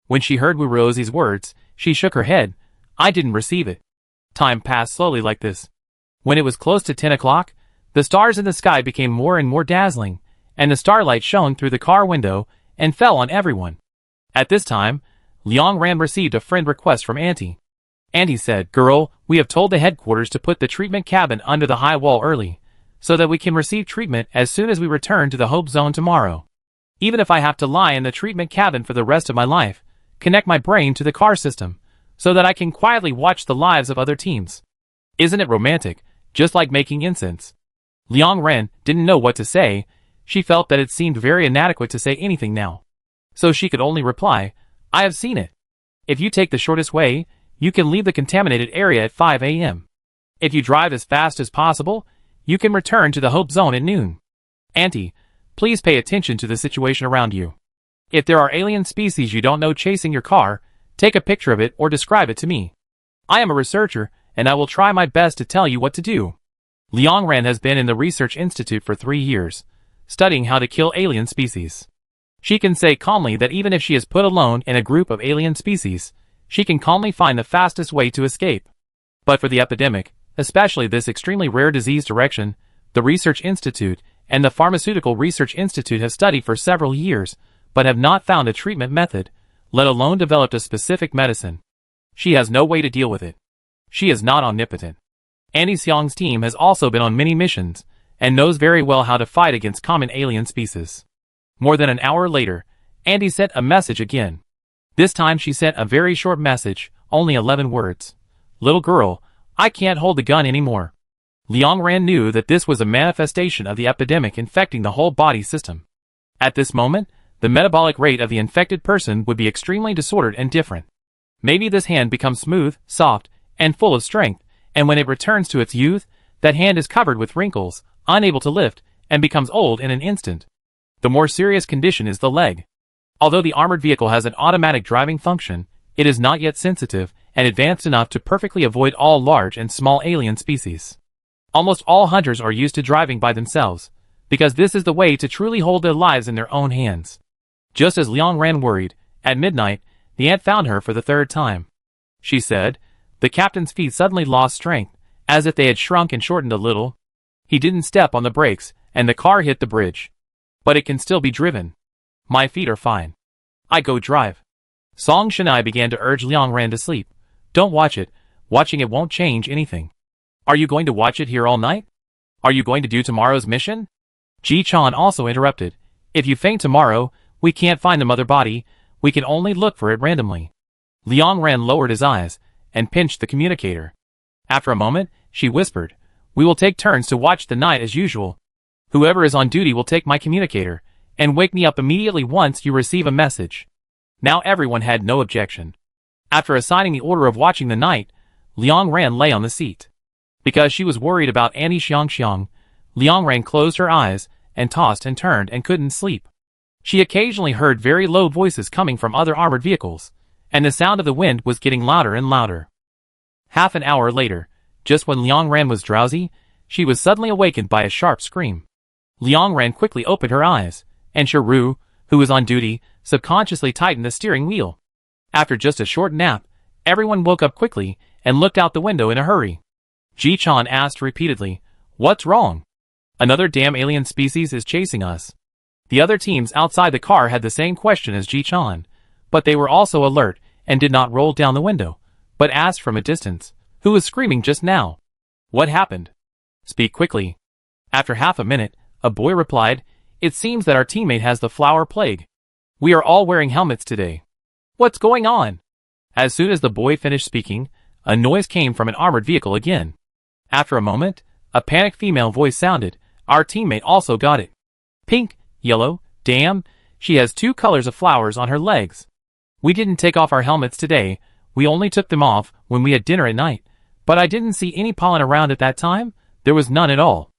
S1: When she heard Wu Ruozi's words, she shook her head. "I didn't receive it." Time passed slowly like this. When it was close to 10 o'clock, the stars in the sky became more and more dazzling, and the starlight shone through the car window and fell on everyone. At this time, Liang Ran received a friend request from Auntie. Auntie said, "Girl, we have told the headquarters to put the treatment cabin under the high wall early, so that we can receive treatment as soon as we return to the Hope Zone tomorrow. Even if I have to lie in the treatment cabin for the rest of my life, connect my brain to the car system, so that I can quietly watch the lives of other teams. Isn't it romantic, just like making incense?" Liang Ran didn't know what to say. She felt that it seemed very inadequate to say anything now. So she could only reply, "I have seen it. If you take the shortest way, you can leave the contaminated area at 5 a.m. If you drive as fast as possible, you can return to the Hope Zone at noon. Auntie, please pay attention to the situation around you. If there are alien species you don't know chasing your car, take a picture of it or describe it to me. I am a researcher, and I will try my best to tell you what to do." Liang Ran has been in the research institute for 3 years, studying how to kill alien species. She can say calmly that even if she is put alone in a group of alien species, she can calmly find the fastest way to escape. But for the epidemic, especially this extremely rare disease direction, the Research Institute and the Pharmaceutical Research Institute have studied for several years, but have not found a treatment method, let alone developed a specific medicine. She has no way to deal with it. She is not omnipotent. Annie Xiang's team has also been on many missions, and knows very well how to fight against common alien species. More than an hour later, Andy sent a message again. This time she sent a very short message, only 11 words. "Little girl, I can't hold the gun anymore." Liang Ran knew that this was a manifestation of the epidemic infecting the whole body system. At this moment, the metabolic rate of the infected person would be extremely disordered and different. Maybe this hand becomes smooth, soft, and full of strength, and when it returns to its youth, that hand is covered with wrinkles, unable to lift, and becomes old in an instant. The more serious condition is the leg. Although the armored vehicle has an automatic driving function, it is not yet sensitive and advanced enough to perfectly avoid all large and small alien species. Almost all hunters are used to driving by themselves, because this is the way to truly hold their lives in their own hands. Just as Liang Ran worried, at midnight, the ant found her for the 3rd time. She said, "The captain's feet suddenly lost strength, as if they had shrunk and shortened a little. He didn't step on the brakes, and the car hit the bridge. But it can still be driven. My feet are fine. I go drive." Song Shanai began to urge Liang Ran to sleep. "Don't watch it. Watching it won't change anything. Are you going to watch it here all night? Are you going to do tomorrow's mission?" Ji Chan also interrupted. "If you faint tomorrow, we can't find the mother body. We can only look for it randomly." Liang Ran lowered his eyes and pinched the communicator. After a moment, she whispered, "We will take turns to watch the night as usual. Whoever is on duty will take my communicator, and wake me up immediately once you receive a message." Now everyone had no objection. After assigning the order of watching the night, Liang Ran lay on the seat. Because she was worried about Annie Xiang, Liang Ran closed her eyes, and tossed and turned and couldn't sleep. She occasionally heard very low voices coming from other armored vehicles, and the sound of the wind was getting louder and louder. Half an hour later, just when Liang Ran was drowsy, she was suddenly awakened by a sharp scream. Liang Ran quickly opened her eyes, and Shiru, who was on duty, subconsciously tightened the steering wheel. After just a short nap, everyone woke up quickly and looked out the window in a hurry. Ji Chan asked repeatedly, "What's wrong? Another damn alien species is chasing us." The other teams outside the car had the same question as Ji Chan, but they were also alert and did not roll down the window, but asked from a distance, "Who was screaming just now? What happened? Speak quickly." After half a minute, a boy replied, "It seems that our teammate has the flower plague. We are all wearing helmets today. What's going on?" As soon as the boy finished speaking, a noise came from an armored vehicle again. After a moment, a panicked female voice sounded, "Our teammate also got it. Pink, yellow, damn, she has 2 colors of flowers on her legs. We didn't take off our helmets today, we only took them off when we had dinner at night, but I didn't see any pollen around at that time, there was none at all.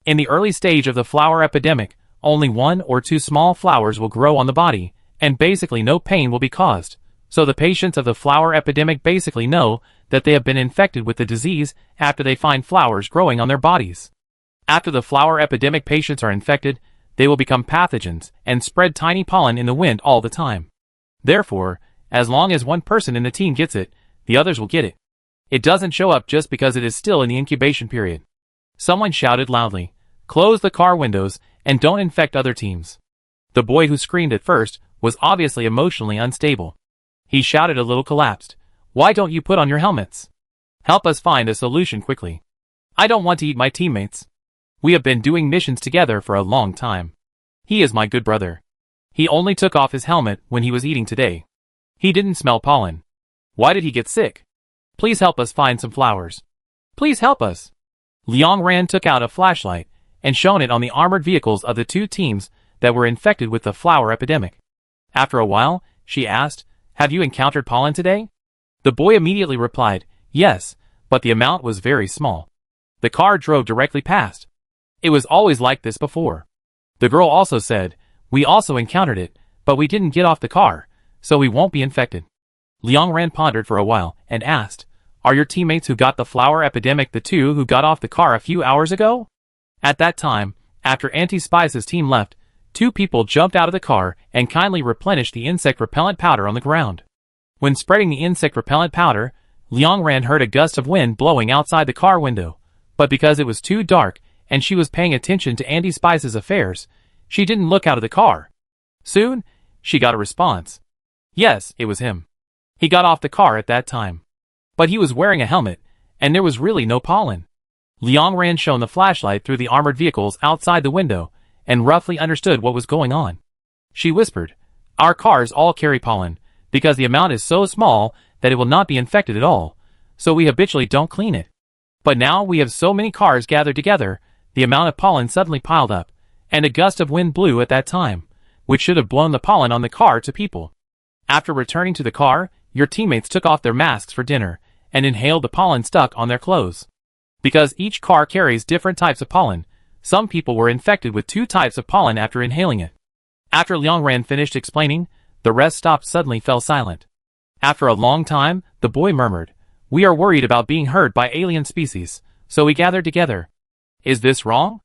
S1: In the early stage of the flower epidemic, only 1 or 2 small flowers will grow on the body, and basically no pain will be caused. So the patients of the flower epidemic basically know that they have been infected with the disease after they find flowers growing on their bodies. After the flower epidemic patients are infected, they will become pathogens and spread tiny pollen in the wind all the time. Therefore, as long as one person in the team gets it, the others will get it. It doesn't show up just because it is still in the incubation period." Someone shouted loudly, "Close the car windows and don't infect other teams." The boy who screamed at first was obviously emotionally unstable. He shouted a little collapsed. Why don't you put on your helmets? Help us find a solution quickly. I don't want to eat my teammates. We have been doing missions together for a long time. He is my good brother. He only took off his helmet when he was eating today. He didn't smell pollen. Why did he get sick? Please help us find some flowers. Please help us. Liang Ran took out a flashlight and shone it on the armored vehicles of the two teams that were infected with the flower epidemic. After a while, she asked, Have you encountered pollen today? The boy immediately replied, Yes, but the amount was very small. The car drove directly past. It was always like this before. The girl also said, We also encountered it, but we didn't get off the car, so we won't be infected. Liang Ran pondered for a while and asked, Are your teammates who got the flower epidemic the two who got off the car a few hours ago? At that time, after Auntie Spice's team left, two people jumped out of the car and kindly replenished the insect repellent powder on the ground. When spreading the insect repellent powder, Liang Ran heard a gust of wind blowing outside the car window, but because it was too dark and she was paying attention to Auntie Spice's affairs, she didn't look out of the car. Soon, she got a response. Yes, it was him. He got off the car at that time. But he was wearing a helmet, and there was really no pollen. Liang Ran shone the flashlight through the armored vehicles outside the window and roughly understood what was going on. She whispered, Our cars all carry pollen, because the amount is so small that it will not be infected at all, so we habitually don't clean it. But now we have so many cars gathered together, the amount of pollen suddenly piled up, and a gust of wind blew at that time, which should have blown the pollen on the car to people. After returning to the car, your teammates took off their masks for dinner and inhaled the pollen stuck on their clothes. Because each car carries different types of pollen, some people were infected with 2 types of pollen after inhaling it. After Liang Ran finished explaining, the rest stopped suddenly fell silent. After a long time, the boy murmured, We are worried about being hurt by alien species, so we gathered together. Is this wrong?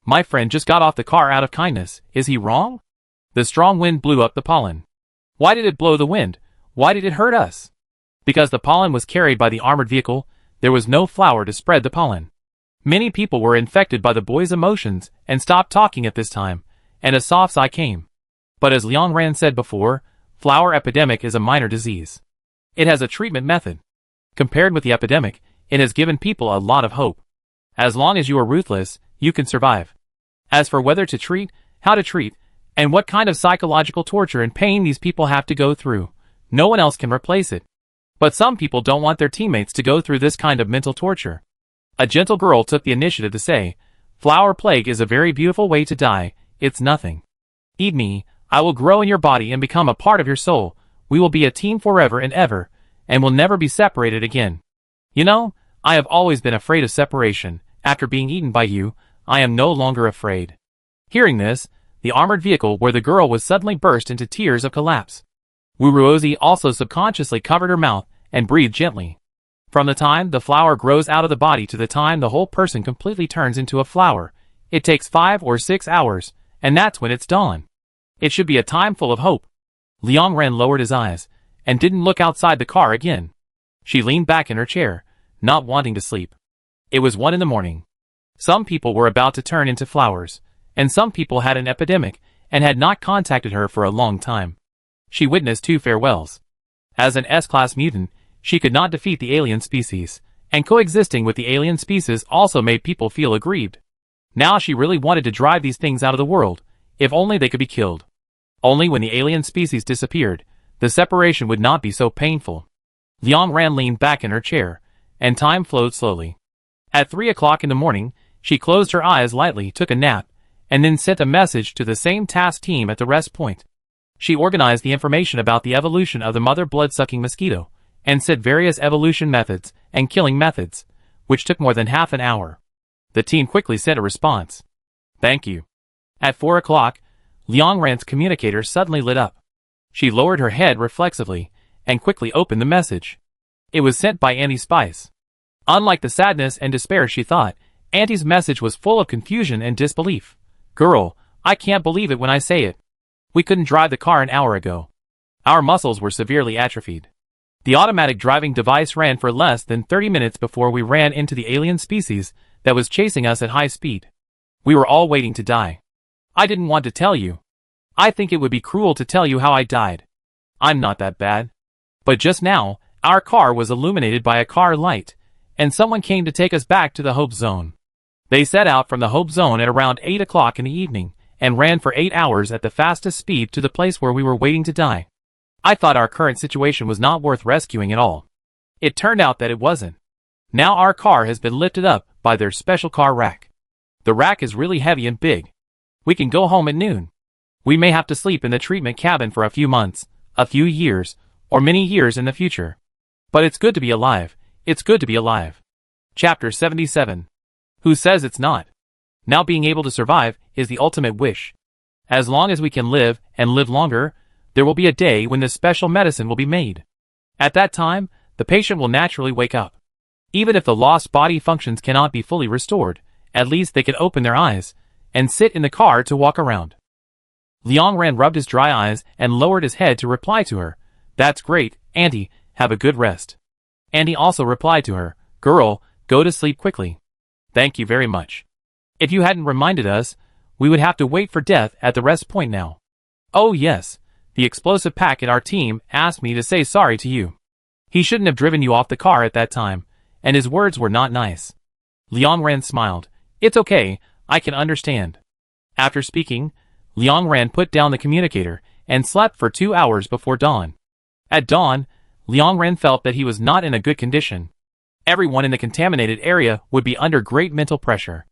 S1: My friend just got off the car out of kindness, is he wrong? The strong wind blew up the pollen. Why did it blow the wind? Why did it hurt us? Because the pollen was carried by the armored vehicle, there was no flower to spread the pollen. Many people were infected by the boy's emotions and stopped talking at this time, and a soft sigh came. But as Liang Ran said before, flower epidemic is a minor disease. It has a treatment method. Compared with the epidemic, it has given people a lot of hope. As long as you are ruthless, you can survive. As for whether to treat, how to treat, and what kind of psychological torture and pain these people have to go through, no one else can replace it. But some people don't want their teammates to go through this kind of mental torture. A gentle girl took the initiative to say, Flower plague is a very beautiful way to die, it's nothing. Eat me, I will grow in your body and become a part of your soul, we will be a team forever and ever, and will never be separated again. You know, I have always been afraid of separation, after being eaten by you, I am no longer afraid. Hearing this, the armored vehicle where the girl was suddenly burst into tears of collapse. Wuruozi also subconsciously covered her mouth and breathed gently. From the time the flower grows out of the body to the time the whole person completely turns into a flower, it takes 5 or 6 hours, and that's when it's dawn. It should be a time full of hope. Liang Ran lowered his eyes, and didn't look outside the car again. She leaned back in her chair, not wanting to sleep. It was 1 a.m. Some people were about to turn into flowers, and some people had an epidemic, and had not contacted her for a long time. She witnessed 2 farewells. As an S-class mutant, she could not defeat the alien species, and coexisting with the alien species also made people feel aggrieved. Now she really wanted to drive these things out of the world, if only they could be killed. Only when the alien species disappeared, the separation would not be so painful. Liang Ran leaned back in her chair, and time flowed slowly. At 3 o'clock in the morning, she closed her eyes lightly, took a nap, and then sent a message to the same task team at the rest point. She organized the information about the evolution of the mother blood-sucking mosquito, and said various evolution methods and killing methods, which took more than half an hour. The team quickly sent a response. Thank you. At 4 o'clock, Liang Ran's communicator suddenly lit up. She lowered her head reflexively, and quickly opened the message. It was sent by Auntie Spice. Unlike the sadness and despair she thought, Auntie's message was full of confusion and disbelief. Girl, I can't believe it when I say it. We couldn't drive the car an hour ago. Our muscles were severely atrophied. The automatic driving device ran for less than 30 minutes before we ran into the alien species that was chasing us at high speed. We were all waiting to die. I didn't want to tell you. I think it would be cruel to tell you how I died. I'm not that bad. But just now, our car was illuminated by a car light, and someone came to take us back to the Hope Zone. They set out from the Hope Zone at around 8 o'clock in the evening, and ran for 8 hours at the fastest speed to the place where we were waiting to die. I thought our current situation was not worth rescuing at all. It turned out that it wasn't. Now our car has been lifted up by their special car rack. The rack is really heavy and big. We can go home at noon. We may have to sleep in the treatment cabin for a few months, a few years, or many years in the future. But it's good to be alive. It's good to be alive. Chapter 77. Who says it's not? Now being able to survive is the ultimate wish. As long as we can live and live longer, there will be a day when this special medicine will be made. At that time, the patient will naturally wake up. Even if the lost body functions cannot be fully restored, at least they can open their eyes and sit in the car to walk around. Liang Ran rubbed his dry eyes and lowered his head to reply to her. That's great, Auntie, have a good rest. Auntie also replied to her, Girl, go to sleep quickly. Thank you very much. If you hadn't reminded us, we would have to wait for death at the rest point now. Oh yes, the explosive pack in our team asked me to say sorry to you. He shouldn't have driven you off the car at that time, and his words were not nice. Liang Ran smiled. It's okay, I can understand. After speaking, Liang Ran put down the communicator and slept for 2 hours before dawn. At dawn, Liang Ran felt that he was not in a good condition. Everyone in the contaminated area would be under great mental pressure.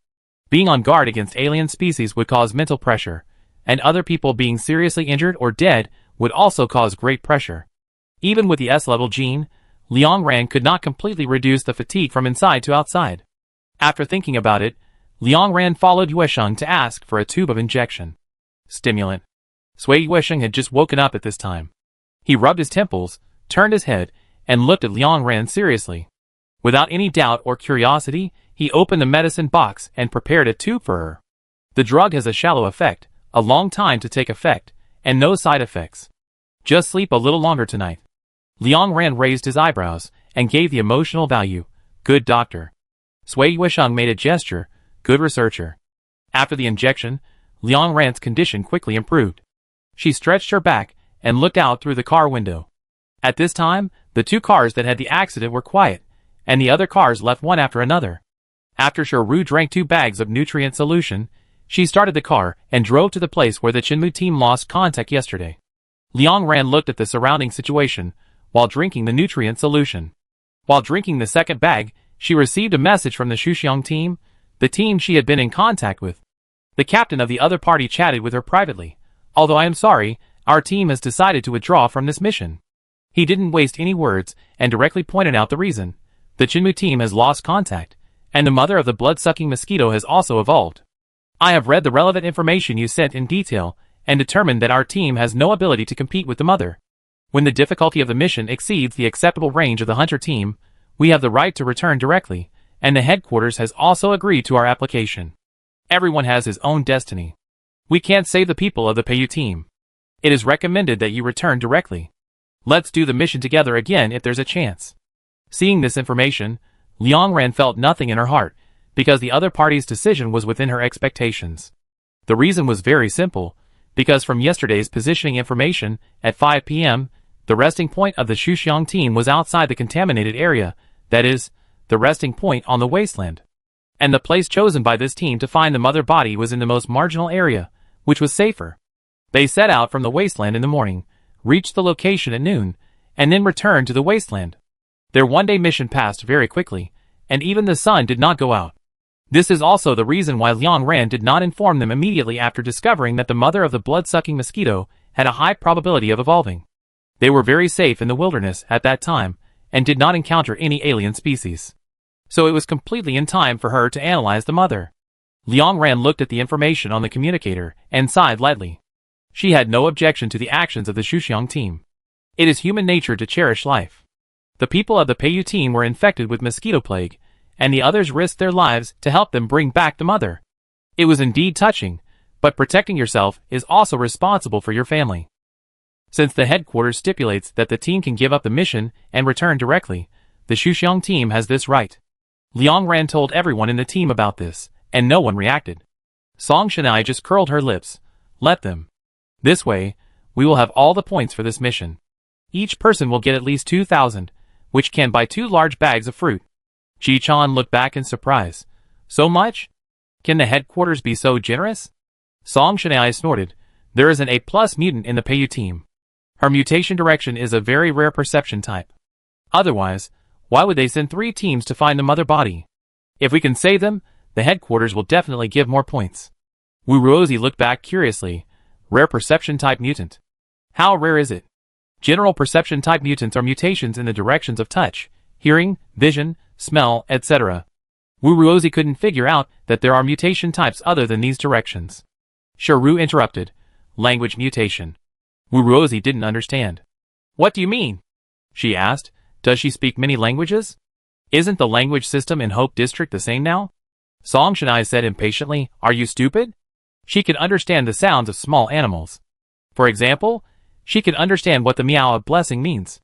S1: Being on guard against alien species would cause mental pressure, and other people being seriously injured or dead would also cause great pressure. Even with the S-level gene, Liang Ran could not completely reduce the fatigue from inside to outside. After thinking about it, Liang Ran followed Yuesheng to ask for a tube of injection. Stimulant. Sui Yuesheng had just woken up at this time. He rubbed his temples, turned his head, and looked at Liang Ran seriously. Without any doubt or curiosity, he opened the medicine box and prepared a tube for her. The drug has a shallow effect, a long time to take effect, and no side effects. Just sleep a little longer tonight. Liang Ran raised his eyebrows and gave the emotional value, Good doctor. Sui Yuesheng made a gesture, Good researcher. After the injection, Liang Ran's condition quickly improved. She stretched her back and looked out through the car window. At this time, the 2 cars that had the accident were quiet, and the other cars left one after another. After Ru drank 2 bags of nutrient solution, she started the car and drove to the place where the Chinmu team lost contact yesterday. Liang Ran looked at the surrounding situation while drinking the nutrient solution. While drinking the second bag, she received a message from the Shuxiang team, the team she had been in contact with. The captain of the other party chatted with her privately. Although I am sorry, our team has decided to withdraw from this mission. He didn't waste any words and directly pointed out the reason. The Chinmu team has lost contact, and the mother of the blood-sucking mosquito has also evolved. I have read the relevant information you sent in detail and determined that our team has no ability to compete with the mother. When the difficulty of the mission exceeds the acceptable range of the hunter team, we have the right to return directly, and the headquarters has also agreed to our application. Everyone has his own destiny. We can't save the people of the Peiyu team. It is recommended that you return directly. Let's do the mission together again if there's a chance. Seeing this information, Liang Ran felt nothing in her heart, because the other party's decision was within her expectations. The reason was very simple, because from yesterday's positioning information, at 5 p.m., the resting point of the Shuxiang team was outside the contaminated area, that is, the resting point on the wasteland. And the place chosen by this team to find the mother body was in the most marginal area, which was safer. They set out from the wasteland in the morning, reached the location at noon, and then returned to the wasteland. Their one-day mission passed very quickly, and even the sun did not go out. This is also the reason why Liang Ran did not inform them immediately after discovering that the mother of the blood-sucking mosquito had a high probability of evolving. They were very safe in the wilderness at that time, and did not encounter any alien species. So it was completely in time for her to analyze the mother. Liang Ran looked at the information on the communicator and sighed lightly. She had no objection to the actions of the Shuxiang team. It is human nature to cherish life. The people of the Peiyu team were infected with mosquito plague, and the others risked their lives to help them bring back the mother. It was indeed touching, but protecting yourself is also responsible for your family. Since the headquarters stipulates that the team can give up the mission and return directly, the Shuxiang team has this right. Liang Ran told everyone in the team about this, and no one reacted. Song Shanai just curled her lips. Let them. This way, we will have all the points for this mission. each person will get at least 2,000, which can buy 2 large bags of fruit. Ji-chan looked back in surprise. So much? Can the headquarters be so generous? Song Shanai snorted. There is an A+ mutant in the Peiyou team. Her mutation direction is a very rare perception type. Otherwise, why would they send 3 teams to find the mother body? If we can save them, the headquarters will definitely give more points. Wuruozi looked back curiously. Rare perception type mutant. How rare is it? General perception type mutants are mutations in the directions of touch, hearing, vision, smell, etc. Wuruozi couldn't figure out that there are mutation types other than these directions. Shiru interrupted. Language mutation. Wuruozi didn't understand. What do you mean? She asked. Does she speak many languages? Isn't the language system in Hope District the same now? Song Shanai said impatiently. Are you stupid? She could understand the sounds of small animals. For example, she could understand what the meow of blessing means.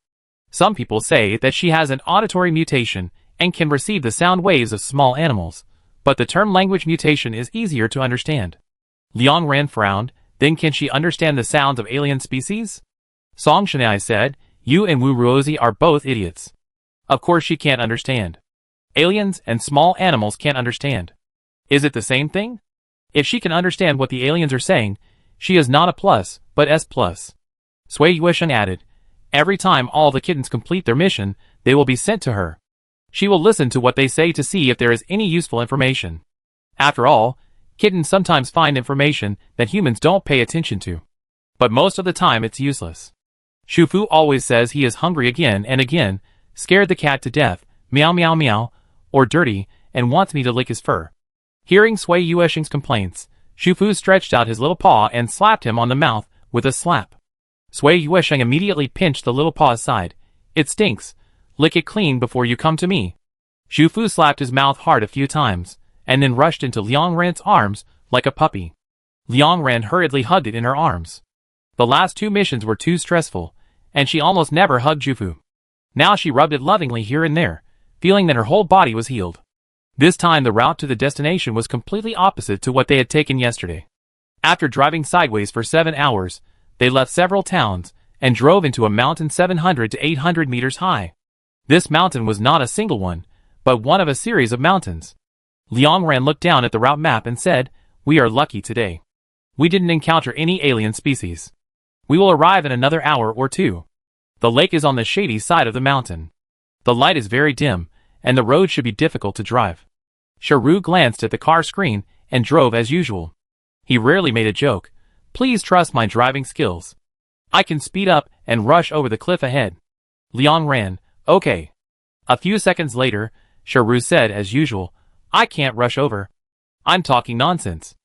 S1: Some people say that she has an auditory mutation and can receive the sound waves of small animals, but the term language mutation is easier to understand. Liang Ran frowned. Then can she understand the sounds of alien species? Song Shanai said, you and Wuruozi are both idiots. Of course she can't understand. Aliens and small animals can't understand. Is it the same thing? If she can understand what the aliens are saying, she is not a plus, but S+. Sui Yuesheng added, every time all the kittens complete their mission, they will be sent to her. She will listen to what they say to see if there is any useful information. After all, kittens sometimes find information that humans don't pay attention to. But most of the time it's useless. Shufu always says he is hungry again and again, scared the cat to death, meow meow meow, or dirty, and wants me to lick his fur. Hearing Sui Yuesheng's complaints, Shufu stretched out his little paw and slapped him on the mouth with a slap. Sui Yuesheng immediately pinched the little paw aside. It stinks. Lick it clean before you come to me. Shufu slapped his mouth hard a few times, and then rushed into Liang Ran's arms like a puppy. Liang Ran hurriedly hugged it in her arms. The last 2 missions were too stressful, and she almost never hugged Shufu. Now she rubbed it lovingly here and there, feeling that her whole body was healed. This time the route to the destination was completely opposite to what they had taken yesterday. After driving sideways for 7 hours, they left several towns and drove into a mountain 700 to 800 meters high. This mountain was not a single one, but one of a series of mountains. Liang Ran looked down at the route map and said, we are lucky today. We didn't encounter any alien species. We will arrive in another hour or 2. The lake is on the shady side of the mountain. The light is very dim, and the road should be difficult to drive. Shiru glanced at the car screen and drove as usual. He rarely made a joke. Please trust my driving skills. I can speed up and rush over the cliff ahead. Liang Ran, okay. A few seconds later, Shiru said as usual, I can't rush over. I'm talking nonsense.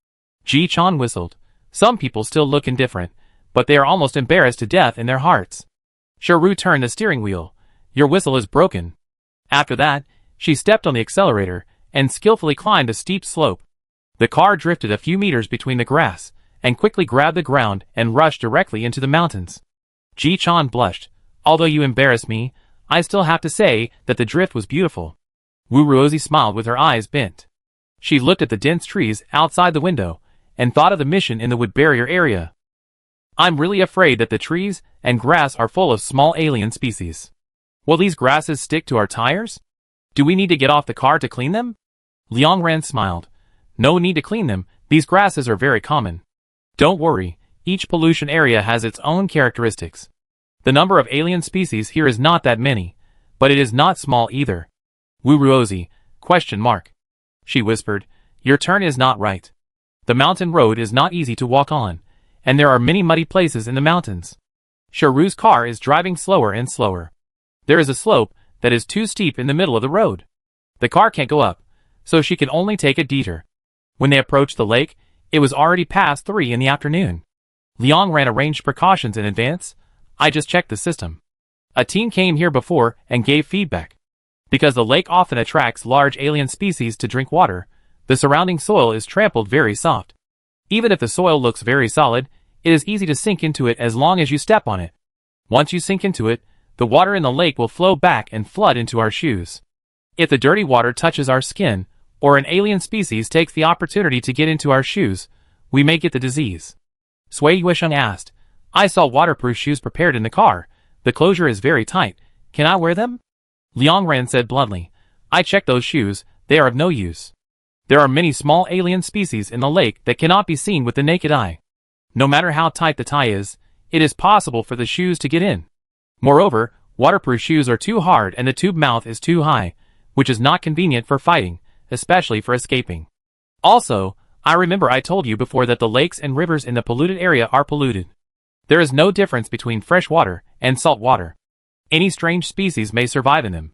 S1: Ji-chan whistled. Some people still look indifferent, but they are almost embarrassed to death in their hearts. Shiru turned the steering wheel. Your whistle is broken. After that, she stepped on the accelerator and skillfully climbed a steep slope. The car drifted a few meters between the grass and quickly grabbed the ground and rushed directly into the mountains. Ji-chan blushed. Although you embarrass me, I still have to say that the drift was beautiful. Wuruozi smiled with her eyes bent. She looked at the dense trees outside the window and thought of the mission in the wood barrier area. I'm really afraid that the trees and grass are full of small alien species. Will these grasses stick to our tires? Do we need to get off the car to clean them? Liang Ran smiled. No need to clean them, these grasses are very common. Don't worry, each pollution area has its own characteristics. The number of alien species here is not that many, but it is not small either. Wuruozi, ? She whispered, your turn is not right. The mountain road is not easy to walk on, and there are many muddy places in the mountains. Shiru's car is driving slower and slower. There is a slope that is too steep in the middle of the road. The car can't go up, so she can only take a detour. When they approached the lake, it was already past 3 in the afternoon. Liang Ran arranged precautions in advance. I just checked the system. A team came here before and gave feedback. Because the lake often attracts large alien species to drink water, the surrounding soil is trampled very soft. Even if the soil looks very solid, it is easy to sink into it as long as you step on it. Once you sink into it, the water in the lake will flow back and flood into our shoes. If the dirty water touches our skin, or an alien species takes the opportunity to get into our shoes, we may get the disease. Sui Yuesheng asked, I saw waterproof shoes prepared in the car, The closure is very tight. Can I wear them? Liang Ran said bluntly. I checked those shoes, they are of no use. There are many small alien species in the lake that cannot be seen with the naked eye. No matter how tight the tie is, it is possible for the shoes to get in. Moreover, waterproof shoes are too hard and the tube mouth is too high, which is not convenient for fighting, especially for escaping. Also, I remember I told you before that the lakes and rivers in the polluted area are polluted. There is no difference between fresh water and salt water. Any strange species may survive in them.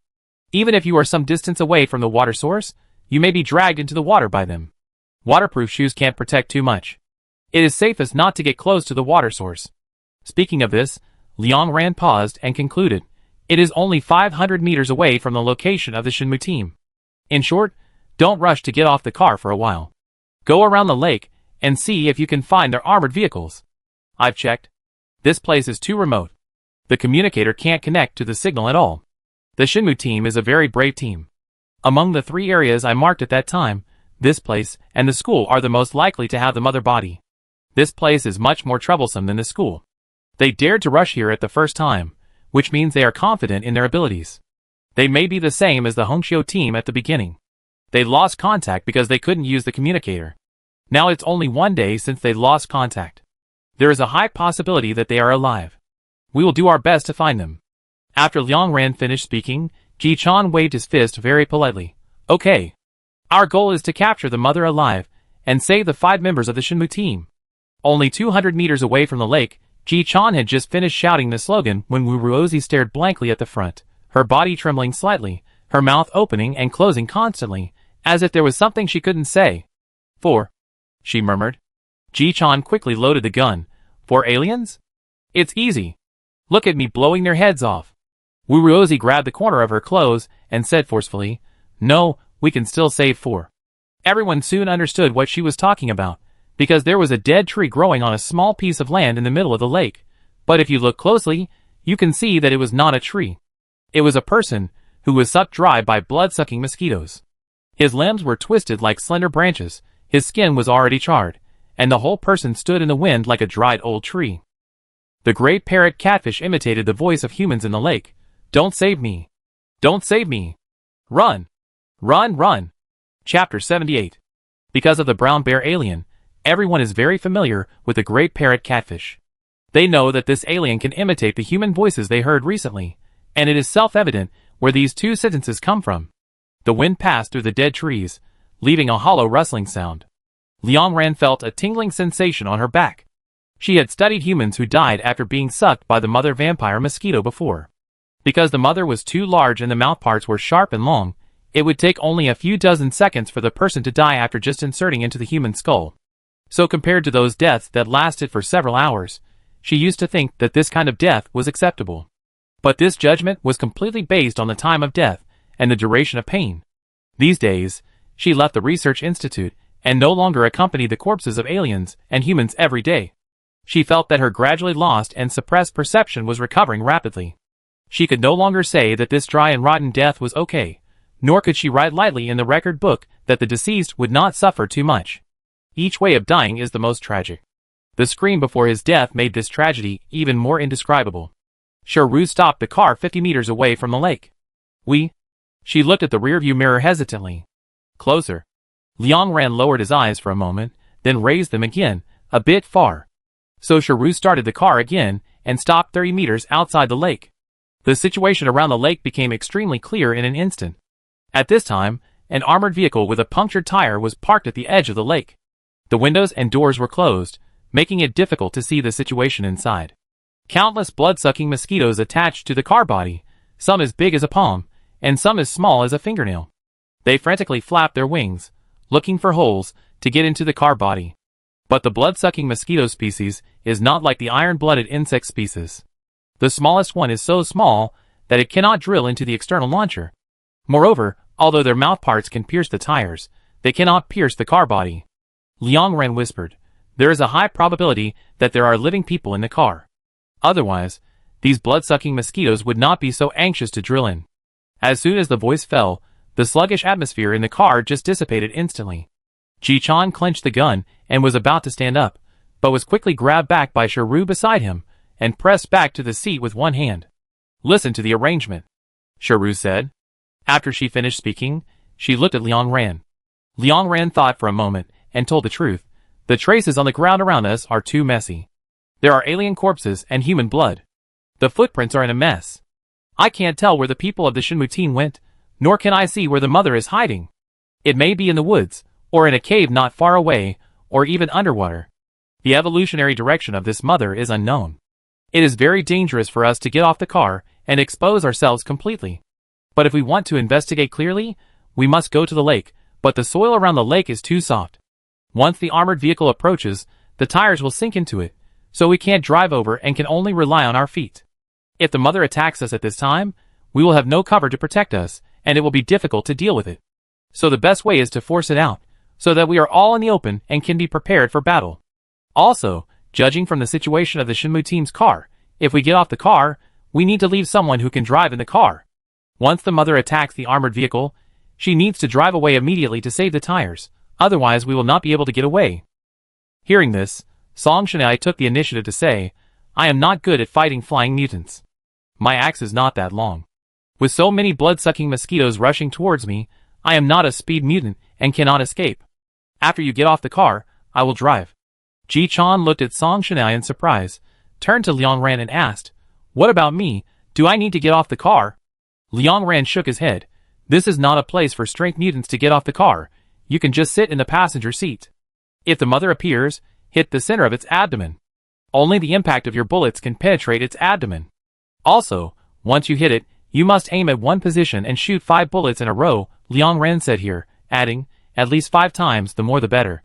S1: Even if you are some distance away from the water source, you may be dragged into the water by them. Waterproof shoes can't protect too much. It is safest not to get close to the water source. Speaking of this, Liang Ran paused and concluded, it is only 500 meters away from the location of the Shenmue team. In short, don't rush to get off the car for a while. Go around the lake and see if you can find their armored vehicles. I've checked. This place is too remote. The communicator can't connect to the signal at all. The Shenmue team is a very brave team. Among the 3 areas I marked at that time, this place and the school are the most likely to have the mother body. This place is much more troublesome than the school. They dared to rush here at the first time, which means they are confident in their abilities. They may be the same as the Hongqiu team at the beginning. They lost contact because they couldn't use the communicator. Now it's only 1 day since they lost contact. There is a high possibility that they are alive. We will do our best to find them. After Liang Ran finished speaking, Ji Chan waved his fist very politely. Okay. Our goal is to capture the mother alive and save the 5 members of the Shenmue team. Only 200 meters away from the lake, Ji Chan had just finished shouting the slogan when Wu Ruozi stared blankly at the front, her body trembling slightly, her mouth opening and closing constantly, as if there was something she couldn't say. 4. She murmured. Ji Chan quickly loaded the gun. 4 aliens? It's easy. Look at me blowing their heads off. Wu Ruozi grabbed the corner of her clothes and said forcefully, No, we can still save 4. Everyone soon understood what she was talking about, because there was a dead tree growing on a small piece of land in the middle of the lake. But if you look closely, you can see that it was not a tree. It was a person who was sucked dry by blood-sucking mosquitoes. His limbs were twisted like slender branches, his skin was already charred, and the whole person stood in the wind like a dried old tree. The great parrot catfish imitated the voice of humans in the lake. Don't save me. Don't save me. Run. Run, run. Chapter 78. Because of the brown bear alien, everyone is very familiar with the great parrot catfish. They know that this alien can imitate the human voices they heard recently, and it is self-evident where these 2 sentences come from. The wind passed through the dead trees, leaving a hollow rustling sound. Liang Ran felt a tingling sensation on her back. She had studied humans who died after being sucked by the mother vampire mosquito before. Because the mother was too large and the mouthparts were sharp and long, it would take only a few dozen seconds for the person to die after just inserting into the human skull. So compared to those deaths that lasted for several hours, she used to think that this kind of death was acceptable. But this judgment was completely based on the time of death and the duration of pain. These days, she left the research institute and no longer accompanied the corpses of aliens and humans every day. She felt that her gradually lost and suppressed perception was recovering rapidly. She could no longer say that this dry and rotten death was okay, nor could she write lightly in the record book that the deceased would not suffer too much. Each way of dying is the most tragic. The scream before his death made this tragedy even more indescribable. Ru stopped the car 50 meters away from the lake. She looked at the rearview mirror hesitantly. Closer. Liang Ran lowered his eyes for a moment, then raised them again, a bit far. So Ru started the car again and stopped 30 meters outside the lake. The situation around the lake became extremely clear in an instant. At this time, an armored vehicle with a punctured tire was parked at the edge of the lake. The windows and doors were closed, making it difficult to see the situation inside. Countless blood-sucking mosquitoes attached to the car body, some as big as a palm, and some as small as a fingernail. They frantically flapped their wings, looking for holes to get into the car body. But the blood-sucking mosquito species is not like the iron-blooded insect species. The smallest one is so small that it cannot drill into the external launcher. Moreover, although their mouthparts can pierce the tires, they cannot pierce the car body. Liang Ran whispered, There is a high probability that there are living people in the car. Otherwise, these blood-sucking mosquitoes would not be so anxious to drill in. As soon as the voice fell, the sluggish atmosphere in the car just dissipated instantly. Ji Chan clenched the gun and was about to stand up, but was quickly grabbed back by Ru beside him and pressed back to the seat with one hand. Listen to the arrangement, Sharu said. After she finished speaking, she looked at Liang Ran. Liang Ran thought for a moment and told the truth. The traces on the ground around us are too messy. There are alien corpses and human blood. The footprints are in a mess. I can't tell where the people of the Shinmu team went, nor can I see where the mother is hiding. It may be in the woods, or in a cave not far away, or even underwater. The evolutionary direction of this mother is unknown. It is very dangerous for us to get off the car and expose ourselves completely. But if we want to investigate clearly, we must go to the lake, but the soil around the lake is too soft. Once the armored vehicle approaches, the tires will sink into it, so we can't drive over and can only rely on our feet. If the mother attacks us at this time, we will have no cover to protect us, and it will be difficult to deal with it. So the best way is to force it out, so that we are all in the open and can be prepared for battle. Also, judging from the situation of the Shinmu team's car, if we get off the car, we need to leave someone who can drive in the car. Once the mother attacks the armored vehicle, she needs to drive away immediately to save the tires, otherwise we will not be able to get away. Hearing this, Song Shanai took the initiative to say, I am not good at fighting flying mutants. My axe is not that long. With so many blood-sucking mosquitoes rushing towards me, I am not a speed mutant and cannot escape. After you get off the car, I will drive. Ji Chan looked at Song Shanai in surprise, turned to Liang Ran and asked, What about me? Do I need to get off the car? Liang Ran shook his head. This is not a place for strength mutants to get off the car. You can just sit in the passenger seat. If the mother appears, hit the center of its abdomen. Only the impact of your bullets can penetrate its abdomen. Also, once you hit it, you must aim at one position and shoot 5 bullets in a row, Liang Ran said here, adding, at least 5 times, the more the better.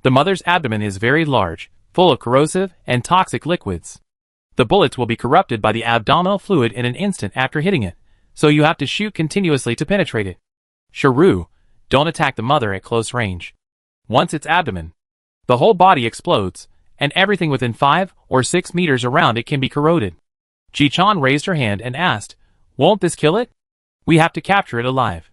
S1: The mother's abdomen is very large, full of corrosive and toxic liquids. The bullets will be corrupted by the abdominal fluid in an instant after hitting it, so you have to shoot continuously to penetrate it. Sharu, don't attack the mother at close range. Once its abdomen, the whole body explodes, and everything within 5 or 6 meters around it can be corroded. Ji Chan raised her hand and asked, Won't this kill it? We have to capture it alive.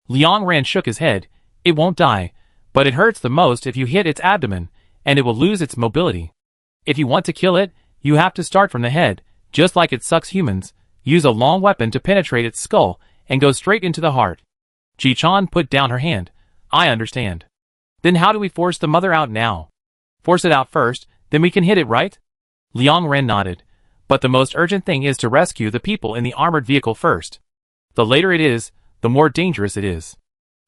S1: Liang Ran shook his head. It won't die, but it hurts the most if you hit its abdomen, and it will lose its mobility. If you want to kill it, you have to start from the head, just like it sucks humans, use a long weapon to penetrate its skull, and go straight into the heart. Ji Chan put down her hand. I understand. Then how do we force the mother out now? Force it out first, then we can hit it, right? Liang Ran nodded. But the most urgent thing is to rescue the people in the armored vehicle first. The later it is, the more dangerous it is.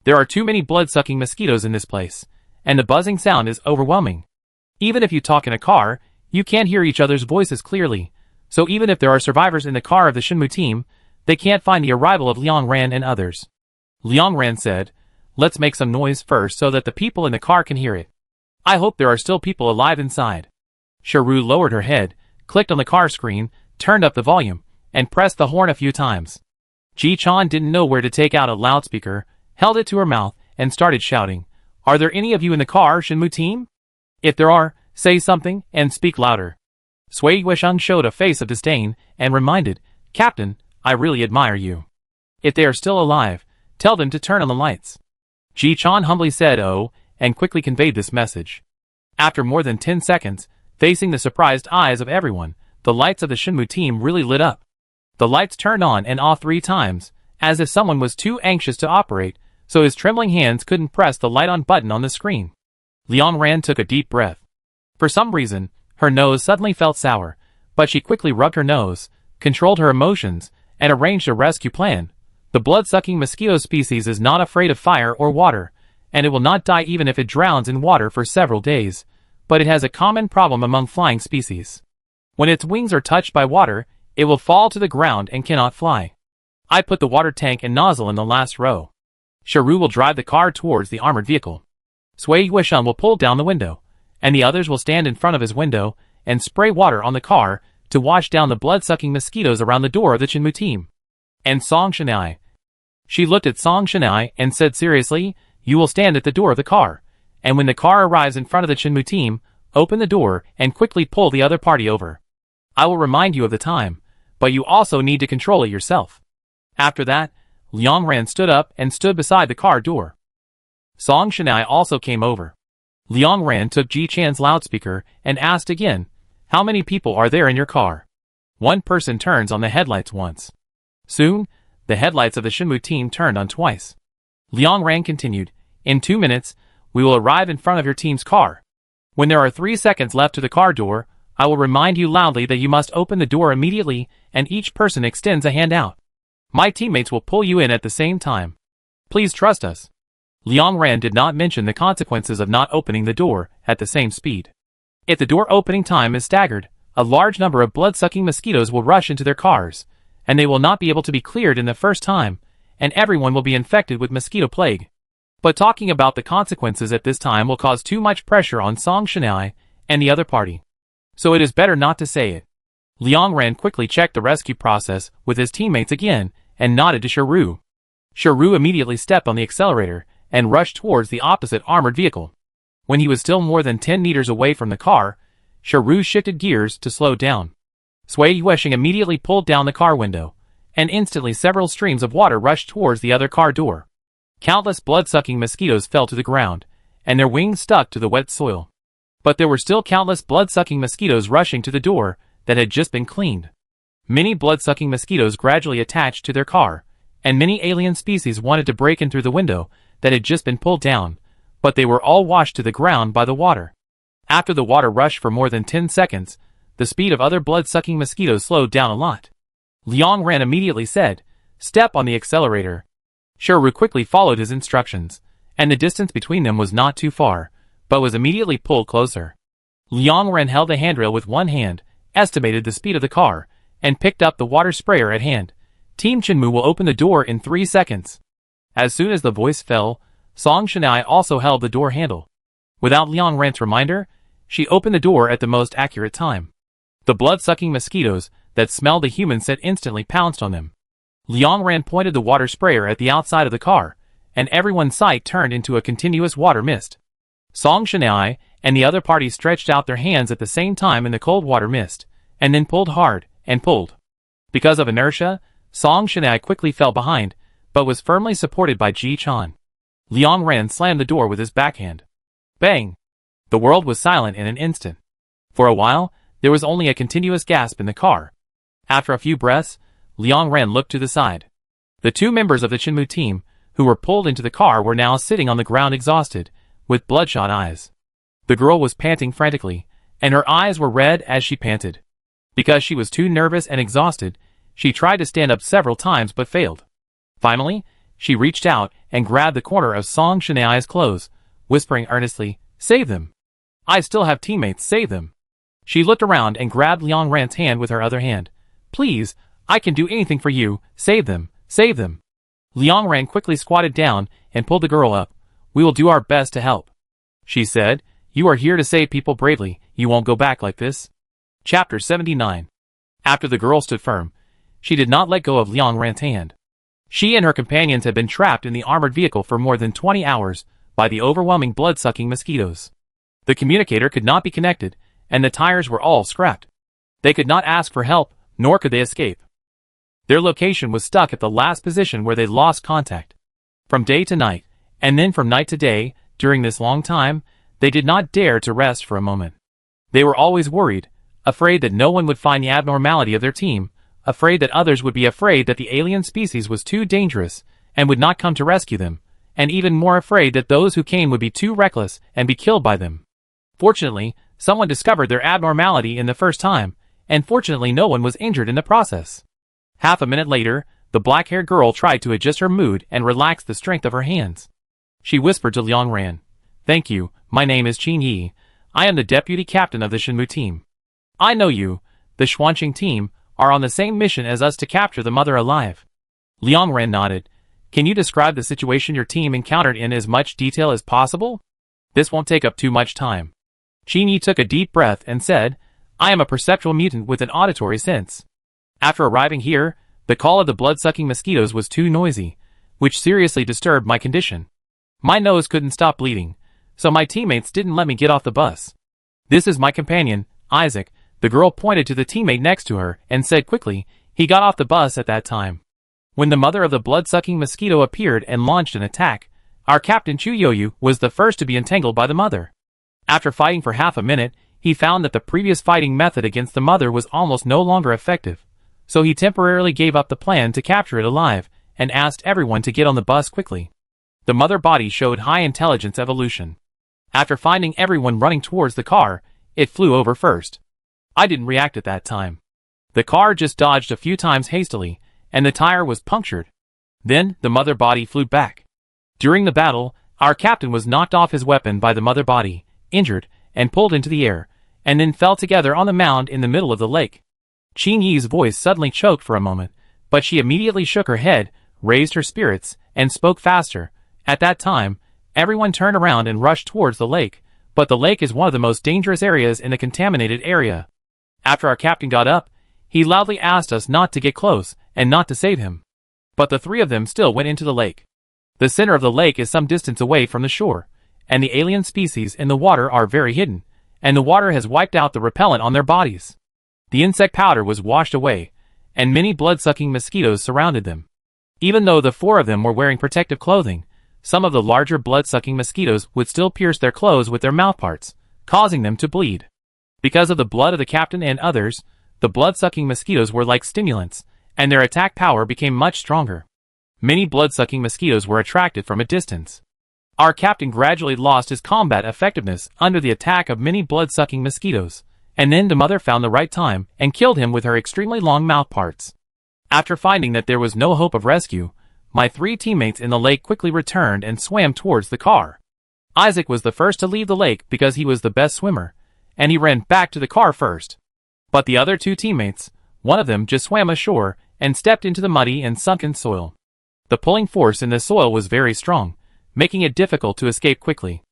S1: There are too many blood-sucking mosquitoes in this place, and the buzzing sound is overwhelming. Even if you talk in a car, you can't hear each other's voices clearly, so even if there are survivors in the car of the Shinmu team, they can't find the arrival of Liang Ran and others. Liang Ran said, Let's make some noise first so that the people in the car can hear it. I hope there are still people alive inside. Sharu lowered her head, clicked on the car screen, turned up the volume, and pressed the horn a few times. Ji Chan didn't know where to take out a loudspeaker, held it to her mouth, and started shouting, Are there any of you in the car, Shinmu team? If there are, say something, and speak louder. Sui Yuesheng showed a face of disdain, and reminded, Captain, I really admire you. If they are still alive, tell them to turn on the lights. Ji Chan humbly said oh, and quickly conveyed this message. After more than 10 seconds, facing the surprised eyes of everyone, the lights of the Shinmu team really lit up. The lights turned on and off 3 times, as if someone was too anxious to operate, so his trembling hands couldn't press the light-on button on the screen. Liang Ran took a deep breath. For some reason, her nose suddenly felt sour, but she quickly rubbed her nose, controlled her emotions, and arranged a rescue plan. The blood-sucking mosquito species is not afraid of fire or water, and it will not die even if it drowns in water for several days, but it has a common problem among flying species. When its wings are touched by water, it will fall to the ground and cannot fly. I put the water tank and nozzle in the last row. Sharu will drive the car towards the armored vehicle. Sui Yuesheng will pull down the window, and the others will stand in front of his window and spray water on the car to wash down the blood-sucking mosquitoes around the door of the Shinmu team. And Song Shanai. She looked at Song Shanai and said seriously, You will stand at the door of the car, and when the car arrives in front of the Shinmu team, open the door and quickly pull the other party over. I will remind you of the time, but you also need to control it yourself. After that, Liang Ran stood up and stood beside the car door. Song Shanai also came over. Liang Ran took Ji Chan's loudspeaker and asked again, How many people are there in your car? One person turns on the headlights once. Soon, the headlights of the Shinmu team turned on twice. Liang Ran continued, "In 2 minutes, we will arrive in front of your team's car. When there are 3 seconds left to the car door, I will remind you loudly that you must open the door immediately and each person extends a hand out. My teammates will pull you in at the same time. Please trust us." Liang Ran did not mention the consequences of not opening the door at the same speed. If the door opening time is staggered, a large number of blood-sucking mosquitoes will rush into their cars, and they will not be able to be cleared in the first time, and everyone will be infected with mosquito plague. But talking about the consequences at this time will cause too much pressure on Song Shanai and the other party. So it is better not to say it. Liang Ran quickly checked the rescue process with his teammates again and nodded to Shiru. Shiru immediately stepped on the accelerator and rushed towards the opposite armored vehicle. When he was still more than 10 meters away from the car, Shiru shifted gears to slow down. Sui Yueshing immediately pulled down the car window, and instantly several streams of water rushed towards the other car door. Countless blood-sucking mosquitoes fell to the ground, and their wings stuck to the wet soil. But there were still countless blood-sucking mosquitoes rushing to the door that had just been cleaned. Many blood-sucking mosquitoes gradually attached to their car, and many alien species wanted to break in through the window that had just been pulled down, but they were all washed to the ground by the water. After the water rushed for more than 10 seconds, the speed of other blood-sucking mosquitoes slowed down a lot. Liang Ran immediately said, "Step on the accelerator." Shiru quickly followed his instructions, and the distance between them was not too far, but was immediately pulled closer. Liang Ran held the handrail with one hand, estimated the speed of the car, and picked up the water sprayer at hand. "Team Chenmu will open the door in 3 seconds." As soon as the voice fell, Song Shanai also held the door handle. Without Liang Ran's reminder, she opened the door at the most accurate time. The blood-sucking mosquitoes that smelled the human scent instantly pounced on them. Liang Ran pointed the water sprayer at the outside of the car, and everyone's sight turned into a continuous water mist. Song Shanai and the other party stretched out their hands at the same time in the cold water mist, and then pulled hard, and pulled. Because of inertia, Song Shanai quickly fell behind, but was firmly supported by Ji Chan. Liang Ran slammed the door with his backhand. Bang! The world was silent in an instant. For a while, there was only a continuous gasp in the car. After a few breaths, Liang Ran looked to the side. The 2 members of the Chenmu team, who were pulled into the car, were now sitting on the ground exhausted, with bloodshot eyes. The girl was panting frantically, and her eyes were red as she panted. Because she was too nervous and exhausted, she tried to stand up several times but failed. Finally, she reached out and grabbed the corner of Song Shanai's clothes, whispering earnestly, "Save them! I still have teammates, save them!" She looked around and grabbed Liang Ran's hand with her other hand. "Please, I can do anything for you, save them, save them." Liang Ran quickly squatted down and pulled the girl up. "We will do our best to help," she said. "You are here to save people bravely, you won't go back like this." Chapter 79. After the girl stood firm, she did not let go of Liang Ran's hand. She and her companions had been trapped in the armored vehicle for more than 20 hours by the overwhelming blood-sucking mosquitoes. The communicator could not be connected, and the tires were all scrapped. They could not ask for help, nor could they escape. Their location was stuck at the last position where they lost contact. From day to night, and then from night to day, during this long time, they did not dare to rest for a moment. They were always worried, afraid that no one would find the abnormality of their team, afraid that others would be afraid that the alien species was too dangerous and would not come to rescue them, and even more afraid that those who came would be too reckless and be killed by them. Fortunately, someone discovered their abnormality in the first time, and fortunately no one was injured in the process. Half a minute later, the black-haired girl tried to adjust her mood and relax the strength of her hands. She whispered to Liang Ran, "Thank you, my name is Qin Yi. I am the deputy captain of the Shenmu team. I know you, the Xuanqing team, are on the same mission as us to capture the mother alive." Liang Ran nodded. "Can you describe the situation your team encountered in as much detail as possible? This won't take up too much time." Qin Yi took a deep breath and said, "I am a perceptual mutant with an auditory sense. After arriving here, the call of the blood-sucking mosquitoes was too noisy, which seriously disturbed my condition. My nose couldn't stop bleeding, so my teammates didn't let me get off the bus. This is my companion, Isaac." The girl pointed to the teammate next to her and said quickly, "He got off the bus at that time. When the mother of the blood-sucking mosquito appeared and launched an attack, our captain Chu Yoyu was the first to be entangled by the mother. After fighting for half a minute, he found that the previous fighting method against the mother was almost no longer effective, so he temporarily gave up the plan to capture it alive and asked everyone to get on the bus quickly. The mother body showed high intelligence evolution. After finding everyone running towards the car, it flew over first. I didn't react at that time. The car just dodged a few times hastily, and the tire was punctured. Then, the mother body flew back. During the battle, our captain was knocked off his weapon by the mother body, injured, and pulled into the air, and then fell together on the mound in the middle of the lake. Qin Yi's voice suddenly choked for a moment, but she immediately shook her head, raised her spirits, and spoke faster. At that time, everyone turned around and rushed towards the lake, but the lake is one of the most dangerous areas in the contaminated area. After our captain got up, he loudly asked us not to get close and not to save him. But the three of them still went into the lake. The center of the lake is some distance away from the shore, and the alien species in the water are very hidden, and the water has wiped out the repellent on their bodies. The insect powder was washed away, and many blood-sucking mosquitoes surrounded them. Even though the four of them were wearing protective clothing, some of the larger blood-sucking mosquitoes would still pierce their clothes with their mouthparts, causing them to bleed. Because of the blood of the captain and others, the blood-sucking mosquitoes were like stimulants, and their attack power became much stronger. Many blood-sucking mosquitoes were attracted from a distance. Our captain gradually lost his combat effectiveness under the attack of many blood-sucking mosquitoes, and then the mother found the right time and killed him with her extremely long mouthparts. After finding that there was no hope of rescue, my three teammates in the lake quickly returned and swam towards the car. Isaac was the first to leave the lake because he was the best swimmer, and he ran back to the car first. But the other two teammates, one of them just swam ashore and stepped into the muddy and sunken soil. The pulling force in the soil was very strong, making it difficult to escape quickly.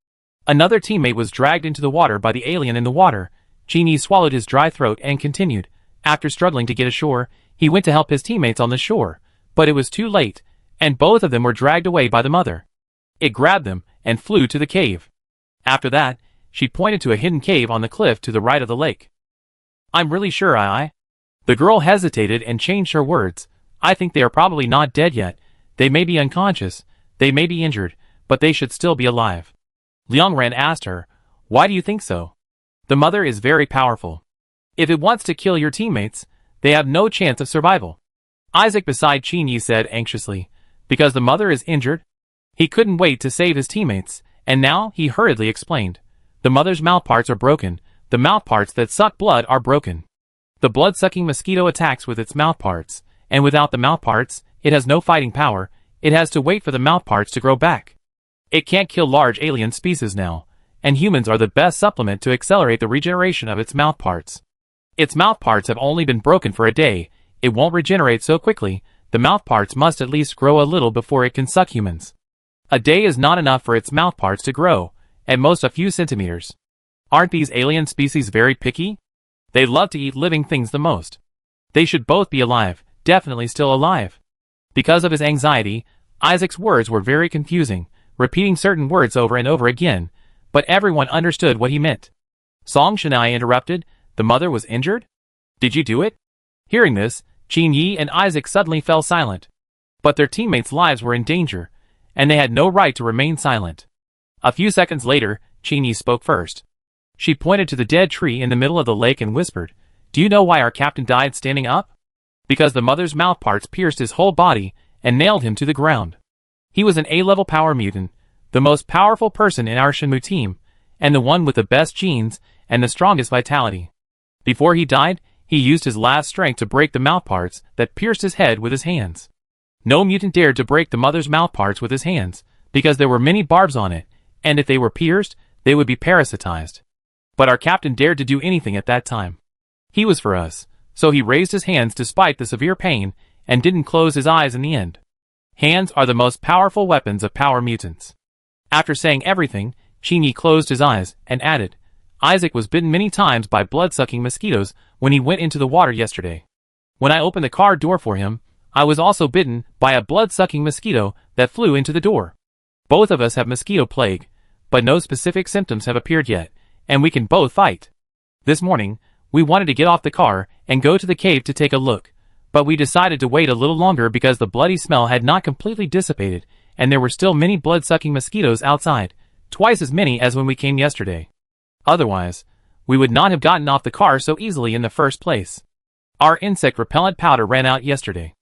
S1: Another teammate was dragged into the water by the alien in the water. Qin Yi swallowed his dry throat and continued. After struggling to get ashore, he went to help his teammates on the shore, but it was too late, and both of them were dragged away by the mother. It grabbed them and flew to the cave. After that, she pointed to a hidden cave on the cliff to the right of the lake. I'm really sure The girl hesitated and changed her words. I think they are probably not dead yet. They may be unconscious, they may be injured, but they should still be alive. Liang Ran asked her, why do you think so? The mother is very powerful. If it wants to kill your teammates, they have no chance of survival. Isaac beside Qin Yi said anxiously, because the mother is injured? He couldn't wait to save his teammates, and now he hurriedly explained. The mother's mouthparts are broken, the mouthparts that suck blood are broken. The blood-sucking mosquito attacks with its mouthparts, and without the mouthparts, it has no fighting power, it has to wait for the mouthparts to grow back. It can't kill large alien species now, and humans are the best supplement to accelerate the regeneration of its mouthparts. Its mouthparts have only been broken for a day, it won't regenerate so quickly, the mouthparts must at least grow a little before it can suck humans. A day is not enough for its mouthparts to grow, at most a few centimeters. Aren't these alien species very picky? They love to eat living things the most. They should both be alive, definitely still alive. Because of his anxiety, Isaac's words were very confusing, repeating certain words over and over again, but everyone understood what he meant. Song Shanai interrupted, the mother was injured? Did you do it? Hearing this, Qin Yi and Isaac suddenly fell silent. But their teammates' lives were in danger, and they had no right to remain silent. A few seconds later, Qin Yi spoke first. She pointed to the dead tree in the middle of the lake and whispered, do you know why our captain died standing up? Because the mother's mouthparts pierced his whole body and nailed him to the ground. He was an A-level power mutant, the most powerful person in our Shenmue team, and the one with the best genes and the strongest vitality. Before he died, he used his last strength to break the mouthparts that pierced his head with his hands. No mutant dared to break the mother's mouthparts with his hands, because there were many barbs on it, and if they were pierced, they would be parasitized. But our captain dared to do anything at that time. He was for us, so he raised his hands despite the severe pain, and didn't close his eyes in the end. Hands are the most powerful weapons of power mutants. After saying everything, Qin Yi closed his eyes, and added, Isaac was bitten many times by blood-sucking mosquitoes when he went into the water yesterday. When I opened the car door for him, I was also bitten by a blood-sucking mosquito that flew into the door. Both of us have mosquito plague, but no specific symptoms have appeared yet, and we can both fight. This morning, we wanted to get off the car and go to the cave to take a look, but we decided to wait a little longer because the bloody smell had not completely dissipated, and there were still many blood-sucking mosquitoes outside, twice as many as when we came yesterday. Otherwise, we would not have gotten off the car so easily in the first place. Our insect repellent powder ran out yesterday.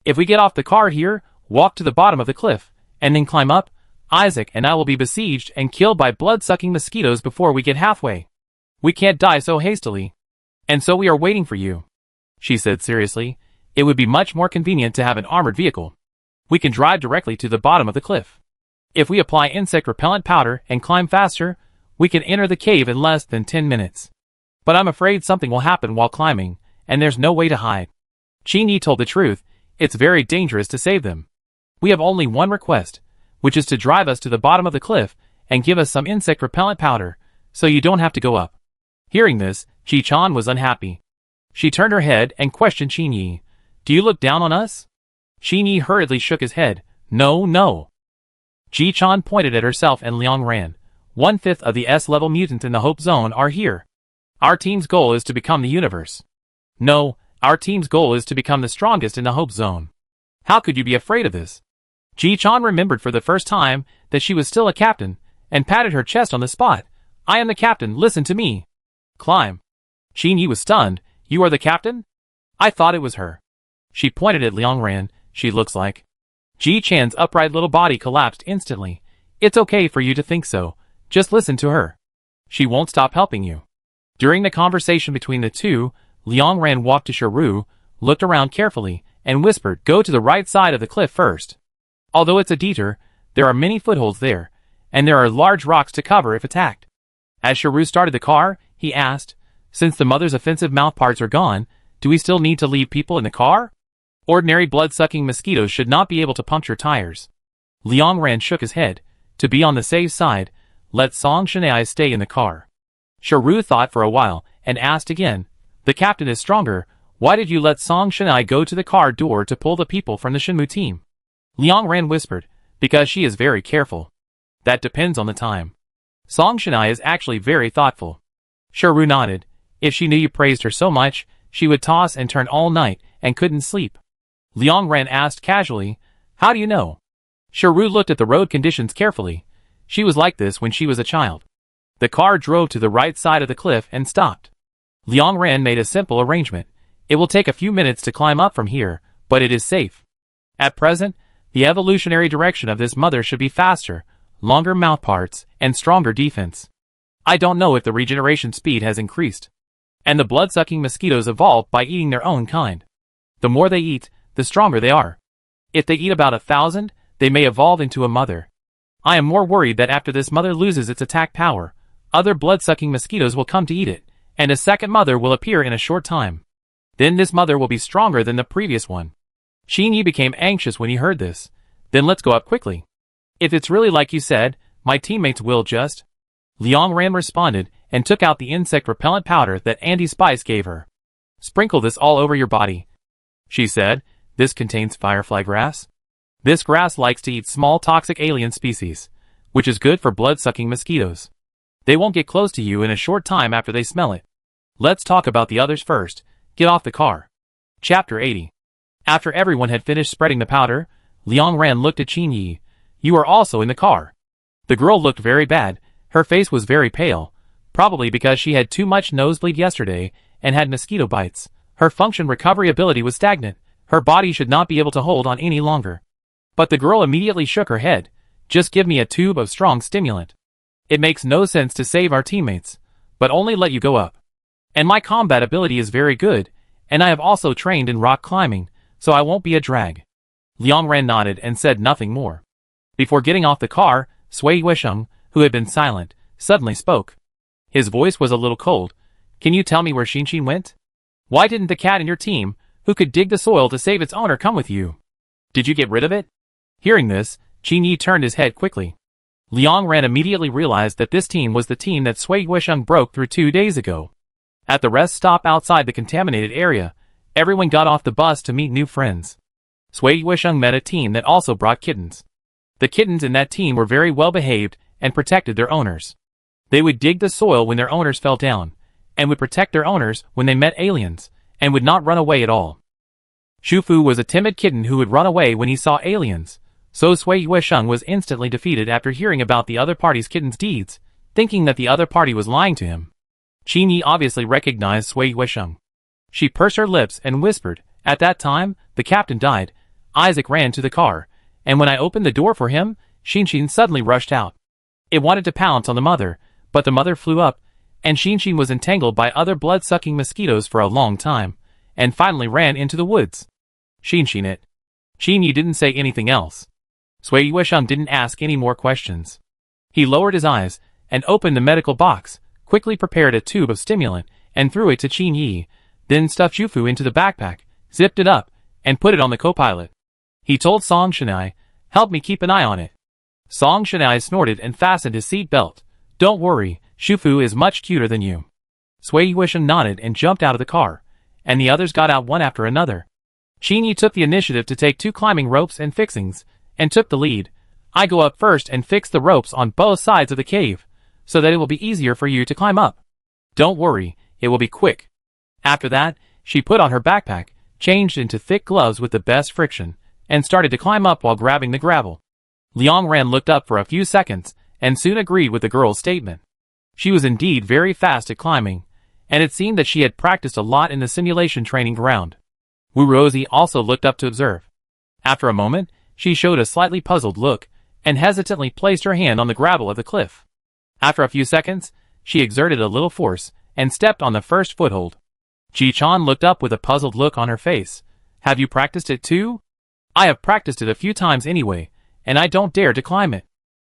S1: If we get off the car here, walk to the bottom of the cliff, and then climb up, Isaac and I will be besieged and killed by blood-sucking mosquitoes before we get halfway. We can't die so hastily. And so we are waiting for you. She said seriously. It would be much more convenient to have an armored vehicle. We can drive directly to the bottom of the cliff. If we apply insect repellent powder and climb faster, we can enter the cave in less than 10 minutes. But I'm afraid something will happen while climbing, and there's no way to hide. Qin told the truth. It's very dangerous to save them. We have only one request, which is to drive us to the bottom of the cliff and give us some insect repellent powder, so you don't have to go up. Hearing this, Ji-chan was unhappy. She turned her head and questioned Qin. Do you look down on us? Qin hurriedly shook his head. No, no. Ji-chan pointed at herself and Liang Ran. 1/5 of the S-level mutants in the Hope Zone are here. Our team's goal is to become the universe. No, our team's goal is to become the strongest in the Hope Zone. How could you be afraid of this? Ji-chan remembered for the first time that she was still a captain, and patted her chest on the spot. I am the captain, listen to me. Climb. Qin was stunned. You are the captain? I thought it was her. She pointed at Liang Ran. She looks like. Ji-chan's upright little body collapsed instantly. It's okay for you to think so. Just listen to her. She won't stop helping you. During the conversation between the two, Liang Ran walked to Sharu, looked around carefully, and whispered, go to the right side of the cliff first. Although it's a detour, there are many footholds there, and there are large rocks to cover if attacked. As Sharu started the car, he asked, since the mother's offensive mouthparts are gone, do we still need to leave people in the car? Ordinary blood-sucking mosquitoes should not be able to puncture tires. Liang Ran shook his head. To be on the safe side, let Song Shanai stay in the car. Sharu thought for a while, and asked again, the captain is stronger, why did you let Song Shanai go to the car door to pull the people from the Shenmue team? Liang Ran whispered, because she is very careful. That depends on the time. Song Shanai is actually very thoughtful. Sharu nodded. If she knew you praised her so much, she would toss and turn all night, and couldn't sleep. Liang Ran asked casually, how do you know? Sharu looked at the road conditions carefully. She was like this when she was a child. The car drove to the right side of the cliff and stopped. Liang Ran made a simple arrangement. It will take a few minutes to climb up from here, but it is safe. At present, the evolutionary direction of this mother should be faster, longer mouthparts, and stronger defense. I don't know if the regeneration speed has increased. And the blood-sucking mosquitoes evolve by eating their own kind. The more they eat, the stronger they are. If they eat about 1,000, they may evolve into a mother. I am more worried that after this mother loses its attack power, other blood-sucking mosquitoes will come to eat it, and a second mother will appear in a short time. Then this mother will be stronger than the previous one. Qin became anxious when he heard this. Then let's go up quickly. If it's really like you said, my teammates will just... Liang Ran responded and took out the insect repellent powder that Andy Spice gave her. Sprinkle this all over your body. She said, this contains firefly grass. This grass likes to eat small toxic alien species, which is good for blood-sucking mosquitoes. They won't get close to you in a short time after they smell it. Let's talk about the others first. Get off the car. Chapter 80. After everyone had finished spreading the powder, Liang Ran looked at Qin Yi. You are also in the car. The girl looked very bad. Her face was very pale, probably because she had too much nosebleed yesterday and had mosquito bites. Her function recovery ability was stagnant. Her body should not be able to hold on any longer. But the girl immediately shook her head. Just give me a tube of strong stimulant. It makes no sense to save our teammates, but only let you go up. And my combat ability is very good, and I have also trained in rock climbing, so I won't be a drag. Liang Ran nodded and said nothing more. Before getting off the car, Sui Yuesheng, who had been silent, suddenly spoke. His voice was a little cold. Can you tell me where Xinxin went? Why didn't the cat in your team, who could dig the soil to save its owner, come with you? Did you get rid of it? Hearing this, Qin Yi turned his head quickly. Liang Ran immediately realized that this team was the team that Sui Yuesheng broke through 2 days ago. At the rest stop outside the contaminated area, everyone got off the bus to meet new friends. Sui Yuesheng met a team that also brought kittens. The kittens in that team were very well behaved and protected their owners. They would dig the soil when their owners fell down, and would protect their owners when they met aliens, and would not run away at all. Shufu was a timid kitten who would run away when he saw aliens, so Sui Yuesheng was instantly defeated after hearing about the other party's kitten's deeds, thinking that the other party was lying to him. Qin Yi obviously recognized Sui Yuesheng. She pursed her lips and whispered, "At that time, the captain died." Isaac ran to the car, and when I opened the door for him, Xin suddenly rushed out. It wanted to pounce on the mother, but the mother flew up, and Xin was entangled by other blood-sucking mosquitoes for a long time, and finally ran into the woods. Xin it. Qin Yi didn't say anything else. Sui Yuesheng didn't ask any more questions. He lowered his eyes, and opened the medical box, quickly prepared a tube of stimulant, and threw it to Qin Yi, then stuffed Jufu into the backpack, zipped it up, and put it on the co-pilot. He told Song Shanai, "Help me keep an eye on it." Song Shanai snorted and fastened his seat belt. "Don't worry, Shufu is much cuter than you." Sui Yuesheng nodded and jumped out of the car, and the others got out one after another. Qin Yi took the initiative to take 2 climbing ropes and fixings, and took the lead. "I go up first and fix the ropes on both sides of the cave, so that it will be easier for you to climb up. Don't worry, it will be quick." After that, she put on her backpack, changed into thick gloves with the best friction, and started to climb up while grabbing the gravel. Liang Ran looked up for a few seconds, and soon agreed with the girl's statement. She was indeed very fast at climbing, and it seemed that she had practiced a lot in the simulation training ground. Wu Rosie also looked up to observe. After a moment, she showed a slightly puzzled look, and hesitantly placed her hand on the gravel of the cliff. After a few seconds, she exerted a little force, and stepped on the first foothold. Ji Chan looked up with a puzzled look on her face. "Have you practiced it too?" "I have practiced it a few times anyway, and I don't dare to climb it."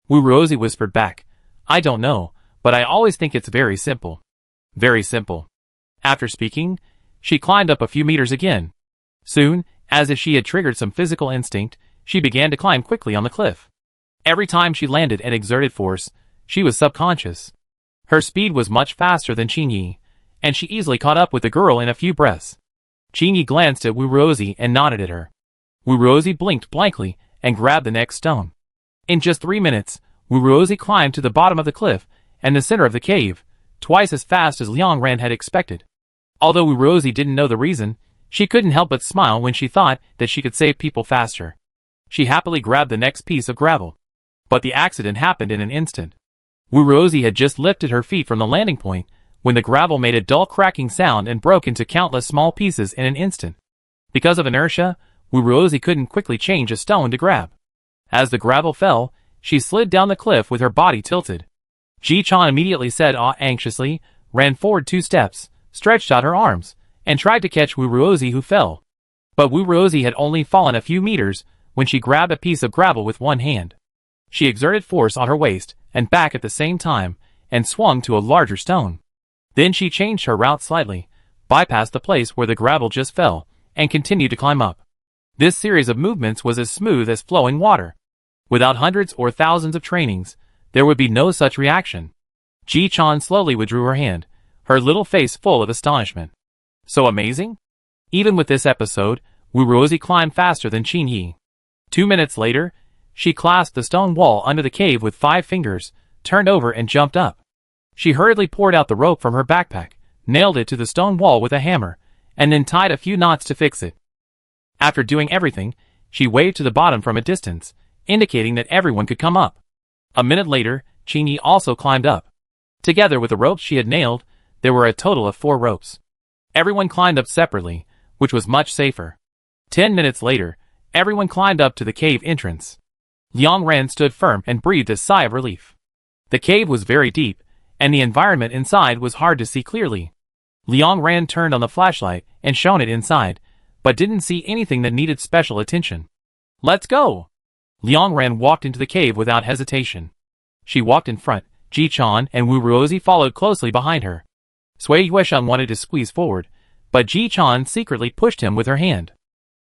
S1: Wu Rosie whispered back, "I don't know, but I always think it's very simple." Very simple. After speaking, she climbed up a few meters again. Soon, as if she had triggered some physical instinct, she began to climb quickly on the cliff. Every time she landed and exerted force, she was subconscious. Her speed was much faster than Qin Yi, and she easily caught up with the girl in a few breaths. Qin Yi glanced at Wu Rosie and nodded at her. Wu Rosie blinked blankly and grabbed the next stone. In just 3 minutes, Wu Rosie climbed to the bottom of the cliff and the center of the cave, twice as fast as Liang Ran had expected. Although Wu Rosie didn't know the reason, she couldn't help but smile when she thought that she could save people faster. She happily grabbed the next piece of gravel. But the accident happened in an instant. Wu Rosie had just lifted her feet from the landing point when the gravel made a dull cracking sound and broke into countless small pieces in an instant. Because of inertia, Wu Rosie couldn't quickly change a stone to grab. As the gravel fell, she slid down the cliff with her body tilted. Ji Chan immediately said anxiously, ran forward 2 steps, stretched out her arms, and tried to catch Wu Rosie who fell. But Wu Rosie had only fallen a few meters when she grabbed a piece of gravel with one hand. She exerted force on her waist and back at the same time, and swung to a larger stone. Then she changed her route slightly, bypassed the place where the gravel just fell, and continued to climb up. This series of movements was as smooth as flowing water. Without hundreds or thousands of trainings, there would be no such reaction. Ji Chan slowly withdrew her hand, her little face full of astonishment. So amazing? Even with this episode, Wu Rosie climbed faster than Qin Yi. 2 minutes later, she clasped the stone wall under the cave with 5 fingers, turned over and jumped up. She hurriedly poured out the rope from her backpack, nailed it to the stone wall with a hammer, and then tied a few knots to fix it. After doing everything, she waved to the bottom from a distance, indicating that everyone could come up. A minute later, Qin Yi also climbed up. Together with the ropes she had nailed, there were a total of 4 ropes. Everyone climbed up separately, which was much safer. 10 minutes later, everyone climbed up to the cave entrance. Liang Ran stood firm and breathed a sigh of relief. The cave was very deep, and the environment inside was hard to see clearly. Liang Ran turned on the flashlight and shone it inside, but didn't see anything that needed special attention. "Let's go!" Liang Ran walked into the cave without hesitation. She walked in front, Ji Chan and Wu Rosie followed closely behind her. Sui Yuesheng wanted to squeeze forward, but Ji Chan secretly pushed him with her hand.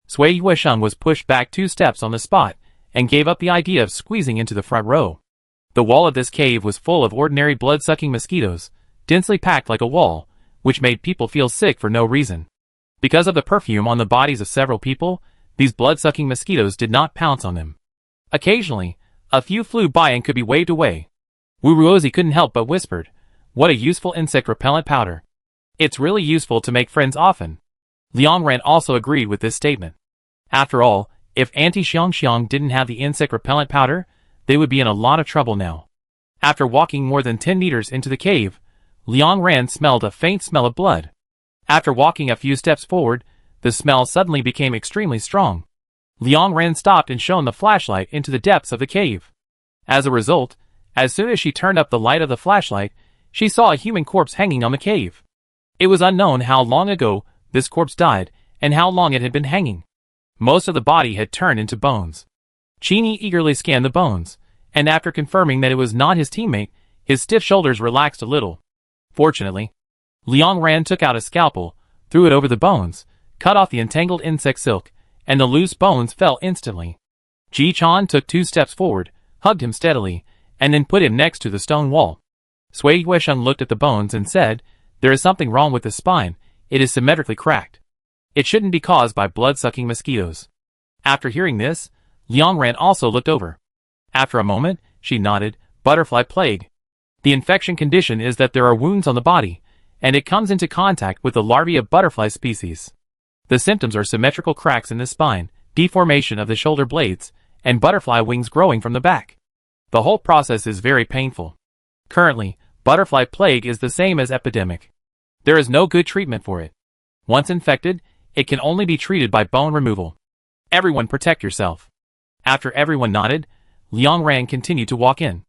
S1: Sui Yuesheng was pushed back 2 steps on the spot, and gave up the idea of squeezing into the front row. The wall of this cave was full of ordinary blood-sucking mosquitoes, densely packed like a wall, which made people feel sick for no reason. Because of the perfume on the bodies of several people, these blood-sucking mosquitoes did not pounce on them. Occasionally, a few flew by and could be waved away. Wu Rosie couldn't help but whispered, "What a useful insect repellent powder. It's really useful to make friends often." Liang Ran also agreed with this statement. After all, if Auntie Xiangxiang didn't have the insect repellent powder, they would be in a lot of trouble now. After walking more than 10 meters into the cave, Liang Ran smelled a faint smell of blood. After walking a few steps forward, the smell suddenly became extremely strong. Liang Ran stopped and shone the flashlight into the depths of the cave. As a result, as soon as she turned up the light of the flashlight, she saw a human corpse hanging on the cave. It was unknown how long ago this corpse died and how long it had been hanging. Most of the body had turned into bones. Qin eagerly scanned the bones, and after confirming that it was not his teammate, his stiff shoulders relaxed a little. Fortunately, Liang Ran took out a scalpel, threw it over the bones, cut off the entangled insect silk, and the loose bones fell instantly. Ji Chan took 2 steps forward, hugged him steadily, and then put him next to the stone wall. Sui Yuesheng looked at the bones and said, "There is something wrong with the spine, it is symmetrically cracked. It shouldn't be caused by blood-sucking mosquitoes." After hearing this, Liang Ran also looked over. After a moment, she nodded, "Butterfly plague. The infection condition is that there are wounds on the body, and it comes into contact with the larvae of butterfly species. The symptoms are symmetrical cracks in the spine, deformation of the shoulder blades, and butterfly wings growing from the back. The whole process is very painful. Currently, butterfly plague is the same as epidemic. There is no good treatment for it. Once infected, it can only be treated by bone removal. Everyone protect yourself." After everyone nodded, Liang Ran continued to walk in.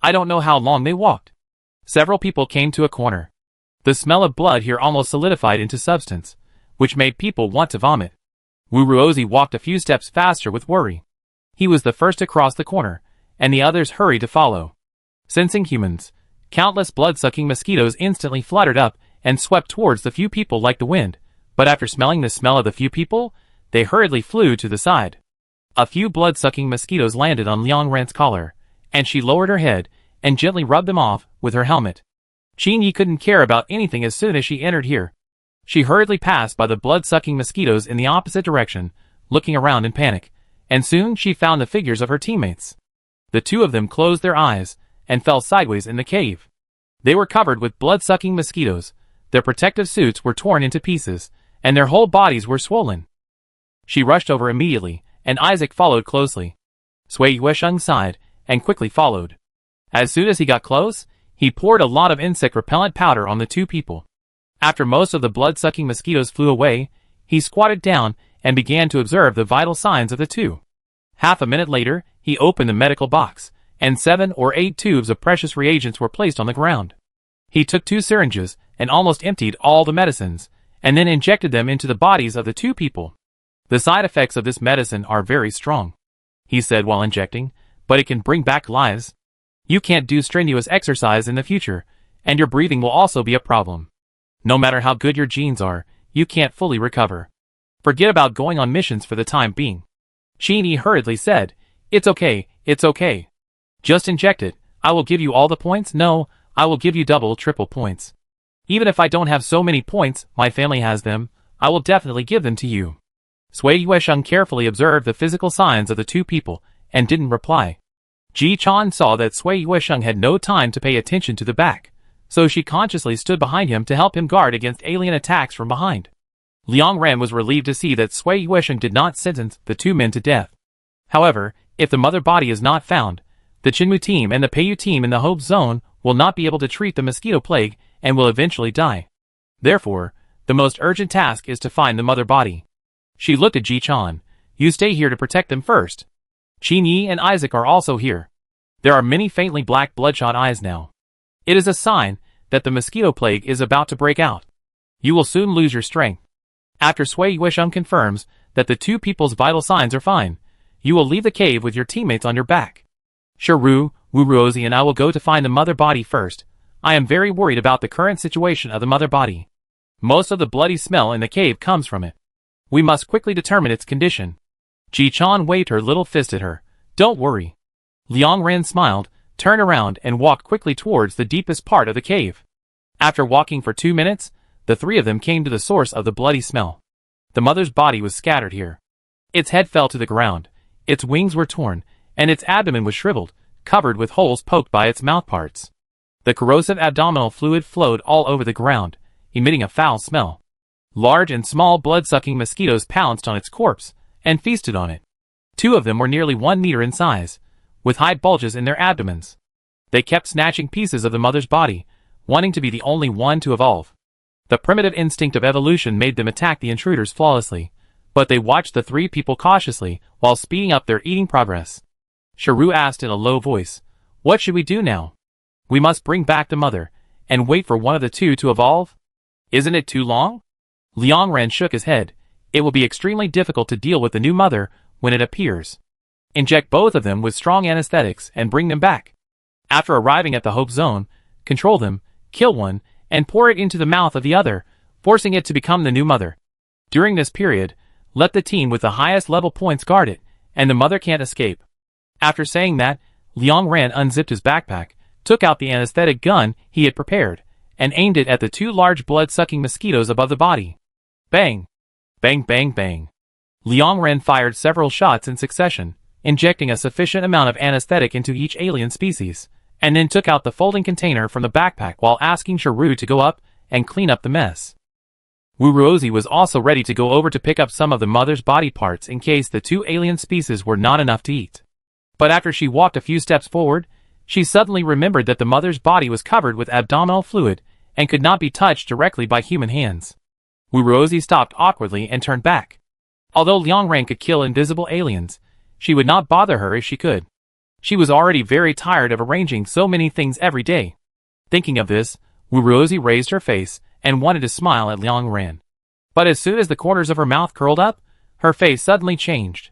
S1: I don't know how long they walked. Several people came to a corner. The smell of blood here almost solidified into substance, which made people want to vomit. Wu Ruozi walked a few steps faster with worry. He was the first to cross the corner, and the others hurried to follow. Sensing humans, countless blood-sucking mosquitoes instantly fluttered up and swept towards the few people like the wind, but after smelling the smell of the few people, they hurriedly flew to the side. A few blood-sucking mosquitoes landed on Liang Ran's collar, and she lowered her head and gently rubbed them off with her helmet. Qin Yi couldn't care about anything as soon as she entered here. She hurriedly passed by the blood-sucking mosquitoes in the opposite direction, looking around in panic, and soon she found the figures of her teammates. The 2 of them closed their eyes and fell sideways in the cave. They were covered with blood-sucking mosquitoes, their protective suits were torn into pieces, and their whole bodies were swollen. She rushed over immediately, and Isaac followed closely. Sui Yuesheng sighed and quickly followed. As soon as he got close, he poured a lot of insect-repellent powder on the 2 people. After most of the blood-sucking mosquitoes flew away, he squatted down and began to observe the vital signs of the 2. Half a minute later, he opened the medical box, and 7 or 8 tubes of precious reagents were placed on the ground. He took 2 syringes and almost emptied all the medicines, and then injected them into the bodies of the 2 people. "The side effects of this medicine are very strong," he said while injecting, "but it can bring back lives. You can't do strenuous exercise in the future, and your breathing will also be a problem. No matter how good your genes are, you can't fully recover. Forget about going on missions for the time being." Qin Yi hurriedly said, it's okay. Just inject it, I will give you all the points, no, I will give you double, triple points. Even if I don't have so many points, my family has them, I will definitely give them to you." Sui Yuesheng carefully observed the physical signs of the 2 people, and didn't reply. Ji Chan saw that Sui Yuesheng had no time to pay attention to the back, so she consciously stood behind him to help him guard against alien attacks from behind. Liang Ran was relieved to see that Sui Yuesheng did not sentence the 2 men to death. However, if the mother body is not found, the Qinmu team and the Peiyu team in the Hope Zone will not be able to treat the mosquito plague and will eventually die. Therefore, the most urgent task is to find the mother body. She looked at Ji Chan. "You stay here to protect them first. Qin Yi and Isaac are also here. There are many faintly black bloodshot eyes now. It is a sign that the mosquito plague is about to break out. You will soon lose your strength. After Sui Yuesheng confirms that the 2 people's vital signs are fine, you will leave the cave with your teammates on your back. Sure, Wu Ruozi and I will go to find the mother body first. I am very worried about the current situation of the mother body. Most of the bloody smell in the cave comes from it. We must quickly determine its condition." Ji Chan waved her little fist at her. "Don't worry." Liang Ran smiled, turned around and walked quickly towards the deepest part of the cave. After walking for 2 minutes, the 3 of them came to the source of the bloody smell. The mother's body was scattered here. Its head fell to the ground, its wings were torn, and its abdomen was shriveled, covered with holes poked by its mouthparts. The corrosive abdominal fluid flowed all over the ground, emitting a foul smell. Large and small blood-sucking mosquitoes pounced on its corpse and feasted on it. 2 of them were nearly 1 meter in size, with high bulges in their abdomens. They kept snatching pieces of the mother's body, wanting to be the only one to evolve. The primitive instinct of evolution made them attack the intruders flawlessly, but they watched the three people cautiously while speeding up their eating progress. Shiru asked in a low voice, "What should we do now? We must bring back the mother, and wait for one of the two to evolve? Isn't it too long?" Liang Ren shook his head. "It will be extremely difficult to deal with the new mother when it appears. Inject both of them with strong anesthetics and bring them back. After arriving at the Hope Zone, control them, kill one, and pour it into the mouth of the other, forcing it to become the new mother. During this period, let the team with the highest level points guard it, and the mother can't escape." After saying that, Liang Ran unzipped his backpack, took out the anesthetic gun he had prepared, and aimed it at the two large blood-sucking mosquitoes above the body. Bang! Bang bang bang. Liang Ran fired several shots in succession, injecting a sufficient amount of anesthetic into each alien species, and then took out the folding container from the backpack while asking Shiru to go up and clean up the mess. Wuruozi was also ready to go over to pick up some of the mother's body parts in case the two alien species were not enough to eat. But after she walked a few steps forward, she suddenly remembered that the mother's body was covered with abdominal fluid and could not be touched directly by human hands. Wuruozi stopped awkwardly and turned back. Although Liang Ran could kill invisible aliens, she would not bother her if she could. She was already very tired of arranging so many things every day. Thinking of this, Wuruozi raised her face and wanted to smile at Liang Ran. But as soon as the corners of her mouth curled up, her face suddenly changed.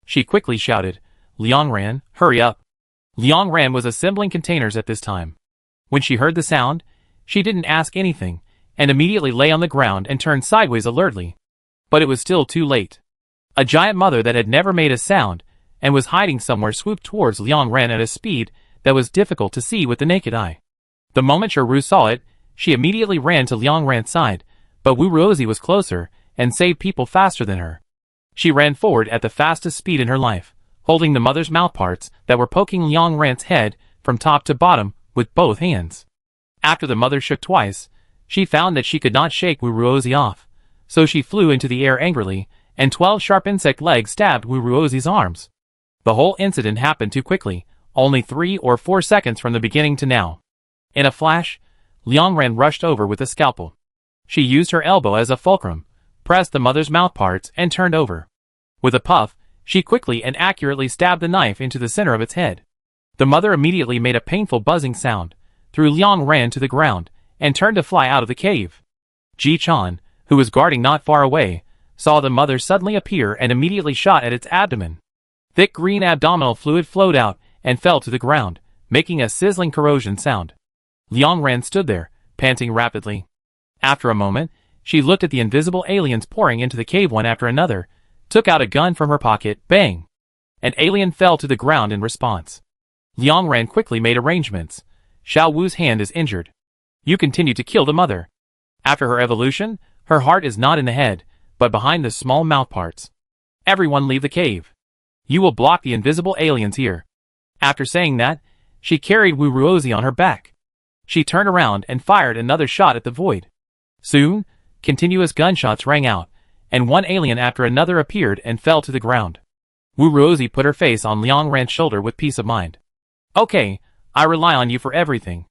S1: She quickly shouted, "Liang Ran, hurry up." Liang Ran was assembling containers at this time. When she heard the sound, she didn't ask anything, and immediately lay on the ground and turned sideways alertly. But it was still too late. A giant mother that had never made a sound, and was hiding somewhere swooped towards Liang Ran at a speed that was difficult to see with the naked eye. The moment Shiru saw it, she immediately ran to Liang Ran's side, but Wuruozi was closer, and saved people faster than her. She ran forward at the fastest speed in her life, holding the mother's mouthparts that were poking Liang Ran's head from top to bottom with both hands. After the mother shook twice, she found that she could not shake Wuruozi off, so she flew into the air angrily, and 12 sharp insect legs stabbed Wuruozi's arms. The whole incident happened too quickly, only 3 or 4 seconds from the beginning to now. In a flash, Liang Ran rushed over with a scalpel. She used her elbow as a fulcrum, pressed the mother's mouthparts, and turned over. With a puff, she quickly and accurately stabbed the knife into the center of its head. The mother immediately made a painful buzzing sound, threw Liang Ran to the ground, and turned to fly out of the cave. Ji Chan, who was guarding not far away, saw the mother suddenly appear and immediately shot at its abdomen. Thick green abdominal fluid flowed out and fell to the ground, making a sizzling corrosion sound. Liang Ran stood there, panting rapidly. After a moment, she looked at the invisible aliens pouring into the cave one after another, took out a gun from her pocket, bang! An alien fell to the ground in response. Liang Ran quickly made arrangements. Xiao Wu's hand is injured. You continue to kill the mother. After her evolution, her heart is not in the head, but behind the small mouthparts. Everyone leave the cave. You will block the invisible aliens here. After saying that, she carried Wuruozi on her back. She turned around and fired another shot at the void. Soon, continuous gunshots rang out, and one alien after another appeared and fell to the ground. Wuruozi put her face on Liang Ran's shoulder with peace of mind. Okay, I rely on you for everything.